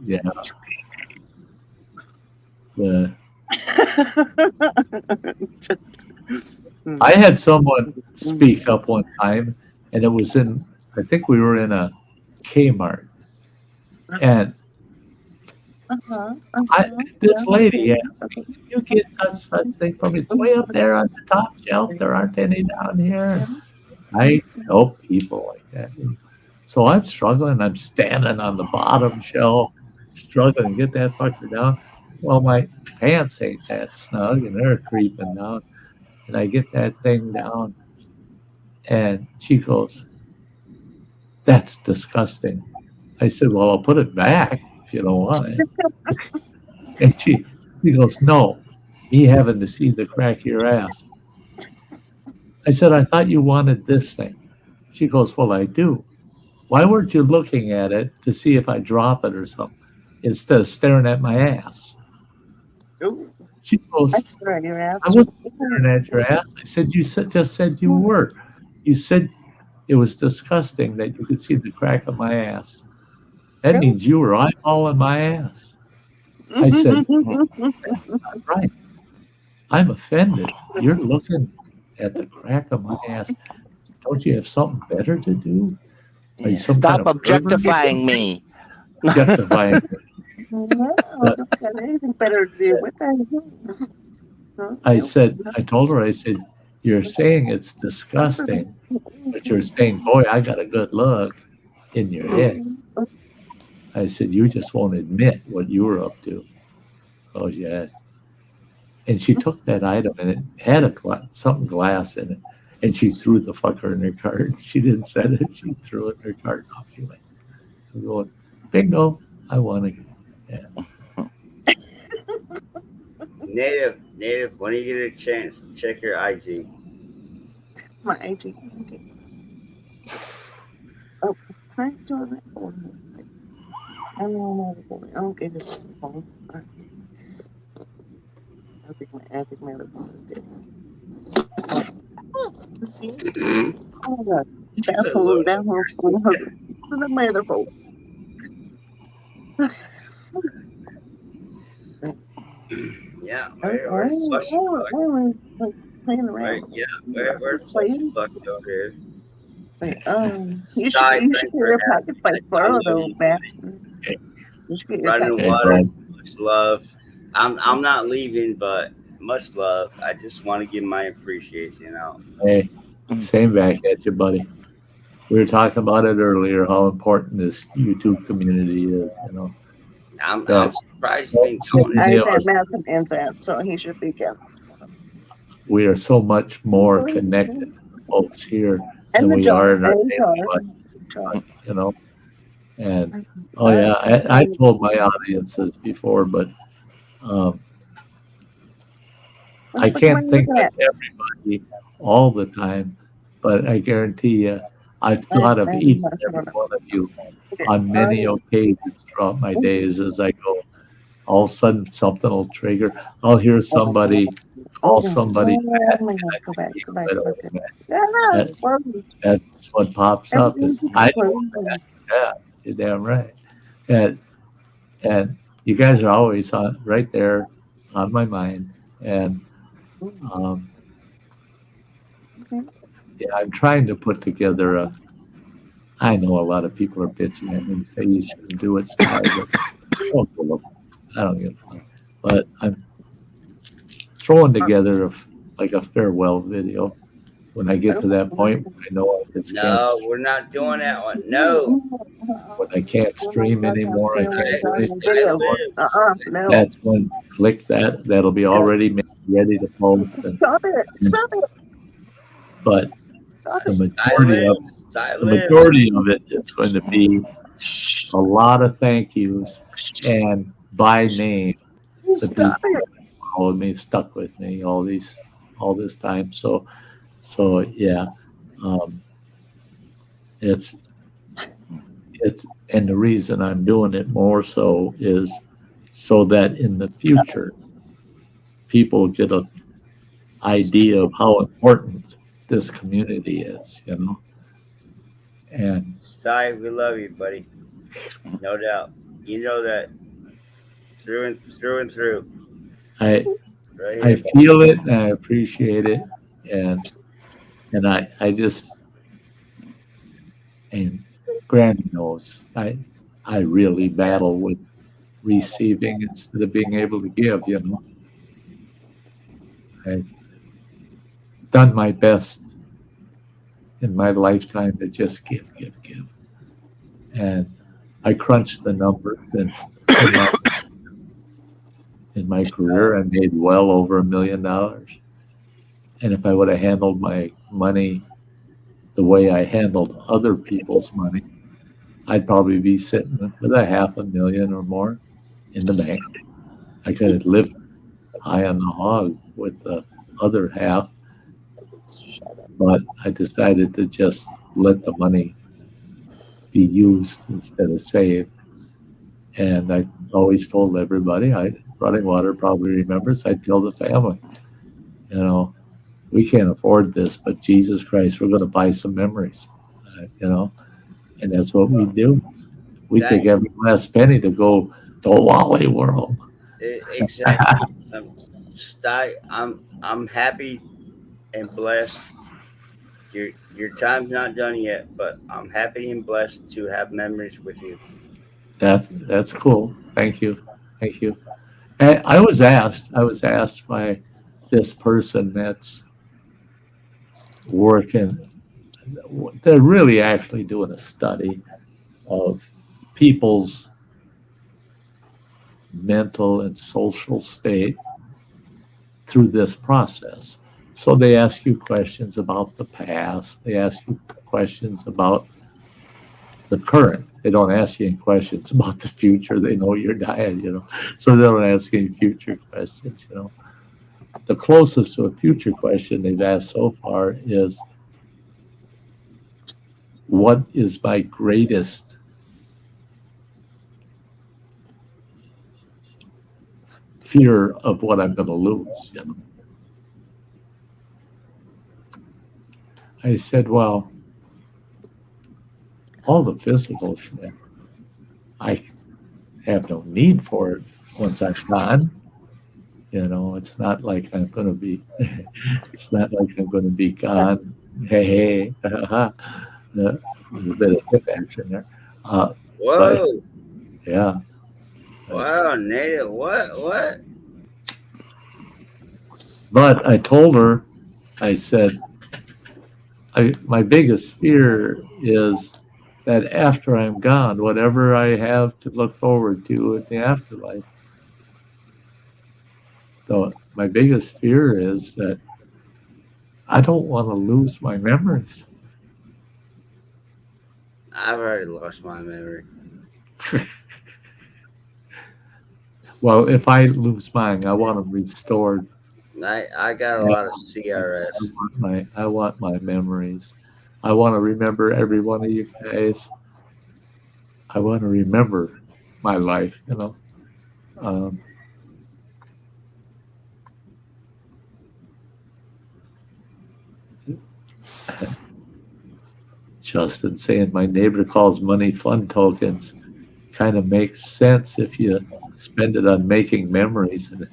Yeah. I had someone speak up one time, and it was in, I think we were in a Kmart. And this lady asked me, can you get such thing from me? It's way up there on the top shelf. There aren't any down here. I help people like that. So I'm struggling. I'm standing on the bottom shelf, struggling to get that fucker down. Well, my pants ain't that snug, and they're creeping down. And I get that thing down, and she goes, that's disgusting. I said, well, I'll put it back if you don't want it. And she goes, no, me having to see the crack of your ass. I said, I thought you wanted this thing. She goes, well, I do. Why weren't you looking at it to see if I drop it or something instead of staring at my ass? She goes, I wasn't staring at your ass. I said, you just said you were. You said it was disgusting that you could see the crack of my ass. That means you were eyeballing my ass. I said, that's not right. I'm offended. You're looking at the crack of my ass. Don't you have something better to do? Are you some Stop kind of objectifying me. Objectifying me. Anything better to do with that? I told her, I said, you're saying it's disgusting, but you're saying, boy, I got a good look in your head. I said, you just won't admit what you were up to. Oh, yeah. And she took that item and it had something glass in it. And she threw the fucker in her cart. She didn't set it. She threw it in her cart. Off she went. I'm going, bingo. I won again. Yeah. Native, when you get a chance, check your IG. My IG. Okay. Oh, can I do it? I don't know. Okay, this is the phone. All right. I think my other phone is dead. Let's see. Oh my God. That phone. Look at my other phone. Yeah, where's Flushy Buck? Playing around. Where's Flushy Buck over here? You should get your pocket fight borrow though, man. You should get your Running pocket. water, much love. I'm not leaving, but much love. I just want to give my appreciation out. Hey, same back at you, buddy. We were talking about it earlier, how important this YouTube community is, you know. I'm surprised you've been going. I said Madison ends that, so he should be good. We are so much more connected to the folks here than we are in our daily life, you know. And oh yeah, I told my audiences before, but I can't think of everybody all the time, but I guarantee you, I've thought of each and every one of you on many occasions throughout my days as I go, all of a sudden something will trigger. I'll hear somebody call somebody Oh back, my and I God, go can back, feel go back, it go back. automatic. Yeah, That, well, that's what pops up. Is everything's I know closed. that. Yeah, you're damn right. And and you guys are always on right there on my mind. And um, yeah, I'm trying to put together a. I know a lot of people are bitching at me and say you shouldn't do it, Sty, but I don't give a fuck. But I'm throwing together like a farewell video. When I get to that point, when I know I just can't, No, we're not doing that one. No. when I can't stream anymore, I can't do anything Sty anymore. lives. No. That's when click that. That'll be already made, ready to post. Stop it. Stop it. But Stop the it. Sty majority of lives. Sty the lives. majority of it is going to be a lot of thank yous and by name. The people Stop it. that followed me, stuck with me all this time. So yeah, um, it's and the reason I'm doing it more so is so that in the future people get an idea of how important this community is, and Sty, we love you, buddy. No doubt. You know that through and through. I Right I here, buddy. feel it and I appreciate it, and I just, and Granny knows I really battle with receiving instead of being able to give. I've done my best in my lifetime to just give. And I crunched the numbers, and in my career, I made well over $1 million. And if I would have handled my money the way I handled other people's money, I'd probably be sitting with $500,000 or more in the bank. I could have lived high on the hog with the other half, but I decided to just let the money be used instead of saved. And I always told everybody, Running Water probably remembers, I tell the family, you know, we can't afford this, but Jesus Christ, we're going to buy some memories, and that's what we do. We That take every last penny to go to Wally World. exactly. Sty, I'm happy and blessed. Your time's not done yet, but I'm happy and blessed to have memories with you. That's cool. Thank you. And I was asked by this person that's working, they're really actually doing a study of people's mental and social state through this process. So they ask you questions about the past, they ask you questions about the current. They don't ask you any questions about the future. They know you're dying, so they don't ask any future questions. The closest to a future question they've asked so far is, what is my greatest fear of what I'm going to lose? I said, well, all the physical shit, I have no need for it once I'm gone. It's not like I'm going to be, it's not like I'm going to be gone. Hey, a little bit of hip action there. But Whoa! yeah, Wow, native. What? but I told her, I said, my biggest fear is that after I'm gone, whatever I have to look forward to in the afterlife, though my biggest fear is that I don't want to lose my memories. I've already lost my memory. Well, if I lose mine, I want them restored. I got a lot of CRS. I want my memories. I want to remember every one of you guys. I want to remember my life, Um, Justin saying my neighbor calls money fun tokens. Kind of makes sense if you spend it on making memories and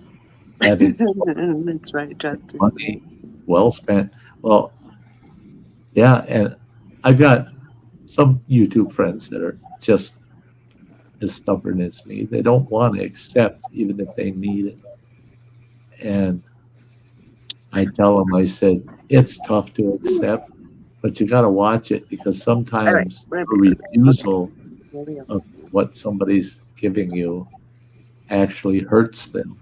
having That's right, Justin. money well spent. Well, yeah, and I've got some YouTube friends that are just as stubborn as me. They don't want to accept even if they need it. And I tell them, I said, it's tough to accept, but you got to watch it because sometimes Right. a refusal There we go. of what somebody's giving you actually hurts them.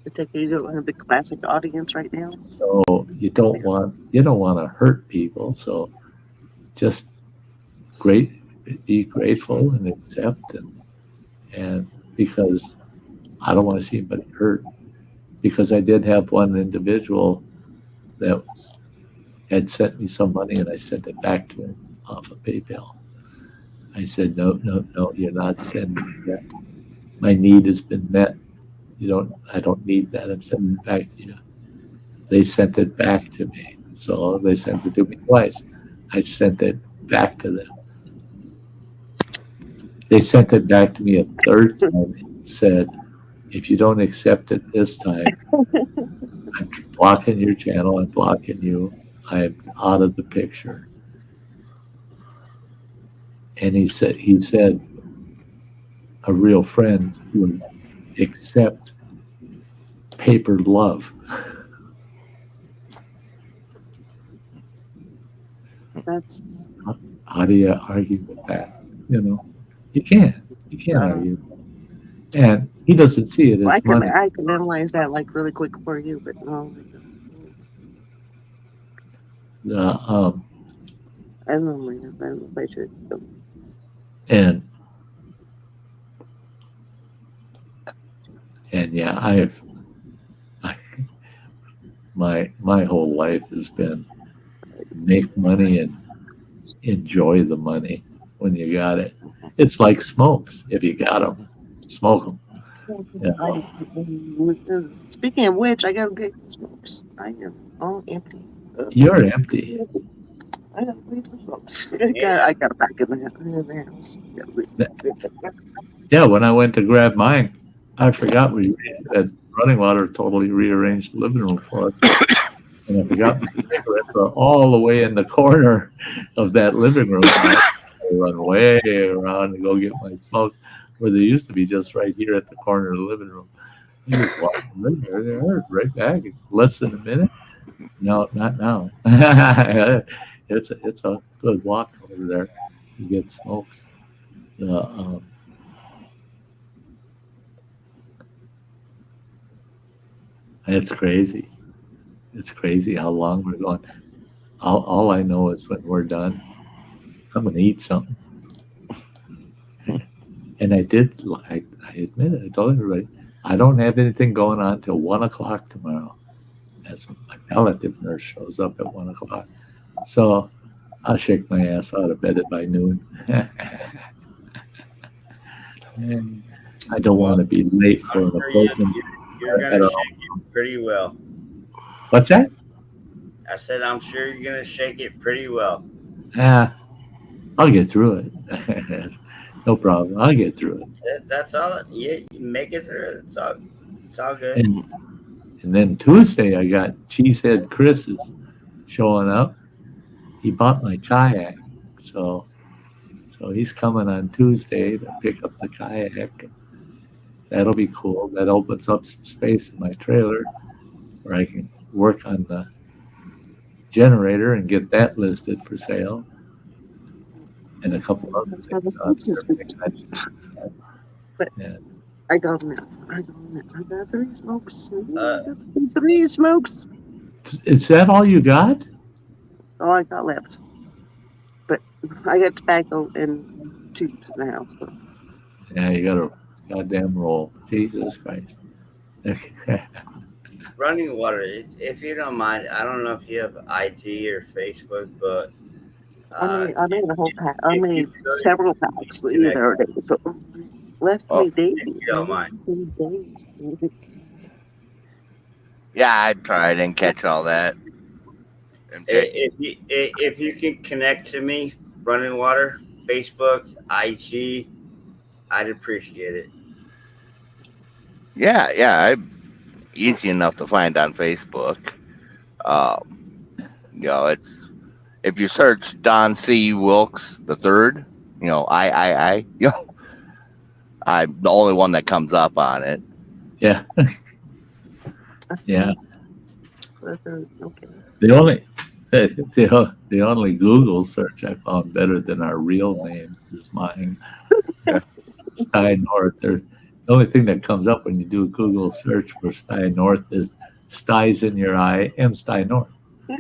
I take it you don't have a big classic audience right now. So you don't want to hurt people. So just be grateful and accept and because I don't want to see anybody hurt. Because I did have one individual that had sent me some money and I sent it back to him off of PayPal. I said, no, you're not sending that. My need has been met. I don't need that. I'm sending it back to you. They sent it back to me. So they sent it to me twice. I sent it back to them. They sent it back to me a third time and said, if you don't accept it this time, I'm blocking your channel, I'm blocking you, I'm out of the picture. And he said a real friend would accept paper love. That's How do you argue with that? You can't argue. And he doesn't see it as money. I can analyze that like really quick for you, but no. I don't know if I should. And yeah, my whole life has been make money and enjoy the money when you got it. It's like smokes. If you got them, smoke them. Speaking of which, I gotta get smokes. I am all empty. You're empty. I gotta leave the smokes. I got a pack in the house. Yeah, when I went to grab mine, I forgot we had running water totally rearranged the living room for us. And I forgot the cigarettes were all the way in the corner of that living room. I run way around to go get my smokes, where they used to be just right here at the corner of the living room. I just walked in there, they were right back in less than a minute. No, not now. It's a good walk over there to get smokes. It's crazy. It's crazy how long we're going. All I know is when we're done, I'm going to eat something. And I admit it. I told everybody, I don't have anything going on till 1 o'clock tomorrow. That's when my palliative nurse shows up at 1 o'clock. So I'll shake my ass out of bed by noon. And I don't want to be late for an appointment. You're going to shake it pretty well. What's that? I said, I'm sure you're going to shake it pretty well. I'll get through it. No problem. I'll get through it. That's all. Yeah, you make it through. It's all good. And then Tuesday, I got Cheesehead Chris is showing up. He bought my kayak. So he's coming on Tuesday to pick up the kayak. That'll be cool. That opens up some space in my trailer where I can work on the generator and get that listed for sale. And a couple other things. But yeah. I got them out. I got 3 smokes. I got 3 smokes. Is that all you got? All I got left. But I got tobacco and tubes in the house. So. Yeah, you got a goddamn roll. Jesus Christ. Running water, if you don't mind, I don't know if you have IG or Facebook, but I made a whole pack. I made several packs the other day. So Last Oh. 3 days. If you don't mind. 3 days. Yeah, I tried. I didn't catch all that. Okay. If you can connect to me, Running Water, Facebook, IG, I'd appreciate it. Yeah. Easy enough to find on Facebook. It's if you search Don C. Wilkes the third, I'm the only one that comes up on it. Yeah. Yeah. Okay. The only Google search I found better than our real names is mine. Sty North. The only thing that comes up when you do a Google search for Sty North is Sty's in your eye and Sty North. Right?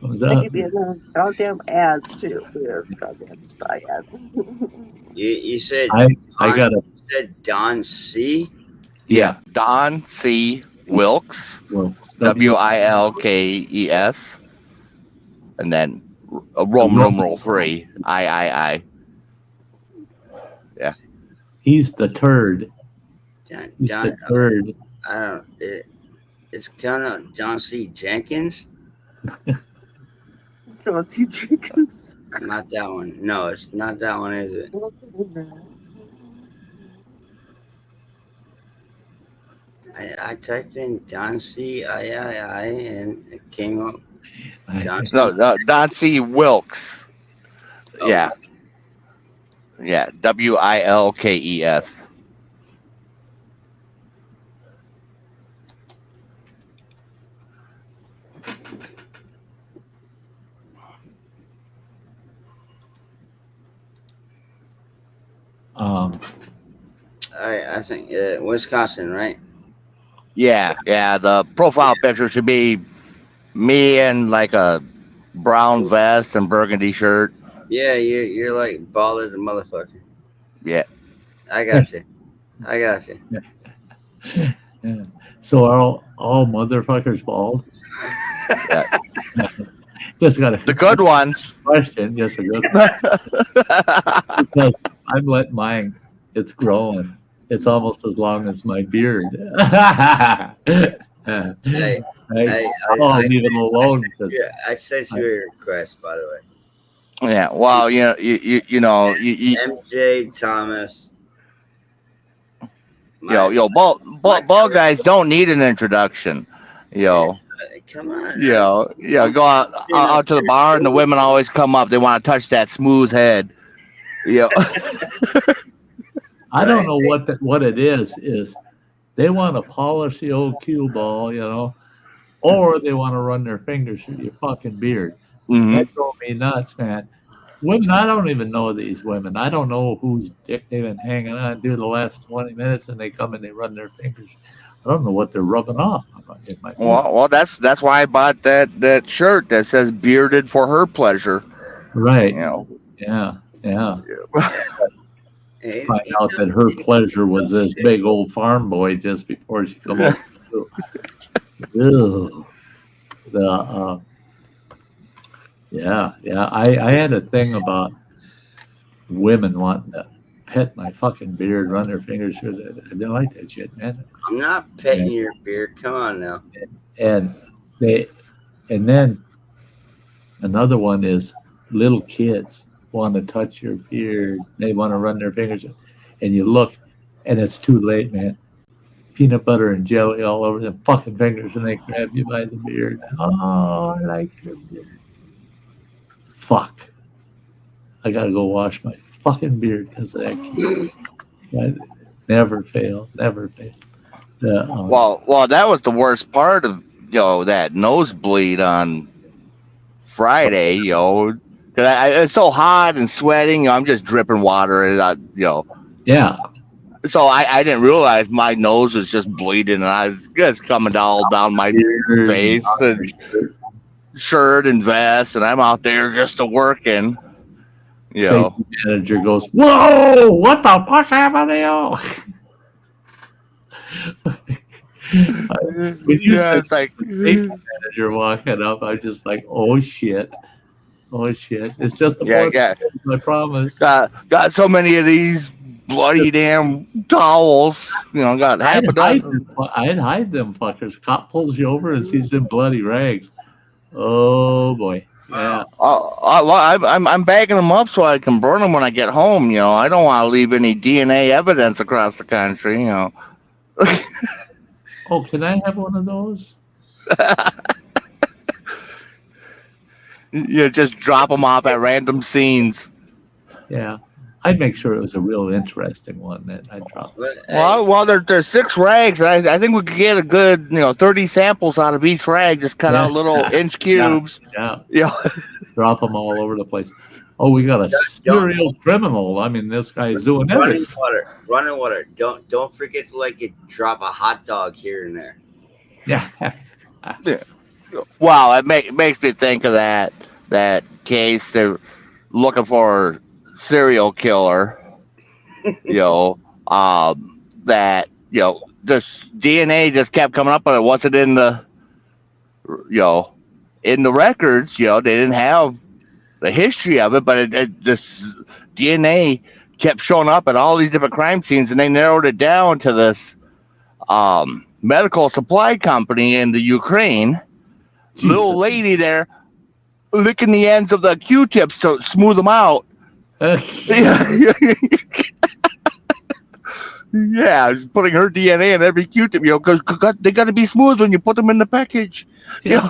Comes They up. give you goddamn ads too. Weird goddamn Sty ads. You said I got a said Don C. Yeah, Don C. Wilkes, well, Wilkes, and then Roman numeral 3, I. He's the turd. He's Don, the turd. I don't. It's kind of John C. Jenkins. So it's you drinkers. Not that one. No, it's not that one, is it? I typed in Don C. I and it came up. Don C. No, Don C. Wilkes. Oh. Yeah, Wilkes. All right, I think Wisconsin, right? Yeah. The profile picture should be me in like a brown vest and burgundy shirt. Yeah, you're like baller the motherfucker. Yeah. I got you. Yeah. So are all motherfuckers bald? Yeah. Just got The good ones. question. Yes, a good one. Because I'm letting mine. It's growing. It's almost as long as my beard. Hey, I'll leave it alone. I sent you a request, by the way. Yeah. Well, you MJ Thomas. ball guys don't need an introduction. Come on. Go out to the bar and the women always come up. They want to touch that smooth head. I don't know what it is they want to polish the old cue ball, or they want to run their fingers through your fucking beard. Mm-hmm. That drove me nuts, man. Women, I don't even know these women. I don't know whose dick they've been hanging on to the last 20 minutes, and they come and they run their fingers. I don't know what they're rubbing off. Well, that's why I bought that shirt that says "bearded for her pleasure." Right. Yeah. Find out that her pleasure was this big old farm boy just before she come over. Ew. I had a thing about women wanting to pet my fucking beard, run their fingers through it. I didn't like that shit, man. I'm not petting your beard. Come on now. And then another one is little kids want to touch your beard. They want to run their fingers, and you look, and it's too late, man. Peanut butter and jelly all over their fucking fingers, and they grab you by the beard. Oh, I like your beard. Fuck. I gotta go wash my fucking beard because of that kid. Never fail. Well, that was the worst part of that nosebleed on Friday. Cause it's so hot and sweating. I'm just dripping water, and Yeah. So I didn't realize my nose was just bleeding, and I was just coming all down my face and shirt and vest, and I'm out there just working. Safety manager goes, "Whoa! What the fuck happened to you?" When you said safety manager walking up, I was just like, "Oh shit! Oh shit! It's just the Yeah, boy. I promise. got so many of these bloody damn towels. You know, got half a dozen. I'd hide them fuckers. Cop pulls you over and sees them bloody rags. Oh boy. Yeah. I'm bagging them up so I can burn them when I get home. You know, I don't want to leave any DNA evidence across the country. You know. Oh, can I have one of those? You just drop them off at random scenes. Yeah. I'd make sure it was a real interesting one that I dropped. Well, there's 6 rags. I think we could get a good 30 samples out of each rag. Just cut out little inch cubes. Yeah. Drop them all over the place. Oh, we got a serial criminal. I mean, this guy's doing everything. Running water. Don't forget to drop a hot dog here and there. Yeah. Wow, it makes me think of that case. They're looking for serial killer. That this DNA just kept coming up, but it wasn't in the in the records. They didn't have the history of it, but this DNA kept showing up at all these different crime scenes, and they narrowed it down to this medical supply company in the Ukraine. Jesus. Little lady there licking the ends of the Q-tips to smooth them out. Yeah, just putting her DNA in every Q-tip, because they got to be smooth when you put them in the package. Yeah.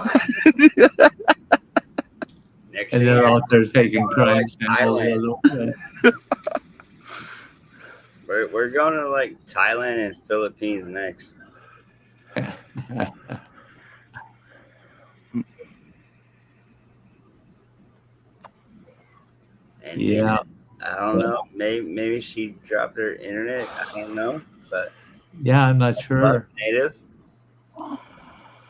And they're out there taking crime samples. We're going to Thailand and Philippines next. And yeah. I don't know. Maybe she dropped her internet. I don't know. But yeah, I'm not sure. Native.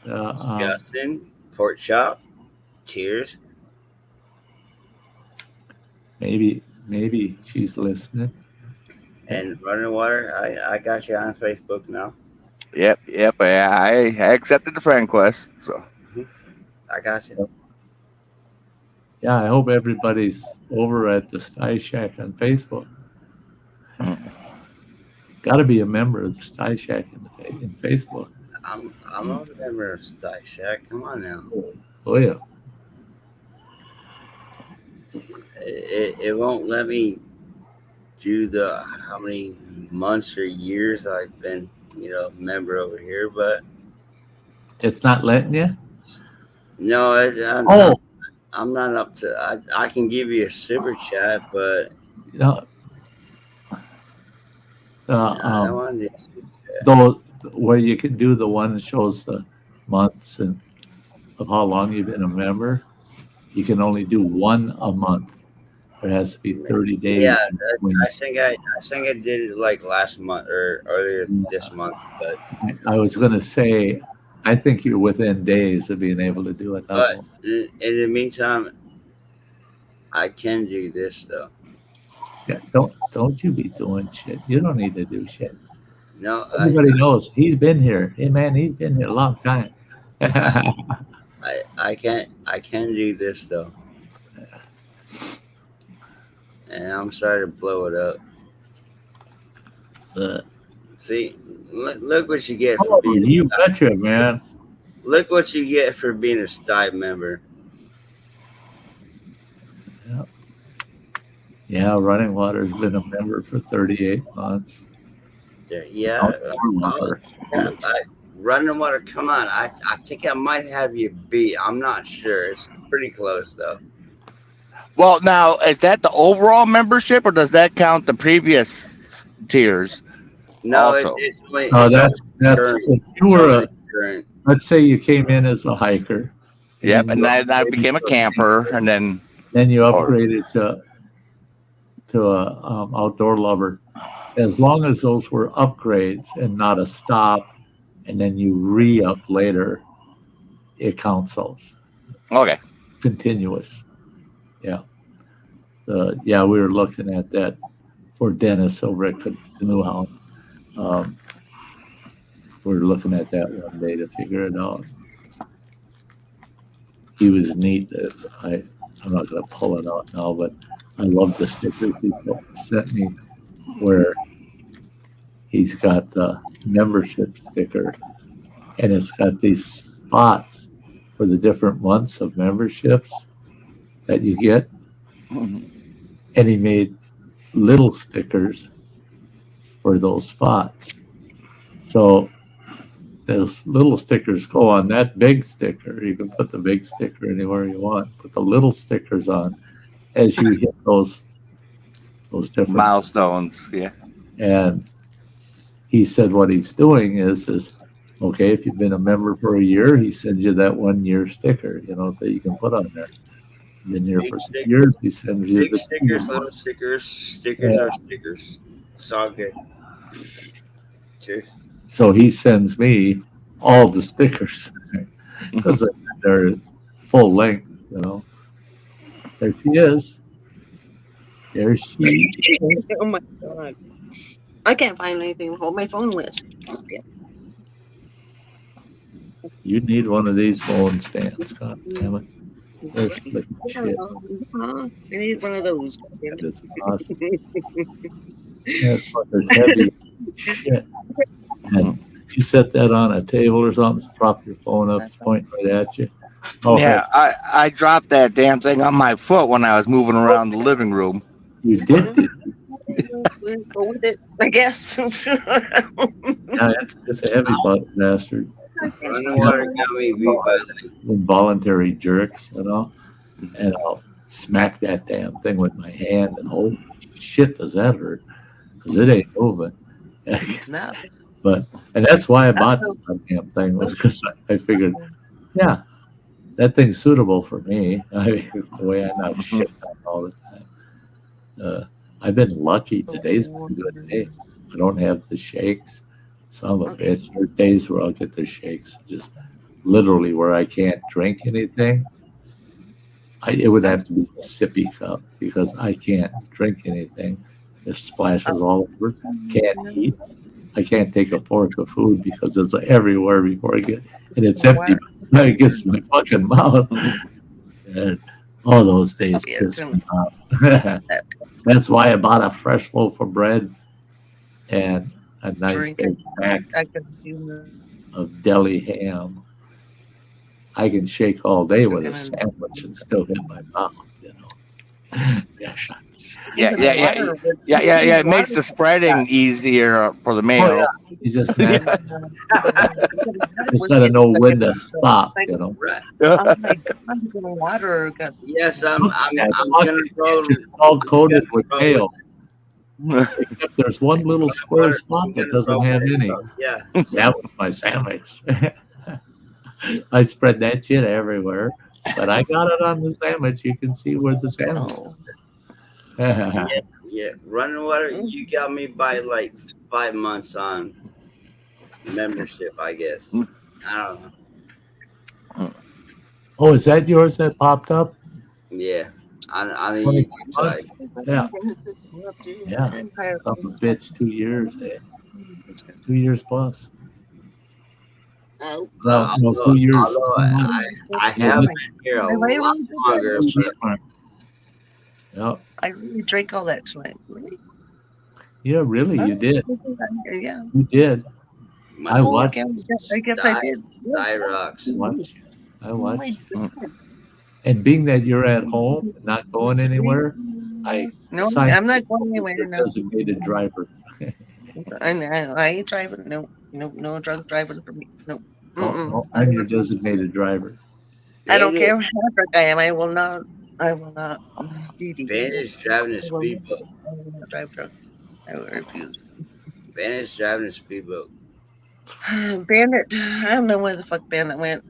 Justin, pork chop. Cheers. Maybe she's listening. And Running Water, I got you on Facebook now. Yep. I accepted the friend request. So I got you. Yeah, I hope everybody's over at the Sty Shack on Facebook. Got to be a member of the Sty Shack in Facebook. I'm a member of Sty Shack. Come on now. Oh yeah. It won't let me do how many months or years I've been, member over here, but it's not letting you. No, I'm not up to. I can give you a super chat, but I don't want to do though where you can do the one that shows the months and of how long you've been a member. You can only do one a month. It has to be 30 days. Yeah, I think I did it last month or earlier this month. But I was going to say, I think you're within days of being able to do it. But in the meantime, I can do this though. Yeah, don't you be doing shit. You don't need to do shit. No, everybody knows he's been here. Hey man, he's been here a long time. I can do this though. And I'm sorry to blow it up. See, look what you get for being. You betcha, man. Look what you get for being a Sty member. Yeah, Running Water's been a member for 38 months. Yeah, Running Water, come on. I think I might have you beat. I'm not sure. It's pretty close, though. Well, now, is that the overall membership, or does that count the previous tiers? No, that's if you were let's say you came in as a hiker. Yep, and I became a camper, and then you upgraded to a outdoor lover. As long as those were upgrades and not a stop, and then you re-up later, it counts those. Okay. Continuous. Yeah. We were looking at that for Dennis over at Canoe Hound. We were looking at that one day to figure it out. He was neat. I'm not going to pull it out now, but I love the stickers he sent me where he's got the membership sticker and it's got these spots for the different months of memberships that you get. And he made little stickers for those spots. So those little stickers go on that big sticker. You can put the big sticker anywhere you want. Put the little stickers on as you hit those different Milestones. Yeah. And he said what he's doing is okay, if you've been a member for a year, he sends you that 1 year sticker, that you can put on there. Been here for 6 years, he sends you Big stickers, little stickers. Stickers are stickers. It's all good. Cheers. So he sends me all the stickers because they're full length, There she is. There she is. Oh my god. I can't find anything to hold my phone with. You need one of these phone stands, God damn it. They're slick as shit. I need one of those. That is awesome. That's what is heavy shit. And if you set that on a table or something, prop your phone up, it's pointing right at you. Oh, Yeah, I dropped that damn thing on my foot when I was moving around the living room. You did you? Go with it, I guess. Yeah, it's a heavy bastard. Underwater got me beat by that. Involuntary jerks, and I'll smack that damn thing with my hand, and holy shit, does that hurt? Because it ain't moving. No. And that's why I bought this damn thing, was because I figured, yeah, that thing's suitable for me. I mean, the way I knock shit out all the time. I've been lucky. Today's been a good day. I don't have the shakes. Son of a bitch. There's days where I'll get the shakes, just literally where I can't drink anything. It would have to be a sippy cup because I can't drink anything. It splashes all over. Can't eat. I can't take a fork of food because it's everywhere before I get, and it's empty when it gets in my fucking mouth. And all those days piss me off. That's why I bought a fresh loaf of bread and a nice big pack of deli ham. I can shake all day with a sandwich and still hit my mouth, Yeah. It makes the spreading easier for the mayo. Oh, yeah. You just gotta know when to stop, Right. Oh my god, water got. Yes, I'm gonna throw. It's all coated with mayo. Except there's one little square spot that doesn't have any. Yeah. That was my sandwich. I spread that shit everywhere, but I got it on the sandwich. You can see where the sandwich is. Yeah. Running water, you got me by like 5 months on membership, I guess. I don't know. Oh, is that yours that popped up? Yeah. On the 20 YouTube side. months? Yeah. Son of a bitch, 2 years. 2 years plus. No, 2 years. I have been here a lot longer. Yeah. I really drank all that tonight. Really? Yeah, really, you did. Yeah. You did. I watched. I guess I did. Sty rocks. I watched. And being that you're at home, not going anywhere, I'm not going anywhere. No. Designated driver. I ain't driving. No drunk driving for me. No. Oh, I'm your designated driver. I don't care how drunk I am. I will not. Bandit's driving a speedboat. I will not drive drunk. I will refuse. Bandit's driving a speedboat. Bandit, I don't know where the fuck Bandit went.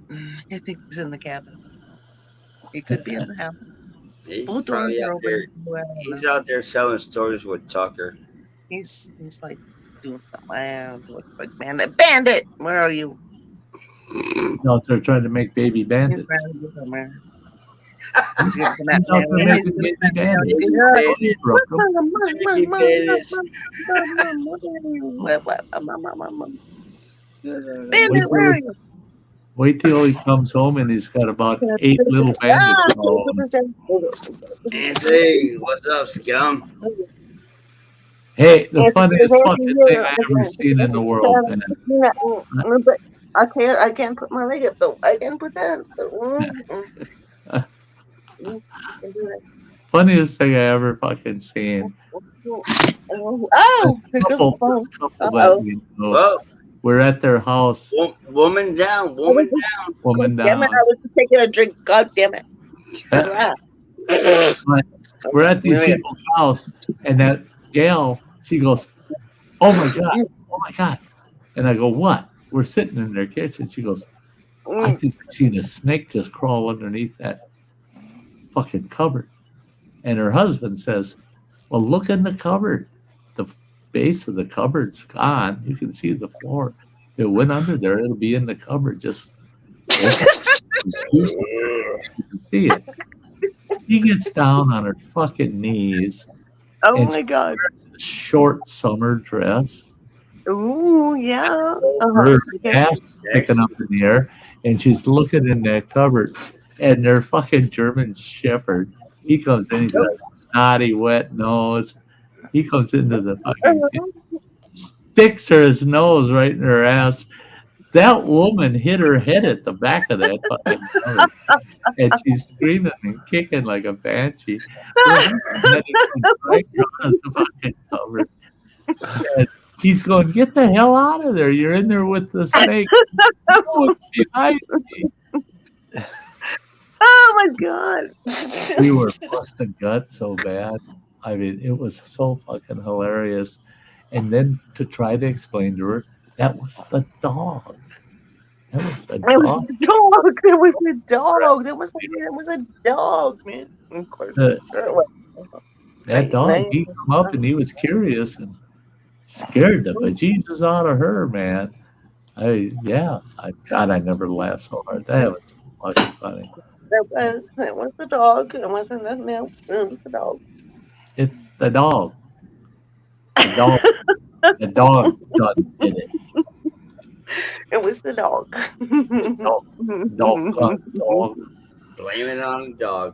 I think he's in the cabin. He could be in the house. He's Both doors probably are out there. open. He's out there selling stories with Tucker. He's like doing something. I don't know what the fuck, Bandit. Bandit, where are you? Out there trying to make baby He's bandits. around here somewhere. He's gonna come He's out out there making baby bandits. Bandit, where are you? Wait till he comes home and he's got about 8 little bandits all over him. Anthony, what's up, scum? Hey, the funniest fucking thing I ever seen in the world, man. But I can't put my leg up though. I can put that. Funniest thing I ever fucking seen. Oh, This couple that we know, Whoa, we're at their house, woman down, woman down. woman Damn down. it! I was just taking a drink. God damn it! We're at these people's house, and that gal, she goes, "Oh my god, oh my god," and I go, "What?" We're sitting in their kitchen. She goes, "I think I've seen a snake just crawl underneath that fucking cupboard." And her husband says, "Well, look in the cupboard. The base of the cupboard's gone. You can see the floor. If it went under there, it'll be in the cupboard. Just you can see it." She gets down on her fucking knees. Oh and my she's god! wearing a short summer dress. Ooh, yeah. Her ass sticking up in the air, and she's looking in that cupboard. And their fucking German Shepherd, he comes in. He's got a snotty, wet nose. He comes into the fucking sticks her his nose right in her ass. That woman hit her head at the back of that fucking cupboard, and she's screaming and kicking like a banshee. Right on the fucking cupboard. And he's going, "Get the hell out of there! You're in there with the snake. No, it's behind me." Oh my god! We were busting guts so bad. I mean, it was so fucking hilarious. And then to try to explain to her, that was the dog. That was the It was dog. a dog. It was a dog. It was a dog, man. Of course. That dog, he come up and he was curious and scared the bejesus out of her, man. God, I never laughed so hard. That was fucking funny. It was the dog. It wasn't nothing else. It was the dog. It's the dog. The dog. The dog did it. It was the dog. Dog. Blame it on the dog.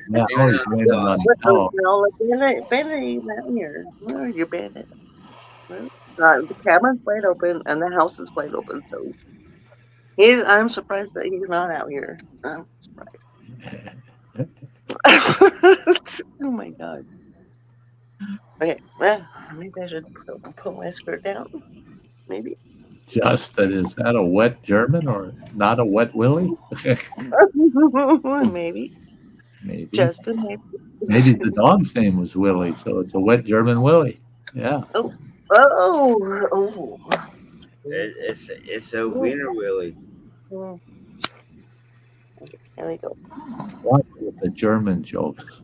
Yeah, always blame it on the dog. Bandit out here. Where are you, Bandit? The cabin's wide open and the house is wide open, so I'm surprised that he's not out here. I'm surprised. Oh my god. Okay, well, maybe I should put my skirt down. Maybe. Justin, is that a wet German or not a wet Willie? Maybe. Maybe. Justin, maybe. Maybe the dog's name was Willie, so it's a wet German Willie. Yeah. Oh. It's a wiener Willie. Okay, there we go. Watch with the German jokes.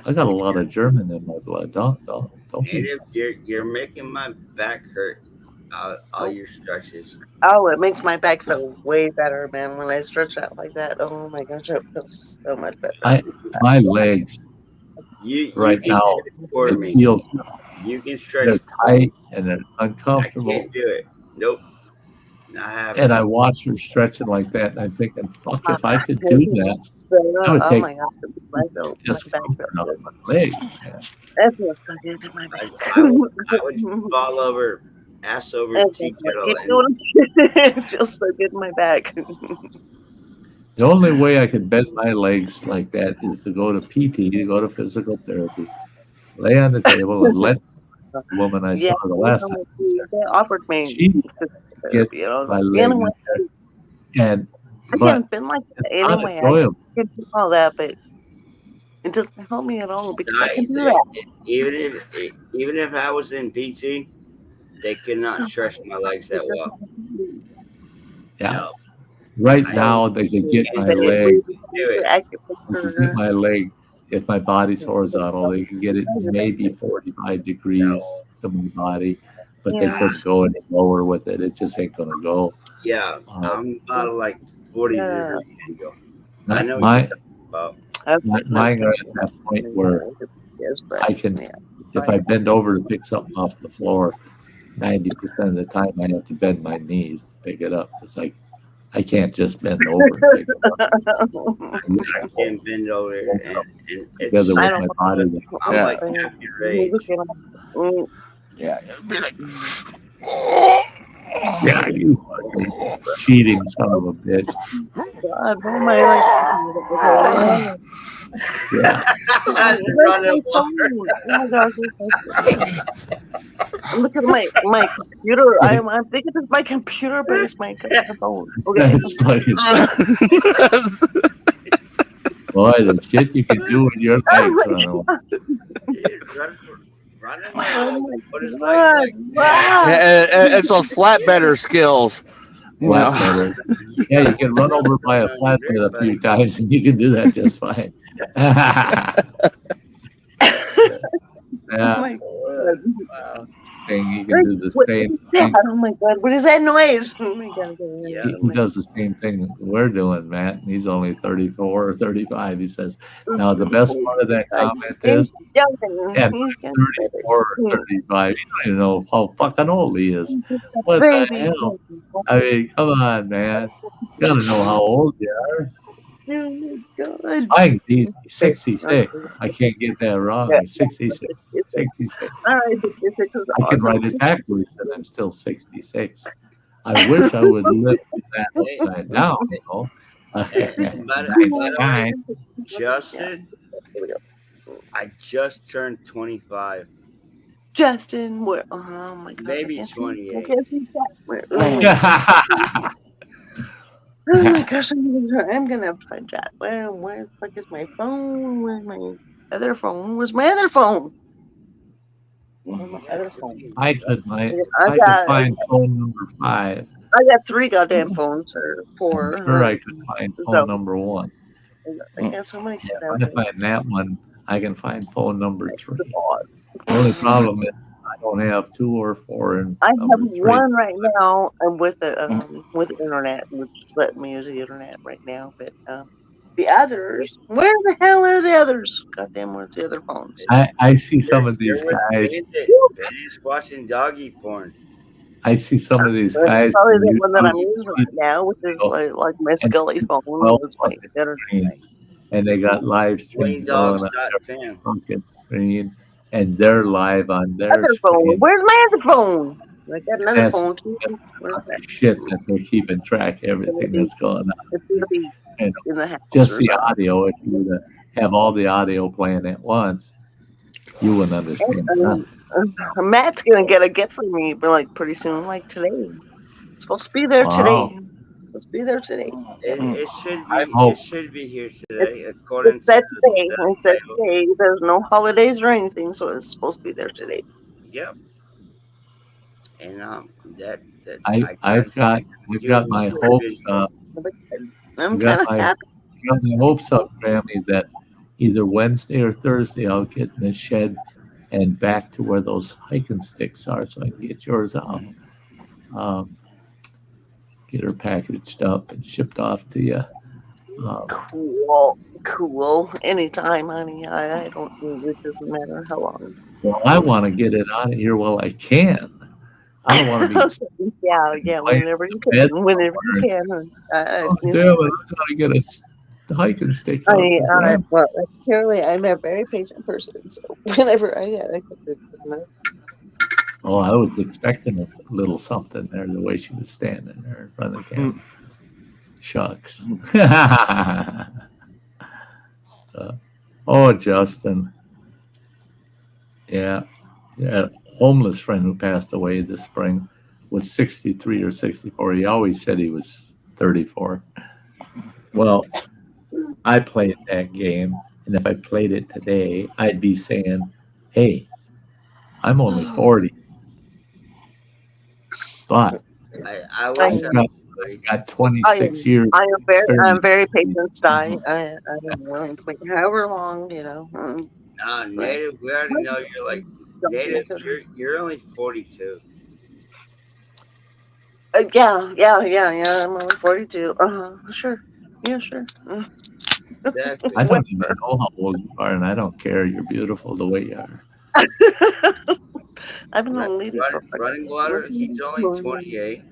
I got a lot of German in my blood. Don't be. You're making my back hurt. All your stretches. Oh, it makes my back feel way better, man. When I stretch out like that, oh my gosh, it feels so much better. My legs right now, it feels you can stretch. they're tight and they're I uncomfortable. can't do it. Nope. Not happening. And I watch her stretching like that, and I'm thinking, fuck, if I could do that, I would Oh take my gosh, just my back comfort feels out good. of my legs. Man. That feels so good to my back. I would fall over, ass over tea kettle. It feels so good in my back. The only way I can bend my legs like that is to go to PT, to go to physical therapy, lay on the table, and let the woman I saw the last time. They offered me She get my leg in there. And I but can't been like that it's not anyway. I enjoyable. can do all that, but it doesn't help me at all because I can do that. Even if I was in PT, they could not stretch my legs that well. Yeah. No. Right now, they could get my leg. Get my leg. If my body's horizontal, they can get it maybe 45 degrees to my body, but they couldn't go any lower with it. It just ain't gonna go. Yeah, I'm about like 40 degrees to go. I know Mine what you're talking about. mine are at that point where I can, if I bend over to pick something off the floor, 90% of the time I have to bend my knees to pick it up. It's like I can't just bend over and pick it up. I can bend over and Together it's, I with don't my body. I'm Yeah. like half your age. Yeah. It'd be like, Yeah, you fucking cheating son of a bitch. God, why am I like? Yeah. Where's Running my phone? Oh my gosh, where's my phone? I'm looking at my computer. I'm thinking it's my computer, but it's my phone. Okay. That's fucking boy, the shit you can do with your legs run over. Running Oh like my what is God, like wow. it's those flatbedder skills. You know. Flatbedder. Yeah, you can run over by a flatbed a few times and you can do that just fine. Oh Yeah, my God. wow. saying you can do the What same is that? thing. Oh my God, what is that noise? Oh my God. Yeah. He does the same thing we're doing, Matt. And he's only 34 or 35. He says, now the best part of that comment is, yeah, 34 or 35. You don't even know how fucking old he is. What the Baby. hell? I mean, come on, man. You gotta know how old you are. Oh my God. I think he's 66. I can't get that wrong. He's 66. 66. All right, this is I can awesome. write it backwards and I'm still 66. I wish I would live that Hey, upside down, you know. hey, by the way, 99. Justin, I just turned 25. Justin, where? Oh my God. Maybe I can't see 28. that. Oh my gosh, I'm gonna find that. Where the fuck is my phone? Where's my other phone? Where's my other phone? Where's my other phone? I could I got find phone number 5. I got 3 goddamn phones or 4. I'm sure I could find phone number 1. I got so many If I find that one, I can find phone number 3. The only problem is I don't have 2 or 4 and I have number 3. one right now with the internet, which is letting me use the internet right now. But the others, where the hell are the others? Goddamn, where's the other phones? I see some of these There was guys. Bandit's watching doggy porn. I see some of these That's guys. probably on the one that I'm YouTube, using right now, which is like my Scully phone. well, It's my internet. screens, and they got live Wayne streams Dog going on shot their fan. fucking screen, and they're live on their Other phone. screen. Where's my other phone? I got another That's- phone too. Where's that? Shit that they're keeping track of everything that's going on. It's gonna be And in the house. just or the something. audio, if you were to have all the audio playing at once, you wouldn't understand nothing. Matt's gonna get a gift from me, but like pretty soon, like today. It's supposed to be there today. Wow. It's supposed to be there today. It should be. I hope. It should be here today, according It to said today. the It said title. today. There's no holidays or anything, so it's supposed to be there today. Yep. And I've got my hopes up. I'm I've got kind of my happy. hopes up, Grammy, that either Wednesday or Thursday I'll get in the shed and back to where those hiking sticks are, so I can get yours out. Get her packaged up and shipped off to you. Cool. Anytime, honey. I don't. It doesn't matter how long. Well, I want to get it out of here while I can. I don't want to be. Yeah. Whenever you can. Whenever you can. Oh, damn it! I gotta get a hiking stick. Out Well, apparently I'm a very patient person, so whenever I get it. Oh, I was expecting a little something there, the way she was standing there in front of the camera. Shucks. Oh, Justin. Yeah. Homeless friend who passed away this spring was 63 or 64. He always said he was 34. Well, I played that game, and if I played it today, I'd be saying, hey, I'm only 40. But I wish I got 26 years. I'm very patient, Sty. I am willing to wait however long, Native. We already know you're like Native. You're only 42. Yeah. I'm only 42. Sure. Yeah, sure. Exactly. I don't even know how old you are, and I don't care. You're beautiful the way you are. I've been a lady for Running water, he's only 28.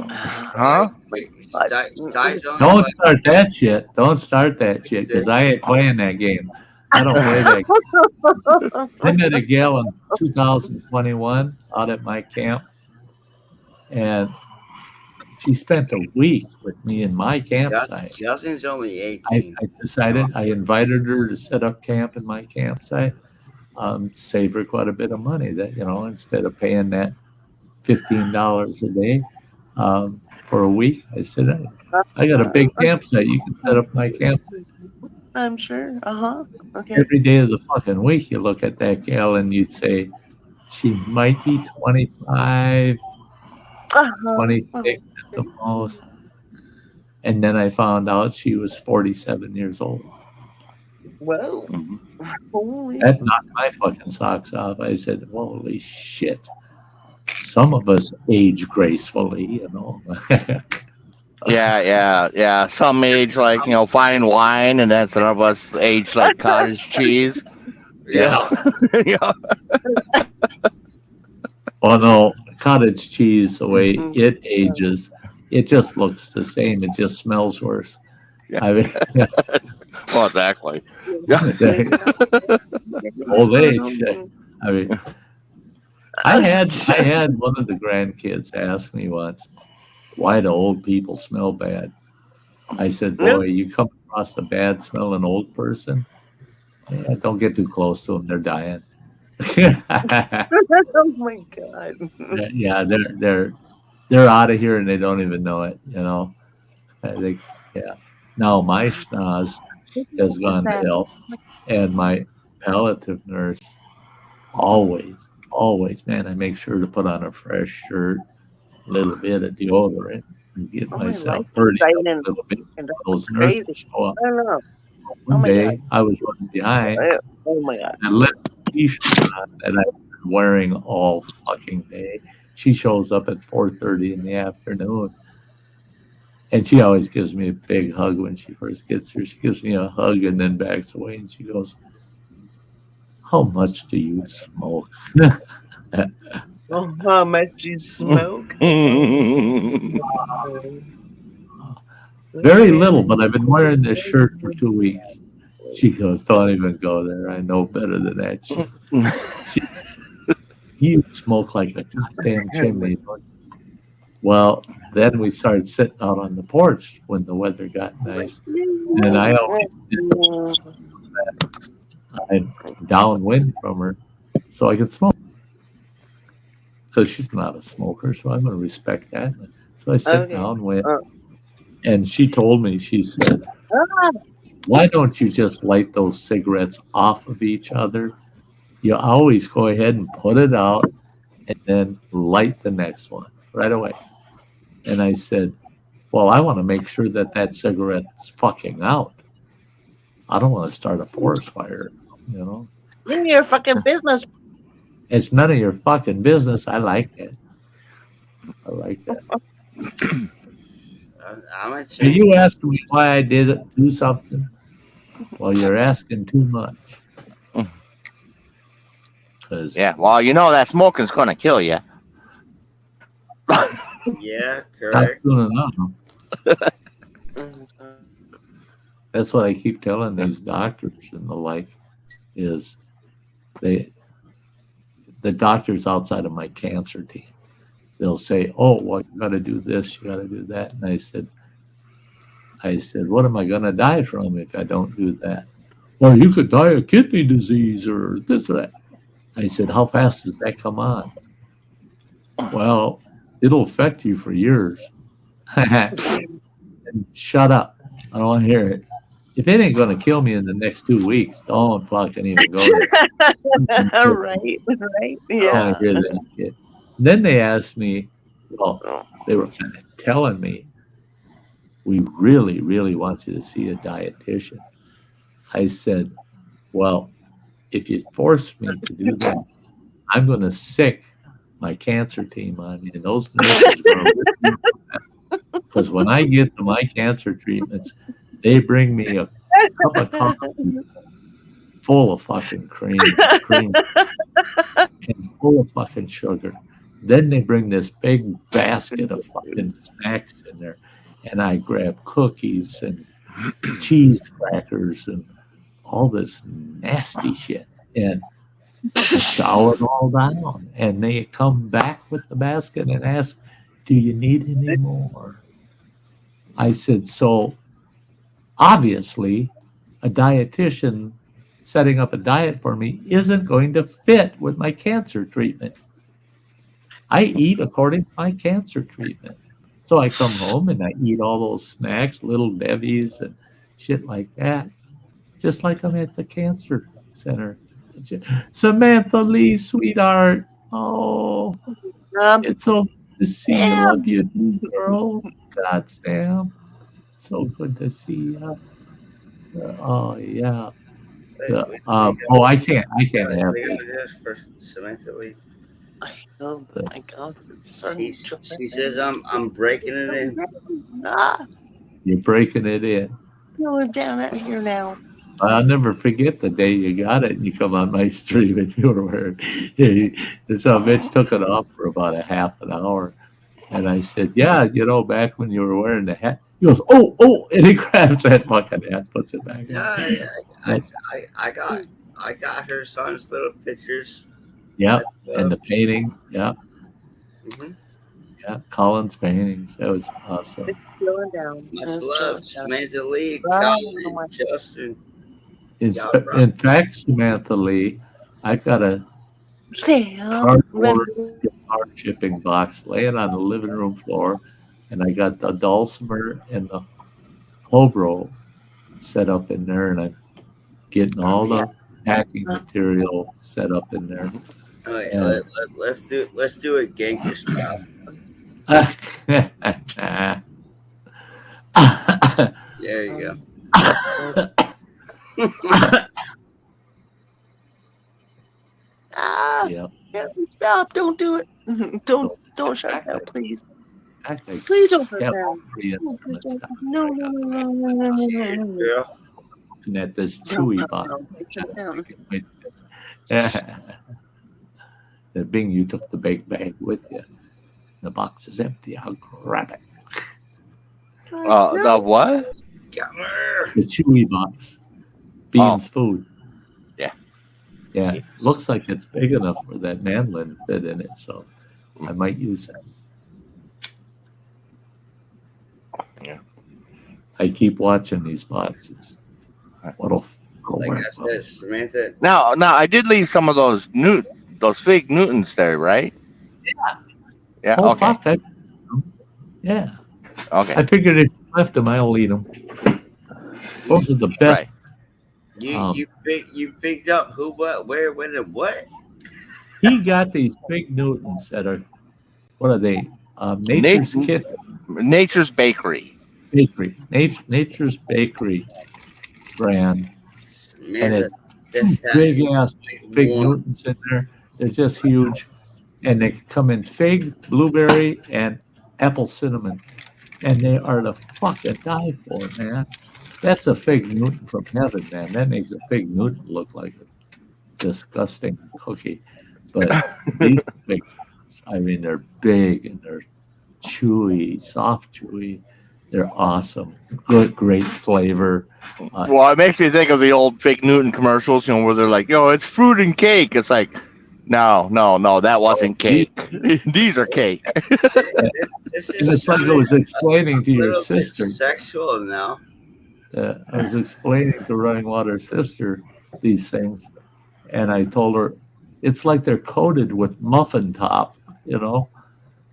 Huh? Wait, Mm-mm. Sty's only Don't like start that shit. Don't start that shit because I ain't playing that game. I don't play that game. I met a gal in 2021 out at my camp, and she spent a week with me in my campsite. Justin's only I 18. decided I invited her to set up camp in my campsite, save her quite a bit of money. That instead of paying that $15 a day for a week, I said, I got a big campsite. You can set up my campsite. I'm sure. Okay. Every day of the fucking week, you look at that gal and you'd say she might be 25, 26 at the most. And then I found out she was 47 years old. Whoa. Holy That knocked my fucking socks off. I said, holy shit. Some of us age gracefully, Yeah. Some age like fine wine, and then some of us age like cottage cheese. Yeah. Yeah. Oh, no, cottage cheese, the way it ages, it just looks the same. It just smells worse. Yeah. I mean, Well, exactly. Yeah. old age. I mean, I had one of the grandkids ask me once, why do old people smell bad? I said, boy, you come across a bad smelling old person, don't get too close to them. They're dying. Oh my god. Yeah, they're out of here and they don't even know it. I think, yeah. Now my schnoz has gone to hell, and my palliative nurse always, man, I make sure to put on a fresh shirt, a little bit of deodorant, and get myself pretty up a little bit. Those nurses show up. I don't know. One my day I was running behind. Oh my god. I left the t-shirt on that I've been wearing all fucking day. She shows up at 4:30 in the afternoon. And she always gives me a big hug when she first gets here. She gives me a hug and then backs away and she goes, how much do you smoke? Oh, how much you smoke? Very little, but I've been wearing this shirt for 2 weeks. She goes, don't even go there. I know better than that. You smoke like a goddamn chimney. Well, then we started sitting out on the porch when the weather got nice. And I always I'm downwind from her so I could smoke. Because she's not a smoker, so I'm going to respect that. So I sit downwind. And she told me, she said, why don't you just light those cigarettes off of each other? You always go ahead and put it out and then light the next one right away. And I said, well, I want to make sure that cigarette's fucking out. I don't want to start a forest fire, None of your fucking business. It's none of your fucking business. I like that. I like that. Are you asking me why I did do something? Well, you're asking too much. Yeah, well, that smoking's going to kill you. Yeah, Not correct. soon enough. That's what I keep telling these doctors and the like is the doctors outside of my cancer team. They'll say, oh, well, you got to do this, you got to do that. And I said, what am I going to die from if I don't do that? Well, you could die of kidney disease or this or that. I said, how fast does that come on? Well, it'll affect you for years. And shut up. I don't want to hear it. If it ain't going to kill me in the next 2 weeks, don't fucking even go there. Right. I Yeah. don't want to hear that shit. Then they asked me, well, they were kind of telling me, we really, really want you to see a dietitian. I said, well, if you force me to do that, I'm going to sick my cancer team on you. And those nurses are going to rip me up. Because when I get to my cancer treatments, they bring me a cup of coffee full of fucking cream, and full of fucking sugar. Then they bring this big basket of fucking snacks in there, and I grab cookies and cheese crackers and all this nasty shit, and I chow it all down. And they come back with the basket and ask, "Do you need any more?" I said, "So obviously, a dietitian setting up a diet for me isn't going to fit with my cancer treatment. I eat according to my cancer treatment." So I come home and I eat all those snacks, Little Debbie's and shit like that, just like I'm at the cancer center. Samantha Lee, sweetheart. Oh, it's so good to see you. Love you, too, girl. God, Sam. So good to see you. Oh, yeah. I can't have We this. got this for Samantha Lee. Oh my God! It's so She says I'm breaking it in. You're breaking it in. Going down out here now. I'll never forget the day you got it and you come on my stream and you were wearing and so Mitch took it off for about a half an hour. And I said, "Yeah, back when you were wearing the hat." He goes, oh, and he grabs that fucking hat, puts it back on. Yeah. I got her son's little pictures. Yeah, and the painting, yeah. Mm-hmm. Yeah, Colin's paintings. That was awesome. It's going down. Much love, Samantha Lee, Wow. Colin, Justin. In fact, Samantha Lee, I got a cardboard guitar shipping box laying on the living room floor, and I got the dulcimer and the Hobro set up in there, and I'm getting all the packing material set up in there. All right, let's do it gangster style. There you go. Yep. Stop! Don't do it! Don't shut down, please. Please don't shut down. No. Girl. Looking at this chewy box. Bing, you took the big bag with you. The box is empty. I'll grab it. The what? The chewy box. Beans food. Yeah. Yeah. Looks like it's big enough for that mandolin to fit in it, so I might use that. Yeah. I keep watching these boxes. What'll Like I said, Samantha. Now, I did leave some of those fake Newtons there, right? Yeah. Oh, Okay. fuck. Yeah. Okay. I figured if you left them, I'll eat them. Those are the best. Right. You picked up who, what, where, when, and what? He got these big Newtons that are, what are they? Nature's Kitchen. Nature's Bakery. Nature's Bakery brand. Samantha, And it's big ass big Newtons in there. They're just huge. And they come in fig, blueberry, and apple cinnamon. And they are the fucking die for, man. That's a fig Newton from heaven, man. That makes a fig Newton look like a disgusting cookie. But these big ones, I mean, they're big and they're chewy, soft chewy. They're awesome. Good, great flavor. Well, it makes me think of the old fake Newton commercials, where they're like, "Yo, it's fruit and cake." It's like, no, that wasn't cake. These are cake. It's like I was explaining to your sister. Sexual now. I was explaining to Running Water's sister these things, and I told her it's like they're coated with muffin top,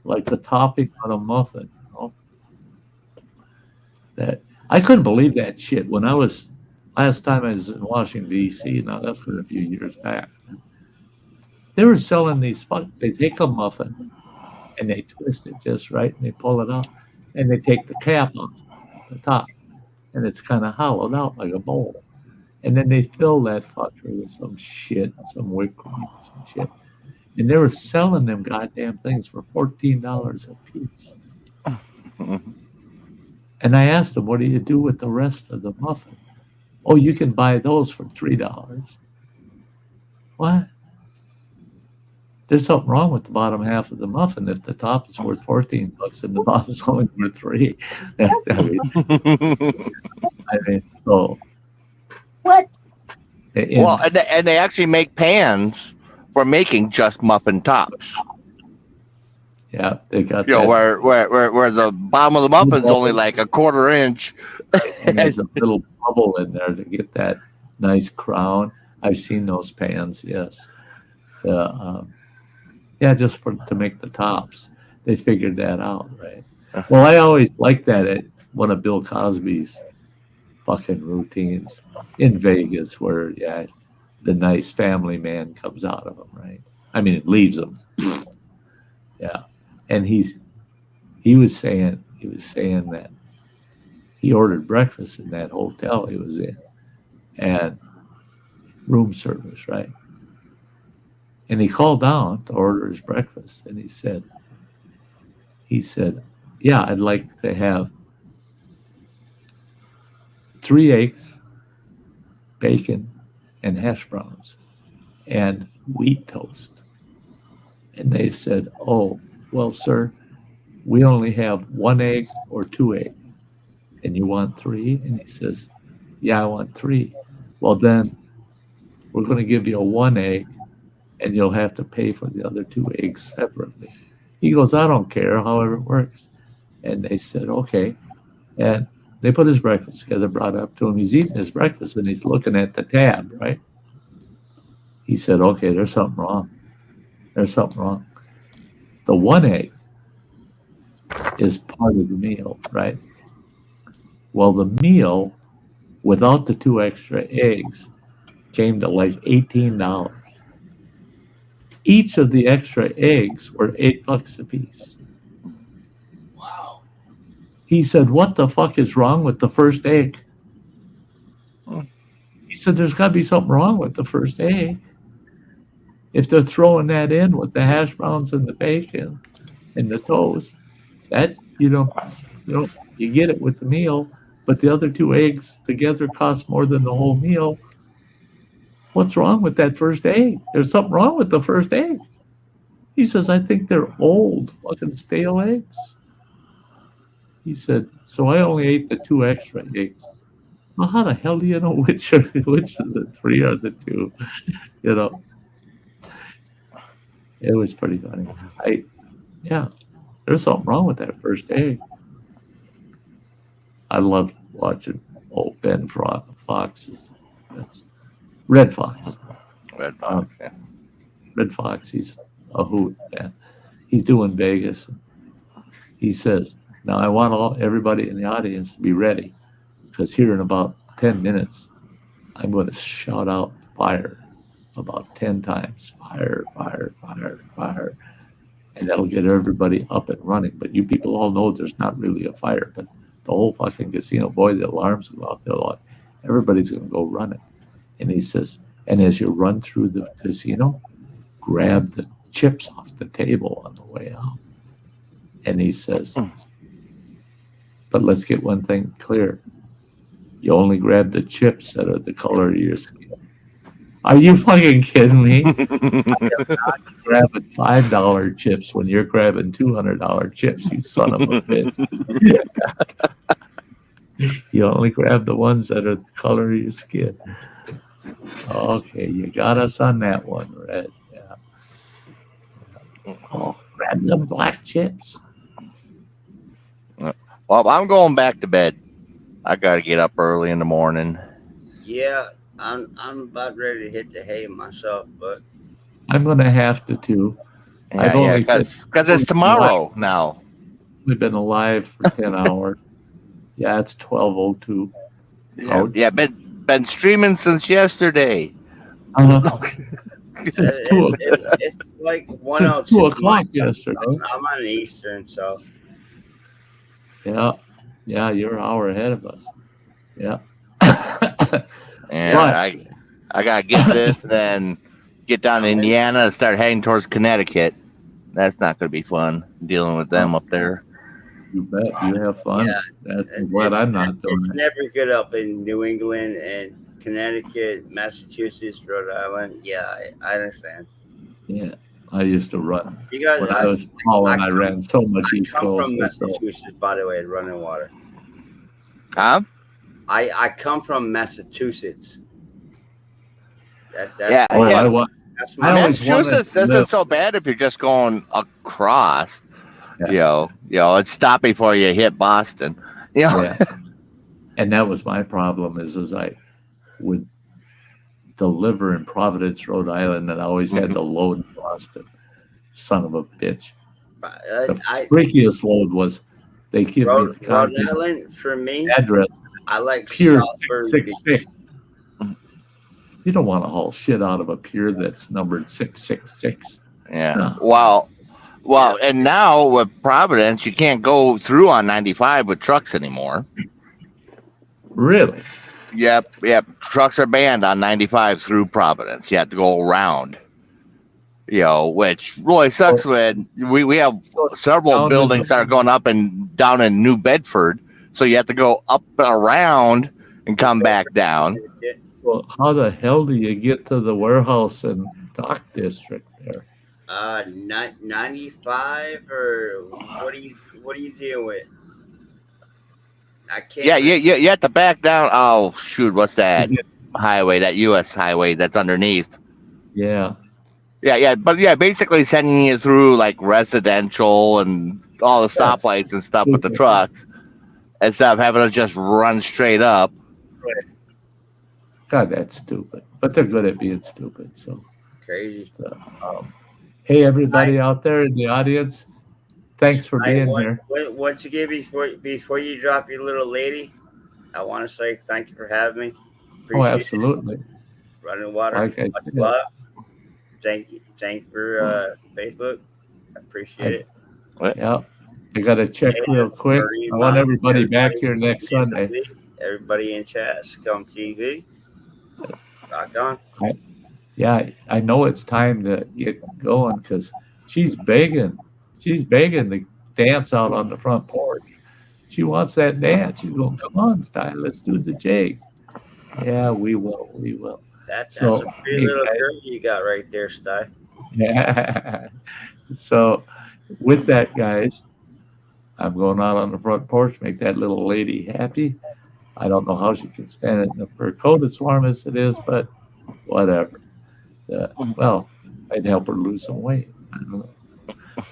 like the topping on a muffin. That I couldn't believe that shit when last time I was in Washington D.C. Now that's been a few years back. They were selling these. They take a muffin and they twist it just right, and they pull it out, and they take the cap off the top, and it's kind of hollowed out like a bowl, and then they fill that fucker with some shit, some whipped cream, some shit, and they were selling them goddamn things for $14 a piece. And I asked them, "What do you do with the rest of the muffin?" "Oh, you can buy those for $3." What? There's something wrong with the bottom half of the muffin if the top is worth $14 and the bottom is only worth $3. I mean, so What? Well, and they actually make pans for making just muffin tops. yeah, they got You know, that. where the bottom of the muffin's only like a quarter inch. And there's a little bubble in there to get that nice crown. I've seen those pans, yes. Yeah, just to make the tops. They figured that out, right? Well, I always liked that at one of Bill Cosby's fucking routines in Vegas where, yeah, the nice family man comes out of him, right? I mean, it leaves him. Yeah. And he was saying that he ordered breakfast in that hotel he was in and room service, right? And he called down to order his breakfast and he said, yeah, I'd like to have 3 eggs, bacon, and hash browns, and wheat toast. And they said, oh, well, sir, we only have 1 egg or 2 eggs. And you want 3? And he says, yeah, I want 3. Well, then we're going to give you a 1 egg, and you'll have to pay for the other 2 eggs separately. He goes, I don't care, however it works. And they said, okay. And they put his breakfast together, brought it up to him. He's eating his breakfast, and he's looking at the tab, right? He said, okay, there's something wrong. There's something wrong. The 1 egg is part of the meal, right? Well, the meal, without the 2 extra eggs, came to like $18. Each of the extra eggs were $8 a piece. Wow. He said, what the fuck is wrong with the first egg? He said, there's got to be something wrong with the first egg. If they're throwing that in with the hash browns and the bacon and the toast, that you get it with the meal, but the other 2 eggs together cost more than the whole meal. What's wrong with that first egg? There's something wrong with the first egg. He says, I think they're old, fucking stale eggs. He said, so I only ate the 2 extra eggs. Well, how the hell do you know which of the 3 are the 2? You know, it was pretty funny. There's something wrong with that first egg. I loved watching old Ben Fox's. Red Fox. Red Fox, yeah. Red Fox, he's a hoot, man. He's doing Vegas. He says, now I want everybody in the audience to be ready because here in about 10 minutes, I'm going to shout out fire about 10 times. Fire, fire, fire, fire. And that'll get everybody up and running. But you people all know there's not really a fire. But the whole fucking casino, boy, the alarms go out there. Everybody's going to go running. And he says, and as you run through the casino, grab the chips off the table on the way out. And he says, but let's get one thing clear. You only grab the chips that are the color of your skin. Are you fucking kidding me? I am not grabbing $5 chips when you're grabbing $200 chips, you son of a bitch. You only grab the ones that are the color of your skin. Okay, you got us on that one, Red. Yeah. Oh, grab them black chips. Well, I'm going back to bed. I got to get up early in the morning. Yeah, I'm about ready to hit the hay myself, but I'm going to have to too. Yeah, because it's tomorrow now. We've been alive for 10 hours. Yeah, it's 12:02. Yeah, been streaming since yesterday. It's 2 o'clock. It's like 1:02. It's 2 o'clock yesterday. I'm on Eastern, so yeah, you're an hour ahead of us. Yeah. And I gotta get this, and then get down to Indiana and start heading towards Connecticut. That's not gonna be fun dealing with them up there. You bet. You have fun. Yeah, That's what I'm not doing. It's never good up in New England, and Connecticut, Massachusetts, Rhode Island. Yeah, I understand. Yeah, I used to run You guys, when I was small, and I ran so much East come Coast. from Massachusetts, by the way, running water. Huh? I come from Massachusetts. That's Yeah, Oh, yeah. that's I my always wanted Massachusetts to live. isn't so bad if you're just going across. Yeah. It's stop before you hit Boston. Yeah, and that was my problem. Is I would deliver in Providence, Rhode Island, and I always had to load in Boston. Son of a bitch. The freakiest load was they give me the Rhode concrete Island for me. address. I like Pier Southburn 666. You don't want to haul shit out of a pier that's numbered 666. Yeah. No. Well, and now with Providence, you can't go through on 95 with trucks anymore. Really? Yep. Trucks are banned on 95 through Providence. You have to go around. Which really sucks when we have several buildings that are going up and down in New Bedford. So you have to go up and around and come back down. Well, how the hell do you get to the warehouse and dock district there? 95 or what are you dealing with? I can't. Yeah, you have to back down. Oh shoot, what's that highway? That U.S. highway that's underneath. Yeah. But basically sending you through like residential and all the stoplights and stuff with the trucks, instead of having to just run straight up. Right. God, that's stupid. But they're good at being stupid. So crazy. Hey, everybody out there in the audience, thanks for being here. Once again, before you drop your little lady, I want to say thank you for having me. Appreciate absolutely. Running water. Like I said. Thank you for Facebook. I appreciate it. Yeah. I got to check real quick. I want everybody back here next Sunday. Everybody in chat, Scum TV. Rock on. I know it's time to get going because she's begging. She's begging to dance out on the front porch. She wants that dance. She's going, come on, Sty, let's do the jig. Yeah, we will. We will. That's a pretty little girl you got right there, Sty. Yeah. So with that, guys, I'm going out on the front porch, make that little lady happy. I don't know how she can stand it in the fur coat as warm as it is, but whatever. Well, I'd help her lose some weight. I don't know.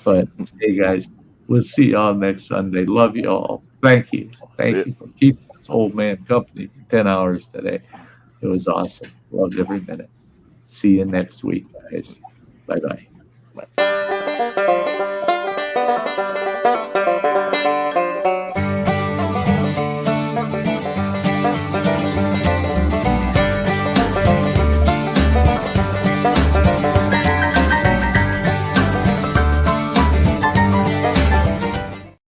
But hey, guys, we'll see y'all next Sunday. Love you all. Thank you. Thank you for keeping this old man company for 10 hours today. It was awesome. Loved every minute. See you next week, guys. Bye-bye.